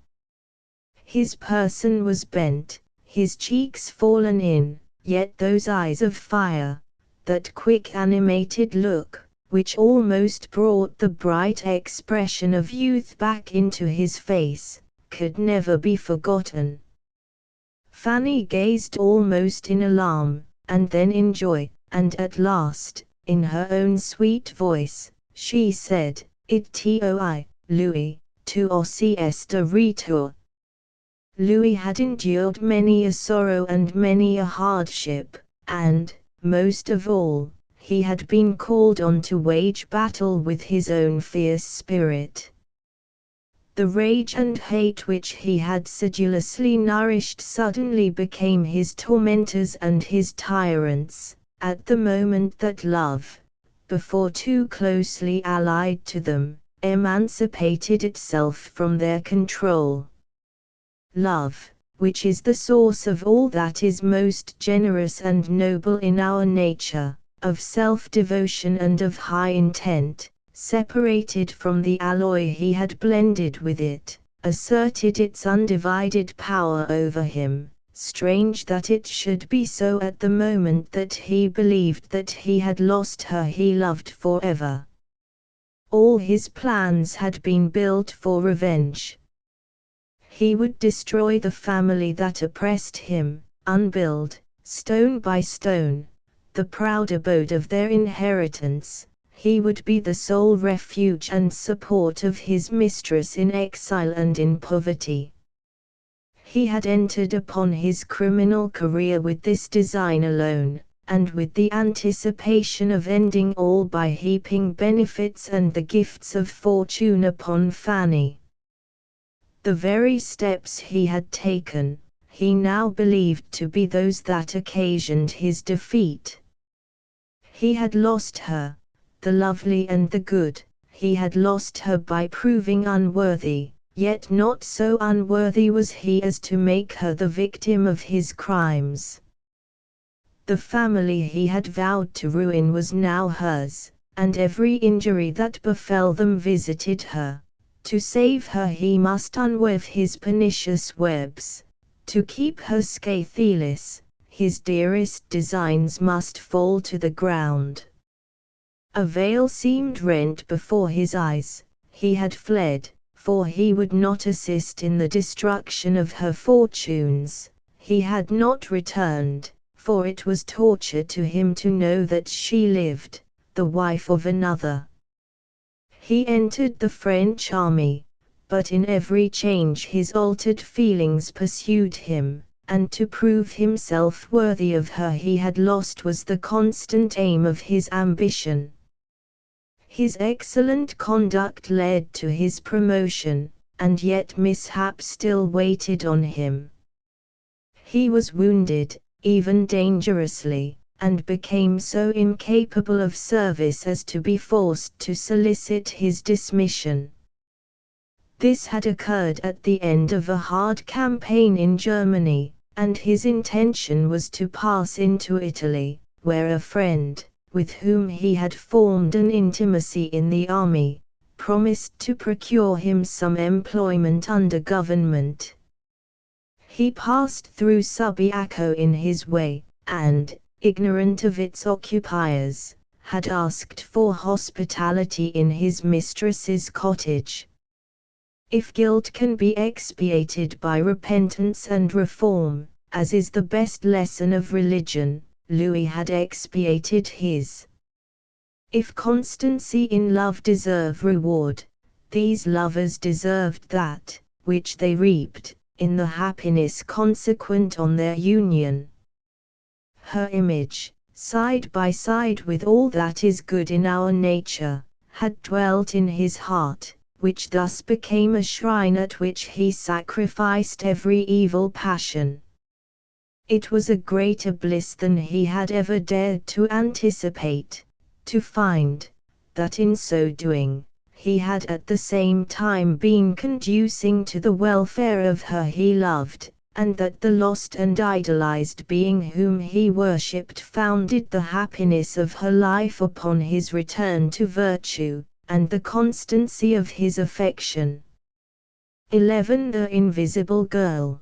His person was bent, his cheeks fallen in, yet those eyes of fire, that quick animated look, which almost brought the bright expression of youth back into his face, could never be forgotten. Fanny gazed almost in alarm, and then in joy, and at last, in her own sweet voice, she said, "It-toi, Louis, tu aussi est de retour." Louis had endured many a sorrow and many a hardship, and, most of all, he had been called on to wage battle with his own fierce spirit. The rage and hate which he had sedulously nourished suddenly became his tormentors and his tyrants, at the moment that love, before too closely allied to them, emancipated itself from their control. Love, which is the source of all that is most generous and noble in our nature, of self-devotion and of high intent, separated from the alloy he had blended with it, asserted its undivided power over him. Strange that it should be so at the moment that he believed that he had lost her he loved forever. All his plans had been built for revenge. He would destroy the family that oppressed him, unbuild, stone by stone, the proud abode of their inheritance. He would be the sole refuge and support of his mistress in exile and in poverty. He had entered upon his criminal career with this design alone, and with the anticipation of ending all by heaping benefits and the gifts of fortune upon Fanny. The very steps he had taken, he now believed to be those that occasioned his defeat. He had lost her, the lovely and the good. He had lost her by proving unworthy, yet not so unworthy was he as to make her the victim of his crimes. The family he had vowed to ruin was now hers, and every injury that befell them visited her. To save her he must unweave his pernicious webs. To keep her scatheless, his dearest designs must fall to the ground. A veil seemed rent before his eyes. He had fled, for he would not assist in the destruction of her fortunes. He had not returned, for it was torture to him to know that she lived, the wife of another. He entered the French army, but in every change his altered feelings pursued him. and to prove himself worthy of her he had lost was the constant aim of his ambition. His excellent conduct led to his promotion, and yet mishap still waited on him. He was wounded, even dangerously, and became so incapable of service as to be forced to solicit his dismission. This had occurred at the end of a hard campaign in Germany, and his intention was to pass into Italy, where a friend, with whom he had formed an intimacy in the army, promised to procure him some employment under government. He passed through Subiaco in his way, and, ignorant of its occupiers, had asked for hospitality in his mistress's cottage. If guilt can be expiated by repentance and reform, as is the best lesson of religion, Louis had expiated his. If constancy in love deserve reward, these lovers deserved that, which they reaped, in the happiness consequent on their union. Her image, side by side with all that is good in our nature, had dwelt in his heart, which thus became a shrine at which he sacrificed every evil passion. It was a greater bliss than he had ever dared to anticipate, to find, that in so doing, he had at the same time been conducing to the welfare of her he loved, and that the lost and idolized being whom he worshipped founded the happiness of her life upon his return to virtue, and the constancy of his affection. 11. The Invisible Girl.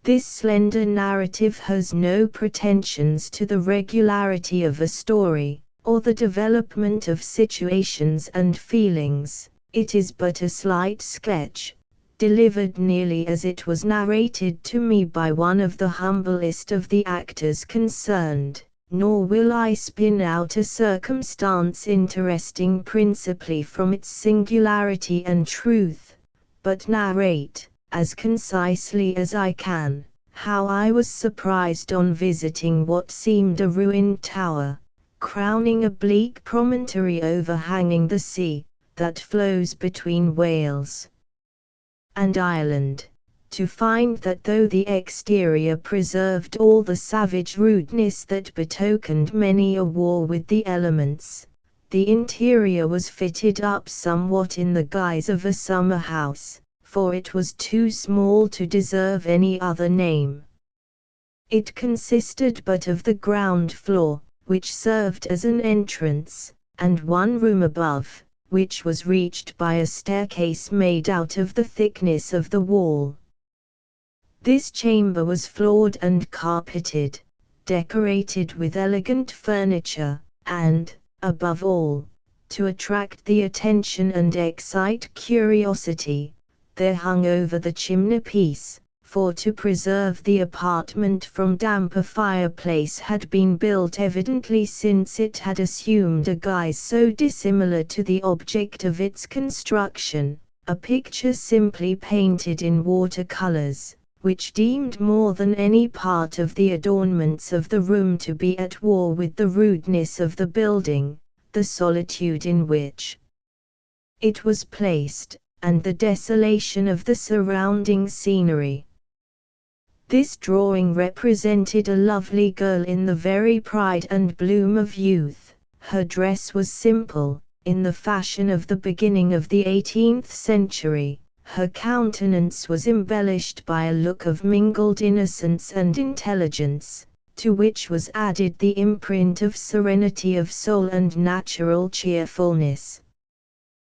This slender narrative has no pretensions to the regularity of a story, or the development of situations and feelings. It is but a slight sketch, delivered nearly as it was narrated to me by one of the humblest of the actors concerned. Nor will I spin out a circumstance interesting principally from its singularity and truth, but narrate, as concisely as I can, how I was surprised on visiting what seemed a ruined tower, crowning a bleak promontory overhanging the sea, that flows between Wales and Ireland, to find that though the exterior preserved all the savage rudeness that betokened many a war with the elements, the interior was fitted up somewhat in the guise of a summer house, for it was too small to deserve any other name. It consisted but of the ground floor, which served as an entrance, and one room above, which was reached by a staircase made out of the thickness of the wall. This chamber was floored and carpeted, decorated with elegant furniture, and, above all, to attract the attention and excite curiosity, there hung over the chimney-piece, for to preserve the apartment from damp a fireplace had been built evidently since it had assumed a guise so dissimilar to the object of its construction, a picture simply painted in water-colors, which deemed more than any part of the adornments of the room to be at war with the rudeness of the building, the solitude in which it was placed, and the desolation of the surrounding scenery. This drawing represented a lovely girl in the very pride and bloom of youth. Her dress was simple, in the fashion of the beginning of the 18th century. Her countenance was embellished by a look of mingled innocence and intelligence, to which was added the imprint of serenity of soul and natural cheerfulness.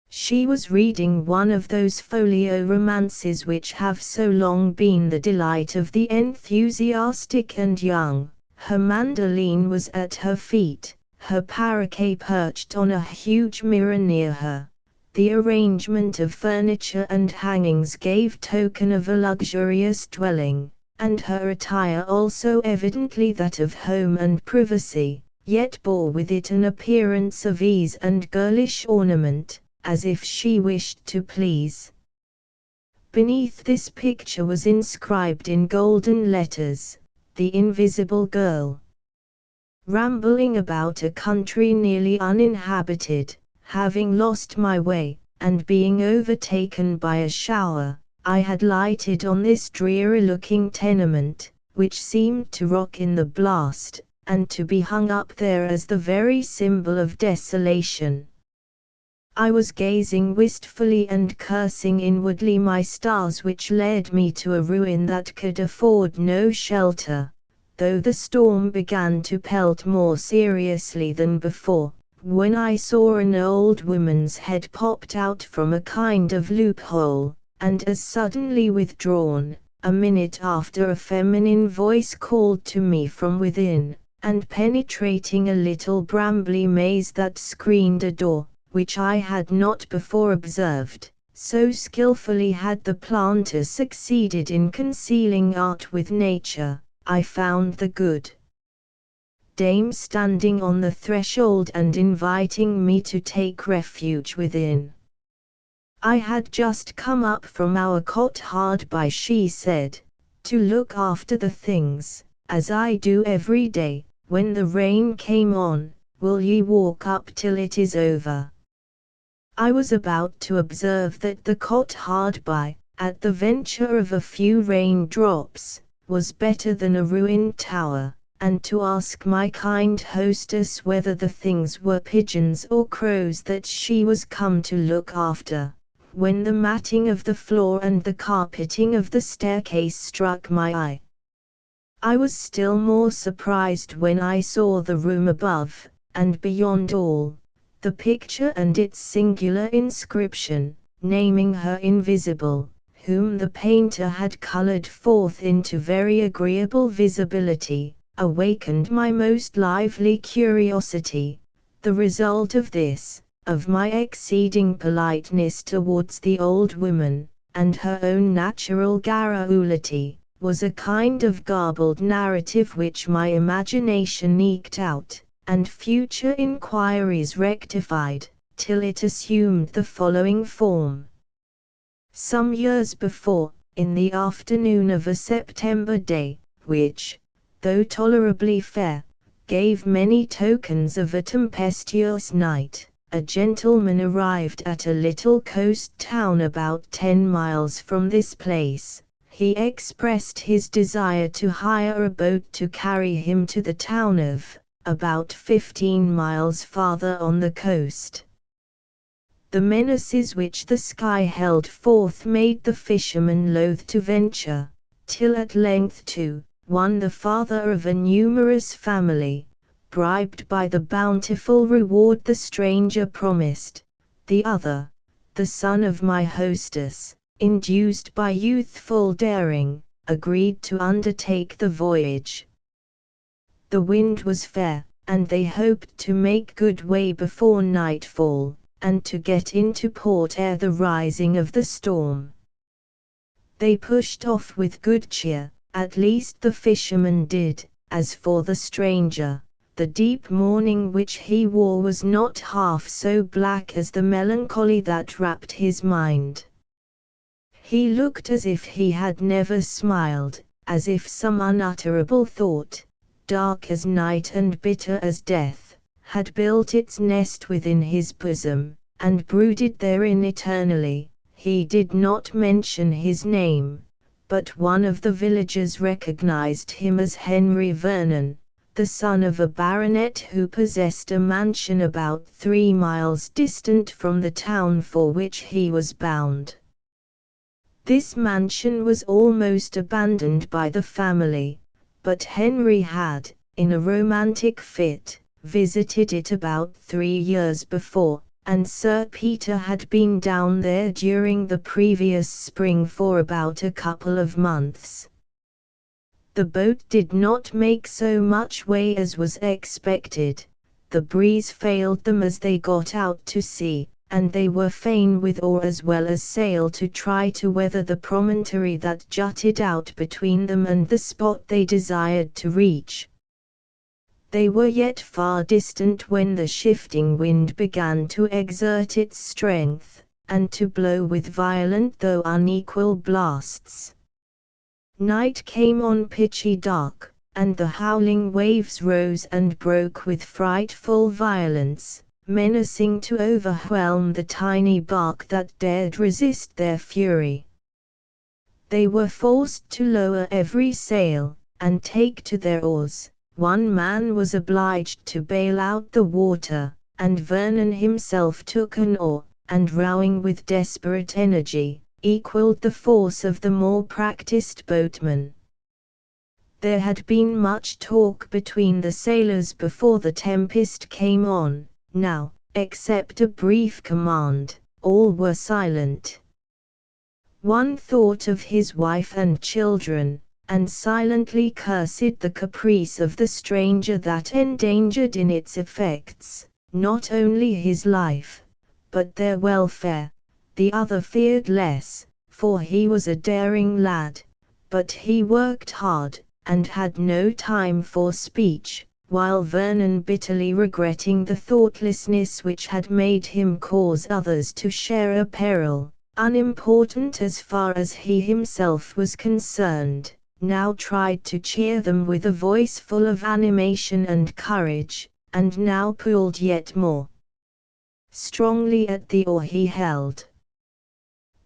She was reading one of those folio romances which have so long been the delight of the enthusiastic and young. Her mandolin was at her feet, her paroquet perched on a huge mirror near her. The arrangement of furniture and hangings gave token of a luxurious dwelling, and her attire also evidently that of home and privacy, yet bore with it an appearance of ease and girlish ornament, as if she wished to please. Beneath this picture was inscribed in golden letters, "The Invisible Girl." Rambling about a country nearly uninhabited, having lost my way, and being overtaken by a shower, I had lighted on this dreary-looking tenement, which seemed to rock in the blast, and to be hung up there as the very symbol of desolation. I was gazing wistfully and cursing inwardly my stars which led me to a ruin that could afford no shelter, though the storm began to pelt more seriously than before, when I saw an old woman's head popped out from a kind of loophole, and as suddenly withdrawn. A minute after a feminine voice called to me from within, and penetrating a little brambly maze that screened a door, which I had not before observed, so skillfully had the planter succeeded in concealing art with nature, I found the good dame standing on the threshold and inviting me to take refuge within. I had just come up from our cot hard by, she said, to look after the things, as I do every day, when the rain came on. Will ye walk up till it is over? I was about to observe that the cot hard by, at the venture of a few raindrops, was better than a ruined tower, and to ask my kind hostess whether the things were pigeons or crows that she was come to look after, when the matting of the floor and the carpeting of the staircase struck my eye. I was still more surprised when I saw the room above, and beyond all, the picture and its singular inscription, naming her invisible, whom the painter had colored forth into very agreeable visibility, awakened my most lively curiosity. The result of this, of my exceeding politeness towards the old woman, and her own natural garrulity, was a kind of garbled narrative which my imagination eked out, and future inquiries rectified, till it assumed the following form. Some years before, in the afternoon of a September day, which, though tolerably fair, gave many tokens of a tempestuous night, a gentleman arrived at a little coast town about 10 miles from this place. He expressed his desire to hire a boat to carry him to the town of, about 15 miles farther on the coast. The menaces which the sky held forth made the fisherman loath to venture, till at length one the father of a numerous family, bribed by the bountiful reward the stranger promised, the other, the son of my hostess, induced by youthful daring, agreed to undertake the voyage. The wind was fair, and they hoped to make good way before nightfall, and to get into port ere the rising of the storm. They pushed off with good cheer, at least the fisherman did. As for the stranger, the deep mourning which he wore was not half so black as the melancholy that wrapped his mind. He looked as if he had never smiled, as if some unutterable thought, dark as night and bitter as death, had built its nest within his bosom, and brooded therein eternally. He did not mention his name, but one of the villagers recognized him as Henry Vernon, the son of a baronet who possessed a mansion about 3 miles distant from the town for which he was bound. This mansion was almost abandoned by the family, but Henry had, in a romantic fit, visited it about 3 years before, and Sir Peter had been down there during the previous spring for about a couple of months. The boat did not make so much way as was expected. The breeze failed them as they got out to sea, and they were fain with oar as well as sail to try to weather the promontory that jutted out between them and the spot they desired to reach. They were yet far distant when the shifting wind began to exert its strength, and to blow with violent though unequal blasts. Night came on pitchy dark, and the howling waves rose and broke with frightful violence, menacing to overwhelm the tiny bark that dared resist their fury. They were forced to lower every sail, and take to their oars. One man was obliged to bail out the water, and Vernon himself took an oar, and rowing with desperate energy, equalled the force of the more practiced boatmen. There had been much talk between the sailors before the tempest came on. Now, except a brief command, all were silent. One thought of his wife and children, and silently cursed the caprice of the stranger that endangered in its effects, not only his life, but their welfare. The other feared less, for he was a daring lad, but he worked hard, and had no time for speech, while Vernon, bitterly regretting the thoughtlessness which had made him cause others to share a peril, unimportant as far as he himself was concerned, now tried to cheer them with a voice full of animation and courage, and now pulled yet more strongly at the oar he held.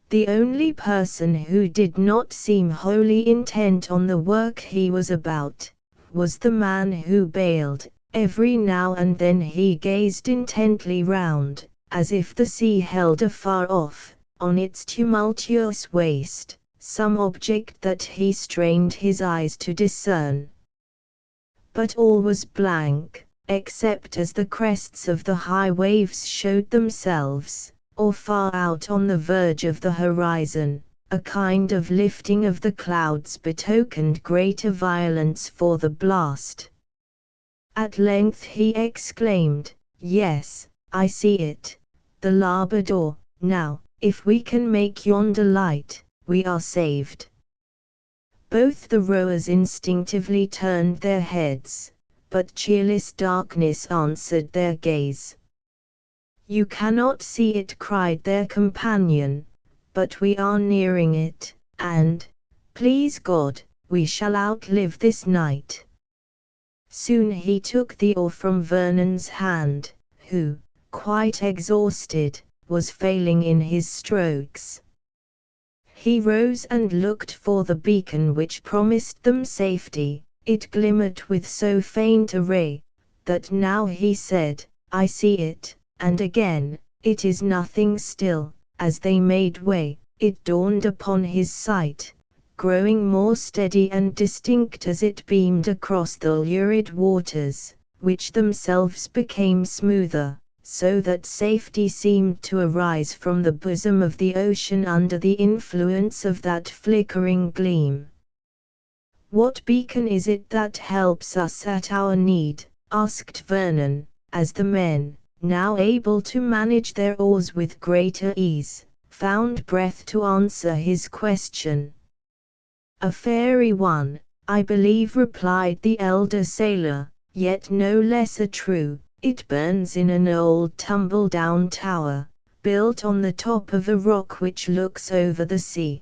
The only person who did not seem wholly intent on the work he was about, was the man who bailed. Every now and then he gazed intently round, as if the sea held afar off, on its tumultuous waste, some object that he strained his eyes to discern. But all was blank, except as the crests of the high waves showed themselves, or far out on the verge of the horizon, a kind of lifting of the clouds betokened greater violence for the blast. At length he exclaimed, "Yes, I see it, the larboard oar. Now, if we can make yonder light, we are saved." Both the rowers instinctively turned their heads, but cheerless darkness answered their gaze. "You cannot see it," cried their companion, "but we are nearing it, and, please God, we shall outlive this night." Soon he took the oar from Vernon's hand, who, quite exhausted, was failing in his strokes. He rose and looked for the beacon which promised them safety. It glimmered with so faint a ray, that now he said, "I see it," and again, "It is nothing still." As they made way, it dawned upon his sight, growing more steady and distinct as it beamed across the lurid waters, which themselves became smoother, so that safety seemed to arise from the bosom of the ocean under the influence of that flickering gleam. "What beacon is it that helps us at our need?" asked Vernon, as the men, now able to manage their oars with greater ease, found breath to answer his question. "A fairy one, I believe," replied the elder sailor, "yet no less a true. It burns in an old tumble-down tower, built on the top of a rock which looks over the sea.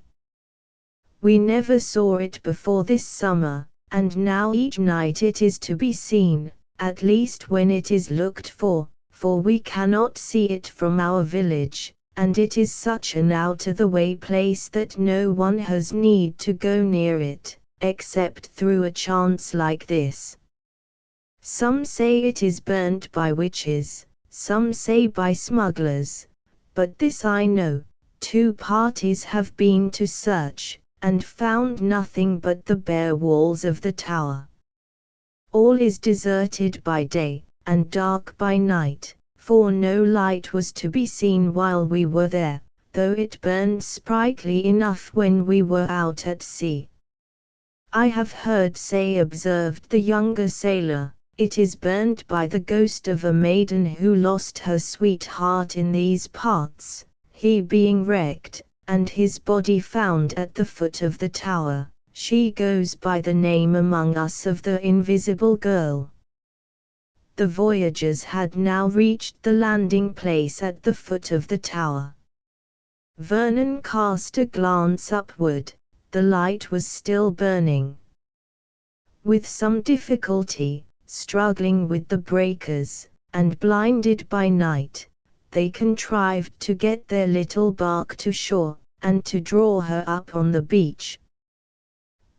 We never saw it before this summer, and now each night it is to be seen, at least when it is looked for we cannot see it from our village, and it is such an out-of-the-way place that no one has need to go near it, except through a chance like this. Some say it is burnt by witches, some say by smugglers, but this I know, 2 parties have been to search, and found nothing but the bare walls of the tower. All is deserted by day, and dark by night, for no light was to be seen while we were there, though it burned sprightly enough when we were out at sea." "I have heard say," observed the younger sailor, "it is burned by the ghost of a maiden who lost her sweetheart in these parts, he being wrecked, and his body found at the foot of the tower. She goes by the name among us of the Invisible Girl." The voyagers had now reached the landing place at the foot of the tower. Vernon cast a glance upward. The light was still burning. With some difficulty, struggling with the breakers, and blinded by night, they contrived to get their little bark to shore, and to draw her up on the beach.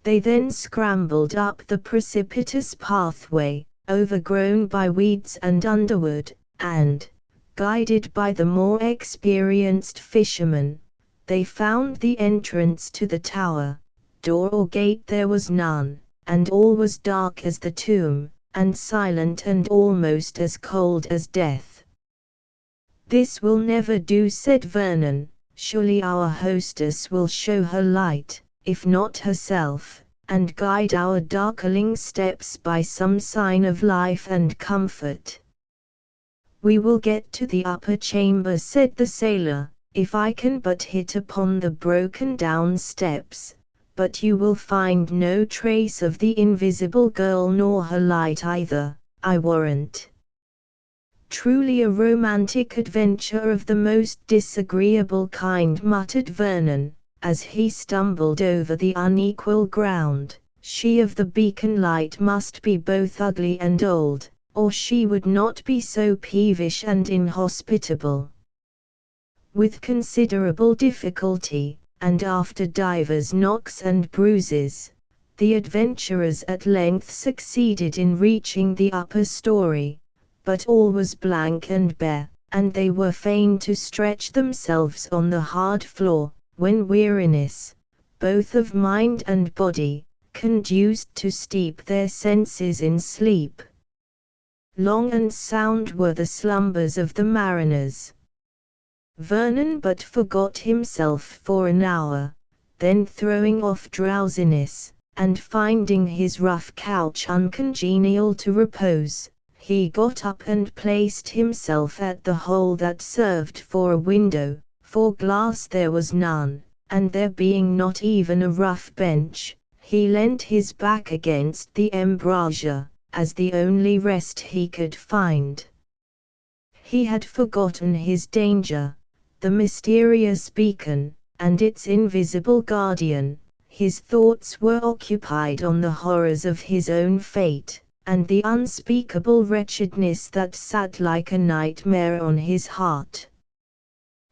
They then scrambled up the precipitous pathway, overgrown by weeds and underwood, and, guided by the more experienced fishermen, they found the entrance to the tower. Door or gate there was none, and all was dark as the tomb, and silent and almost as cold as death. "This will never do," said Vernon. "Surely our hostess will show her light, if not herself, and guide our darkling steps by some sign of life and comfort." "We will get to the upper chamber," said the sailor, "if I can but hit upon the broken-down steps, but you will find no trace of the invisible girl nor her light either, I warrant." "Truly a romantic adventure of the most disagreeable kind," muttered Vernon, as he stumbled over the unequal ground. "She of the beacon light must be both ugly and old, or she would not be so peevish and inhospitable." With considerable difficulty, and after divers knocks and bruises, the adventurers at length succeeded in reaching the upper story, but all was blank and bare, and they were fain to stretch themselves on the hard floor, when weariness, both of mind and body, conduced to steep their senses in sleep. Long and sound were the slumbers of the mariners. Vernon but forgot himself for an hour, then throwing off drowsiness, and finding his rough couch uncongenial to repose, he got up and placed himself at the hole that served for a window, for glass there was none, and there being not even a rough bench, he leant his back against the embrasure, as the only rest he could find. He had forgotten his danger, the mysterious beacon, and its invisible guardian. His thoughts were occupied on the horrors of his own fate, and the unspeakable wretchedness that sat like a nightmare on his heart.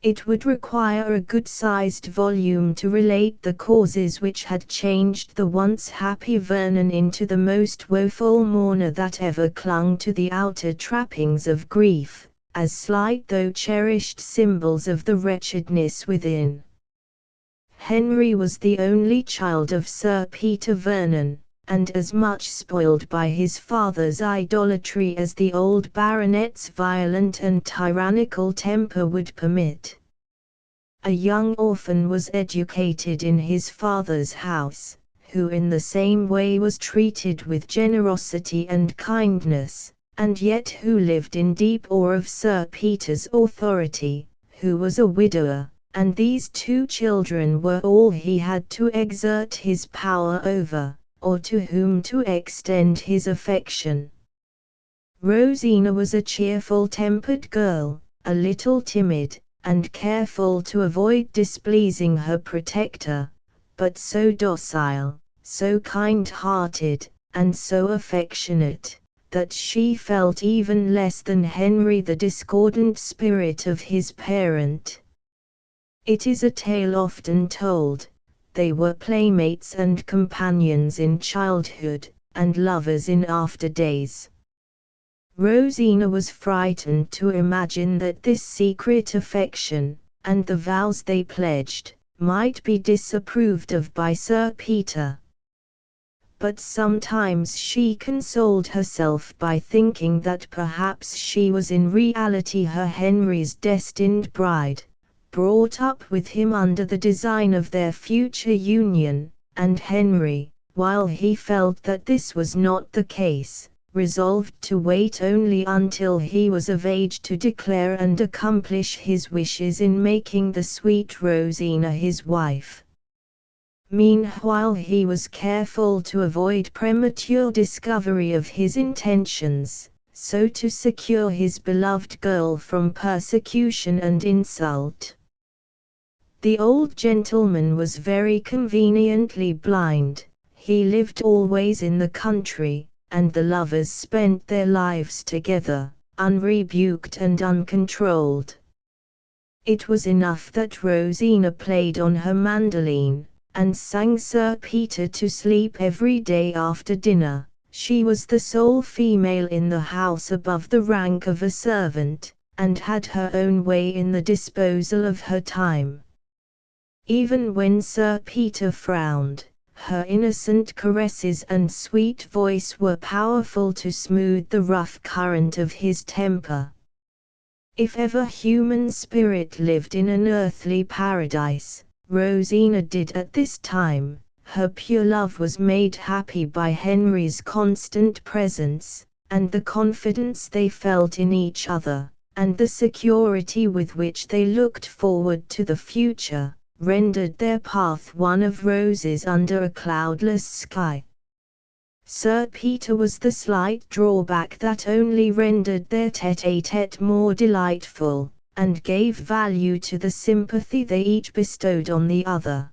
It would require a good-sized volume to relate the causes which had changed the once happy Vernon into the most woeful mourner that ever clung to the outer trappings of grief, as slight though cherished symbols of the wretchedness within. Henry was the only child of Sir Peter Vernon, and as much spoiled by his father's idolatry as the old baronet's violent and tyrannical temper would permit. A young orphan was educated in his father's house, who in the same way was treated with generosity and kindness, and yet who lived in deep awe of Sir Peter's authority, who was a widower, and these two children were all he had to exert his power over, or to whom to extend his affection. Rosina was a cheerful-tempered girl, a little timid, and careful to avoid displeasing her protector, but so docile, so kind-hearted, and so affectionate, that she felt even less than Henry the discordant spirit of his parent. It is a tale often told, they were playmates and companions in childhood, and lovers in after days. Rosina was frightened to imagine that this secret affection, and the vows they pledged, might be disapproved of by Sir Peter. But sometimes she consoled herself by thinking that perhaps she was in reality her Henry's destined bride, brought up with him under the design of their future union, and Henry, while he felt that this was not the case, resolved to wait only until he was of age to declare and accomplish his wishes in making the sweet Rosina his wife. Meanwhile he was careful to avoid premature discovery of his intentions, so to secure his beloved girl from persecution and insult. The old gentleman was very conveniently blind. He lived always in the country, and the lovers spent their lives together, unrebuked and uncontrolled. It was enough that Rosina played on her mandolin, and sang Sir Peter to sleep every day after dinner. She was the sole female in the house above the rank of a servant, and had her own way in the disposal of her time. Even when Sir Peter frowned, her innocent caresses and sweet voice were powerful to smooth the rough current of his temper. If ever human spirit lived in an earthly paradise, Rosina did at this time. Her pure love was made happy by Henry's constant presence, and the confidence they felt in each other, and the security with which they looked forward to the future, rendered their path one of roses under a cloudless sky. Sir Peter was the slight drawback that only rendered their tête-à-tête more delightful, and gave value to the sympathy they each bestowed on the other.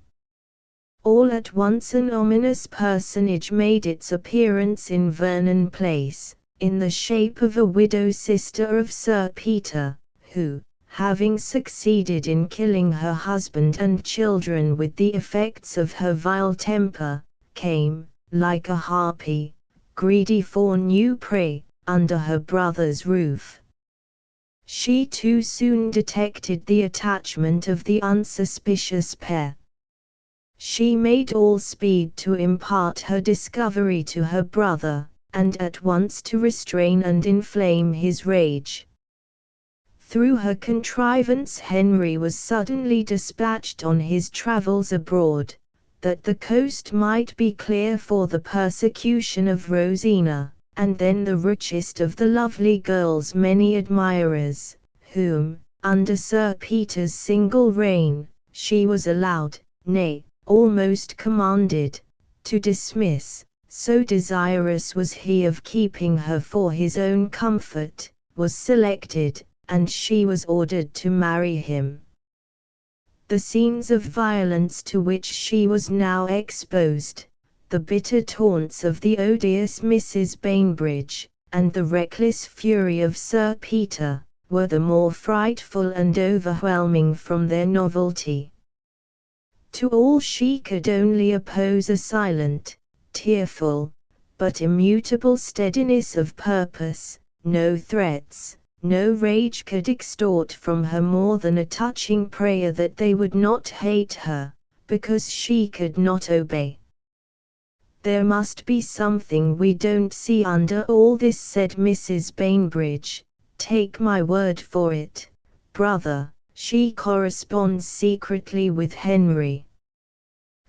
All at once an ominous personage made its appearance in Vernon Place, in the shape of a widow sister of Sir Peter, who, having succeeded in killing her husband and children with the effects of her vile temper, came, like a harpy, greedy for new prey, under her brother's roof. She too soon detected the attachment of the unsuspicious pair. She made all speed to impart her discovery to her brother, and at once to restrain and inflame his rage. Through her contrivance Henry was suddenly dispatched on his travels abroad, that the coast might be clear for the persecution of Rosina, and then the richest of the lovely girl's many admirers, whom, under Sir Peter's single reign, she was allowed, nay, almost commanded, to dismiss, so desirous was he of keeping her for his own comfort, was selected, and she was ordered to marry him. The scenes of violence to which she was now exposed, the bitter taunts of the odious Mrs. Bainbridge, and the reckless fury of Sir Peter, were the more frightful and overwhelming from their novelty. To all she could only oppose a silent, tearful, but immutable steadiness of purpose. No threats, no rage could extort from her more than a touching prayer that they would not hate her, because she could not obey. "There must be something we don't see under all this," said Mrs. Bainbridge. "Take my word for it, brother, she corresponds secretly with Henry.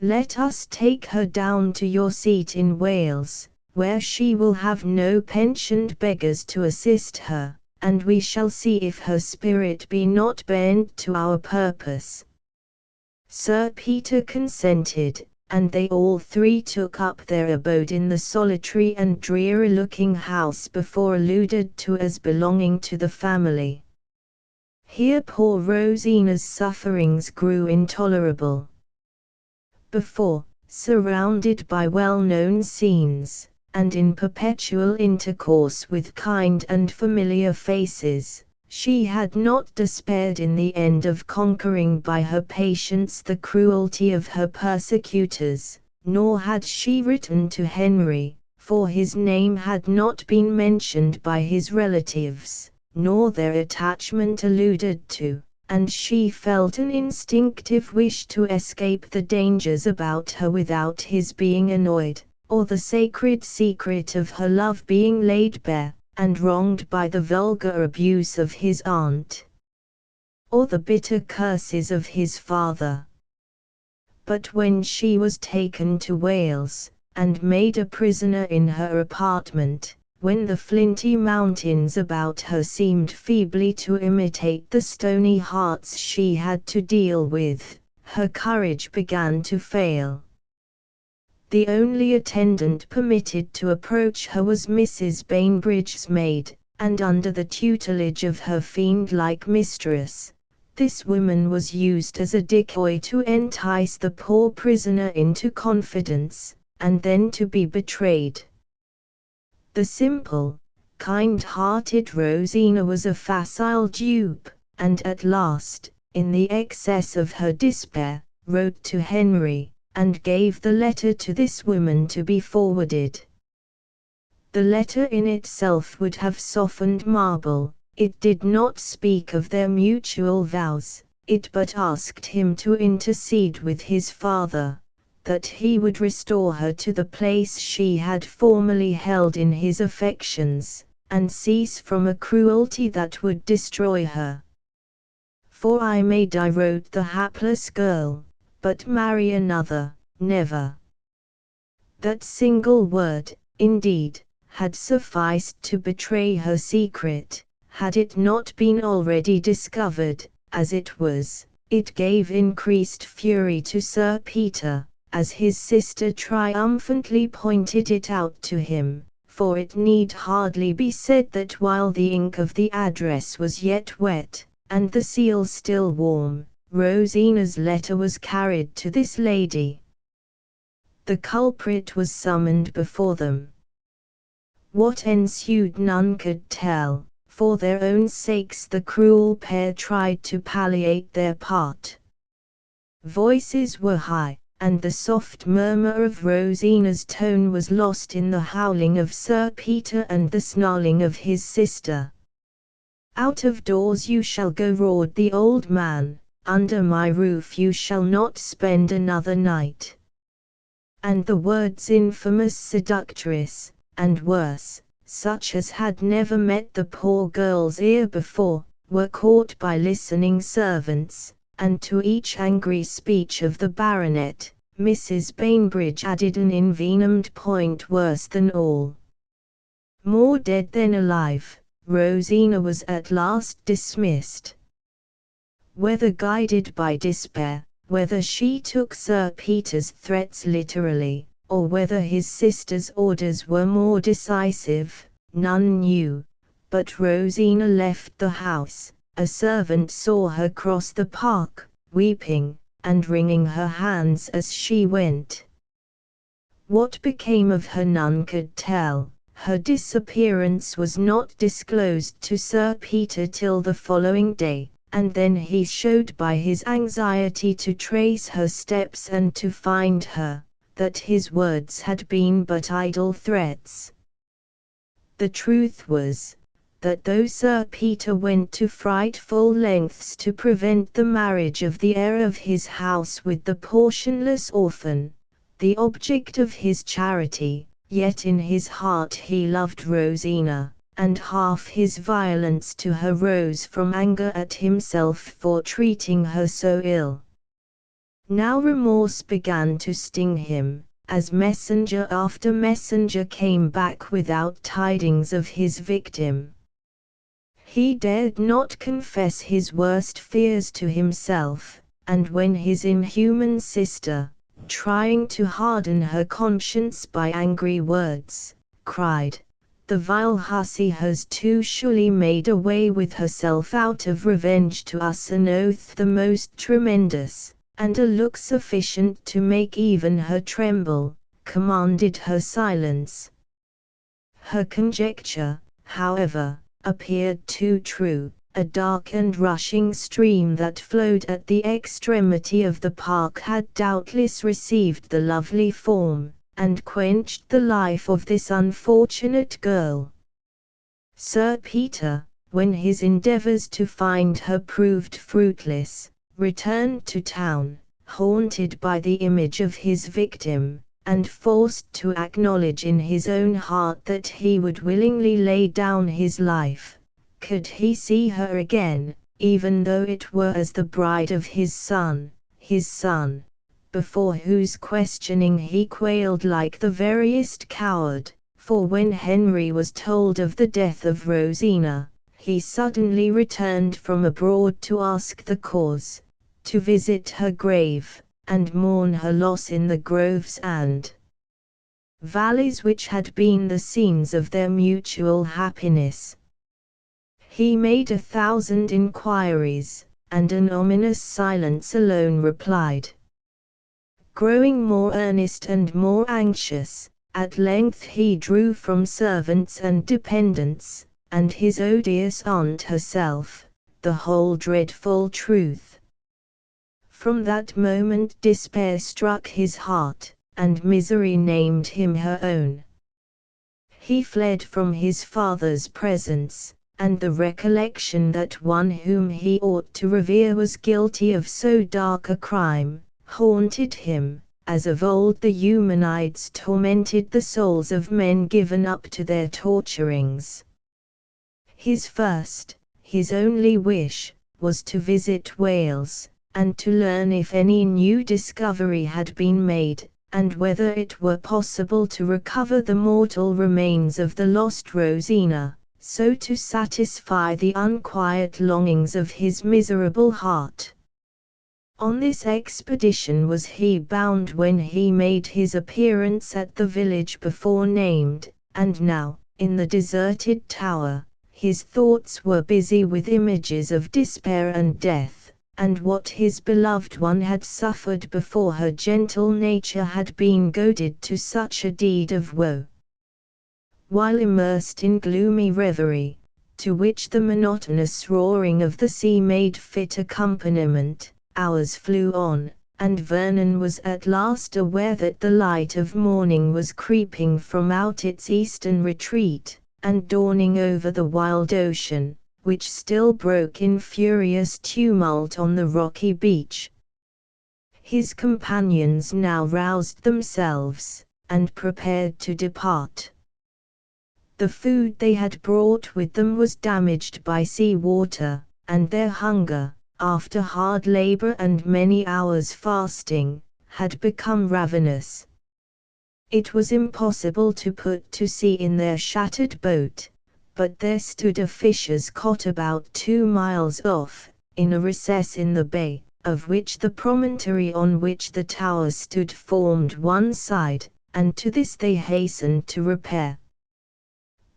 Let us take her down to your seat in Wales, where she will have no pensioned beggars to assist her, and we shall see if her spirit be not bent to our purpose." Sir Peter consented, and they all three took up their abode in the solitary and dreary-looking house before alluded to as belonging to the family. Here poor Rosina's sufferings grew intolerable. Before, surrounded by well-known scenes, and in perpetual intercourse with kind and familiar faces, she had not despaired in the end of conquering by her patience the cruelty of her persecutors, nor had she written to Henry, for his name had not been mentioned by his relatives, nor their attachment alluded to, and she felt an instinctive wish to escape the dangers about her without his being annoyed, or the sacred secret of her love being laid bare, and wronged by the vulgar abuse of his aunt, or the bitter curses of his father. But when she was taken to Wales, and made a prisoner in her apartment, when the flinty mountains about her seemed feebly to imitate the stony hearts she had to deal with, her courage began to fail. The only attendant permitted to approach her was Mrs. Bainbridge's maid, and under the tutelage of her fiend-like mistress, This woman was used as a decoy to entice the poor prisoner into confidence, and then to be betrayed. The simple, kind-hearted Rosina was a facile dupe, and at last, in the excess of her despair, wrote to Henry, and gave the letter to this woman to be forwarded. The letter in itself would have softened marble. It did not speak of their mutual vows, it but asked him to intercede with his father, that he would restore her to the place she had formerly held in his affections, and cease from a cruelty that would destroy her. For I may die, wrote the hapless girl, but marry another, never. That single word, indeed, had sufficed to betray her secret. Had it not been already discovered, as it was, it gave increased fury to Sir Peter, as his sister triumphantly pointed it out to him, for it need hardly be said that while the ink of the address was yet wet, and the seal still warm, Rosina's letter was carried to this lady. The culprit was summoned before them. What ensued none could tell. For their own sakes the cruel pair tried to palliate their part. Voices were high, and the soft murmur of Rosina's tone was lost in the howling of Sir Peter and the snarling of his sister. "Out of doors you shall go," roared the old man, "under my roof you shall not spend another night." And the words infamous, seductress, and worse, such as had never met the poor girl's ear before, were caught by listening servants, and to each angry speech of the baronet, Mrs. Bainbridge added an envenomed point worse than all. More dead than alive, Rosina was at last dismissed. Whether guided by despair, whether she took Sir Peter's threats literally, or whether his sister's orders were more decisive, none knew, but Rosina left the house. A servant saw her cross the park, weeping, and wringing her hands as she went. What became of her none could tell. Her disappearance was not disclosed to Sir Peter till the following day, and then he showed by his anxiety to trace her steps and to find her, that his words had been but idle threats. The truth was, that though Sir Peter went to frightful lengths to prevent the marriage of the heir of his house with the portionless orphan, the object of his charity, yet in his heart he loved Rosina, and half his violence to her rose from anger at himself for treating her so ill. Now remorse began to sting him, as messenger after messenger came back without tidings of his victim. He dared not confess his worst fears to himself, and when his inhuman sister, trying to harden her conscience by angry words, cried, "The vile hussy has too surely made away with herself out of revenge to us," an oath the most tremendous, and a look sufficient to make even her tremble, commanded her silence. Her conjecture, however, appeared too true. A dark and rushing stream that flowed at the extremity of the park had doubtless received the lovely form, and quenched the life of this unfortunate girl. Sir Peter, when his endeavours to find her proved fruitless, returned to town, haunted by the image of his victim, and forced to acknowledge in his own heart that he would willingly lay down his life, could he see her again, even though it were as the bride of his son, before whose questioning he quailed like the veriest coward. For when Henry was told of the death of Rosina, he suddenly returned from abroad to ask the cause, to visit her grave, and mourn her loss in the groves and valleys which had been the scenes of their mutual happiness. He made 1,000 inquiries, and an ominous silence alone replied. Growing more earnest and more anxious, at length he drew from servants and dependents, and his odious aunt herself, the whole dreadful truth. From that moment despair struck his heart, and misery named him her own. He fled from his father's presence, and the recollection that one whom he ought to revere was guilty of so dark a crime, haunted him, as of old the Eumenides tormented the souls of men given up to their torturings. His first, his only wish, was to visit Wales, and to learn if any new discovery had been made, and whether it were possible to recover the mortal remains of the lost Rosina, so to satisfy the unquiet longings of his miserable heart. On this expedition was he bound when he made his appearance at the village before named, and now, in the deserted tower, his thoughts were busy with images of despair and death, and what his beloved one had suffered before her gentle nature had been goaded to such a deed of woe. While immersed in gloomy reverie, to which the monotonous roaring of the sea made fit accompaniment, hours flew on, and Vernon was at last aware that the light of morning was creeping from out its eastern retreat, and dawning over the wild ocean, which still broke in furious tumult on the rocky beach. His companions now roused themselves, and prepared to depart. The food they had brought with them was damaged by sea water, and their hunger, after hard labor and many hours fasting, had become ravenous. It was impossible to put to sea in their shattered boat, but there stood a fisher's cot about 2 miles off, in a recess in the bay, of which the promontory on which the tower stood formed one side, and to this they hastened to repair.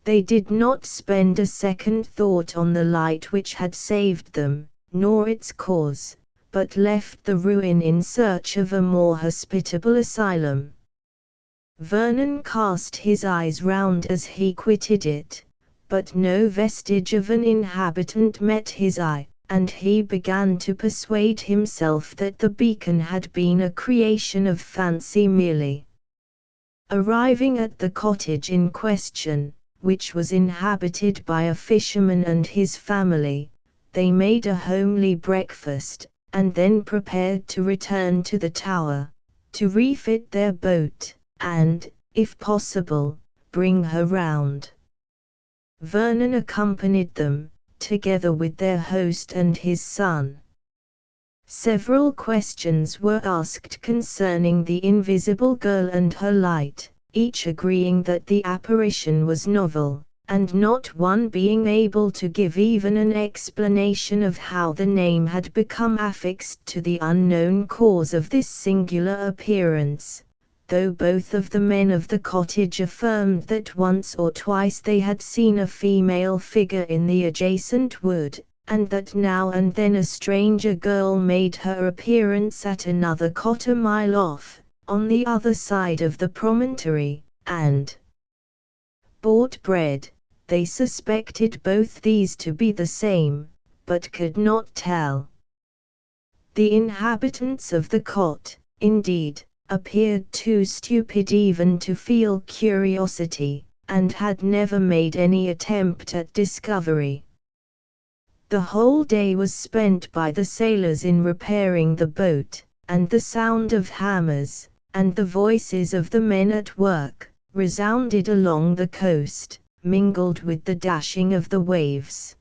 They did not spend a second thought on the light which had saved them, nor its cause, but left the ruin in search of a more hospitable asylum. Vernon cast his eyes round as he quitted it, but no vestige of an inhabitant met his eye, and he began to persuade himself that the beacon had been a creation of fancy merely. Arriving at the cottage in question, which was inhabited by a fisherman and his family, they made a homely breakfast, and then prepared to return to the tower, to refit their boat, and, if possible, bring her round. Vernon accompanied them, together with their host and his son. Several questions were asked concerning the invisible girl and her light, each agreeing that the apparition was novel, and not one being able to give even an explanation of how the name had become affixed to the unknown cause of this singular appearance, though both of the men of the cottage affirmed that once or twice they had seen a female figure in the adjacent wood, and that now and then a stranger girl made her appearance at another cot a mile off, on the other side of the promontory, and bought bread. They suspected both these to be the same, but could not tell. The inhabitants of the cot, indeed, appeared too stupid even to feel curiosity, and had never made any attempt at discovery. The whole day was spent by the sailors in repairing the boat, and the sound of hammers, and the voices of the men at work, resounded along the coast, mingled with the dashing of the waves.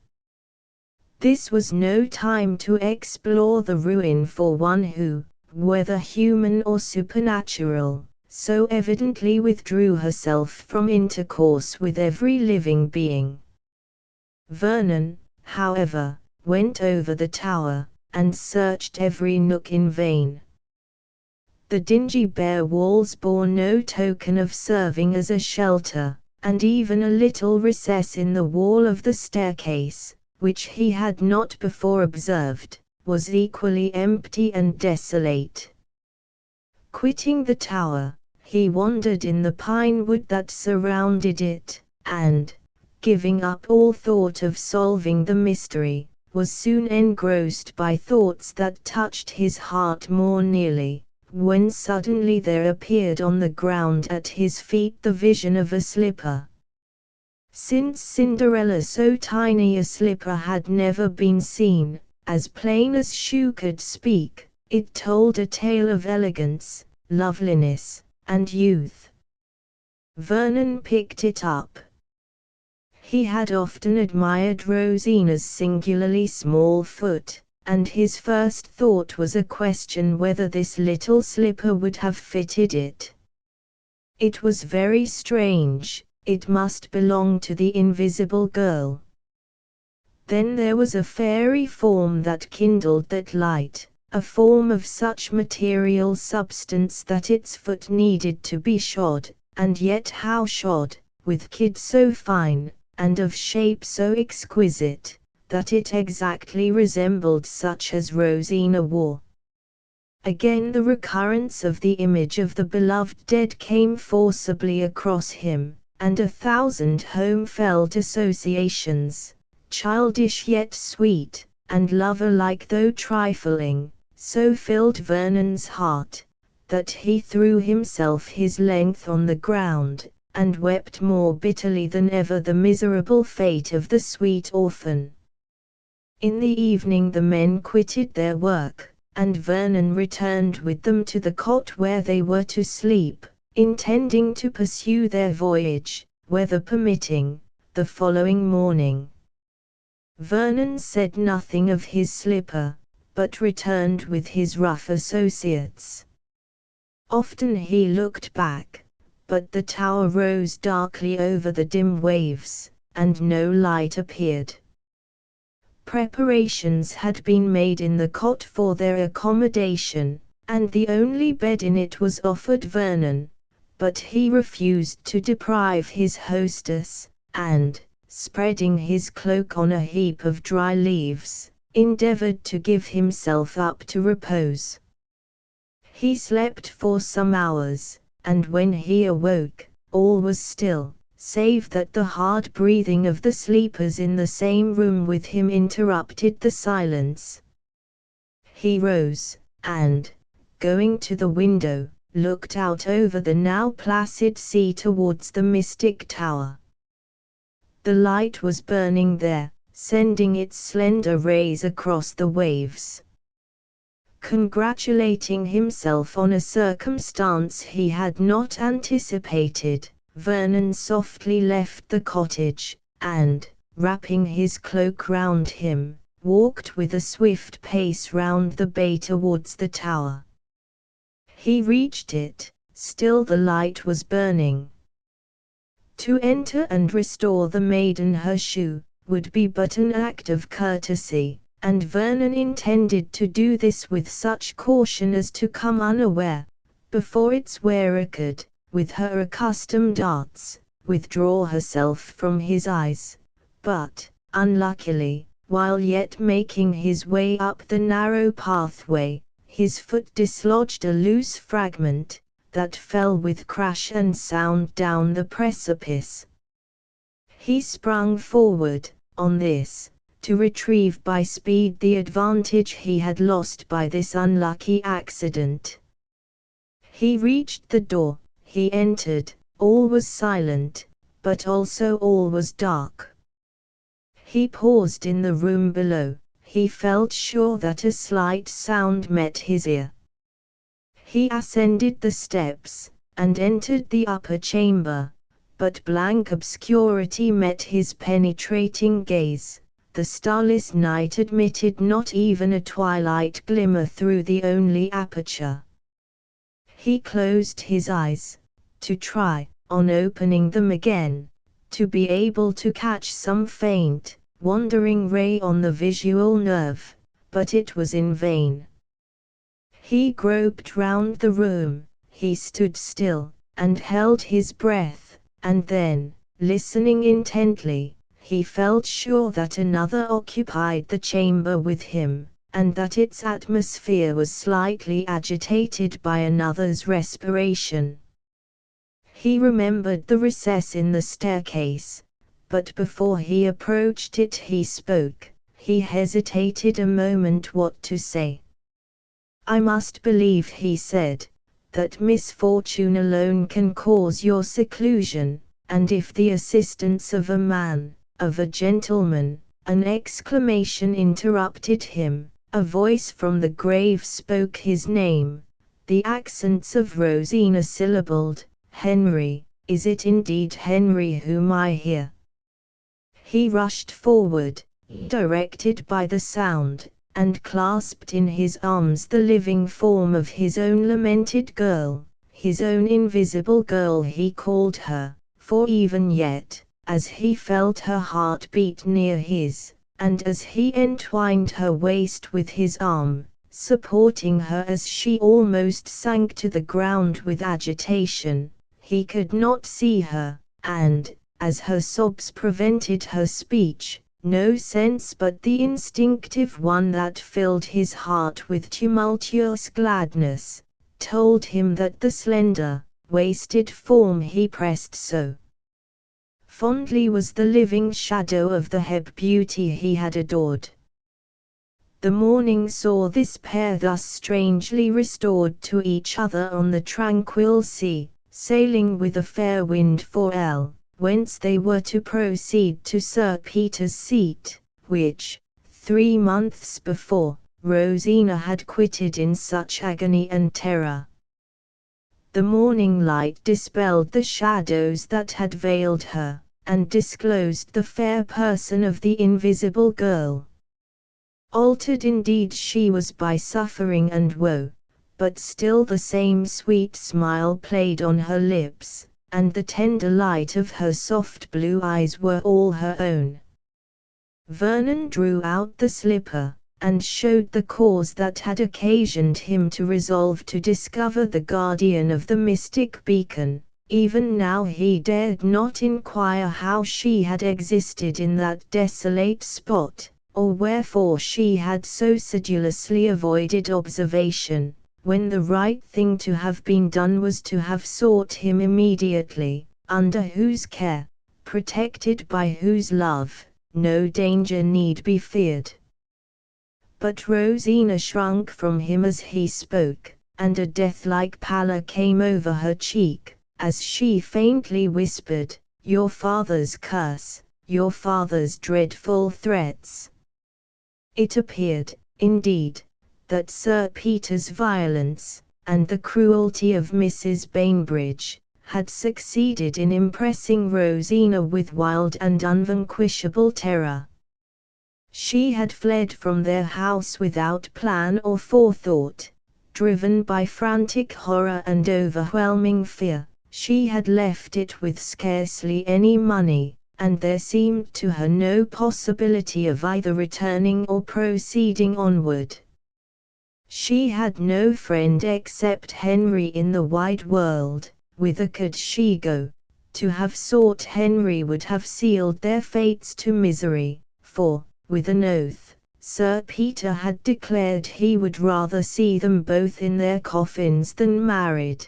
This was no time to explore the ruin for one who, whether human or supernatural, so evidently withdrew herself from intercourse with every living being. Vernon, however, went over the tower, and searched every nook in vain. The dingy bare walls bore no token of serving as a shelter, and even a little recess in the wall of the staircase, which he had not before observed, was equally empty and desolate. Quitting the tower, he wandered in the pine wood that surrounded it, and, giving up all thought of solving the mystery, was soon engrossed by thoughts that touched his heart more nearly, when suddenly there appeared on the ground at his feet the vision of a slipper. Since Cinderella so tiny a slipper had never been seen, as plain as shoe could speak, it told a tale of elegance, loveliness, and youth. Vernon picked it up. He had often admired Rosina's singularly small foot, and his first thought was a question whether this little slipper would have fitted it. It was very strange, it must belong to the invisible girl. Then there was a fairy form that kindled that light, a form of such material substance that its foot needed to be shod, and yet how shod, with kid so fine, and of shape so exquisite, that it exactly resembled such as Rosina wore. Again the recurrence of the image of the beloved dead came forcibly across him, and 1,000 home-felt associations, childish yet sweet, and lover-like though trifling, so filled Vernon's heart, that he threw himself his length on the ground, and wept more bitterly than ever the miserable fate of the sweet orphan. In the evening the men quitted their work, and Vernon returned with them to the cot where they were to sleep, intending to pursue their voyage, weather permitting, the following morning. Vernon said nothing of his slipper, but returned with his rough associates. Often he looked back, but the tower rose darkly over the dim waves, and no light appeared. Preparations had been made in the cot for their accommodation, and the only bed in it was offered Vernon, but he refused to deprive his hostess, and, spreading his cloak on a heap of dry leaves, endeavored to give himself up to repose. He slept for some hours, and when he awoke, all was still, save that the hard breathing of the sleepers in the same room with him interrupted the silence. He rose, and, going to the window, looked out over the now placid sea towards the mystic tower. The light was burning there, sending its slender rays across the waves. Congratulating himself on a circumstance he had not anticipated, Vernon softly left the cottage, and, wrapping his cloak round him, walked with a swift pace round the bay towards the tower. He reached it, still the light was burning. To enter and restore the maiden her shoe, would be but an act of courtesy, and Vernon intended to do this with such caution as to come unaware, before its wearer could, with her accustomed arts, withdraw herself from his eyes. But, unluckily, while yet making his way up the narrow pathway, his foot dislodged a loose fragment, that fell with crash and sound down the precipice. He sprung forward, on this, to retrieve by speed the advantage he had lost by this unlucky accident. He reached the door, he entered, all was silent, but also all was dark. He paused in the room below, he felt sure that a slight sound met his ear. He ascended the steps, and entered the upper chamber, but blank obscurity met his penetrating gaze. The starless night admitted not even a twilight glimmer through the only aperture. He closed his eyes, to try, on opening them again, to be able to catch some faint, wandering ray on the visual nerve, but it was in vain. He groped round the room, he stood still, and held his breath, and then, listening intently, he felt sure that another occupied the chamber with him, and that its atmosphere was slightly agitated by another's respiration. He remembered the recess in the staircase, but before he approached it he spoke. He hesitated a moment what to say. "I must believe," he said, "that misfortune alone can cause your seclusion, and if the assistance of a man, of a gentleman—" An exclamation interrupted him. A voice from the grave spoke his name. The accents of Rosina syllabled, "Henry, is it indeed Henry whom I hear?" He rushed forward, directed by the sound, and clasped in his arms the living form of his own lamented girl, his own invisible girl he called her, for even yet, as he felt her heart beat near his, and as he entwined her waist with his arm, supporting her as she almost sank to the ground with agitation, he could not see her, and, as her sobs prevented her speech, no sense but the instinctive one that filled his heart with tumultuous gladness, told him that the slender, wasted form he pressed so fondly was the living shadow of the Heb beauty he had adored. The morning saw this pair thus strangely restored to each other on the tranquil sea, sailing with a fair wind for L, whence they were to proceed to Sir Peter's seat, which, 3 months before, Rosina had quitted in such agony and terror. The morning light dispelled the shadows that had veiled her, and disclosed the fair person of the invisible girl. Altered indeed she was by suffering and woe, but still the same sweet smile played on her lips, and the tender light of her soft blue eyes were all her own. Vernon drew out the slipper, and showed the cause that had occasioned him to resolve to discover the guardian of the mystic beacon. Even now he dared not inquire how she had existed in that desolate spot, or wherefore she had so sedulously avoided observation, when the right thing to have been done was to have sought him immediately, under whose care, protected by whose love, no danger need be feared. But Rosina shrunk from him as he spoke, and a death-like pallor came over her cheek, as she faintly whispered, "Your father's curse, your father's dreadful threats." It appeared, indeed, that Sir Peter's violence, and the cruelty of Mrs. Bainbridge, had succeeded in impressing Rosina with wild and unvanquishable terror. She had fled from their house without plan or forethought, driven by frantic horror and overwhelming fear. She had left it with scarcely any money, and there seemed to her no possibility of either returning or proceeding onward. She had no friend except Henry in the wide world. Whither could she go? To have sought Henry would have sealed their fates to misery, for, with an oath, Sir Peter had declared he would rather see them both in their coffins than married.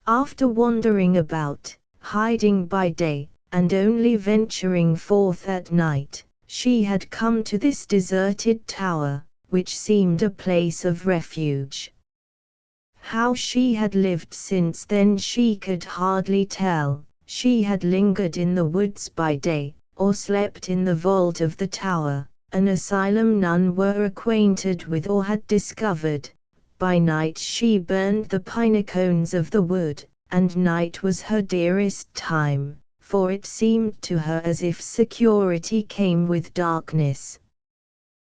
After wandering about, hiding by day, and only venturing forth at night, she had come to this deserted tower, which seemed a place of refuge. How she had lived since then she could hardly tell. She had lingered in the woods by day, or slept in the vault of the tower, an asylum none were acquainted with or had discovered. By night she burned the pine-cones of the wood, and night was her dearest time, for it seemed to her as if security came with darkness.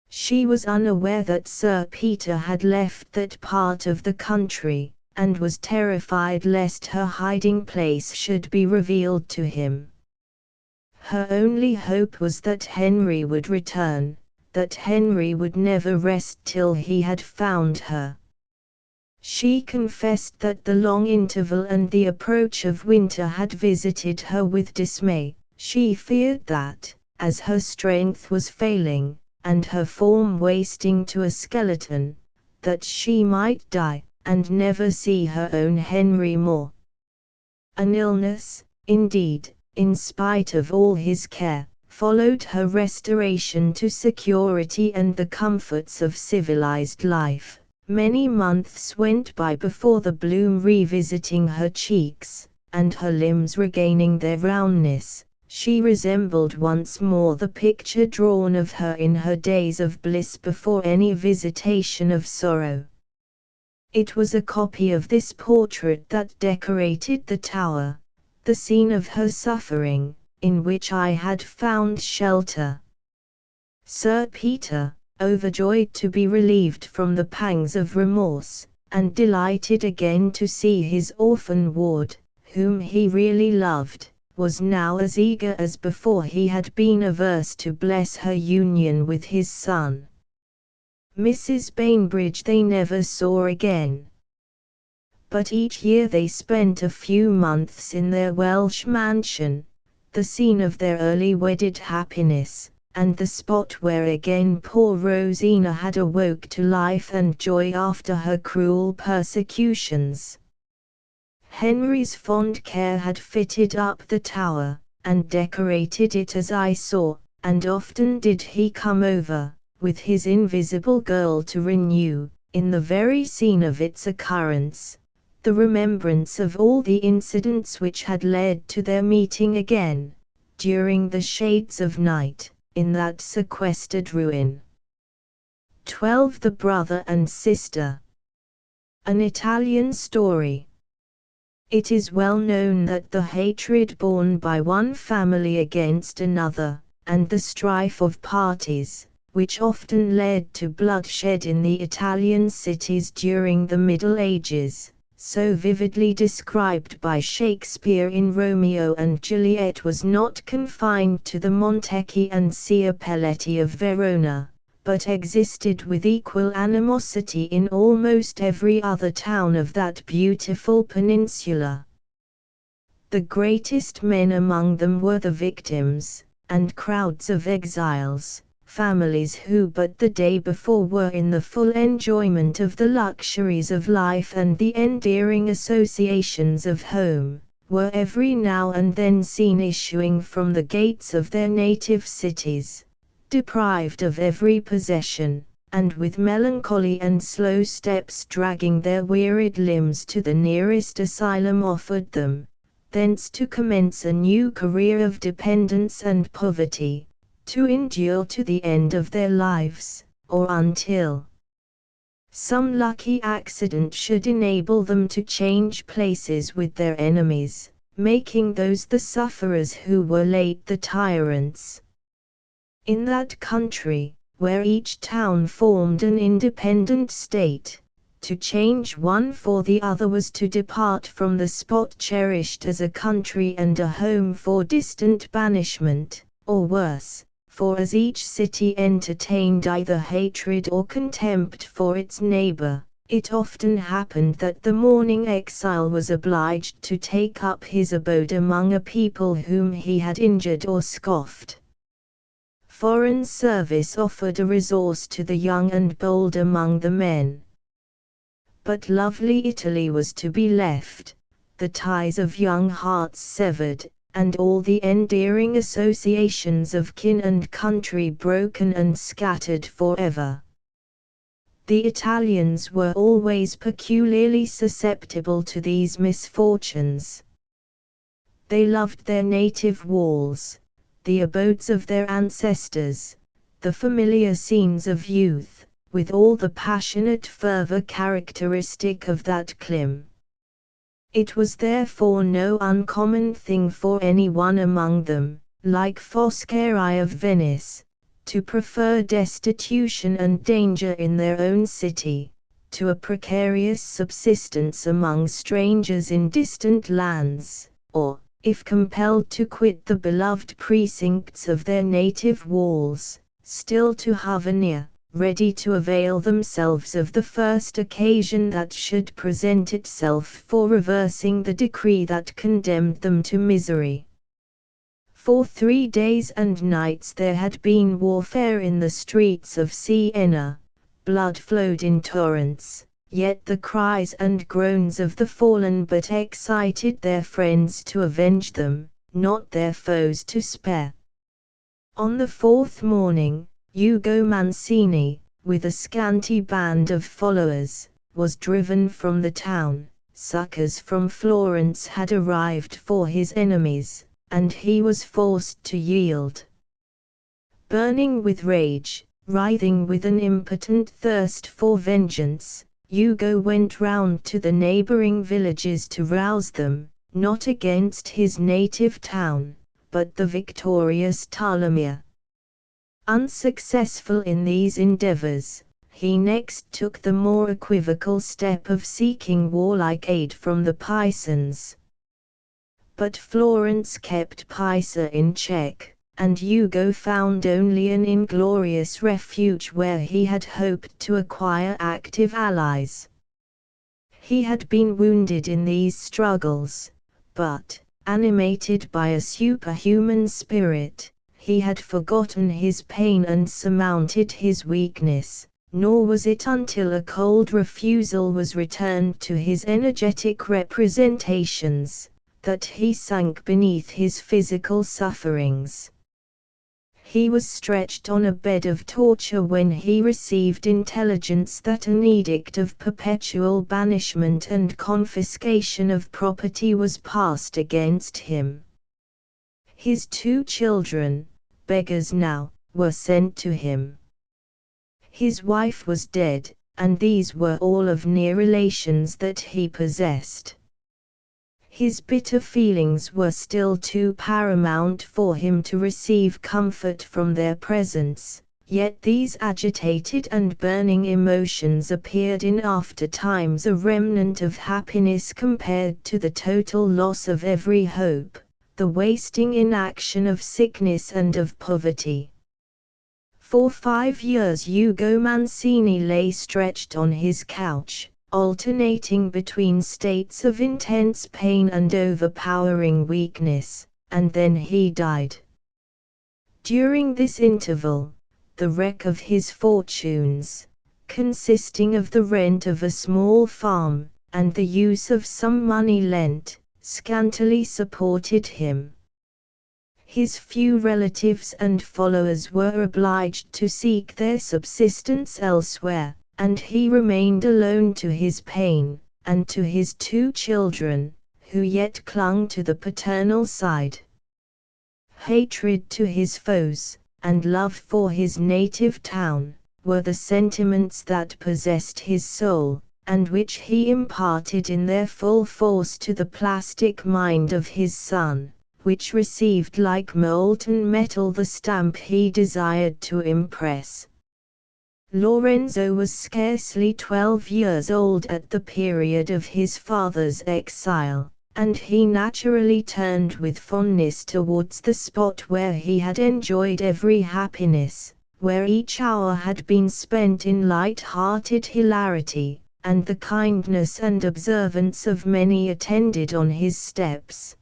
She was unaware that Sir Peter had left that part of the country, and was terrified lest her hiding place should be revealed to him. Her only hope was that Henry would return, that Henry would never rest till he had found her. She confessed that the long interval and the approach of winter had visited her with dismay. She feared that, as her strength was failing, and her form wasting to a skeleton, that she might die, and never see her own Henry more. An illness, indeed, in spite of all his care, followed her restoration to security and the comforts of civilized life. Many months went by before the bloom revisiting her cheeks, and her limbs regaining their roundness, she resembled once more the picture drawn of her in her days of bliss before any visitation of sorrow. It was a copy of this portrait that decorated the tower, the scene of her suffering, in which I had found shelter. Sir Peter, overjoyed to be relieved from the pangs of remorse, and delighted again to see his orphan ward, whom he really loved, was now as eager as before he had been averse to bless her union with his son. Mrs. Bainbridge they never saw again. But each year they spent a few months in their Welsh mansion, the scene of their early wedded happiness, and the spot where again poor Rosina had awoke to life and joy after her cruel persecutions. Henry's fond care had fitted up the tower, and decorated it as I saw, and often did he come over, with his invisible girl to renew, in the very scene of its occurrence, the remembrance of all the incidents which had led to their meeting again, during the shades of night, in that sequestered ruin. 12. The Brother and Sister. An Italian Story. It is well known that the hatred borne by one family against another, and the strife of parties, which often led to bloodshed in the Italian cities during the Middle Ages, so vividly described by Shakespeare in Romeo and Juliet, was not confined to the Montecchi and Ciappelletti of Verona, but existed with equal animosity in almost every other town of that beautiful peninsula. The greatest men among them were the victims, and crowds of exiles, families who but the day before were in the full enjoyment of the luxuries of life and the endearing associations of home, were every now and then seen issuing from the gates of their native cities, deprived of every possession, and with melancholy and slow steps dragging their wearied limbs to the nearest asylum offered them, thence to commence a new career of dependence and poverty, to endure to the end of their lives, or until some lucky accident should enable them to change places with their enemies, making those the sufferers who were late the tyrants. In that country, where each town formed an independent state, to change one for the other was to depart from the spot cherished as a country and a home for distant banishment, or worse, for as each city entertained either hatred or contempt for its neighbor, it often happened that the mourning exile was obliged to take up his abode among a people whom he had injured or scoffed. Foreign service offered a resource to the young and bold among the men. But lovely Italy was to be left, the ties of young hearts severed, and all the endearing associations of kin and country broken and scattered forever. The Italians were always peculiarly susceptible to these misfortunes. They loved their native walls, the abodes of their ancestors, the familiar scenes of youth, with all the passionate fervor characteristic of that clime. It was therefore no uncommon thing for any one among them, like Foscari of Venice, to prefer destitution and danger in their own city, to a precarious subsistence among strangers in distant lands, or, if compelled to quit the beloved precincts of their native walls, still to hover near, ready to avail themselves of the first occasion that should present itself for reversing the decree that condemned them to misery. For 3 days and nights there had been warfare in the streets of Siena, blood flowed in torrents, yet the cries and groans of the fallen but excited their friends to avenge them, not their foes to spare. On the 4th morning, Ugo Mancini, with a scanty band of followers, was driven from the town. Succors from Florence had arrived for his enemies, and he was forced to yield. Burning with rage, writhing with an impotent thirst for vengeance, Ugo went round to the neighboring villages to rouse them, not against his native town, but the victorious Ptolemy. Unsuccessful in these endeavors, he next took the more equivocal step of seeking warlike aid from the Pisans. But Florence kept Pisa in check, and Ugo found only an inglorious refuge where he had hoped to acquire active allies. He had been wounded in these struggles, but, animated by a superhuman spirit, he had forgotten his pain and surmounted his weakness, nor was it until a cold refusal was returned to his energetic representations, that he sank beneath his physical sufferings. He was stretched on a bed of torture when he received intelligence that an edict of perpetual banishment and confiscation of property was passed against him. His 2 children, beggars now, were sent to him. His wife was dead, and these were all of near relations that he possessed. His bitter feelings were still too paramount for him to receive comfort from their presence, yet these agitated and burning emotions appeared in after times a remnant of happiness compared to the total loss of every hope, the wasting inaction of sickness and of poverty. For 5 years Ugo Mancini lay stretched on his couch, alternating between states of intense pain and overpowering weakness, and then he died. During this interval, the wreck of his fortunes, consisting of the rent of a small farm, and the use of some money lent, scantily supported him. His few relatives and followers were obliged to seek their subsistence elsewhere, and he remained alone to his pain, and to his 2 children, who yet clung to the paternal side. Hatred to his foes, and love for his native town, were the sentiments that possessed his soul, and which he imparted in their full force to the plastic mind of his son, which received like molten metal the stamp he desired to impress. Lorenzo was scarcely 12 years old at the period of his father's exile, and he naturally turned with fondness towards the spot where he had enjoyed every happiness, where each hour had been spent in light-hearted hilarity, and the kindness and observance of many attended on his steps.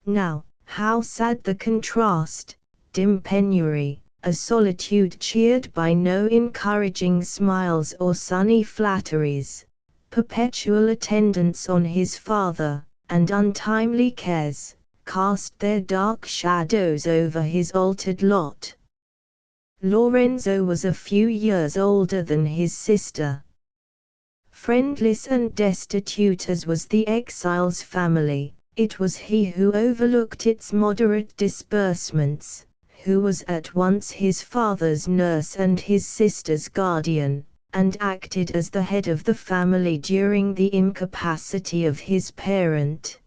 Now, how sad the contrast, dim penury, a solitude cheered by no encouraging smiles or sunny flatteries, perpetual attendance on his father, and untimely cares, cast their dark shadows over his altered lot. Lorenzo was a few years older than his sister. Friendless and destitute as was the exile's family, it was he who overlooked its moderate disbursements, who was at once his father's nurse and his sister's guardian, and acted as the head of the family during the incapacity of his parent.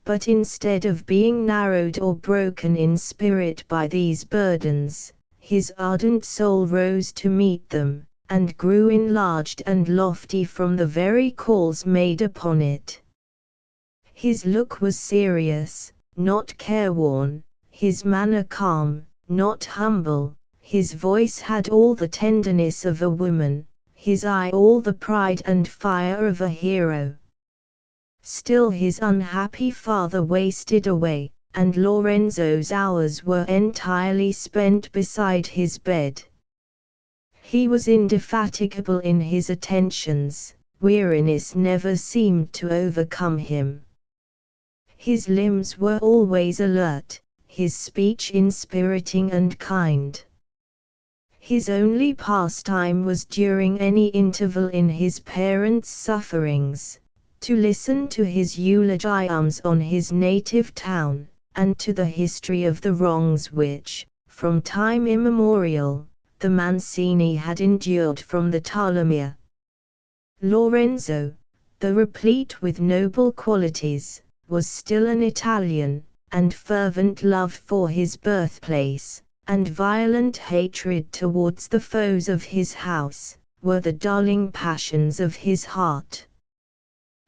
But instead of being narrowed or broken in spirit by these burdens, his ardent soul rose to meet them, and grew enlarged and lofty from the very calls made upon it. His look was serious, not careworn, his manner calm, not humble, his voice had all the tenderness of a woman, his eye all the pride and fire of a hero. Still his unhappy father wasted away, and Lorenzo's hours were entirely spent beside his bed. He was indefatigable in his attentions, weariness never seemed to overcome him. His limbs were always alert, his speech inspiriting and kind. His only pastime was during any interval in his parents' sufferings, to listen to his eulogiums on his native town, and to the history of the wrongs which, from time immemorial, the Mancini had endured from the Ptolemy. Lorenzo, though replete with noble qualities, was still an Italian, and fervent love for his birthplace, and violent hatred towards the foes of his house, were the darling passions of his heart.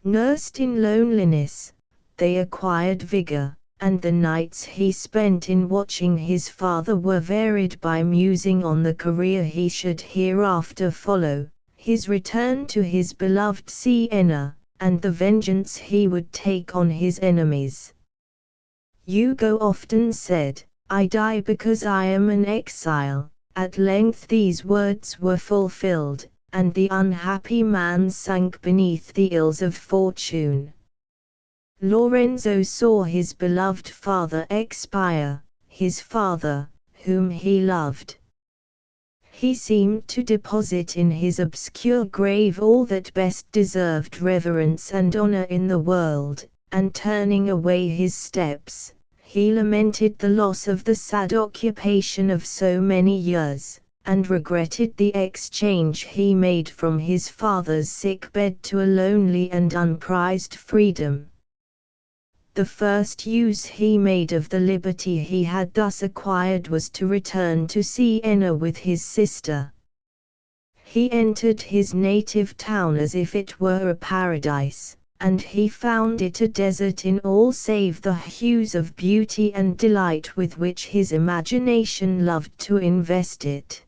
Nursed in loneliness, they acquired vigor, and the nights he spent in watching his father were varied by musing on the career he should hereafter follow, his return to his beloved Siena, and the vengeance he would take on his enemies. Hugo often said, "I die because I am an exile." At length these words were fulfilled, and the unhappy man sank beneath the ills of fortune. Lorenzo saw his beloved father expire, his father, whom he loved. He seemed to deposit in his obscure grave all that best deserved reverence and honor in the world, and turning away his steps, he lamented the loss of the sad occupation of so many years, and regretted the exchange he made from his father's sick-bed to a lonely and unprized freedom. The first use he made of the liberty he had thus acquired was to return to Siena with his sister. He entered his native town as if it were a paradise, and he found it a desert in all save the hues of beauty and delight with which his imagination loved to invest it.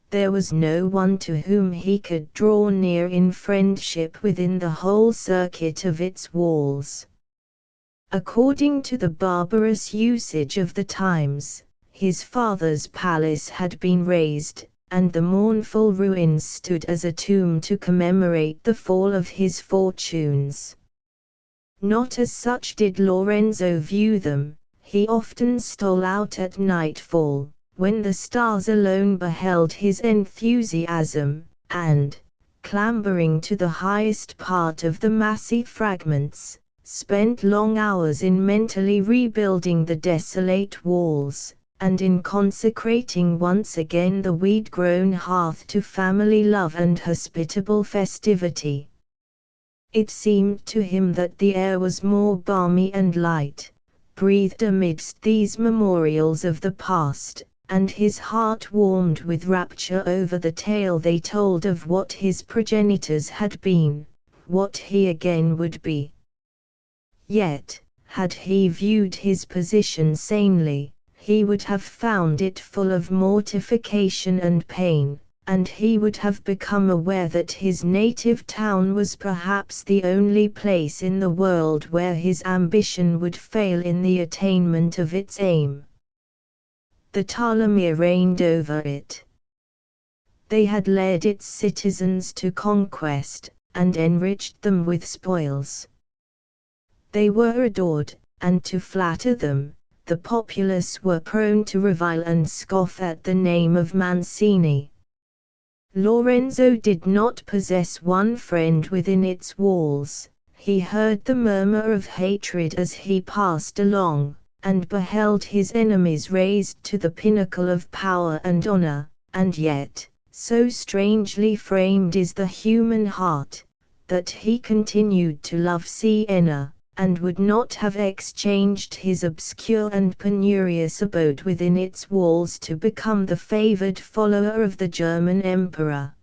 There was no one to whom he could draw near in friendship within the whole circuit of its walls. According to the barbarous usage of the times, his father's palace had been razed, and the mournful ruins stood as a tomb to commemorate the fall of his fortunes. Not as such did Lorenzo view them. He often stole out at nightfall, when the stars alone beheld his enthusiasm, and, clambering to the highest part of the massy fragments, spent long hours in mentally rebuilding the desolate walls, and in consecrating once again the weed-grown hearth to family love and hospitable festivity. It seemed to him that the air was more balmy and light, breathed amidst these memorials of the past, and his heart warmed with rapture over the tale they told of what his progenitors had been, what he again would be. Yet, had he viewed his position sanely, he would have found it full of mortification and pain, and he would have become aware that his native town was perhaps the only place in the world where his ambition would fail in the attainment of its aim. The Ptolemy reigned over it. They had led its citizens to conquest, and enriched them with spoils. They were adored, and to flatter them, the populace were prone to revile and scoff at the name of Mancini. Lorenzo did not possess one friend within its walls. He heard the murmur of hatred as he passed along, and beheld his enemies raised to the pinnacle of power and honor, and yet, so strangely framed is the human heart, that he continued to love Siena, and would not have exchanged his obscure and penurious abode within its walls to become the favored follower of the German emperor.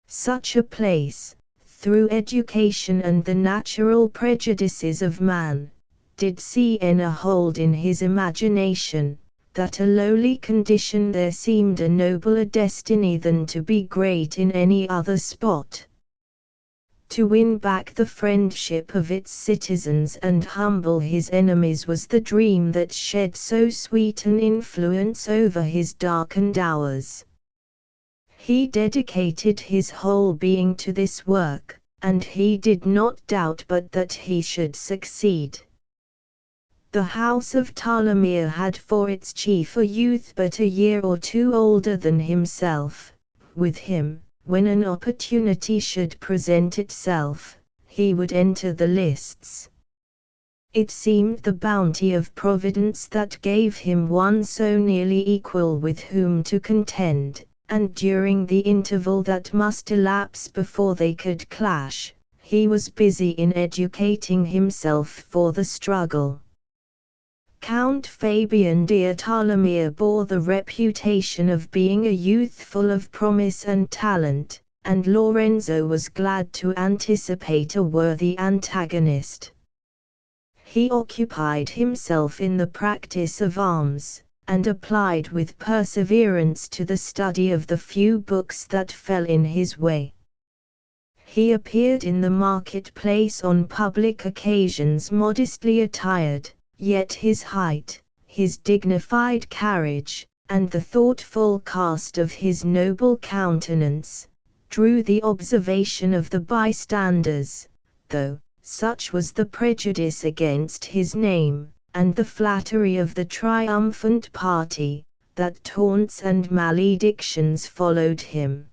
Such a place, through education and the natural prejudices of man, did Siena hold in his imagination, that a lowly condition there seemed a nobler destiny than to be great in any other spot. To win back the friendship of its citizens and humble his enemies was the dream that shed so sweet an influence over his darkened hours. He dedicated his whole being to this work, and he did not doubt but that he should succeed. The house of Ptolemy had for its chief a youth but a year or two older than himself. With him, when an opportunity should present itself, he would enter the lists. It seemed the bounty of Providence that gave him one so nearly equal with whom to contend, and during the interval that must elapse before they could clash, he was busy in educating himself for the struggle. Count Fabian de Ptolemy bore the reputation of being a youth full of promise and talent, and Lorenzo was glad to anticipate a worthy antagonist. He occupied himself in the practice of arms, and applied with perseverance to the study of the few books that fell in his way. He appeared in the marketplace on public occasions modestly attired, yet his height, his dignified carriage, and the thoughtful cast of his noble countenance, drew the observation of the bystanders, though, such was the prejudice against his name, and the flattery of the triumphant party, that taunts and maledictions followed him.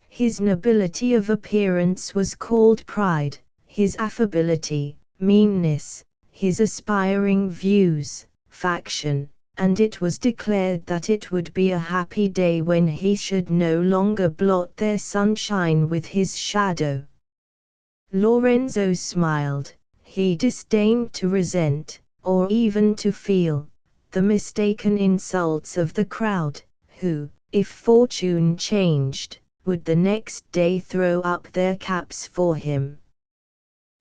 His nobility of appearance was called pride, his affability, meanness, his aspiring views, faction, and it was declared that it would be a happy day when he should no longer blot their sunshine with his shadow. Lorenzo smiled. He disdained to resent, or even to feel, the mistaken insults of the crowd, who, if fortune changed, would the next day throw up their caps for him.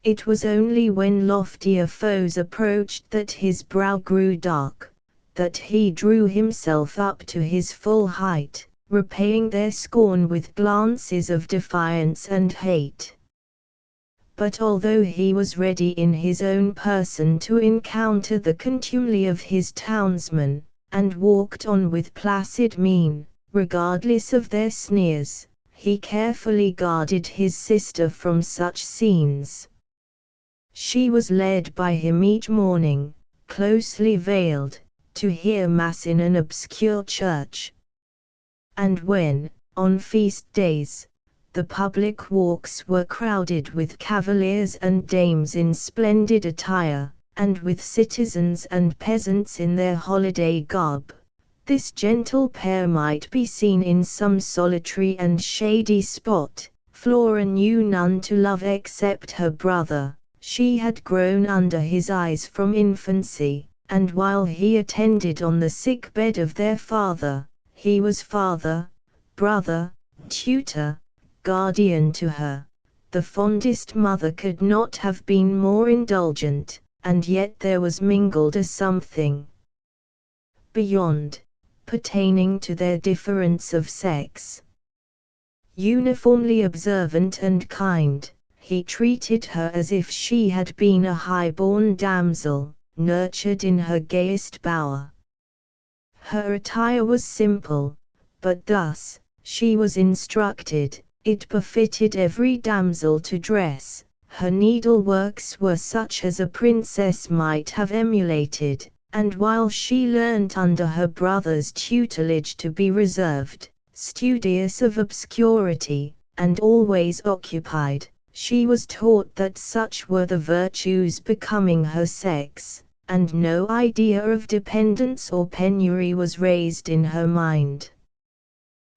It was only when loftier foes approached that his brow grew dark, that he drew himself up to his full height, repaying their scorn with glances of defiance and hate. But although he was ready in his own person to encounter the contumely of his townsmen, and walked on with placid mien, regardless of their sneers, he carefully guarded his sister from such scenes. She was led by him each morning, closely veiled, to hear Mass in an obscure church. And when, on feast days, the public walks were crowded with cavaliers and dames in splendid attire, and with citizens and peasants in their holiday garb, this gentle pair might be seen in some solitary and shady spot. Flora knew none to love except her brother. She had grown under his eyes from infancy, and while he attended on the sick bed of their father, he was father, brother, tutor, guardian to her. The fondest mother could not have been more indulgent, and yet there was mingled a something beyond, pertaining to their difference of sex. Uniformly observant and kind, he treated her as if she had been a high-born damsel, nurtured in her gayest bower. Her attire was simple, but thus, she was instructed, it befitted every damsel to dress. Her needleworks were such as a princess might have emulated, and while she learnt under her brother's tutelage to be reserved, studious of obscurity, and always occupied, she was taught that such were the virtues becoming her sex, and no idea of dependence or penury was raised in her mind.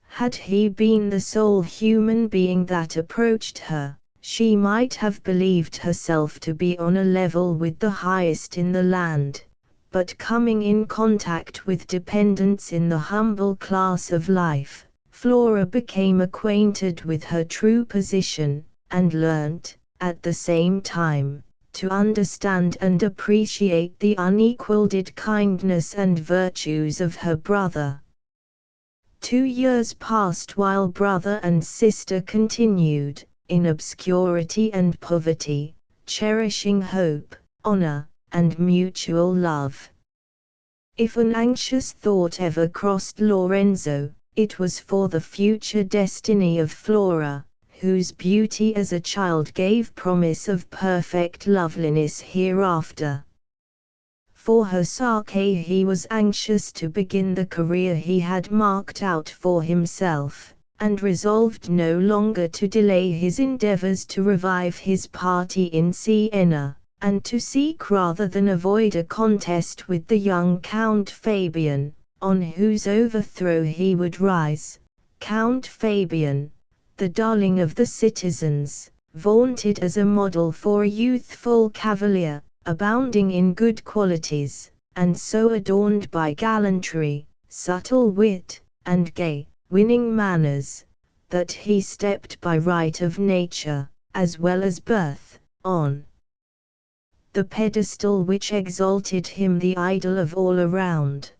Had he been the sole human being that approached her, she might have believed herself to be on a level with the highest in the land, but coming in contact with dependents in the humble class of life, Flora became acquainted with her true position, and learnt, at the same time, to understand and appreciate the unequalled kindness and virtues of her brother. 2 years passed while brother and sister continued, in obscurity and poverty, cherishing hope, honor, and mutual love. If an anxious thought ever crossed Lorenzo, it was for the future destiny of Flora, whose beauty as a child gave promise of perfect loveliness hereafter. For her sake he was anxious to begin the career he had marked out for himself, and resolved no longer to delay his endeavors to revive his party in Siena, and to seek rather than avoid a contest with the young Count Fabian, on whose overthrow he would rise. Count Fabian, the darling of the citizens, vaunted as a model for a youthful cavalier, abounding in good qualities, and so adorned by gallantry, subtle wit, and gay, winning manners, that he stepped by right of nature, as well as birth, on the pedestal which exalted him the idol of all around.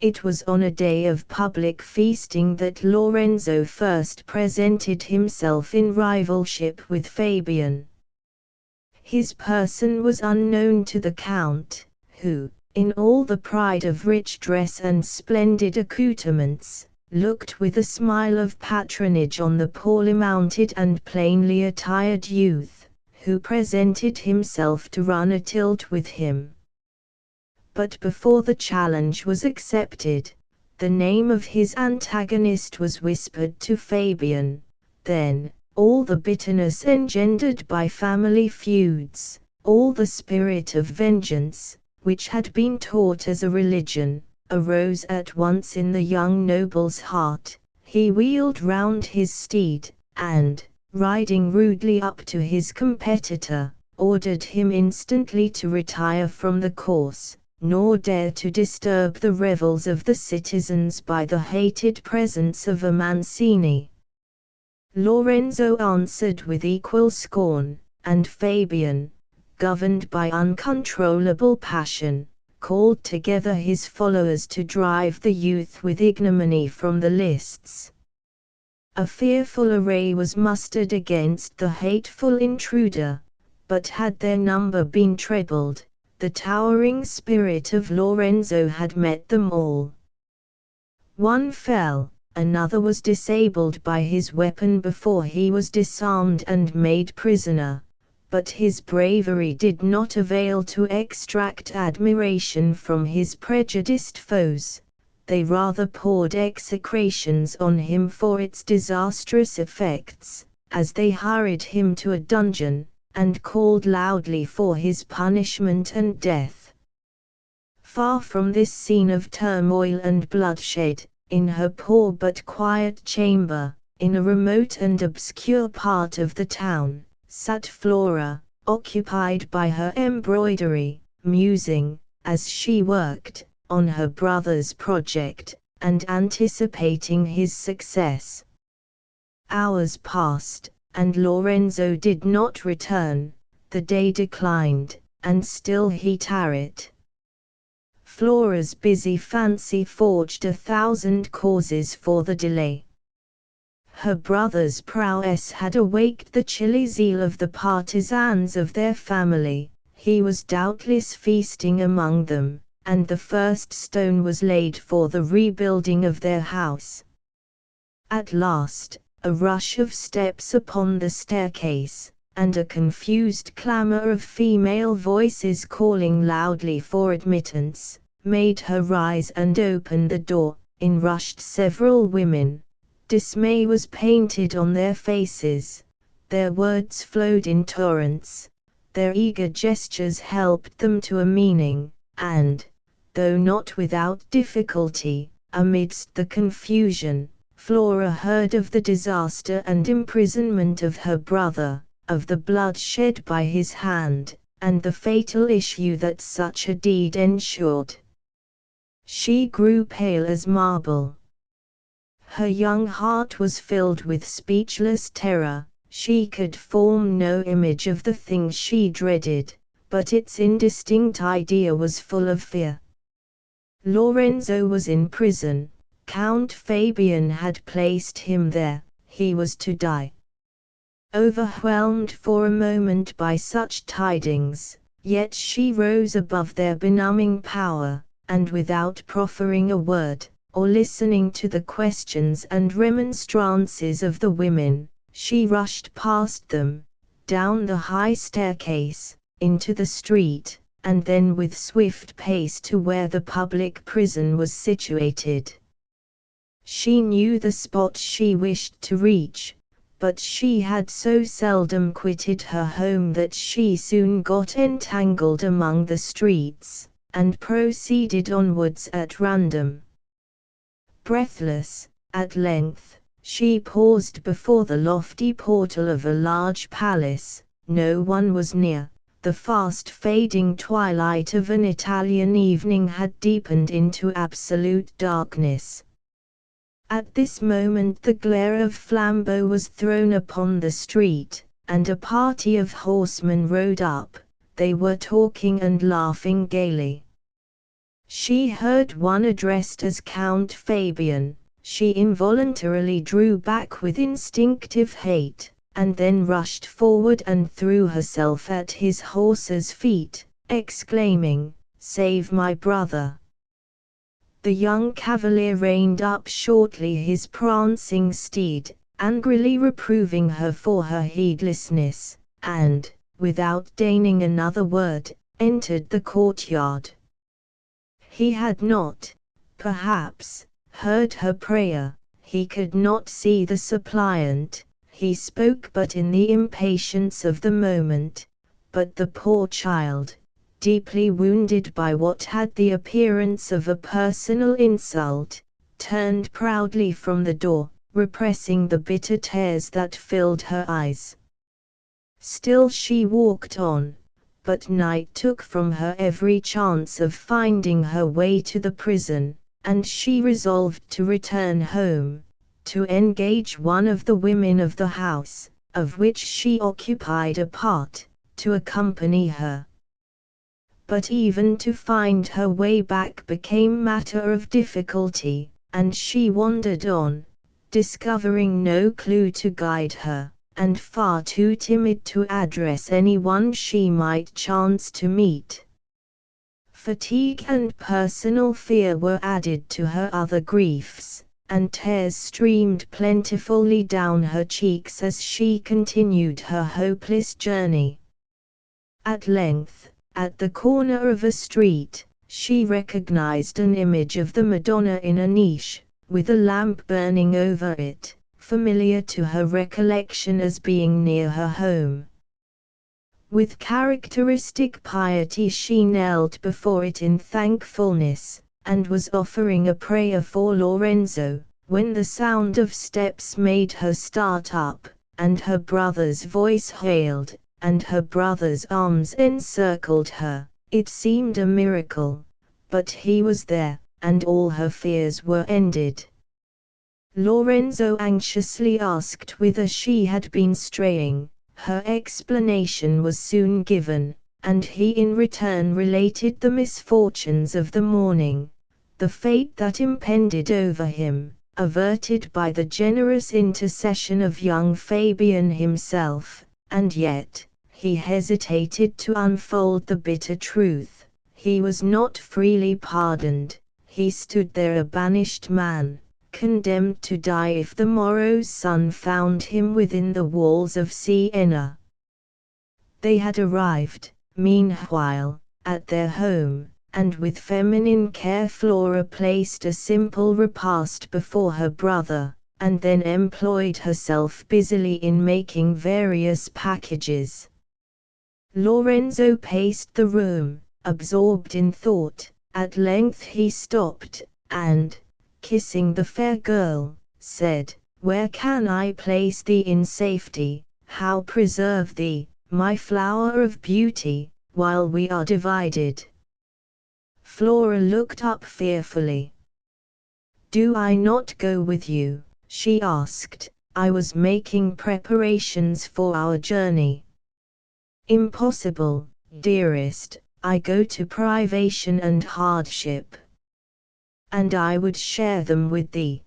It was on a day of public feasting that Lorenzo first presented himself in rivalship with Fabian. His person was unknown to the Count, who, in all the pride of rich dress and splendid accoutrements, looked with a smile of patronage on the poorly mounted and plainly attired youth, who presented himself to run a tilt with him. But before the challenge was accepted, the name of his antagonist was whispered to Fabian. Then, all the bitterness engendered by family feuds, all the spirit of vengeance, which had been taught as a religion, arose at once in the young noble's heart. He wheeled round his steed, and, riding rudely up to his competitor, ordered him instantly to retire from the course, nor dare to disturb the revels of the citizens by the hated presence of a Mancini. Lorenzo answered with equal scorn, and Fabian, governed by uncontrollable passion, called together his followers to drive the youth with ignominy from the lists. A fearful array was mustered against the hateful intruder, but had their number been trebled, the towering spirit of Lorenzo had met them all. One fell, another was disabled by his weapon before he was disarmed and made prisoner, but his bravery did not avail to extract admiration from his prejudiced foes. They rather poured execrations on him for its disastrous effects, as they hurried him to a dungeon, and called loudly for his punishment and death. Far from this scene of turmoil and bloodshed, in her poor but quiet chamber, in a remote and obscure part of the town, sat Flora, occupied by her embroidery, musing, as she worked, on her brother's project, and anticipating his success. Hours passed, and Lorenzo did not return. The day declined, and still he tarried. Flora's busy fancy forged 1,000 causes for the delay. Her brother's prowess had awaked the chilly zeal of the partisans of their family. He was doubtless feasting among them, and the first stone was laid for the rebuilding of their house. At last, a rush of steps upon the staircase, and a confused clamor of female voices calling loudly for admittance, made her rise and open the door. In rushed several women. Dismay was painted on their faces. Their words flowed in torrents. Their eager gestures helped them to a meaning, and, though not without difficulty, amidst the confusion, Flora heard of the disaster and imprisonment of her brother, of the blood shed by his hand, and the fatal issue that such a deed ensured. She grew pale as marble. Her young heart was filled with speechless terror. She could form no image of the thing she dreaded, but its indistinct idea was full of fear. Lorenzo was in prison. Count Fabian had placed him there. He was to die. overwhelmed for a moment by such tidings, yet she rose above their benumbing power, and without proffering a word, or listening to the questions and remonstrances of the women, she rushed past them, down the high staircase, into the street, and then with swift pace to where the public prison was situated. She knew the spot she wished to reach, but she had so seldom quitted her home that she soon got entangled among the streets, and proceeded onwards at random. Breathless, at length, she paused before the lofty portal of a large palace. No one was near. The fast fading twilight of an Italian evening had deepened into absolute darkness. At this moment the glare of flambeaux was thrown upon the street, and a party of horsemen rode up. They were talking and laughing gaily. She heard one addressed as Count Fabian. She involuntarily drew back with instinctive hate, and then rushed forward and threw herself at his horse's feet, exclaiming, "Save my brother!" The young cavalier reined up shortly his prancing steed, angrily reproving her for her heedlessness, and, without deigning another word, entered the courtyard. He had not, perhaps, heard her prayer. He could not see the suppliant. He spoke but in the impatience of the moment. But the poor child, deeply wounded by what had the appearance of a personal insult, turned proudly from the door, repressing the bitter tears that filled her eyes. Still she walked on, but night took from her every chance of finding her way to the prison, and she resolved to return home, to engage one of the women of the house, of which she occupied a part, to accompany her. But even to find her way back became matter of difficulty, and she wandered on, discovering no clue to guide her, and far too timid to address anyone she might chance to meet. Fatigue and personal fear were added to her other griefs, and tears streamed plentifully down her cheeks as she continued her hopeless journey. At length, at the corner of a street, she recognized an image of the Madonna in a niche, with a lamp burning over it, familiar to her recollection as being near her home. With characteristic piety she knelt before it in thankfulness, and was offering a prayer for Lorenzo, when the sound of steps made her start up, and her brother's voice hailed, and her brother's arms encircled her. It seemed a miracle, but he was there, and all her fears were ended. Lorenzo anxiously asked whither she had been straying. Her explanation was soon given, and he in return related the misfortunes of the morning, the fate that impended over him, averted by the generous intercession of young Fabian himself, and yet, he hesitated to unfold the bitter truth. He was not freely pardoned. He stood there a banished man, condemned to die if the morrow's sun found him within the walls of Siena. They had arrived, meanwhile, at their home, and with feminine care Flora placed a simple repast before her brother, and then employed herself busily in making various packages. Lorenzo paced the room, absorbed in thought. At length he stopped, and, kissing the fair girl, said, "Where can I place thee in safety? How preserve thee, my flower of beauty, while we are divided?" Flora looked up fearfully. "Do I not go with you?" she asked. "I was making preparations for our journey." "Impossible, dearest, I go to privation and hardship. And I would share them with thee."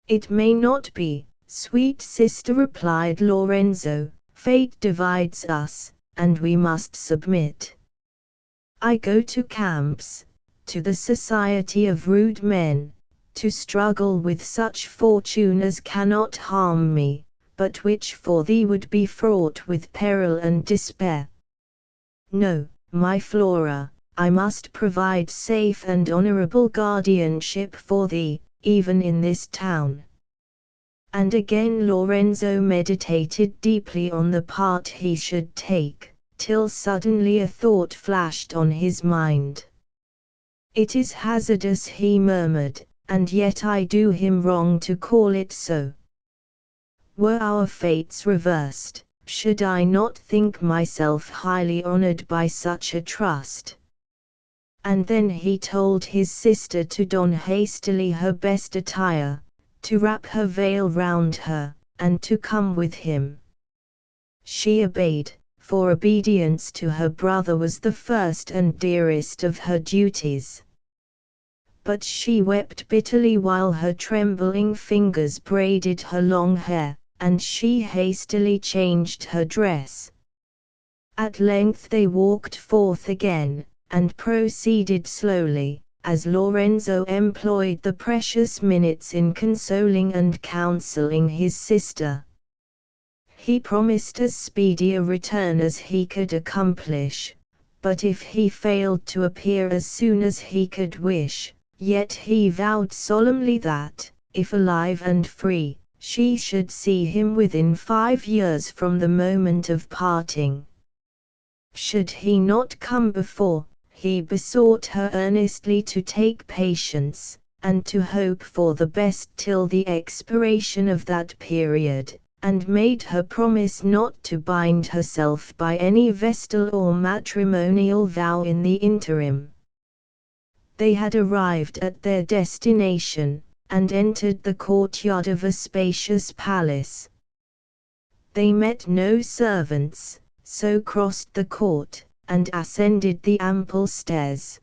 "It may not be," Sweet sister, replied Lorenzo, fate divides us, and we must submit. I go to camps, to the society of rude men, to struggle with such fortune as cannot harm me, but which for thee would be fraught with peril and despair. No, my Flora, I must provide safe and honorable guardianship for thee, even in this town. And again Lorenzo meditated deeply on the part he should take, till suddenly a thought flashed on his mind. It is hazardous, he murmured, and yet I do him wrong to call it so. Were our fates reversed, should I not think myself highly honored by such a trust? And then he told his sister to don hastily her best attire, to wrap her veil round her, and to come with him. She obeyed, for obedience to her brother was the first and dearest of her duties. But she wept bitterly while her trembling fingers braided her long hair, and she hastily changed her dress. At length they walked forth again, and proceeded slowly, as Lorenzo employed the precious minutes in consoling and counseling his sister. He promised as speedy a return as he could accomplish, but if he failed to appear as soon as he could wish, yet he vowed solemnly that, if alive and free, she should see him within 5 years from the moment of parting. Should he not come before, he besought her earnestly to take patience, and to hope for the best till the expiration of that period, and made her promise not to bind herself by any vestal or matrimonial vow in the interim. They had arrived at their destination, and entered the courtyard of a spacious palace. They met no servants, so crossed the court, and ascended the ample stairs.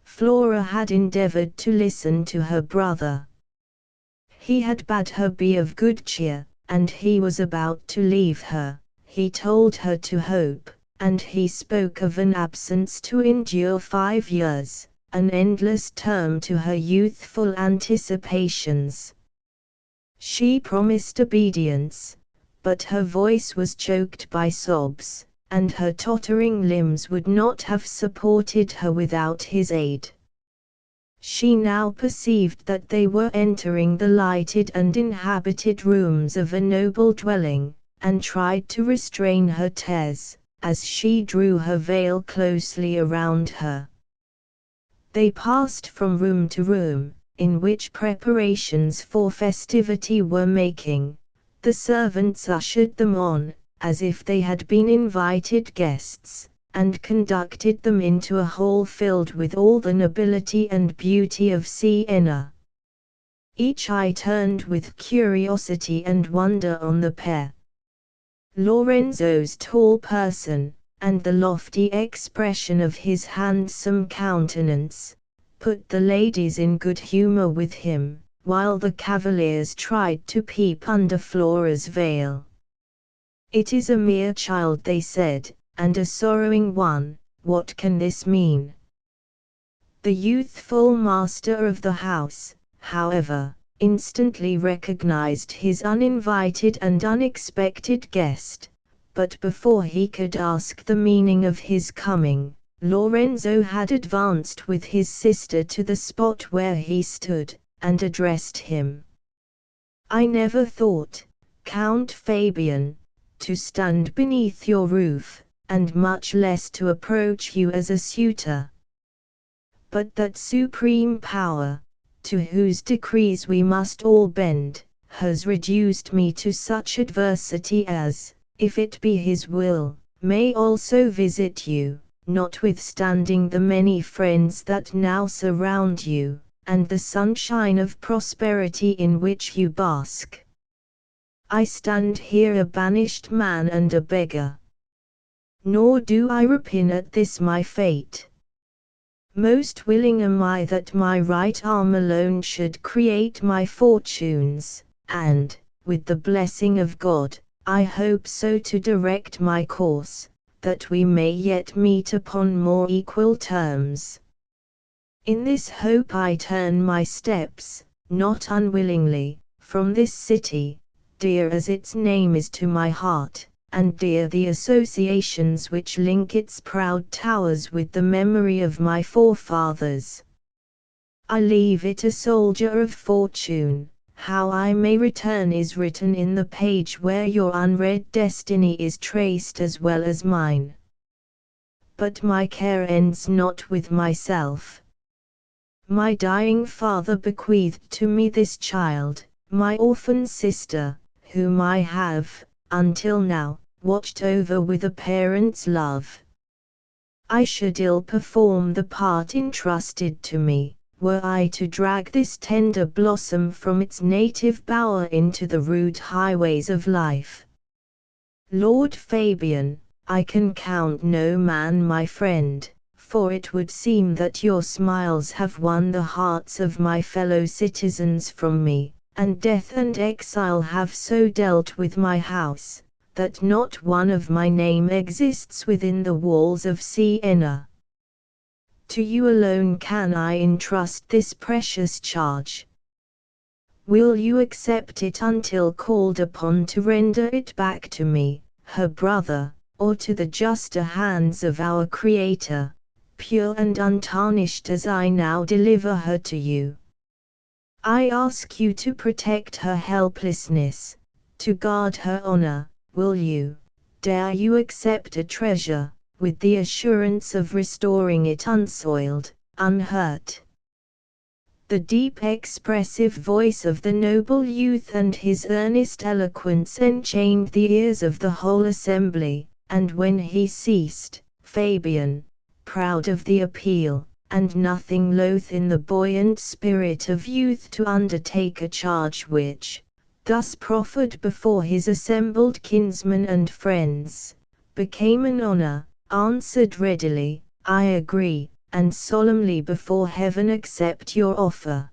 Flora had endeavored to listen to her brother. He had bade her be of good cheer, and he was about to leave her. He told her to hope, and he spoke of an absence to endure 5 years, an endless term to her youthful anticipations. She promised obedience, but her voice was choked by sobs, and her tottering limbs would not have supported her without his aid. She now perceived that they were entering the lighted and inhabited rooms of a noble dwelling, and tried to restrain her tears, as she drew her veil closely around her. They passed from room to room, in which preparations for festivity were making. The servants ushered them on, as if they had been invited guests, and conducted them into a hall filled with all the nobility and beauty of Siena. Each eye turned with curiosity and wonder on the pair. Lorenzo's tall person, and the lofty expression of his handsome countenance, put the ladies in good humor with him, while the cavaliers tried to peep under Flora's veil. "It is a mere child," they said, "and a sorrowing one. What can this mean?" The youthful master of the house, however, instantly recognized his uninvited and unexpected guest, but before he could ask the meaning of his coming, Lorenzo had advanced with his sister to the spot where he stood, and addressed him. "I never thought, Count Fabian, to stand beneath your roof, and much less to approach you as a suitor. But that supreme power, to whose decrees we must all bend, has reduced me to such adversity as, if it be his will, may also visit you, notwithstanding the many friends that now surround you, and the sunshine of prosperity in which you bask. I stand here a banished man and a beggar. Nor do I repine at this my fate. Most willing am I that my right arm alone should create my fortunes, and, with the blessing of God, I hope so to direct my course, that we may yet meet upon more equal terms. In this hope I turn my steps, not unwillingly, from this city, dear as its name is to my heart, and dear the associations which link its proud towers with the memory of my forefathers. I leave it a soldier of fortune. How I may return is written in the page where your unread destiny is traced as well as mine. But my care ends not with myself. My dying father bequeathed to me this child, my orphan sister, whom I have, until now, watched over with a parent's love. I should ill perform the part entrusted to me, were I to drag this tender blossom from its native bower into the rude highways of life. Lord Fabian, I can count no man my friend, for it would seem that your smiles have won the hearts of my fellow citizens from me, and death and exile have so dealt with my house, that not one of my name exists within the walls of Siena. To you alone can I entrust this precious charge. Will you accept it until called upon to render it back to me, her brother, or to the juster hands of our Creator, pure and untarnished as I now deliver her to you? I ask you to protect her helplessness, to guard her honor. Will you, dare you accept a treasure, with the assurance of restoring it unsoiled, unhurt? The deep expressive voice of the noble youth and his earnest eloquence enchained the ears of the whole assembly, and when he ceased, Fabian, proud of the appeal, and nothing loath in the buoyant spirit of youth to undertake a charge which, thus proffered before his assembled kinsmen and friends, became an honor, answered readily, I agree, and solemnly before heaven accept your offer.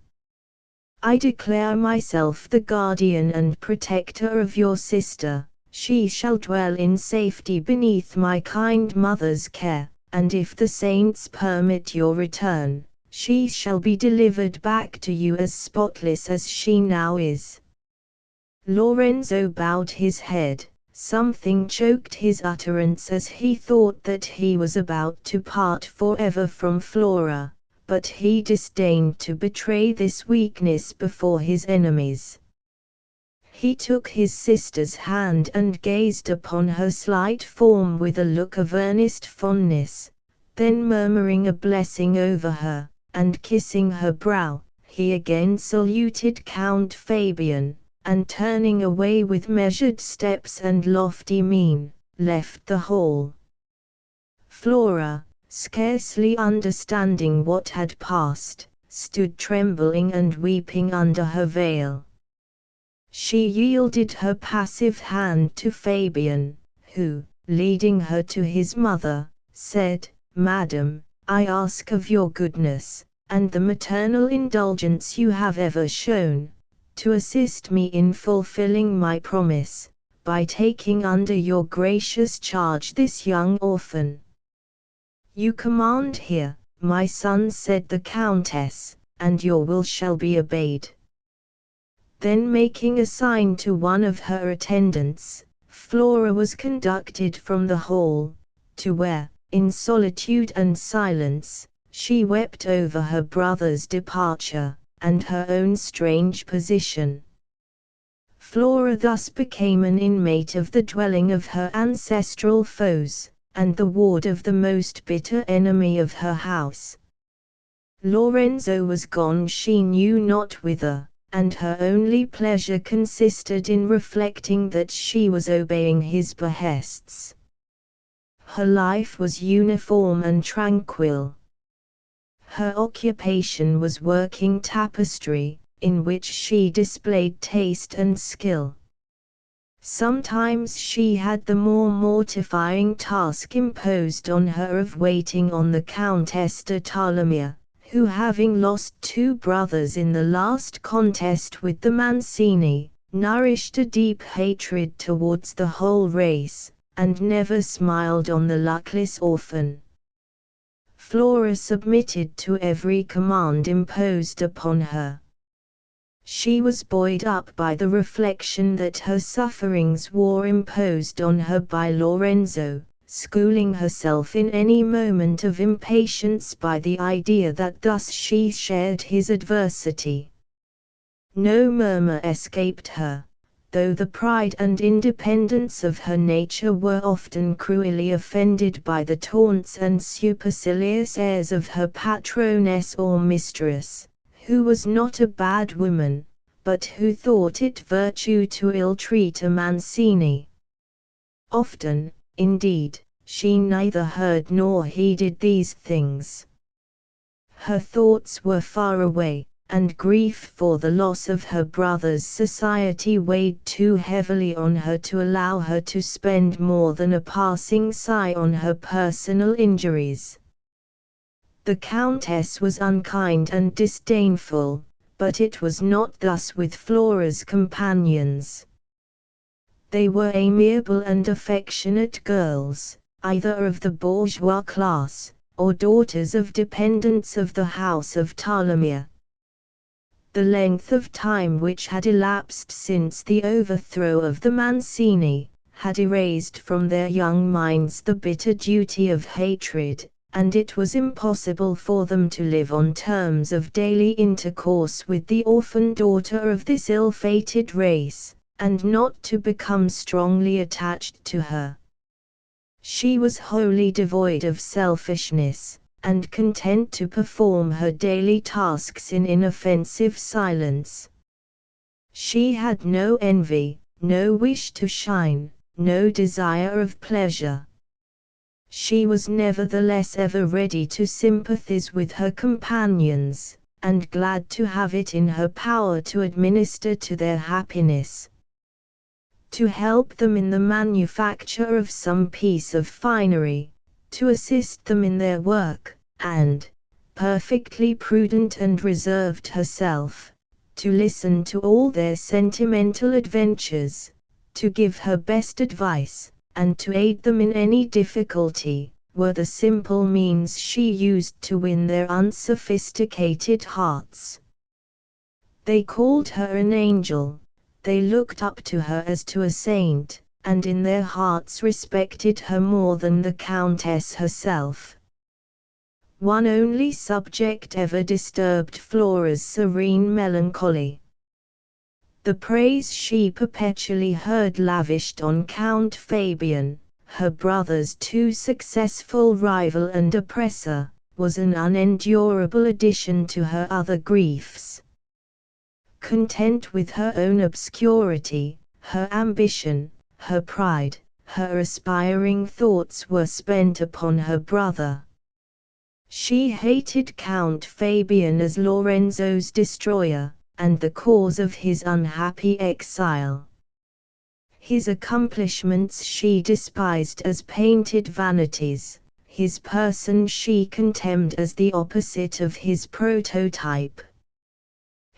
I declare myself the guardian and protector of your sister. She shall dwell in safety beneath my kind mother's care, and if the saints permit your return, she shall be delivered back to you as spotless as she now is. Lorenzo bowed his head. Something choked his utterance as he thought that he was about to part forever from Flora, but he disdained to betray this weakness before his enemies. He took his sister's hand and gazed upon her slight form with a look of earnest fondness, then murmuring a blessing over her, and kissing her brow, he again saluted Count Fabian, and turning away with measured steps and lofty mien, left the hall. Flora, scarcely understanding what had passed, stood trembling and weeping under her veil. She yielded her passive hand to Fabian, who, leading her to his mother, said, Madam, I ask of your goodness, and the maternal indulgence you have ever shown, to assist me in fulfilling my promise, by taking under your gracious charge this young orphan. You command here, my son, said the Countess, and your will shall be obeyed. Then making a sign to one of her attendants, Flora was conducted from the hall, to where, in solitude and silence, she wept over her brother's departure, and her own strange position. Flora thus became an inmate of the dwelling of her ancestral foes, and the ward of the most bitter enemy of her house. Lorenzo was gone she knew not whither, and her only pleasure consisted in reflecting that she was obeying his behests. Her life was uniform and tranquil. Her occupation was working tapestry, in which she displayed taste and skill. Sometimes she had the more mortifying task imposed on her of waiting on the Countess de Taormina, who having lost 2 brothers in the last contest with the Mancini, nourished a deep hatred towards the whole race, and never smiled on the luckless orphan. Flora submitted to every command imposed upon her. She was buoyed up by the reflection that her sufferings were imposed on her by Lorenzo, schooling herself in any moment of impatience by the idea that thus she shared his adversity. No murmur escaped her, though the pride and independence of her nature were often cruelly offended by the taunts and supercilious airs of her patroness or mistress, who was not a bad woman, but who thought it virtue to ill-treat a Mancini. Often, indeed, she neither heard nor heeded these things. Her thoughts were far away, and grief for the loss of her brother's society weighed too heavily on her to allow her to spend more than a passing sigh on her personal injuries. The Countess was unkind and disdainful, but it was not thus with Flora's companions. They were amiable and affectionate girls, either of the bourgeois class, or daughters of dependents of the house of Ptolemy. The length of time which had elapsed since the overthrow of the Mancini, had erased from their young minds the bitter duty of hatred, and it was impossible for them to live on terms of daily intercourse with the orphan daughter of this ill-fated race, and not to become strongly attached to her. She was wholly devoid of selfishness, and content to perform her daily tasks in inoffensive silence. She had no envy, no wish to shine, no desire of pleasure. She was nevertheless ever ready to sympathize with her companions, and glad to have it in her power to administer to their happiness, to help them in the manufacture of some piece of finery, to assist them in their work, and, perfectly prudent and reserved herself, to listen to all their sentimental adventures, to give her best advice, and to aid them in any difficulty, were the simple means she used to win their unsophisticated hearts. They called her an angel, they looked up to her as to a saint, and in their hearts respected her more than the Countess herself. One only subject ever disturbed Flora's serene melancholy. The praise she perpetually heard lavished on Count Fabian, her brother's too successful rival and oppressor, was an unendurable addition to her other griefs. Content with her own obscurity, her ambition, her pride, her aspiring thoughts were spent upon her brother. She hated Count Fabian as Lorenzo's destroyer, and the cause of his unhappy exile. His accomplishments she despised as painted vanities, his person she contemned as the opposite of his prototype.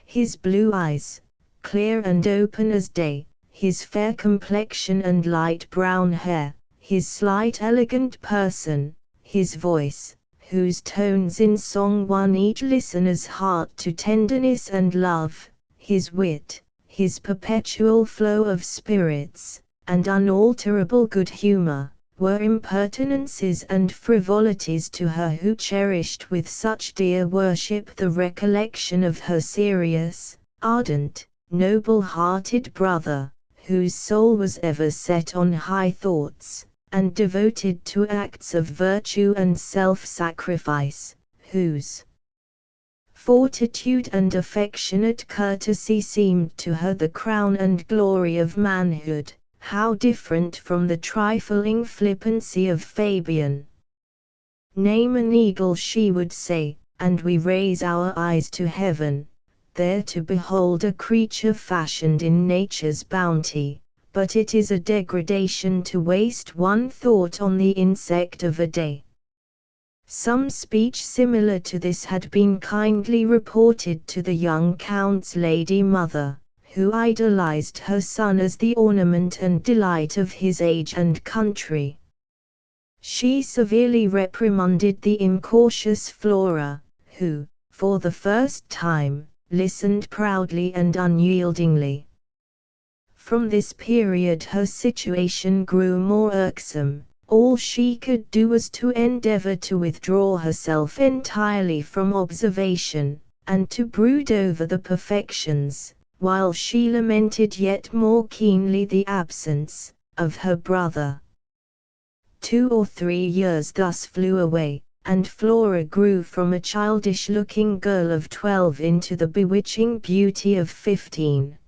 His blue eyes, clear and open as day, his fair complexion and light brown hair, his slight elegant person, his voice, whose tones in song won each listener's heart to tenderness and love, his wit, his perpetual flow of spirits, and unalterable good humor, were impertinences and frivolities to her who cherished with such dear worship the recollection of her serious, ardent, noble-hearted brother, whose soul was ever set on high thoughts, and devoted to acts of virtue and self-sacrifice, whose fortitude and affectionate courtesy seemed to her the crown and glory of manhood. How different from the trifling flippancy of Fabian. Name an eagle, she would say, and we raise our eyes to heaven, there to behold a creature fashioned in nature's bounty, but it is a degradation to waste one thought on the insect of a day. Some speech similar to this had been kindly reported to the young Count's lady mother, who idolized her son as the ornament and delight of his age and country. She severely reprimanded the incautious Flora, who, for the first time, listened proudly and unyieldingly. From this period her situation grew more irksome. All she could do was to endeavor to withdraw herself entirely from observation, and to brood over the perfections, while she lamented yet more keenly the absence of her brother. 2 or 3 years thus flew away, and Flora grew from a childish-looking girl of 12 into the bewitching beauty of 15.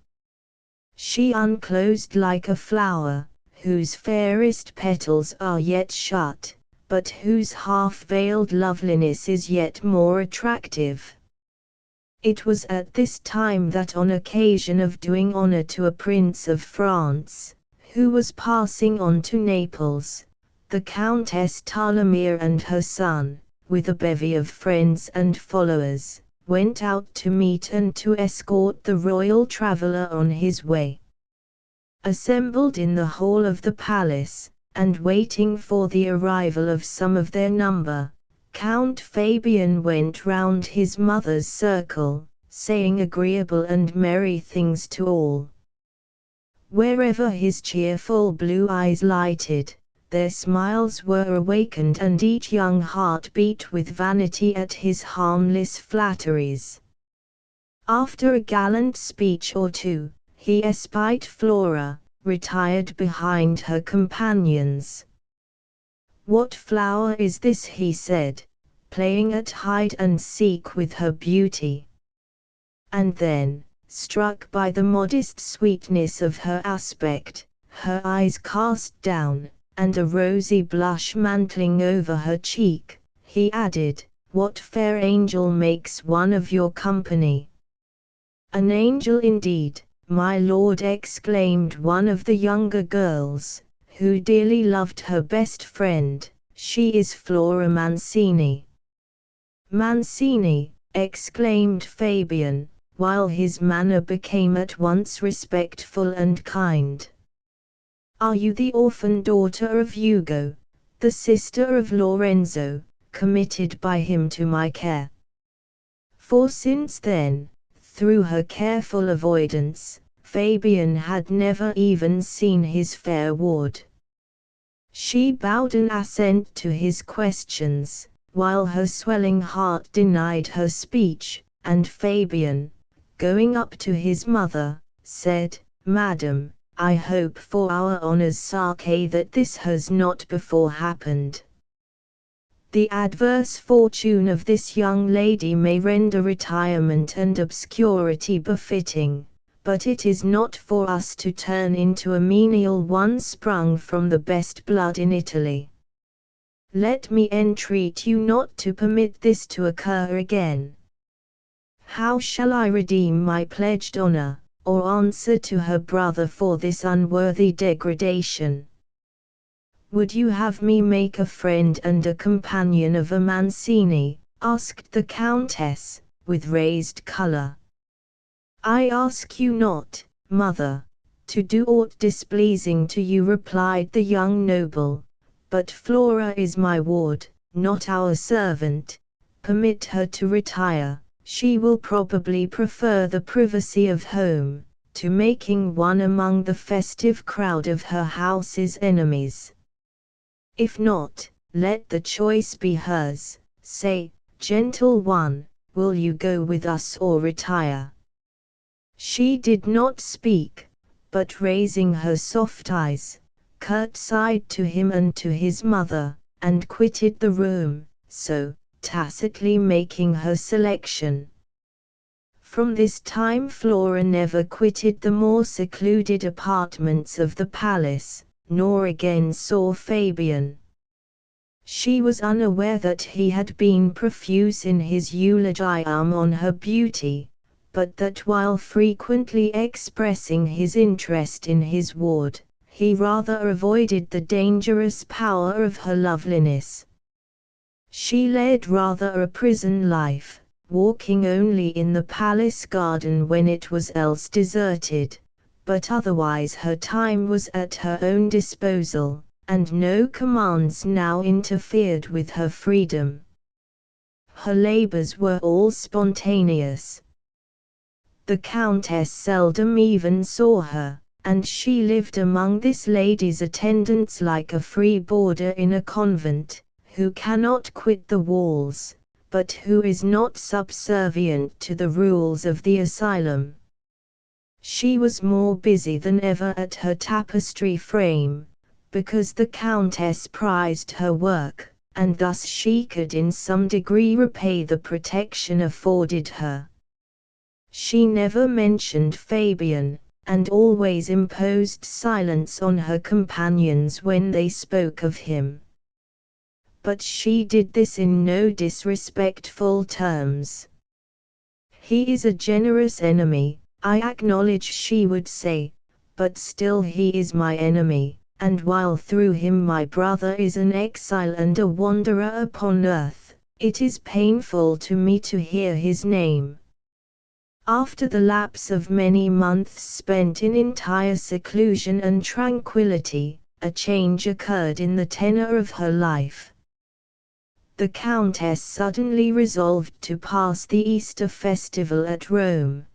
She unclosed like a flower, whose fairest petals are yet shut, but whose half-veiled loveliness is yet more attractive. It was at this time that, on occasion of doing honor to a prince of France, who was passing on to Naples, the Countess Talamir and her son, with a bevy of friends and followers, went out to meet and to escort the royal traveller on his way. Assembled in the hall of the palace, and waiting for the arrival of some of their number, Count Fabian went round his mother's circle, saying agreeable and merry things to all. Wherever his cheerful blue eyes lighted, their smiles were awakened and each young heart beat with vanity at his harmless flatteries. After a gallant speech or two, he espied Flora, retired behind her companions. "What flower is this?" he said, playing at hide and seek with her beauty. And then, struck by the modest sweetness of her aspect, her eyes cast down, and a rosy blush mantling over her cheek, he added, "What fair angel makes one of your company?" "An angel indeed, my lord," exclaimed one of the younger girls, who dearly loved her best friend. "She is Flora Mancini." "Mancini!" exclaimed Fabian, while his manner became at once respectful and kind. "Are you the orphan daughter of Ugo, the sister of Lorenzo, committed by him to my care?" For since then, through her careful avoidance, Fabian had never even seen his fair ward. She bowed an assent to his questions, while her swelling heart denied her speech, and Fabian, going up to his mother, said, "Madam, I hope for our honor's sake that this has not before happened. The adverse fortune of this young lady may render retirement and obscurity befitting, but it is not for us to turn into a menial one sprung from the best blood in Italy. Let me entreat you not to permit this to occur again. How shall I redeem my pledged honor, or answer to her brother for this unworthy degradation?" "Would you have me make a friend and a companion of a Mancini?" asked the Countess, with raised color. "I ask you not, mother, to do aught displeasing to you," replied the young noble, "but Flora is my ward, not our servant. Permit her to retire. She will probably prefer the privacy of home, to making one among the festive crowd of her house's enemies. If not, let the choice be hers. Say, gentle one, will you go with us or retire?" She did not speak, but raising her soft eyes, curtsied to him and to his mother, and quitted the room, so, tacitly making her selection. From this time Flora never quitted the more secluded apartments of the palace, nor again saw Fabian. She was unaware that he had been profuse in his eulogium on her beauty, but that while frequently expressing his interest in his ward, he rather avoided the dangerous power of her loveliness. She led rather a prison life, walking only in the palace garden when it was else deserted, but otherwise her time was at her own disposal, and no commands now interfered with her freedom. Her labors were all spontaneous. The Countess seldom even saw her, and she lived among this lady's attendants like a free boarder in a convent, who cannot quit the walls, but who is not subservient to the rules of the asylum. She was more busy than ever at her tapestry frame, because the Countess prized her work, and thus she could in some degree repay the protection afforded her. She never mentioned Fabian, and always imposed silence on her companions when they spoke of him. But she did this in no disrespectful terms. "He is a generous enemy, I acknowledge," she would say, "but still he is my enemy, and while through him my brother is an exile and a wanderer upon earth, it is painful to me to hear his name." After the lapse of many months spent in entire seclusion and tranquility, a change occurred in the tenor of her life. The Countess suddenly resolved to pass the Easter festival at Rome.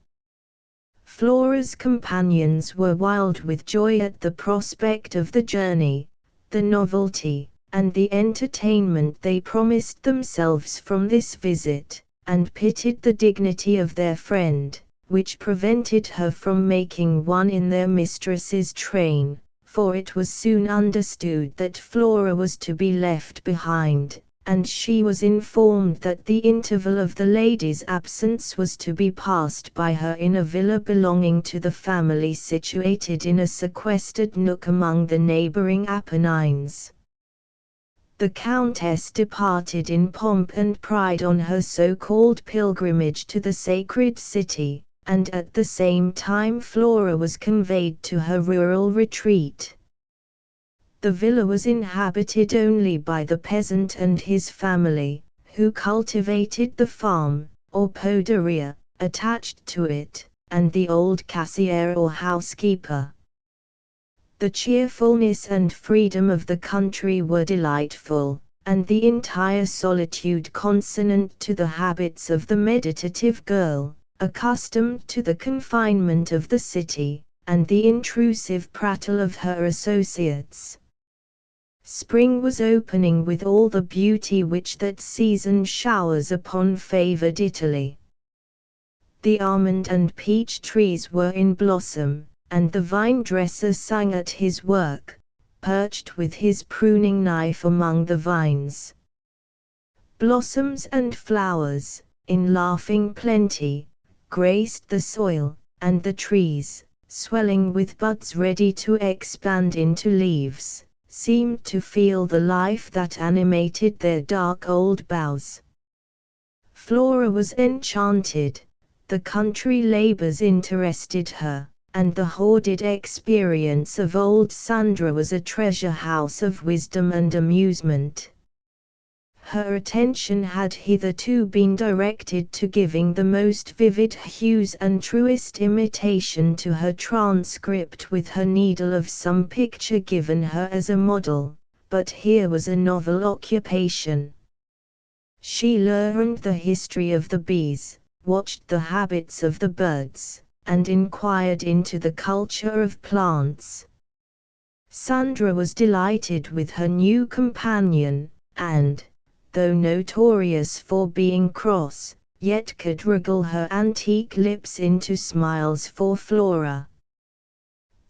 Flora's companions were wild with joy at the prospect of the journey, the novelty, and the entertainment they promised themselves from this visit, and pitied the dignity of their friend, which prevented her from making one in their mistress's train, for it was soon understood that Flora was to be left behind, and she was informed that the interval of the lady's absence was to be passed by her in a villa belonging to the family situated in a sequestered nook among the neighboring Apennines. The Countess departed in pomp and pride on her so-called pilgrimage to the sacred city, and at the same time Flora was conveyed to her rural retreat. The villa was inhabited only by the peasant and his family, who cultivated the farm, or poderia, attached to it, and the old cassiere or housekeeper. The cheerfulness and freedom of the country were delightful, and the entire solitude consonant to the habits of the meditative girl, accustomed to the confinement of the city, and the intrusive prattle of her associates. Spring was opening with all the beauty which that season showers upon favored Italy. The almond and peach trees were in blossom, and the vine-dresser sang at his work, perched with his pruning knife among the vines. Blossoms and flowers, in laughing plenty, graced the soil, and the trees, swelling with buds ready to expand into leaves, seemed to feel the life that animated their dark old boughs. Flora was enchanted, the country labors interested her, and the hoarded experience of old Sandra was a treasure house of wisdom and amusement. Her attention had hitherto been directed to giving the most vivid hues and truest imitation to her transcript with her needle of some picture given her as a model, but here was a novel occupation. She learned the history of the bees, watched the habits of the birds, and inquired into the culture of plants. Sandra was delighted with her new companion, and, though notorious for being cross, yet could wriggle her antique lips into smiles for Flora.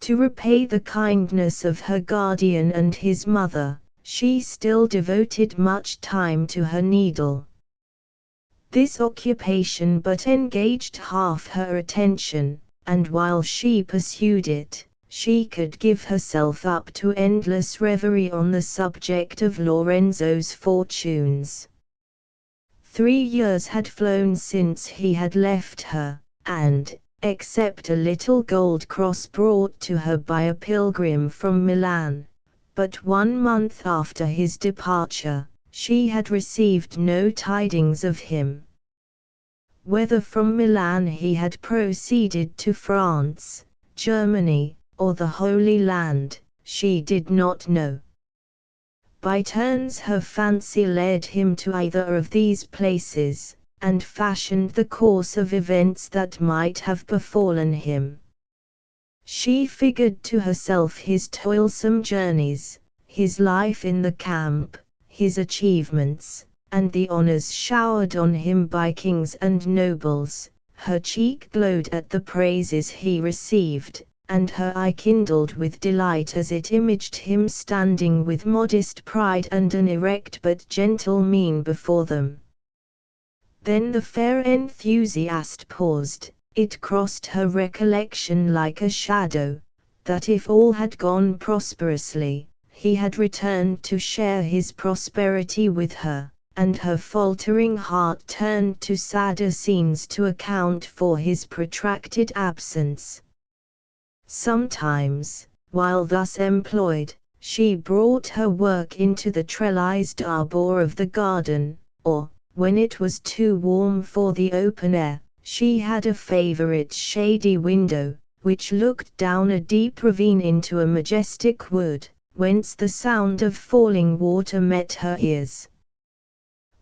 To repay the kindness of her guardian and his mother, she still devoted much time to her needle. This occupation but engaged half her attention, and while she pursued it, she could give herself up to endless reverie on the subject of Lorenzo's fortunes. 3 years had flown since he had left her, and, except a little gold cross brought to her by a pilgrim from Milan, but 1 month after his departure, she had received no tidings of him. Whether from Milan he had proceeded to France, Germany, or the Holy Land, she did not know. By turns her fancy led him to either of these places, and fashioned the course of events that might have befallen him. She figured to herself his toilsome journeys, his life in the camp, his achievements, and the honors showered on him by kings and nobles. Her cheek glowed at the praises he received, and her eye kindled with delight as it imaged him standing with modest pride and an erect but gentle mien before them. Then the fair enthusiast paused. It crossed her recollection like a shadow, that if all had gone prosperously, he had returned to share his prosperity with her, and her faltering heart turned to sadder scenes to account for his protracted absence. Sometimes, while thus employed, she brought her work into the trellised arbor of the garden, or, when it was too warm for the open air, she had a favorite shady window, which looked down a deep ravine into a majestic wood, whence the sound of falling water met her ears.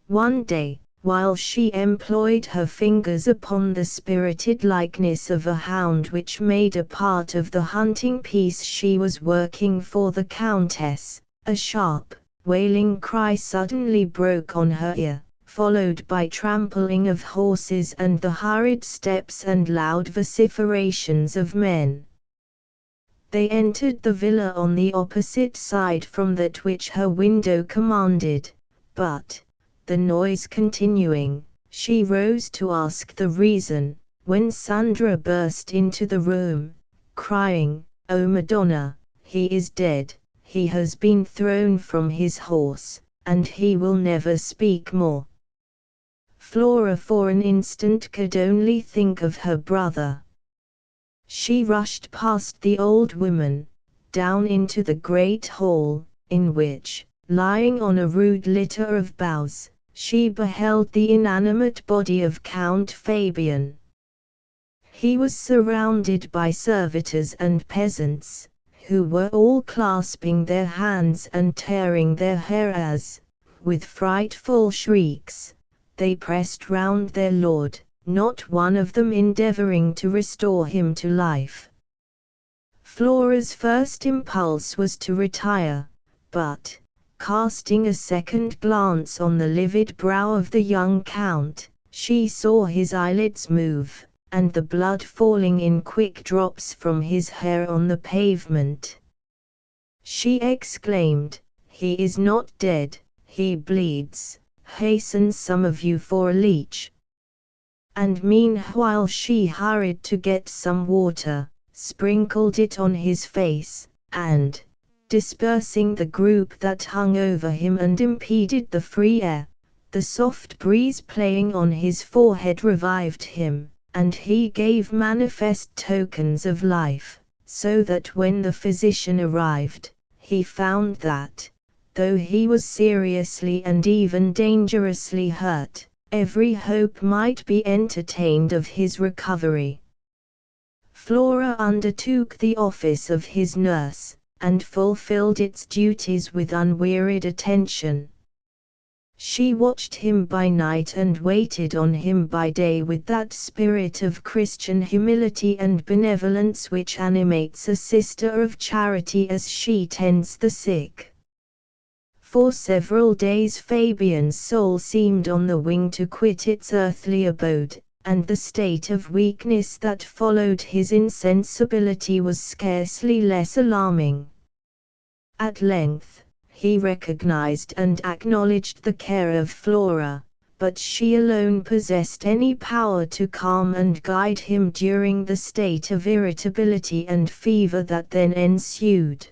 One day, while she employed her fingers upon the spirited likeness of a hound which made a part of the hunting piece she was working for the Countess, a sharp, wailing cry suddenly broke on her ear, followed by trampling of horses and the hurried steps and loud vociferations of men. They entered the villa on the opposite side from that which her window commanded, but, the noise continuing, she rose to ask the reason, when Sandra burst into the room, crying, "O Madonna, he is dead, he has been thrown from his horse, and he will never speak more." Flora for an instant could only think of her brother. She rushed past the old woman, down into the great hall, in which, lying on a rude litter of boughs, she beheld the inanimate body of Count Fabian. He was surrounded by servitors and peasants, who were all clasping their hands and tearing their hair as, with frightful shrieks, they pressed round their lord, not one of them endeavoring to restore him to life. Flora's first impulse was to retire, but, casting a second glance on the livid brow of the young count, she saw his eyelids move, and the blood falling in quick drops from his hair on the pavement. She exclaimed, "He is not dead, he bleeds. Hasten some of you for a leech." And meanwhile she hurried to get some water, sprinkled it on his face, and, dispersing the group that hung over him and impeded the free air, the soft breeze playing on his forehead revived him, and he gave manifest tokens of life, so that when the physician arrived, he found that, though he was seriously and even dangerously hurt, every hope might be entertained of his recovery. Flora undertook the office of his nurse, and fulfilled its duties with unwearied attention. She watched him by night and waited on him by day with that spirit of Christian humility and benevolence which animates a sister of charity as she tends the sick. For several days Fabian's soul seemed on the wing to quit its earthly abode, and the state of weakness that followed his insensibility was scarcely less alarming. At length, he recognized and acknowledged the care of Flora, but she alone possessed any power to calm and guide him during the state of irritability and fever that then ensued.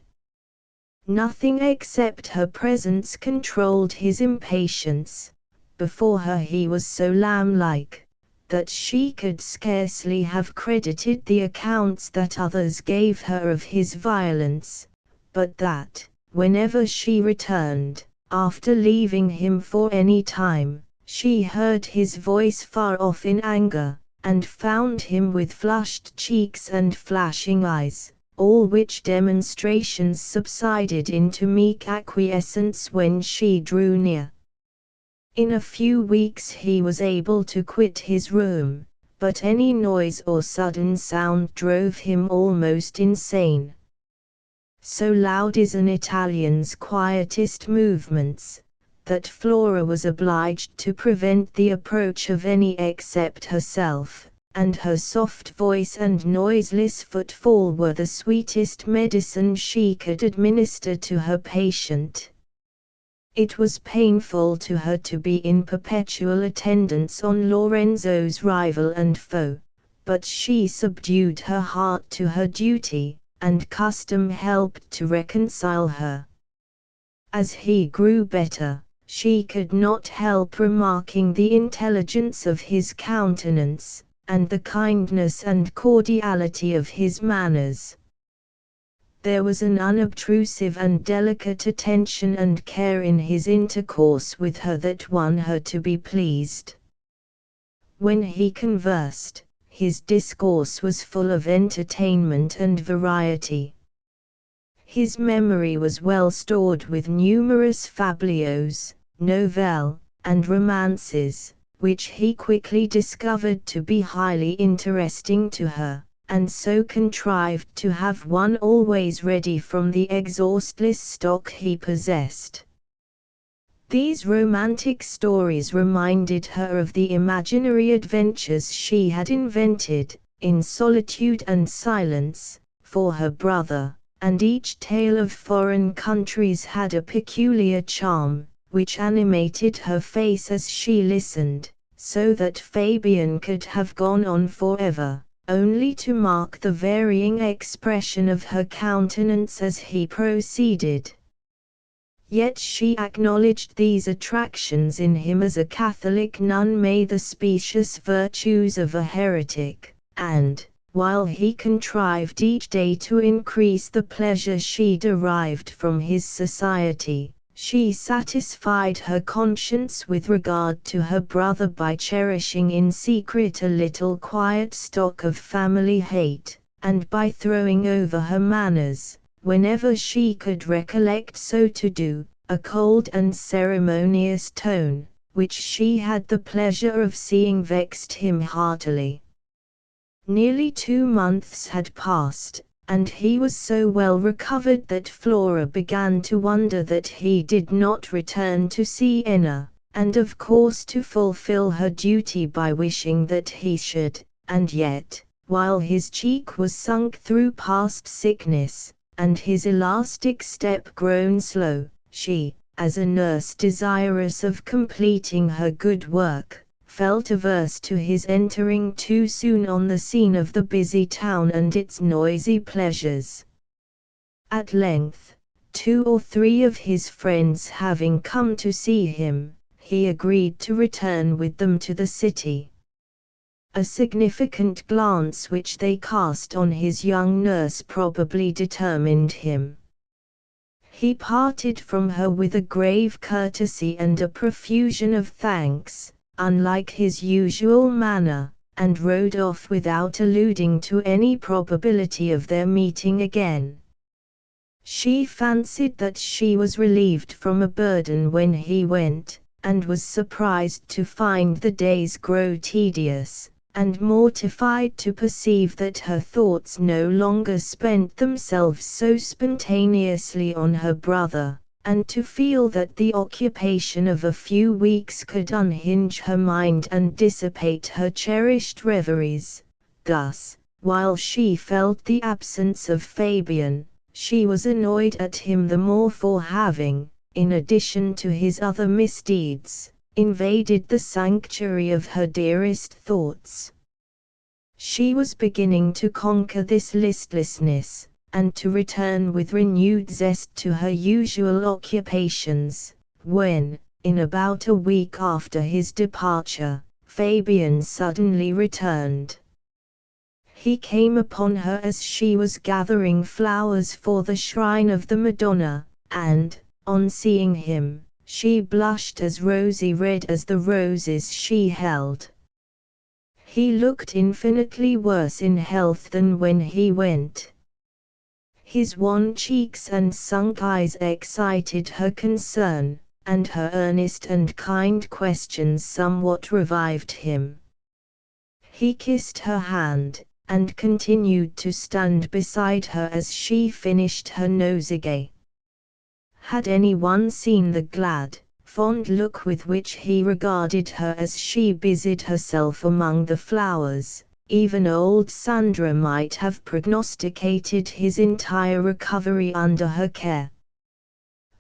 Nothing except her presence controlled his impatience. Before her he was so lamb-like, that she could scarcely have credited the accounts that others gave her of his violence, but that, whenever she returned, after leaving him for any time, she heard his voice far off in anger, and found him with flushed cheeks and flashing eyes, all which demonstrations subsided into meek acquiescence when she drew near. In a few weeks he was able to quit his room, but any noise or sudden sound drove him almost insane. So loud is an Italian's quietest movements, that Flora was obliged to prevent the approach of any except herself, and her soft voice and noiseless footfall were the sweetest medicine she could administer to her patient. It was painful to her to be in perpetual attendance on Lorenzo's rival and foe, but she subdued her heart to her duty, and custom helped to reconcile her. As he grew better, she could not help remarking the intelligence of his countenance, and the kindness and cordiality of his manners. There was an unobtrusive and delicate attention and care in his intercourse with her that won her to be pleased. When he conversed, his discourse was full of entertainment and variety. His memory was well stored with numerous fabliaux, novelles, and romances, which he quickly discovered to be highly interesting to her, and so contrived to have one always ready from the exhaustless stock he possessed. These romantic stories reminded her of the imaginary adventures she had invented, in solitude and silence, for her brother, and each tale of foreign countries had a peculiar charm, which animated her face as she listened, so that Fabian could have gone on forever, only to mark the varying expression of her countenance as he proceeded. Yet she acknowledged these attractions in him as a Catholic nun may the specious virtues of a heretic, and, while he contrived each day to increase the pleasure she derived from his society, she satisfied her conscience with regard to her brother by cherishing in secret a little quiet stock of family hate, and by throwing over her manners, whenever she could recollect so to do, a cold and ceremonious tone, which she had the pleasure of seeing vexed him heartily. Nearly 2 months had passed, and he was so well recovered that Flora began to wonder that he did not return to Siena, and of course to fulfill her duty by wishing that he should, and yet, while his cheek was sunk through past sickness, and his elastic step grown slow, she, as a nurse desirous of completing her good work, felt averse to his entering too soon on the scene of the busy town and its noisy pleasures. At length, 2 or 3 of his friends having come to see him, he agreed to return with them to the city. A significant glance which they cast on his young nurse probably determined him. He parted from her with a grave courtesy and a profusion of thanks, unlike his usual manner, and rode off without alluding to any probability of their meeting again. She fancied that she was relieved from a burden when he went, and was surprised to find the days grow tedious, and mortified to perceive that her thoughts no longer spent themselves so spontaneously on her brother, and to feel that the occupation of a few weeks could unhinge her mind and dissipate her cherished reveries. Thus, while she felt the absence of Fabian, she was annoyed at him the more for having, in addition to his other misdeeds, invaded the sanctuary of her dearest thoughts. She was beginning to conquer this listlessness, and to return with renewed zest to her usual occupations, when, in about a week after his departure, Fabian suddenly returned. He came upon her as she was gathering flowers for the shrine of the Madonna, and, on seeing him, She blushed as rosy red as the roses she held. He looked infinitely worse in health than when he went. His wan cheeks and sunk eyes excited her concern, and her earnest and kind questions somewhat revived him. He kissed her hand, and continued to stand beside her as she finished her nosegay. Had anyone seen the glad, fond look with which he regarded her as she busied herself among the flowers, even old Sandra might have prognosticated his entire recovery under her care.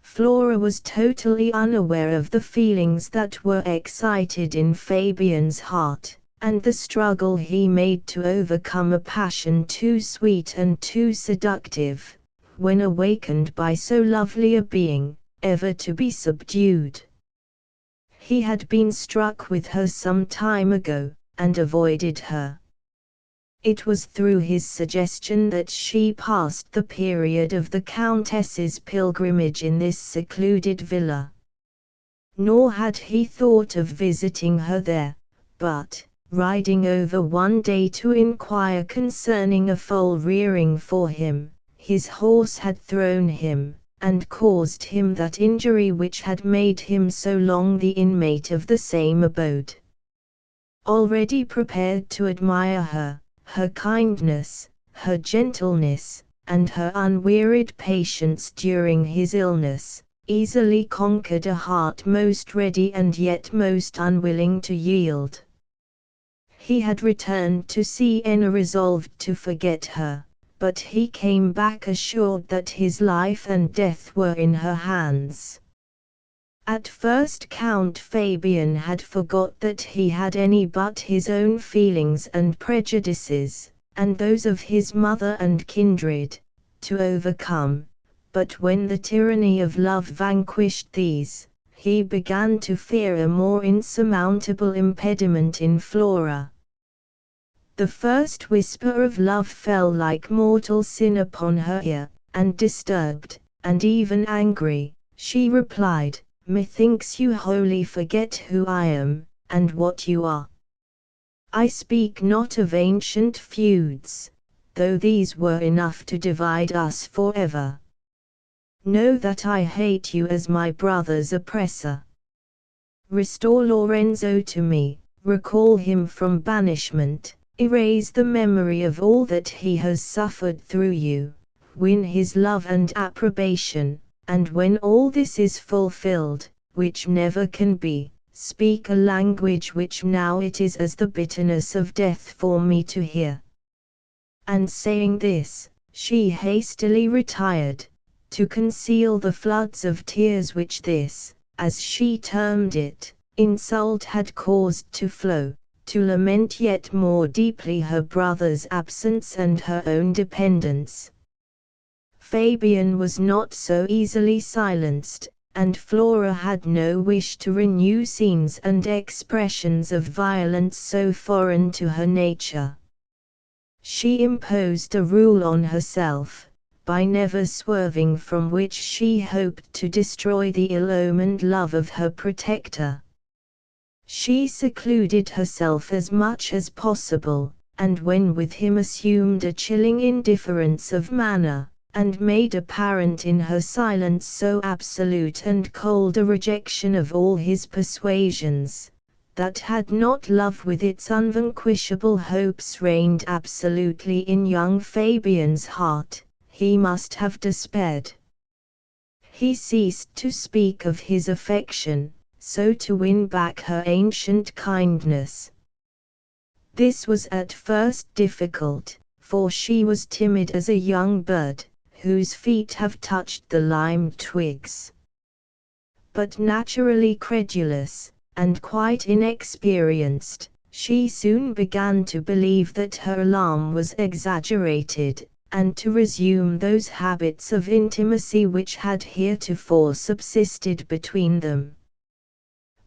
Flora was totally unaware of the feelings that were excited in Fabian's heart, and the struggle he made to overcome a passion too sweet and too seductive, when awakened by so lovely a being, ever to be subdued. He had been struck with her some time ago, and avoided her. It was through his suggestion that she passed the period of the Countess's pilgrimage in this secluded villa. Nor had he thought of visiting her there, but, riding over one day to inquire concerning a foal rearing for him, his horse had thrown him, and caused him that injury which had made him so long the inmate of the same abode. Already prepared to admire her, her kindness, her gentleness, and her unwearied patience during his illness, easily conquered a heart most ready and yet most unwilling to yield. He had returned to Siena resolved to forget her, but he came back assured that his life and death were in her hands. At first Count Fabian had forgot that he had any but his own feelings and prejudices, and those of his mother and kindred, to overcome, but when the tyranny of love vanquished these, he began to fear a more insurmountable impediment in Flora. The first whisper of love fell like mortal sin upon her ear, and disturbed, and even angry, she replied, "Methinks you wholly forget who I am, and what you are. I speak not of ancient feuds, though these were enough to divide us forever. Know that I hate you as my brother's oppressor. Restore Lorenzo to me, recall him from banishment, erase the memory of all that he has suffered through you, win his love and approbation. And when all this is fulfilled, which never can be, speak a language which now it is as the bitterness of death for me to hear." And saying this, she hastily retired, to conceal the floods of tears which this, as she termed it, insult had caused to flow, to lament yet more deeply her brother's absence and her own dependence. Fabian was not so easily silenced, and Flora had no wish to renew scenes and expressions of violence so foreign to her nature. She imposed a rule on herself, by never swerving from which she hoped to destroy the ill-omened love of her protector. She secluded herself as much as possible, and when with him assumed a chilling indifference of manner, and made apparent in her silence so absolute and cold a rejection of all his persuasions, that had not love with its unvanquishable hopes reigned absolutely in young Fabian's heart, he must have despaired. He ceased to speak of his affection, so to win back her ancient kindness. This was at first difficult, for she was timid as a young bird, whose feet have touched the lime twigs. But naturally credulous, and quite inexperienced, she soon began to believe that her alarm was exaggerated, and to resume those habits of intimacy which had heretofore subsisted between them.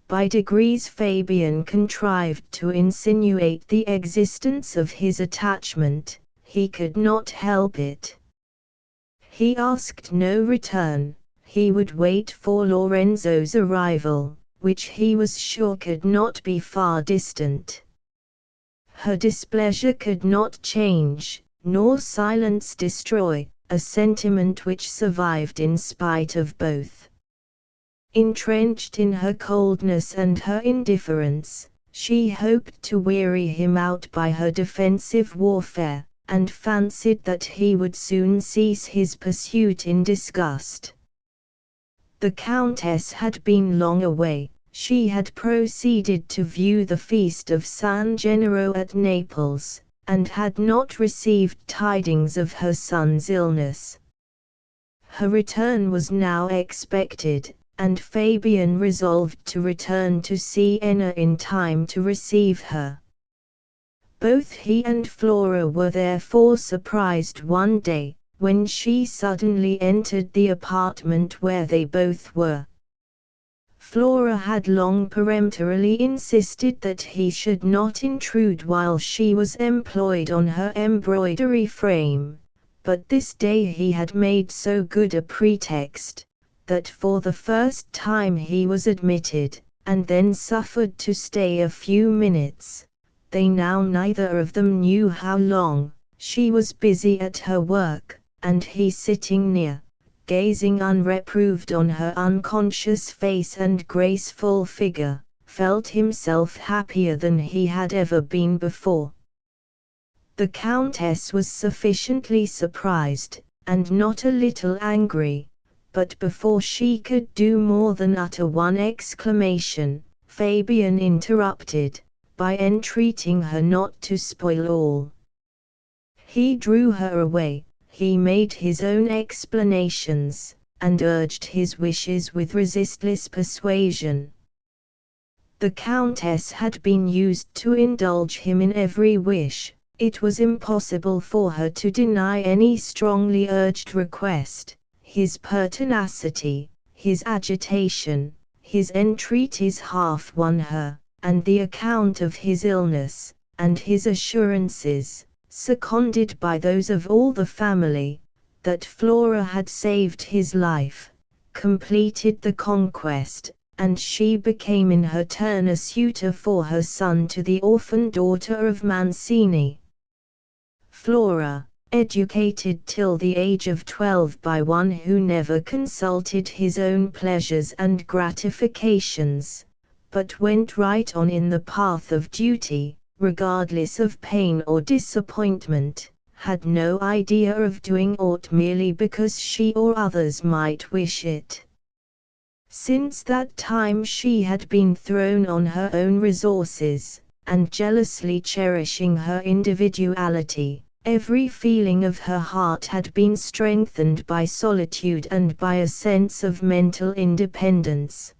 By degrees Fabian contrived to insinuate the existence of his attachment, he could not help it. He asked no return, he would wait for Lorenzo's arrival, which he was sure could not be far distant. Her displeasure could not change, nor silence destroy, a sentiment which survived in spite of both. Entrenched in her coldness and her indifference, she hoped to weary him out by her defensive warfare, and fancied that he would soon cease his pursuit in disgust. The Countess had been long away. She had proceeded to view the feast of San Gennaro at Naples, and had not received tidings of her son's illness. Her return was now expected, and Fabian resolved to return to Siena in time to receive her. Both he and Flora were therefore surprised one day, when she suddenly entered the apartment where they both were. Flora had long peremptorily insisted that he should not intrude while she was employed on her embroidery frame, but this day he had made so good a pretext, that for the first time he was admitted, and then suffered to stay a few minutes. They now neither of them knew how long. She was busy at her work, and he sitting near, gazing unreproved on her unconscious face and graceful figure, felt himself happier than he had ever been before. The Countess was sufficiently surprised, and not a little angry, but before she could do more than utter one exclamation, Fabian interrupted, by entreating her not to spoil all. He drew her away. He made his own explanations, and urged his wishes with resistless persuasion. The Countess had been used to indulge him in every wish. It was impossible for her to deny any strongly urged request. His pertinacity, his agitation, his entreaties half won her, and the account of his illness, and his assurances, seconded by those of all the family, that Flora had saved his life, completed the conquest, and she became in her turn a suitor for her son to the orphan daughter of Mancini. Flora, educated till the age of 12 by one who never consulted his own pleasures and gratifications, but went right on in the path of duty, regardless of pain or disappointment, had no idea of doing aught merely because she or others might wish it. Since that time she had been thrown on her own resources, and jealously cherishing her individuality, every feeling of her heart had been strengthened by solitude and by a sense of mental independence.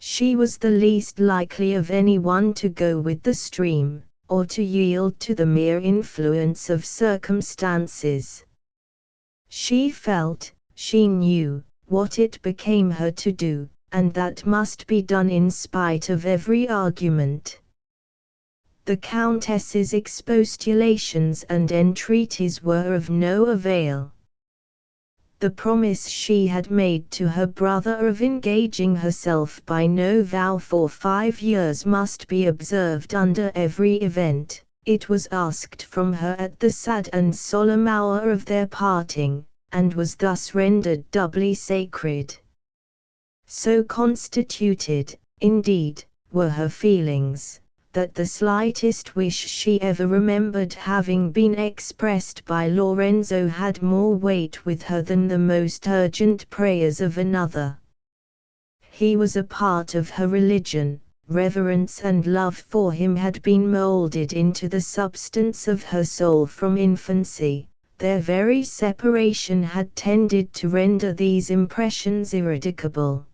She was the least likely of anyone to go with the stream, or to yield to the mere influence of circumstances. She felt, she knew, what it became her to do, and that must be done in spite of every argument. The Countess's expostulations and entreaties were of no avail. The promise she had made to her brother of engaging herself by no vow for 5 years must be observed under every event. It was asked from her at the sad and solemn hour of their parting, and was thus rendered doubly sacred. So constituted, indeed, were her feelings, that the slightest wish she ever remembered having been expressed by Lorenzo had more weight with her than the most urgent prayers of another. He was a part of her religion. Reverence and love for him had been molded into the substance of her soul from infancy. Their very separation had tended to render these impressions ineradicable.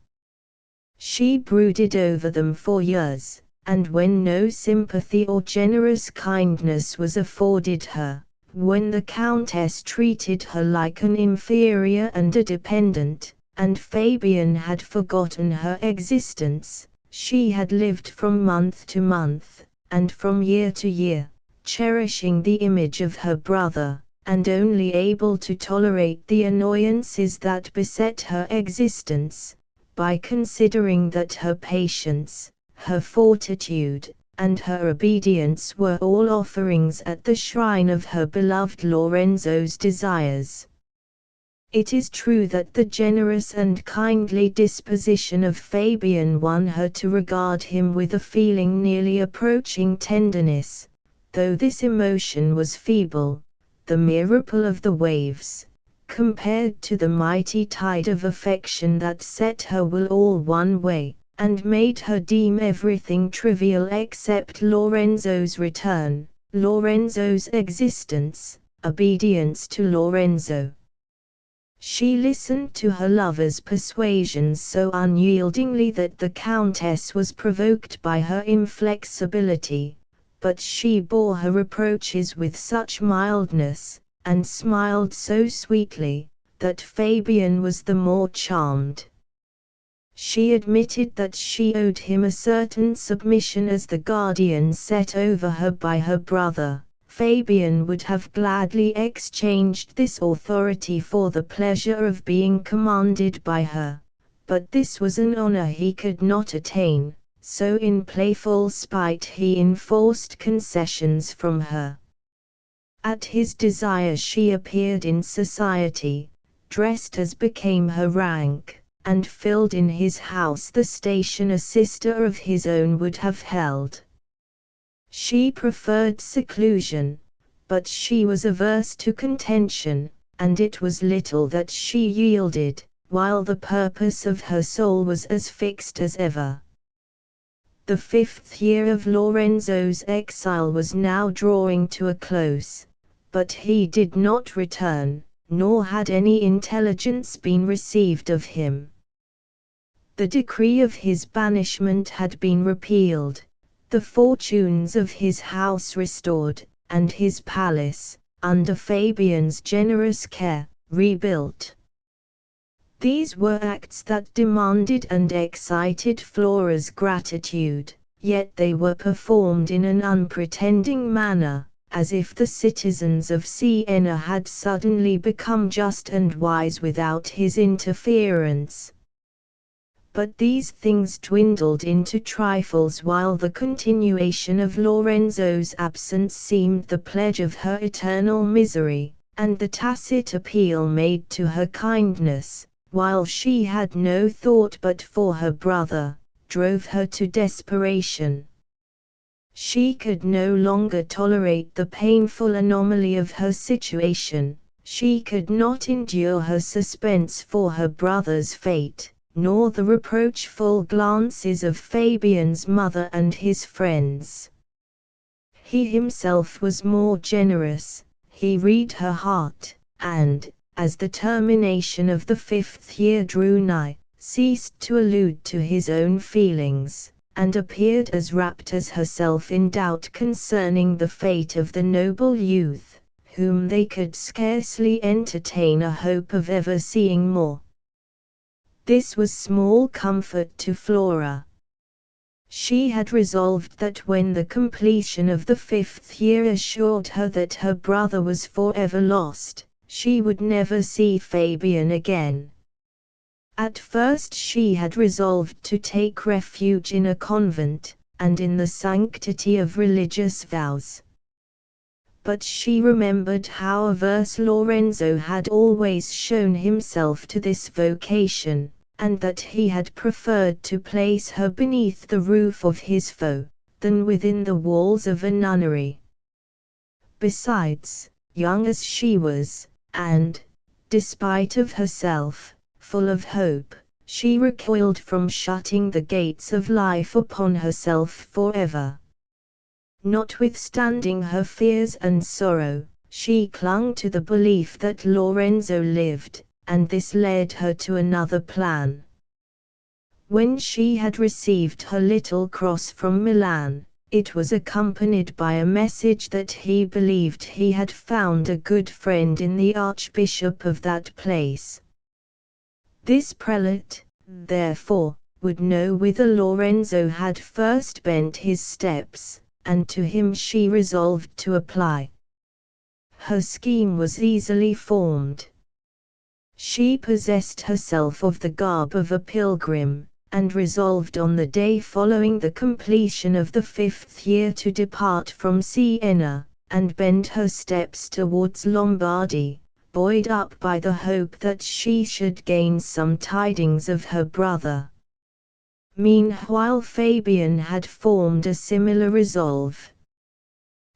She brooded over them for years, and when no sympathy or generous kindness was afforded her, when the Countess treated her like an inferior and a dependent, and Fabian had forgotten her existence, she had lived from month to month, and from year to year, cherishing the image of her brother, and only able to tolerate the annoyances that beset her existence, by considering that her patience, her fortitude, and her obedience were all offerings at the shrine of her beloved Lorenzo's desires. It is true that the generous and kindly disposition of Fabian won her to regard him with a feeling nearly approaching tenderness, though this emotion was feeble, the mere ripple of the waves, compared to the mighty tide of affection that set her will all one way, and made her deem everything trivial except Lorenzo's return, Lorenzo's existence, obedience to Lorenzo. She listened to her lover's persuasions so unyieldingly that the Countess was provoked by her inflexibility, but she bore her reproaches with such mildness, and smiled so sweetly, that Fabian was the more charmed. She admitted that she owed him a certain submission as the guardian set over her by her brother. Fabian would have gladly exchanged this authority for the pleasure of being commanded by her, but this was an honor he could not attain, so in playful spite he enforced concessions from her. At his desire she appeared in society, dressed as became her rank, and filled in his house the station a sister of his own would have held. She preferred seclusion, but she was averse to contention, and it was little that she yielded, while the purpose of her soul was as fixed as ever. The 5th year of Lorenzo's exile was now drawing to a close, but he did not return, nor had any intelligence been received of him. The decree of his banishment had been repealed, the fortunes of his house restored, and his palace, under Fabian's generous care, rebuilt. These were acts that demanded and excited Flora's gratitude, yet they were performed in an unpretending manner, as if the citizens of Siena had suddenly become just and wise without his interference. But these things dwindled into trifles while the continuation of Lorenzo's absence seemed the pledge of her eternal misery, and the tacit appeal made to her kindness, while she had no thought but for her brother, drove her to desperation. She could no longer tolerate the painful anomaly of her situation, she could not endure her suspense for her brother's fate, nor the reproachful glances of Fabian's mother and his friends. He himself was more generous, he read her heart, and, as the termination of the 5th year drew nigh, ceased to allude to his own feelings, and appeared as rapt as herself in doubt concerning the fate of the noble youth, whom they could scarcely entertain a hope of ever seeing more. This was small comfort to Flora. She had resolved that when the completion of the 5th year assured her that her brother was forever lost, she would never see Fabian again. At first she had resolved to take refuge in a convent, and in the sanctity of religious vows. But she remembered how averse Lorenzo had always shown himself to this vocation, and that he had preferred to place her beneath the roof of his foe, than within the walls of a nunnery. Besides, young as she was, and, despite of herself, full of hope, she recoiled from shutting the gates of life upon herself forever. Notwithstanding her fears and sorrow, she clung to the belief that Lorenzo lived, and this led her to another plan. When she had received her little cross from Milan, it was accompanied by a message that he believed he had found a good friend in the Archbishop of that place. This prelate, therefore, would know whither Lorenzo had first bent his steps, and to him she resolved to apply. Her scheme was easily formed. She possessed herself of the garb of a pilgrim, and resolved on the day following the completion of the 5th year to depart from Siena, and bend her steps towards Lombardy, buoyed up by the hope that she should gain some tidings of her brother. Meanwhile Fabian had formed a similar resolve.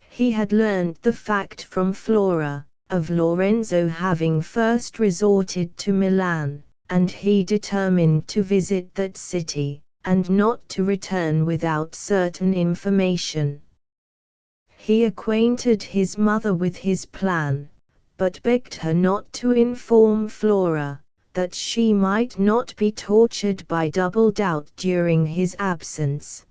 He had learned the fact from Flora, of Lorenzo having first resorted to Milan, and he determined to visit that city, and not to return without certain information. He acquainted his mother with his plan, but begged her not to inform Flora, that she might not be tortured by double doubt during his absence.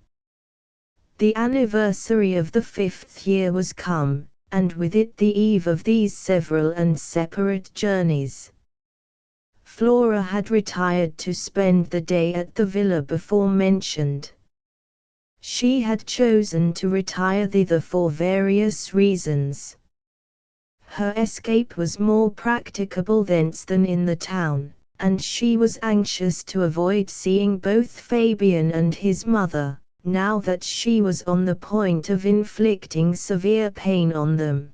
The anniversary of the 5th year was come, and with it the eve of these several and separate journeys. Flora had retired to spend the day at the villa before mentioned. She had chosen to retire thither for various reasons. Her escape was more practicable thence than in the town, and she was anxious to avoid seeing both Fabian and his mother, now that she was on the point of inflicting severe pain on them.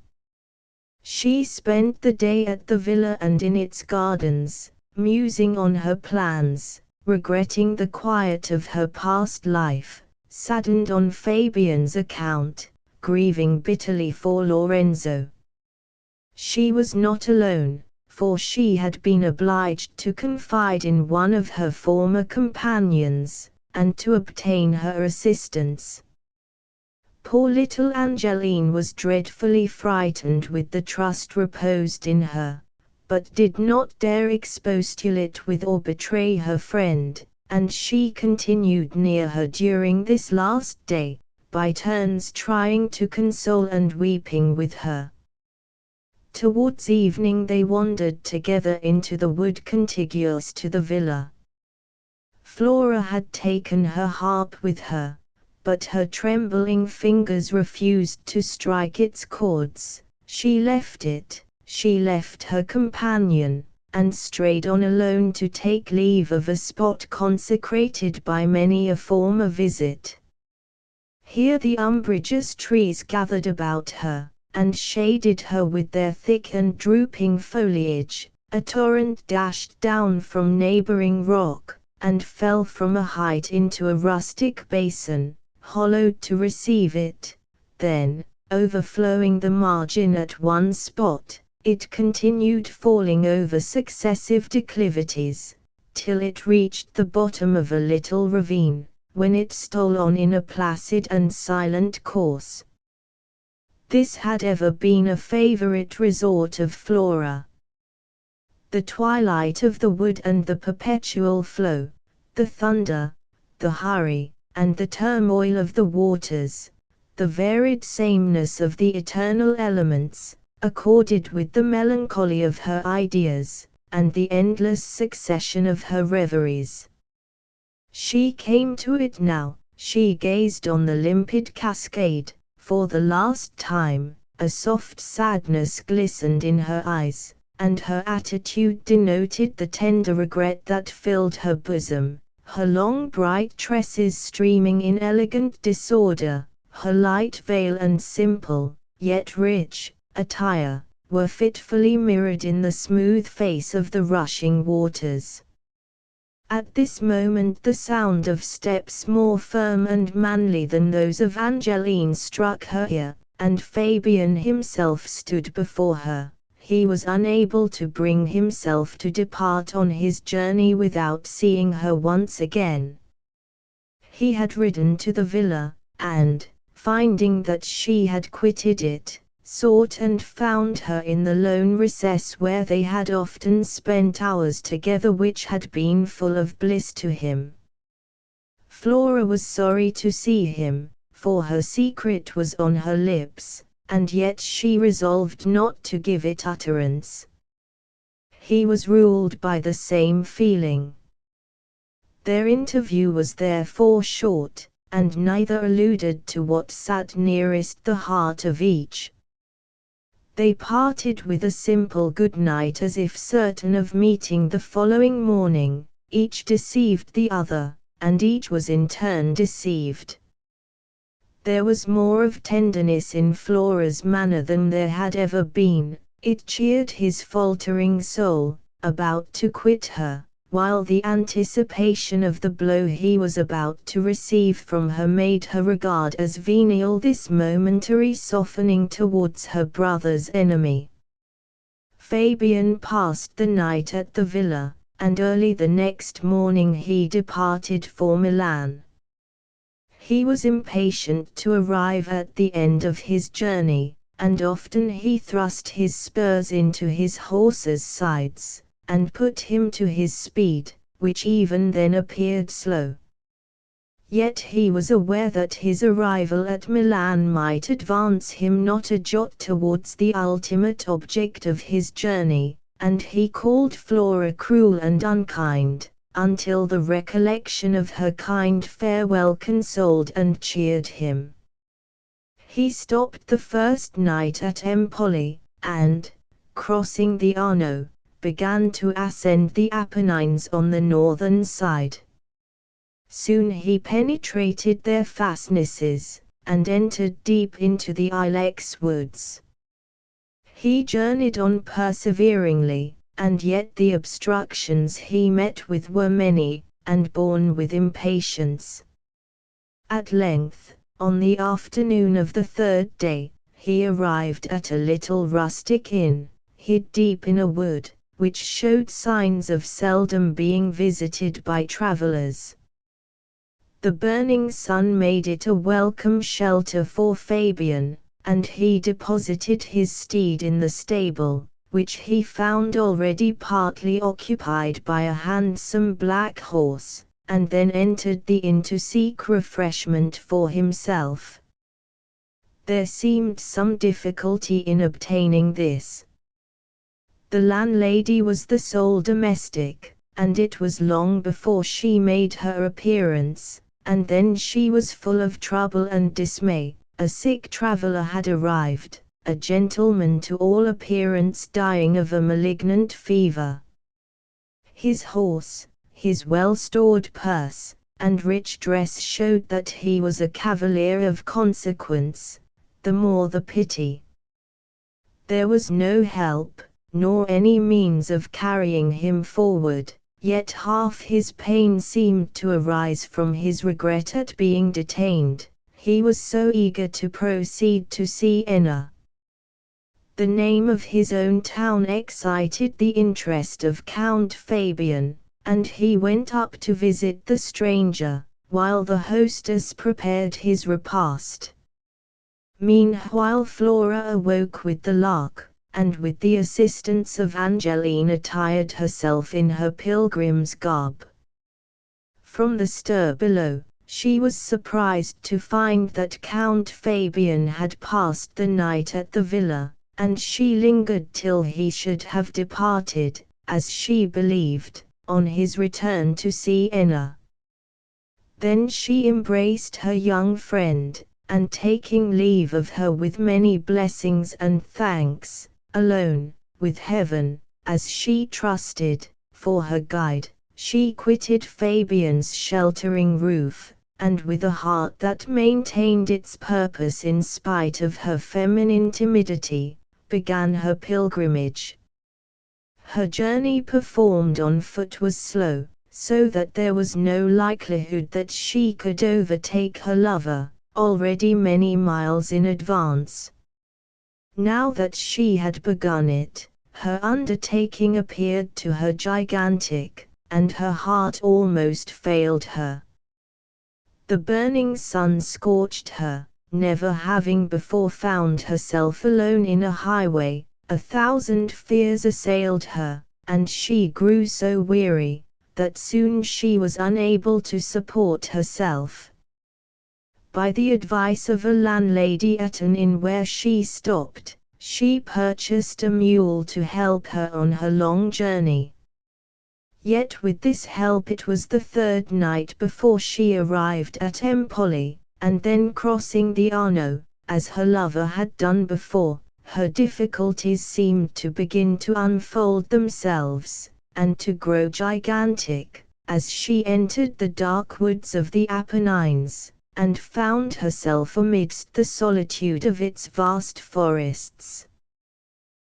She spent the day at the villa and in its gardens, musing on her plans, regretting the quiet of her past life, saddened on Fabian's account, grieving bitterly for Lorenzo. She was not alone, for she had been obliged to confide in one of her former companions, and to obtain her assistance. Poor little Angeline was dreadfully frightened with the trust reposed in her, but did not dare expostulate with or betray her friend, and she continued near her during this last day, by turns trying to console and weeping with her. Towards evening they wandered together into the wood contiguous to the villa. Flora had taken her harp with her, but her trembling fingers refused to strike its chords. She left it, she left her companion, and strayed on alone to take leave of a spot consecrated by many a former visit. Here the umbrageous trees gathered about her, and shaded her with their thick and drooping foliage. A torrent dashed down from neighboring rock, and fell from a height into a rustic basin, hollowed to receive it. Then, overflowing the margin at one spot, it continued falling over successive declivities, till it reached the bottom of a little ravine, when it stole on in a placid and silent course. This had ever been a favorite resort of Flora. The twilight of the wood and the perpetual flow, the thunder, the hurry, and the turmoil of the waters, the varied sameness of the eternal elements, accorded with the melancholy of her ideas, and the endless succession of her reveries. She came to it now, she gazed on the limpid cascade, for the last time, a soft sadness glistened in her eyes, and her attitude denoted the tender regret that filled her bosom. Her long bright tresses streaming in elegant disorder, her light veil and simple, yet rich, attire, were fitfully mirrored in the smooth face of the rushing waters. At this moment the sound of steps more firm and manly than those of Angeline struck her ear, and Fabian himself stood before her. He was unable to bring himself to depart on his journey without seeing her once again. He had ridden to the villa, and, finding that she had quitted it, sought and found her in the lone recess where they had often spent hours together which had been full of bliss to him. Flora was sorry to see him, for her secret was on her lips, and yet she resolved not to give it utterance. He was ruled by the same feeling. Their interview was therefore short, and neither alluded to what sat nearest the heart of each. They parted with a simple good night, as if certain of meeting the following morning. Each deceived the other, and each was in turn deceived. There was more of tenderness in Flora's manner than there had ever been. It cheered his faltering soul, about to quit her, while the anticipation of the blow he was about to receive from her made her regard as venial this momentary softening towards her brother's enemy. Fabian passed the night at the villa, and early the next morning he departed for Milan. He was impatient to arrive at the end of his journey, and often he thrust his spurs into his horse's sides, and put him to his speed, which even then appeared slow. Yet he was aware that his arrival at Milan might advance him not a jot towards the ultimate object of his journey, and he called Flora cruel and unkind, until the recollection of her kind farewell consoled and cheered him. He stopped the first night at Empoli, and, crossing the Arno, began to ascend the Apennines on the northern side. Soon he penetrated their fastnesses, and entered deep into the ilex woods. He journeyed on perseveringly, and yet the obstructions he met with were many, and borne with impatience. At length, on the afternoon of the third day, he arrived at a little rustic inn, hid deep in a wood, which showed signs of seldom being visited by travelers. The burning sun made it a welcome shelter for Fabian, and he deposited his steed in the stable, which he found already partly occupied by a handsome black horse, and then entered the inn to seek refreshment for himself. There seemed some difficulty in obtaining this. The landlady was the sole domestic, and it was long before she made her appearance, and then she was full of trouble and dismay. A sick traveller had arrived, a gentleman to all appearance dying of a malignant fever. His horse, his well-stored purse, and rich dress showed that he was a cavalier of consequence, the more the pity. There was no help, nor any means of carrying him forward, yet half his pain seemed to arise from his regret at being detained, he was so eager to proceed to Siena. The name of his own town excited the interest of Count Fabian, and he went up to visit the stranger, while the hostess prepared his repast. Meanwhile Flora awoke with the lark, and with the assistance of Angeline attired herself in her pilgrim's garb. From the stir below, she was surprised to find that Count Fabian had passed the night at the villa, and she lingered till he should have departed, as she believed, on his return to Siena. Then she embraced her young friend, and taking leave of her with many blessings and thanks, alone, with heaven, as she trusted, for her guide, she quitted Fabian's sheltering roof, and with a heart that maintained its purpose in spite of her feminine timidity, began her pilgrimage. Her journey performed on foot was slow, so that there was no likelihood that she could overtake her lover, already many miles in advance. Now that she had begun it, her undertaking appeared to her gigantic, and her heart almost failed her. The burning sun scorched her, never having before found herself alone in a highway. 1,000 fears assailed her, and she grew so weary, that soon she was unable to support herself. By the advice of a landlady at an inn where she stopped, she purchased a mule to help her on her long journey. Yet with this help it was the third night before she arrived at Empoli, and then crossing the Arno, as her lover had done before, Her difficulties seemed to begin to unfold themselves, and to grow gigantic, as she entered the dark woods of the Apennines, and found herself amidst the solitude of its vast forests.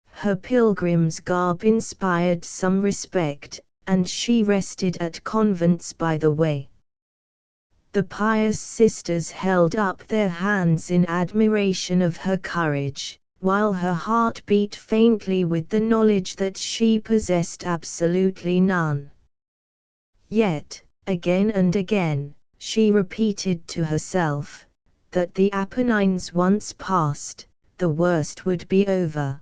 Her pilgrim's garb inspired some respect, and she rested at convents by the way. The pious sisters held up their hands in admiration of her courage, while her heart beat faintly with the knowledge that she possessed absolutely none. Yet, again and again, she repeated to herself, that the Apennines once passed, the worst would be over.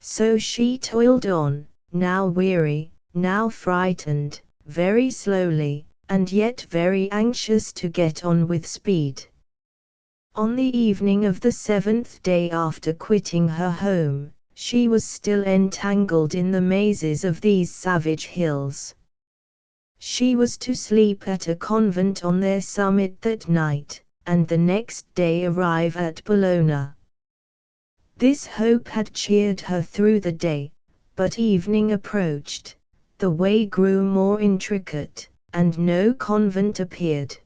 So she toiled on, now weary, now frightened, very slowly, and yet very anxious to get on with speed. On the evening of the 7th day after quitting her home, she was still entangled in the mazes of these savage hills. She was to sleep at a convent on their summit that night, and the next day arrive at Bologna. This hope had cheered her through the day, but evening approached, the way grew more intricate, and no convent appeared.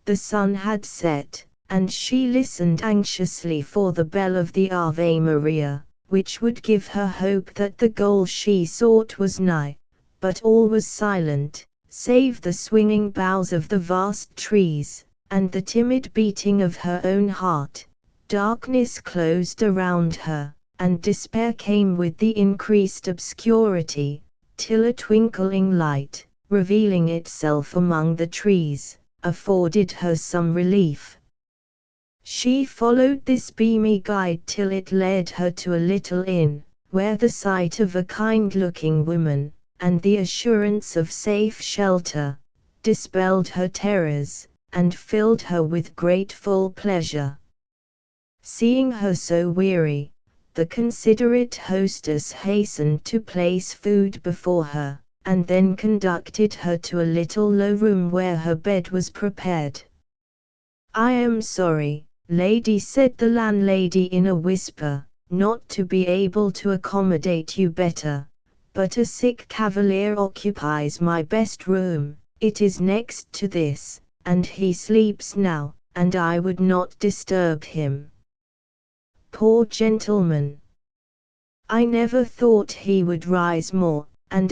The sun had set, and she listened anxiously for the bell of the Ave Maria, which would give her hope that the goal she sought was nigh, but all was silent, save the swinging boughs of the vast trees, and the timid beating of her own heart. Darkness closed around her, and despair came with the increased obscurity, till a twinkling light, revealing itself among the trees, afforded her some relief. She followed this beamy guide till it led her to a little inn, where the sight of a kind-looking woman, and the assurance of safe shelter, dispelled her terrors, and filled her with grateful pleasure. Seeing her so weary, the considerate hostess hastened to place food before her, and then conducted her to a little low room where her bed was prepared. "I am sorry, lady," said the landlady in a whisper, "not to be able to accommodate you better, but a sick cavalier occupies my best room, it is next to this, and he sleeps now, and I would not disturb him. Poor gentleman! I never thought he would rise more, and